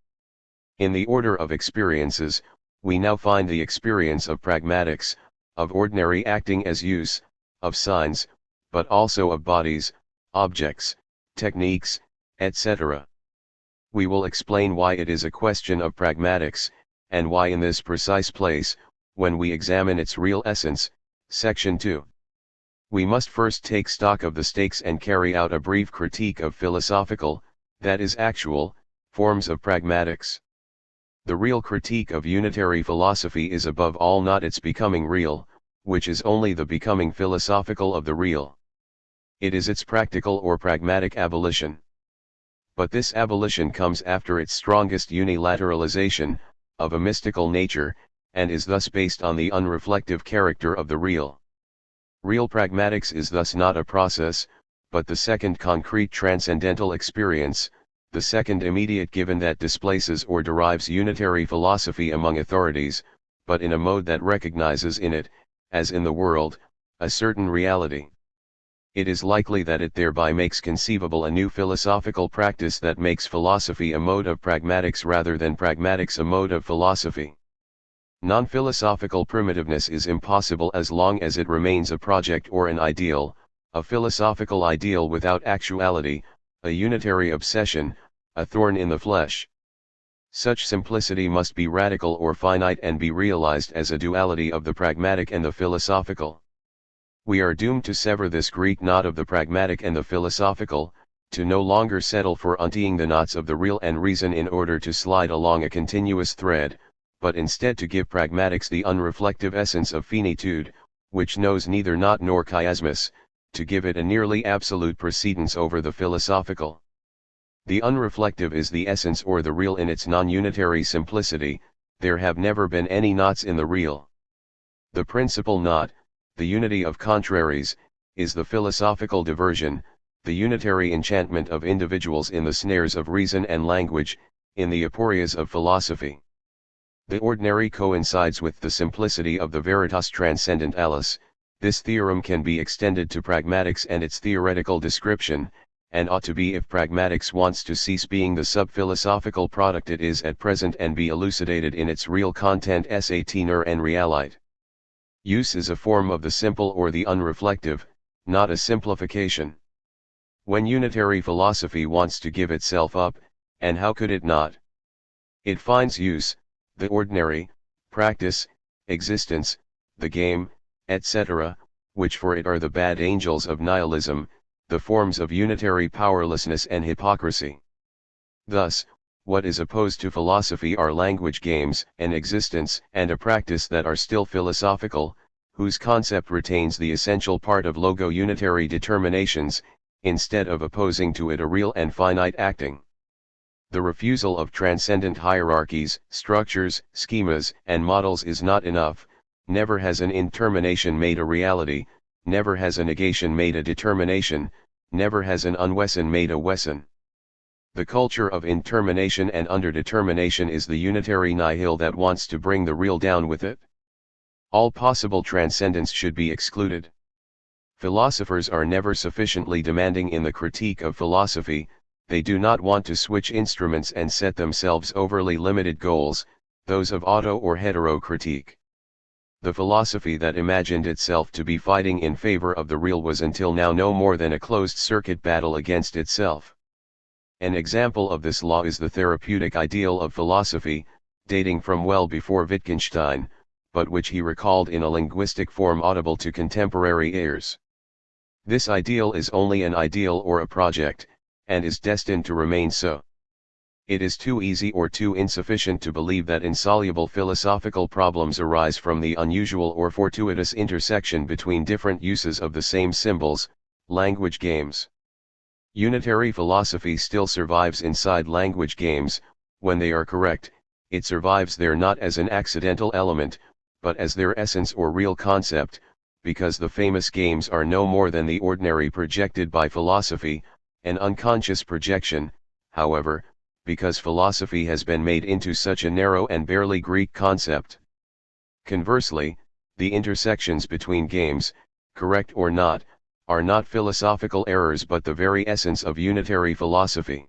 Speaker 1: In the order of experiences, we now find the experience of pragmatics, of ordinary acting as use, of signs, but also of bodies, objects, techniques, etc. We will explain why it is a question of pragmatics, and why in this precise place, when we examine its real essence, Section 2. We must first take stock of the stakes and carry out a brief critique of philosophical, that is actual, forms of pragmatics. The real critique of unitary philosophy is above all not its becoming real, which is only the becoming philosophical of the real. It is its practical or pragmatic abolition. But this abolition comes after its strongest unilateralization, of a mystical nature, and is thus based on the unreflective character of the real. Real pragmatics is thus not a process, but the second concrete transcendental experience, the second immediate given that displaces or derives unitary philosophy among authorities, but in a mode that recognizes in it, as in the world, a certain reality. It is likely that it thereby makes conceivable a new philosophical practice that makes philosophy a mode of pragmatics rather than pragmatics a mode of philosophy. Non-philosophical primitiveness is impossible as long as it remains a project or an ideal, a philosophical ideal without actuality, a unitary obsession, a thorn in the flesh. Such simplicity must be radical or finite and be realized as a duality of the pragmatic and the philosophical. We are doomed to sever this Greek knot of the pragmatic and the philosophical, to no longer settle for untying the knots of the real and reason in order to slide along a continuous thread, but instead to give pragmatics the unreflective essence of finitude, which knows neither knot nor chiasmus, to give it a nearly absolute precedence over the philosophical. The unreflective is the essence or the real in its non-unitary simplicity. There have never been any knots in the real. The principal knot, the unity of contraries, is the philosophical diversion, the unitary enchantment of individuals in the snares of reason and language, in the aporias of philosophy. The ordinary coincides with the simplicity of the veritas transcendentalis. This theorem can be extended to pragmatics and its theoretical description, and ought to be if pragmatics wants to cease being the sub-philosophical product it is at present and be elucidated in its real content sa tenor and realite. Use is a form of the simple or the unreflective, not a simplification. When unitary philosophy wants to give itself up, and how could it not? It finds use, the ordinary, practice, existence, the game, etc., which for it are the bad angels of nihilism, the forms of unitary powerlessness and hypocrisy. Thus, what is opposed to philosophy are language games, an existence and a practice that are still philosophical, whose concept retains the essential part of logo-unitary determinations, instead of opposing to it a real and finite acting. The refusal of transcendent hierarchies, structures, schemas, and models is not enough. Never has an intermination made a reality, never has a negation made a determination, never has an unwesson made a wesson. The culture of intermination and underdetermination is the unitary nihil that wants to bring the real down with it. All possible transcendence should be excluded. Philosophers are never sufficiently demanding in the critique of philosophy. They do not want to switch instruments and set themselves overly limited goals, those of auto or hetero critique. The philosophy that imagined itself to be fighting in favor of the real was until now no more than a closed-circuit battle against itself. An example of this law is the therapeutic ideal of philosophy, dating from well before Wittgenstein, but which he recalled in a linguistic form audible to contemporary ears. This ideal is only an ideal or a project, and is destined to remain so. It is too easy or too insufficient to believe that insoluble philosophical problems arise from the unusual or fortuitous intersection between different uses of the same symbols, language games. Unitary philosophy still survives inside language games. When they are correct, it survives there not as an accidental element, but as their essence or real concept, because the famous games are no more than the ordinary projected by philosophy, an unconscious projection, however, because philosophy has been made into such a narrow and barely Greek concept. Conversely, the intersections between games, correct or not, are not philosophical errors but the very essence of unitary philosophy.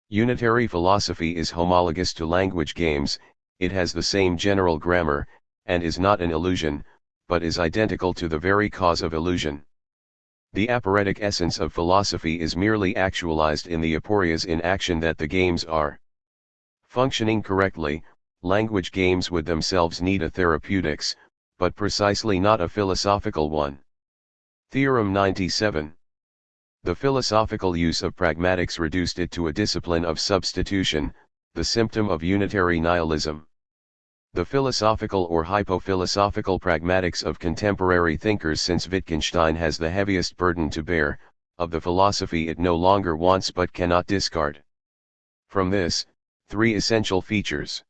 Speaker 1: Unitary philosophy is homologous to language games, it has the same general grammar, and is not an illusion, but is identical to the very cause of illusion. The aporetic essence of philosophy is merely actualized in the aporias in action that the games are. Functioning correctly, language games would themselves need a therapeutics, but precisely not a philosophical one. Theorem 97. The philosophical use of pragmatics reduced it to a discipline of substitution, the symptom of unitary nihilism. The philosophical or hypo-philosophical pragmatics of contemporary thinkers since Wittgenstein has the heaviest burden to bear, of the philosophy it no longer wants but cannot discard. From this, three essential features.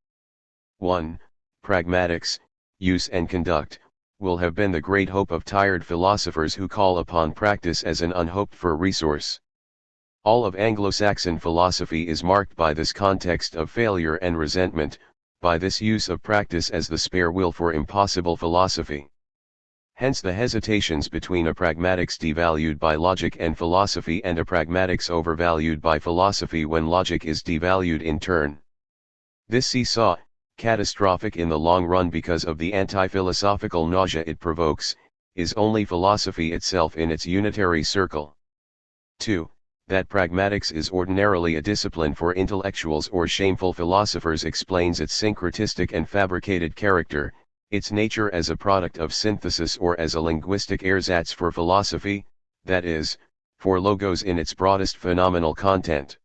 Speaker 1: 1. Pragmatics, use and conduct, will have been the great hope of tired philosophers who call upon practice as an unhoped-for resource. All of Anglo-Saxon philosophy is marked by this context of failure and resentment, by this use of practice as the spare wheel for impossible philosophy. Hence the hesitations between a pragmatics devalued by logic and philosophy and a pragmatics overvalued by philosophy when logic is devalued in turn. This seesaw, catastrophic in the long run because of the anti-philosophical nausea it provokes, is only philosophy itself in its unitary circle. 2. That pragmatics is ordinarily a discipline for intellectuals or shameful philosophers explains its syncretistic and fabricated character, its nature as a product of synthesis or as a linguistic ersatz for philosophy, that is, for logos in its broadest phenomenal content.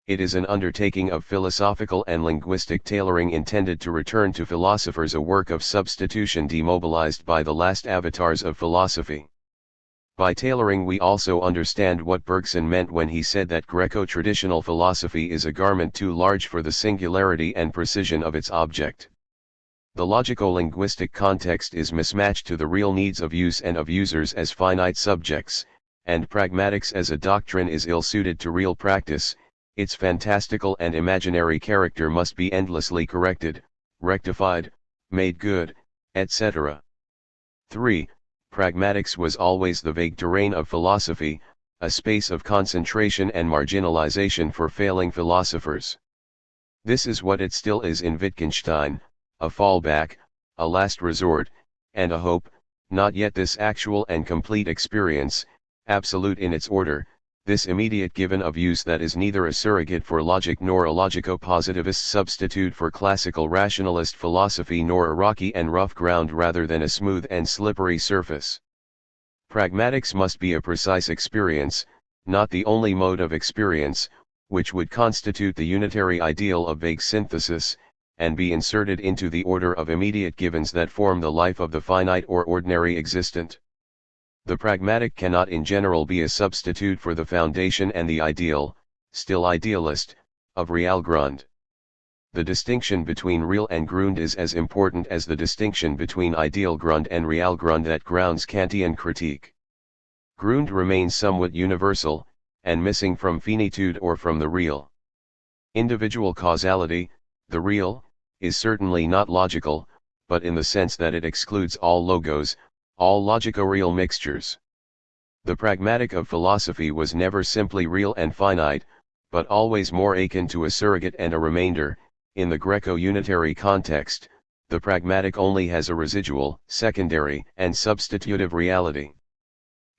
Speaker 1: It is an undertaking of philosophical and linguistic tailoring intended to return to philosophers a work of substitution demobilized by the last avatars of philosophy. By tailoring we also understand what Bergson meant when he said that Greco-traditional philosophy is a garment too large for the singularity and precision of its object. The logico-linguistic context is mismatched to the real needs of use and of users as finite subjects, and pragmatics as a doctrine is ill-suited to real practice. Its fantastical and imaginary character must be endlessly corrected, rectified, made good, etc. 3. Pragmatics was always the vague terrain of philosophy, a space of concentration and marginalization for failing philosophers. This is what it still is in Wittgenstein, a fallback, a last resort, and a hope, not yet this actual and complete experience, absolute in its order, this immediate given of use that is neither a surrogate for logic nor a logico-positivist substitute for classical rationalist philosophy nor a rocky and rough ground rather than a smooth and slippery surface. Pragmatics must be a precise experience, not the only mode of experience, which would constitute the unitary ideal of vague synthesis, and be inserted into the order of immediate givens that form the life of the finite or ordinary existent. The pragmatic cannot in general be a substitute for the foundation and the ideal, still idealist, of Realgrund. The distinction between real and Grund is as important as the distinction between ideal Grund and Realgrund that grounds Kantian critique. Grund remains somewhat universal, and missing from finitude or from the real. Individual causality, the real, is certainly not logical, but in the sense that it excludes all logos, all logico-real mixtures. The pragmatic of philosophy was never simply real and finite, but always more akin to a surrogate and a remainder. In the Greco-unitary context, the pragmatic only has a residual, secondary, and substitutive reality.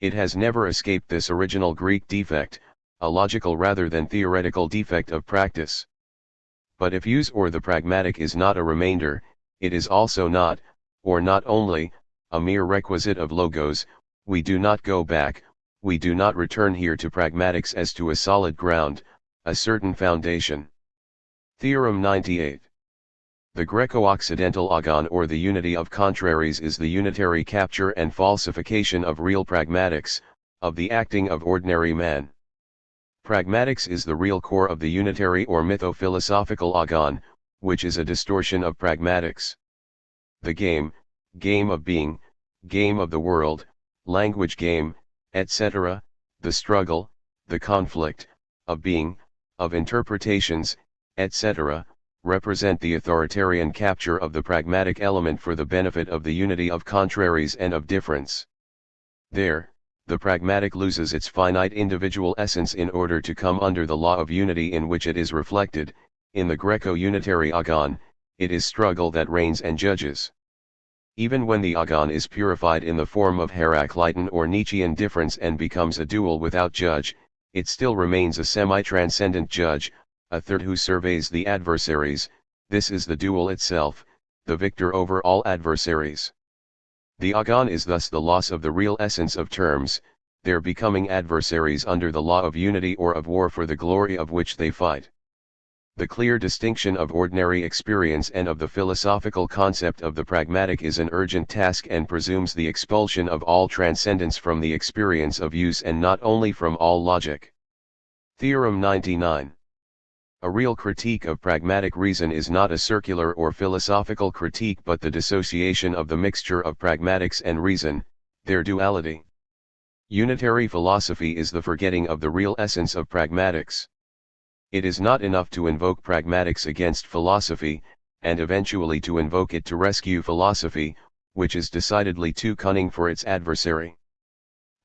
Speaker 1: It has never escaped this original Greek defect, a logical rather than theoretical defect of practice. But if use or the pragmatic is not a remainder, it is also not, or not only, a mere requisite of logos. We do not go back, we do not return here to pragmatics as to a solid ground, a certain foundation. Theorem 98. The Greco-Occidental agon or the unity of contraries is the unitary capture and falsification of real pragmatics, of the acting of ordinary man. Pragmatics is the real core of the unitary or mytho-philosophical agon, which is a distortion of pragmatics. The game of being, game of the world, language game, etc., the struggle, the conflict, of being, of interpretations, etc., represent the authoritarian capture of the pragmatic element for the benefit of the unity of contraries and of difference. There, the pragmatic loses its finite individual essence in order to come under the law of unity in which it is reflected. In the Greco-unitary agon, it is struggle that reigns and judges. Even when the agon is purified in the form of Heraclitan or Nietzschean difference and becomes a dual without judge, it still remains a semi-transcendent judge, a third who surveys the adversaries. This is the dual itself, the victor over all adversaries. The agon is thus the loss of the real essence of terms, their becoming adversaries under the law of unity or of war for the glory of which they fight. The clear distinction of ordinary experience and of the philosophical concept of the pragmatic is an urgent task and presumes the expulsion of all transcendence from the experience of use and not only from all logic. Theorem 99. A real critique of pragmatic reason is not a circular or philosophical critique but the dissociation of the mixture of pragmatics and reason, their duality. Unitary philosophy is the forgetting of the real essence of pragmatics. It is not enough to invoke pragmatics against philosophy, and eventually to invoke it to rescue philosophy, which is decidedly too cunning for its adversary.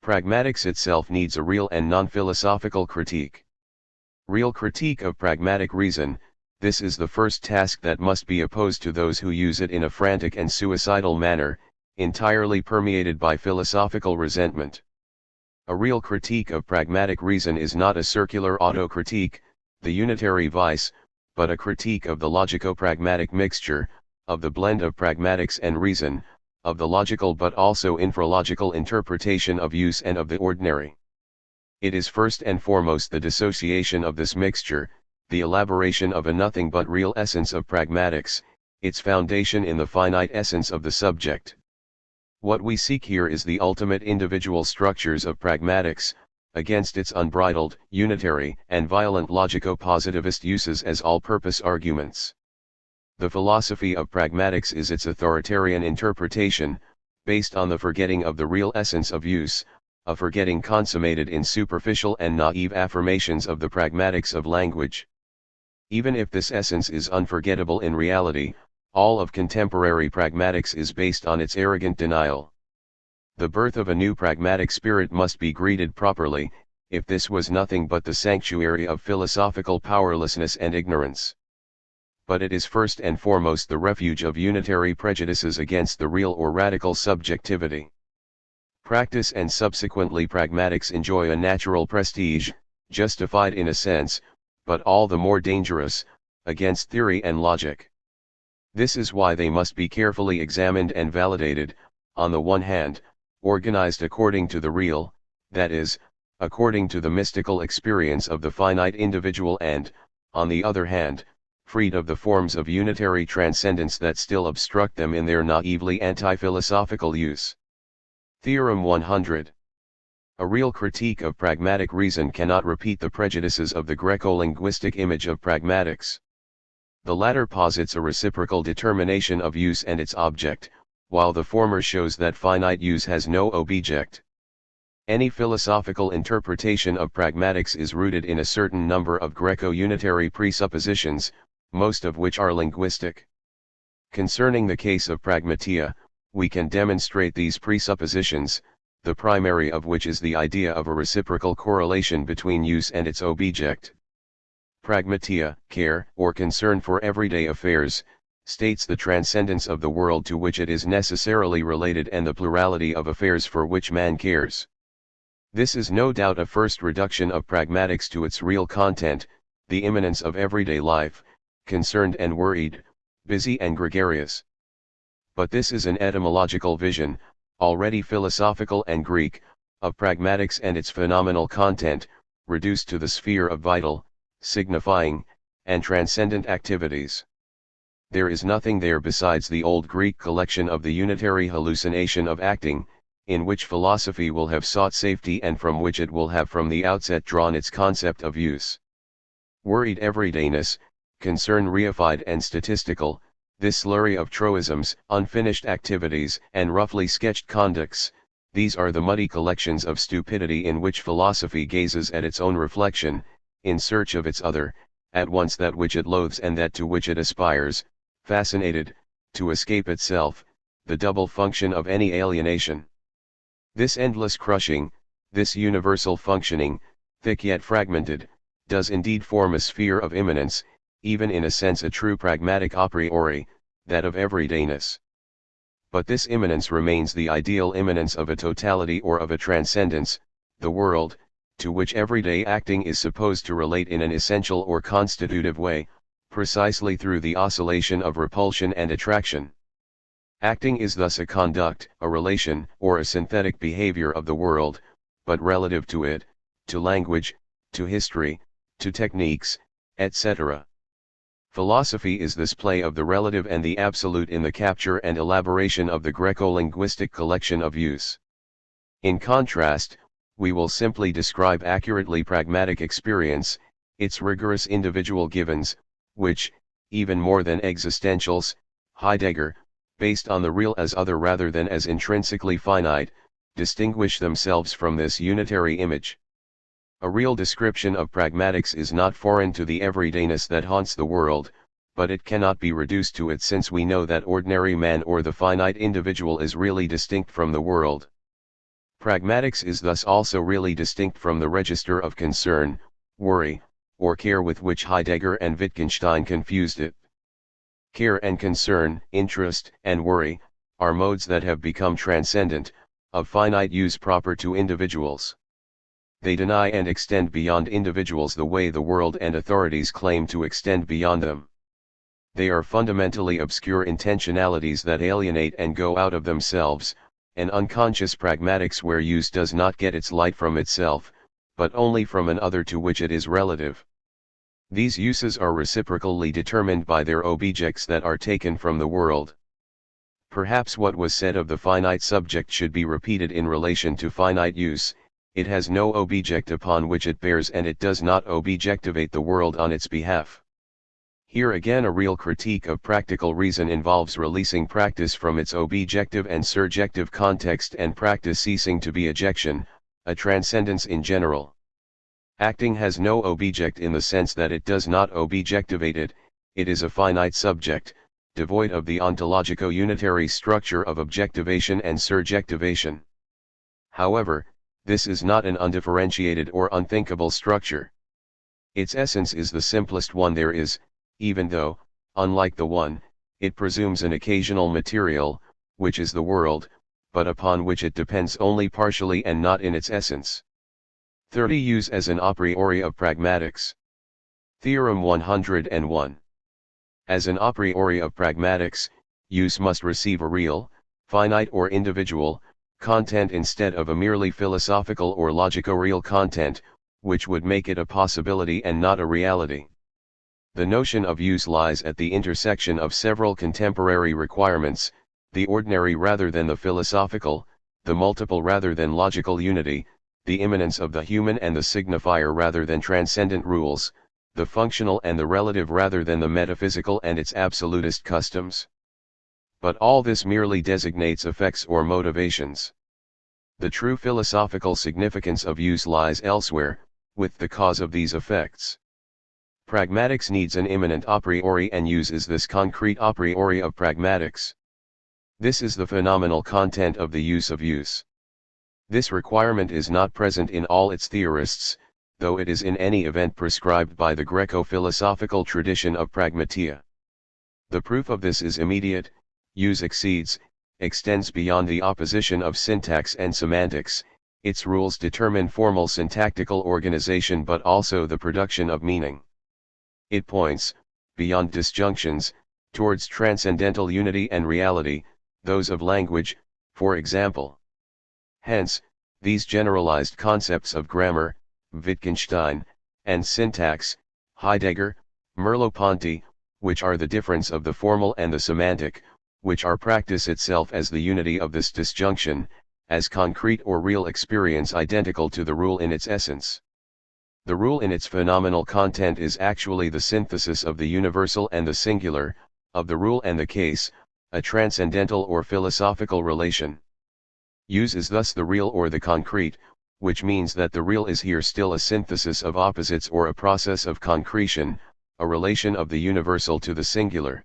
Speaker 1: Pragmatics itself needs a real and non-philosophical critique. Real critique of pragmatic reason, this is the first task that must be opposed to those who use it in a frantic and suicidal manner, entirely permeated by philosophical resentment. A real critique of pragmatic reason is not a circular auto-critique, the unitary vice, but a critique of the logico-pragmatic mixture, of the blend of pragmatics and reason, of the logical but also infralogical interpretation of use and of the ordinary. It is first and foremost the dissociation of this mixture, the elaboration of a nothing but real essence of pragmatics, its foundation in the finite essence of the subject. What we seek here is the ultimate individual structures of pragmatics, against its unbridled, unitary, and violent logico-positivist uses as all-purpose arguments. The philosophy of pragmatics is its authoritarian interpretation, based on the forgetting of the real essence of use, a forgetting consummated in superficial and naive affirmations of the pragmatics of language. Even if this essence is unforgettable in reality, all of contemporary pragmatics is based on its arrogant denial. The birth of a new pragmatic spirit must be greeted properly, if this was nothing but the sanctuary of philosophical powerlessness and ignorance. But it is first and foremost the refuge of unitary prejudices against the real or radical subjectivity. Practice and subsequently pragmatics enjoy a natural prestige, justified in a sense, but all the more dangerous, against theory and logic. This is why they must be carefully examined and validated, on the one hand, organized according to the real, that is, according to the mystical experience of the finite individual and, on the other hand, freed of the forms of unitary transcendence that still obstruct them in their naively anti-philosophical use. Theorem 100. A real critique of pragmatic reason cannot repeat the prejudices of the Greco-linguistic image of pragmatics. The latter posits a reciprocal determination of use and its object, while the former shows that finite use has no object. Any philosophical interpretation of pragmatics is rooted in a certain number of Greco-unitary presuppositions, most of which are linguistic. Concerning the case of pragmatia, we can demonstrate these presuppositions, the primary of which is the idea of a reciprocal correlation between use and its object. Pragmatia, care or concern for everyday affairs, states the transcendence of the world to which it is necessarily related and the plurality of affairs for which man cares. This is no doubt a first reduction of pragmatics to its real content, the immanence of everyday life, concerned and worried, busy and gregarious. But this is an etymological vision, already philosophical and Greek, of pragmatics and its phenomenal content, reduced to the sphere of vital, signifying, and transcendent activities. There is nothing there besides the old Greek collection of the unitary hallucination of acting, in which philosophy will have sought safety and from which it will have from the outset drawn its concept of use. Worried everydayness, concern reified and statistical, this slurry of truisms, unfinished activities, and roughly sketched conducts, these are the muddy collections of stupidity in which philosophy gazes at its own reflection, in search of its other, at once that which it loathes and that to which it aspires, fascinated, to escape itself, the double function of any alienation. This endless crushing, this universal functioning, thick yet fragmented, does indeed form a sphere of immanence, even in a sense a true pragmatic a priori, that of everydayness. But this immanence remains the ideal immanence of a totality or of a transcendence, the world, to which everyday acting is supposed to relate in an essential or constitutive way, precisely through the oscillation of repulsion and attraction. Acting is thus a conduct, a relation, or a synthetic behavior of the world, but relative to it, to language, to history, to techniques, etc. Philosophy is this play of the relative and the absolute in the capture and elaboration of the Greco-linguistic collection of use. In contrast, we will simply describe accurately pragmatic experience, its rigorous individual givens, which, even more than existentials, Heidegger, based on the real as other rather than as intrinsically finite, distinguish themselves from this unitary image. A real description of pragmatics is not foreign to the everydayness that haunts the world, but it cannot be reduced to it since we know that ordinary man or the finite individual is really distinct from the world. Pragmatics is thus also really distinct from the register of concern, worry, or care with which Heidegger and Wittgenstein confused it. Care and concern, interest and worry, are modes that have become transcendent, of finite use proper to individuals. They deny and extend beyond individuals the way the world and authorities claim to extend beyond them. They are fundamentally obscure intentionalities that alienate and go out of themselves, an unconscious pragmatics where use does not get its light from itself, but only from an other to which it is relative. These uses are reciprocally determined by their objects that are taken from the world. Perhaps what was said of the finite subject should be repeated in relation to finite use: it has no object upon which it bears and it does not objectivate the world on its behalf. Here again a real critique of practical reason involves releasing practice from its objective and surjective context and practice ceasing to be ejection, a transcendence in general. Acting has no object in the sense that it does not objectivate it, it is a finite subject, devoid of the ontologico-unitary structure of objectivation and surjectivation. However, this is not an undifferentiated or unthinkable structure. Its essence is the simplest one there is, even though, unlike the one, it presumes an occasional material, which is the world, but upon which it depends only partially and not in its essence. 30. Use as an a priori of pragmatics. Theorem 101. As an a priori of pragmatics, use must receive a real, finite or individual, content instead of a merely philosophical or logico-real content, which would make it a possibility and not a reality. The notion of use lies at the intersection of several contemporary requirements: the ordinary rather than the philosophical, the multiple rather than logical unity, the immanence of the human and the signifier rather than transcendent rules, the functional and the relative rather than the metaphysical and its absolutist customs. But all this merely designates effects or motivations. The true philosophical significance of use lies elsewhere, with the cause of these effects. Pragmatics needs an immanent a priori, and use is this concrete a priori of pragmatics. This is the phenomenal content of the use of use. This requirement is not present in all its theorists, though it is in any event prescribed by the Greco-philosophical tradition of pragmatia. The proof of this is immediate: use extends beyond the opposition of syntax and semantics. Its rules determine formal syntactical organization but also the production of meaning. It points, beyond disjunctions, towards transcendental unity and reality, those of language, for example. Hence, these generalized concepts of grammar, Wittgenstein, and syntax, Heidegger, Merleau-Ponty, which are the difference of the formal and the semantic, which are practice itself as the unity of this disjunction, as concrete or real experience identical to the rule in its essence. The rule in its phenomenal content is actually the synthesis of the universal and the singular, of the rule and the case, a transcendental or philosophical relation. Use is thus the real or the concrete, which means that the real is here still a synthesis of opposites or a process of concretion, a relation of the universal to the singular.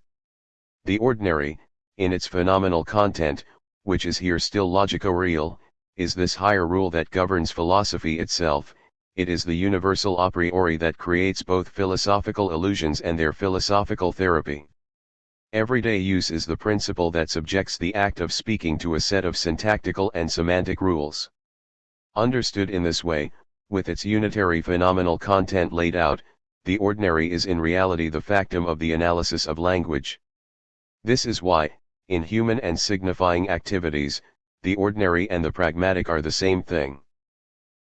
Speaker 1: The ordinary, in its phenomenal content, which is here still logico-real, is this higher rule that governs philosophy itself. It is the universal a priori that creates both philosophical illusions and their philosophical therapy. Everyday use is the principle that subjects the act of speaking to a set of syntactical and semantic rules. Understood in this way, with its unitary phenomenal content laid out, the ordinary is in reality the factum of the analysis of language. This is why, in human and signifying activities, the ordinary and the pragmatic are the same thing.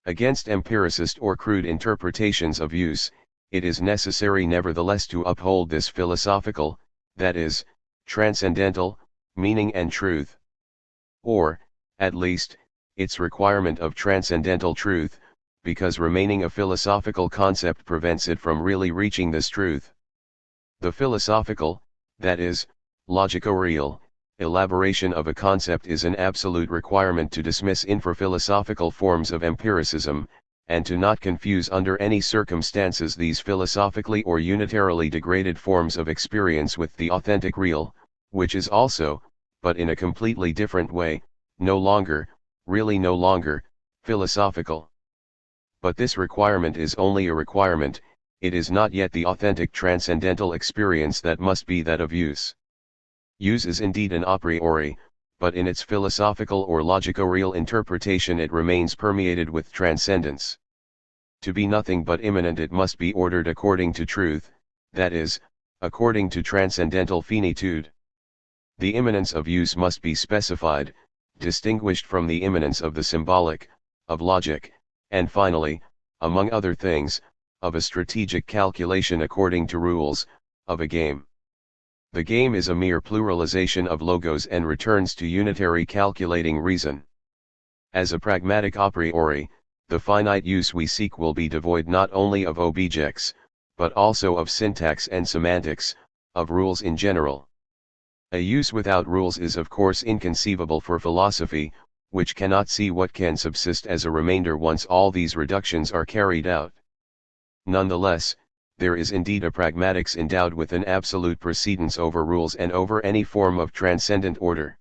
Speaker 1: Against empiricist or crude interpretations of use, it is necessary nevertheless to uphold this philosophical, that is, transcendental, meaning and truth. Or, at least, its requirement of transcendental truth, because remaining a philosophical concept prevents it from really reaching this truth. The philosophical, that is, logico-real, elaboration of a concept is an absolute requirement to dismiss infra-philosophical forms of empiricism, and to not confuse under any circumstances these philosophically or unitarily degraded forms of experience with the authentic real, which is also, but in a completely different way, no longer, really no longer, philosophical. But this requirement is only a requirement, it is not yet the authentic transcendental experience that must be that of use. Use is indeed an a priori, but in its philosophical or logico-real interpretation it remains permeated with transcendence. To be nothing but immanent it must be ordered according to truth, that is, according to transcendental finitude. The immanence of use must be specified, distinguished from the immanence of the symbolic, of logic, and finally, among other things, of a strategic calculation according to rules, of a game. The game is a mere pluralization of logos and returns to unitary calculating reason. As a pragmatic a priori, the finite use we seek will be devoid not only of objects, but also of syntax and semantics, of rules in general. A use without rules is of course inconceivable for philosophy, which cannot see what can subsist as a remainder once all these reductions are carried out. Nonetheless, there is indeed a pragmatics endowed with an absolute precedence over rules and over any form of transcendent order.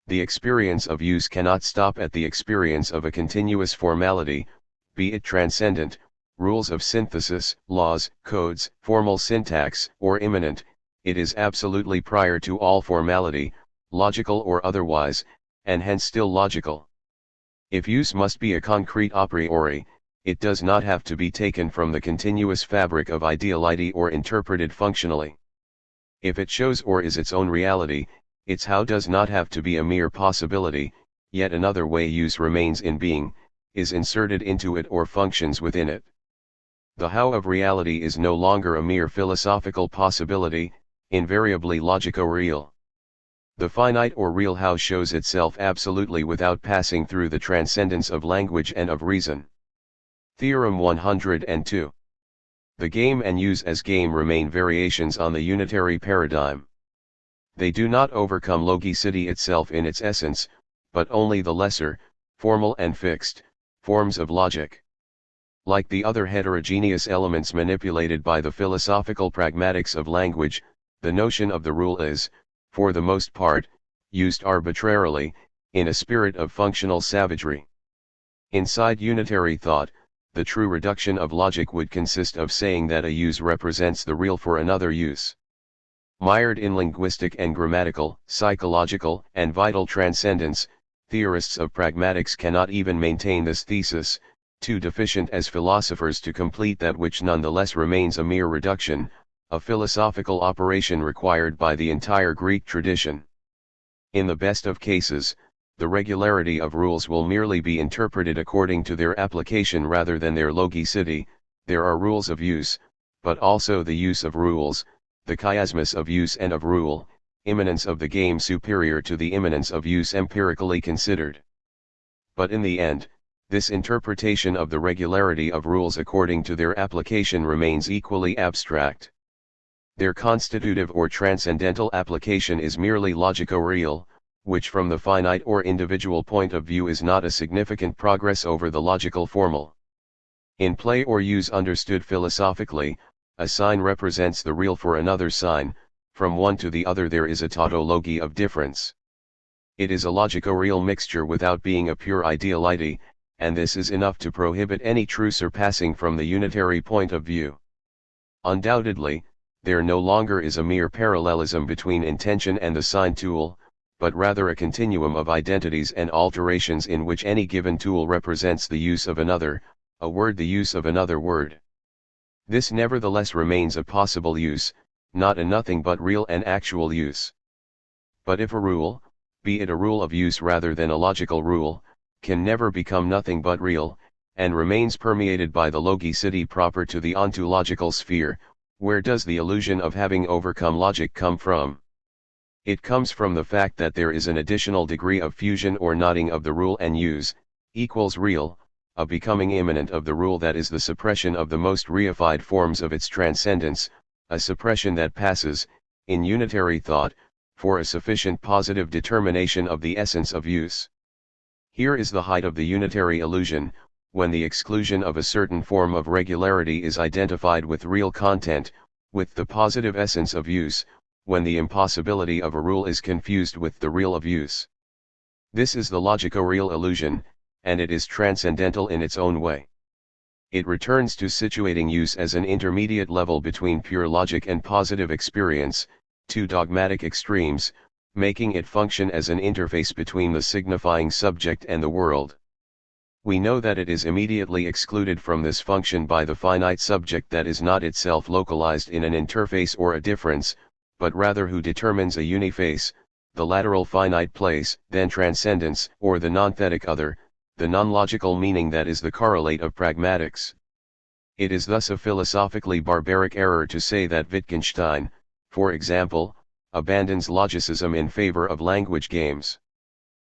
Speaker 1: The experience of use cannot stop at the experience of a continuous formality, be it transcendent, rules of synthesis, laws, codes, formal syntax, or immanent, it is absolutely prior to all formality, logical or otherwise, and hence still logical. If use must be a concrete a priori, it does not have to be taken from the continuous fabric of ideality or interpreted functionally. If it shows or is its own reality, its how does not have to be a mere possibility, yet another way use remains in being, is inserted into it or functions within it. The how of reality is no longer a mere philosophical possibility, invariably logico-real. The finite or real how shows itself absolutely without passing through the transcendence of language and of reason. Theorem 102. The game and use as game remain variations on the unitary paradigm. They do not overcome logicity itself in its essence, but only the lesser, formal and fixed, forms of logic. Like the other heterogeneous elements manipulated by the philosophical pragmatics of language, the notion of the rule is, for the most part, used arbitrarily, in a spirit of functional savagery. Inside unitary thought, the true reduction of logic would consist of saying that a use represents the real for another use. Mired in linguistic and grammatical, psychological, and vital transcendence, theorists of pragmatics cannot even maintain this thesis, too deficient as philosophers to complete that which nonetheless remains a mere reduction, a philosophical operation required by the entire Greek tradition. In the best of cases, the regularity of rules will merely be interpreted according to their application rather than their logicity. There are rules of use, but also the use of rules, the chiasmus of use and of rule, immanence of the game superior to the immanence of use empirically considered. But in the end, this interpretation of the regularity of rules according to their application remains equally abstract. Their constitutive or transcendental application is merely logico-real, which from the finite or individual point of view is not a significant progress over the logical formal. In play or use understood philosophically, a sign represents the real for another sign, from one to the other there is a tautology of difference. It is a logico-real mixture without being a pure ideality, and this is enough to prohibit any true surpassing from the unitary point of view. Undoubtedly, there no longer is a mere parallelism between intention and the sign tool, but rather a continuum of identities and alterations in which any given tool represents the use of another, a word the use of another word. This nevertheless remains a possible use, not a nothing but real and actual use. But if a rule, be it a rule of use rather than a logical rule, can never become nothing but real, and remains permeated by the logicity proper to the ontological sphere, where does the illusion of having overcome logic come from? It comes from the fact that there is an additional degree of fusion or knotting of the rule and use, equals real, a becoming immanent of the rule that is the suppression of the most reified forms of its transcendence, a suppression that passes, in unitary thought, for a sufficient positive determination of the essence of use. Here is the height of the unitary illusion, when the exclusion of a certain form of regularity is identified with real content, with the positive essence of use, when the impossibility of a rule is confused with the real of use. This is the logico-real illusion, and it is transcendental in its own way. It returns to situating use as an intermediate level between pure logic and positive experience, two dogmatic extremes, making it function as an interface between the signifying subject and the world. We know that it is immediately excluded from this function by the finite subject that is not itself localized in an interface or a difference, but rather who determines a uniface, the lateral finite place, then transcendence, or the non-thetic other, the non-logical meaning that is the correlate of pragmatics. It is thus a philosophically barbaric error to say that Wittgenstein, for example, abandons logicism in favor of language games.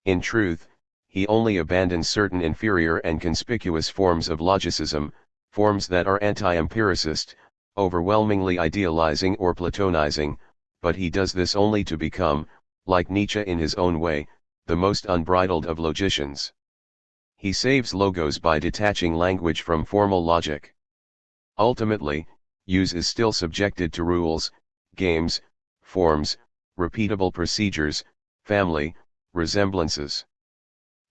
Speaker 1: In truth, he only abandons certain inferior and conspicuous forms of logicism, forms that are anti-empiricist, overwhelmingly idealizing or platonizing, but he does this only to become, like Nietzsche in his own way, the most unbridled of logicians. He saves logos by detaching language from formal logic. Ultimately, use is still subjected to rules, games, forms, repeatable procedures, family, resemblances.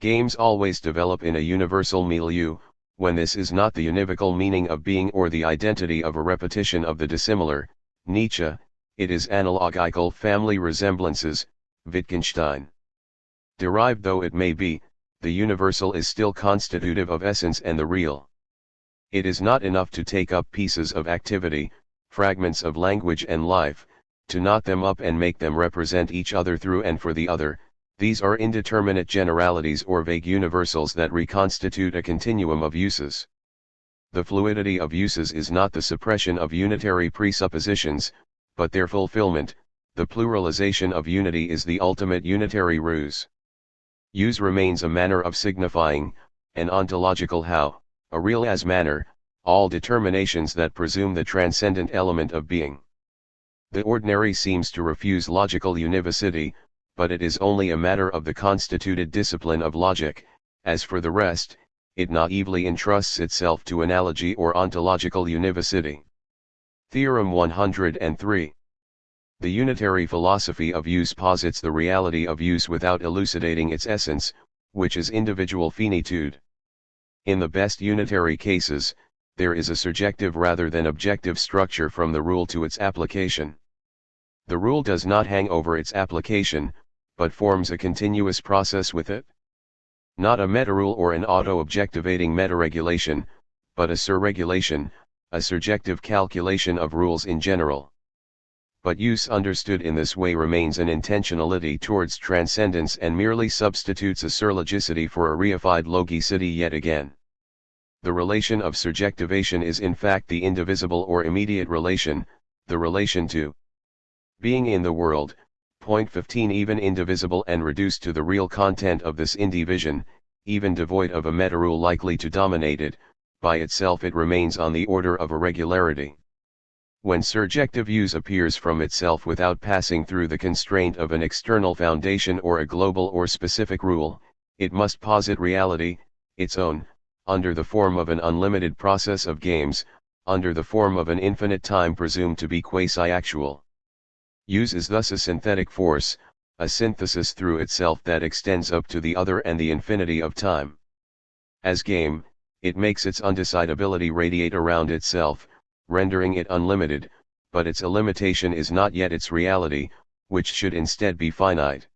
Speaker 1: Games always develop in a universal milieu, when this is not the univocal meaning of being or the identity of a repetition of the dissimilar, Nietzsche, it is analogical family resemblances, Wittgenstein. Derived though it may be, the universal is still constitutive of essence and the real. It is not enough to take up pieces of activity, fragments of language and life, to knot them up and make them represent each other through and for the other. These are indeterminate generalities or vague universals that reconstitute a continuum of uses. The fluidity of uses is not the suppression of unitary presuppositions, but their fulfillment. The pluralization of unity is the ultimate unitary ruse. Use remains a manner of signifying, an ontological how, a real as manner, all determinations that presume the transcendent element of being. The ordinary seems to refuse logical univocity, but it is only a matter of the constituted discipline of logic. As for the rest, it naively entrusts itself to analogy or ontological univocity. Theorem 103. The unitary philosophy of use posits the reality of use without elucidating its essence, which is individual finitude. In the best unitary cases, there is a surjective rather than objective structure from the rule to its application. The rule does not hang over its application, but forms a continuous process with it. Not a meta-rule or an auto-objectivating meta-regulation, but a surregulation, a surjective calculation of rules in general. But use understood in this way remains an intentionality towards transcendence and merely substitutes a surlogicity for a reified logicity yet again. The relation of surjectivation is in fact the indivisible or immediate relation, the relation to being in the world. Point 15. Even indivisible and reduced to the real content of this indivision, even devoid of a meta-rule likely to dominate it, by itself it remains on the order of irregularity. When surjective use appears from itself without passing through the constraint of an external foundation or a global or specific rule, it must posit reality, its own, under the form of an unlimited process of games, under the form of an infinite time presumed to be quasi-actual. Use is thus a synthetic force, a synthesis through itself that extends up to the other and the infinity of time. As game, it makes its undecidability radiate around itself, rendering it unlimited, but its illimitation is not yet its reality, which should instead be finite.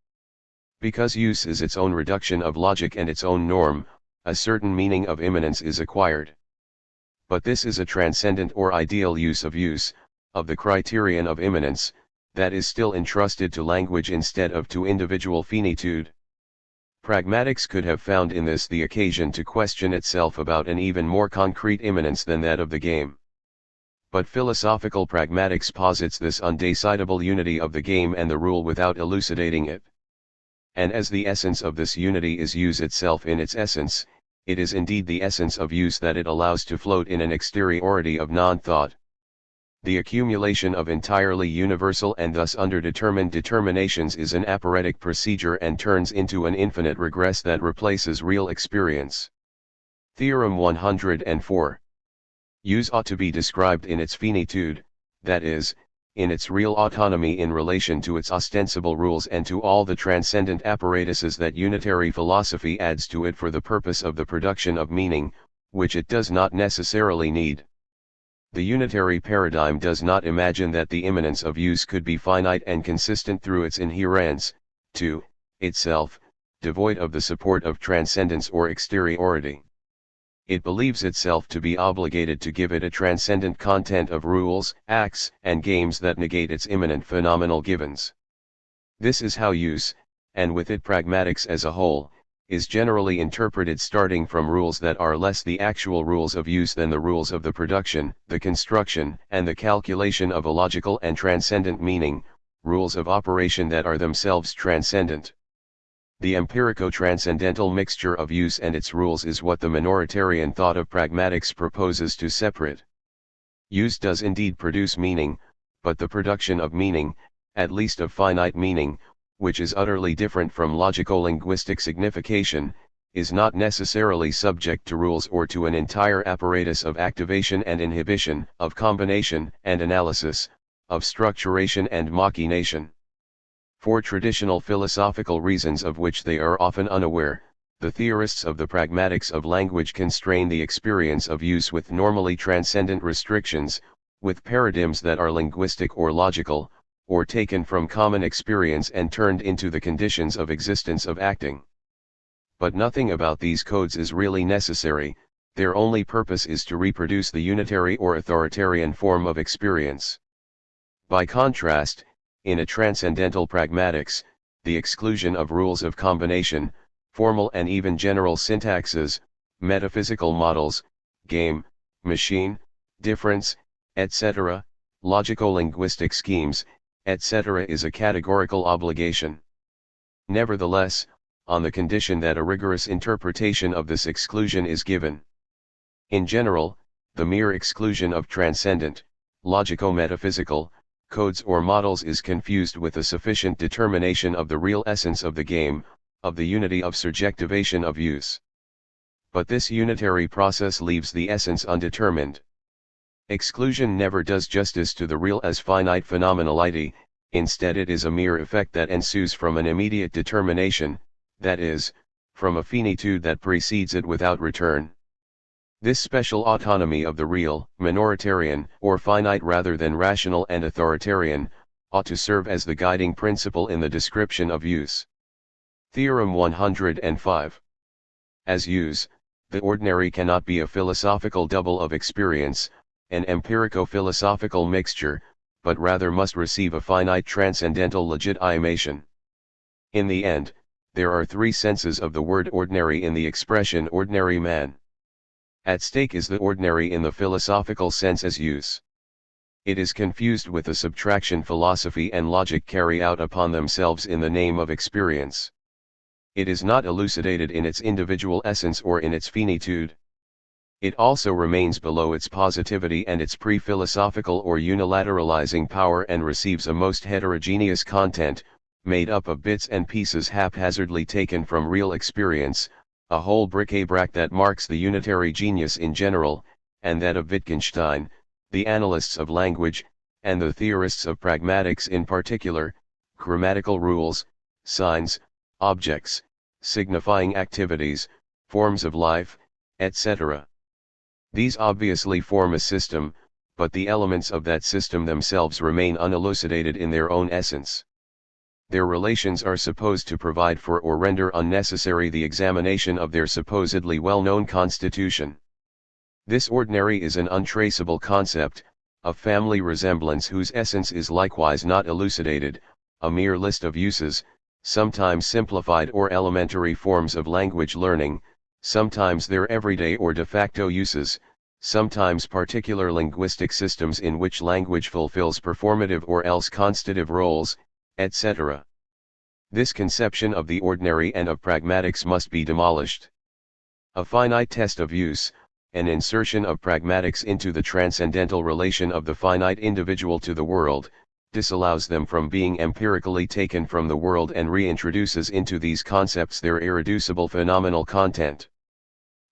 Speaker 1: Because use is its own reduction of logic and its own norm, a certain meaning of immanence is acquired. But this is a transcendent or ideal use, of the criterion of immanence, that is still entrusted to language instead of to individual finitude. Pragmatics could have found in this the occasion to question itself about an even more concrete immanence than that of the game. But philosophical pragmatics posits this undecidable unity of the game and the rule without elucidating it. And as the essence of this unity is use itself in its essence, it is indeed the essence of use that it allows to float in an exteriority of non-thought. The accumulation of entirely universal and thus underdetermined determinations is an aphoretic procedure and turns into an infinite regress that replaces real experience. Theorem 104. Use ought to be described in its finitude, that is, in its real autonomy in relation to its ostensible rules and to all the transcendent apparatuses that unitary philosophy adds to it for the purpose of the production of meaning, which it does not necessarily need. The unitary paradigm does not imagine that the immanence of use could be finite and consistent through its inherence, to itself, devoid of the support of transcendence or exteriority. It believes itself to be obligated to give it a transcendent content of rules, acts, and games that negate its immanent phenomenal givens. This is how use, and with it pragmatics as a whole, is generally interpreted starting from rules that are less the actual rules of use than the rules of the production, the construction, and the calculation of a logical and transcendent meaning, rules of operation that are themselves transcendent. The empirico-transcendental mixture of use and its rules is what the minoritarian thought of pragmatics proposes to separate. Use does indeed produce meaning, but the production of meaning, at least of finite meaning, which is utterly different from logico-linguistic signification, is not necessarily subject to rules or to an entire apparatus of activation and inhibition, of combination and analysis, of structuration and machination. For traditional philosophical reasons of which they are often unaware, the theorists of the pragmatics of language constrain the experience of use with normally transcendent restrictions, with paradigms that are linguistic or logical, or taken from common experience and turned into the conditions of existence of acting. But nothing about these codes is really necessary, their only purpose is to reproduce the unitary or authoritarian form of experience. By contrast, in a transcendental pragmatics, the exclusion of rules of combination, formal and even general syntaxes, metaphysical models, game, machine, difference, etc., logico-linguistic schemes, etc. is a categorical obligation. Nevertheless, on the condition that a rigorous interpretation of this exclusion is given. In general, the mere exclusion of transcendent, logico-metaphysical, codes or models is confused with a sufficient determination of the real essence of the game, of the unity of subjectivation of use. But this unitary process leaves the essence undetermined. Exclusion never does justice to the real as finite phenomenality, instead it is a mere effect that ensues from an immediate determination, that is, from a finitude that precedes it without return. This special autonomy of the real, minoritarian, or finite rather than rational and authoritarian, ought to serve as the guiding principle in the description of use. Theorem 105. As use, the ordinary cannot be a philosophical double of experience, an empirico-philosophical mixture, but rather must receive a finite transcendental legitimation. In the end, there are three senses of the word ordinary in the expression ordinary man. At stake is the ordinary in the philosophical sense as use. It is confused with the subtraction philosophy and logic carry out upon themselves in the name of experience. It is not elucidated in its individual essence or in its finitude. It also remains below its positivity and its pre-philosophical or unilateralizing power and receives a most heterogeneous content, made up of bits and pieces haphazardly taken from real experience, a whole bric-a-brac that marks the unitary genius in general, and that of Wittgenstein, the analysts of language, and the theorists of pragmatics in particular, grammatical rules, signs, objects, signifying activities, forms of life, etc. These obviously form a system, but the elements of that system themselves remain unelucidated in their own essence. Their relations are supposed to provide for or render unnecessary the examination of their supposedly well-known constitution. This ordinary is an untraceable concept, a family resemblance whose essence is likewise not elucidated, a mere list of uses, sometimes simplified or elementary forms of language learning, sometimes their everyday or de facto uses, sometimes particular linguistic systems in which language fulfills performative or else constitutive roles, etc. This conception of the ordinary and of pragmatics must be demolished. A finite test of use, an insertion of pragmatics into the transcendental relation of the finite individual to the world, disallows them from being empirically taken from the world and reintroduces into these concepts their irreducible phenomenal content.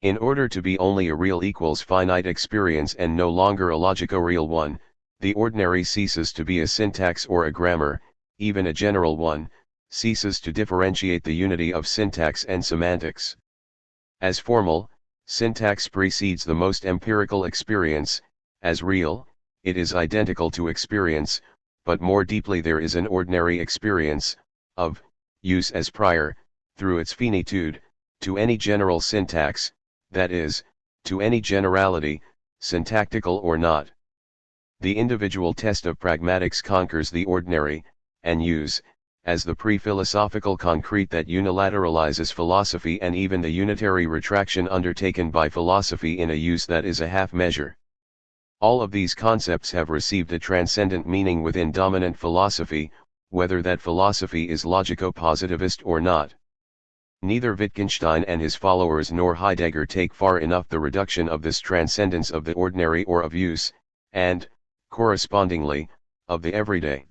Speaker 1: In order to be only a real equals finite experience and no longer a logico-real one, the ordinary ceases to be a syntax or a grammar, even a general one, ceases to differentiate the unity of syntax and semantics. As formal, syntax precedes the most empirical experience; as real, it is identical to experience, but more deeply there is an ordinary experience, of use as prior, through its finitude, to any general syntax, that is, to any generality, syntactical or not. The individual test of pragmatics conquers the ordinary, and use, as the pre-philosophical concrete that unilateralizes philosophy and even the unitary retraction undertaken by philosophy in a use that is a half measure. All of these concepts have received a transcendent meaning within dominant philosophy, whether that philosophy is logico-positivist or not. Neither Wittgenstein and his followers nor Heidegger take far enough the reduction of this transcendence of the ordinary or of use, and, correspondingly, of the everyday.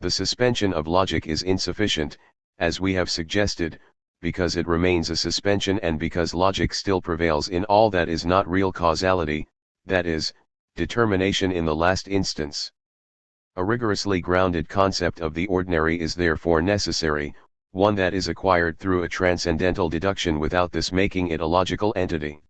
Speaker 1: The suspension of logic is insufficient, as we have suggested, because it remains a suspension and because logic still prevails in all that is not real causality, that is, determination in the last instance. A rigorously grounded concept of the ordinary is therefore necessary, one that is acquired through a transcendental deduction without this making it a logical entity.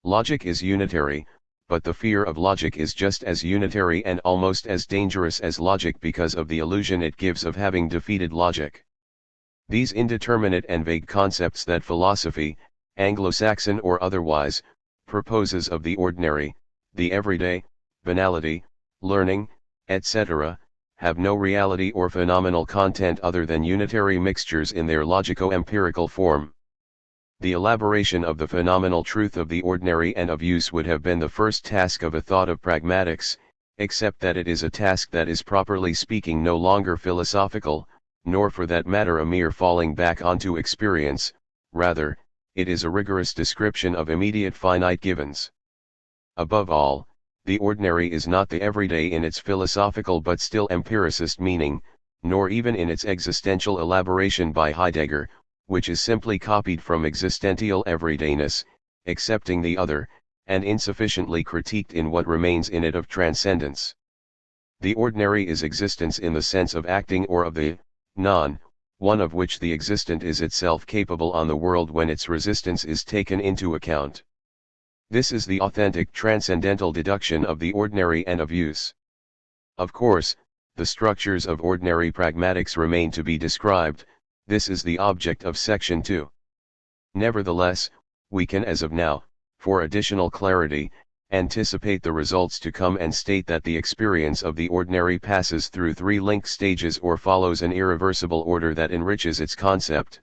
Speaker 1: Logic is unitary, but the fear of logic is just as unitary and almost as dangerous as logic because of the illusion it gives of having defeated logic. These indeterminate and vague concepts that philosophy, Anglo-Saxon or otherwise, proposes of the ordinary, the everyday, banality, learning, etc., have no reality or phenomenal content other than unitary mixtures in their logico-empirical form. The elaboration of the phenomenal truth of the ordinary and of use would have been the first task of a thought of pragmatics, except that it is a task that is properly speaking no longer philosophical, nor for that matter a mere falling back onto experience, rather, it is a rigorous description of immediate finite givens. Above all, the ordinary is not the everyday in its philosophical but still empiricist meaning, nor even in its existential elaboration by Heidegger, which is simply copied from existential everydayness, accepting the other, and insufficiently critiqued in what remains in it of transcendence. The ordinary is existence in the sense of acting or of the non, one of which the existent is itself capable on the world when its resistance is taken into account. This is the authentic transcendental deduction of the ordinary and of use. Of course, the structures of ordinary pragmatics remain to be described. This is the object of section 2. Nevertheless, we can as of now, for additional clarity, anticipate the results to come and state that the experience of the ordinary passes through 3 linked stages or follows an irreversible order that enriches its concept.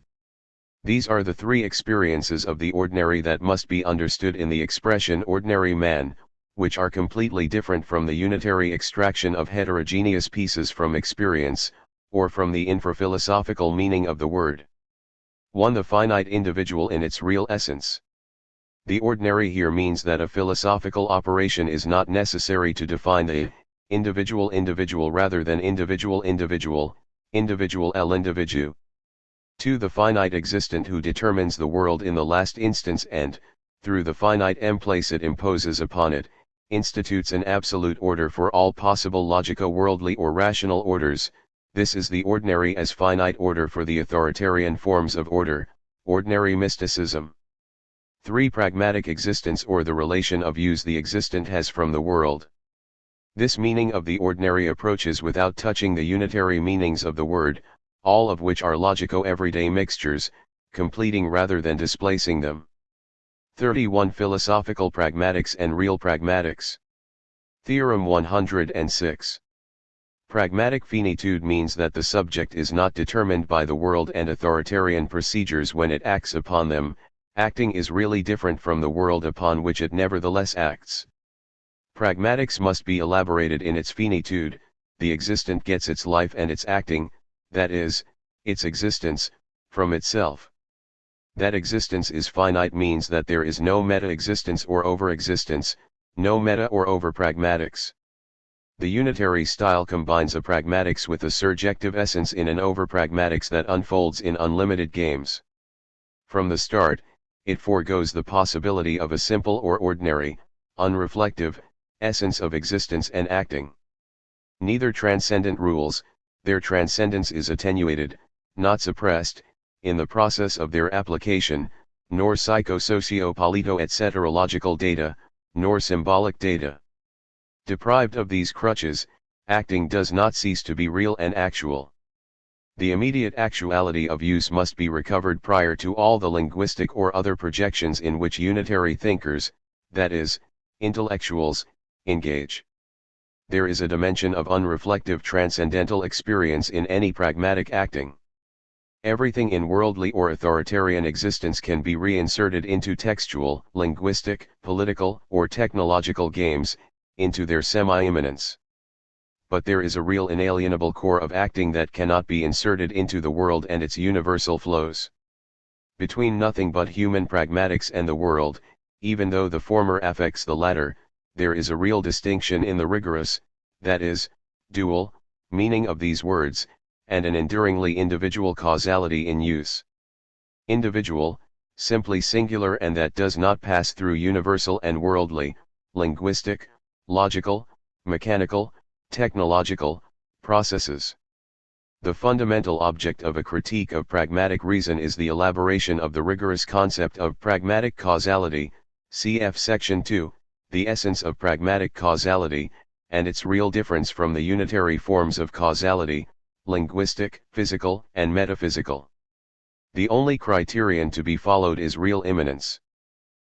Speaker 1: These are the 3 experiences of the ordinary that must be understood in the expression ordinary man, which are completely different from the unitary extraction of heterogeneous pieces from experience, or from the infra-philosophical meaning of the word. 1. The finite individual in its real essence. The ordinary here means that a philosophical operation is not necessary to define the individual rather than individual el individu. 2. The finite existent who determines the world in the last instance and, through the finite emplace it imposes upon it, institutes an absolute order for all possible logico-worldly or rational orders. This is the ordinary as finite order for the authoritarian forms of order, ordinary mysticism. 3. Pragmatic existence or the relation of use the existent has from the world. This meaning of the ordinary approaches without touching the unitary meanings of the word, all of which are logico-everyday mixtures, completing rather than displacing them. 31. Philosophical pragmatics and real pragmatics. Theorem 106. Pragmatic finitude means that the subject is not determined by the world and authoritarian procedures when it acts upon them. Acting is really different from the world upon which it nevertheless acts. Pragmatics must be elaborated in its finitude. The existent gets its life and its acting, that is, its existence, from itself. That existence is finite means that there is no meta-existence or over-existence, no meta or over-pragmatics. The unitary style combines a pragmatics with a surjective essence in an over-pragmatics that unfolds in unlimited games. From the start, it foregoes the possibility of a simple or ordinary, unreflective, essence of existence and acting. Neither transcendent rules, their transcendence is attenuated, not suppressed, in the process of their application, nor psycho-socio-polito etc. logical data, nor symbolic data. Deprived of these crutches, acting does not cease to be real and actual. The immediate actuality of use must be recovered prior to all the linguistic or other projections in which unitary thinkers, that is, intellectuals, engage. There is a dimension of unreflective transcendental experience in any pragmatic acting. Everything in worldly or authoritarian existence can be reinserted into textual, linguistic, political, or technological games, into their semi-immanence. But there is a real inalienable core of acting that cannot be inserted into the world and its universal flows. Between nothing but human pragmatics and the world, even though the former affects the latter, there is a real distinction in the rigorous, that is, dual, meaning of these words, and an enduringly individual causality in use. Individual, simply singular, and that does not pass through universal and worldly, linguistic, logical, mechanical, technological, processes. The fundamental object of a critique of pragmatic reason is the elaboration of the rigorous concept of pragmatic causality, cf. Section 2, the essence of pragmatic causality, and its real difference from the unitary forms of causality, linguistic, physical, and metaphysical. The only criterion to be followed is real immanence.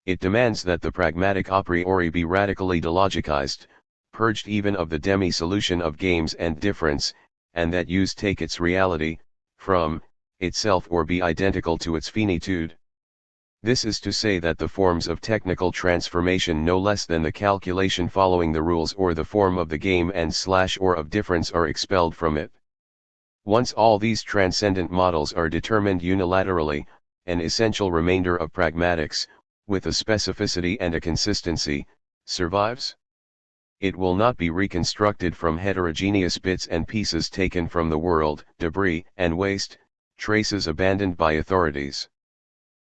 Speaker 1: It demands that the pragmatic a priori be radically delogicized, purged even of the demi-solution of games and difference, and that use take its reality, from, itself or be identical to its finitude. This is to say that the forms of technical transformation no less than the calculation following the rules or the form of the game and / or of difference are expelled from it. Once all these transcendent models are determined unilaterally, an essential remainder of pragmatics, with a specificity and a consistency, survives. It will not be reconstructed from heterogeneous bits and pieces taken from the world, debris and waste, traces abandoned by authorities.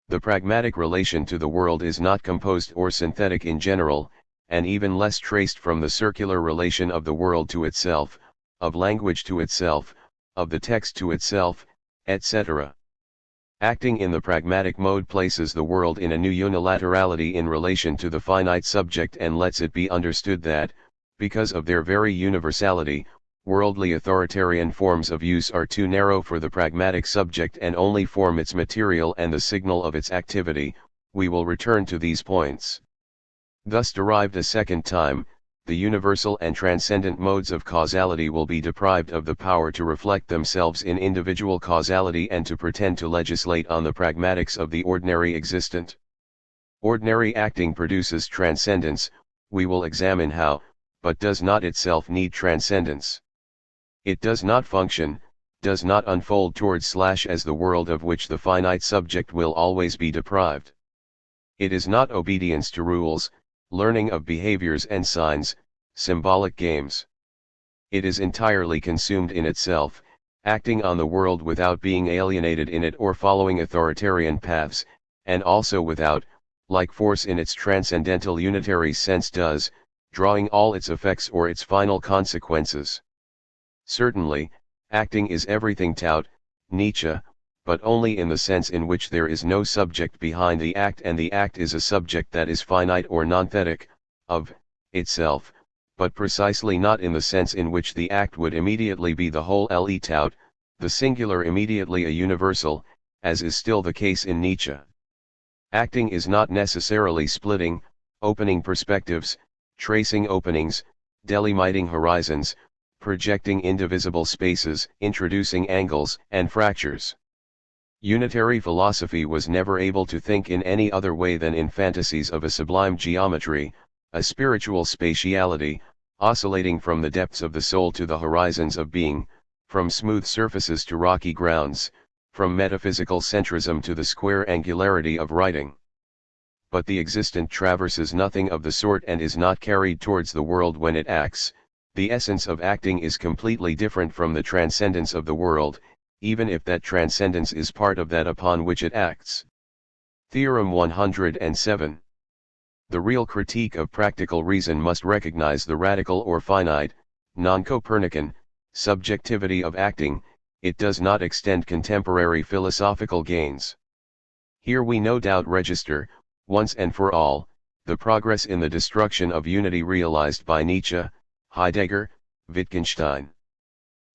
Speaker 1: The pragmatic relation to the world is not composed or synthetic in general, and even less traced from the circular relation of the world to itself, of language to itself, of the text to itself, etc. Acting in the pragmatic mode places the world in a new unilaterality in relation to the finite subject and lets it be understood that, because of their very universality, worldly authoritarian forms of use are too narrow for the pragmatic subject and only form its material and the signal of its activity. We will return to these points. Thus derived a second time, the universal and transcendent modes of causality will be deprived of the power to reflect themselves in individual causality and to pretend to legislate on the pragmatics of the ordinary existent. Ordinary acting produces transcendence, we will examine how, but does not itself need transcendence. It does not function, does not unfold towards / as the world of which the finite subject will always be deprived. It is not obedience to rules, learning of behaviors and signs, symbolic games. It is entirely consumed in itself, acting on the world without being alienated in it or following authoritarian paths, and also without, like force in its transcendental unitary sense does, drawing all its effects or its final consequences. Certainly, acting is everything tout, Nietzsche, but only in the sense in which there is no subject behind the act and the act is a subject that is finite or nonthetic, of itself, but precisely not in the sense in which the act would immediately be the whole le tout, the singular immediately a universal, as is still the case in Nietzsche. Acting is not necessarily splitting, opening perspectives, tracing openings, delimiting horizons, projecting indivisible spaces, introducing angles and fractures. Unitary philosophy was never able to think in any other way than in fantasies of a sublime geometry, a spiritual spatiality, oscillating from the depths of the soul to the horizons of being, from smooth surfaces to rocky grounds, from metaphysical centrism to the square angularity of writing. But the existent traverses nothing of the sort and is not carried towards the world when it acts. The essence of acting is completely different from the transcendence of the world, even if that transcendence is part of that upon which it acts. Theorem 107. The real critique of practical reason must recognize the radical or finite, non-Copernican, subjectivity of acting. It does not extend contemporary philosophical gains. Here we no doubt register, once and for all, the progress in the destruction of unity realized by Nietzsche, Heidegger, Wittgenstein.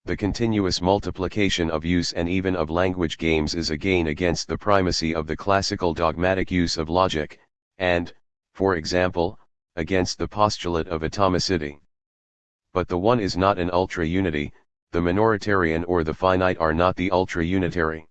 Speaker 1: The continuous multiplication of use and even of language games is a gain against the primacy of the classical dogmatic use of logic, and, for example, against the postulate of atomicity. But the one is not an ultra-unity, the minoritarian or the finite are not the ultra-unitary.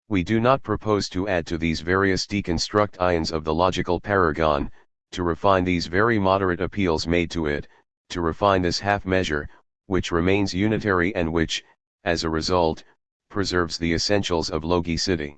Speaker 1: We do not propose to add to these various deconstruct ions of the logical paragon, to refine these very moderate appeals made to it, to refine this half measure, which remains unitary and which, as a result, preserves the essentials of logicity.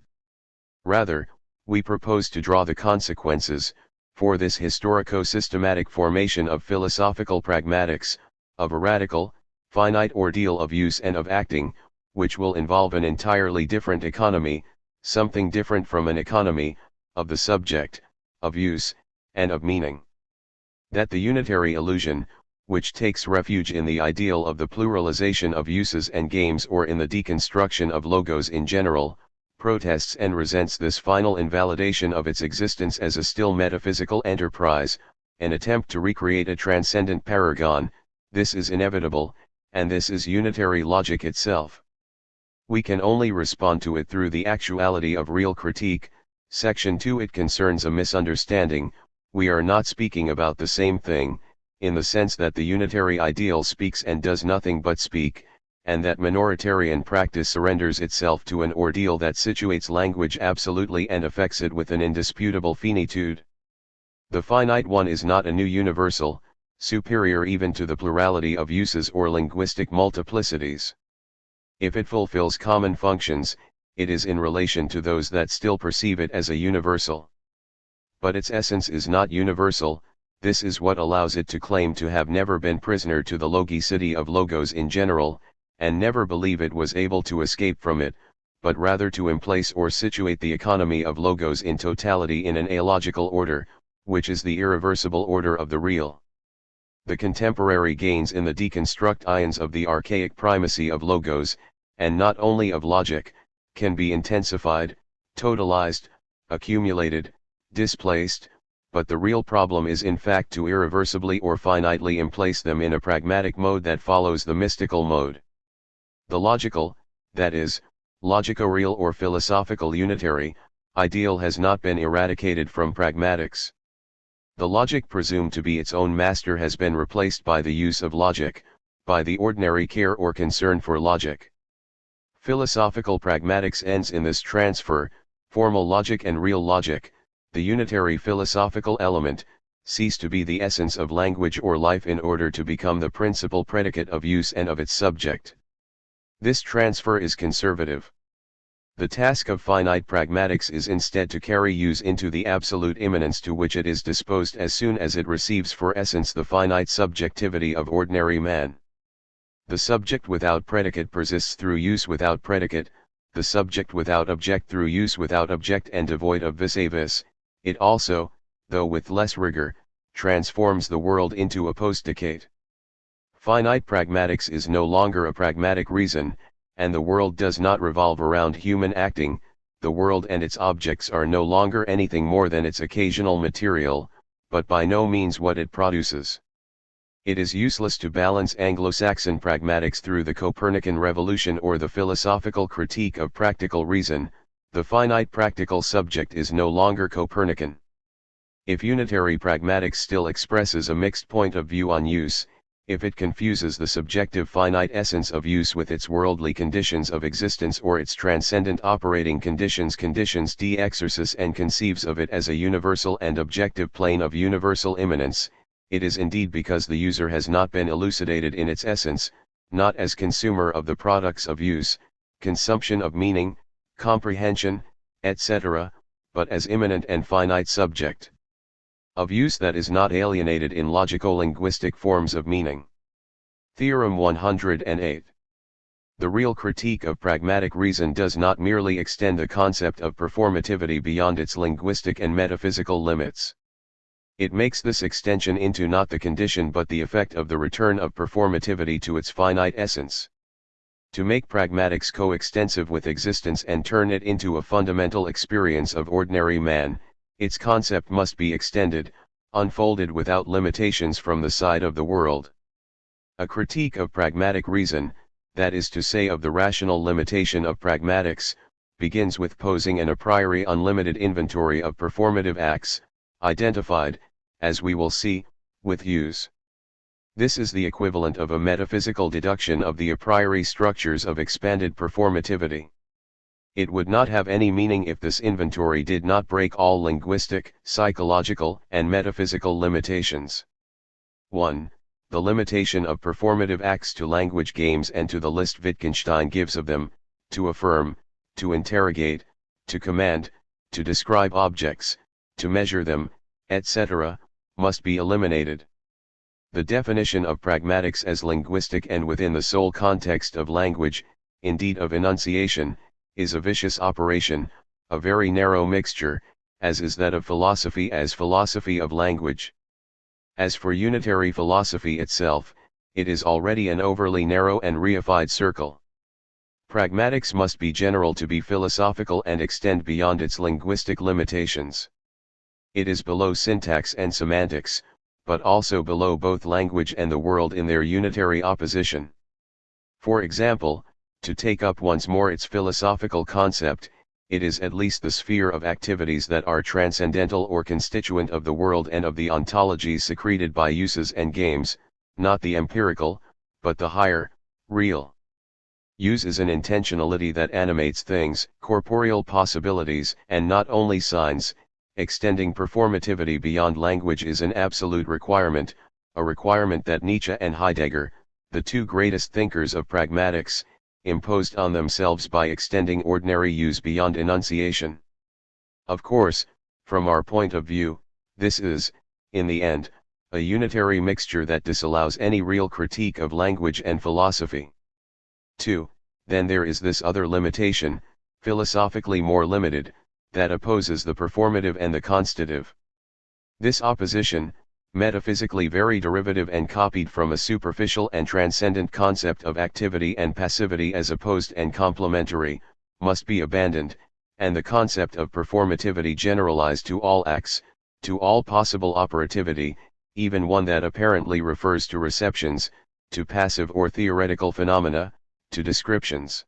Speaker 1: Rather, we propose to draw the consequences, for this historico-systematic formation of philosophical pragmatics, of a radical, finite ordeal of use and of acting, which will involve an entirely different economy, something different from an economy, of the subject, of use, and of meaning. That the unitary illusion, which takes refuge in the ideal of the pluralization of uses and games or in the deconstruction of logos in general, protests and resents this final invalidation of its existence as a still metaphysical enterprise, an attempt to recreate a transcendent paragon. This is inevitable, and this is unitary logic itself. We can only respond to it through the actuality of real critique. Section 2. It concerns a misunderstanding. We are not speaking about the same thing, in the sense that the unitary ideal speaks and does nothing but speak, and that minoritarian practice surrenders itself to an ordeal that situates language absolutely and affects it with an indisputable finitude. The finite one is not a new universal, superior even to the plurality of uses or linguistic multiplicities. If it fulfills common functions, it is in relation to those that still perceive it as a universal. But its essence is not universal. This is what allows it to claim to have never been prisoner to the logicity of logos in general, and never believe it was able to escape from it, but rather to emplace or situate the economy of logos in totality in an illogical order, which is the irreversible order of the real. The contemporary gains in the deconstruct ions of the archaic primacy of logos, and not only of logic, can be intensified, totalized, accumulated, displaced, but the real problem is in fact to irreversibly or finitely emplace them in a pragmatic mode that follows the mystical mode. The logical, that is, logico-real or philosophical unitary, ideal has not been eradicated from pragmatics. The logic presumed to be its own master has been replaced by the use of logic, by the ordinary care or concern for logic. Philosophical pragmatics ends in this transfer. Formal logic and real logic, the unitary philosophical element, cease to be the essence of language or life in order to become the principal predicate of use and of its subject. This transfer is conservative. The task of finite pragmatics is instead to carry use into the absolute immanence to which it is disposed as soon as it receives for essence the finite subjectivity of ordinary man. The subject without predicate persists through use without predicate, the subject without object through use without object and devoid of vis-a-vis. It also, though with less rigor, transforms the world into a postdicate. Finite pragmatics is no longer a pragmatic reason, and the world does not revolve around human acting. The world and its objects are no longer anything more than its occasional material, but by no means what it produces. It is useless to balance Anglo-Saxon pragmatics through the Copernican revolution or the philosophical critique of practical reason. The finite practical subject is no longer Copernican. If unitary pragmatics still expresses a mixed point of view on use, if it confuses the subjective finite essence of use with its worldly conditions of existence or its transcendent operating conditions de exercis and conceives of it as a universal and objective plane of universal immanence, it is indeed because the user has not been elucidated in its essence, not as consumer of the products of use, consumption of meaning, comprehension, etc., but as immanent and finite subject of use that is not alienated in logico-linguistic forms of meaning. Theorem 108. The real critique of pragmatic reason does not merely extend the concept of performativity beyond its linguistic and metaphysical limits. It makes this extension into not the condition but the effect of the return of performativity to its finite essence. To make pragmatics coextensive with existence and turn it into a fundamental experience of ordinary man, its concept must be extended, unfolded without limitations from the side of the world. A critique of pragmatic reason, that is to say of the rational limitation of pragmatics, begins with posing an a priori unlimited inventory of performative acts, identified, as we will see, with use. This is the equivalent of a metaphysical deduction of the a priori structures of expanded performativity. It would not have any meaning if this inventory did not break all linguistic, psychological, and metaphysical limitations. 1. The limitation of performative acts to language games and to the list Wittgenstein gives of them, to affirm, to interrogate, to command, to describe objects, to measure them, etc., must be eliminated. The definition of pragmatics as linguistic and within the sole context of language, indeed of enunciation, is a vicious operation, a very narrow mixture, as is that of philosophy as philosophy of language. As for unitary philosophy itself, it is already an overly narrow and reified circle. Pragmatics must be general to be philosophical and extend beyond its linguistic limitations. It is below syntax and semantics, but also below both language and the world in their unitary opposition. For example, to take up once more its philosophical concept, it is at least the sphere of activities that are transcendental or constituent of the world and of the ontologies secreted by uses and games, not the empirical, but the higher, real. Use is an intentionality that animates things, corporeal possibilities, and not only signs. Extending performativity beyond language is an absolute requirement, a requirement that Nietzsche and Heidegger, the two greatest thinkers of pragmatics, imposed on themselves by extending ordinary use beyond enunciation. Of course, from our point of view, this is, in the end, a unitary mixture that disallows any real critique of language and philosophy. 2. Then there is this other limitation, philosophically more limited, that opposes the performative and the constitutive. This opposition, metaphysically very derivative and copied from a superficial and transcendent concept of activity and passivity as opposed and complementary, must be abandoned, and the concept of performativity generalized to all acts, to all possible operativity, even one that apparently refers to receptions, to passive or theoretical phenomena, to descriptions.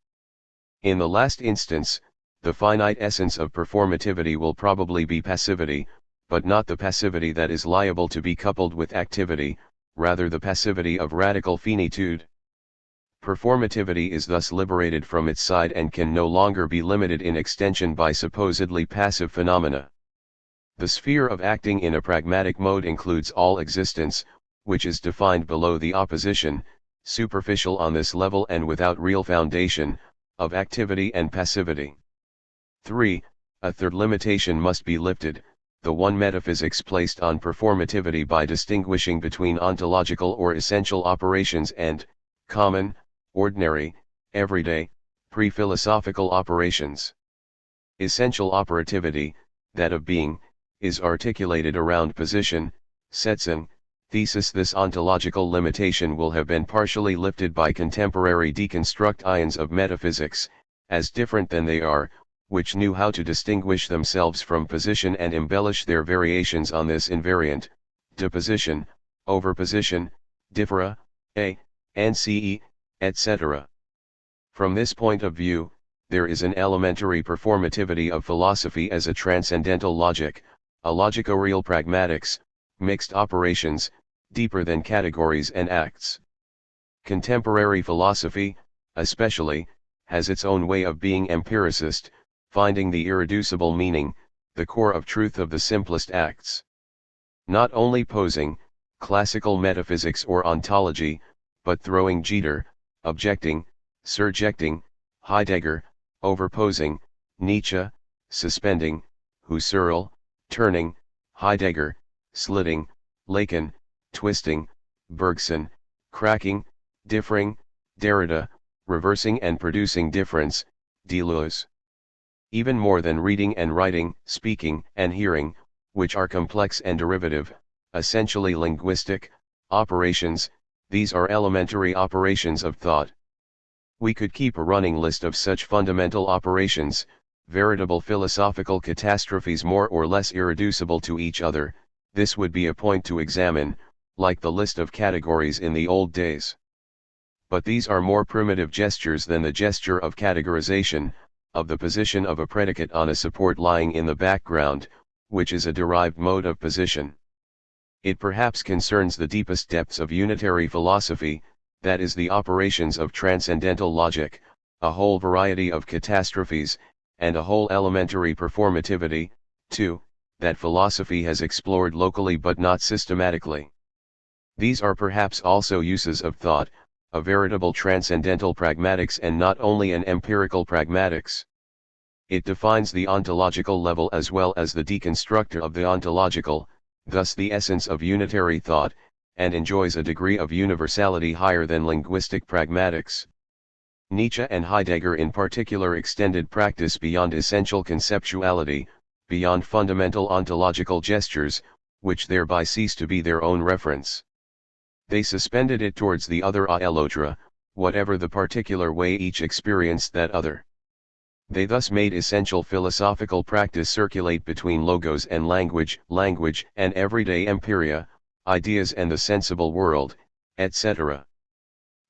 Speaker 1: In the last instance, the finite essence of performativity will probably be passivity, but not the passivity that is liable to be coupled with activity, rather the passivity of radical finitude. Performativity is thus liberated from its side and can no longer be limited in extension by supposedly passive phenomena. The sphere of acting in a pragmatic mode includes all existence, which is defined below the opposition, superficial on this level and without real foundation, of activity and passivity. 3. A third limitation must be lifted, the one metaphysics placed on performativity by distinguishing between ontological or essential operations and common, ordinary, everyday, pre-philosophical operations. Essential operativity, that of being, is articulated around position, Setzen, thesis. This ontological limitation will have been partially lifted by contemporary deconstructions of metaphysics, as different than they are, which knew how to distinguish themselves from position and embellish their variations on this invariant, deposition, overposition, differa, nce, etc. From this point of view, there is an elementary performativity of philosophy as a transcendental logic, a logico-real pragmatics, mixed operations, deeper than categories and acts. Contemporary philosophy, especially, has its own way of being empiricist, finding the irreducible meaning, the core of truth of the simplest acts. Not only posing, classical metaphysics or ontology, but throwing Jeter, objecting, surjecting, Heidegger, overposing, Nietzsche, suspending, Husserl, turning, Heidegger, slitting, Lacan, twisting, Bergson, cracking, differing, Derrida, reversing and producing difference, Deleuze. Even more than reading and writing, speaking and hearing, which are complex and derivative, essentially linguistic, operations, these are elementary operations of thought. We could keep a running list of such fundamental operations, veritable philosophical catastrophes more or less irreducible to each other. This would be a point to examine, like the list of categories in the old days. But these are more primitive gestures than the gesture of categorization, of the position of a predicate on a support lying in the background, which is a derived mode of position. It perhaps concerns the deepest depths of unitary philosophy, that is the operations of transcendental logic, a whole variety of catastrophes, and a whole elementary performativity, too, that philosophy has explored locally but not systematically. These are perhaps also uses of thought, a veritable transcendental pragmatics and not only an empirical pragmatics. It defines the ontological level as well as the deconstructor of the ontological, thus the essence of unitary thought, and enjoys a degree of universality higher than linguistic pragmatics. Nietzsche and Heidegger in particular extended practice beyond essential conceptuality, beyond fundamental ontological gestures, which thereby cease to be their own reference. They suspended it towards the other à l'autre, whatever the particular way each experienced that other. They thus made essential philosophical practice circulate between logos and language and everyday empiria, ideas and the sensible world, etc.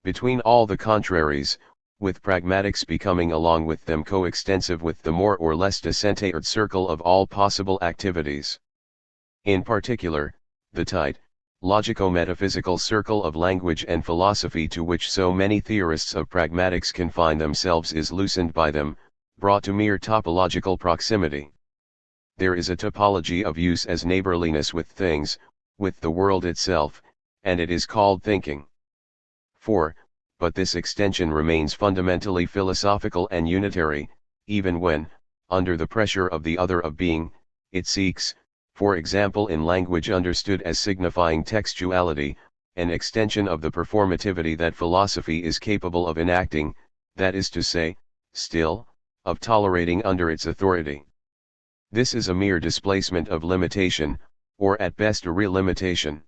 Speaker 1: Between all the contraries, with pragmatics becoming along with them coextensive with the more or less decentered circle of all possible activities. In particular, the tight, logico-metaphysical circle of language and philosophy to which so many theorists of pragmatics confine themselves is loosened by them, brought to mere topological proximity. There is a topology of use as neighborliness with things, with the world itself, and it is called thinking. 4. But this extension remains fundamentally philosophical and unitary, even when, under the pressure of the other of being, it seeks, for example in language understood as signifying textuality, an extension of the performativity that philosophy is capable of enacting, that is to say, still, of tolerating under its authority. This is a mere displacement of limitation, or at best a relimitation.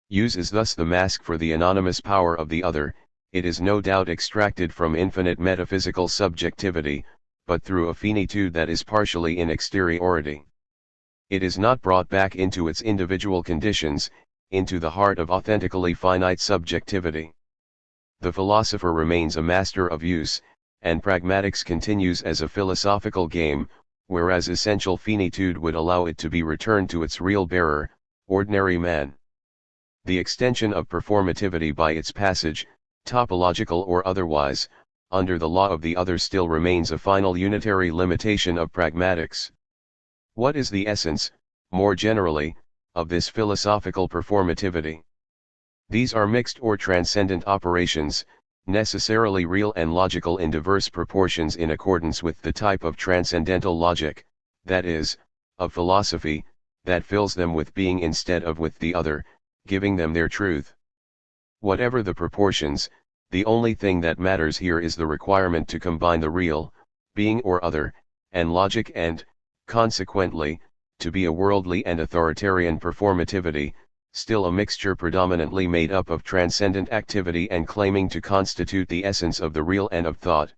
Speaker 1: Use is thus the mask for the anonymous power of the other. It is no doubt extracted from infinite metaphysical subjectivity, but through a finitude that is partially in exteriority. It is not brought back into its individual conditions, into the heart of authentically finite subjectivity. The philosopher remains a master of use, and pragmatics continues as a philosophical game, whereas essential finitude would allow it to be returned to its real bearer, ordinary man. The extension of performativity by its passage, topological or otherwise, under the law of the other still remains a final unitary limitation of pragmatics. What is the essence, more generally, of this philosophical performativity? These are mixed or transcendent operations, necessarily real and logical in diverse proportions in accordance with the type of transcendental logic, that is, of philosophy, that fills them with being instead of with the other, giving them their truth. Whatever the proportions, the only thing that matters here is the requirement to combine the real, being or other, and logic and, consequently, to be a worldly and authoritarian performativity, still a mixture predominantly made up of transcendent activity and claiming to constitute the essence of the real and of thought.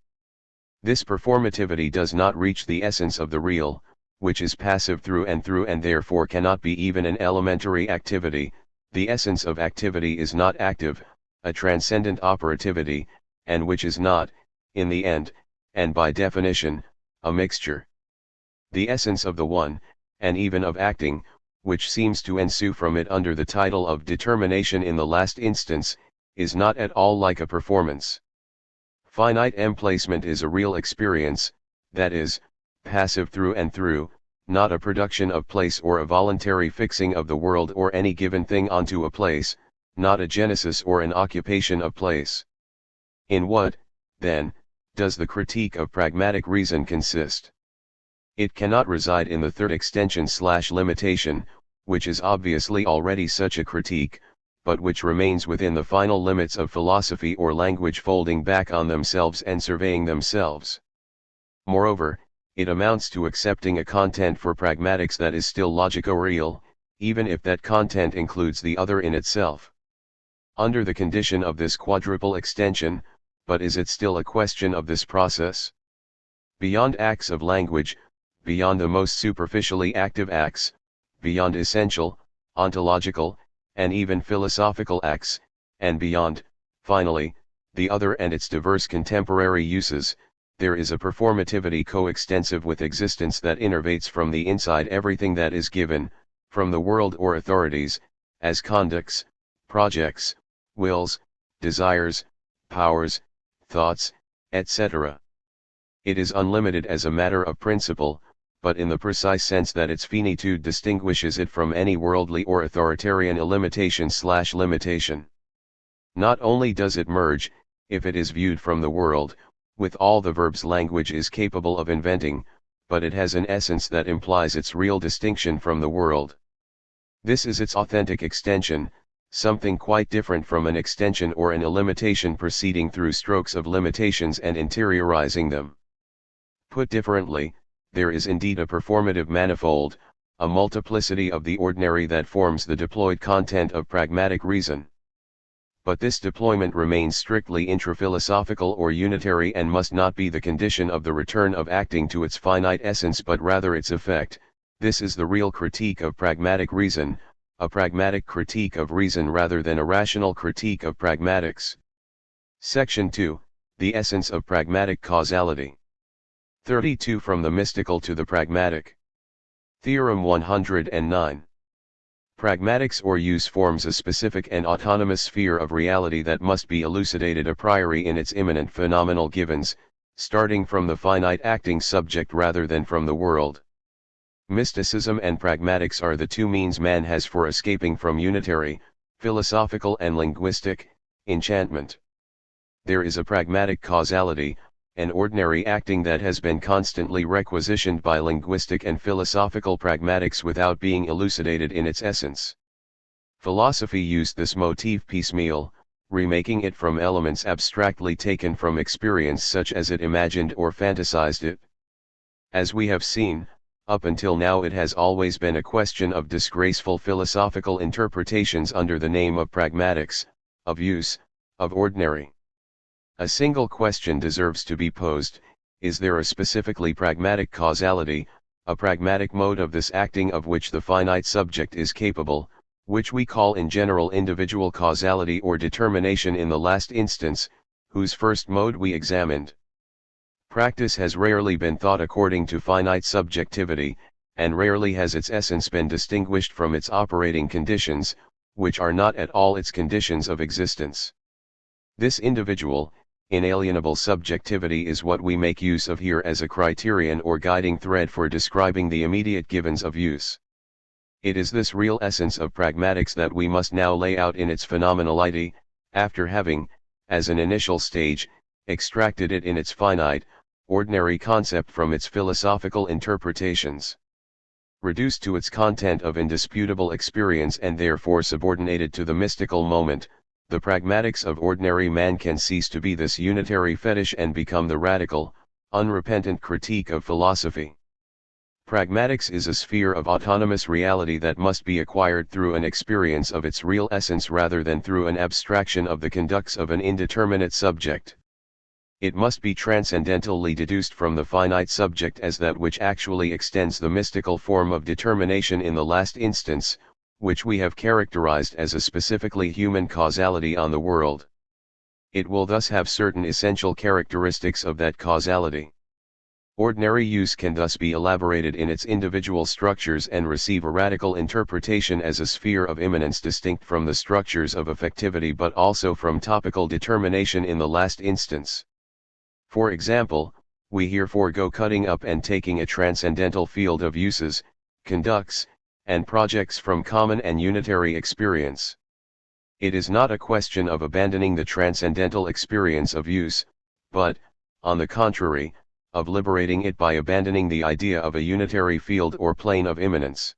Speaker 1: This performativity does not reach the essence of the real, which is passive through and therefore cannot be even an elementary activity. The essence of activity is not active, a transcendent operativity, and which is not, in the end, and by definition, a mixture. The essence of the one, and even of acting, which seems to ensue from it under the title of determination in the last instance, is not at all like a performance. Finite emplacement is a real experience, that is, passive through and through, not a production of place or a voluntary fixing of the world or any given thing onto a place, not a genesis or an occupation of place. In what, then, does the critique of pragmatic reason consist? It cannot reside in the third extension/limitation, which is obviously already such a critique, but which remains within the final limits of philosophy or language, folding back on themselves and surveying themselves. Moreover, it amounts to accepting a content for pragmatics that is still logico-real, even if that content includes the other in itself. Under the condition of this quadruple extension, but is it still a question of this process? Beyond acts of language, beyond the most superficially active acts, beyond essential, ontological, and even philosophical acts, and beyond, finally, the other and its diverse contemporary uses, there is a performativity coextensive with existence that innervates from the inside everything that is given, from the world or authorities, as conducts, projects, wills, desires, powers, thoughts, etc. It is unlimited as a matter of principle, but in the precise sense that its finitude distinguishes it from any worldly or authoritarian illimitation/limitation. Not only does it merge, if it is viewed from the world, with all the verbs language is capable of inventing, but it has an essence that implies its real distinction from the world. This is its authentic extension, something quite different from an extension or an illimitation proceeding through strokes of limitations and interiorizing them. Put differently, there is indeed a performative manifold, a multiplicity of the ordinary that forms the deployed content of pragmatic reason. But this deployment remains strictly intraphilosophical or unitary and must not be the condition of the return of acting to its finite essence but rather its effect. This is the real critique of pragmatic reason, a pragmatic critique of reason rather than a rational critique of pragmatics. Section 2, The Essence of Pragmatic Causality. 32 From the Mystical to the Pragmatic. Theorem 109. Pragmatics or use forms a specific and autonomous sphere of reality that must be elucidated a priori in its immanent phenomenal givens, starting from the finite acting subject rather than from the world. Mysticism and pragmatics are the two means man has for escaping from unitary, philosophical and linguistic, enchantment. There is a pragmatic causality, an ordinary acting that has been constantly requisitioned by linguistic and philosophical pragmatics without being elucidated in its essence. Philosophy used this motif piecemeal, remaking it from elements abstractly taken from experience such as it imagined or fantasized it. As we have seen, up until now it has always been a question of disgraceful philosophical interpretations under the name of pragmatics, of use, of ordinary. A single question deserves to be posed: is there a specifically pragmatic causality, a pragmatic mode of this acting of which the finite subject is capable, which we call in general individual causality or determination in the last instance, whose first mode we examined? Practice has rarely been thought according to finite subjectivity, and rarely has its essence been distinguished from its operating conditions, which are not at all its conditions of existence. This individual, inalienable subjectivity is what we make use of here as a criterion or guiding thread for describing the immediate givens of use. It is this real essence of pragmatics that we must now lay out in its phenomenality, after having, as an initial stage, extracted it in its finite, ordinary concept from its philosophical interpretations. Reduced to its content of indisputable experience and therefore subordinated to the mystical moment, the pragmatics of ordinary man can cease to be this unitary fetish and become the radical, unrepentant critique of philosophy. Pragmatics is a sphere of autonomous reality that must be acquired through an experience of its real essence rather than through an abstraction of the conducts of an indeterminate subject. It must be transcendentally deduced from the finite subject as that which actually extends the mystical form of determination in the last instance, which we have characterized as a specifically human causality on the world. It will thus have certain essential characteristics of that causality. Ordinary use can thus be elaborated in its individual structures and receive a radical interpretation as a sphere of immanence distinct from the structures of affectivity but also from topical determination in the last instance. For example, we here forego cutting up and taking a transcendental field of uses, conducts, and projects from common and unitary experience. It is not a question of abandoning the transcendental experience of use, but, on the contrary, of liberating it by abandoning the idea of a unitary field or plane of immanence.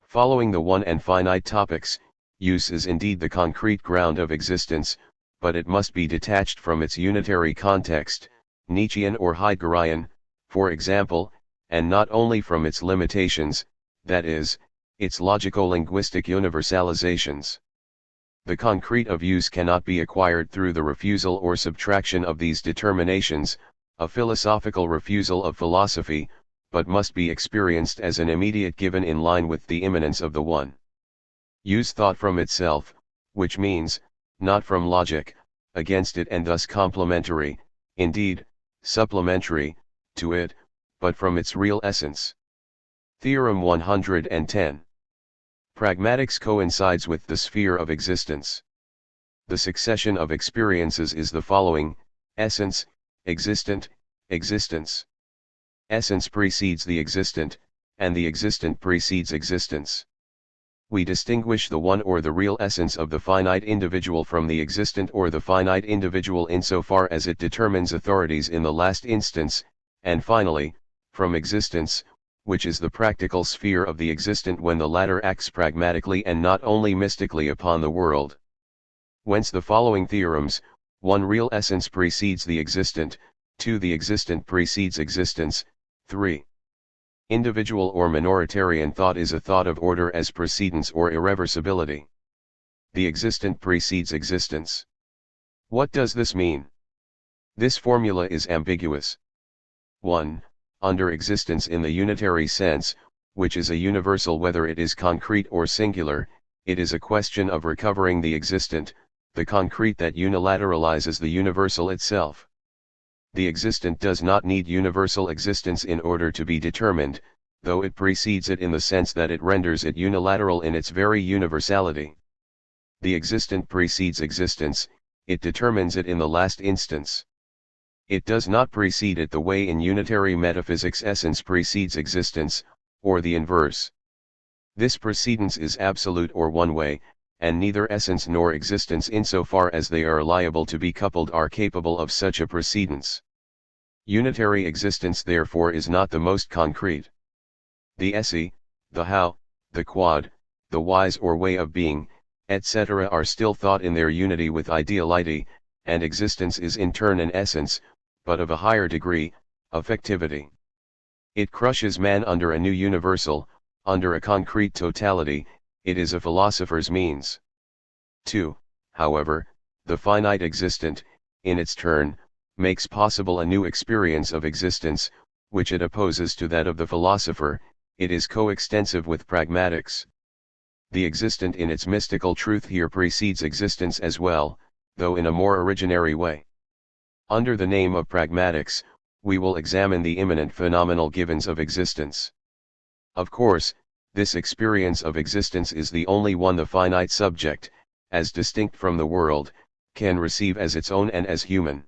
Speaker 1: Following the one and finite topics, use is indeed the concrete ground of existence, but it must be detached from its unitary context, Nietzschean or Heideggerian, for example, and not only from its limitations, that is, its logico-linguistic universalizations. The concrete of use cannot be acquired through the refusal or subtraction of these determinations, a philosophical refusal of philosophy, but must be experienced as an immediate given in line with the immanence of the one. Use thought from itself, which means, not from logic, against it and thus complementary, indeed, supplementary, to it, but from its real essence. Theorem 110. Pragmatics coincides with the sphere of existence. The succession of experiences is the following: essence, existent, existence. Essence precedes the existent, and the existent precedes existence. We distinguish the one or the real essence of the finite individual from the existent or the finite individual insofar as it determines authorities in the last instance, and finally, from existence, which is the practical sphere of the existent when the latter acts pragmatically and not only mystically upon the world. Whence the following theorems: 1. Real essence precedes the existent, 2. The existent precedes existence, 3. Individual or minoritarian thought is a thought of order as precedence or irreversibility. The existent precedes existence. What does this mean? This formula is ambiguous. 1. Under existence in the unitary sense, which is a universal whether it is concrete or singular, it is a question of recovering the existent, the concrete that unilateralizes the universal itself. The existent does not need universal existence in order to be determined, though it precedes it in the sense that it renders it unilateral in its very universality. The existent precedes existence, it determines it in the last instance. It does not precede it the way in unitary metaphysics essence precedes existence, or the inverse. This precedence is absolute or one-way, and neither essence nor existence insofar as they are liable to be coupled are capable of such a precedence. Unitary existence therefore is not the most concrete. The esse, the how, the quod, the whys or way of being, etc. are still thought in their unity with ideality, and existence is in turn an essence, but of a higher degree, affectivity. It crushes man under a new universal, under a concrete totality, it is a philosopher's means. 2. However, the finite existent, in its turn, makes possible a new experience of existence, which it opposes to that of the philosopher. It is coextensive with pragmatics. The existent in its mystical truth here precedes existence as well, though in a more originary way. Under the name of pragmatics, we will examine the immanent phenomenal givens of existence. Of course, this experience of existence is the only one the finite subject, as distinct from the world, can receive as its own and as human.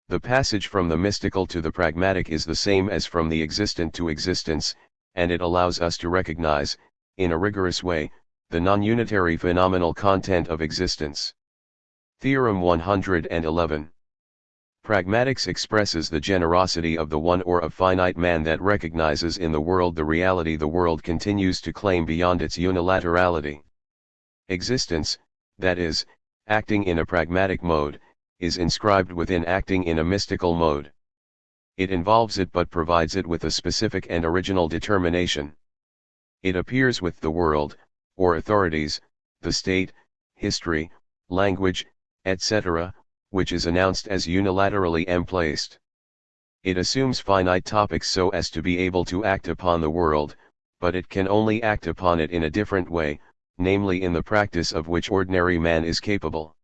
Speaker 1: The passage from the mystical to the pragmatic is the same as from the existent to existence, and it allows us to recognize, in a rigorous way, the non-unitary phenomenal content of existence. Theorem 111. Pragmatics expresses the generosity of the one or of finite man that recognizes in the world the reality the world continues to claim beyond its unilaterality. Existence, that is, acting in a pragmatic mode, is inscribed within acting in a mystical mode. It involves it but provides it with a specific and original determination. It appears with the world, or authorities, the state, history, language, etc., which is announced as unilaterally emplaced. It assumes finite topics so as to be able to act upon the world, but it can only act upon it in a different way, namely in the practice of which ordinary man is capable.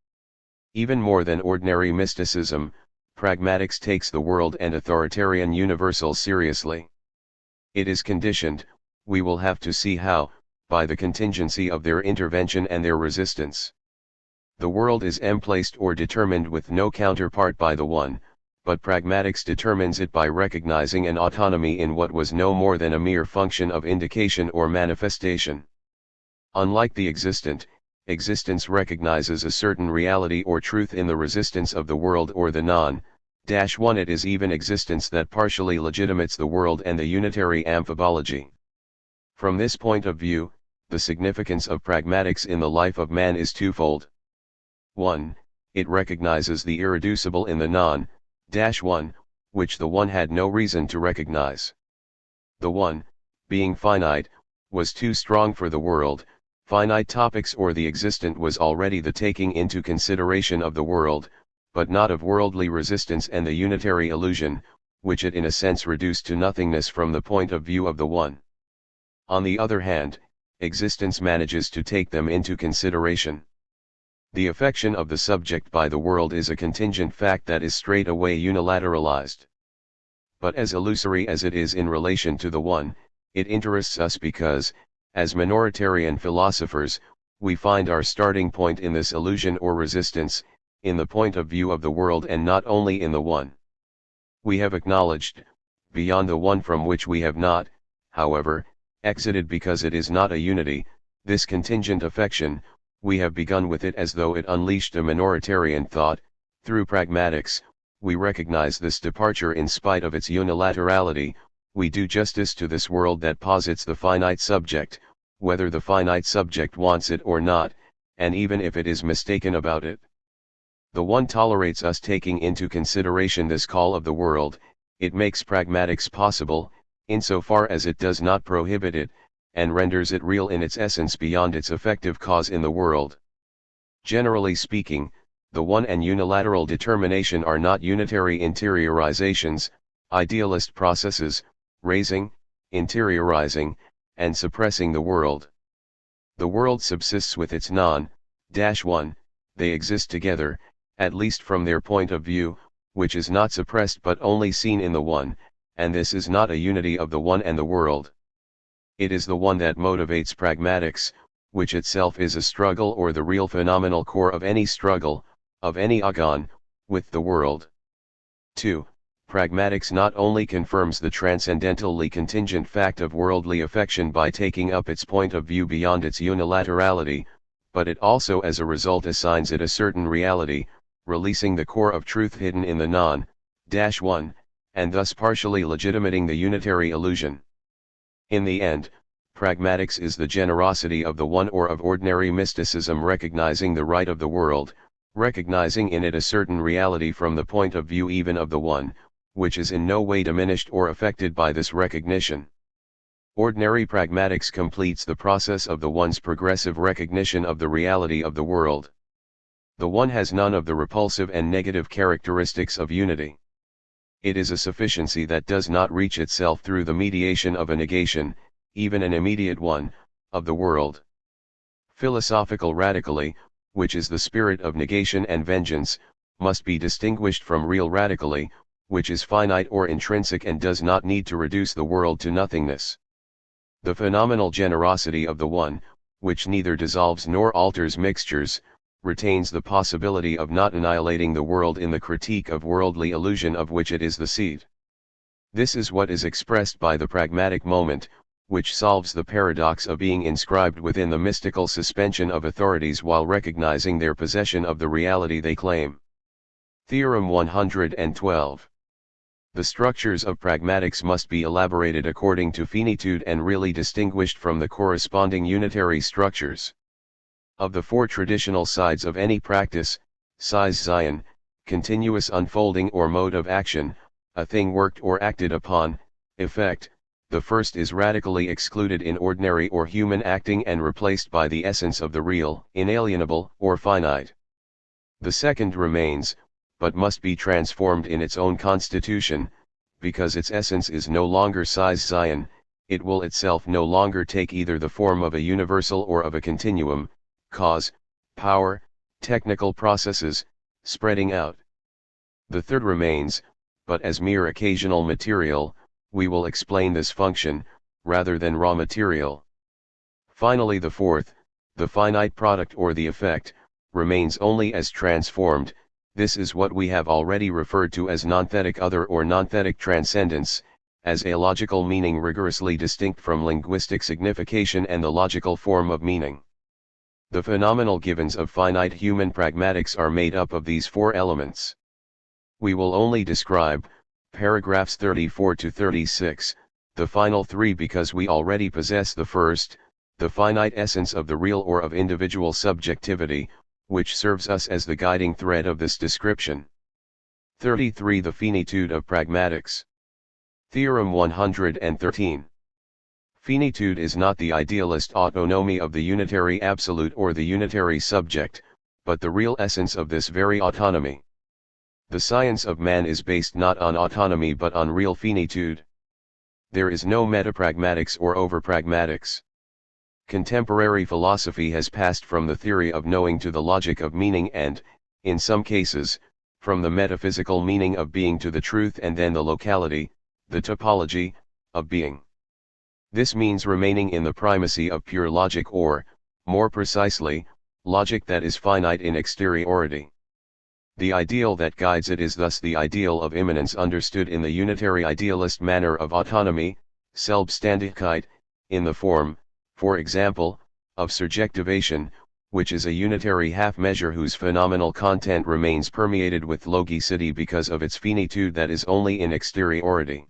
Speaker 1: Even more than ordinary mysticism, pragmatics takes the world and authoritarian universal seriously. It is conditioned, we will have to see how, by the contingency of their intervention and their resistance. The world is emplaced or determined with no counterpart by the one, but pragmatics determines it by recognizing an autonomy in what was no more than a mere function of indication or manifestation. Unlike the existent, existence recognizes a certain reality or truth in the resistance of the world or the non, 1 It is even existence that partially legitimates the world and the unitary amphibology. From this point of view, the significance of pragmatics in the life of man is twofold. 1. It recognizes the irreducible in the non-1, which the one had no reason to recognize. The one, being finite, was too strong for the world. Finite topics or the existent was already the taking into consideration of the world, but not of worldly resistance and the unitary illusion, which it in a sense reduced to nothingness from the point of view of the one. On the other hand, existence manages to take them into consideration. The affection of the subject by the world is a contingent fact that is straight away unilateralized. But as illusory as it is in relation to the one, it interests us because, as minoritarian philosophers, we find our starting point in this illusion or resistance, in the point of view of the world and not only in the one. We have acknowledged, beyond the one from which we have not, however, exited because it is not a unity, this contingent affection. We have begun with it as though it unleashed a minoritarian thought. Through pragmatics, we recognize this departure in spite of its unilaterality. We do justice to this world that posits the finite subject, whether the finite subject wants it or not, and even if it is mistaken about it. The one tolerates us taking into consideration this call of the world. It makes pragmatics possible, insofar as it does not prohibit it, and renders it real in its essence beyond its effective cause in the world. Generally speaking, the one and unilateral determination are not unitary interiorizations, idealist processes, raising, interiorizing, and suppressing the world. The world subsists with its non-1, they exist together, at least from their point of view, which is not suppressed but only seen in the one, and this is not a unity of the one and the world. It is the one that motivates pragmatics, which itself is a struggle or the real phenomenal core of any struggle, of any agon, with the world. 2. Pragmatics not only confirms the transcendentally contingent fact of worldly affection by taking up its point of view beyond its unilaterality, but it also as a result assigns it a certain reality, releasing the core of truth hidden in the non-1, and thus partially legitimating the unitary illusion. In the end, pragmatics is the generosity of the one or of ordinary mysticism recognizing the right of the world, recognizing in it a certain reality from the point of view even of the one, which is in no way diminished or affected by this recognition. Ordinary pragmatics completes the process of the one's progressive recognition of the reality of the world. The one has none of the repulsive and negative characteristics of unity. It is a sufficiency that does not reach itself through the mediation of a negation, even an immediate one, of the world. Philosophical radically, which is the spirit of negation and vengeance, must be distinguished from real radically, which is finite or intrinsic and does not need to reduce the world to nothingness. The phenomenal generosity of the one, which neither dissolves nor alters mixtures, retains the possibility of not annihilating the world in the critique of worldly illusion of which it is the seed. This is what is expressed by the pragmatic moment, which solves the paradox of being inscribed within the mystical suspension of authorities while recognizing their possession of the reality they claim. Theorem 112. The structures of pragmatics must be elaborated according to finitude and really distinguished from the corresponding unitary structures. Of the four traditional sides of any practice, Zion, continuous unfolding or mode of action, a thing worked or acted upon, effect, the first is radically excluded in ordinary or human acting and replaced by the essence of the real, inalienable, or finite. The second remains, but must be transformed in its own constitution, because its essence is no longer Zion, it will itself no longer take either the form of a universal or of a continuum, cause, power, technical processes, spreading out. The third remains, but as mere occasional material, we will explain this function, rather than raw material. Finally the fourth, the finite product or the effect, remains only as transformed. This is what we have already referred to as nonthetic other or nonthetic transcendence, as a logical meaning rigorously distinct from linguistic signification and the logical form of meaning. The phenomenal givens of finite human pragmatics are made up of these four elements. We will only describe, paragraphs 34 to 36, the final three because we already possess the first, the finite essence of the real or of individual subjectivity, which serves us as the guiding thread of this description. 33. The finitude of pragmatics. Theorem 113. Finitude is not the idealist autonomy of the unitary absolute or the unitary subject, but the real essence of this very autonomy. The science of man is based not on autonomy but on real finitude. There is no metapragmatics or overpragmatics. Contemporary philosophy has passed from the theory of knowing to the logic of meaning and, in some cases, from the metaphysical meaning of being to the truth and then the locality, the topology, of being. This means remaining in the primacy of pure logic or, more precisely, logic that is finite in exteriority. The ideal that guides it is thus the ideal of immanence understood in the unitary idealist manner of autonomy, Selbstständigkeit, in the form, for example, of surjectivation, which is a unitary half-measure whose phenomenal content remains permeated with logicity because of its finitude that is only in exteriority.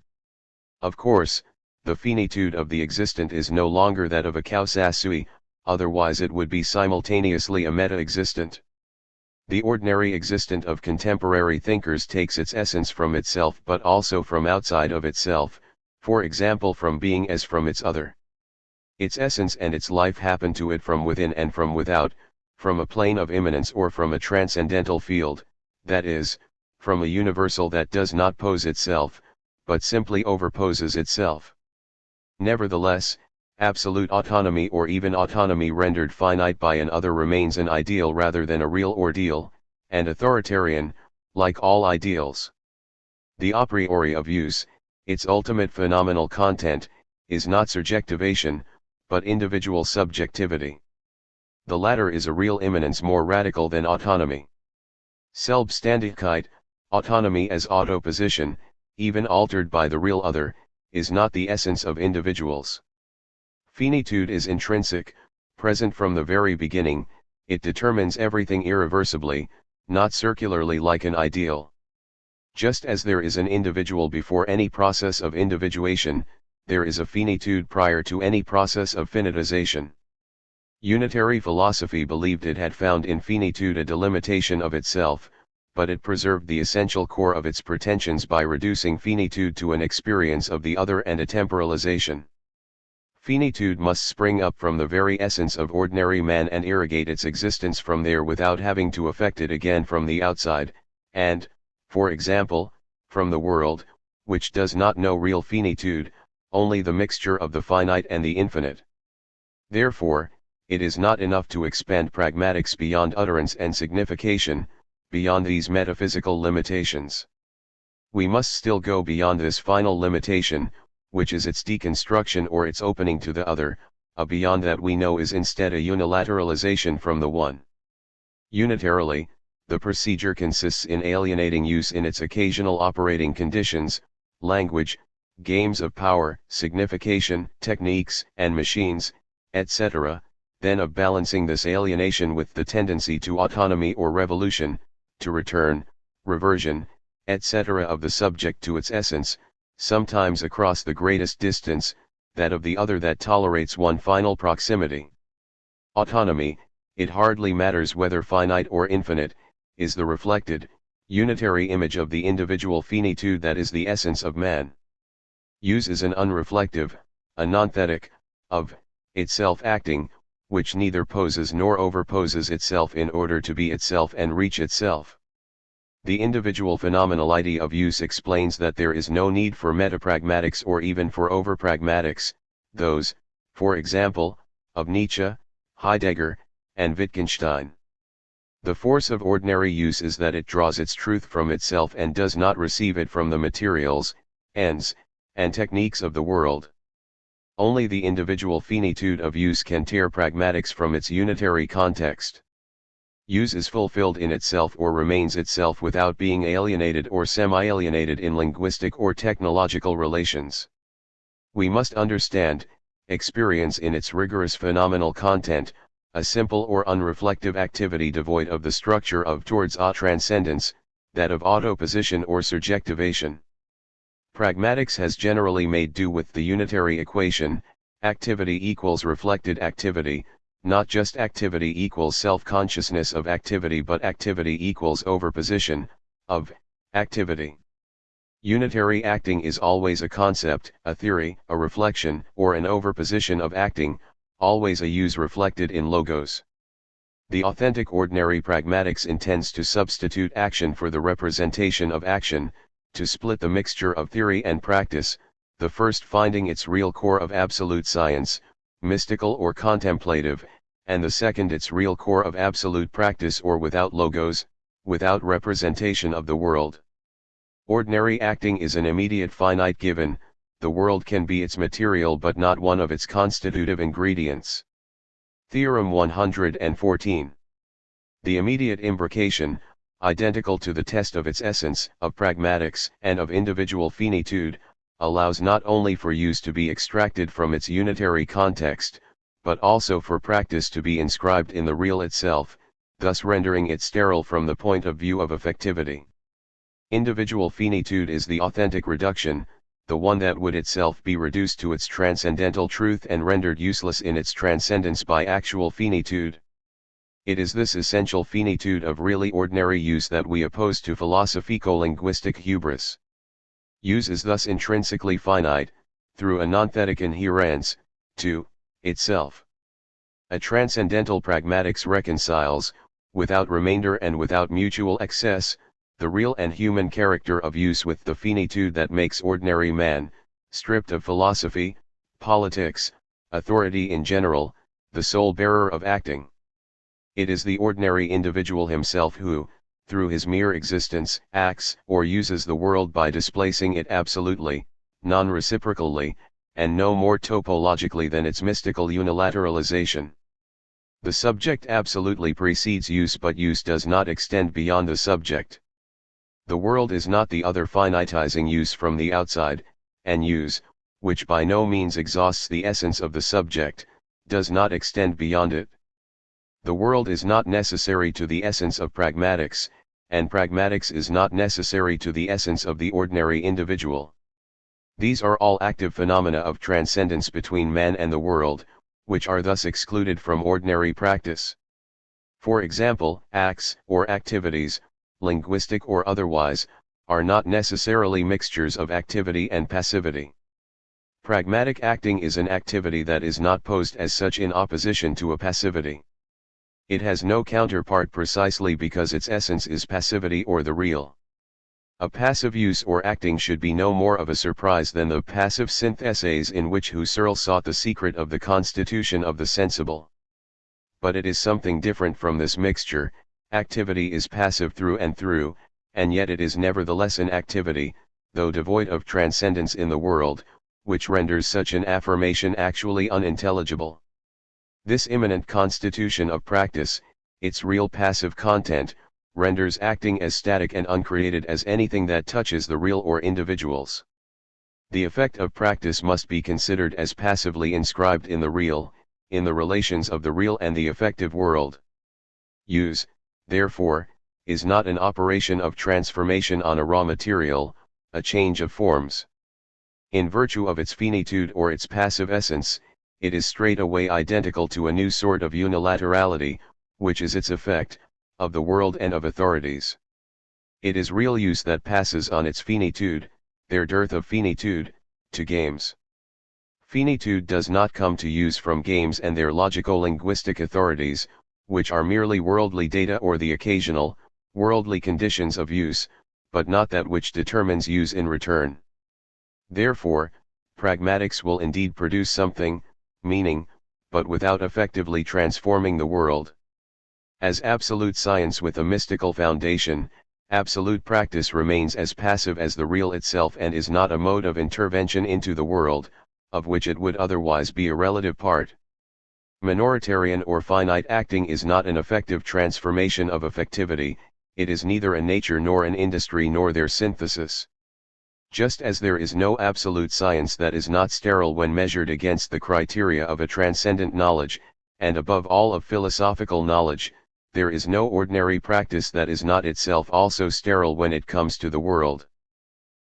Speaker 1: Of course, the finitude of the existent is no longer that of a causa sui, otherwise it would be simultaneously a meta-existent. The ordinary existent of contemporary thinkers takes its essence from itself but also from outside of itself, for example from being as from its other. Its essence and its life happen to it from within and from without, from a plane of immanence or from a transcendental field, that is, from a universal that does not pose itself, but simply overposes itself. Nevertheless, absolute autonomy or even autonomy rendered finite by an other remains an ideal rather than a real ordeal, and authoritarian, like all ideals. The a priori of use, its ultimate phenomenal content, is not surjectivation, but individual subjectivity. The latter is a real immanence more radical than autonomy. Selbstständigkeit, autonomy as autoposition, even altered by the real other, is not the essence of individuals. Finitude is intrinsic, present from the very beginning, it determines everything irreversibly, not circularly like an ideal. Just as there is an individual before any process of individuation, there is a finitude prior to any process of finitization. Unitary philosophy believed it had found in finitude a delimitation of itself, but it preserved the essential core of its pretensions by reducing finitude to an experience of the other and a temporalization. Finitude must spring up from the very essence of ordinary man and irrigate its existence from there without having to affect it again from the outside, and, for example, from the world, which does not know real finitude, only the mixture of the finite and the infinite. Therefore, it is not enough to expand pragmatics beyond utterance and signification, beyond these metaphysical limitations. We must still go beyond this final limitation, which is its deconstruction or its opening to the other, a beyond that we know is instead a unilateralization from the one. Unitarily, the procedure consists in alienating use in its occasional operating conditions, language, games of power, signification, techniques, and machines, etc., then of balancing this alienation with the tendency to autonomy or revolution, to return, reversion, etc. of the subject to its essence, sometimes across the greatest distance, that of the other that tolerates one final proximity. Autonomy, it hardly matters whether finite or infinite, is the reflected, unitary image of the individual finitude that is the essence of man. Use is an unreflective, a nonthetic, of, itself acting, which neither poses nor overposes itself in order to be itself and reach itself. The individual phenomenality of use explains that there is no need for metapragmatics or even for overpragmatics, those, for example, of Nietzsche, Heidegger, and Wittgenstein. The force of ordinary use is that it draws its truth from itself and does not receive it from the materials, ends, and techniques of the world. Only the individual finitude of use can tear pragmatics from its unitary context. Use is fulfilled in itself or remains itself without being alienated or semi-alienated in linguistic or technological relations. We must understand, experience in its rigorous phenomenal content, a simple or unreflective activity devoid of the structure of towards a transcendence, that of autoposition or subjectivation. Pragmatics has generally made do with the unitary equation, activity equals reflected activity, not just activity equals self-consciousness of activity but activity equals overposition, of, activity. Unitary acting is always a concept, a theory, a reflection, or an overposition of acting, always a use reflected in logos. The authentic ordinary pragmatics intends to substitute action for the representation of action, to split the mixture of theory and practice, the first finding its real core of absolute science, mystical or contemplative, and the second its real core of absolute practice or without logos, without representation of the world. Ordinary acting is an immediate finite given, the world can be its material but not one of its constitutive ingredients. Theorem 114. The immediate imbrication, identical to the test of its essence, of pragmatics, and of individual finitude, allows not only for use to be extracted from its unitary context, but also for practice to be inscribed in the real itself, thus rendering it sterile from the point of view of effectivity. Individual finitude is the authentic reduction, the one that would itself be reduced to its transcendental truth and rendered useless in its transcendence by actual finitude. It is this essential finitude of really ordinary use that we oppose to philosophico-linguistic hubris. Use is thus intrinsically finite, through a nonthetic inherence, to itself. A transcendental pragmatics reconciles, without remainder and without mutual excess, the real and human character of use with the finitude that makes ordinary man, stripped of philosophy, politics, authority in general, the sole bearer of acting. It is the ordinary individual himself who, through his mere existence, acts or uses the world by displacing it absolutely, non-reciprocally, and no more topologically than its mystical unilateralization. The subject absolutely precedes use, but use does not extend beyond the subject. The world is not the other finitizing use from the outside, and use, which by no means exhausts the essence of the subject, does not extend beyond it. The world is not necessary to the essence of pragmatics, and pragmatics is not necessary to the essence of the ordinary individual. These are all active phenomena of transcendence between man and the world, which are thus excluded from ordinary practice. For example, acts, or activities, linguistic or otherwise, are not necessarily mixtures of activity and passivity. Pragmatic acting is an activity that is not posed as such in opposition to a passivity. It has no counterpart precisely because its essence is passivity or the real. A passive use or acting should be no more of a surprise than the passive syntheses in which Husserl sought the secret of the constitution of the sensible. But it is something different from this mixture. Activity is passive through and through, and yet it is nevertheless an activity, though devoid of transcendence in the world, which renders such an affirmation actually unintelligible. This immanent constitution of practice, its real passive content, renders acting as static and uncreated as anything that touches the real or individuals. The effect of practice must be considered as passively inscribed in the real, in the relations of the real and the effective world. Use, therefore, is not an operation of transformation on a raw material, a change of forms. In virtue of its finitude or its passive essence, it is straightway identical to a new sort of unilaterality, which is its effect, of the world and of authorities. It is real use that passes on its finitude, their dearth of finitude, to games. Finitude does not come to use from games and their logico-linguistic authorities, which are merely worldly data or the occasional, worldly conditions of use, but not that which determines use in return. Therefore, pragmatics will indeed produce something, meaning, but without effectively transforming the world. As absolute science with a mystical foundation, absolute practice remains as passive as the real itself and is not a mode of intervention into the world, of which it would otherwise be a relative part. Minoritarian or finite acting is not an effective transformation of effectivity, it is neither a nature nor an industry nor their synthesis. Just as there is no absolute science that is not sterile when measured against the criteria of a transcendent knowledge, and above all of philosophical knowledge, there is no ordinary practice that is not itself also sterile when it comes to the world.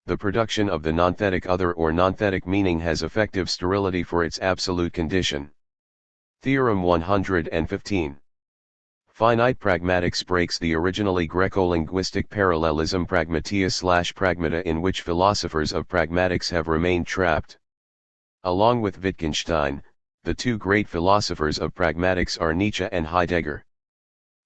Speaker 1: The production of the nonthetic other or nonthetic meaning has effective sterility for its absolute condition. Theorem 115. Finite pragmatics breaks the originally Greco-linguistic parallelism pragmatia/pragmata in which philosophers of pragmatics have remained trapped. Along with Wittgenstein, the two great philosophers of pragmatics are Nietzsche and Heidegger.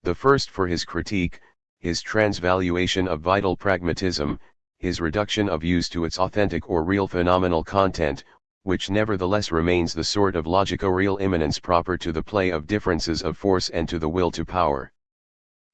Speaker 1: The first for his critique, his transvaluation of vital pragmatism, his reduction of use to its authentic or real phenomenal content, which nevertheless remains the sort of logico-real immanence proper to the play of differences of force and to the will to power.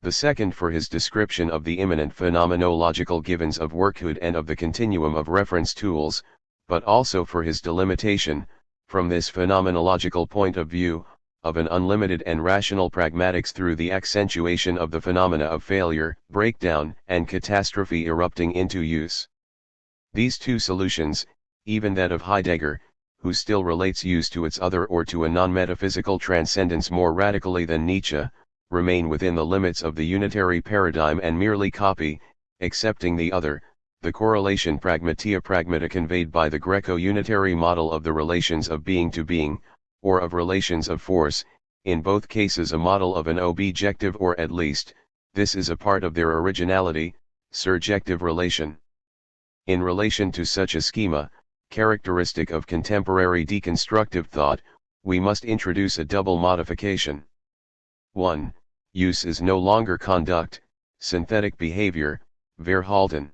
Speaker 1: The second for his description of the immanent phenomenological givens of workhood and of the continuum of reference tools, but also for his delimitation, from this phenomenological point of view, of an unlimited and rational pragmatics through the accentuation of the phenomena of failure, breakdown, and catastrophe erupting into use. These two solutions, even that of Heidegger, who still relates use to its other or to a non-metaphysical transcendence more radically than Nietzsche, remain within the limits of the unitary paradigm and merely copy, excepting the other, the correlation pragmatia pragmata conveyed by the Greco-unitary model of the relations of being to being, or of relations of force, in both cases a model of an objective or at least, this is a part of their originality, surjective relation. In relation to such a schema, characteristic of contemporary deconstructive thought, we must introduce a double modification. 1. Use is no longer conduct, synthetic behavior, Verhalten.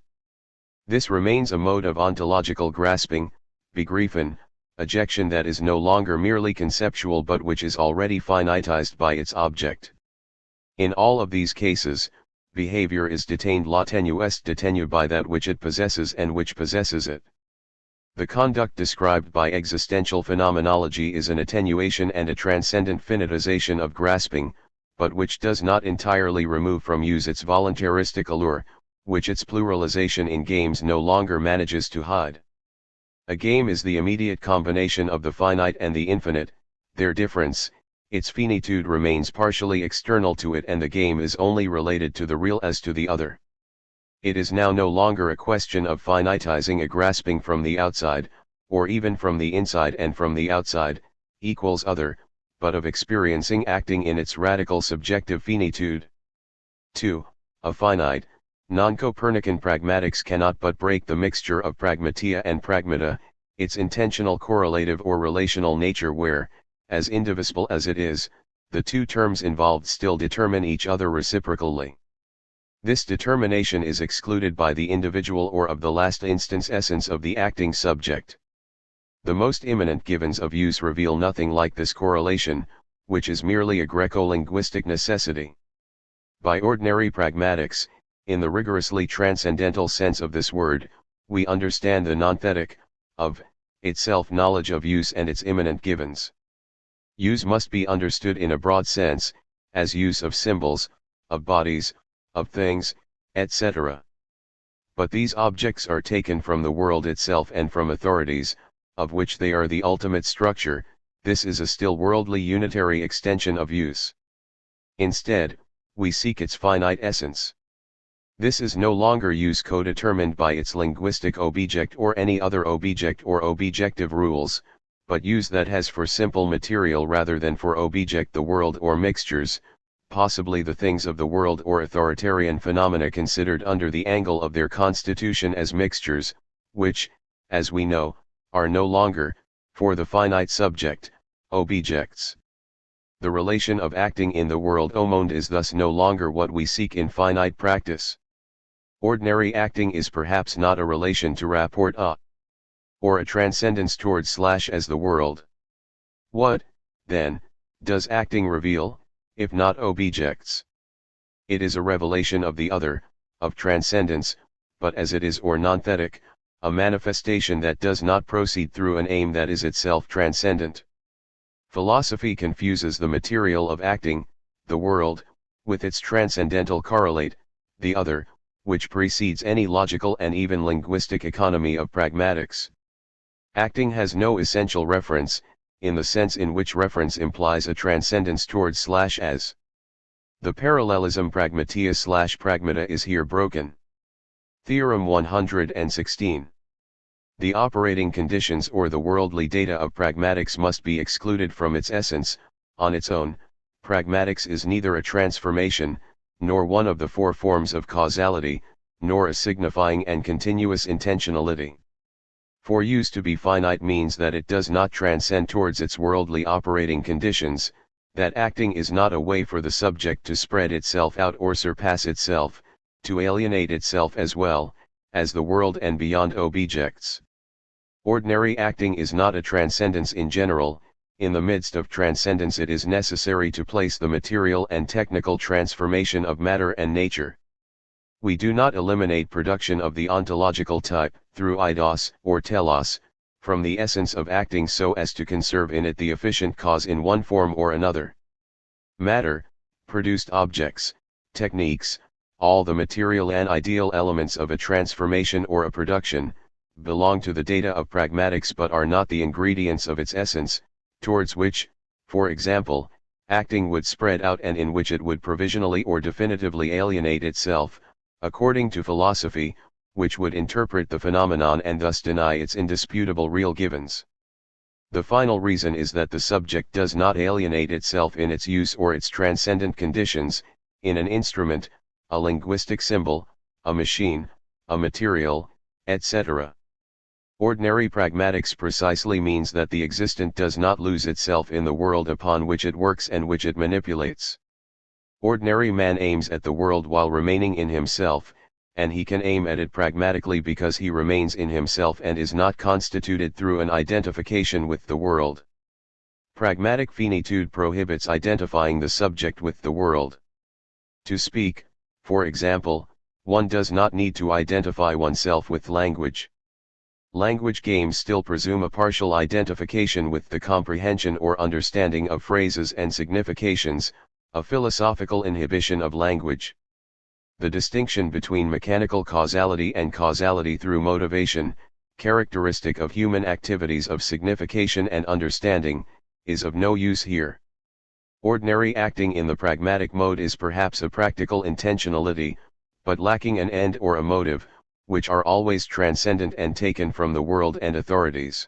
Speaker 1: This remains a mode of ontological grasping, begriffen, ejection that is no longer merely conceptual but which is already finitized by its object. In all of these cases, behavior is detained la tenue est detenu by that which it possesses and which possesses it. The conduct described by existential phenomenology is an attenuation and a transcendent finitization of grasping, but which does not entirely remove from use its voluntaristic allure, which its pluralization in games no longer manages to hide. A game is the immediate combination of the finite and the infinite, their difference, its finitude remains partially external to it and the game is only related to the real as to the other. It is now no longer a question of finitizing a grasping from the outside, or even from the inside and from the outside, equals other, but of experiencing acting in its radical subjective finitude. 2. A finite, non-Copernican pragmatics cannot but break the mixture of pragmatia and pragmata, its intentional correlative or relational nature where, as indivisible as it is, the two terms involved still determine each other reciprocally. This determination is excluded by the individual or of the last instance essence of the acting subject. The most immanent givens of use reveal nothing like this correlation, which is merely a Greco-linguistic necessity. By ordinary pragmatics, in the rigorously transcendental sense of this word, we understand the nonthetic, of, itself knowledge of use and its immanent givens. Use must be understood in a broad sense, as use of symbols, of bodies, of things, etc. But these objects are taken from the world itself and from authorities, of which they are the ultimate structure. This is a still worldly unitary extension of use. Instead, we seek its finite essence. This is no longer use co-determined by its linguistic object or any other object or objective rules, but use that has for simple material rather than for object the world or mixtures, possibly the things of the world or authoritarian phenomena considered under the angle of their constitution as mixtures, which, as we know, are no longer, for the finite subject, objects. The relation of acting in the world au monde is thus no longer what we seek in finite practice. Ordinary acting is perhaps not a relation to rapport à, or a transcendence toward / as the world. What, then, does acting reveal, if not objects? It is a revelation of the other, of transcendence, but as it is or nonthetic, a manifestation that does not proceed through an aim that is itself transcendent. Philosophy confuses the material of acting, the world, with its transcendental correlate, the other, which precedes any logical and even linguistic economy of pragmatics. Acting has no essential reference, in the sense in which reference implies a transcendence toward / as. The parallelism pragmatia/pragmata is here broken. Theorem 116. The operating conditions or the worldly data of pragmatics must be excluded from its essence. On its own, pragmatics is neither a transformation, nor one of the four forms of causality, nor a signifying and continuous intentionality. For use to be finite means that it does not transcend towards its worldly operating conditions, that acting is not a way for the subject to spread itself out or surpass itself, to alienate itself as well, as the world and beyond objects. Ordinary acting is not a transcendence in general. In the midst of transcendence it is necessary to place the material and technical transformation of matter and nature. We do not eliminate production of the ontological type, through eidos or telos, from the essence of acting so as to conserve in it the efficient cause in one form or another. Matter, produced objects, techniques, all the material and ideal elements of a transformation or a production, belong to the data of pragmatics but are not the ingredients of its essence, towards which, for example, acting would spread out and in which it would provisionally or definitively alienate itself, according to philosophy, which would interpret the phenomenon and thus deny its indisputable real givens. The final reason is that the subject does not alienate itself in its use or its transcendent conditions, in an instrument, a linguistic symbol, a machine, a material, etc. Ordinary pragmatics precisely means that the existent does not lose itself in the world upon which it works and which it manipulates. Ordinary man aims at the world while remaining in himself, and he can aim at it pragmatically because he remains in himself and is not constituted through an identification with the world. Pragmatic finitude prohibits identifying the subject with the world. To speak, for example, one does not need to identify oneself with language. Language games still presume a partial identification with the comprehension or understanding of phrases and significations, a philosophical inhibition of language. The distinction between mechanical causality and causality through motivation, characteristic of human activities of signification and understanding, is of no use here. Ordinary acting in the pragmatic mode is perhaps a practical intentionality, but lacking an end or a motive, which are always transcendent and taken from the world and authorities.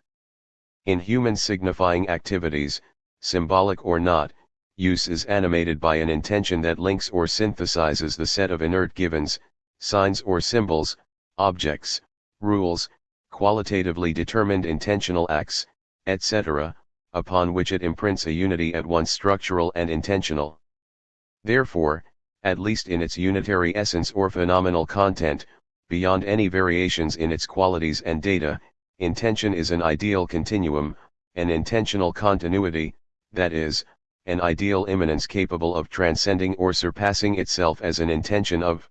Speaker 1: In human signifying activities, symbolic or not, use is animated by an intention that links or synthesizes the set of inert givens, signs or symbols, objects, rules, qualitatively determined intentional acts, etc., upon which it imprints a unity at once structural and intentional. Therefore, at least in its unitary essence or phenomenal content, beyond any variations in its qualities and data, intention is an ideal continuum, an intentional continuity, that is, an ideal immanence capable of transcending or surpassing itself as an intention of.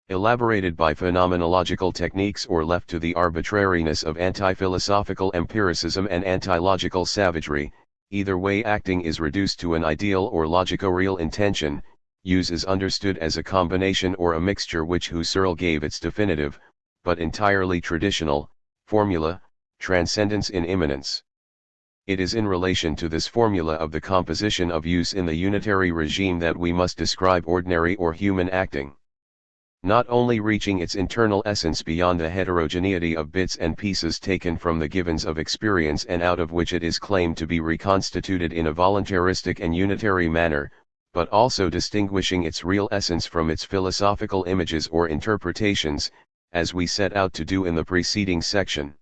Speaker 1: Elaborated by phenomenological techniques or left to the arbitrariness of anti-philosophical empiricism and anti-logical savagery, either way acting is reduced to an ideal or logico-real intention. Use is understood as a combination or a mixture which Husserl gave its definitive, but entirely traditional, formula, transcendence in immanence. It is in relation to this formula of the composition of use in the unitary regime that we must describe ordinary or human acting. Not only reaching its internal essence beyond the heterogeneity of bits and pieces taken from the givens of experience and out of which it is claimed to be reconstituted in a voluntaristic and unitary manner, but also distinguishing its real essence from its philosophical images or interpretations, as we set out to do in the preceding section.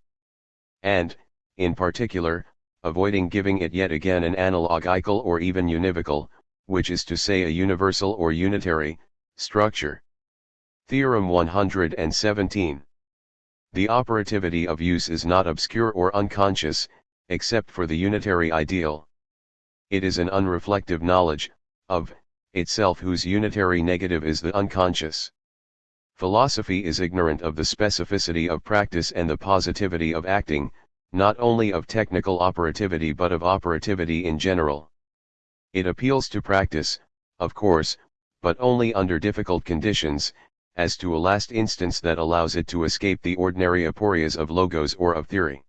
Speaker 1: And, in particular, avoiding giving it yet again an analogical or even univocal, which is to say a universal or unitary, structure. Theorem 117. The operativity of use is not obscure or unconscious, except for the unitary ideal. It is an unreflective knowledge, of, itself whose unitary negative is the unconscious. Philosophy is ignorant of the specificity of practice and the positivity of acting, not only of technical operativity but of operativity in general. It appeals to practice, of course, but only under difficult conditions, as to a last instance that allows it to escape the ordinary aporias of logos or of theory.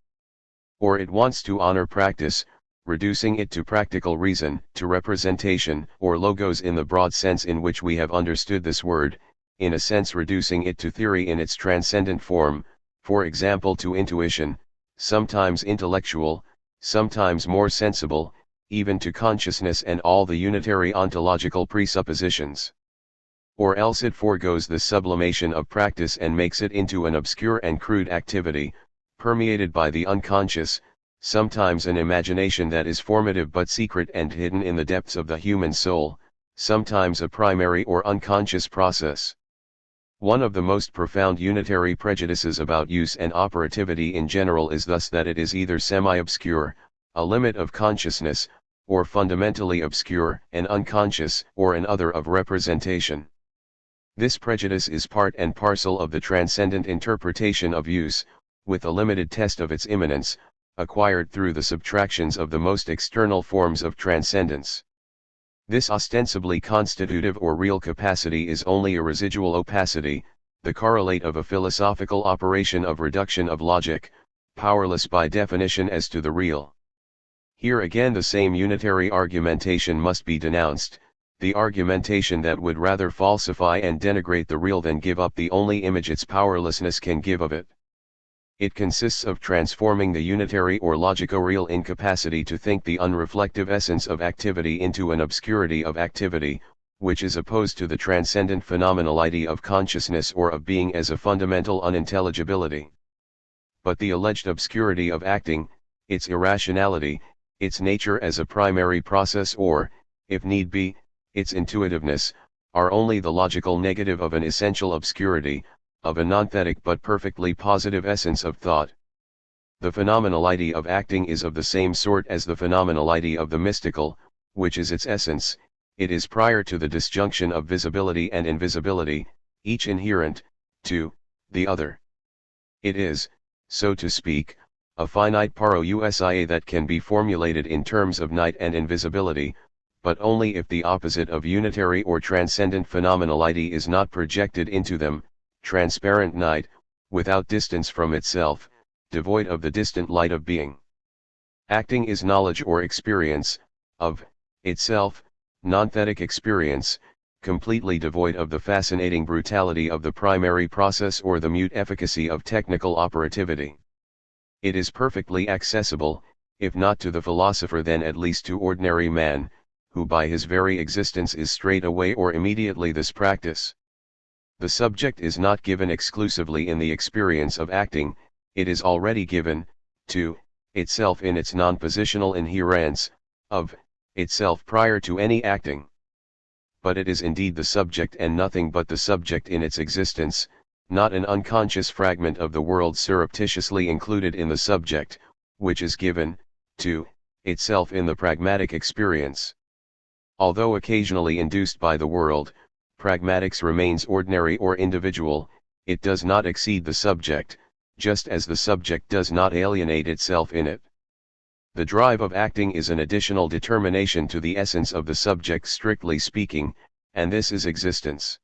Speaker 1: Or it wants to honor practice, reducing it to practical reason, to representation, or logos in the broad sense in which we have understood this word, in a sense reducing it to theory in its transcendent form, for example to intuition, sometimes intellectual, sometimes more sensible, even to consciousness and all the unitary ontological presuppositions. Or else it forgoes the sublimation of practice and makes it into an obscure and crude activity, permeated by the unconscious, sometimes an imagination that is formative but secret and hidden in the depths of the human soul, sometimes a primary or unconscious process. One of the most profound unitary prejudices about use and operativity in general is thus that it is either semi-obscure, a limit of consciousness, or fundamentally obscure, an unconscious, or an other of representation. This prejudice is part and parcel of the transcendent interpretation of use, with a limited test of its immanence, acquired through the subtractions of the most external forms of transcendence. This ostensibly constitutive or real capacity is only a residual opacity, the correlate of a philosophical operation of reduction of logic, powerless by definition as to the real. Here again the same unitary argumentation must be denounced, the argumentation that would rather falsify and denigrate the real than give up the only image its powerlessness can give of it. It consists of transforming the unitary or logico-real incapacity to think the unreflective essence of activity into an obscurity of activity, which is opposed to the transcendent phenomenality of consciousness or of being as a fundamental unintelligibility. But the alleged obscurity of acting, its irrationality, its nature as a primary process or, if need be, its intuitiveness, are only the logical negative of an essential obscurity, of a nonthetic but perfectly positive essence of thought. The phenomenality of acting is of the same sort as the phenomenality of the mystical, which is its essence. It is prior to the disjunction of visibility and invisibility, each inherent to the other. It is, so to speak, a finite parousia that can be formulated in terms of night and invisibility, but only if the opposite of unitary or transcendent phenomenality is not projected into them, transparent night, without distance from itself, devoid of the distant light of being. Acting is knowledge or experience, of itself, nonthetic experience, completely devoid of the fascinating brutality of the primary process or the mute efficacy of technical operativity. It is perfectly accessible, if not to the philosopher then at least to ordinary man, who by his very existence is straight away or immediately this practice. The subject is not given exclusively in the experience of acting, it is already given, to itself in its non-positional inherence, of itself prior to any acting. But it is indeed the subject and nothing but the subject in its existence, not an unconscious fragment of the world surreptitiously included in the subject, which is given, to itself in the pragmatic experience. Although occasionally induced by the world, pragmatics remains ordinary or individual, it does not exceed the subject, just as the subject does not alienate itself in it. The drive of acting is an additional determination to the essence of the subject strictly speaking, and this is existence.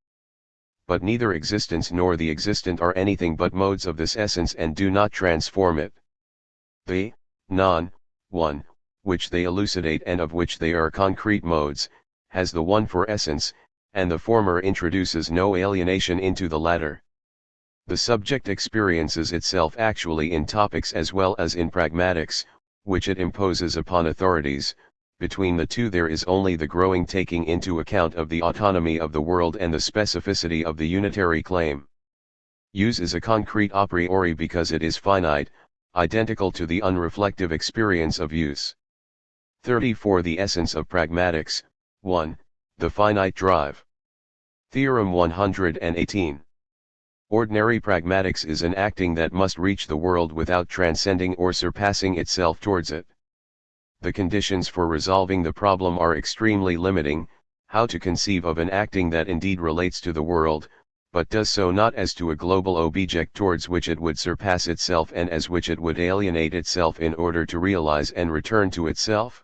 Speaker 1: But neither existence nor the existent are anything but modes of this essence and do not transform it. The non-one, which they elucidate and of which they are concrete modes, has the one for essence, and the former introduces no alienation into the latter. The subject experiences itself actually in topics as well as in pragmatics, which it imposes upon authorities. Between the two there is only the growing taking into account of the autonomy of the world and the specificity of the unitary claim. Use is a concrete a priori because it is finite, identical to the unreflective experience of use. 34 The essence of pragmatics. 1. The finite drive. Theorem 118. Ordinary pragmatics is an acting that must reach the world without transcending or surpassing itself towards it. The conditions for resolving the problem are extremely limiting: how to conceive of an acting that indeed relates to the world, but does so not as to a global object towards which it would surpass itself and as which it would alienate itself in order to realize and return to itself?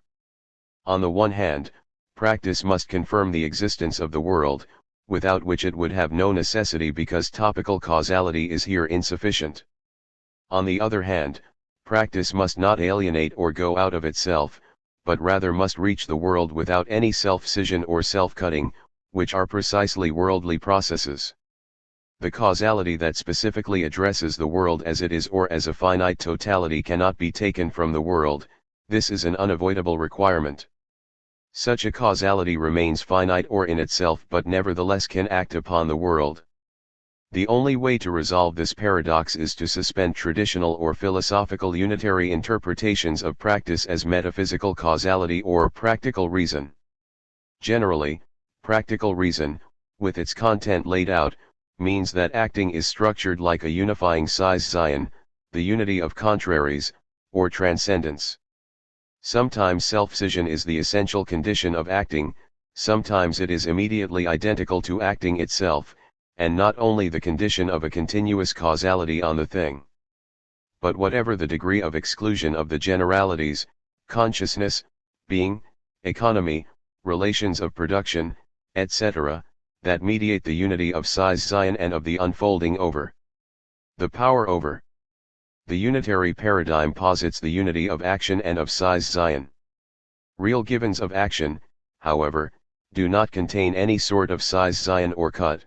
Speaker 1: On the one hand, practice must confirm the existence of the world, without which it would have no necessity because topical causality is here insufficient. On the other hand, practice must not alienate or go out of itself, but rather must reach the world without any self-scission or self-cutting, which are precisely worldly processes. The causality that specifically addresses the world as it is or as a finite totality cannot be taken from the world. This is an unavoidable requirement. Such a causality remains finite or in itself but nevertheless can act upon the world. The only way to resolve this paradox is to suspend traditional or philosophical unitary interpretations of practice as metaphysical causality or practical reason. Generally, practical reason, with its content laid out, means that acting is structured like a unifying size Zion, the unity of contraries, or transcendence. Sometimes self-scission is the essential condition of acting, sometimes it is immediately identical to acting itself, and not only the condition of a continuous causality on the thing. But whatever the degree of exclusion of the generalities, consciousness, being, economy, relations of production, etc., that mediate the unity of size Zion and of the unfolding over. The power over. The unitary paradigm posits the unity of action and of size Zion. Real givens of action, however, do not contain any sort of size Zion or cut.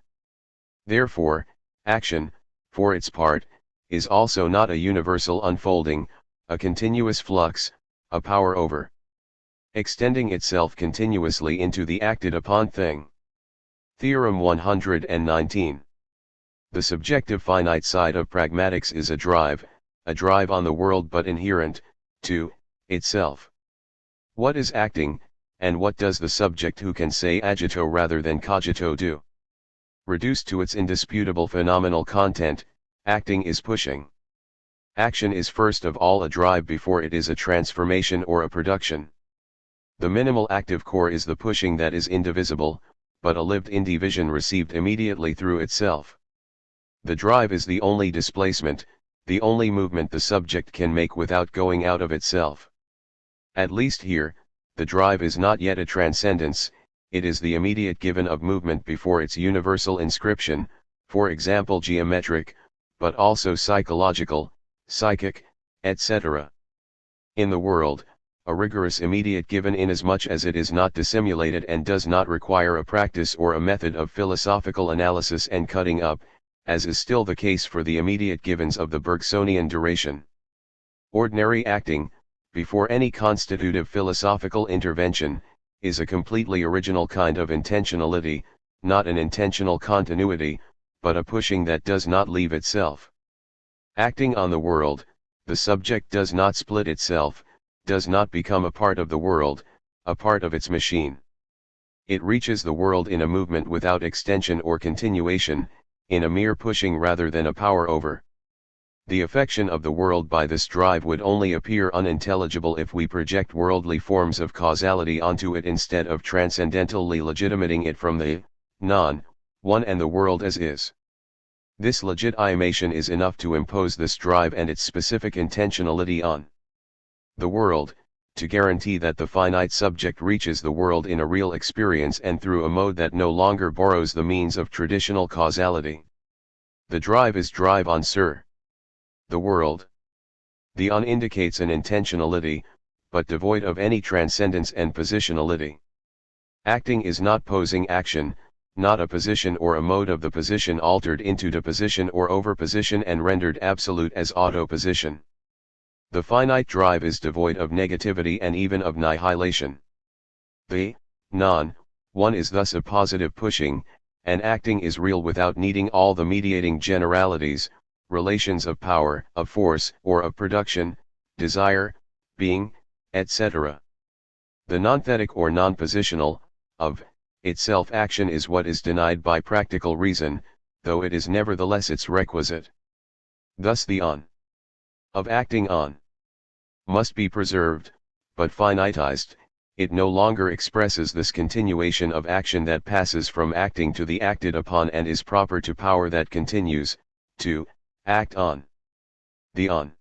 Speaker 1: Therefore, action, for its part, is also not a universal unfolding, a continuous flux, a power over, extending itself continuously into the acted upon thing. Theorem 119. The subjective finite side of pragmatics is a drive on the world but inherent, to, itself. What is acting, and what does the subject who can say agito rather than cogito do? Reduced to its indisputable phenomenal content, acting is pushing. Action is first of all a drive before it is a transformation or a production. The minimal active core is the pushing that is indivisible, but a lived indivision received immediately through itself. The drive is the only displacement, the only movement the subject can make without going out of itself. At least here, the drive is not yet a transcendence, it is the immediate given of movement before its universal inscription, for example geometric, but also psychological, psychic, etc. In the world, a rigorous immediate given inasmuch as it is not dissimulated and does not require a practice or a method of philosophical analysis and cutting up, as is still the case for the immediate givens of the Bergsonian duration. Ordinary acting, before any constitutive philosophical intervention, is a completely original kind of intentionality, not an intentional continuity, but a pushing that does not leave itself. Acting on the world, the subject does not split itself, does not become a part of the world, a part of its machine. It reaches the world in a movement without extension or continuation, in a mere pushing rather than a power over. The affection of the world by this drive would only appear unintelligible if we project worldly forms of causality onto it instead of transcendentally legitimating it from the non-one and the world as is. This legitimation is enough to impose this drive and its specific intentionality on the world, to guarantee that the finite subject reaches the world in a real experience and through a mode that no longer borrows the means of traditional causality. The drive is drive on the world. The on indicates an intentionality, but devoid of any transcendence and positionality. Acting is not posing action, not a position or a mode of the position altered into deposition or overposition and rendered absolute as autoposition. The finite drive is devoid of negativity and even of nihilation. The non-one is thus a positive pushing, and acting is real without needing all the mediating generalities, relations of power, of force, or of production, desire, being, etc. The nonthetic or non-positional, of itself action is what is denied by practical reason, though it is nevertheless its requisite. Thus the on of acting on must be preserved, but finitized. It no longer expresses this continuation of action that passes from acting to the acted upon and is proper to power that continues, to act on. The on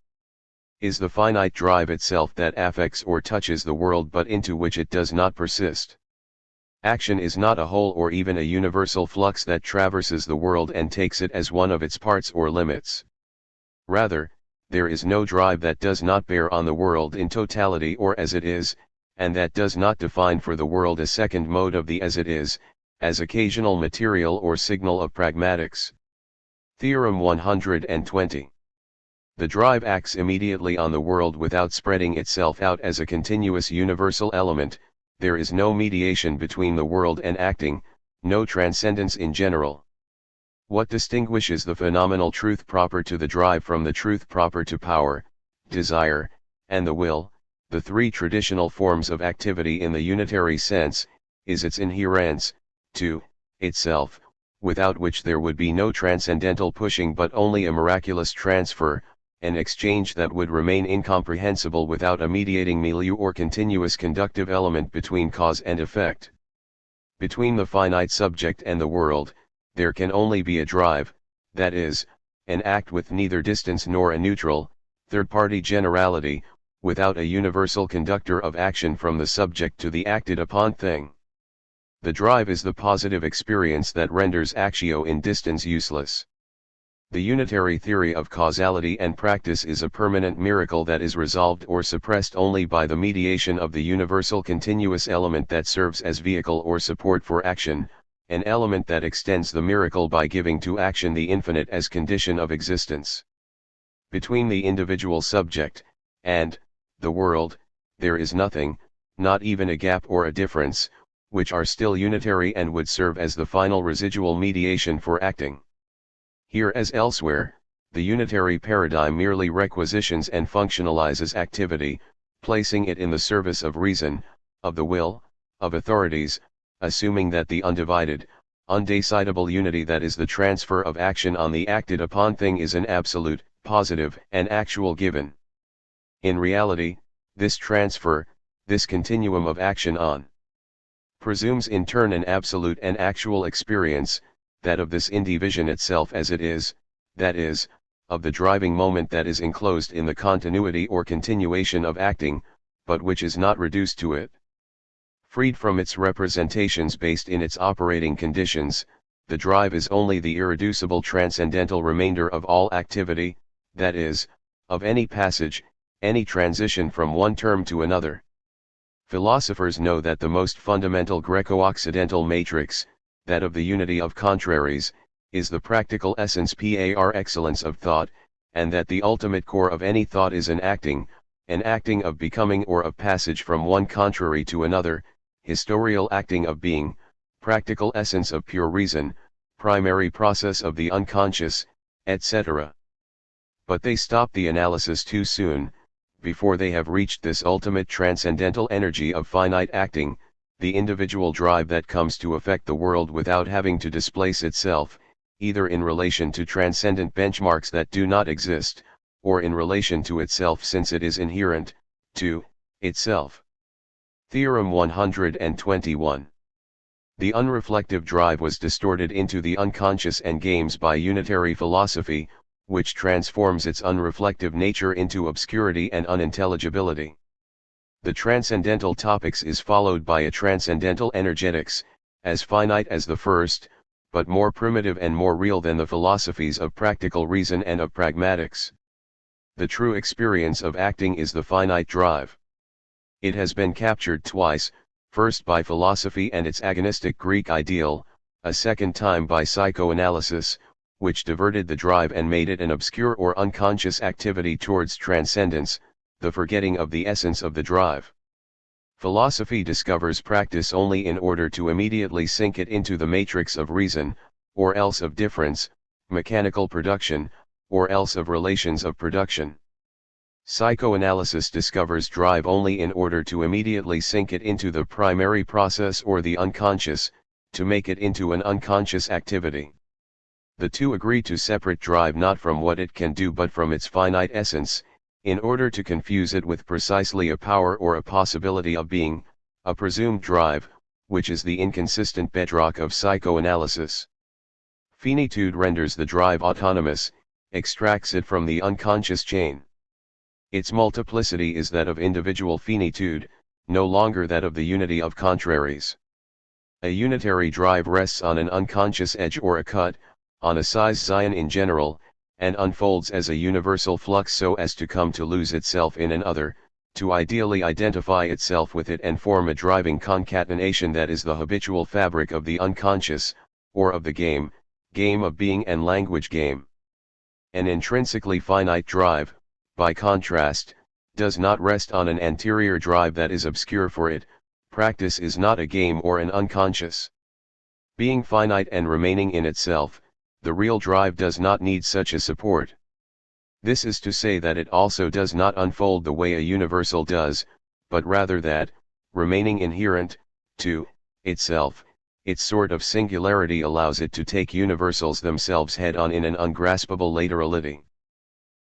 Speaker 1: is the finite drive itself that affects or touches the world but into which it does not persist. Action is not a whole or even a universal flux that traverses the world and takes it as one of its parts or limits. Rather, there is no drive that does not bear on the world in totality or as it is, and that does not define for the world a second mode of the as it is, as occasional material or signal of pragmatics. Theorem 120. The drive acts immediately on the world without spreading itself out as a continuous universal element. There is no mediation between the world and acting, no transcendence in general. What distinguishes the phenomenal truth proper to the drive from the truth proper to power, desire, and the will, the three traditional forms of activity in the unitary sense, is its inherence to itself, without which there would be no transcendental pushing but only a miraculous transfer, an exchange that would remain incomprehensible without a mediating milieu or continuous conductive element between cause and effect. Between the finite subject and the world, there can only be a drive, that is, an act with neither distance nor a neutral, third-party generality, without a universal conductor of action from the subject to the acted upon thing. The drive is the positive experience that renders actio in distance useless. The unitary theory of causality and practice is a permanent miracle that is resolved or suppressed only by the mediation of the universal continuous element that serves as vehicle or support for action, an element that extends the miracle by giving to action the infinite as condition of existence. Between the individual subject and the world, there is nothing, not even a gap or a difference, which are still unitary and would serve as the final residual mediation for acting. Here as elsewhere, the unitary paradigm merely requisitions and functionalizes activity, placing it in the service of reason, of the will, of authorities, assuming that the undivided, undecidable unity that is the transfer of action on the acted upon thing is an absolute, positive, and actual given. In reality, this transfer, this continuum of action on, presumes in turn an absolute and actual experience, that of this indivision itself as it is, that is, of the driving moment that is enclosed in the continuity or continuation of acting, but which is not reduced to it. Freed from its representations based in its operating conditions, the drive is only the irreducible transcendental remainder of all activity, that is, of any passage, any transition from one term to another. Philosophers know that the most fundamental Greco-Occidental matrix, that of the unity of contraries, is the practical essence par excellence of thought, and that the ultimate core of any thought is an acting of becoming or of passage from one contrary to another, historial acting of being, practical essence of pure reason, primary process of the unconscious, etc. But they stop the analysis too soon, before they have reached this ultimate transcendental energy of finite acting, the individual drive that comes to affect the world without having to displace itself, either in relation to transcendent benchmarks that do not exist, or in relation to itself since it is inherent to itself. Theorem 121. The unreflective drive was distorted into the unconscious endgames by unitary philosophy, which transforms its unreflective nature into obscurity and unintelligibility. The transcendental topics is followed by a transcendental energetics, as finite as the first, but more primitive and more real than the philosophies of practical reason and of pragmatics. The true experience of acting is the finite drive. It has been captured twice, first by philosophy and its agonistic Greek ideal, a second time by psychoanalysis, which diverted the drive and made it an obscure or unconscious activity towards transcendence, the forgetting of the essence of the drive. Philosophy discovers practice only in order to immediately sink it into the matrix of reason, or else of difference, mechanical production, or else of relations of production. Psychoanalysis discovers drive only in order to immediately sink it into the primary process or the unconscious, to make it into an unconscious activity. The two agree to separate drive not from what it can do but from its finite essence, in order to confuse it with precisely a power or a possibility of being, a presumed drive, which is the inconsistent bedrock of psychoanalysis. Finitude renders the drive autonomous, extracts it from the unconscious chain. Its multiplicity is that of individual finitude, no longer that of the unity of contraries. A unitary drive rests on an unconscious edge or a cut, on a size Zion in general, and unfolds as a universal flux so as to come to lose itself in an other, to ideally identify itself with it and form a driving concatenation that is the habitual fabric of the unconscious, or of the game of being and language game. An intrinsically finite drive, by contrast, does not rest on an anterior drive that is obscure for it. Practice is not a game or an unconscious. Being finite and remaining in itself, the real drive does not need such a support. This is to say that it also does not unfold the way a universal does, but rather that, remaining inherent to itself, its sort of singularity allows it to take universals themselves head-on in an ungraspable laterality.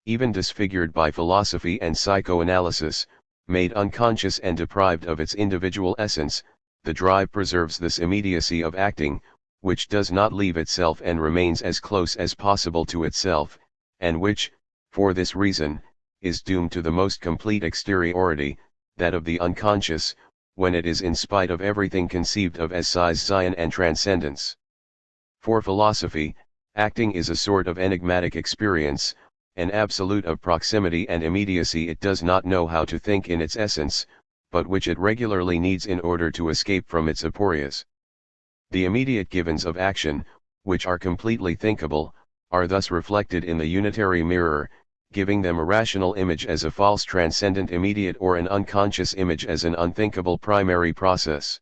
Speaker 1: Even disfigured by philosophy and psychoanalysis, made unconscious and deprived of its individual essence, the drive preserves this immediacy of acting, which does not leave itself and remains as close as possible to itself, and which, for this reason, is doomed to the most complete exteriority, that of the unconscious, when it is in spite of everything conceived of as size, Zion and transcendence. For philosophy, acting is a sort of enigmatic experience, an absolute of proximity and immediacy it does not know how to think in its essence, but which it regularly needs in order to escape from its aporias. The immediate givens of action, which are completely thinkable, are thus reflected in the unitary mirror, giving them a rational image as a false transcendent immediate or an unconscious image as an unthinkable primary process.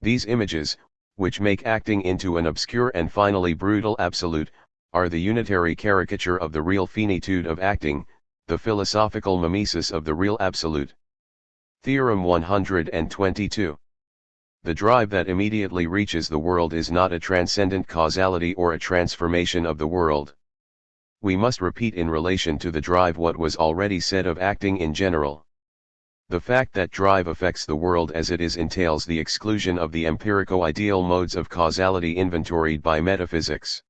Speaker 1: These images, which make acting into an obscure and finally brutal absolute, are the unitary caricature of the real finitude of acting, the philosophical mimesis of the real absolute. Theorem 122. The drive that immediately reaches the world is not a transcendent causality or a transformation of the world. We must repeat in relation to the drive what was already said of acting in general. The fact that drive affects the world as it is entails the exclusion of the empirico-ideal modes of causality inventoried by metaphysics.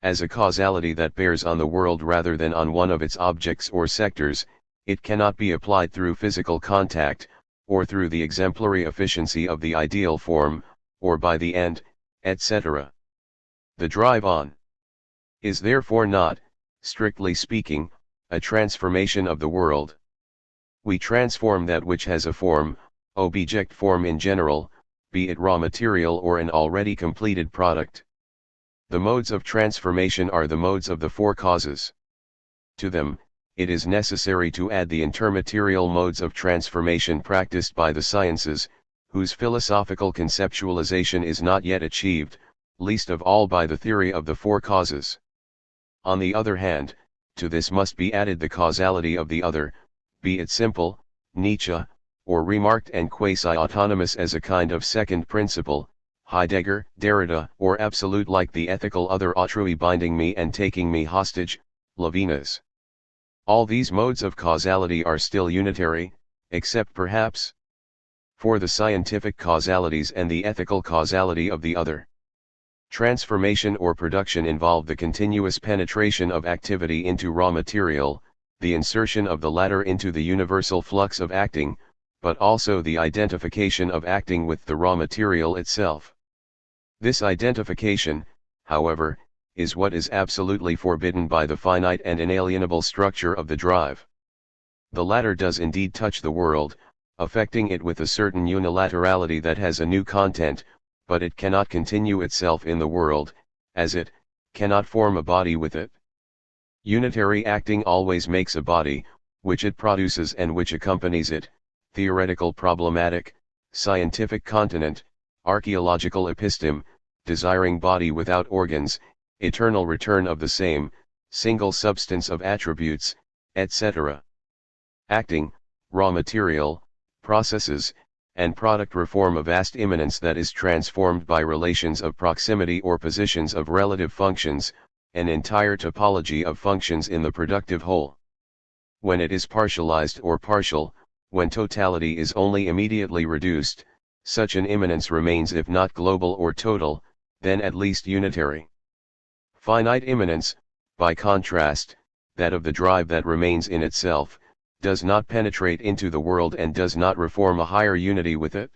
Speaker 1: As a causality that bears on the world rather than on one of its objects or sectors, it cannot be applied through physical contact, or through the exemplary efficiency of the ideal form, or by the end, etc. The drive on is therefore not, strictly speaking, a transformation of the world. We transform that which has a form, object form in general, be it raw material or an already completed product. The modes of transformation are the modes of the four causes. To them, it is necessary to add the intermaterial modes of transformation practiced by the sciences, whose philosophical conceptualization is not yet achieved, least of all by the theory of the four causes. On the other hand, to this must be added the causality of the other, be it simple, Nietzsche, or remarked and quasi-autonomous as a kind of second principle, Heidegger, Derrida, or absolute like the ethical other autrui binding me and taking me hostage, Levinas. All these modes of causality are still unitary, except perhaps for the scientific causalities and the ethical causality of the other. Transformation or production involve the continuous penetration of activity into raw material, the insertion of the latter into the universal flux of acting, but also the identification of acting with the raw material itself. This identification, however, is what is absolutely forbidden by the finite and inalienable structure of the drive. The latter does indeed touch the world, affecting it with a certain unilaterality that has a new content, but it cannot continue itself in the world, as it cannot form a body with it. Unitary acting always makes a body, which it produces and which accompanies it, theoretical problematic, scientific continent, archaeological episteme, desiring body without organs, eternal return of the same, single substance of attributes, etc. Acting, raw material, processes, and product reform a vast immanence that is transformed by relations of proximity or positions of relative functions, an entire topology of functions in the productive whole. When it is partialized or partial, when totality is only immediately reduced, such an immanence remains if not global or total, then at least unitary. Finite immanence, by contrast, that of the drive that remains in itself, does not penetrate into the world and does not reform a higher unity with it.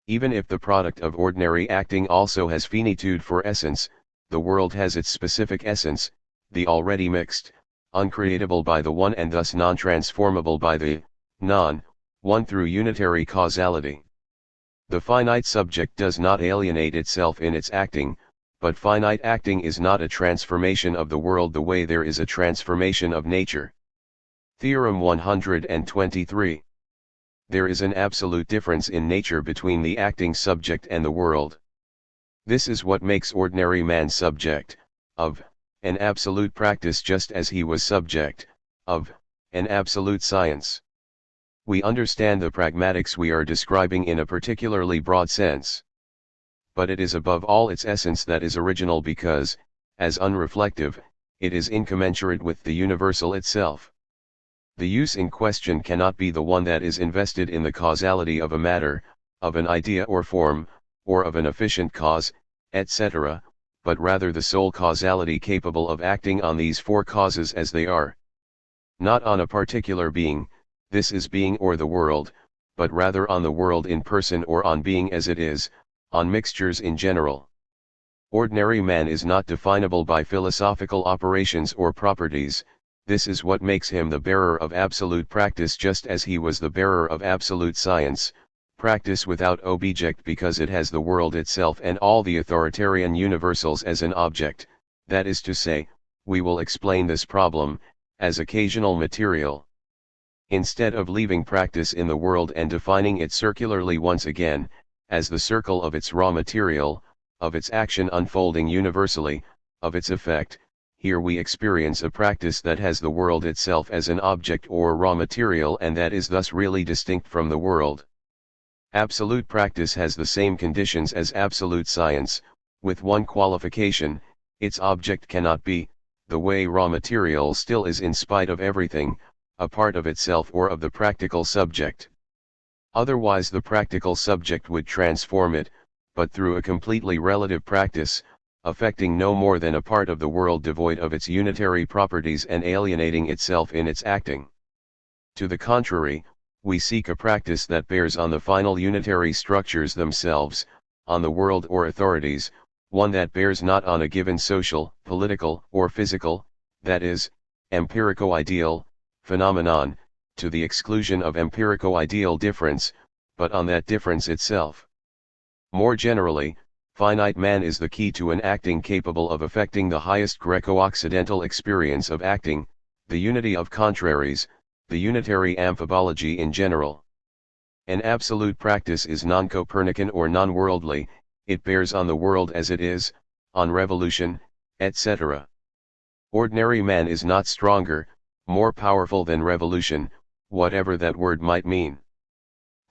Speaker 1: Even if the product of ordinary acting also has finitude for essence, the world has its specific essence, the already mixed, uncreatable by the one and thus non-transformable by the non, one through unitary causality. The finite subject does not alienate itself in its acting, but finite acting is not a transformation of the world the way there is a transformation of nature. Theorem 123. There is an absolute difference in nature between the acting subject and the world. This is what makes ordinary man subject of an absolute practice just as he was subject of an absolute science. We understand the pragmatics we are describing in a particularly broad sense. But it is above all its essence that is original because, as unreflective, it is incommensurate with the universal itself. The use in question cannot be the one that is invested in the causality of a matter, of an idea or form, or of an efficient cause, etc., but rather the sole causality capable of acting on these four causes as they are. Not on a particular being, this is being or the world, but rather on the world in person or on being as it is, on mixtures in general. Ordinary man is not definable by philosophical operations or properties. This is what makes him the bearer of absolute practice just as he was the bearer of absolute science, practice without object because it has the world itself and all the authoritarian universals as an object, that is to say, we will explain this problem, as occasional material. Instead of leaving practice in the world and defining it circularly once again, as the circle of its raw material, of its action unfolding universally, of its effect, here we experience a practice that has the world itself as an object or raw material and that is thus really distinct from the world. Absolute practice has the same conditions as absolute science, with one qualification: its object cannot be, the way raw material still is in spite of everything, a part of itself or of the practical subject. Otherwise the practical subject would transform it, but through a completely relative practice, affecting no more than a part of the world devoid of its unitary properties and alienating itself in its acting. To the contrary, we seek a practice that bears on the final unitary structures themselves, on the world or authorities, one that bears not on a given social, political, or physical, that is, empirico-ideal, phenomenon, to the exclusion of empirico-ideal difference, but on that difference itself. More generally, finite man is the key to an acting capable of affecting the highest Greco-Occidental experience of acting, the unity of contraries, the unitary amphibology in general. An absolute practice is non-Copernican or non-worldly, it bears on the world as it is, on revolution, etc. Ordinary man is not stronger, more powerful than revolution, whatever that word might mean.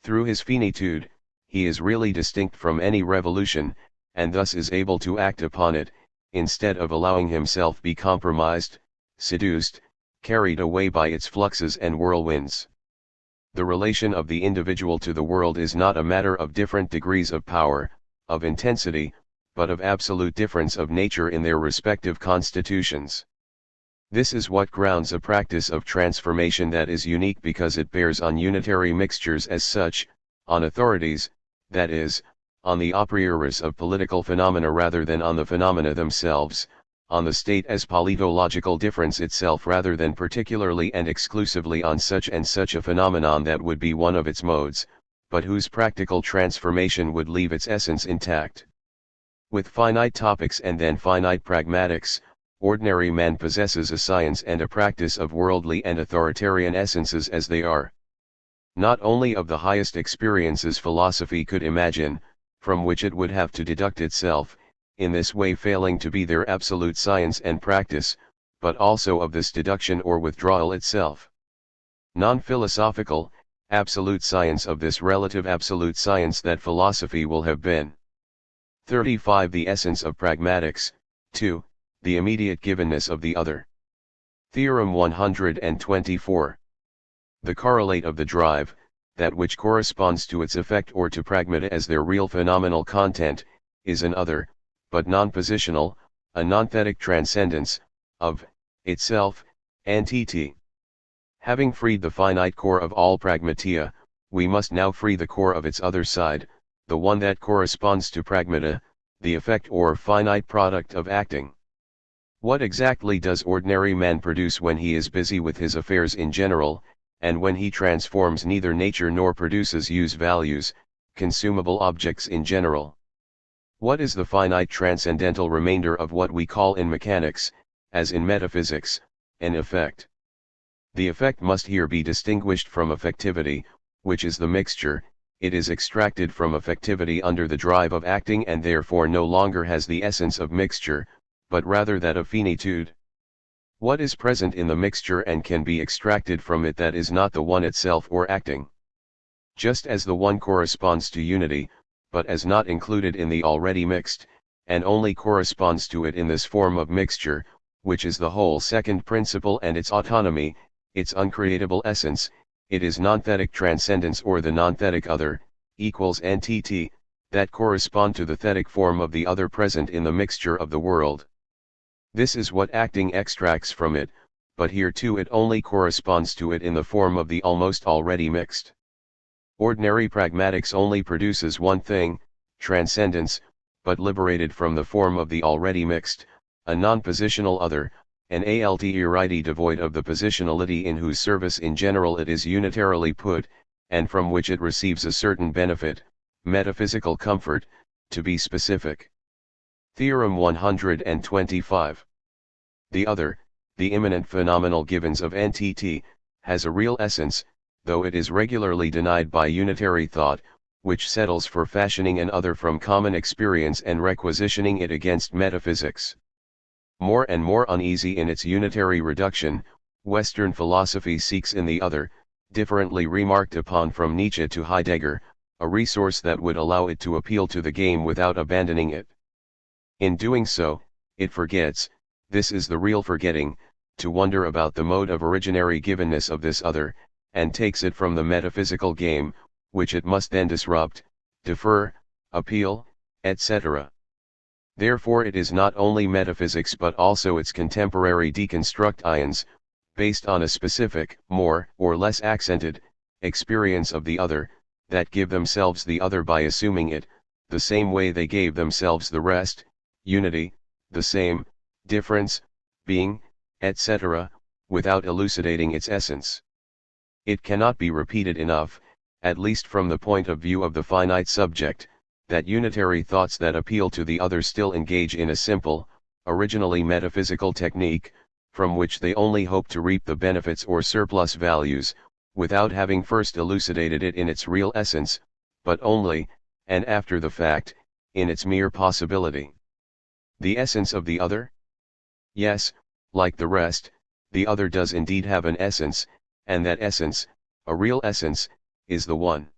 Speaker 1: Through his finitude, he is really distinct from any revolution, and thus is able to act upon it, instead of allowing himself be compromised, seduced, carried away by its fluxes and whirlwinds. The relation of the individual to the world is not a matter of different degrees of power, of intensity, but of absolute difference of nature in their respective constitutions. This is what grounds a practice of transformation that is unique because it bears on unitary mixtures as such, on authorities, that is, on the a prioris of political phenomena rather than on the phenomena themselves, on the state as politological difference itself rather than particularly and exclusively on such and such a phenomenon that would be one of its modes, but whose practical transformation would leave its essence intact. With finite topics and then finite pragmatics, ordinary man possesses a science and a practice of worldly and authoritarian essences as they are. Not only of the highest experiences philosophy could imagine, from which it would have to deduct itself, in this way failing to be their absolute science and practice, but also of this deduction or withdrawal itself. Non-philosophical, absolute science of this relative absolute science that philosophy will have been. 35. The essence of pragmatics. 2. The immediate givenness of the other. Theorem 124. The correlate of the drive, that which corresponds to its effect or to pragmata as their real phenomenal content, is an other, but non-positional, a nonthetic transcendence, of itself, entity. Having freed the finite core of all pragmatia, we must now free the core of its other side, the one that corresponds to pragmata, the effect or finite product of acting. What exactly does ordinary man produce when he is busy with his affairs in general, and when he transforms neither nature nor produces use values, consumable objects in general. What is the finite transcendental remainder of what we call in mechanics, as in metaphysics, an effect? The effect must here be distinguished from affectivity, which is the mixture. It is extracted from affectivity under the drive of acting and therefore no longer has the essence of mixture, but rather that of finitude. What is present in the mixture and can be extracted from it that is not the one itself or acting? Just as the one corresponds to unity, but as not included in the already mixed, and only corresponds to it in this form of mixture, which is the whole second principle and its autonomy, its uncreatable essence, it is nonthetic transcendence or the nonthetic other, equals NTT, that correspond to the thetic form of the other present in the mixture of the world. This is what acting extracts from it, but here too it only corresponds to it in the form of the almost already mixed. Ordinary pragmatics only produces one thing, transcendence, but liberated from the form of the already mixed, a non-positional other, an alterity devoid of the positionality in whose service in general it is unitarily put, and from which it receives a certain benefit, metaphysical comfort, to be specific. Theorem 125. The other, the immanent phenomenal givens of NTT, has a real essence, though it is regularly denied by unitary thought, which settles for fashioning an other from common experience and requisitioning it against metaphysics. More and more uneasy in its unitary reduction, Western philosophy seeks in the other, differently remarked upon from Nietzsche to Heidegger, a resource that would allow it to appeal to the game without abandoning it. In doing so, it forgets, this is the real forgetting, to wonder about the mode of originary givenness of this other, and takes it from the metaphysical game, which it must then disrupt, defer, appeal, etc. Therefore it is not only metaphysics but also its contemporary deconstructions, based on a specific, more or less accented, experience of the other, that give themselves the other by assuming it, the same way they gave themselves the rest, unity, the same, difference, being, etc., without elucidating its essence. It cannot be repeated enough, at least from the point of view of the finite subject, that unitary thoughts that appeal to the other still engage in a simple, originally metaphysical technique, from which they only hope to reap the benefits or surplus values, without having first elucidated it in its real essence, but only, and after the fact, in its mere possibility. The essence of the other? Yes, like the rest, the other does indeed have an essence, and that essence, a real essence, is the one.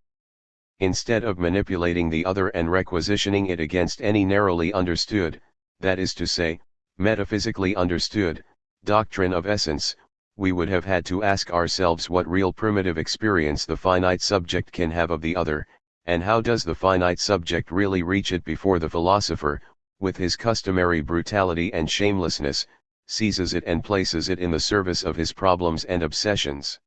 Speaker 1: Instead of manipulating the other and requisitioning it against any narrowly understood, that is to say, metaphysically understood, doctrine of essence, we would have had to ask ourselves what real primitive experience the finite subject can have of the other, and how does the finite subject really reach it before the philosopher, with his customary brutality and shamelessness, seizes it and places it in the service of his problems and obsessions.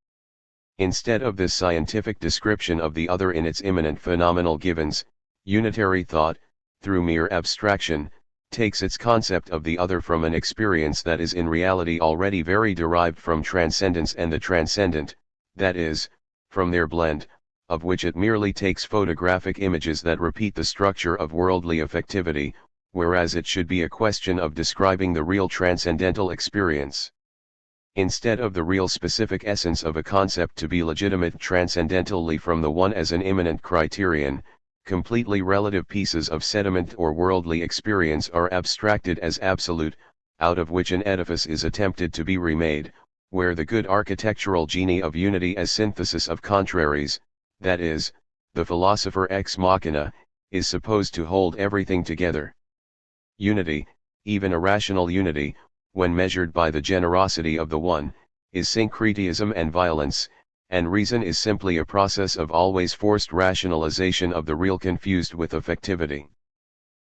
Speaker 1: Instead of this scientific description of the other in its immanent phenomenal givens, unitary thought, through mere abstraction, takes its concept of the other from an experience that is in reality already very derived from transcendence and the transcendent, that is, from their blend, of which it merely takes photographic images that repeat the structure of worldly affectivity, whereas it should be a question of describing the real transcendental experience. Instead of the real specific essence of a concept to be legitimate transcendentally from the one as an immanent criterion, completely relative pieces of sediment or worldly experience are abstracted as absolute, out of which an edifice is attempted to be remade, where the good architectural genie of unity as synthesis of contraries, that is, the philosopher ex machina, is supposed to hold everything together. Unity, even a rational unity, when measured by the generosity of the one, is syncretism and violence, and reason is simply a process of always forced rationalization of the real confused with affectivity.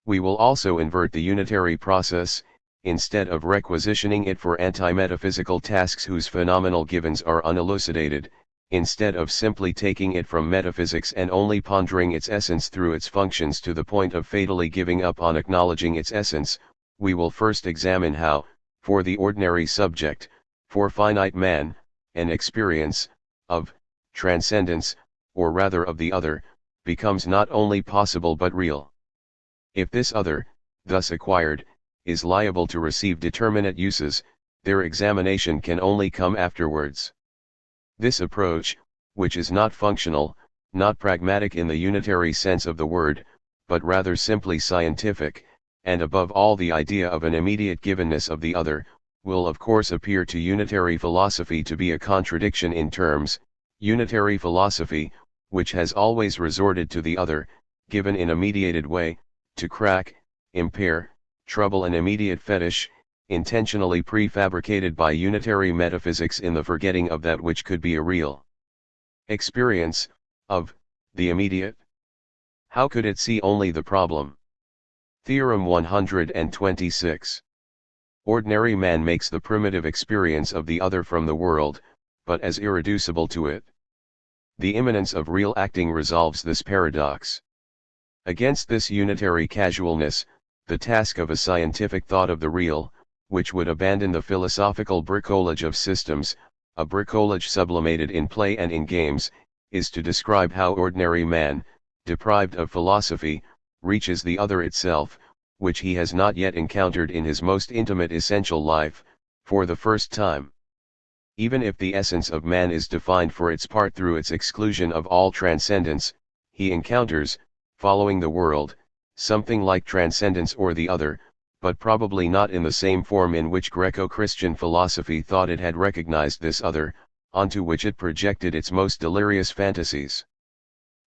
Speaker 1: We will also invert the unitary process, instead of requisitioning it for anti-metaphysical tasks whose phenomenal givens are unelucidated, instead of simply taking it from metaphysics and only pondering its essence through its functions to the point of fatally giving up on acknowledging its essence, we will first examine how, for the ordinary subject, for finite man, an experience, of transcendence, or rather of the other, becomes not only possible but real. If this other, thus acquired, is liable to receive determinate uses, their examination can only come afterwards. This approach, which is not functional, not pragmatic in the unitary sense of the word, but rather simply scientific, and above all the idea of an immediate givenness of the other, will of course appear to unitary philosophy to be a contradiction in terms. Unitary philosophy, which has always resorted to the other, given in a mediated way, to crack, impair, trouble an immediate fetish, intentionally prefabricated by unitary metaphysics in the forgetting of that which could be a real experience, of the immediate. How could it see only the problem? Theorem 126. Ordinary man makes the primitive experience of the other from the world, but as irreducible to it. The immanence of real acting resolves this paradox. Against this unitary casualness, the task of a scientific thought of the real, which would abandon the philosophical bricolage of systems, a bricolage sublimated in play and in games, is to describe how ordinary man, deprived of philosophy, reaches the other itself, which he has not yet encountered in his most intimate essential life, for the first time. Even if the essence of man is defined for its part through its exclusion of all transcendence, he encounters, following the world, something like transcendence or the other, but probably not in the same form in which Greco-Christian philosophy thought it had recognized this other, onto which it projected its most delirious fantasies.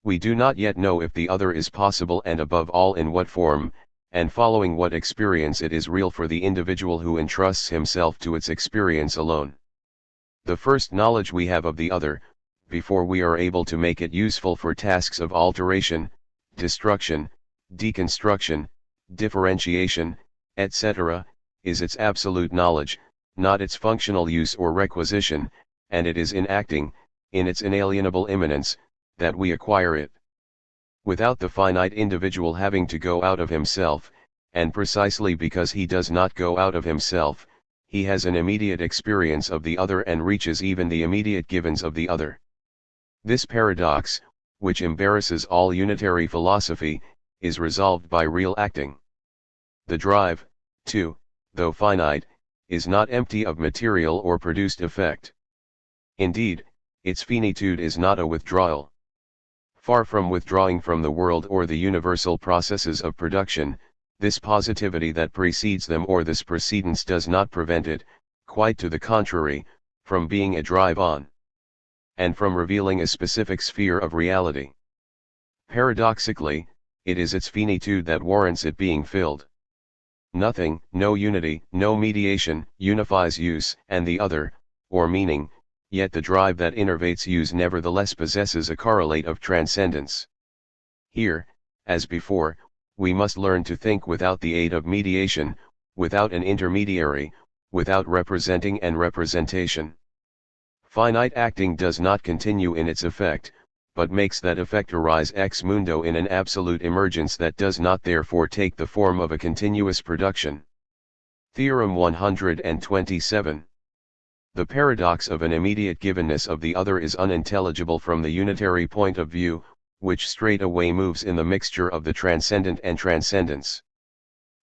Speaker 1: We do not yet know if the other is possible and above all in what form, and following what experience it is real for the individual who entrusts himself to its experience alone. The first knowledge we have of the other, before we are able to make it useful for tasks of alteration, destruction, deconstruction, differentiation, etc., is its absolute knowledge, not its functional use or requisition, and it is in acting, in its inalienable immanence, that we acquire it. Without the finite individual having to go out of himself, and precisely because he does not go out of himself, he has an immediate experience of the other and reaches even the immediate givens of the other. This paradox, which embarrasses all unitary philosophy, is resolved by real acting. The drive, too, though finite, is not empty of material or produced effect. Indeed, its finitude is not a withdrawal. Far from withdrawing from the world or the universal processes of production, this positivity that precedes them or this precedence does not prevent it, quite to the contrary, from being a drive on, and from revealing a specific sphere of reality. Paradoxically, it is its finitude that warrants it being filled. Nothing, no unity, no mediation, unifies use and the other, or meaning, yet the drive that innervates use nevertheless possesses a correlate of transcendence. Here, as before, we must learn to think without the aid of mediation, without an intermediary, without representing and representation. Finite acting does not continue in its effect, but makes that effect arise ex mundo in an absolute emergence that does not therefore take the form of a continuous production. Theorem 127. The paradox of an immediate givenness of the other is unintelligible from the unitary point of view, which straightway moves in the mixture of the transcendent and transcendence.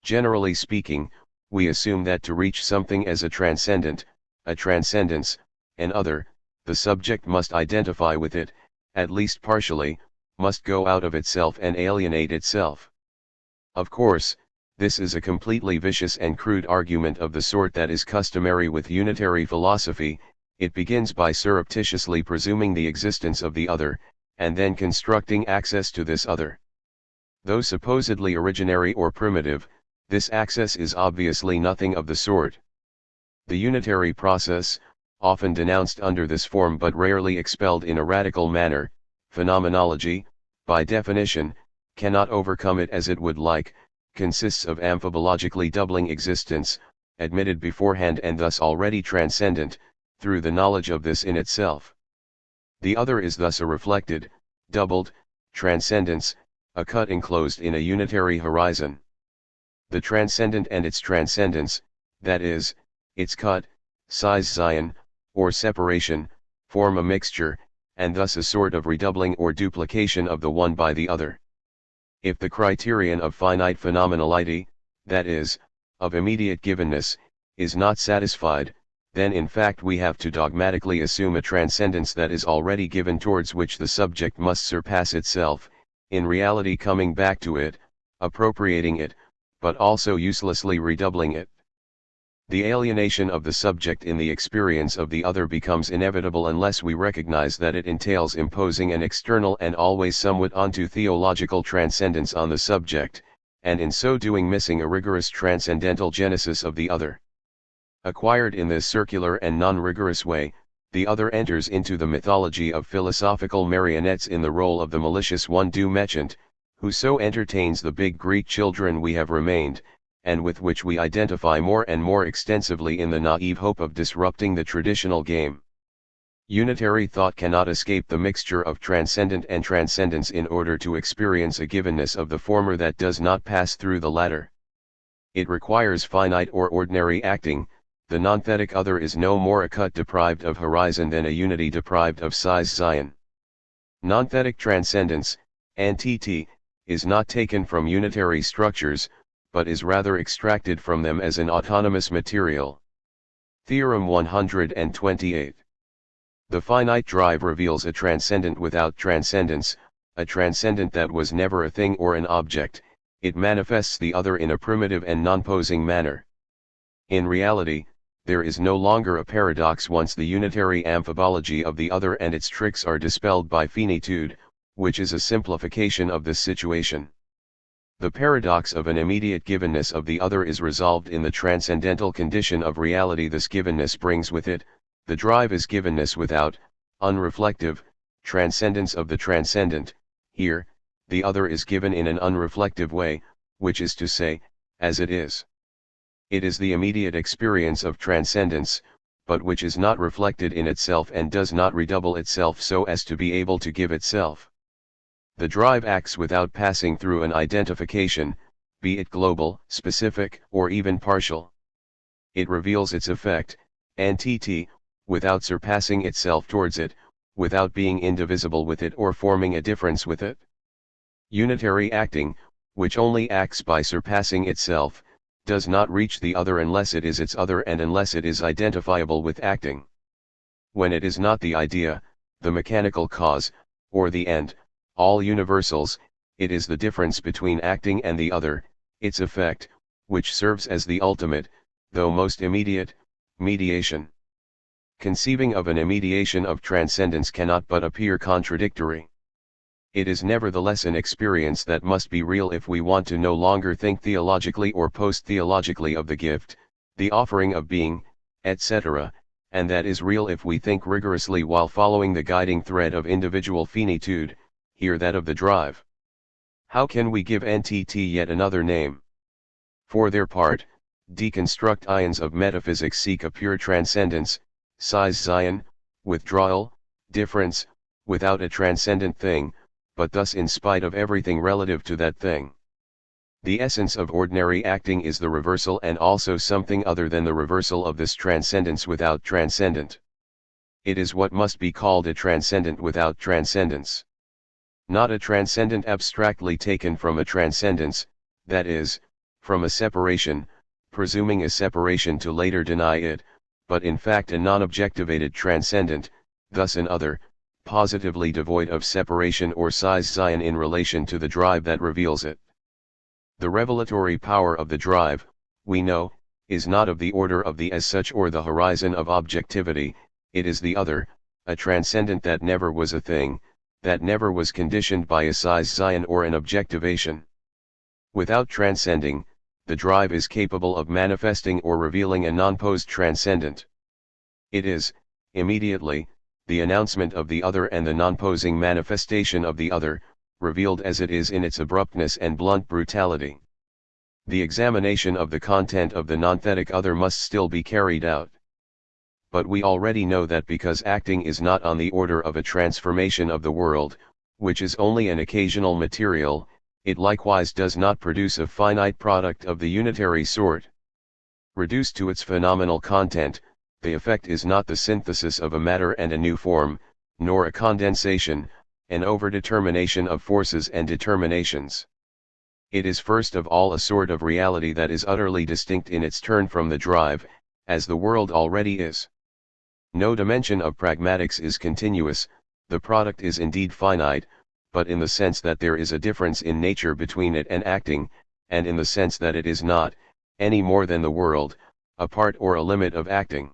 Speaker 1: Generally speaking, we assume that to reach something as a transcendent, a transcendence, an other, the subject must identify with it, at least partially, must go out of itself and alienate itself. Of course, this is a completely vicious and crude argument of the sort that is customary with unitary philosophy. It begins by surreptitiously presuming the existence of the other, and then constructing access to this other. Though supposedly originary or primitive, this access is obviously nothing of the sort. The unitary process, often denounced under this form but rarely expelled in a radical manner, phenomenology, by definition, cannot overcome it as it would like, consists of amphibologically doubling existence, admitted beforehand and thus already transcendent, through the knowledge of this in itself. The other is thus a reflected, doubled, transcendence, a cut enclosed in a unitary horizon. The transcendent and its transcendence, that is, its cut, size Zion, or separation, form a mixture, and thus a sort of redoubling or duplication of the one by the other. If the criterion of finite phenomenality, that is, of immediate givenness, is not satisfied, then in fact we have to dogmatically assume a transcendence that is already given towards which the subject must surpass itself, in reality coming back to it, appropriating it, but also uselessly redoubling it. The alienation of the subject in the experience of the other becomes inevitable unless we recognize that it entails imposing an external and always somewhat onto-theological transcendence on the subject, and in so doing missing a rigorous transcendental genesis of the other. Acquired in this circular and non-rigorous way, the other enters into the mythology of philosophical marionettes in the role of the malicious one du méchant, who so entertains the big Greek children we have remained, and with which we identify more and more extensively in the naive hope of disrupting the traditional game. Unitary thought cannot escape the mixture of transcendent and transcendence in order to experience a givenness of the former that does not pass through the latter. It requires finite or ordinary acting. The nonthetic other is no more a cut deprived of horizon than a unity deprived of size Zion. Nonthetic transcendence, NTT, is not taken from unitary structures, but is rather extracted from them as an autonomous material. Theorem 128. The finite drive reveals a transcendent without transcendence, a transcendent that was never a thing or an object. It manifests the other in a primitive and non-posing manner. In reality, there is no longer a paradox once the unitary amphibology of the other and its tricks are dispelled by finitude, which is a simplification of this situation. The paradox of an immediate givenness of the other is resolved in the transcendental condition of reality this givenness brings with it. The drive is givenness without, unreflective, transcendence of the transcendent. Here, the other is given in an unreflective way, which is to say, as it is. It is the immediate experience of transcendence, but which is not reflected in itself and does not redouble itself so as to be able to give itself. The drive acts without passing through an identification, be it global, specific, or even partial. It reveals its effect, NTT, without surpassing itself towards it, without being indivisible with it or forming a difference with it. Unitary acting, which only acts by surpassing itself, does not reach the other unless it is its other and unless it is identifiable with acting. When it is not the idea, the mechanical cause, or the end, all universals, it is the difference between acting and the other, its effect, which serves as the ultimate, though most immediate, mediation. Conceiving of an immediation of transcendence cannot but appear contradictory. It is nevertheless an experience that must be real if we want to no longer think theologically or post-theologically of the gift, the offering of being, etc., and that is real if we think rigorously while following the guiding thread of individual finitude, here that of the drive. How can we give NTT yet another name? For their part, deconstruct ions of metaphysics seek a pure transcendence, size Zion, withdrawal, difference, without a transcendent thing, but thus in spite of everything relative to that thing. The essence of ordinary acting is the reversal and also something other than the reversal of this transcendence without transcendent. It is what must be called a transcendent without transcendence. Not a transcendent abstractly taken from a transcendence, that is, from a separation, presuming a separation to later deny it, but in fact a non-objectivated transcendent, thus an other, positively devoid of separation or size Zion in relation to the drive that reveals it. The revelatory power of the drive, we know, is not of the order of the as such or the horizon of objectivity, it is the other, a transcendent that never was a thing, that never was conditioned by a size Zion or an objectivation. Without transcending, the drive is capable of manifesting or revealing a non-posed transcendent. It is, immediately, the announcement of the other and the non-posing manifestation of the other, revealed as it is in its abruptness and blunt brutality. The examination of the content of the nonthetic other must still be carried out. But we already know that because acting is not on the order of a transformation of the world, which is only an occasional material, it likewise does not produce a finite product of the unitary sort. Reduced to its phenomenal content, the effect is not the synthesis of a matter and a new form, nor a condensation, an overdetermination of forces and determinations. It is first of all a sort of reality that is utterly distinct in its turn from the drive, as the world already is. No dimension of pragmatics is continuous, the product is indeed finite, but in the sense that there is a difference in nature between it and acting, and in the sense that it is not, any more than the world, a part or a limit of acting.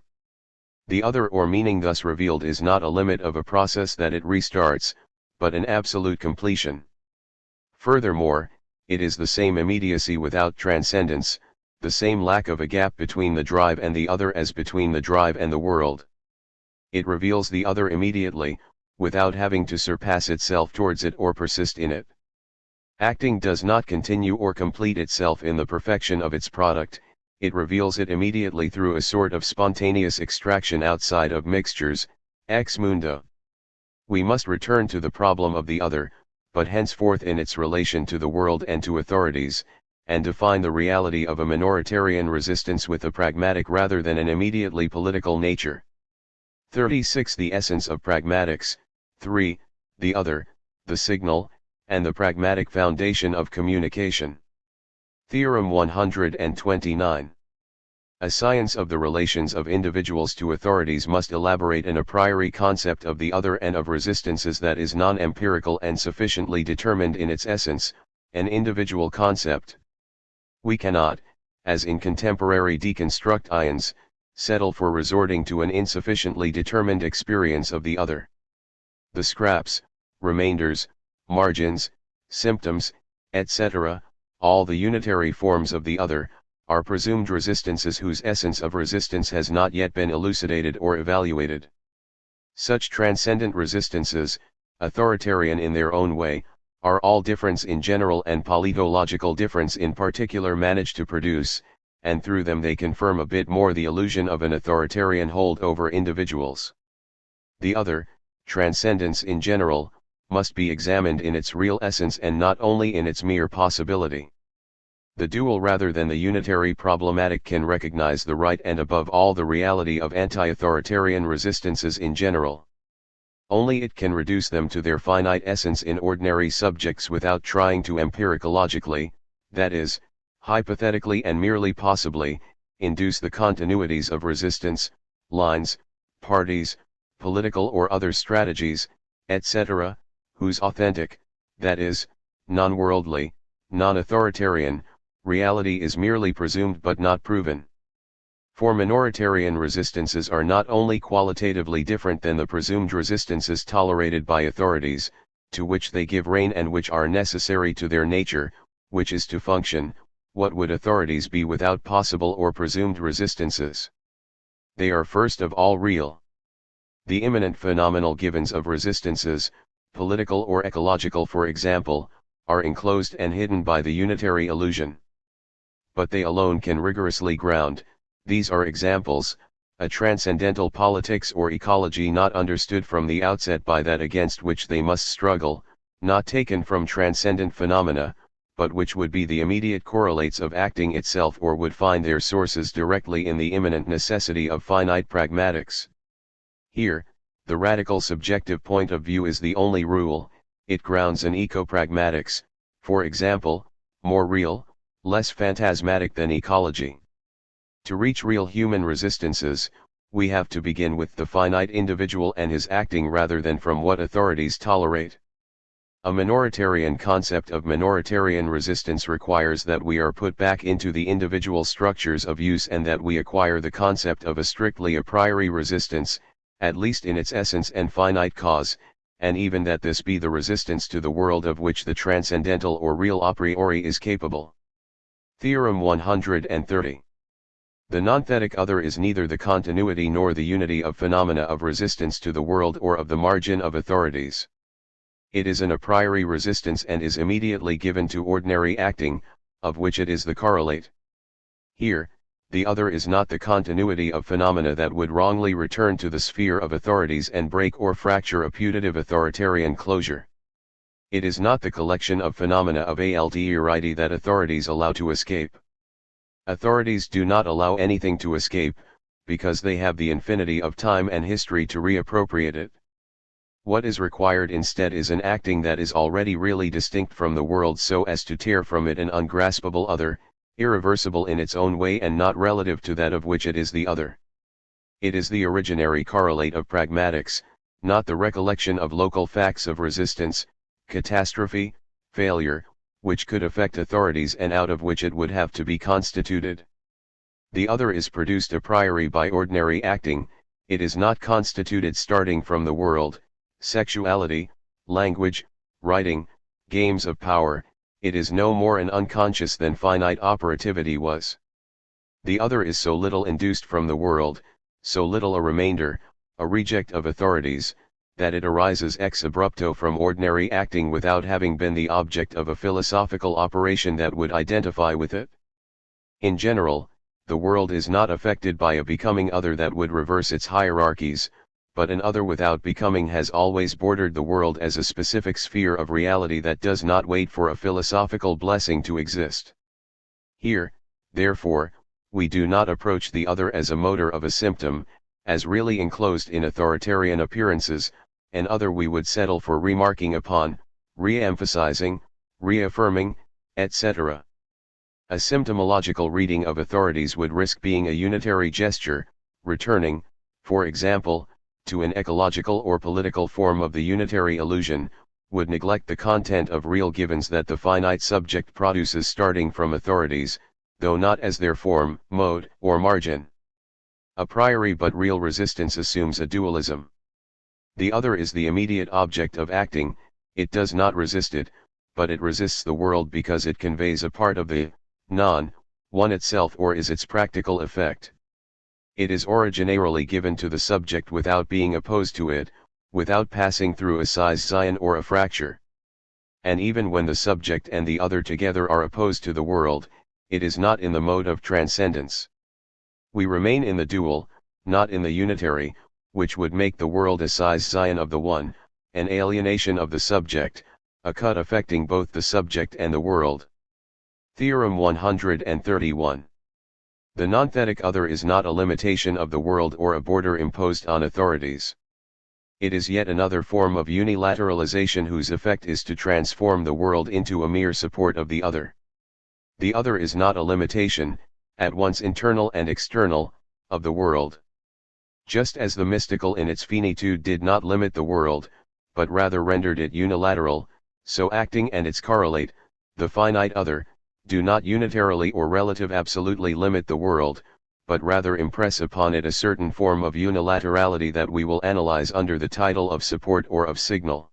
Speaker 1: The other or meaning thus revealed is not a limit of a process that it restarts, but an absolute completion. Furthermore, it is the same immediacy without transcendence, the same lack of a gap between the drive and the other as between the drive and the world. It reveals the other immediately, without having to surpass itself towards it or persist in it. Acting does not continue or complete itself in the perfection of its product, it reveals it immediately through a sort of spontaneous extraction outside of mixtures, ex mundo. We must return to the problem of the other, but henceforth in its relation to the world and to authorities, and define the reality of a minoritarian resistance with a pragmatic rather than an immediately political nature. 36. The essence of pragmatics. 3. The other, the signal, and the pragmatic foundation of communication. Theorem 129. A science of the relations of individuals to authorities must elaborate an a priori concept of the other and of resistances that is non-empirical and sufficiently determined in its essence, an individual concept. We cannot, as in contemporary deconstructions, settle for resorting to an insufficiently determined experience of the other. The scraps, remainders, margins, symptoms, etc., all the unitary forms of the other, are presumed resistances whose essence of resistance has not yet been elucidated or evaluated. Such transcendent resistances, authoritarian in their own way, are all difference in general and politological difference in particular manage to produce, and through them they confirm a bit more the illusion of an authoritarian hold over individuals. The other, transcendence in general, must be examined in its real essence and not only in its mere possibility. The dual rather than the unitary problematic can recognize the right and above all the reality of anti-authoritarian resistances in general. Only it can reduce them to their finite essence in ordinary subjects without trying to empiricalogically, that is, hypothetically and merely possibly, induce the continuities of resistance, lines, parties, political or other strategies, etc., whose authentic, that is, non-worldly, non-authoritarian, reality is merely presumed but not proven. For minoritarian resistances are not only qualitatively different than the presumed resistances tolerated by authorities, to which they give rein and which are necessary to their nature, which is to function. What would authorities be without possible or presumed resistances? They are first of all real. The immanent phenomenal givens of resistances, political or ecological for example, are enclosed and hidden by the unitary illusion. But they alone can rigorously ground, these are examples, a transcendental politics or ecology not understood from the outset by that against which they must struggle, not taken from transcendent phenomena, but which would be the immediate correlates of acting itself or would find their sources directly in the immanent necessity of finite pragmatics. Here, the radical subjective point of view is the only rule, it grounds an eco-pragmatics, for example, more real, less phantasmatic than ecology. To reach real human resistances, we have to begin with the finite individual and his acting rather than from what authorities tolerate. A minoritarian concept of minoritarian resistance requires that we are put back into the individual structures of use and that we acquire the concept of a strictly a priori resistance, at least in its essence and finite cause, and even that this be the resistance to the world of which the transcendental or real a priori is capable. Theorem 130. The nonthetic other is neither the continuity nor the unity of phenomena of resistance to the world or of the margin of authorities. It is an a priori resistance and is immediately given to ordinary acting, of which it is the correlate. Here, the other is not the continuity of phenomena that would wrongly return to the sphere of authorities and break or fracture a putative authoritarian closure. It is not the collection of phenomena of alterity that authorities allow to escape. Authorities do not allow anything to escape, because they have the infinity of time and history to reappropriate it. What is required instead is an acting that is already really distinct from the world so as to tear from it an ungraspable other, irreversible in its own way and not relative to that of which it is the other. It is the originary correlate of pragmatics, not the recollection of local facts of resistance, catastrophe, failure, which could affect authorities and out of which it would have to be constituted. The other is produced a priori by ordinary acting, it is not constituted starting from the world, sexuality, language, writing, games of power, it is no more an unconscious than finite operativity was. The other is so little induced from the world, so little a remainder, a reject of authorities, that it arises ex abrupto from ordinary acting without having been the object of a philosophical operation that would identify with it. In general, the world is not affected by a becoming other that would reverse its hierarchies, but an other without becoming has always bordered the world as a specific sphere of reality that does not wait for a philosophical blessing to exist. Here, therefore, we do not approach the other as a motor of a symptom, as really enclosed in authoritarian appearances, an other we would settle for remarking upon, re-emphasizing, reaffirming, etc. A symptomological reading of authorities would risk being a unitary gesture, returning, for example, to an ecological or political form of the unitary illusion, would neglect the content of real givens that the finite subject produces starting from authorities, though not as their form, mode, or margin. A priori but real resistance assumes a dualism. The other is the immediate object of acting, it does not resist it, but it resists the world because it conveys a part of the one itself or is its practical effect. It is originarily given to the subject without being opposed to it, without passing through a scission or a fracture. And even when the subject and the other together are opposed to the world, it is not in the mode of transcendence. We remain in the dual, not in the unitary, which would make the world a scission of the one, an alienation of the subject, a cut affecting both the subject and the world. Theorem 131. The nonthetic other is not a limitation of the world or a border imposed on authorities. It is yet another form of unilateralization whose effect is to transform the world into a mere support of the other. The other is not a limitation, at once internal and external, of the world. Just as the mystical in its finitude did not limit the world, but rather rendered it unilateral, so acting and its correlate, the finite other, do not unitarily or relative absolutely limit the world, but rather impress upon it a certain form of unilaterality that we will analyze under the title of support or of signal.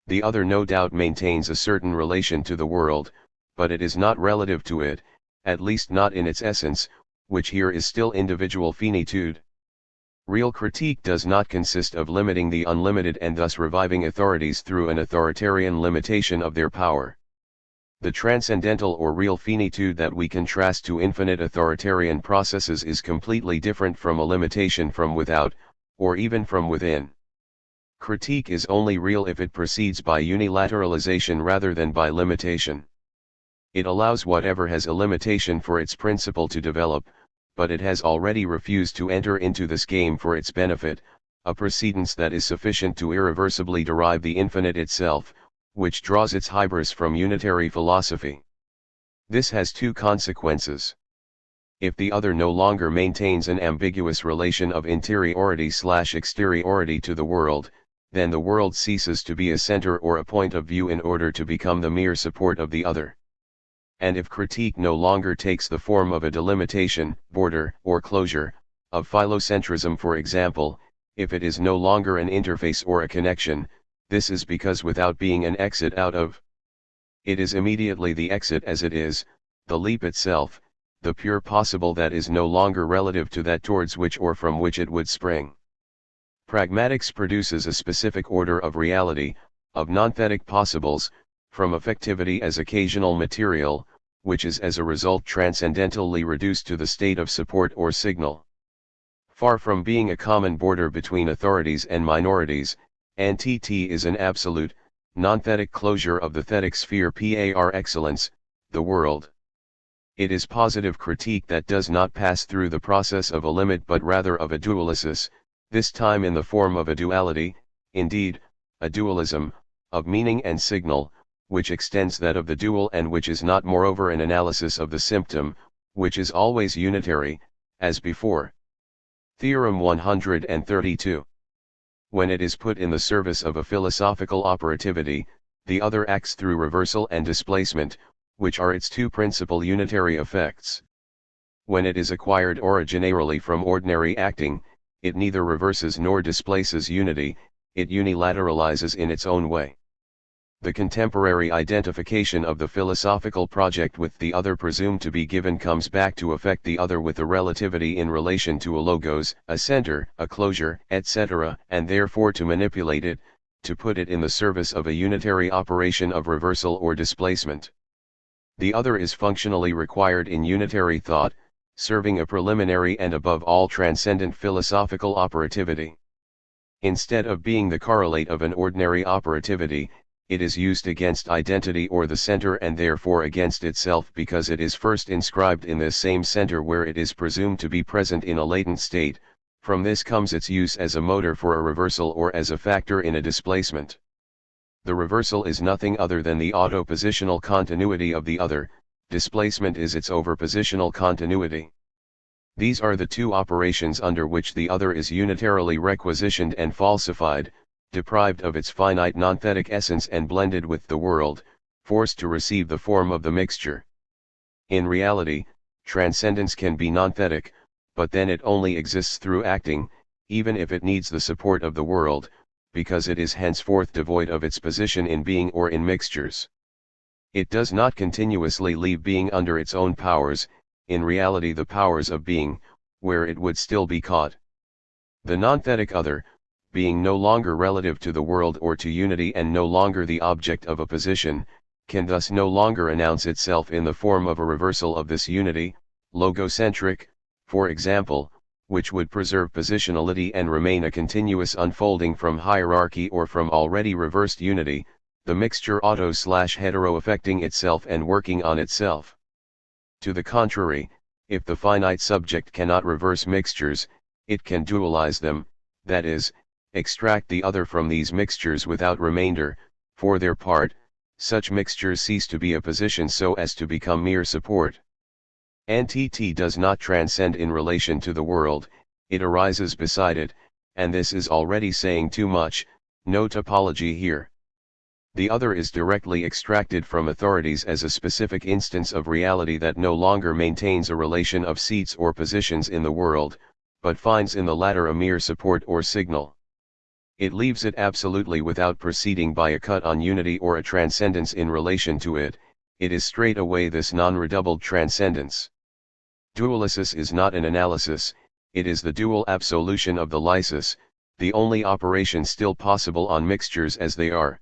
Speaker 1: The other no doubt maintains a certain relation to the world, but it is not relative to it, at least not in its essence, which here is still individual finitude. Real critique does not consist of limiting the unlimited and thus reviving authorities through an authoritarian limitation of their power. The transcendental or real finitude that we contrast to infinite authoritarian processes is completely different from a limitation from without, or even from within. Critique is only real if it proceeds by unilateralization rather than by limitation. It allows whatever has a limitation for its principle to develop, but it has already refused to enter into this game for its benefit, a precedence that is sufficient to irreversibly derive the infinite itself, which draws its hybris from unitary philosophy. This has two consequences. If the other no longer maintains an ambiguous relation of interiority/exteriority to the world, then the world ceases to be a center or a point of view in order to become the mere support of the other. And if critique no longer takes the form of a delimitation, border, or closure, of philocentrism for example, if it is no longer an interface or a connection, this is because without being an exit out of, it is immediately the exit as it is, the leap itself, the pure possible that is no longer relative to that towards which or from which it would spring. Pragmatics produces a specific order of reality, of nonthetic possibles, from affectivity as occasional material, which is as a result transcendentally reduced to the state of support or signal. Far from being a common border between authorities and minorities, NTT is an absolute, nonthetic closure of the thetic sphere par excellence, the world. It is positive critique that does not pass through the process of a limit but rather of a dualysis, this time in the form of a duality, indeed, a dualism, of meaning and signal, which extends that of the dual and which is not moreover an analysis of the symptom, which is always unitary, as before. Theorem 132. When it is put in the service of a philosophical operativity, the other acts through reversal and displacement, which are its two principal unitary effects. When it is acquired originarily from ordinary acting, it neither reverses nor displaces unity, it unilateralizes in its own way. The contemporary identification of the philosophical project with the other presumed to be given comes back to affect the other with a relativity in relation to a logos, a center, a closure, etc., and therefore to manipulate it, to put it in the service of a unitary operation of reversal or displacement. The other is functionally required in unitary thought, serving a preliminary and above all transcendent philosophical operativity. Instead of being the correlate of an ordinary operativity, it is used against identity or the center and therefore against itself because it is first inscribed in this same center where it is presumed to be present in a latent state. From this comes its use as a motor for a reversal or as a factor in a displacement. The reversal is nothing other than the autopositional continuity of the other, displacement is its overpositional continuity. These are the two operations under which the other is unitarily requisitioned and falsified, deprived of its finite nonthetic essence and blended with the world, forced to receive the form of the mixture. In reality, transcendence can be nonthetic, but then it only exists through acting, even if it needs the support of the world, because it is henceforth devoid of its position in being or in mixtures. It does not continuously leave being under its own powers, in reality the powers of being, where it would still be caught. The nonthetic other, being no longer relative to the world or to unity and no longer the object of a position, can thus no longer announce itself in the form of a reversal of this unity, logocentric, for example, which would preserve positionality and remain a continuous unfolding from hierarchy or from already reversed unity, the mixture auto/hetero affecting itself and working on itself. To the contrary, if the finite subject cannot reverse mixtures, it can dualize them, that is, extract the other from these mixtures without remainder. For their part, such mixtures cease to be a position so as to become mere support. Entity does not transcend in relation to the world, it arises beside it, and this is already saying too much, no topology here. The other is directly extracted from authorities as a specific instance of reality that no longer maintains a relation of seats or positions in the world, but finds in the latter a mere support or signal. It leaves it absolutely without proceeding by a cut on unity or a transcendence in relation to it, it is straight away this non-redoubled transcendence. Dualysis is not an analysis, it is the dual absolution of the lysis, the only operation still possible on mixtures as they are.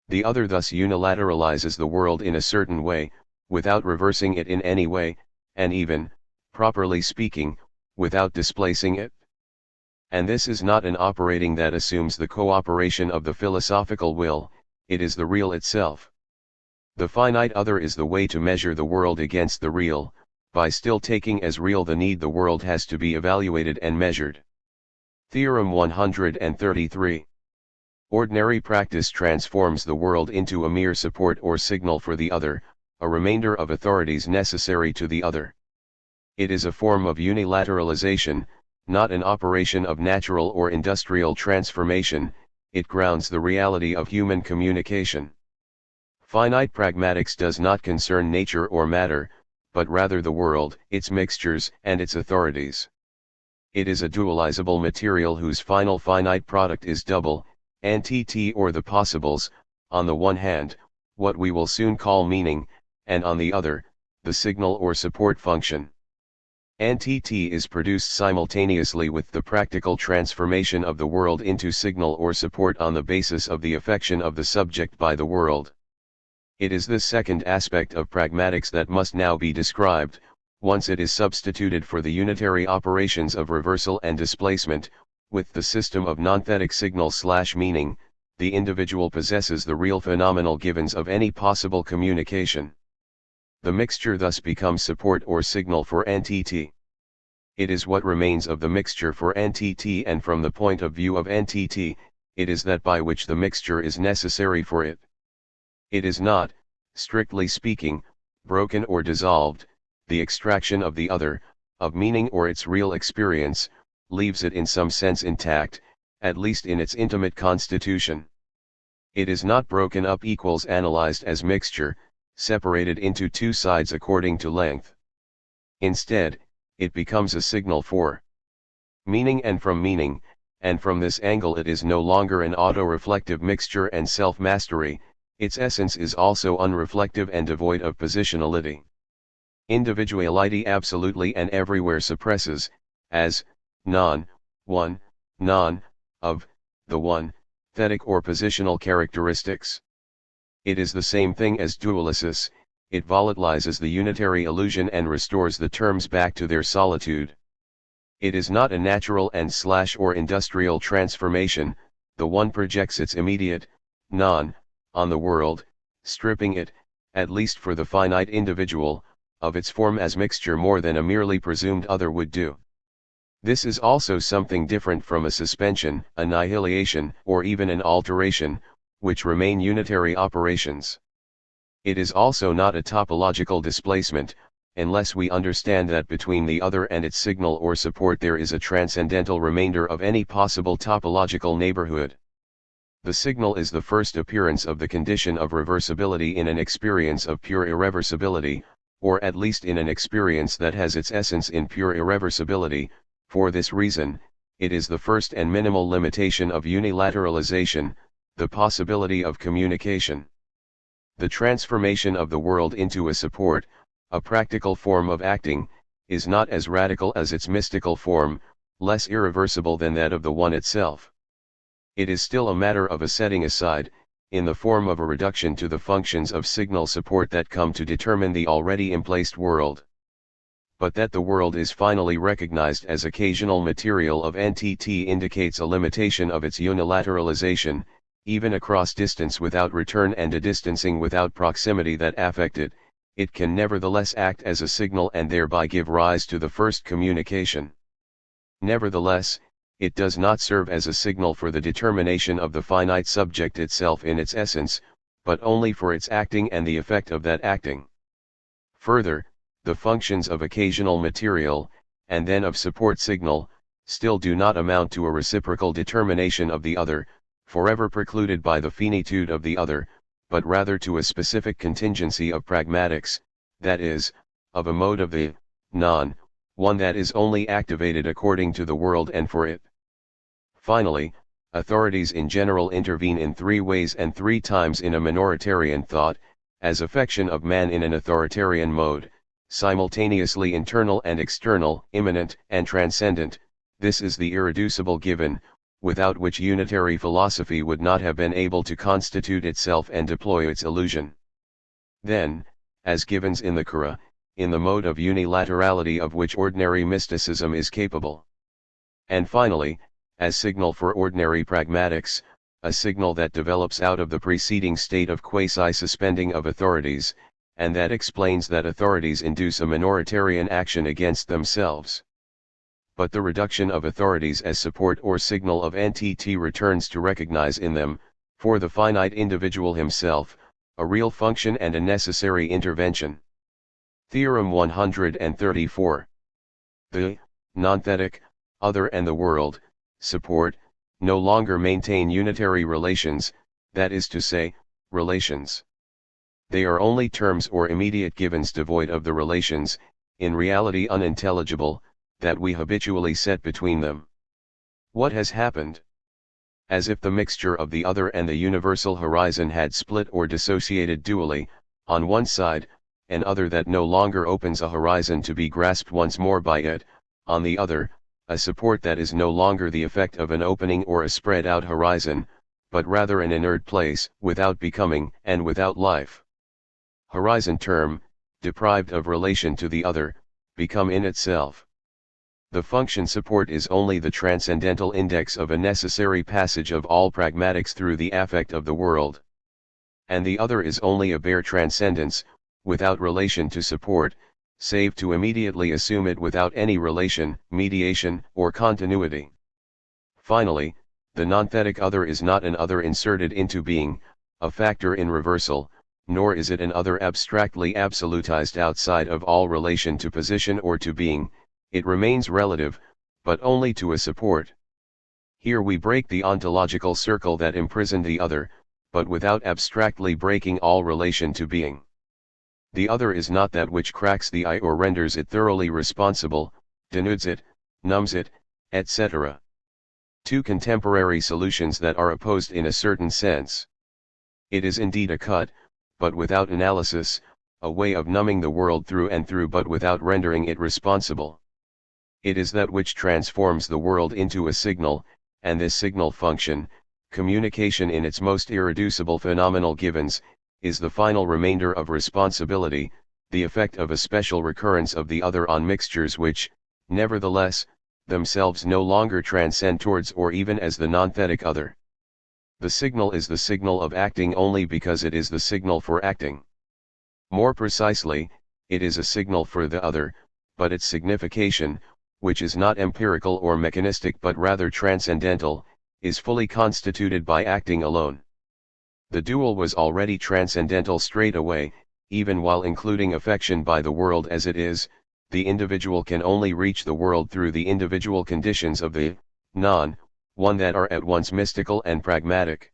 Speaker 1: The other thus unilateralizes the world in a certain way, without reversing it in any way, and even, properly speaking, without displacing it. And this is not an operating that assumes the cooperation of the philosophical will, it is the real itself. The finite other is the way to measure the world against the real, by still taking as real the need the world has to be evaluated and measured. Theorem 133. Ordinary practice transforms the world into a mere support or signal for the other, a remainder of authorities necessary to the other. It is a form of unilateralization, not an operation of natural or industrial transformation, it grounds the reality of human communication. Finite pragmatics does not concern nature or matter, but rather the world, its mixtures, and its authorities. It is a dualizable material whose final finite product is double, entity or the possibles, on the one hand, what we will soon call meaning, and on the other, the signal or support function. Entity is produced simultaneously with the practical transformation of the world into signal or support on the basis of the affection of the subject by the world. It is this second aspect of pragmatics that must now be described, once it is substituted for the unitary operations of reversal and displacement, with the system of nonthetic signal/meaning, the individual possesses the real phenomenal givens of any possible communication. The mixture thus becomes support or signal for entity. It is what remains of the mixture for entity, and from the point of view of entity, it is that by which the mixture is necessary for it. It is not, strictly speaking, broken or dissolved. The extraction of the other, of meaning or its real experience, leaves it in some sense intact, at least in its intimate constitution. It is not broken up equals analyzed as mixture, separated into two sides according to length. Instead, it becomes a signal for meaning, and from this angle it is no longer an auto-reflective mixture and self-mastery. Its essence is also unreflective and devoid of positionality. Individuality absolutely and everywhere suppresses, as non-one, of the one, thetic or positional characteristics. It is the same thing as dualisis. It volatilizes the unitary illusion and restores the terms back to their solitude. It is not a natural and/or industrial transformation. The one projects its immediate, non, on the world, stripping it, at least for the finite individual, of its form as mixture more than a merely presumed other would do. This is also something different from a suspension, annihilation, or even an alteration, which remain unitary operations. It is also not a topological displacement, unless we understand that between the other and its signal or support there is a transcendental remainder of any possible topological neighborhood. The signal is the first appearance of the condition of reversibility in an experience of pure irreversibility, or at least in an experience that has its essence in pure irreversibility. For this reason, it is the first and minimal limitation of unilateralization, the possibility of communication. The transformation of the world into a support, a practical form of acting, is not as radical as its mystical form, less irreversible than that of the one itself. It is still a matter of a setting aside, in the form of a reduction to the functions of signal support that come to determine the already emplaced world. But that the world is finally recognized as occasional material of NTT indicates a limitation of its unilateralization, even across distance without return and a distancing without proximity that affect it. It can nevertheless act as a signal and thereby give rise to the first communication. Nevertheless, it does not serve as a signal for the determination of the finite subject itself in its essence, but only for its acting and the effect of that acting. Further, the functions of occasional material, and then of support signal, still do not amount to a reciprocal determination of the other, forever precluded by the finitude of the other, but rather to a specific contingency of pragmatics, that is, of a mode of the non-one that is only activated according to the world and for it. Finally, authorities in general intervene in three ways and three times in a minoritarian thought, as affection of man in an authoritarian mode, simultaneously internal and external, immanent and transcendent. This is the irreducible given, without which unitary philosophy would not have been able to constitute itself and deploy its illusion. Then, as givens in the Kura, in the mode of unilaterality of which ordinary mysticism is capable. And finally, as signal for ordinary pragmatics, a signal that develops out of the preceding state of quasi-suspending of authorities, and that explains that authorities induce a minoritarian action against themselves. But the reduction of authorities as support or signal of NTT returns to recognize in them, for the finite individual himself, a real function and a necessary intervention. Theorem 134. The non-thetic, other and the world, support, no longer maintain unitary relations, that is to say, relations. They are only terms or immediate givens devoid of the relations, in reality unintelligible, that we habitually set between them. What has happened? As if the mixture of the other and the universal horizon had split or dissociated dually, on one side, an other that no longer opens a horizon to be grasped once more by it, on the other, a support that is no longer the effect of an opening or a spread out horizon, but rather an inert place, without becoming and without life. Horizon term, deprived of relation to the other, become in itself. The function support is only the transcendental index of a necessary passage of all pragmatics through the affect of the world. And the other is only a bare transcendence, without relation to support, save to immediately assume it without any relation, mediation, or continuity. Finally, The nonthetic other is not an other inserted into being, a factor in reversal, nor is it an other abstractly absolutized outside of all relation to position or to being. It remains relative, but only to a support. Here we break the ontological circle that imprisoned the other, but without abstractly breaking all relation to being. The other is not that which cracks the I or renders it thoroughly responsible, denudes it, numbs it, etc. Two contemporary solutions that are opposed in a certain sense. It is indeed a cut, but without analysis, a way of numbing the world through and through but without rendering it responsible. It is that which transforms the world into a signal, and this signal function, communication in its most irreducible phenomenal givens, is the final remainder of responsibility, the effect of a special recurrence of the other on mixtures which, nevertheless, themselves no longer transcend towards or even as the nonthetic other. The signal is the signal of acting only because it is the signal for acting. More precisely, it is a signal for the other, but its signification, which is not empirical or mechanistic but rather transcendental, is fully constituted by acting alone. The dual was already transcendental straight away, even while including affection by the world as it is. The individual can only reach the world through the individual conditions of the non-one that are at once mystical and pragmatic.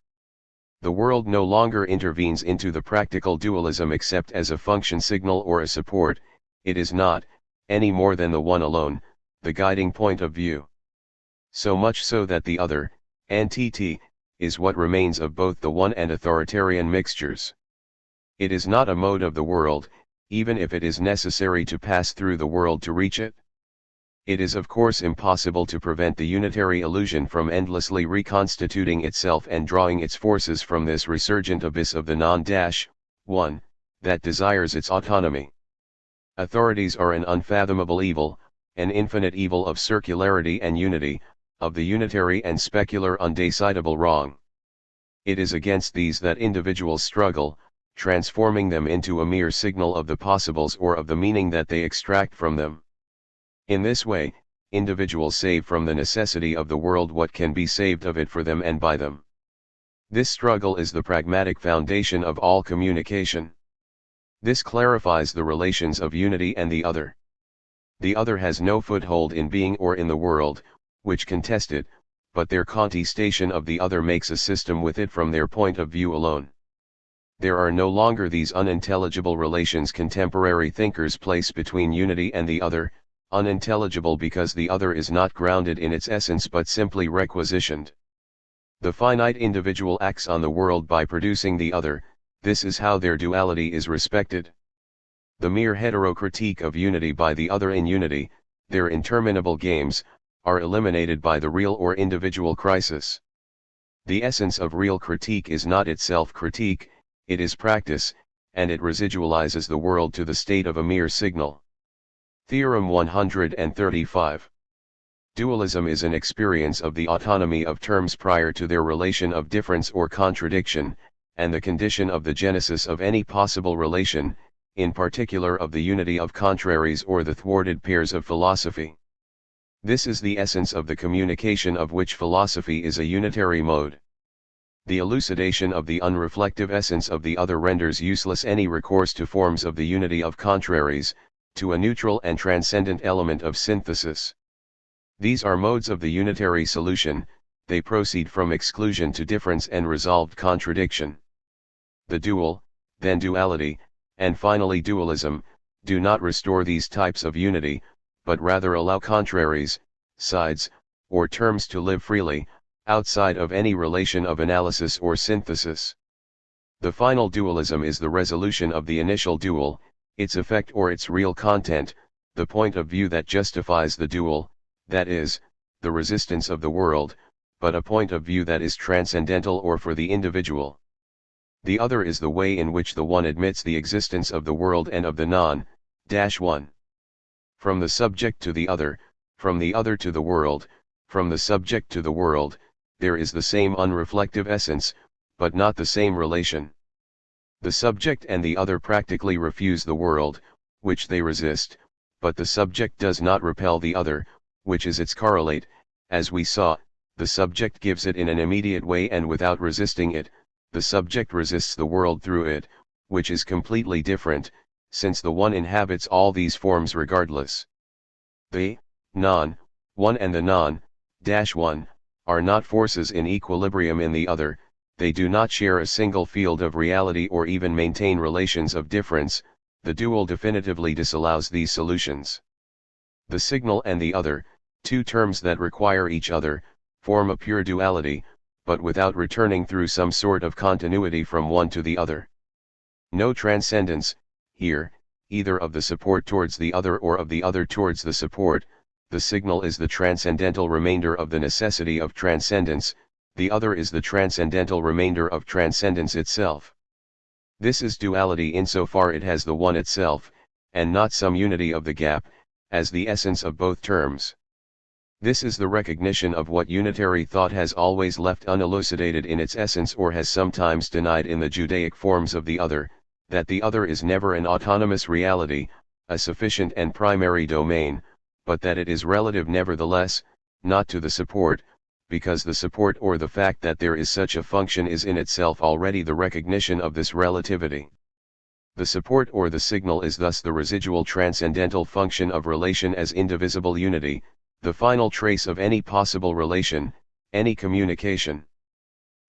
Speaker 1: The world no longer intervenes into the practical dualism except as a function signal or a support. It is not, any more than the one alone, the guiding point of view. So much so that the other, entity, is what remains of both the one and authoritarian mixtures. It is not a mode of the world, even if it is necessary to pass through the world to reach it. It is of course impossible to prevent the unitary illusion from endlessly reconstituting itself and drawing its forces from this resurgent abyss of the non-one, that desires its autonomy. Authorities are an unfathomable evil, an infinite evil of circularity and unity, of the unitary and specular undecidable wrong. It is against these that individuals struggle, transforming them into a mere signal of the possibles or of the meaning that they extract from them. In this way, individuals save from the necessity of the world what can be saved of it for them and by them. This struggle is the pragmatic foundation of all communication. This clarifies the relations of unity and the other. The other has no foothold in being or in the world, which contest it, but their contestation of the other makes a system with it from their point of view alone. There are no longer these unintelligible relations contemporary thinkers place between unity and the other, unintelligible because the other is not grounded in its essence but simply requisitioned. The finite individual acts on the world by producing the other. This is how their duality is respected. The mere heterocritique of unity by the other in unity, their interminable games, are eliminated by the real or individual crisis. The essence of real critique is not itself critique, it is practice, and it residualizes the world to the state of a mere signal. Theorem 135. Dualism is an experience of the autonomy of terms prior to their relation of difference or contradiction, and the condition of the genesis of any possible relation, in particular of the unity of contraries or the thwarted pairs of philosophy. This is the essence of the communication of which philosophy is a unitary mode. The elucidation of the unreflective essence of the other renders useless any recourse to forms of the unity of contraries, to a neutral and transcendent element of synthesis. These are modes of the unitary solution, they proceed from exclusion to difference and resolved contradiction. The dual, then duality, and finally dualism, do not restore these types of unity, but rather allow contraries, sides, or terms to live freely, outside of any relation of analysis or synthesis. The final dualism is the resolution of the initial dual, its effect or its real content, the point of view that justifies the dual, that is, the resistance of the world, but a point of view that is transcendental or for the individual. The other is the way in which the one admits the existence of the world and of the non-one. From the subject to the other, from the other to the world, from the subject to the world, there is the same unreflective essence, but not the same relation. The subject and the other practically refuse the world, which they resist, but the subject does not repel the other, which is its correlate, as we saw, the subject gives it in an immediate way and without resisting it, the subject resists the world through it, which is completely different, since the one inhabits all these forms regardless. The non-one and the non-one are not forces in equilibrium in the other, they do not share a single field of reality or even maintain relations of difference. The dual definitively disallows these solutions. The signal and the other, two terms that require each other, form a pure duality, but without returning through some sort of continuity from one to the other. No transcendence, here, either of the support towards the other or of the other towards the support. The signal is the transcendental remainder of the necessity of transcendence, the other is the transcendental remainder of transcendence itself. This is duality insofar it has the one itself, and not some unity of the gap, as the essence of both terms. This is the recognition of what unitary thought has always left unelucidated in its essence or has sometimes denied in the Judaic forms of the other, that the other is never an autonomous reality, a sufficient and primary domain, but that it is relative nevertheless, not to the support, because the support or the fact that there is such a function is in itself already the recognition of this relativity. The support or the signal is thus the residual transcendental function of relation as indivisible unity, the final trace of any possible relation, any communication.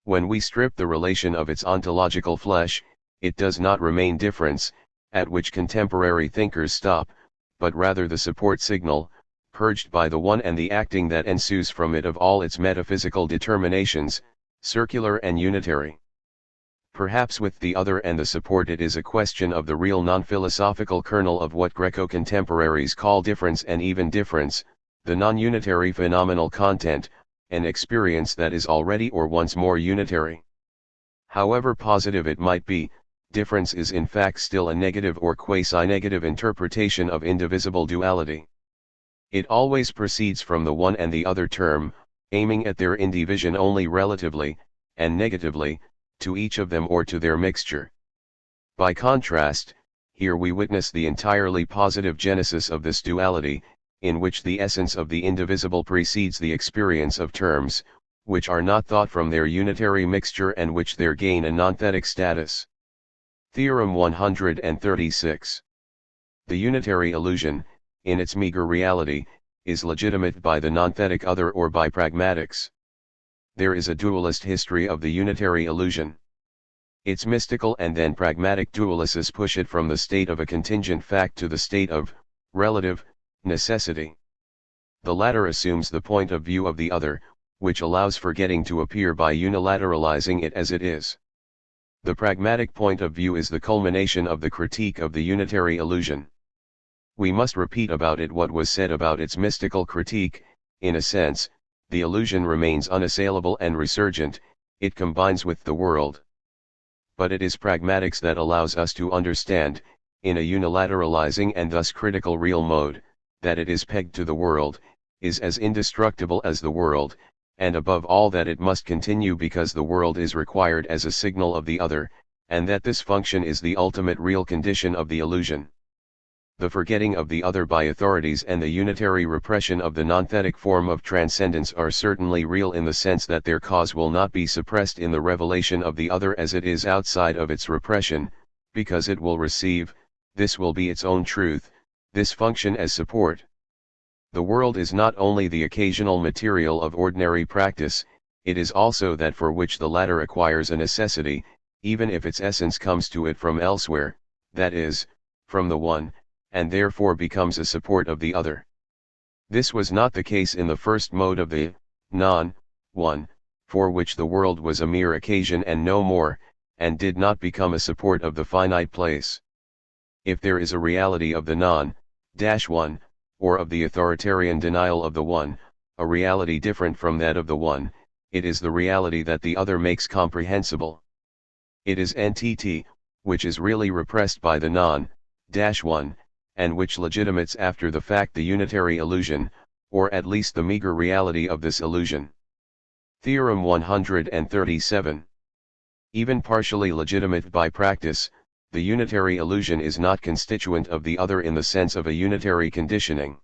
Speaker 1: When we strip the relation of its ontological flesh, it does not remain difference, at which contemporary thinkers stop, but rather the support signal, purged by the one and the acting that ensues from it of all its metaphysical determinations, circular and unitary. Perhaps with the other and the support it is a question of the real non-philosophical kernel of what Greco-contemporaries call difference and even difference, the non-unitary phenomenal content, an experience that is already or once more unitary. However positive it might be, difference is in fact still a negative or quasi-negative interpretation of indivisible duality. It always proceeds from the one and the other term, aiming at their indivision only relatively, and negatively, to each of them or to their mixture. By contrast, here we witness the entirely positive genesis of this duality, in which the essence of the indivisible precedes the experience of terms, which are not thought from their unitary mixture and which there gain a nonthetic status. Theorem 136. The unitary illusion, in its meager reality, is legitimate by the nonthetic other or by pragmatics. There is a dualist history of the unitary illusion. Its mystical and then pragmatic dualists push it from the state of a contingent fact to the state of relative necessity. The latter assumes the point of view of the other, which allows forgetting to appear by unilateralizing it as it is. The pragmatic point of view is the culmination of the critique of the unitary illusion. We must repeat about it what was said about its mystical critique. In a sense, the illusion remains unassailable and resurgent, it combines with the world. But it is pragmatics that allows us to understand, in a unilateralizing and thus critical real mode, that it is pegged to the world, is as indestructible as the world, and above all that it must continue because the world is required as a signal of the other, and that this function is the ultimate real condition of the illusion. The forgetting of the other by authorities and the unitary repression of the nonthetic form of transcendence are certainly real in the sense that their cause will not be suppressed in the revelation of the other as it is outside of its repression, because it will receive, this will be its own truth, this function as support. The world is not only the occasional material of ordinary practice, it is also that for which the latter acquires a necessity, even if its essence comes to it from elsewhere, that is, from the one, and therefore becomes a support of the other. This was not the case in the first mode of the non-one, for which the world was a mere occasion and no more, and did not become a support of the finite place. If there is a reality of the non-one, or of the authoritarian denial of the one, a reality different from that of the one, it is the reality that the other makes comprehensible. It is NTT, which is really repressed by the non-one, and which legitimates after the fact the unitary illusion, or at least the meager reality of this illusion. Theorem 137. Even partially legitimate by practice, the unitary illusion is not constituent of the other in the sense of a unitary conditioning.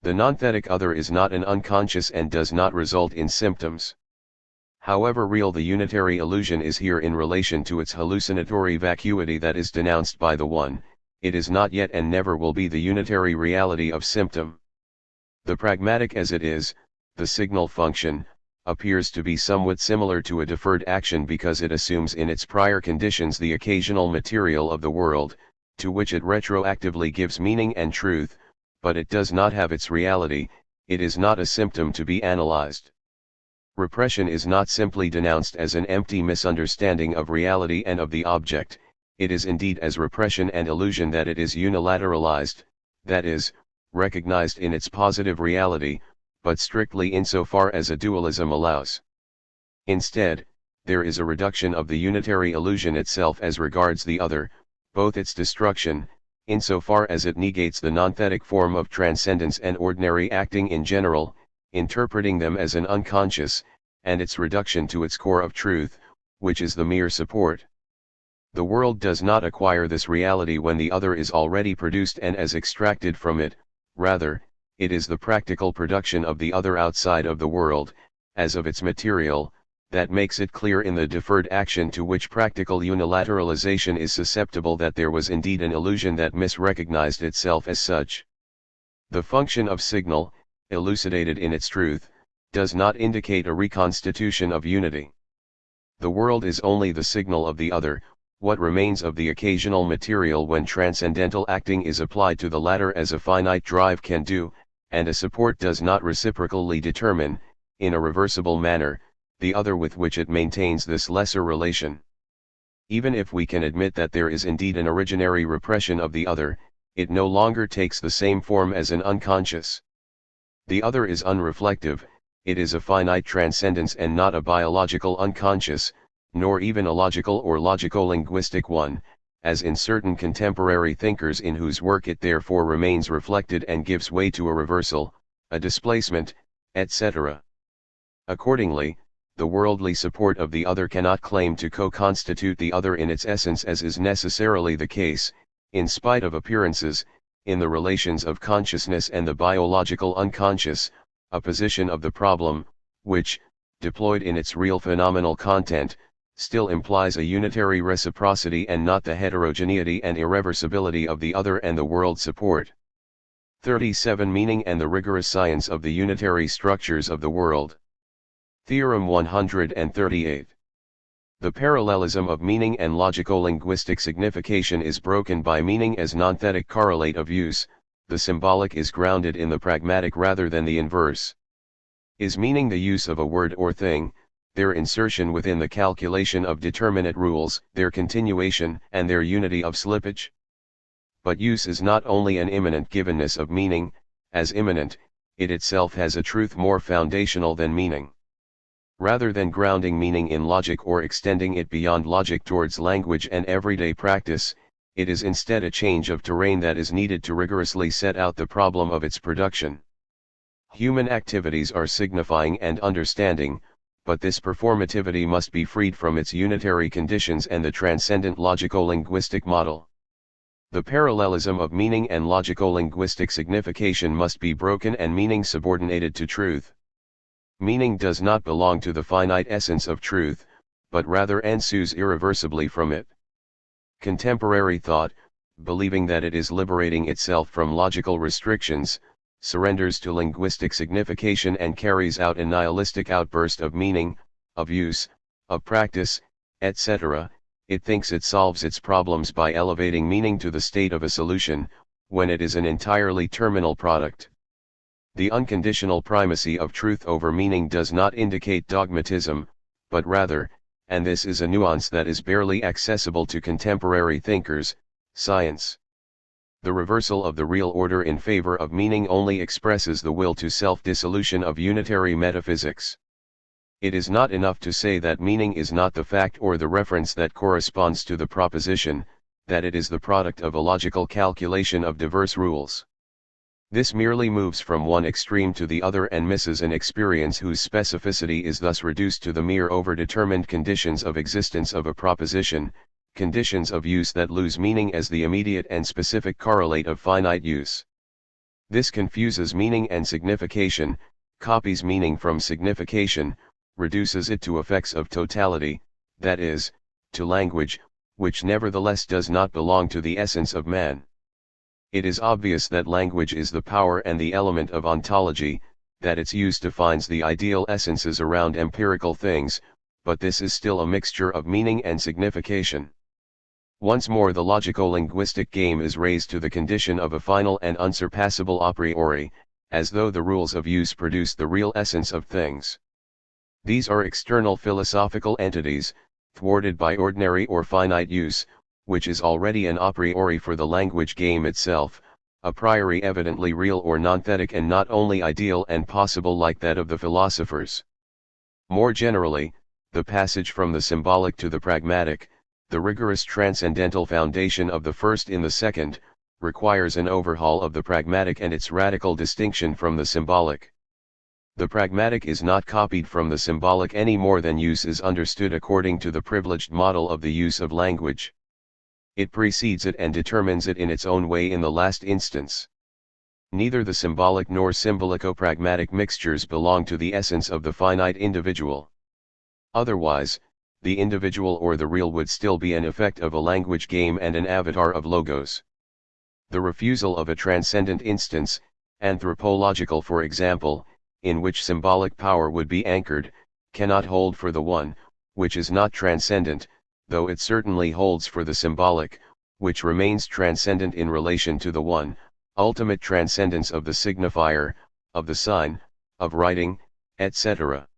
Speaker 1: The nonthetic other is not an unconscious and does not result in symptoms. However real the unitary illusion is here in relation to its hallucinatory vacuity that is denounced by the one, it is not yet and never will be the unitary reality of symptom. The pragmatic as it is, the signal function, appears to be somewhat similar to a deferred action because it assumes in its prior conditions the occasional material of the world, to which it retroactively gives meaning and truth, but it does not have its reality, it is not a symptom to be analyzed. Repression is not simply denounced as an empty misunderstanding of reality and of the object, it is indeed as repression and illusion that it is unilateralized, that is, recognized in its positive reality, but strictly insofar as a dualism allows. Instead, there is a reduction of the unitary illusion itself as regards the other, both its destruction, insofar as it negates the nonthetic form of transcendence and ordinary acting in general, interpreting them as an unconscious, and its reduction to its core of truth, which is the mere support. The world does not acquire this reality when the other is already produced and as extracted from it, rather, it is the practical production of the other outside of the world, as of its material, that makes it clear in the deferred action to which practical unilateralization is susceptible that there was indeed an illusion that misrecognized itself as such. The function of signal, elucidated in its truth, does not indicate a reconstitution of unity. The world is only the signal of the other, what remains of the occasional material when transcendental acting is applied to the latter as a finite drive can do, and a support does not reciprocally determine, in a reversible manner, the other with which it maintains this lesser relation. Even if we can admit that there is indeed an originary repression of the other, it no longer takes the same form as an unconscious. The other is unreflective, it is a finite transcendence and not a biological unconscious, nor even a logical or logico-linguistic one, as in certain contemporary thinkers in whose work it therefore remains reflected and gives way to a reversal, a displacement, etc. Accordingly, the worldly support of the other cannot claim to co-constitute the other in its essence as is necessarily the case, in spite of appearances, in the relations of consciousness and the biological unconscious, a position of the problem, which, deployed in its real phenomenal content, still implies a unitary reciprocity and not the heterogeneity and irreversibility of the other and the world support. 37 Meaning and the rigorous science of the unitary structures of the world. Theorem 138. The parallelism of meaning and logico-linguistic signification is broken by meaning as nonthetic correlate of use, the symbolic is grounded in the pragmatic rather than the inverse. Is meaning the use of a word or thing, their insertion within the calculation of determinate rules, their continuation and their unity of slippage? But use is not only an immanent givenness of meaning, as immanent, it itself has a truth more foundational than meaning. Rather than grounding meaning in logic or extending it beyond logic towards language and everyday practice, it is instead a change of terrain that is needed to rigorously set out the problem of its production. Human activities are signifying and understanding, but this performativity must be freed from its unitary conditions and the transcendent logico-linguistic model. The parallelism of meaning and logico-linguistic signification must be broken and meaning subordinated to truth. Meaning does not belong to the finite essence of truth, but rather ensues irreversibly from it. Contemporary thought, believing that it is liberating itself from logical restrictions, surrenders to linguistic signification and carries out a nihilistic outburst of meaning, of use, of practice, etc. It thinks it solves its problems by elevating meaning to the state of a solution, when it is an entirely terminal product. The unconditional primacy of truth over meaning does not indicate dogmatism, but rather, and this is a nuance that is barely accessible to contemporary thinkers, science. The reversal of the real order in favor of meaning only expresses the will to self-dissolution of unitary metaphysics. It is not enough to say that meaning is not the fact or the reference that corresponds to the proposition, that it is the product of a logical calculation of diverse rules. This merely moves from one extreme to the other and misses an experience whose specificity is thus reduced to the mere overdetermined conditions of existence of a proposition, conditions of use that lose meaning as the immediate and specific correlate of finite use. This confuses meaning and signification, copies meaning from signification, reduces it to effects of totality, that is, to language, which nevertheless does not belong to the essence of man. It is obvious that language is the power and the element of ontology, that its use defines the ideal essences around empirical things, but this is still a mixture of meaning and signification. Once more the logico-linguistic game is raised to the condition of a final and unsurpassable a priori, as though the rules of use produce the real essence of things. These are external philosophical entities, thwarted by ordinary or finite use, which is already an a priori for the language game itself, a priori evidently real or nonthetic and not only ideal and possible like that of the philosophers. More generally, the passage from the symbolic to the pragmatic, the rigorous transcendental foundation of the first in the second, requires an overhaul of the pragmatic and its radical distinction from the symbolic. The pragmatic is not copied from the symbolic any more than use is understood according to the privileged model of the use of language. It precedes it and determines it in its own way in the last instance. Neither the symbolic nor symbolico-pragmatic mixtures belong to the essence of the finite individual. Otherwise, the individual or the real would still be an effect of a language game and an avatar of logos. The refusal of a transcendent instance, anthropological for example, in which symbolic power would be anchored, cannot hold for the one, which is not transcendent, though it certainly holds for the symbolic, which remains transcendent in relation to the one, ultimate transcendence of the signifier, of the sign, of writing, etc.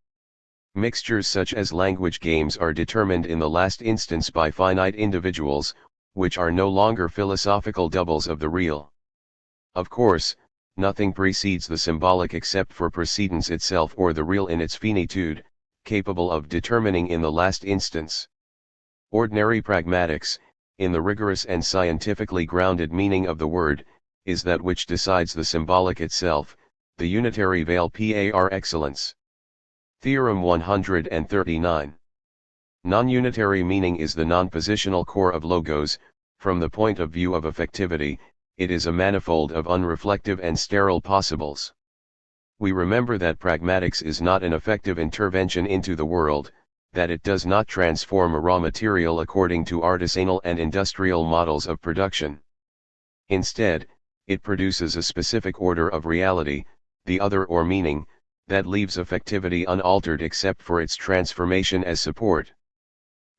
Speaker 1: Mixtures such as language games are determined in the last instance by finite individuals, which are no longer philosophical doubles of the real. Of course, nothing precedes the symbolic except for precedence itself or the real in its finitude, capable of determining in the last instance. Ordinary pragmatics, in the rigorous and scientifically grounded meaning of the word, is that which decides the symbolic itself, the unitary veil par excellence. Theorem 139. Non-unitary meaning is the non-positional core of logos. From the point of view of effectivity, it is a manifold of unreflective and sterile possibles. We remember that pragmatics is not an effective intervention into the world, that it does not transform a raw material according to artisanal and industrial models of production. Instead, it produces a specific order of reality, the other or meaning, that leaves effectivity unaltered except for its transformation as support.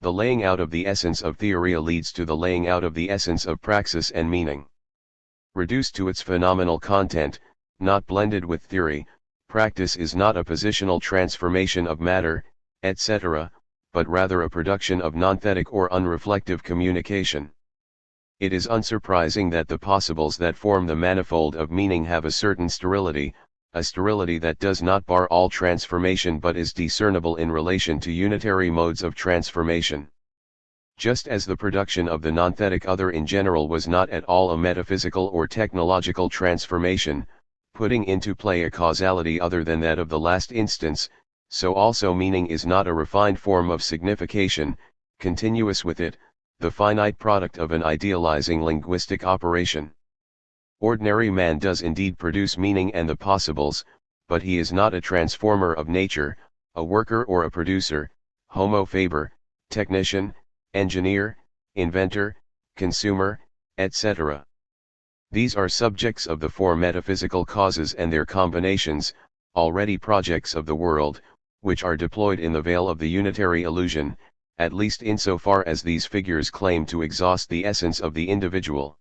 Speaker 1: The laying out of the essence of theoria leads to the laying out of the essence of praxis and meaning. Reduced to its phenomenal content, not blended with theory, practice is not a positional transformation of matter, etc., but rather a production of nonthetic or unreflective communication. It is unsurprising that the possibles that form the manifold of meaning have a certain sterility, a sterility that does not bar all transformation but is discernible in relation to unitary modes of transformation. Just as the production of the nonthetic other in general was not at all a metaphysical or technological transformation, putting into play a causality other than that of the last instance, so also meaning is not a refined form of signification, continuous with it, the finite product of an idealizing linguistic operation. Ordinary man does indeed produce meaning and the possibles, but he is not a transformer of nature, a worker or a producer, homo faber, technician, engineer, inventor, consumer, etc. These are subjects of the four metaphysical causes and their combinations, already projects of the world, which are deployed in the veil of the unitary illusion, at least insofar as these figures claim to exhaust the essence of the individual.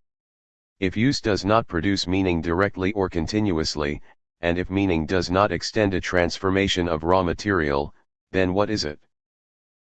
Speaker 1: If use does not produce meaning directly or continuously, and if meaning does not extend a transformation of raw material, then what is it?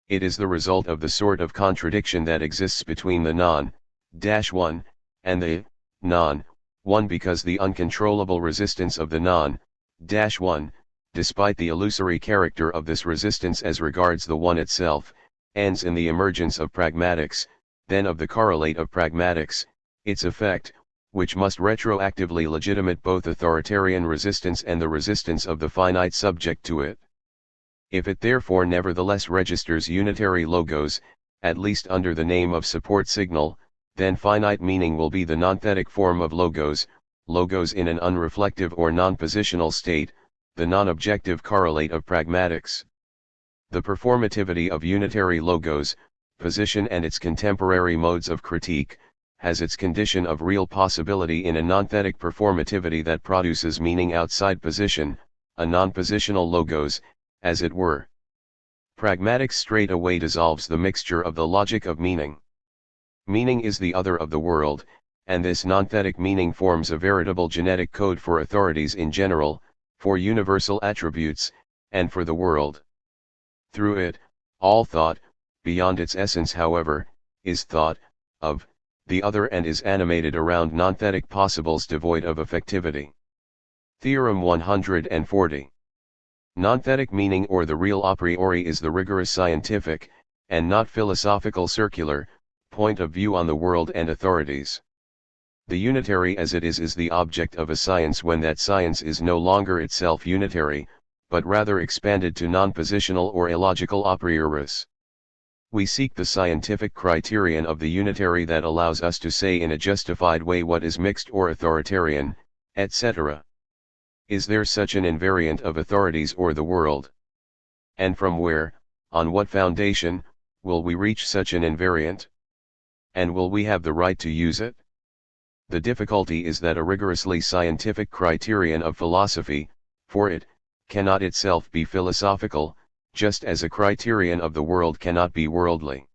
Speaker 1: It is the result of the sort of contradiction that exists between the non-one and the non-one because the uncontrollable resistance of the non-one, despite the illusory character of this resistance as regards the one itself, ends in the emergence of pragmatics, then of the correlate of pragmatics, its effect, which must retroactively legitimate both authoritarian resistance and the resistance of the finite subject to it. If it therefore nevertheless registers unitary logos, at least under the name of support signal, then finite meaning will be the nonthetic form of logos, logos in an unreflective or non-positional state, the non-objective correlate of pragmatics. The performativity of unitary logos, position and its contemporary modes of critique, has its condition of real possibility in a non-thetic performativity that produces meaning outside position, a non-positional logos, as it were. Pragmatics straight away dissolves the mixture of the logic of meaning. Meaning is the other of the world, and this non-thetic meaning forms a veritable genetic code for authorities in general, for universal attributes, and for the world. Through it, all thought, beyond its essence however, is thought, of, the other and is animated around non-thetic possibles devoid of effectivity. Theorem 140. Non-thetic meaning or the real a priori is the rigorous scientific, and not philosophical circular, point of view on the world and authorities. The unitary as it is the object of a science when that science is no longer itself unitary, but rather expanded to non-positional or illogical a prioris. We seek the scientific criterion of the unitary that allows us to say in a justified way what is mixed or authoritarian, etc. Is there such an invariant of authorities or the world? And from where, on what foundation, will we reach such an invariant? And will we have the right to use it? The difficulty is that a rigorously scientific criterion of philosophy, for it, cannot itself be philosophical, just as a criterion of the world cannot be worldly.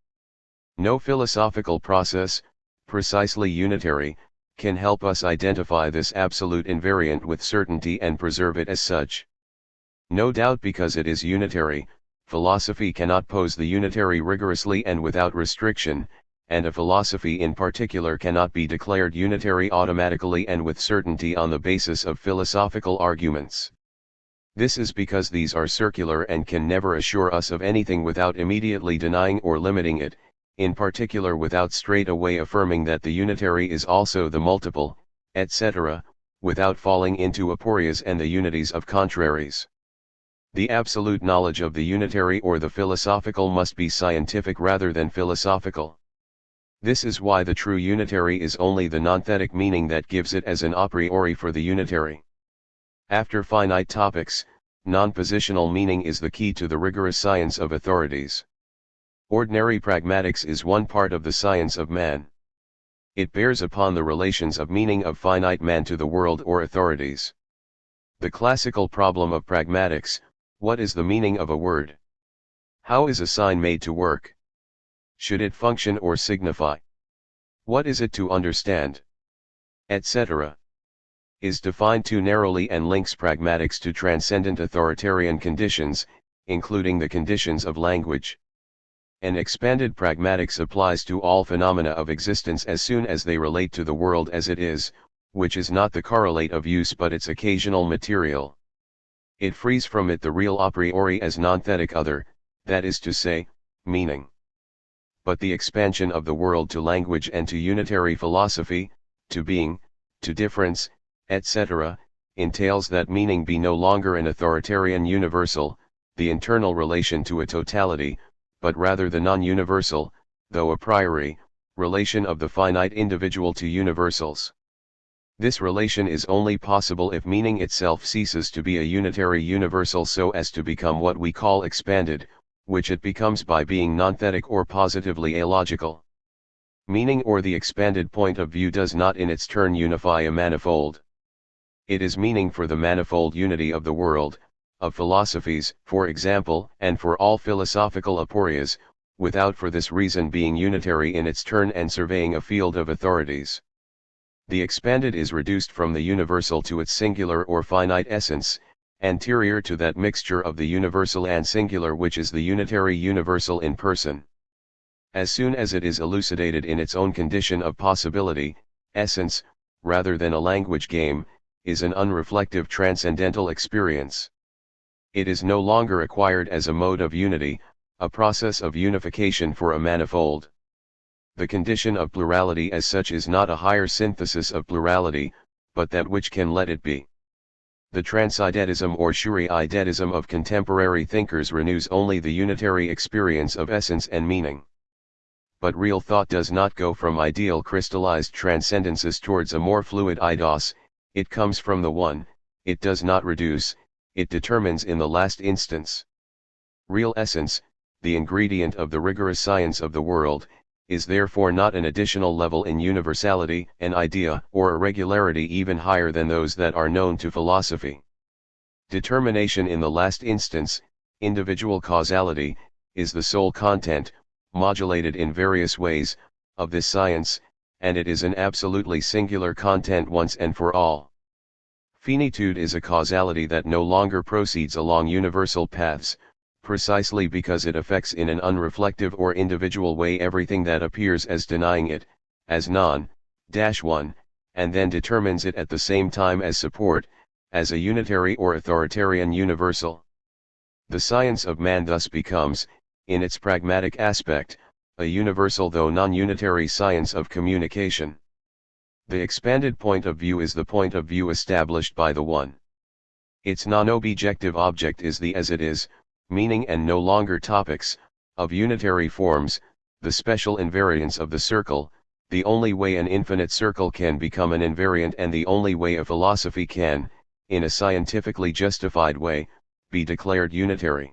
Speaker 1: No philosophical process, precisely unitary, can help us identify this absolute invariant with certainty and preserve it as such. No doubt because it is unitary, philosophy cannot pose the unitary rigorously and without restriction, and a philosophy in particular cannot be declared unitary automatically and with certainty on the basis of philosophical arguments. This is because these are circular and can never assure us of anything without immediately denying or limiting it, in particular without straight away affirming that the unitary is also the multiple, etc., without falling into aporias and the unities of contraries. The absolute knowledge of the unitary or the philosophical must be scientific rather than philosophical. This is why the true unitary is only the non-thetic meaning that gives it as an a priori for the unitary. After finite topics, non-positional meaning is the key to the rigorous science of authorities. Ordinary pragmatics is one part of the science of man. It bears upon the relations of meaning of finite man to the world or authorities. The classical problem of pragmatics: what is the meaning of a word? How is a sign made to work? Should it function or signify? What is it to understand? Etc. is defined too narrowly and links pragmatics to transcendent authoritarian conditions, including the conditions of language. An expanded pragmatics applies to all phenomena of existence as soon as they relate to the world as it is, which is not the correlate of use but its occasional material. It frees from it the real a priori as non-thetic other, that is to say, meaning. But the expansion of the world to language and to unitary philosophy, to being, to difference, etc., entails that meaning be no longer an authoritarian universal, the internal relation to a totality, but rather the non-universal, though a priori, relation of the finite individual to universals. This relation is only possible if meaning itself ceases to be a unitary universal so as to become what we call expanded, which it becomes by being non-thetic or positively illogical. Meaning or the expanded point of view does not in its turn unify a manifold. It is meaning for the manifold unity of the world, of philosophies, for example, and for all philosophical aporias, without for this reason being unitary in its turn and surveying a field of authorities. The expanded is reduced from the universal to its singular or finite essence, anterior to that mixture of the universal and singular which is the unitary universal in person. As soon as it is elucidated in its own condition of possibility, essence, rather than a language game, is an unreflective transcendental experience. It is no longer acquired as a mode of unity, a process of unification for a manifold. The condition of plurality as such is not a higher synthesis of plurality, but that which can let it be. The transidentism or shuri-idetism of contemporary thinkers renews only the unitary experience of essence and meaning. But real thought does not go from ideal crystallized transcendences towards a more fluid eidos, it comes from the one, it does not reduce, it determines in the last instance. Real essence, the ingredient of the rigorous science of the world, is therefore not an additional level in universality, an idea, or a regularity even higher than those that are known to philosophy. Determination in the last instance, individual causality, is the sole content, modulated in various ways, of this science, and it is an absolutely singular content once and for all. Finitude is a causality that no longer proceeds along universal paths, precisely because it affects in an unreflective or individual way everything that appears as denying it, as non-one, and then determines it at the same time as support, as a unitary or authoritarian universal. The science of man thus becomes, in its pragmatic aspect, a universal though non-unitary science of communication. The expanded point of view is the point of view established by the one. Its non-objective object is the as it is, meaning and no longer topics, of unitary forms, the special invariance of the circle, the only way an infinite circle can become an invariant and the only way a philosophy can, in a scientifically justified way, be declared unitary.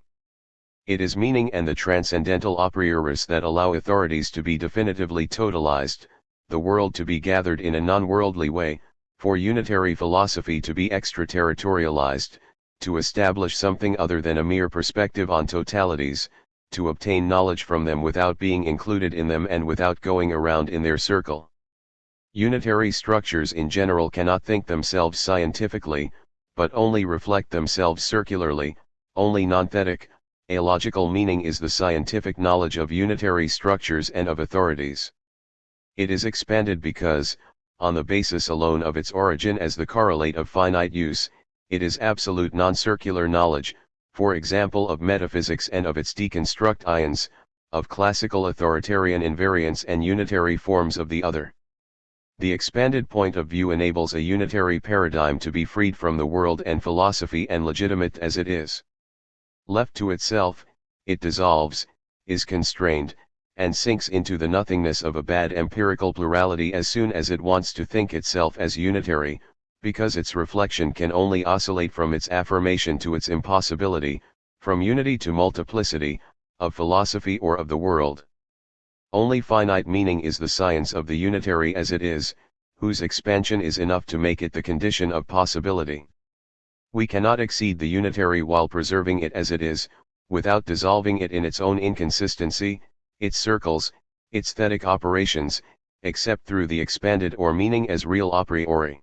Speaker 1: It is meaning and the transcendental a prioris that allow authorities to be definitively totalized, the world to be gathered in a non-worldly way, for unitary philosophy to be extraterritorialized, to establish something other than a mere perspective on totalities, to obtain knowledge from them without being included in them and without going around in their circle. Unitary structures in general cannot think themselves scientifically, but only reflect themselves circularly, only non-thetic, alogical meaning is the scientific knowledge of unitary structures and of authorities. It is expanded because, on the basis alone of its origin as the correlate of finite use, it is absolute non-circular knowledge, for example of metaphysics and of its deconstruct ions, of classical authoritarian invariants and unitary forms of the other. The expanded point of view enables a unitary paradigm to be freed from the world and philosophy and legitimate as it is. Left to itself, it dissolves, is constrained, and sinks into the nothingness of a bad empirical plurality as soon as it wants to think itself as unitary, because its reflection can only oscillate from its affirmation to its impossibility, from unity to multiplicity, of philosophy or of the world. Only finite meaning is the science of the unitary as it is, whose expansion is enough to make it the condition of possibility. We cannot exceed the unitary while preserving it as it is, without dissolving it in its own inconsistency, its circles, its thetic operations, except through the expanded or meaning as real a priori.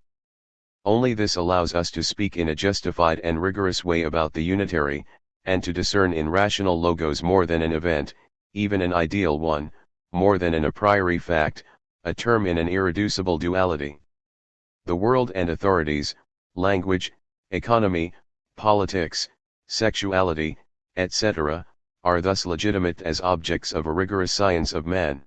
Speaker 1: Only this allows us to speak in a justified and rigorous way about the unitary, and to discern in rational logos more than an event, even an ideal one, more than an a priori fact, a term in an irreducible duality. The world and authorities, language, economy, politics, sexuality, etc., are thus legitimate as objects of a rigorous science of man.